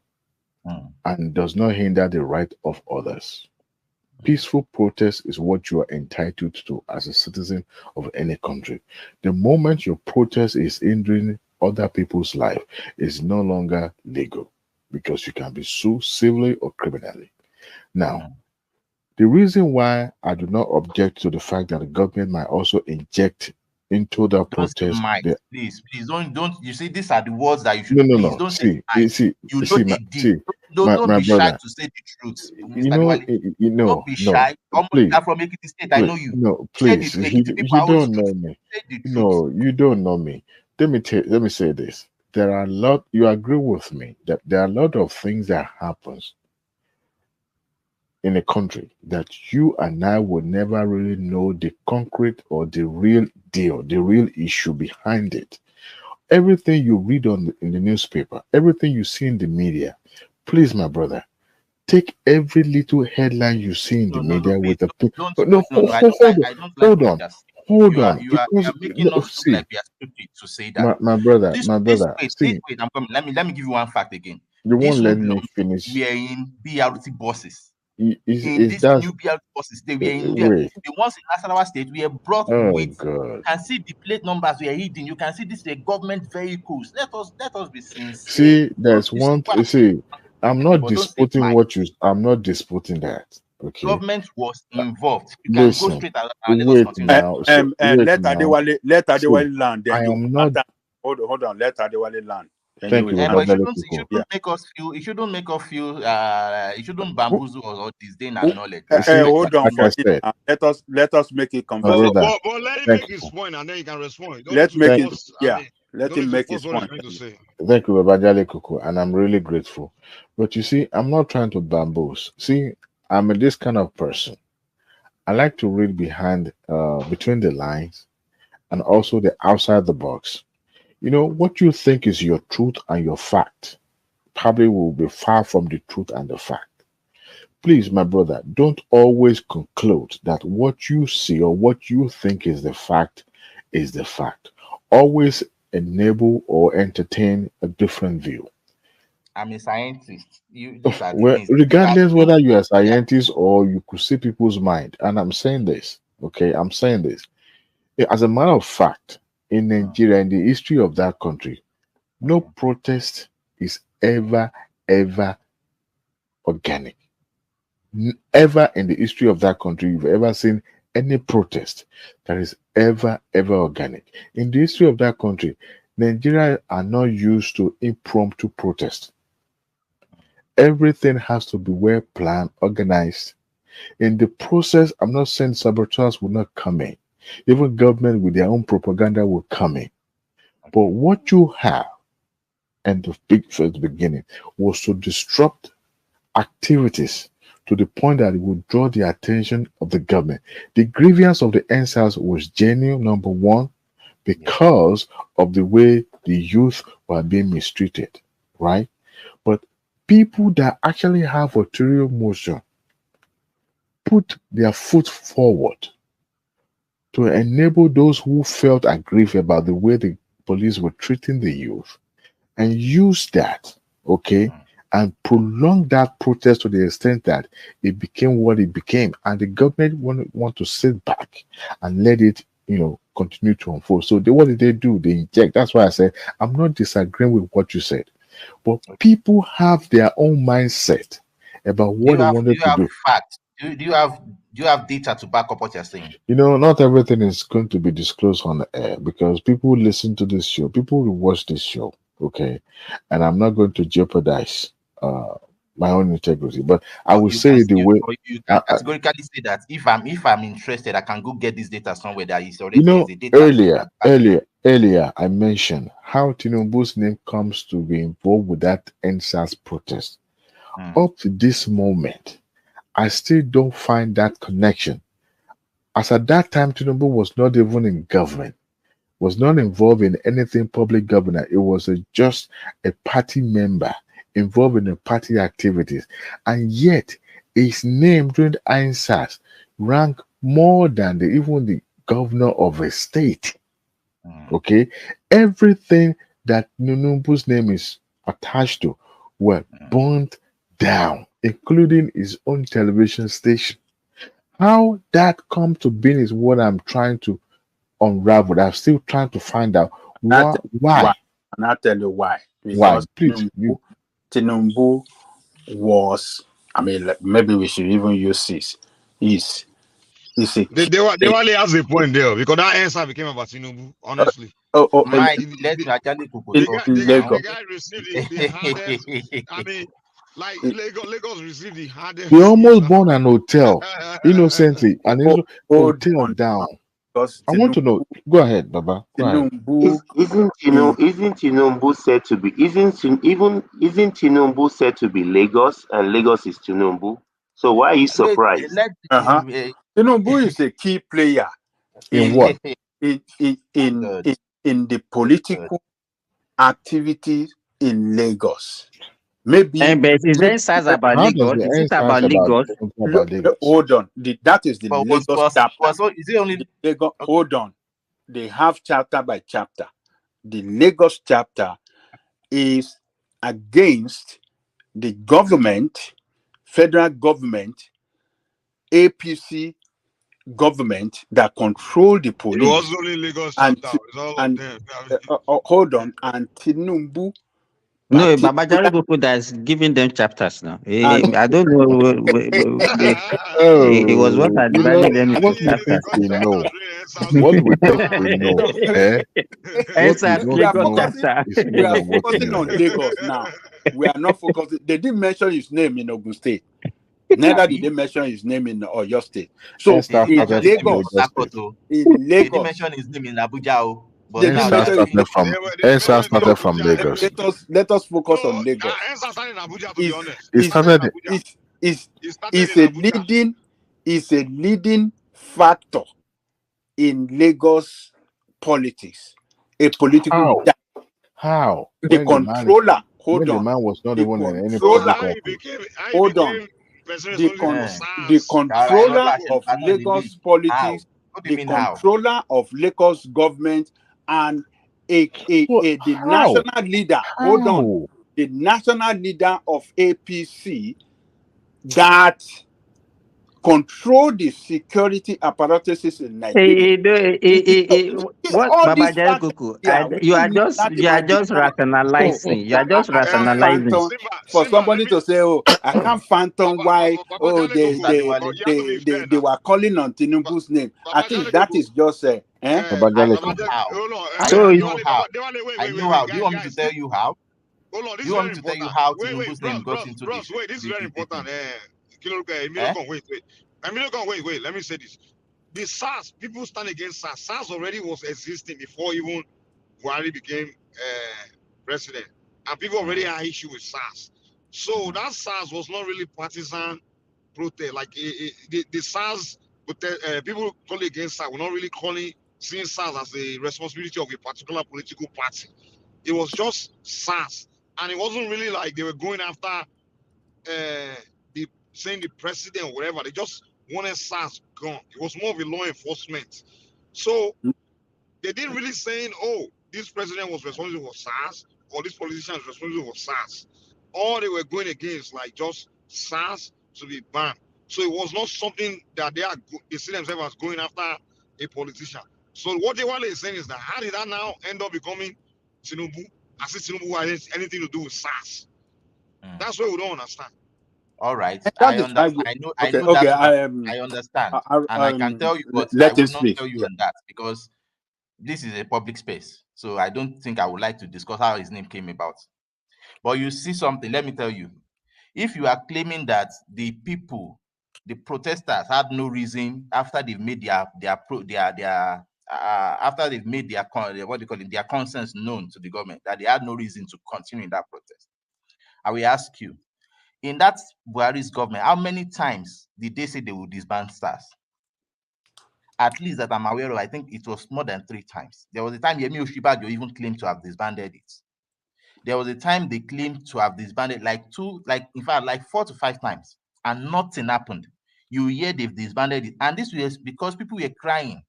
and does not hinder the right of others, peaceful protest is what you are entitled to as a citizen of any country. The moment your protest is hindering other people's life, is no longer legal because you can be sued civilly or criminally. Now, the reason why I do not object to the fact that the government might also inject into the protest. Please don't. You see, these are the words that you should. No. Don't see, don't be shy to say the truth. Don't be shy. Please, from Ekiti State, I know you. No, please, you don't know me. No, you don't know me. Let me say this. There are a lot. You agree with me that there are a lot of things that happens in a country that you and I will never really know the concrete or the real deal, the real issue behind it. Everything you read in the newspaper, everything you see in the media, please, my brother, take every little headline you see in the media with a hold on. You are making us look like we are stupid to say that. My brother. Wait, I'm coming. Let me give you one fact again. You won't let me finish. We are in BRT buses. In these new BRT buses, they were in there. The ones in Nasarawa State were brought with. You can see the plate numbers we are hidden. You can see this is government vehicles. Let us be sincere. See, there's one. See, I'm not disputing what you. I'm not disputing that. Okay. Government was involved. You can go straight and wait now. Let Adewale land. I am not. Hold on. Let Adewale land. Thank you. But it shouldn't make us feel. It shouldn't bamboozle or disdain our knowledge. Hold on. Let us make it convincing. But let him make his point, and then you can respond. Let him make his point. Thank you, Babajale Kuku, and I'm really grateful. But you see, I'm not trying to bamboozle. See, I'm this kind of person. I like to read between the lines, and also the outside the box. You know, what you think is your truth and your fact probably will be far from the truth and the fact. Please, my brother, don't always conclude that what you see or what you think is the fact is the fact. Always enable or entertain a different view. I'm a scientist. These are the Well, things. regardless whether you're a scientist or you could see people's mind, and I'm saying this, okay, I'm saying this. As a matter of fact, in Nigeria, in the history of that country, no protest is ever organic. Ever in the history of that country, you've ever seen any protest that is ever organic. In the history of that country, Nigeria are not used to impromptu protest. Everything has to be well planned, organized. In the process, I'm not saying saboteurs will not come in. Even government with their own propaganda will come in. But what you have and the beginning was to disrupt activities to the point that it would draw the attention of the government. The grievance of the NSAS was genuine, number one, because of the way the youth were being mistreated, right? But people that actually have ulterior motion put their foot forward to enable those who felt aggrieved about the way the police were treating the youth and use that, okay, and prolong that protest to the extent that it became what it became. And the government want to sit back and let it, continue to unfold. So what did they do? They inject. That's why I said, I'm not disagreeing with what you said. But people have their own mindset about what they wanted to do. Facts? Do you have data to back up what you're saying? Not everything is going to be disclosed on the air because people listen to this show, people will watch this show, okay? And I'm not going to jeopardize my own integrity, but I will say the way you categorically say that if I'm interested, I can go get this data somewhere that is already there's a data. Earlier I mentioned how Tinubu's name comes to be involved with that NSAS protest. Up to this moment, I still don't find that connection. As at that time, Tinubu was not even in government, was not involved in anything public governance. It was just a party member involved in the party activities. And yet, his name during the NSAS ranked more than even the governor of a state. Okay? Everything that Tinubu's name is attached to were burnt down, including his own television station. How that come to be is what I'm trying to unravel. I'm still trying to find out why. And I'll tell you why. Why? Because Please. Tinubu was, maybe we should even use this. They only has a point there because that answer became about Tinubu, honestly. The guy received the hardest. Lagos received the hardest. He almost bought an hotel innocently, and hotel down. I want to know. Go ahead, Baba. Go ahead. Isn't Tinubu said to be isn't Tinubu said to be Lagos, and Lagos is Tinubu? So why are you surprised? Tinubu is a key player in what? In the political activities in Lagos. Maybe but is there size about Lagos? Is it about Lagos? Hold on. That is the Lagos chapter. Is it only Lagos? Hold on. They have chapter by chapter. The Lagos chapter is against the government, federal government, APC government that control the police. It was only Lagos chapter. Hold on. And Tinubu. No, Babajaro Boko that's giving them chapters now. I don't know. It was what I divided them into chapters. What we think we know. We are focusing on Lagos now. We are not focusing. They didn't mention his name in Ogun State. Neither did they mention his name in Oyo State. So in Lagos, they didn't mention his name in Abuja. NSAS started from Lagos. Let us focus on Lagos. It's a leading factor in Lagos politics. A political how the controller. Hold on. The man was not even in any political. Hold on. The controller of Lagos politics, the controller of Lagos government, and the national leader. Hold on. the national leader of APC that control the security apparatuses in Nigeria. What All Baba these facts, Kuku, yeah, you we are need just that you are about the just time. So rationalizing. You are just I can't rationalizing. phantom for somebody to say, oh, I can't phantom why they were calling on Tinubu's name. I think that is just I know how. So I know how. I know how. Do you want me to tell you how? Hold on, Do this you is want very me to tell you important. how Wait, Tinubu's name got into bros, wait, this is very important. Emilio, wait. Emilio, wait. Let me say this. The SARS, people stand against SARS. SARS already was existing before even Buhari became president. And people already had issue with SARS. So that SARS was not really partisan protest. Like the SARS, people calling against SARS were not really seeing SARS as a responsibility of a particular political party. It was just SARS. And it wasn't really like they were going after saying the president or whatever. They just wanted SARS gone. It was more of a law enforcement. So they didn't really saying, oh, this president was responsible for SARS or this politician is responsible for SARS. All they were going against, like just SARS to be banned. So it was not something that they see themselves as going after a politician. So what they were saying is that how did that now end up becoming Tinubu? As if Tinubu has anything to do with SARS. That's what we don't understand. All right, that I is why understand. I okay, know that one. I I understand, and I can tell you, but I let him will not speak. tell you on that because this is a public space. So I don't think I would like to discuss how his name came about. But you see something. Let me tell you. If you are claiming that the people, the protesters, had no reason after they've made after they've made their what do you call it, their concerns known to the government, that they had no reason to continue in that protest, I will ask you, in that Buhari's government, how many times did they say they would disband SARS? At least that I'm aware of, I think it was more than 3 times. There was a time Yemi Osinbajo even claimed to have disbanded it. There was a time they claimed to have disbanded like 4 to 5 times, and nothing happened. You hear they've disbanded it, and this was because people were crying.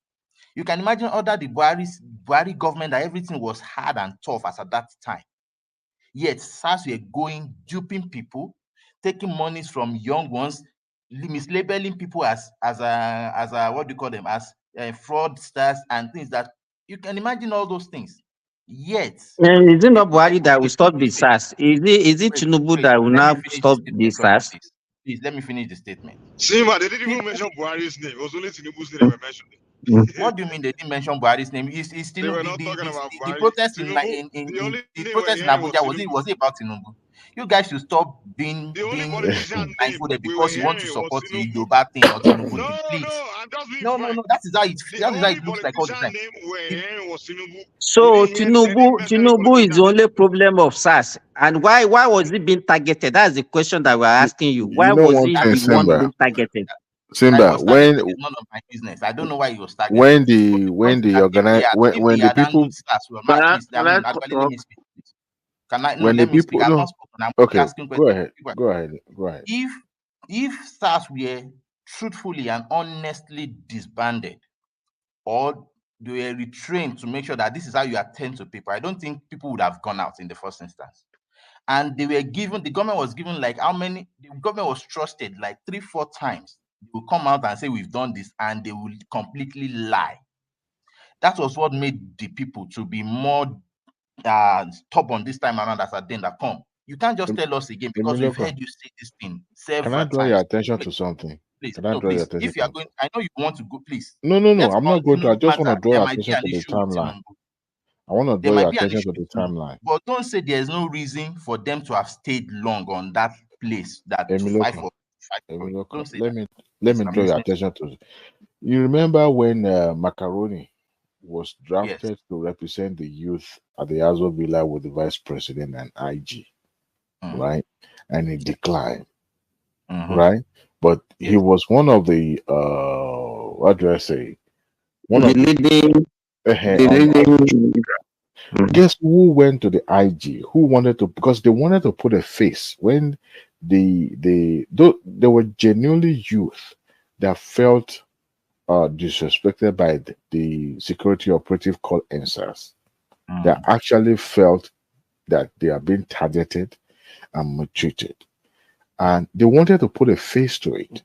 You can imagine under the Buhari government that everything was hard and tough as at that time. Yet SARS were going, duping people, taking monies from young ones, mislabeling people as what do you call them, as fraudsters and things that you can imagine all those things. Yet, is it not Buhari that will stop the SARS? Is it Tinubu that will now stop the SARS? Please let me finish the statement. Simba, they didn't even mention Buhari's name. It was only Tinubu's name they were mentioning. What do you mean they didn't mention Buhari's name? They were not talking about the Buhari. protest Tinubu, the protest in Abuja was it about Tinubu? You guys should stop being blindfolded because you want to support the Yoruba thing or Tinubu. Please. I'm just being no, that is how it looks like all the time. So Tinubu is the only problem of SARS. And why was he being targeted? That's the question that we're asking you. Why was he the one being targeted? Simba, when it's none of my business. I don't know why he was targeted. when the people let me speak. Let me speak. I'm not spoken. I'm asking questions. Go ahead. If SARS were truthfully and honestly disbanded, or they were retrained to make sure that this is how you attend to people, I don't think people would have gone out in the first instance. And the government was given like how many? The government was trusted like 3-4 times. They will come out and say we've done this, and they will completely lie. That was what made the people to be more stubborn this time around as a then that come. You can't just tell us again because we've heard you say this thing several times. Can I draw your attention to something? Please, if you are going, I know you want to go, please. No, I'm not going to. I just want to draw your attention to the timeline. I want to draw your attention to the timeline. But don't say there's no reason for them to have stayed long on that place to fight for. Don't say let me draw your attention to it. You remember when Macaroni was drafted to represent the youth at the Azo Villa with the vice president and IG, right? And he declined, right? But he was one of the what do I say? One of the Guess who went to the IG? Who wanted to, because they wanted to put a face when they were genuinely youth that felt disrespected by the security operative called NSAS. That actually felt that they are being targeted and maltreated. And they wanted to put a face to it.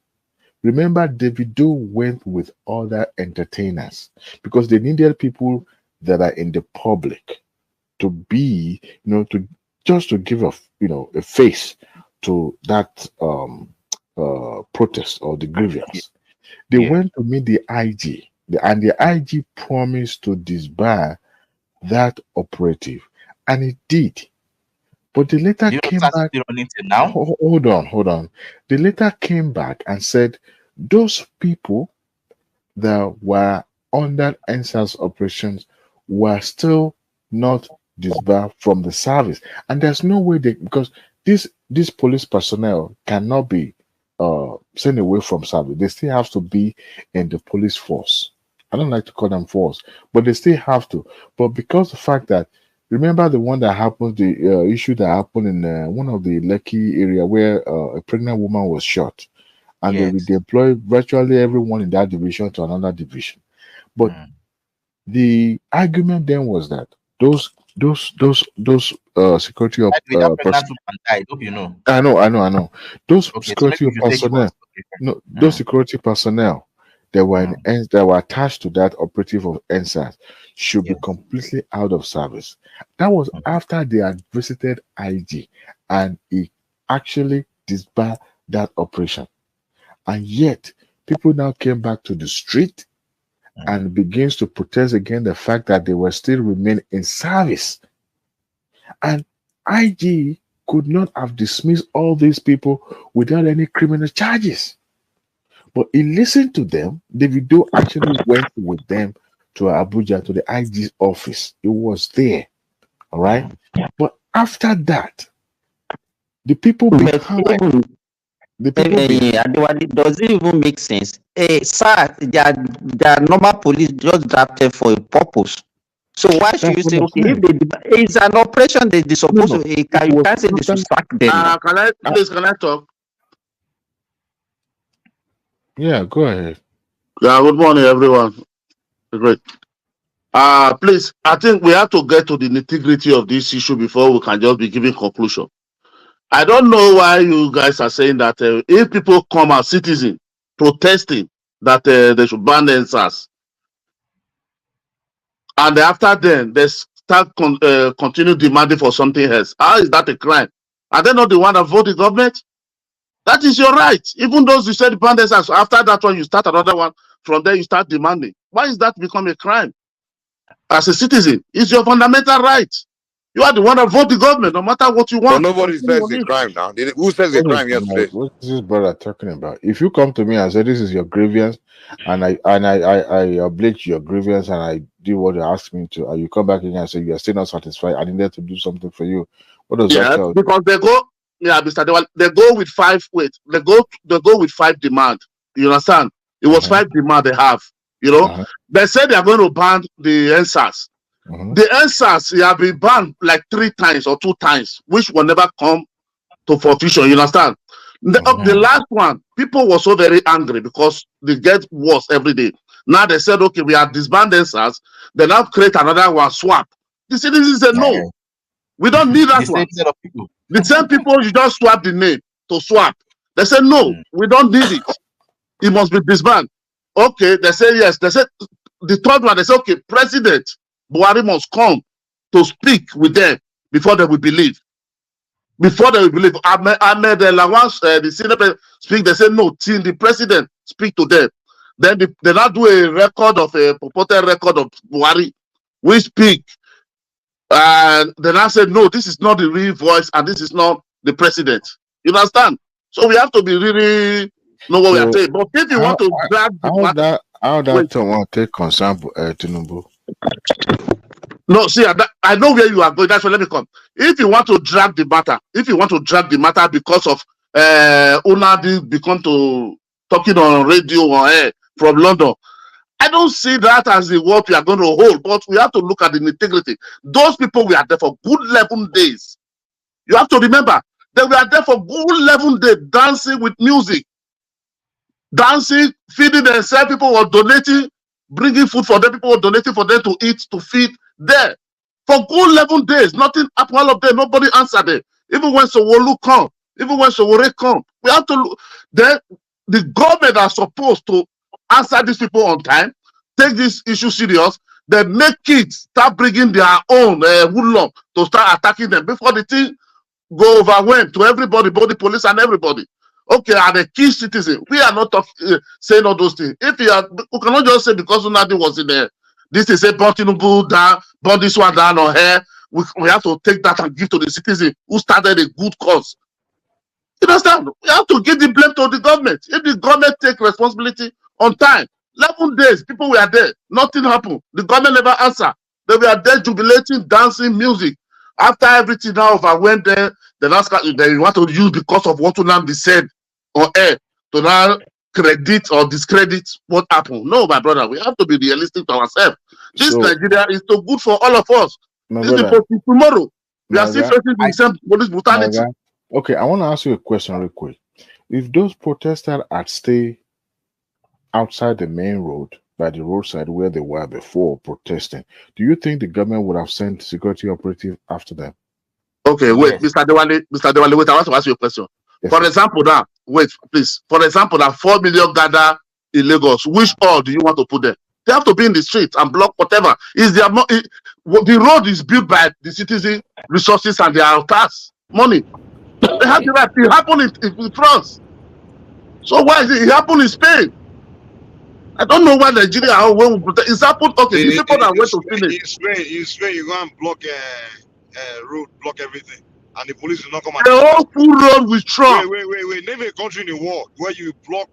Remember, Davido went with other entertainers because they needed people that are in the public to be, to just to give a face to that protest or the grievance. They went to meet the IG, and the IG promised to disbar that operative, and it did. But the letter came back. Now? Hold on. The letter came back and said those people that were under NSAS operations were still not disbarred from the service, and there's no way because these police personnel cannot be sent away from service. They still have to be in the police force. I don't like to call them force, but they still have to. But because the fact that, remember the one that happened, the issue that happened in one of the Lekki area where a pregnant woman was shot, and they redeployed virtually everyone in that division to another division. But the argument then was that those security personnel. I know. Those security personnel. No, those security personnel that were that were attached to that operative of NSAS should be completely out of service. That was after they had visited IG and he actually disbarred that operation. And yet people now came back to the street and begins to protest against the fact that they were still remain in service. And IG could not have dismissed all these people without any criminal charges. But he listened to them. Davido actually went with them to Abuja, to the IG's office. It was there. All right. But after that, the people behind. Does it even make sense? Sir, they are normal police just drafted for a purpose. So why should you say, okay, if it's an operation that they supposed to, you can't say they should sack them. Can I talk? Yeah, go ahead. Yeah, good morning, everyone. Great. Please, I think we have to get to the nitty-gritty of this issue before we can just be giving conclusion. I don't know why you guys are saying that if people come as citizens protesting that they should ban NSAS, and after then they start continue demanding for something else. How is that a crime? Are they not the one that vote the government? That is your right. Even those you said ban NSAS, after that one you start another one. From there you start demanding. Why is that become a crime? As a citizen, it's your fundamental right. You are the one that vote the government, no matter what you want. But nobody says it's a crime now. Who says it's a crime yesterday? What is this brother talking about? If you come to me and say this is your grievance, and I oblige your grievance, and I do what you ask me to, and you come back again and say you are still not satisfied, I needed to do something for you. What does that tell you? Because they go, Mr. They go with five. Wait, they go with 5 demand. You understand? It was 5 demand they have. You know, they said they are going to ban the NSAS. The NSAS have been banned like 3 times or 2 times, which will never come to fruition. You understand? The last one, people were so very angry because they get worse every day. Now they said, okay, we have disbanded NSAS. They now create another one, swap. The citizens said, no, we don't need that one. The same people, you just swap the name to swap. They said, no, we don't need it. It must be disbanded. Okay, they said yes. They said the third one, they said, okay, President Buhari must come to speak with them before they will believe. Before they will believe. Ahmed Lawan, the senior president, speak. They say no, till the president speak to them. Then they now do a record of a purported record of Buhari. We speak. And they now say no, this is not the real voice and this is not the president. You understand? So we have to be really know what we are saying. But if you want to drag the how that want to take concern Tinubu? No, see, I know where you are going. That's why let me come. If you want to drag the matter, because of Unadi become to talking on radio or air from London, I don't see that as the what we are going to hold. But we have to look at the integrity. Those people we are there for good 11 days. You have to remember they were there for good 11 days, dancing with music, dancing, feeding themselves. People were donating, bringing food for them. People were donating for them to eat, to feed there. For good 11 days, nothing happened all of them. Nobody answered them. Even when Sowolu come, even when Sowore come, we have to look. Then the government are supposed to answer these people on time, take this issue serious, then make kids start bringing their own hoodlum to start attacking them before the thing go overwhelmed to everybody, both the police and everybody. Okay, are the key citizen. We are not saying all those things. If you are, we cannot just say because Unadi was in there. This is a burn Tinubu down, burn this one down on her. We have to take that and give to the citizen who started a good cause. You understand? We have to give the blame to the government. If the government take responsibility on time, 11 days, people were there. Nothing happened. The government never answered. They were there jubilating, dancing, music. After everything now overwhelmed there, they want to use because of what Unamdi said on air to now credit or discredit what happened. No, my brother, we have to be realistic to ourselves. This Nigeria is so good for all of us. This is for tomorrow. We are still facing the same police brutality. Okay, I want to ask you a question real quick. If those protesters had stayed outside the main road, by the roadside where they were before protesting, do you think the government would have sent security operatives after them? Okay, wait, Mr. Dewale, wait, I want to ask you a question. Yes, for example, now, wait, please. For example, now 4 million gather in Lagos. Which all do you want to put there? They have to be in the streets and block whatever. The road is built by the citizen resources and their tax money. They have the right. It happened in France. So why is it happened in Spain? I don't know why Nigeria or when we protest. It's happened. Okay, the people that went to finish. In Spain, you go and block road, block everything, and the police will not come. The whole full road with Trump. Wait. Name a country in the world where you block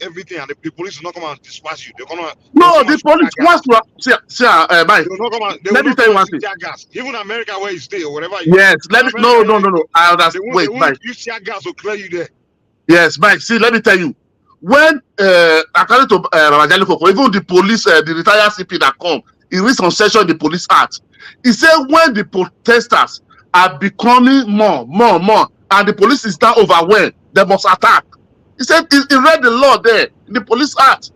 everything and the police will not come and dispatch you. They're gonna. No, the police wants to. Mike. Let me tell you one thing. Even America, where you stay or whatever. Yes. Let me. No. I understand. Wait, Mike. You see gas will clear you there. Yes, Mike. See, let me tell you. When according to Ramajali Koko, even the police, the retired CP that come, he reads on section in the police act. He said when the protesters are becoming more, and the police is now overwhelmed, they must attack. He said he read the law there in the police act.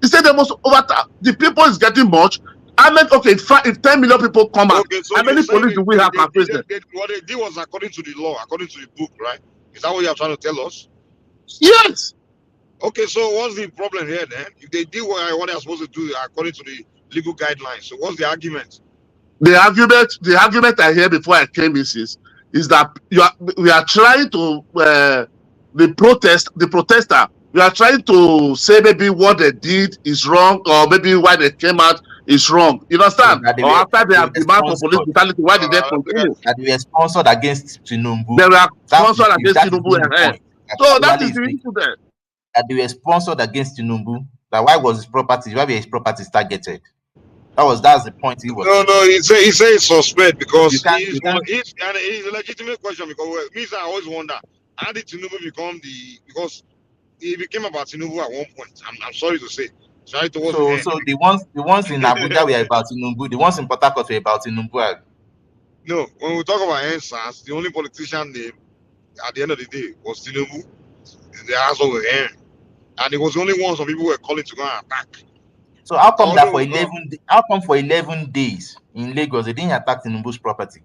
He said they must overtake. The people is getting much. I mean, okay, if 10 million people come out, so how many police do we have at present? What they did was according to the law, according to the book, right? Is that what you are trying to tell us? Yes. Okay, so what's the problem here then? If they did what they're supposed to do according to the legal guidelines, so what's the argument? The argument I heard before I came is that we are trying to the protester. We are trying to say maybe what they did is wrong, or maybe why they came out is wrong. You understand? Or after they have demand for police brutality, why did they continue? That they were sponsored against Tinubu. They were sponsored against Tinubu. So that is the issue there. That they were sponsored against Tinubu. That why was his property? Why were his properties targeted? That's the point he was. No. He said suspect because it's a legitimate question because me, I always wonder how did Tinubu become because he became about Tinubu at one point. I'm sorry to say. So the ones in Abuja were about Tinubu. The ones in Port Harcourt were about Tinubu. No, when we talk about NSAS, the only politician name at the end of the day was Tinubu. The household were Aaron. And it was the only one some people were calling to go and attack. So how come that for 11 days in Lagos they didn't attack Tinubu's property?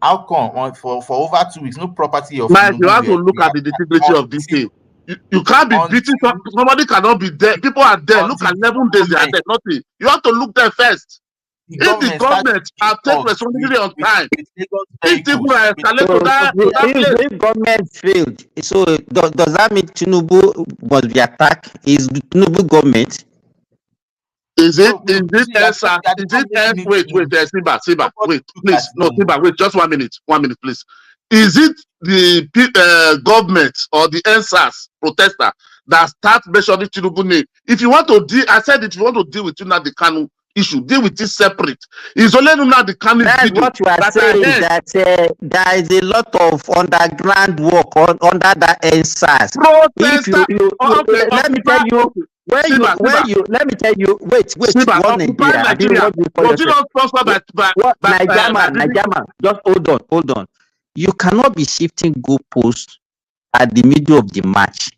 How come for over 2 weeks no property of Mike, you have to look at the integrity of this thing. You can't be beating somebody cannot be there. People are there. Look at 11 days they are there. Nothing. You have to look there first. If the government are take responsibility on time, if people are escalated to that place. If government failed, so does that mean Tinubu must be attacked? Is Tinubu government? Is it Simba, wait, please. No, Simba, wait, just 1 minute. 1 minute, please. Is it the government or the NSAS protester that start mentioning Tinubu name? If you want to deal, I said if you want to deal with the Kanu issue, deal with it separate. It's only now the Kanu video. What you are saying is that there is a lot of underground work under that NSAS. Let me tell you. Let me tell you, wait, one Nigeria. Nigeria, just hold on. You cannot be shifting goalposts at the middle of the match.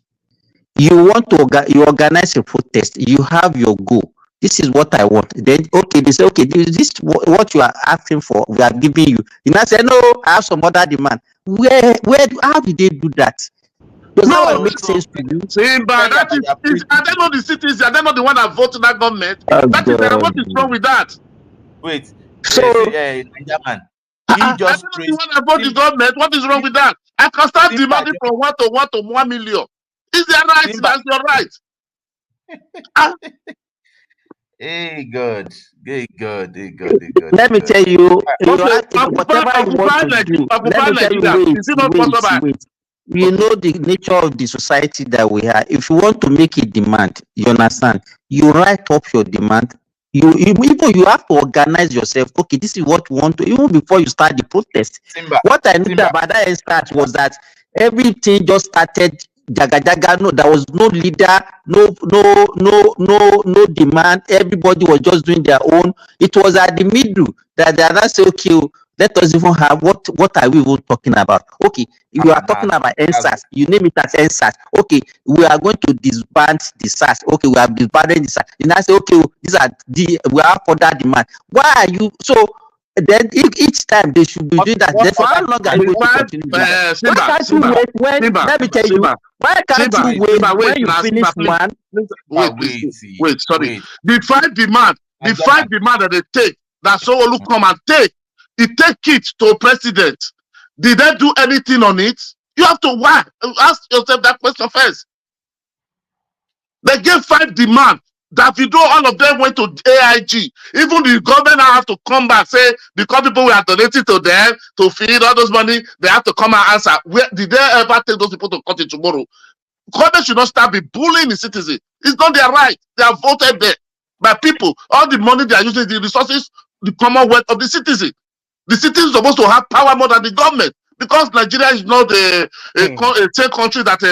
You want to you organize a protest, you have your goal. this is what I want. Then, okay, they say, okay, this is what you are asking for, we are giving you. You now say, no, I have some other demand. How did they do that? Does that one make sense to you? Simba, that is, are they not the citizens? Are they not the one that voted that government? That is what is wrong with that? Wait, so German. He just the one that voted the government. What is wrong with that? I can start demanding from 1 to 1 million. Is that right? That's your right. Hey, good. Let me tell you, whatever you want to do, let me tell you, wait. You know the nature of the society that we have. If you want to make a demand, you understand, you write up your demand. You have to organize yourself. Okay, this is what you want to, even before you start the protest. What I knew about that instance was that everything just started jaga. No, there was no leader, no demand. Everybody was just doing their own. It was at the middle that they are say, okay, let us even have what are we even talking about? Okay, you are talking about NSAS, you name it as NSAS. Okay, we are going to disband the SAS. Okay, we are disbanding the SAS. And I say, okay, these are we have further demand. Why are you so? Then each time they should be doing that. Then for how long are you going to continue? Why can't you wait when? Let me tell you. Why can't you wait when you finish one? Wait, sorry. The five demand that they take, that Sowolu come and take. He take it to president. Did they do anything on it? You have to ask yourself that question first. They gave 5 demands. Davido, all of them went to AIG. Even the government now have to come back, say, because people were donating to them to feed all those money, they have to come and answer. Did they ever take those people to court tomorrow? Government should not start be bullying the citizens. It's not their right. They are voted there by people. All the money they are using, the resources, the commonwealth of the citizens. The citizens are supposed to have power more than the government, because Nigeria is not a same country that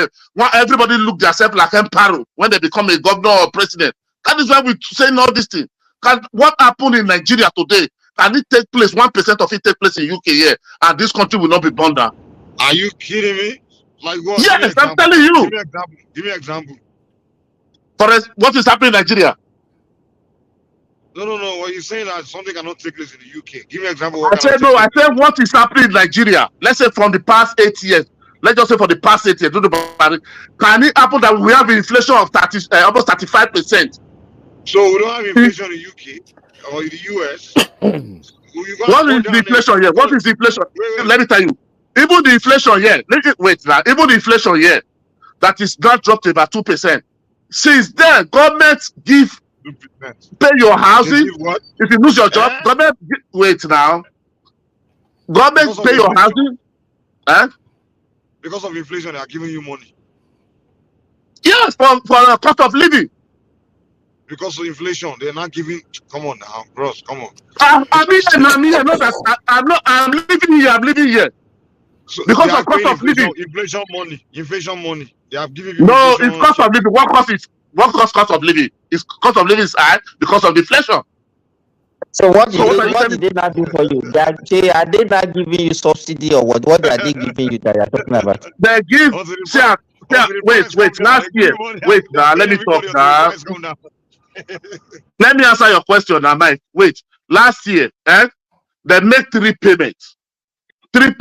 everybody look themselves like emperor when they become a governor or president. That is why we saying all these things. What happened in Nigeria today? Can it take place? 1% of it take place in UK here, and this country will not be burned down. Are you kidding me? Like what? Yes, I'm telling you. Give me an example. For us, what is happening in Nigeria? No. What you're saying that something cannot take place in the UK. Give me an example. I said no. I said what is happening in Nigeria. Let's say from the past 8 years. Let's just say for the past 8 years. Can it happen that we have inflation of almost 35%? So we don't have inflation in the UK or in the US. What is the inflation here? What is the inflation? Let me tell you. Even the inflation here. Wait now. Even the inflation here, that is not dropped to about 2%. Since then, government pay your housing. If you lose your job, government wait now. Government pay your housing. Because of inflation, they are giving you money. Yes, for cost of living. Because of inflation, they're not giving. Come on now, bros. Come on. I'm living here. So because of cost of living. Inflation money. They have given you. No, it's cost of living. What cost of living? It's cost of living is high because of inflation. So what did they not do for you? Are they not giving you subsidy or what? What are they giving you that you're talking about? They give. Wait. Last year. Wait now. Let me talk now. Let me answer your question now, Mike. Wait. Last year, they make 3 payments. 4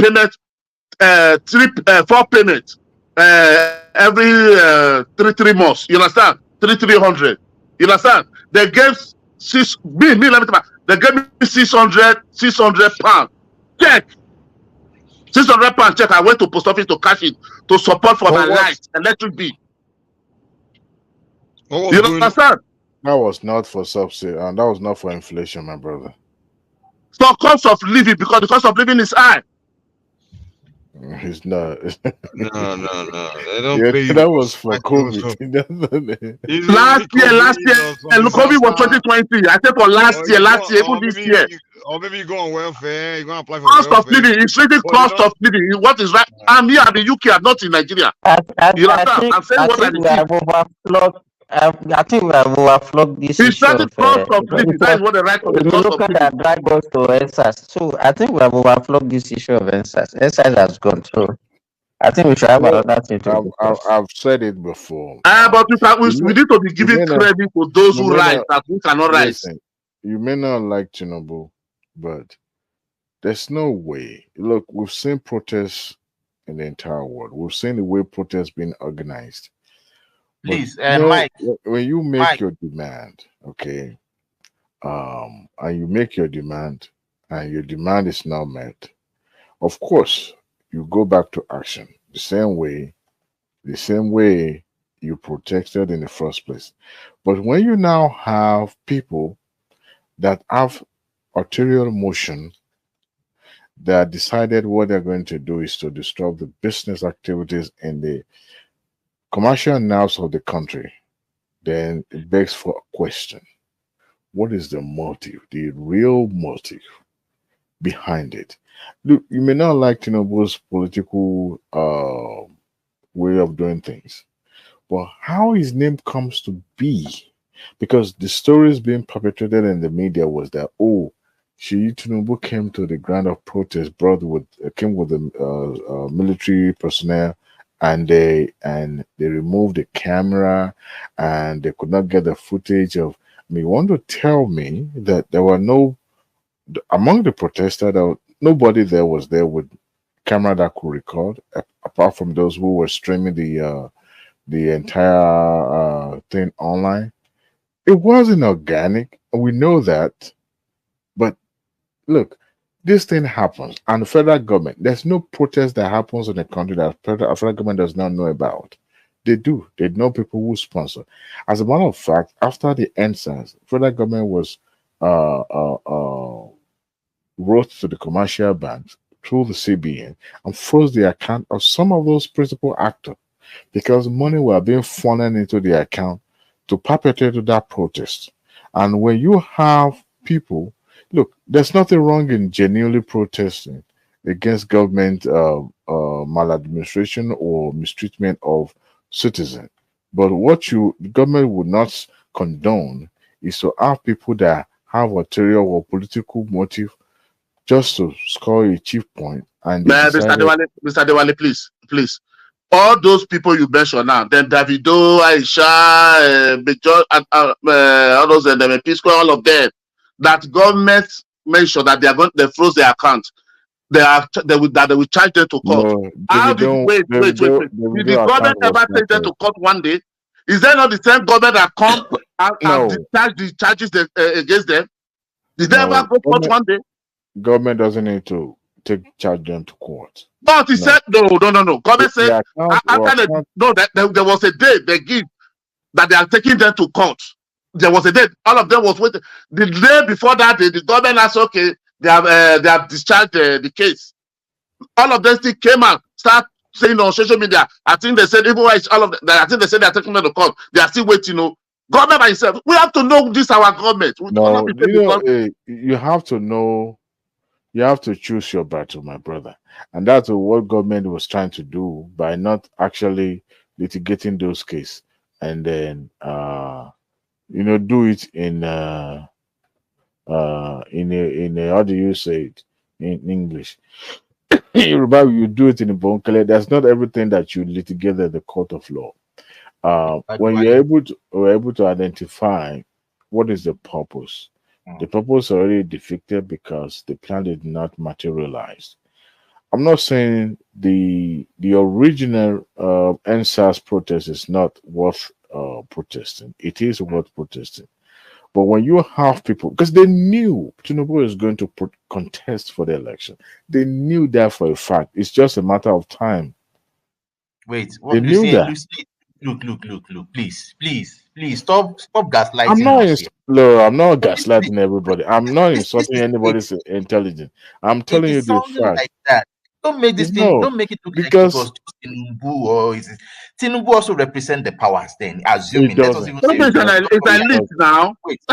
payments. Every 3 months. You understand? 300. You understand? They gave let me tell you. They gave me 600 pounds. Check. 600 pounds check. I went to post office to cash it to support for my light, electric bill. You understand? That was not for subsidy, and that was not for inflation, my brother. So cost of living, because the cost of living is high. It's not. No. They don't pay you. That was for COVID. last year, and COVID was 2020. I said for last year, even this year. Or maybe you go on welfare, you're going to apply for cost of living. It's really cost of living. What is right? I'm here in the UK, I'm not in Nigeria. You understand? I'm saying what I think we have overflogged this issue of cost of living. That is what the right of the cost of living. That drag us to NSAS. So I think we have overflogged this issue of NSAS. NSAS has gone through. I think we should have another thing to discuss. I've said it before. But we need to be giving credit to those who write that we cannot write. Listen, you may not like Tinubu, but there's no way. Look, we've seen protests in the entire world. We've seen the way protests being organized. Please, Mike, Mike. When you make your demand, okay, and you make your demand, and your demand is not met, of course, you go back to action the same way you protested in the first place. But when you now have people that have arterial motion that decided what they're going to do is to disrupt the business activities in the commercial nerves of the country, then it begs for a question. What is the motive, the real motive behind it? Look, you may not like Tinubu's political way of doing things, but how his name comes to be, because the stories being perpetrated in the media was that, Tinubu came to the ground of protest, came with the military personnel, and they removed the camera, and they could not get the footage of. You want to tell me that there were among the protesters, nobody there was there with camera that could record, apart from those who were streaming the entire thing online? It wasn't organic. We know that, but look, this thing happens, and the federal government, there's no protest that happens in the country that the federal government does not know about. They do. They know people who sponsor. As a matter of fact, after the NSAS, federal government was wrote to the commercial banks through the CBN and froze the account of some of those principal actors because money were being funneled into the account to perpetrate that protest. And when you have people, look, there's nothing wrong in genuinely protesting against government maladministration or mistreatment of citizens. But what the government would not condone is to have people that have arterial or political motive just to score a cheap point. And Mr. Dewale, please. All those people you mentioned now, then Davido, Aisha, all those and the P Square, all of them, that government mentioned that they froze their account. They will charge them to court. No, wait. Did the government ever take them to court one day? Is there not the same government that come and discharge the charges against them? Did they ever go court one day? Government doesn't need to charge them to court. But he said no. Government said there was a day they give that they are taking them to court. There was a day. All of them was waiting. The day before that day, the government asked, okay, they have discharged the case. All of them still came out, start saying on social media. I think they said even all of them. I think they said they are taking them to court. They are still waiting. Government by itself. We have to know this our government. You have to know. You have to choose your battle, my brother. And that's what government was trying to do by not actually litigating those cases. And then, do it in how do you say it in English? Yoruba, you do it in the Bonkele. That's not everything that you litigate at the court of law. When you're able to identify what is the purpose, the purpose already defeated because the plan did not materialize. I'm not saying the original NSAS protest is not worth protesting. It is worth protesting. But when you have people, because they knew Tinubu is going to contest for the election, they knew that for a fact. It's just a matter of time. Wait, what they knew that. Look, please, stop gaslighting. I'm not gaslighting everybody. I'm not insulting anybody's intelligence. I'm telling you the fact. Like that. Don't make this thing. Don't make it look because like Tinubu or is it Tinubu also represent the powers. Then assuming it doesn't. Now. It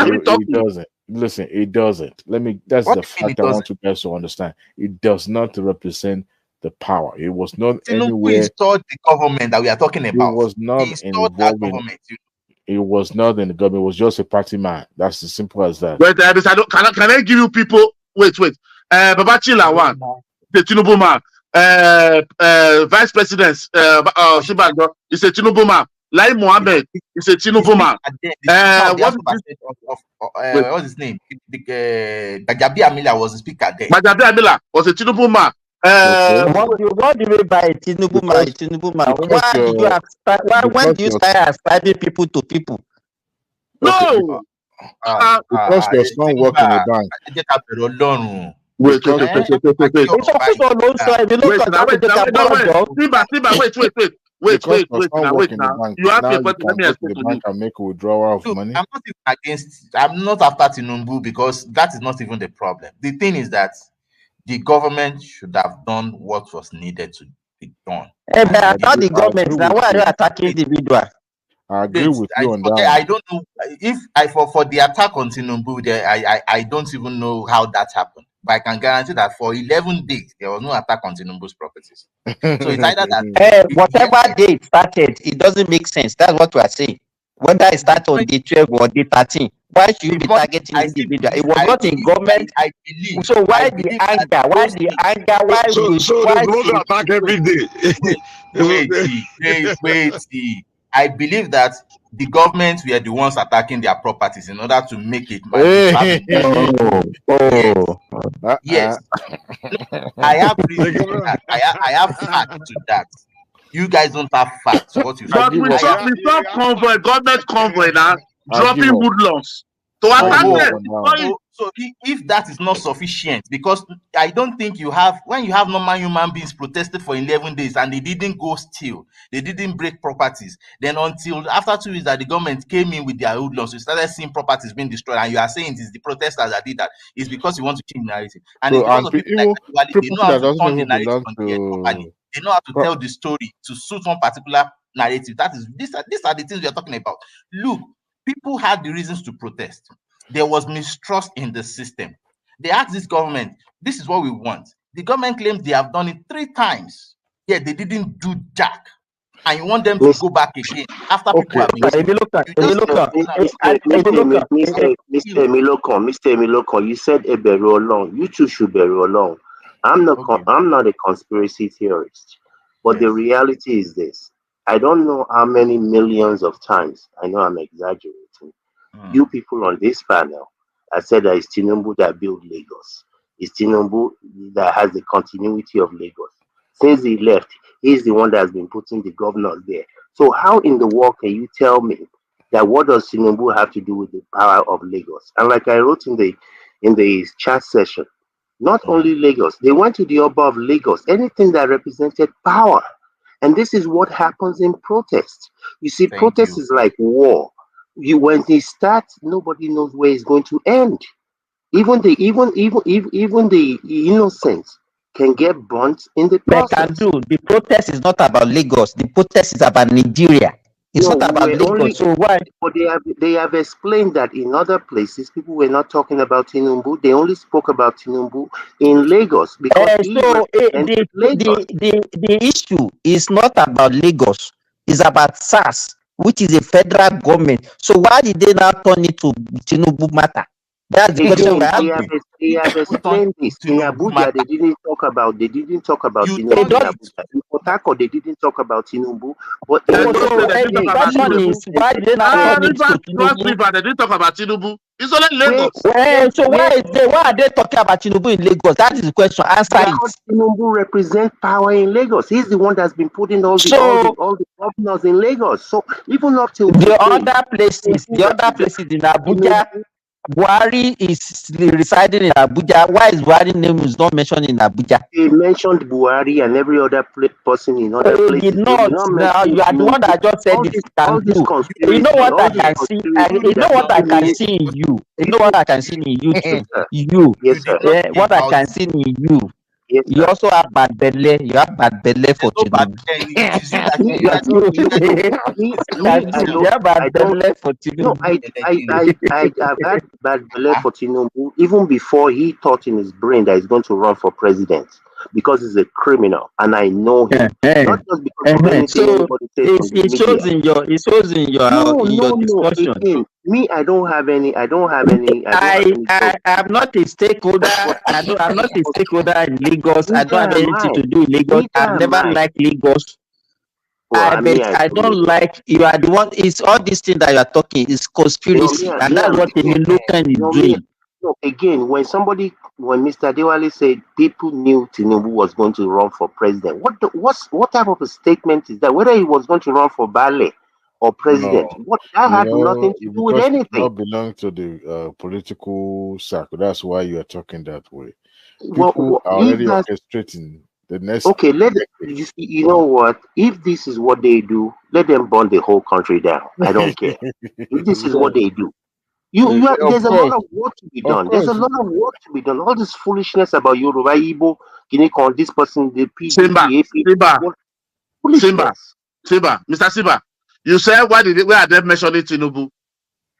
doesn't. Listen, it doesn't. That's the fact I want you guys to understand. It does not represent the power. It was not Tinubu installed the government that we are talking about. It was not It was not in the government. It was just a party man. That's as simple as that. Wait, can I give you people? Wait. Babachila one, the Tinubu man. Vice President Shibanjo is a Tinubu man. Lai Mohammed is a Tinubu man. What's his name? Gajabi Amila was the speaker there. Gajabi Amila was a Tinubu man. What do you mean by Tinubu man? Tinubu man. Why did you have? When do you start ascribing people to people? No. Because your son work in a bank. Wait. Wait now. You have to let me explain to you. And make a withdrawal of money. I'm not after Tinubu because that is not even the problem. The thing is that the government should have done what was needed to be done. Hey, but not the government. Now why are you attacking individual? I agree with you on that. Okay, I don't know if for the attack on Tinubu, I don't even know how that happened. But I can guarantee that for 11 days there was no attack on Tinubu's properties. So it's either that whatever day it started, it doesn't make sense. That's what we are saying. Whether it started on day 12 or day 13, why should you be targeting individual? It was not in government. I believe. So why the anger? Why the anger? Why the attack every day? Wait. I believe that the government were the ones attacking their properties in order to make it. Yes. I have reason to that. I have facts to that. You guys don't have facts. What you but we saw convoy, government convoy now dropping woodlands to attack them. So if that is not sufficient, because I don't think when you have normal human beings protested for 11 days and they didn't go steal, they didn't break properties, then until after 2 weeks that the government came in with their woodlands, we started seeing properties being destroyed, and you are saying it is the protesters that did that. It's because you want to change narrative. And it's because of people like they know how to turn the narrative on the company. They know how to tell the story to suit one particular narrative. These are the things we are talking about. Look, people had the reasons to protest. There was mistrust in the system. They asked this government, this is what we want. The government claims they have done it 3 times, yet they didn't do jack. And you want them to go back again after people have been. Mr. Miloko, you said a beru alone. You two should beru alone. I'm not a conspiracy theorist, but the reality is this. I don't know how many millions of times, I know I'm exaggerating, you people on this panel, I said that it's Tinubu that built Lagos. It's Tinubu that has the continuity of Lagos. Since he left, he's the one that has been putting the governors there. So how in the world can you tell me that what does Tinubu have to do with the power of Lagos? And like I wrote in the chat session, not only Lagos, they went to the Oba of Lagos, anything that represented power. And this is what happens in protest. You see, protest is like war. When they start, nobody knows where it's going to end. Even the innocent can get burnt in the process. The protest is not about Lagos. The protest is about Nigeria. It's not about Lagos. So why? But they have explained that in other places, people were not talking about Tinubu. They only spoke about Tinubu in Lagos because the issue is not about Lagos. It's about SARS, which is a federal government. So why did they not turn it to Tinubu matter? That's the question we're asking. They have explained this. In Abuja, they didn't talk about Tinubu. In Port Harcourt, they didn't talk about Tinubu. But the question is, why did they not turn it to Tinubu? They didn't talk about Tinubu. It's only Lagos. So why are they talking about Tinubu in Lagos? That is the question. Answer it. Tinubu represents power in Lagos. He's the one that's been putting all the governors in Lagos. So even up till other places in Abuja, Buhari is residing in Abuja. Why is Buhari's name is not mentioned in Abuja? He mentioned Buhari and every other person in other places. He did not. Now you are the one that just said this can do. You know what I can see. You know what I can see in you. You know what I can see in you too. You. Yes, sir. What I can see in you. Yes, you also have bad belly. You have bad belly for Tinubu. You have bad belly for Tinubu. I have had bad belly for Tinubu even before he thought in his brain that he's going to run for president. because he's a criminal and I know him. Not just because of anything So anybody says on the it shows media. in your discussion. Again, me, I don't have any. I'm not a stakeholder. I'm not a stakeholder in Lagos. I don't have anything to do with Lagos. I've never liked Lagos. I don't like, you are the one. It's all these things that you are talking is conspiracy, and that's what the Lucan is doing. No, again, when Mr. Dewale said people knew Tinubu was going to run for president, what type of a statement is that? Whether he was going to run for Bale or president, that had nothing to do with anything. It not belong to the political circle. That's why you are talking that way. People are already orchestrating the next. Okay, you know what? If this is what they do, let them burn the whole country down. I don't care. If this is what they do. There's a lot of work to be done. There's a lot of work to be done. All this foolishness about Yoruba, Igbo, Guinea-Con, this person, the PDP, Simba, Mr. Simba, you said why are they mentioning Tinubu?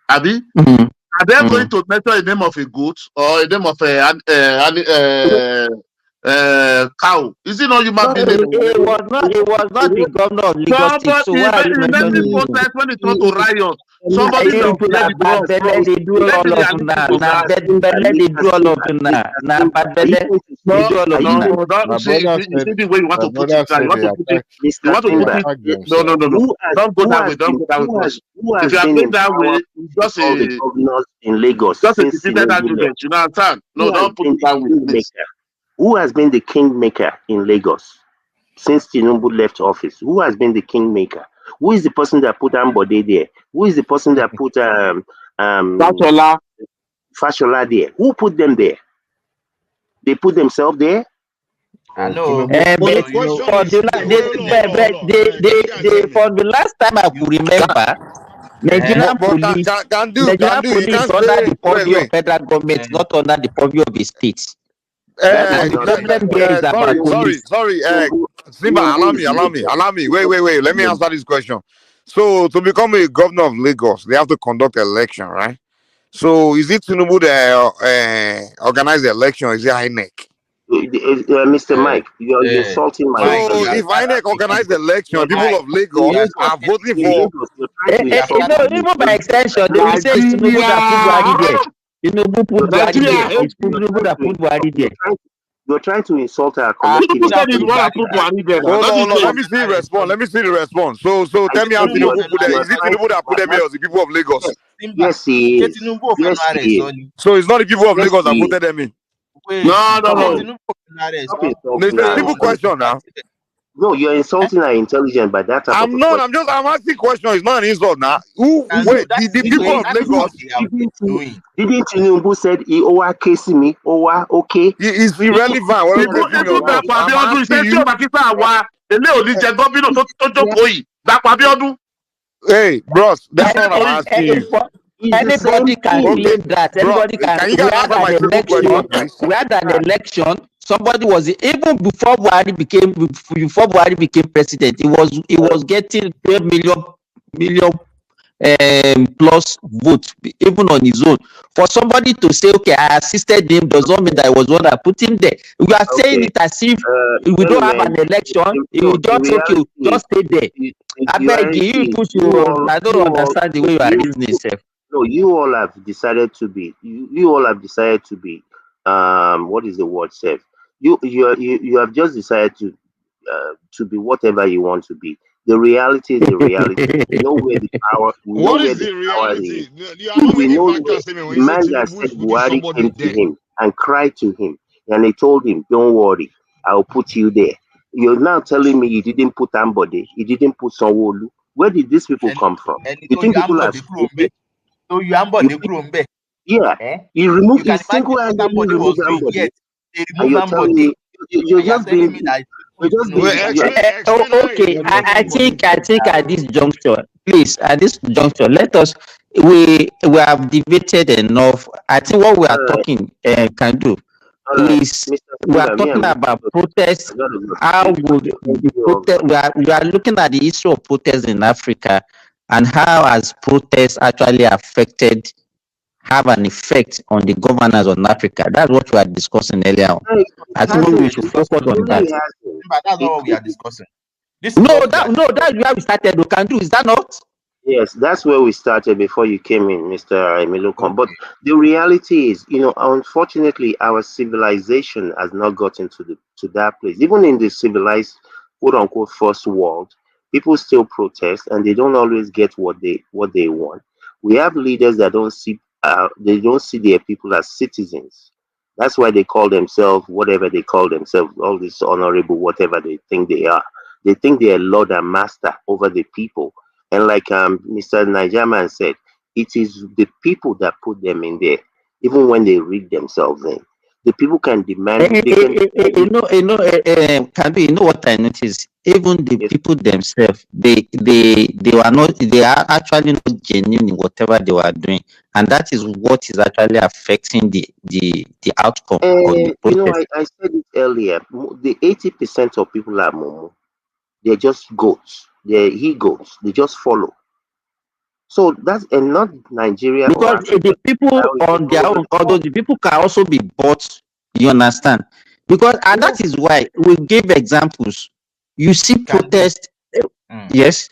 Abi? Are they going to mention the name of a goat or the name of a cow? Is it not human being? It was not the governor of Lagos State. So why are you mentioning him? When it comes to riot, somebody they do all of them. They do all of them. Don't go that way. Don't go that way. If you are going that way, just a governors in Lagos. Just a defeated argument. You understand? No, don't put it that way. Who has been the kingmaker in Lagos since Tinubu left office? Who has been the kingmaker? Who is the person that put Ambode there? Who is the person that put Fashola there? Who put them there? They put themselves there? I know. For the last time I could remember, Nigerian police under the purview of federal government, not under the purview of the states. Sorry. Simba, allow me. Wait. Let me answer this question. So, to become a governor of Lagos, they have to conduct an election, right? So, is it Tinubu that organize the election? Or is it INEC? Mr. Mike, you're insulting my. So, if INEC organize the election, people of Lagos are voting for. Even by extension, they will say it's Tinubu that put Buhari there. You're trying to insult our collective. Let me see the response. So tell me how Tinubu put them. Is it Tinubu that put them here or the people of Lagos? Yes, he is. So it's not the people of Lagos that voted them in. No. It's a simple question now. No, you're insulting our intelligence by that. I'm asking questions. It's not an insult now. The people of Lagos didn't Tinubu said me okay? It's irrelevant. Hey, bros, that's not what I'm asking you. Anybody can claim that. Anybody can. We had an election. Somebody was even before Buhari became president. He was getting 12 million plus votes even on his own. For somebody to say, okay, I assisted him, does not mean that I was one that put him there. We are saying it as if we don't have an election. You just just stay there. I beg you, I don't understand the way you are reasoning yourself. No, you all have decided to be. You all have decided to be. What is the word, Seth? You have just decided to be whatever you want to be. The reality is the reality. You know where the power. What is the reality? We know the man that said Buhari came to him and cried to him, and he told him, "Don't worry, I'll put you there." You're now telling me you didn't put Ambode, you didn't put Sanwo-Olu. Where did these people come from? You think people are stupid? Yeah, he removed. He single-handedly removed Ambode. And you're telling me you're just being. Okay, I think at this juncture, please, let us. We have debated enough. I think what we are talking can do is we are talking about protests. How would the protest? We are looking at the issue of protests in Africa and how has protests actually affected have an effect on the governance on Africa. That's what we are discussing earlier on. No, it I think we should focus on really that. hasn't. But that's not what we are discussing. This is No, what we are that's where we started. We can do. Is that not? Yes, that's where we started before you came in, Mr. Emilokon. But the reality is, unfortunately, our civilization has not gotten to that place. Even in the civilized, quote unquote, first world, people still protest, and they don't always get what they want. We have leaders that they don't see their people as citizens. That's why they call themselves whatever they call themselves, all this honorable, whatever they think they are. They think they are lord and master over the people. And like Mr. Nigerman said, it is the people that put them in there, even when they read themselves in. The people can demand. Kabi, you know what I noticed? Even the people themselves, they are actually not genuine in whatever they were doing, and that is what is actually affecting the outcome of the process. I said it earlier. The 80% of people are Momo. They're just goats. They're he-goats. They just follow. So that's and not Nigeria because the people on their own, although the people can also be bought, you understand? Because and that is why we give examples. You see protest. Yes.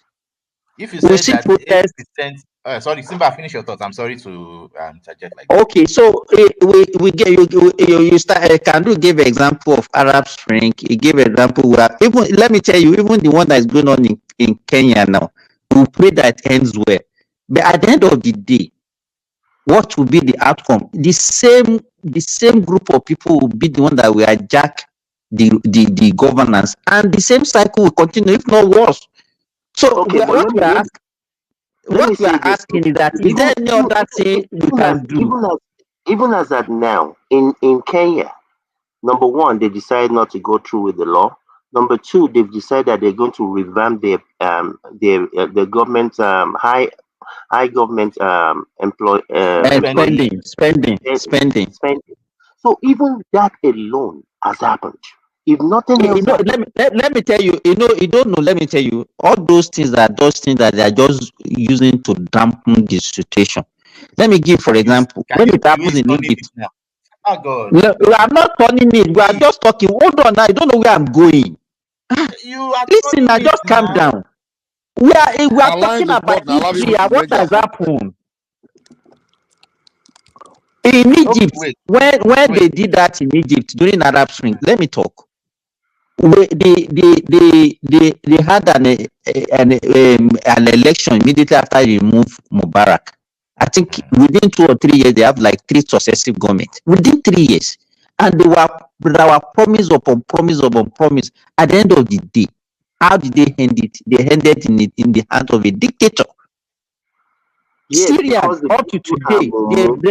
If you we say that protest. 80%, sorry, Simba, finish your thoughts. I'm sorry to interject like that. Okay, so we get you start. Kandu gave an example of Arab Spring. He gave an example where even let me tell you, even the one that is going on in Kenya now, we pray that it ends well. But at the end of the day, what will be the outcome? The same group of people will be the one that will hijack the governance, and the same cycle will continue, if not worse. So what we are asking is that is there any other thing we can do? Even as at now in Kenya, number one, they decided not to go through with the law. Number two, they've decided that they're going to revamp the government high government spending. So even that alone has happened. If nothing else, let me tell you, you don't know. Let me tell you, all those things that they are just using to dampen the situation. Let me give, for example, when it happens in Egypt. Oh God. No, I'm not turning it. We are just talking. Hold on, I don't know where I'm going. Listen, now just calm down. We are talking about history and what has happened in Egypt. When they did that in Egypt during Arab Spring, let me talk. They had an election immediately after they removed Mubarak. I think within 2 or 3 years they have like 3 successive governments within 3 years, and there were promise upon promise upon promise. At the end of the day, how did they end it? They ended in the hands of a dictator. Yes, Syria up to today,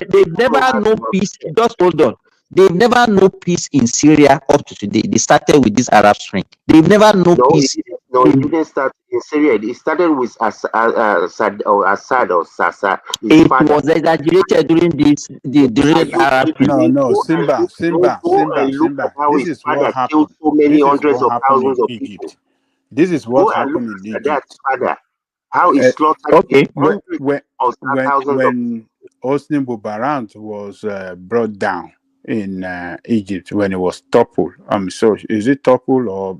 they've never known peace. Just hold on. They've never known peace in Syria up to today. They started with this Arab Spring. They've never known peace. It didn't start in Syria. It started with Assad or Sasa. It was exaggerated during during Arab Spring. Go Simba. How This is what happened. so many hundreds of thousands of people. This is what happened in Egypt. That's father. How he slaughtered when Hosni Mubarak was brought down in Egypt, when it was toppled. So is it toppled or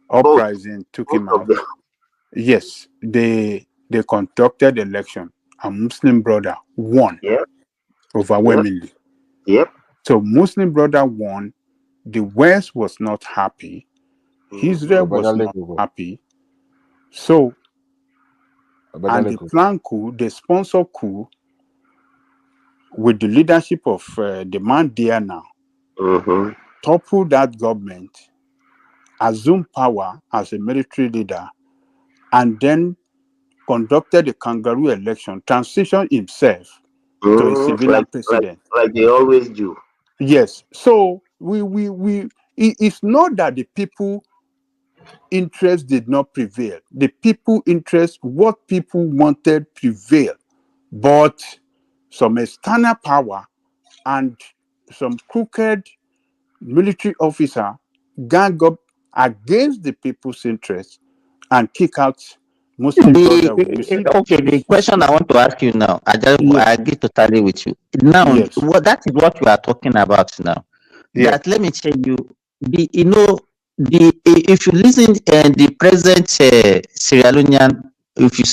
uprising took him out? Yes, they conducted election. A Muslim brother won overwhelmingly. Yep. So Muslim brother won. The West was not happy. Israel was not happy. So, and the plan coup, the sponsor coup, with the leadership of the man there now, topple that government, assume power as a military leader, and then conducted a kangaroo election, transition himself to a civilian president. Like they always do. Yes. So it's not that the people interest did not prevail. The people interest, what people wanted prevailed. But some external power and some crooked military officer gang up against the people's interests and kick out Muslim brother. You see, Okay, the question I want to ask you now, I agree totally with you. Now, that is what we are talking about now. Yeah. That let me tell you, if you listen the present Sierra Leonean, if you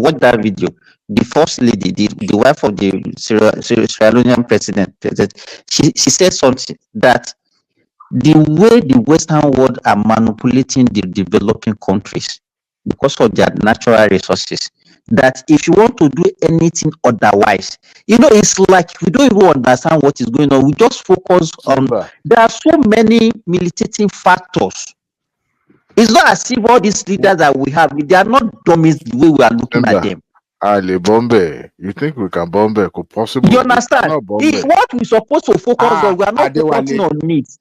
watch that video, the first lady, the wife of the Sierra Leonean president, she said something that the way the Western world are manipulating the developing countries because of their natural resources, that if you want to do anything otherwise, it's like we don't even understand what is going on. We just focus on, there are so many militating factors. It's not as if all these leaders that we have, they are not dummies the way we are looking at them. Ali Bombe, you think we can bomb it? Could possible? You understand? What we're supposed to focus on, we are not focusing on it.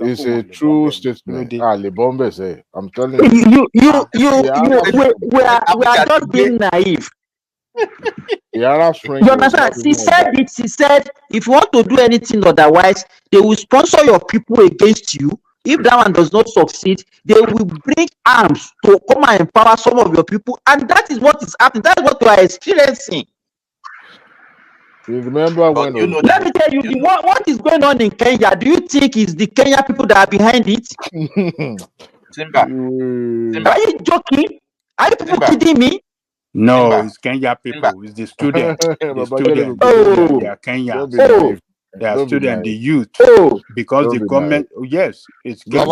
It's a true statement. Ali Bombe say, I'm telling you. We are just being naive. The Arab Spring. You understand? She said it. She said, if you want to do anything otherwise, they will sponsor your people against you. If that one does not succeed, they will bring arms to come and empower some of your people, and that is what is happening. That is what we are experiencing. You remember when? Let me tell you, what is going on in Kenya. Do you think it's the Kenya people that are behind it? Simba. Are you joking? Are you people kidding me? No, it's Kenya people. It's the student. The student. They are Kenyans. They are students, the youth. Because the government. Yes, it's Kenya. Do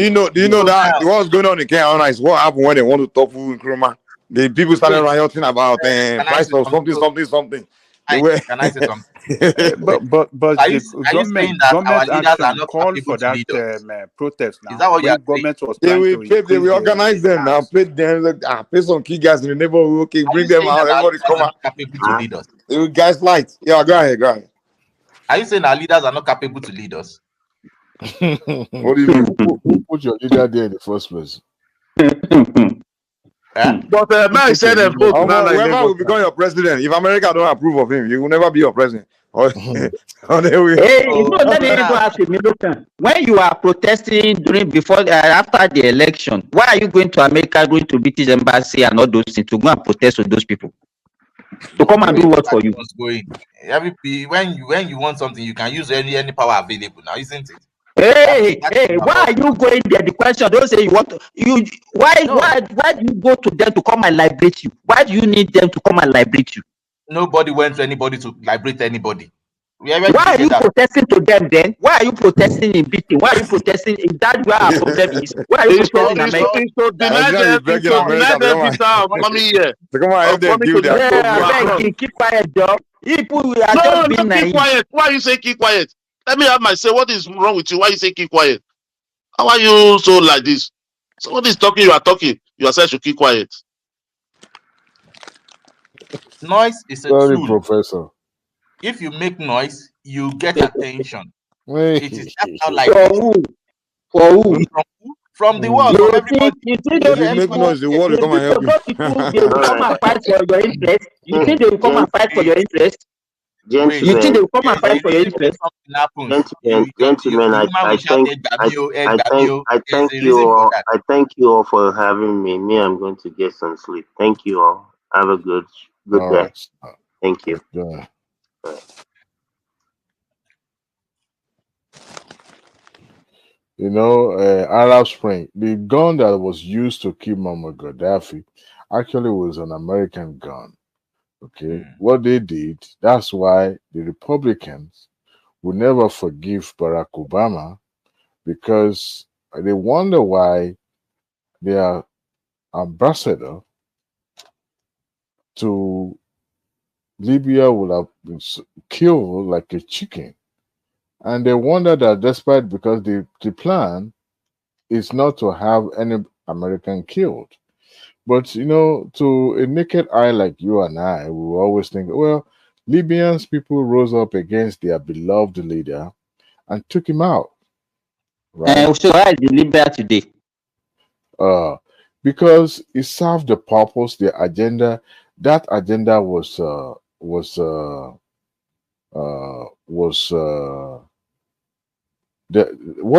you know that what's going on in Kenya is what happened when they want to topple in Nkrumah? The people started rioting about price of something. Can I say something? but are you government saying that our leaders are not called capable for that to lead us? Protest now. Is that what you are government was they trying will organize them now, pay them, pay some key guys in the neighborhood. Okay, bring them out. Everybody come out. Capable to lead us. They will guys light. Yeah, go ahead. Are you saying our leaders are not capable to lead us? What do you mean? Who put your leader there in the first place? But man said them both. Whoever will become your president, if America don't approve of him, he will never be your president. Let me ask you, when you are protesting after the election, why are you going to America, going to British embassy and all those things to go and protest with those people? To come and do what for you? When you want something, you can use any power available now, isn't it? Hey, why are you going there? The question, don't say you want to. Why do you go to them to come and liberate you? Why do you need them to come and liberate you? Nobody wants anybody to liberate anybody. Why are you protesting to them then? Why are you protesting in Britain? Why are you protesting? Is that where our problem is? Why are you protesting in America? Keep quiet, Joe. People are just being naive. Keep quiet. Why you say keep quiet? Let me have my say. What is wrong with you? Why you say keep quiet? How are you so like this? Somebody is talking, you are talking. You are saying to keep quiet. Noise is a tool. Professor. If you make noise, you get attention. It is not like for who? From the world, from everybody. You make noise, the world will come and help you. They will come and fight for your interest. You think they will come and fight for your interest? You think they will come and fight for your interest? Gentlemen, I thank you all for having me. I'm going to get some sleep. Thank you all. Have a good day. Right. Thank you. Yeah. You know, Arab Spring, the gun that was used to kill Muammar Gaddafi actually was an American gun. Okay, what they did, that's why the Republicans will never forgive Barack Obama, because they wonder why their ambassador to Libya will have been killed like a chicken. And they wonder that despite, because the plan is not to have any American killed. But, you know, to a naked eye like you and I, we will always think, well, Libyans people rose up against their beloved leader and took him out. Right? So why is the Libya today? Because it served the purpose, the agenda. That agenda was what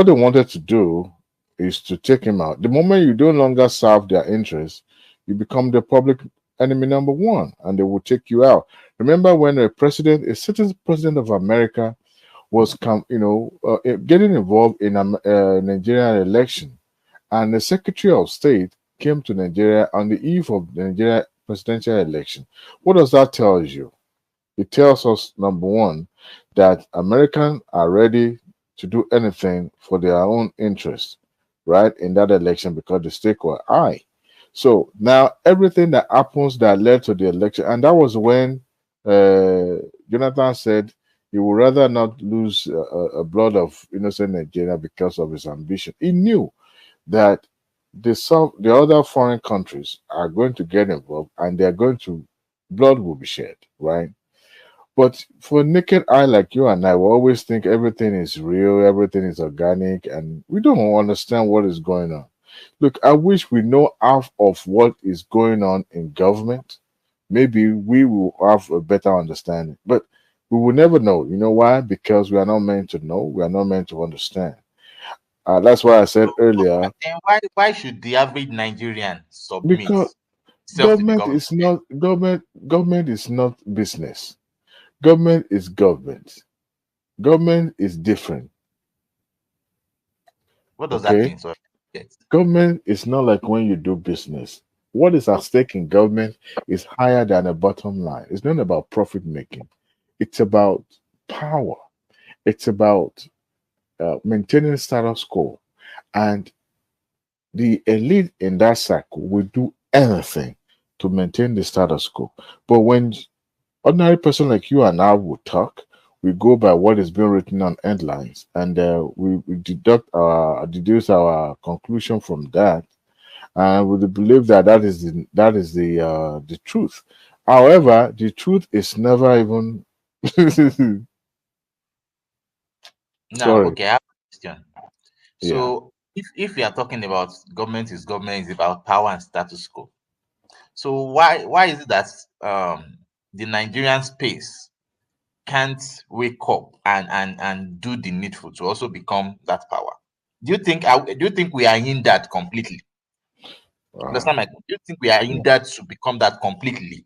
they wanted to do is to take him out. The moment you no longer serve their interests, you become the public enemy number one, and they will take you out. Remember when a certain president of America was getting involved in a Nigerian election, and the Secretary of State came to Nigeria on the eve of the Nigeria presidential election. What does that tell you? It tells us, number one, that Americans are ready to do anything for their own interest, right, in that election because the stake were high. So now everything that happens that led to the election, and that was when Jonathan said he would rather not lose a blood of innocent Nigeria because of his ambition. He knew that the other foreign countries are going to get involved and blood will be shed, right? But for a naked eye like you and I, we always think everything is real, everything is organic, and we don't understand what is going on. Look, I wish we know half of what is going on in government. Maybe we will have a better understanding, but we will never know. You know why? Because we are not meant to know. We are not meant to understand. That's why I said earlier. And why should the average Nigerian submit? Because government is not business. Government is government. Government is different. What does that mean? Sorry. Yes. Government is not like when you do business. What is at stake in government is higher than a bottom line. It's not about profit making. It's about power. It's about maintaining status quo. And the elite in that circle will do anything to maintain the status quo. But when ordinary person like you and I will talk, we go by what is being written on headlines, and we deduce our conclusion from that, and we believe that is the truth. However, the truth is never even. Now, okay, I have a question. So, if we are talking about government is about power and status quo. So why is it that the Nigerian space can't wake up and do the needful to also become that power? Do you think we are hindered completely? Understand my? Do you think we are hindered to become that completely,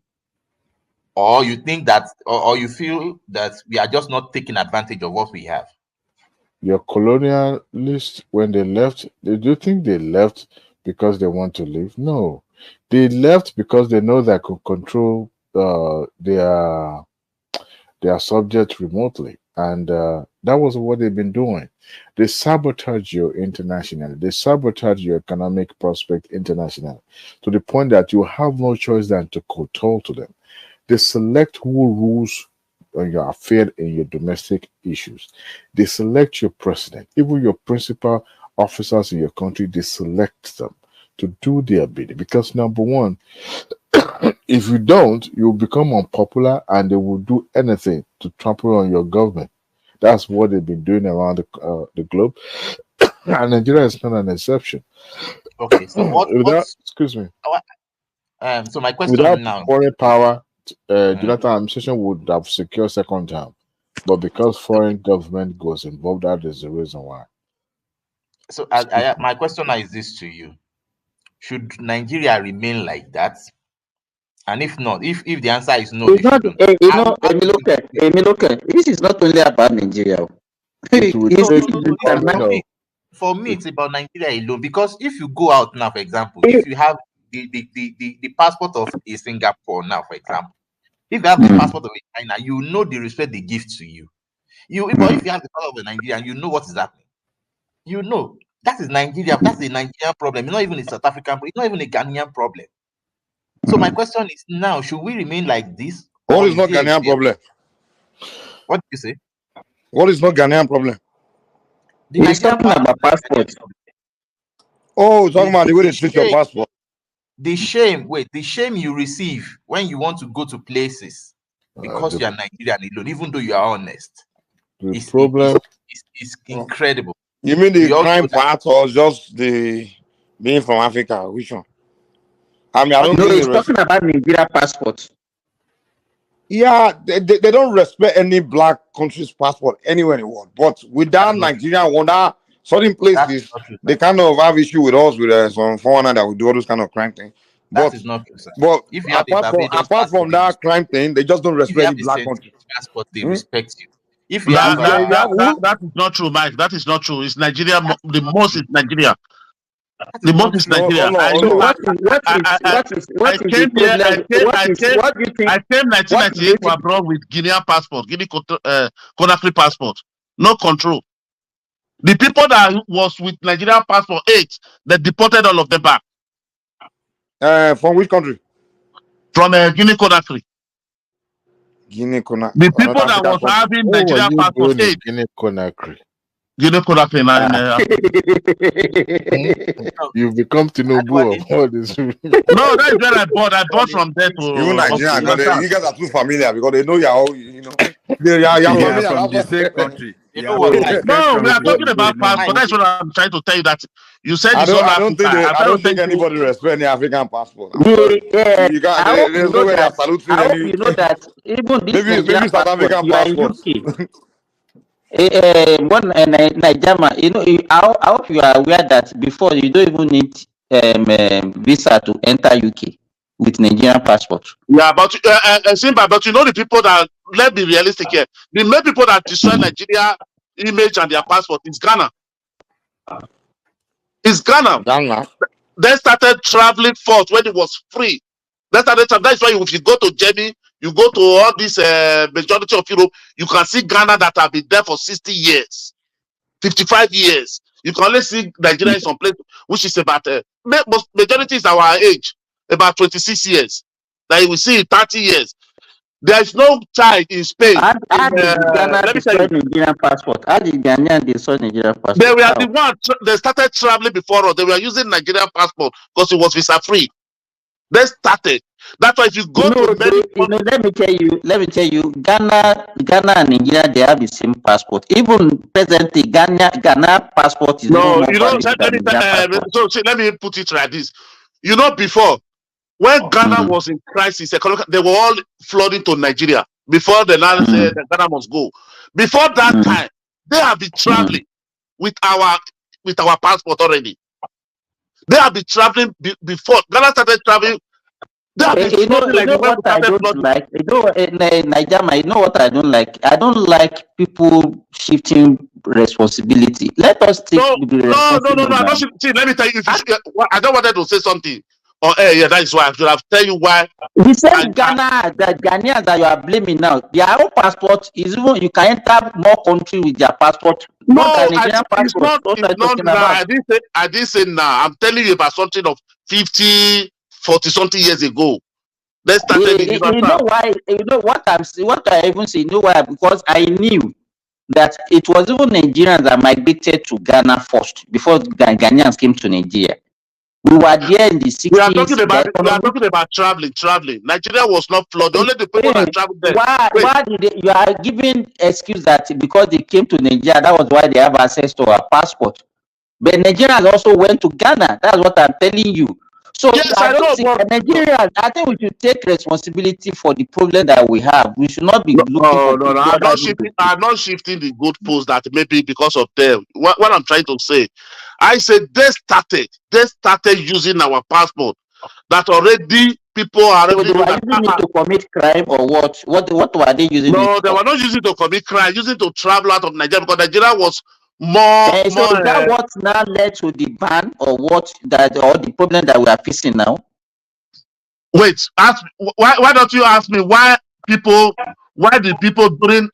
or you think that, or you feel that we are just not taking advantage of what we have? Your colonialists, when they left, do you think they left because they want to leave? No, they left because they know they could control their subjects remotely, and that was what they've been doing. They sabotage you internationally. They sabotage your economic prospect internationally, to the point that you have no choice than to kowtow to them. They select who rules on your affair in your domestic issues. They select your president, even your principal officers in your country. They select them to do their bidding because, number one, if you don't, you'll become unpopular, and they will do anything to trample on your government. That's what they've been doing around the globe, and Nigeria is not an exception. Okay, so excuse me. So my question without now, foreign power, Jonathan administration would have secured second term, but because foreign government goes involved, that is the reason why. So my question now is this to you: should Nigeria remain like that? And if not, if the answer is no, it's not, this is not only about Nigeria. For me, it's about Nigeria alone. Because if you go out now, for example, if you have the passport of a Singapore now, for example, if you have the passport of a China, you know the respect they give to you. But if you have the passport of a Nigerian, you know what is happening. You know that is Nigeria. That's the Nigerian problem. It's not even a South African. It's not even a Ghanaian problem. So my question is now: should we remain like this? What is not Ghanaian problem? What did you say? What is not Ghanaian problem? He's talking about passport. Oh, talking about the way they treat your passport. The shame you receive when you want to go to places because you are Nigerian alone, even though you are honest. The problem is incredible. You mean the crime part or just the being from Africa? Which one? I mean, I don't know. He's talking about Nigeria passport. Yeah, they don't respect any black country's passport anywhere in the world. But with that Nigerian one, that certain places they kind of have issue with us with some foreigner that we do all those kind of crime things. That is not true, sir. But If you have a apart from that crime thing, they just don't respect the black country. Passport, they respect you. If you have that is not true, Mike. That is not true. It's Nigeria. The most is Nigeria. The most is Nigeria. I came here. I came 1998 to abroad with Guinean passport, Conakry passport. No control. The people that was with Nigerian passport 8, they deported all of them back. From which country? From Guinea Conakry. Guinea Conakry. The people that was having Nigerian passport 8. Guinea Conakry. Guinea Conakry. You've become Tinubu of all this. No, that's where I bought. I bought from there to even Nigeria. You guys are too familiar because they know you're all, you know. You're from the same country. No, we are talking about passport. That's what I'm trying to tell you. That you said I don't think anybody respects any African passport. I hope you know that even this Nigerian passport, you are in UK. Nigeria, you know, I hope you are aware that before you don't even need visa to enter UK with Nigerian passport. Yeah, but Simba, but you know the people that, let's be realistic here. The main people that destroy Nigeria image and their passport is Ghana. It's Ghana. They started traveling first when it was free. That's why if you go to Germany, you go to all this majority of Europe, you can see Ghana that have been there for 60 years, 55 years. You can only see Nigeria in some place which is about majority is our age, about 26 years. That you will see 30 years. There is no child in Spain. How did Ghana destroy Nigerian passport? How did Ghanaian destroy Nigerian passport? They were the ones. They started traveling before us. They were using Nigerian passport because it was visa free. They started. That's why if you go to let me tell you, Ghana and Nigeria, they have the same passport. Even presently, Ghana passport is no. You know, let me put it like this. You know, before when Ghana was in crisis, they were all flooding to Nigeria before the land said that Ghana must go. Before that time, they have been traveling with our passport already. They have been traveling before Ghana started traveling. You know what I don't like? You know what I don't like? I don't like people shifting responsibility. Let us take No. See, let me tell you. I don't wanted to say something. Yeah, that is why I should have tell you why. The same Ghana, the Ghanaians that you are blaming now, their own passport is even you can enter more country with their passport. No, it's not now. I didn't say now. I'm telling you about something of 50, 40 something years ago. Let's start you know why? You know what I even say. You know why? Because I knew that it was even Nigerians that migrated to Ghana first before Ghanaians came to Nigeria. We were there in the 60s. We are talking about traveling. Nigeria was not flooded. Only the people that traveled there. Why did you are giving excuse that because they came to Nigeria, that was why they have access to our passport. But Nigerians also went to Ghana. That's what I'm telling you. So yes, I don't think Nigerians, I think we should take responsibility for the problem that we have. We should not be looking for I'm not shifting the goalpost that maybe because of them. What I'm trying to say, I said they started using our passport that already people are using it to commit crime or what? What were they using? No, they were not using it to commit crime, using it to travel out of Nigeria because Nigeria was more. Is that what now led to the ban or the problem that we are facing now? Wait, why don't you ask me why the people during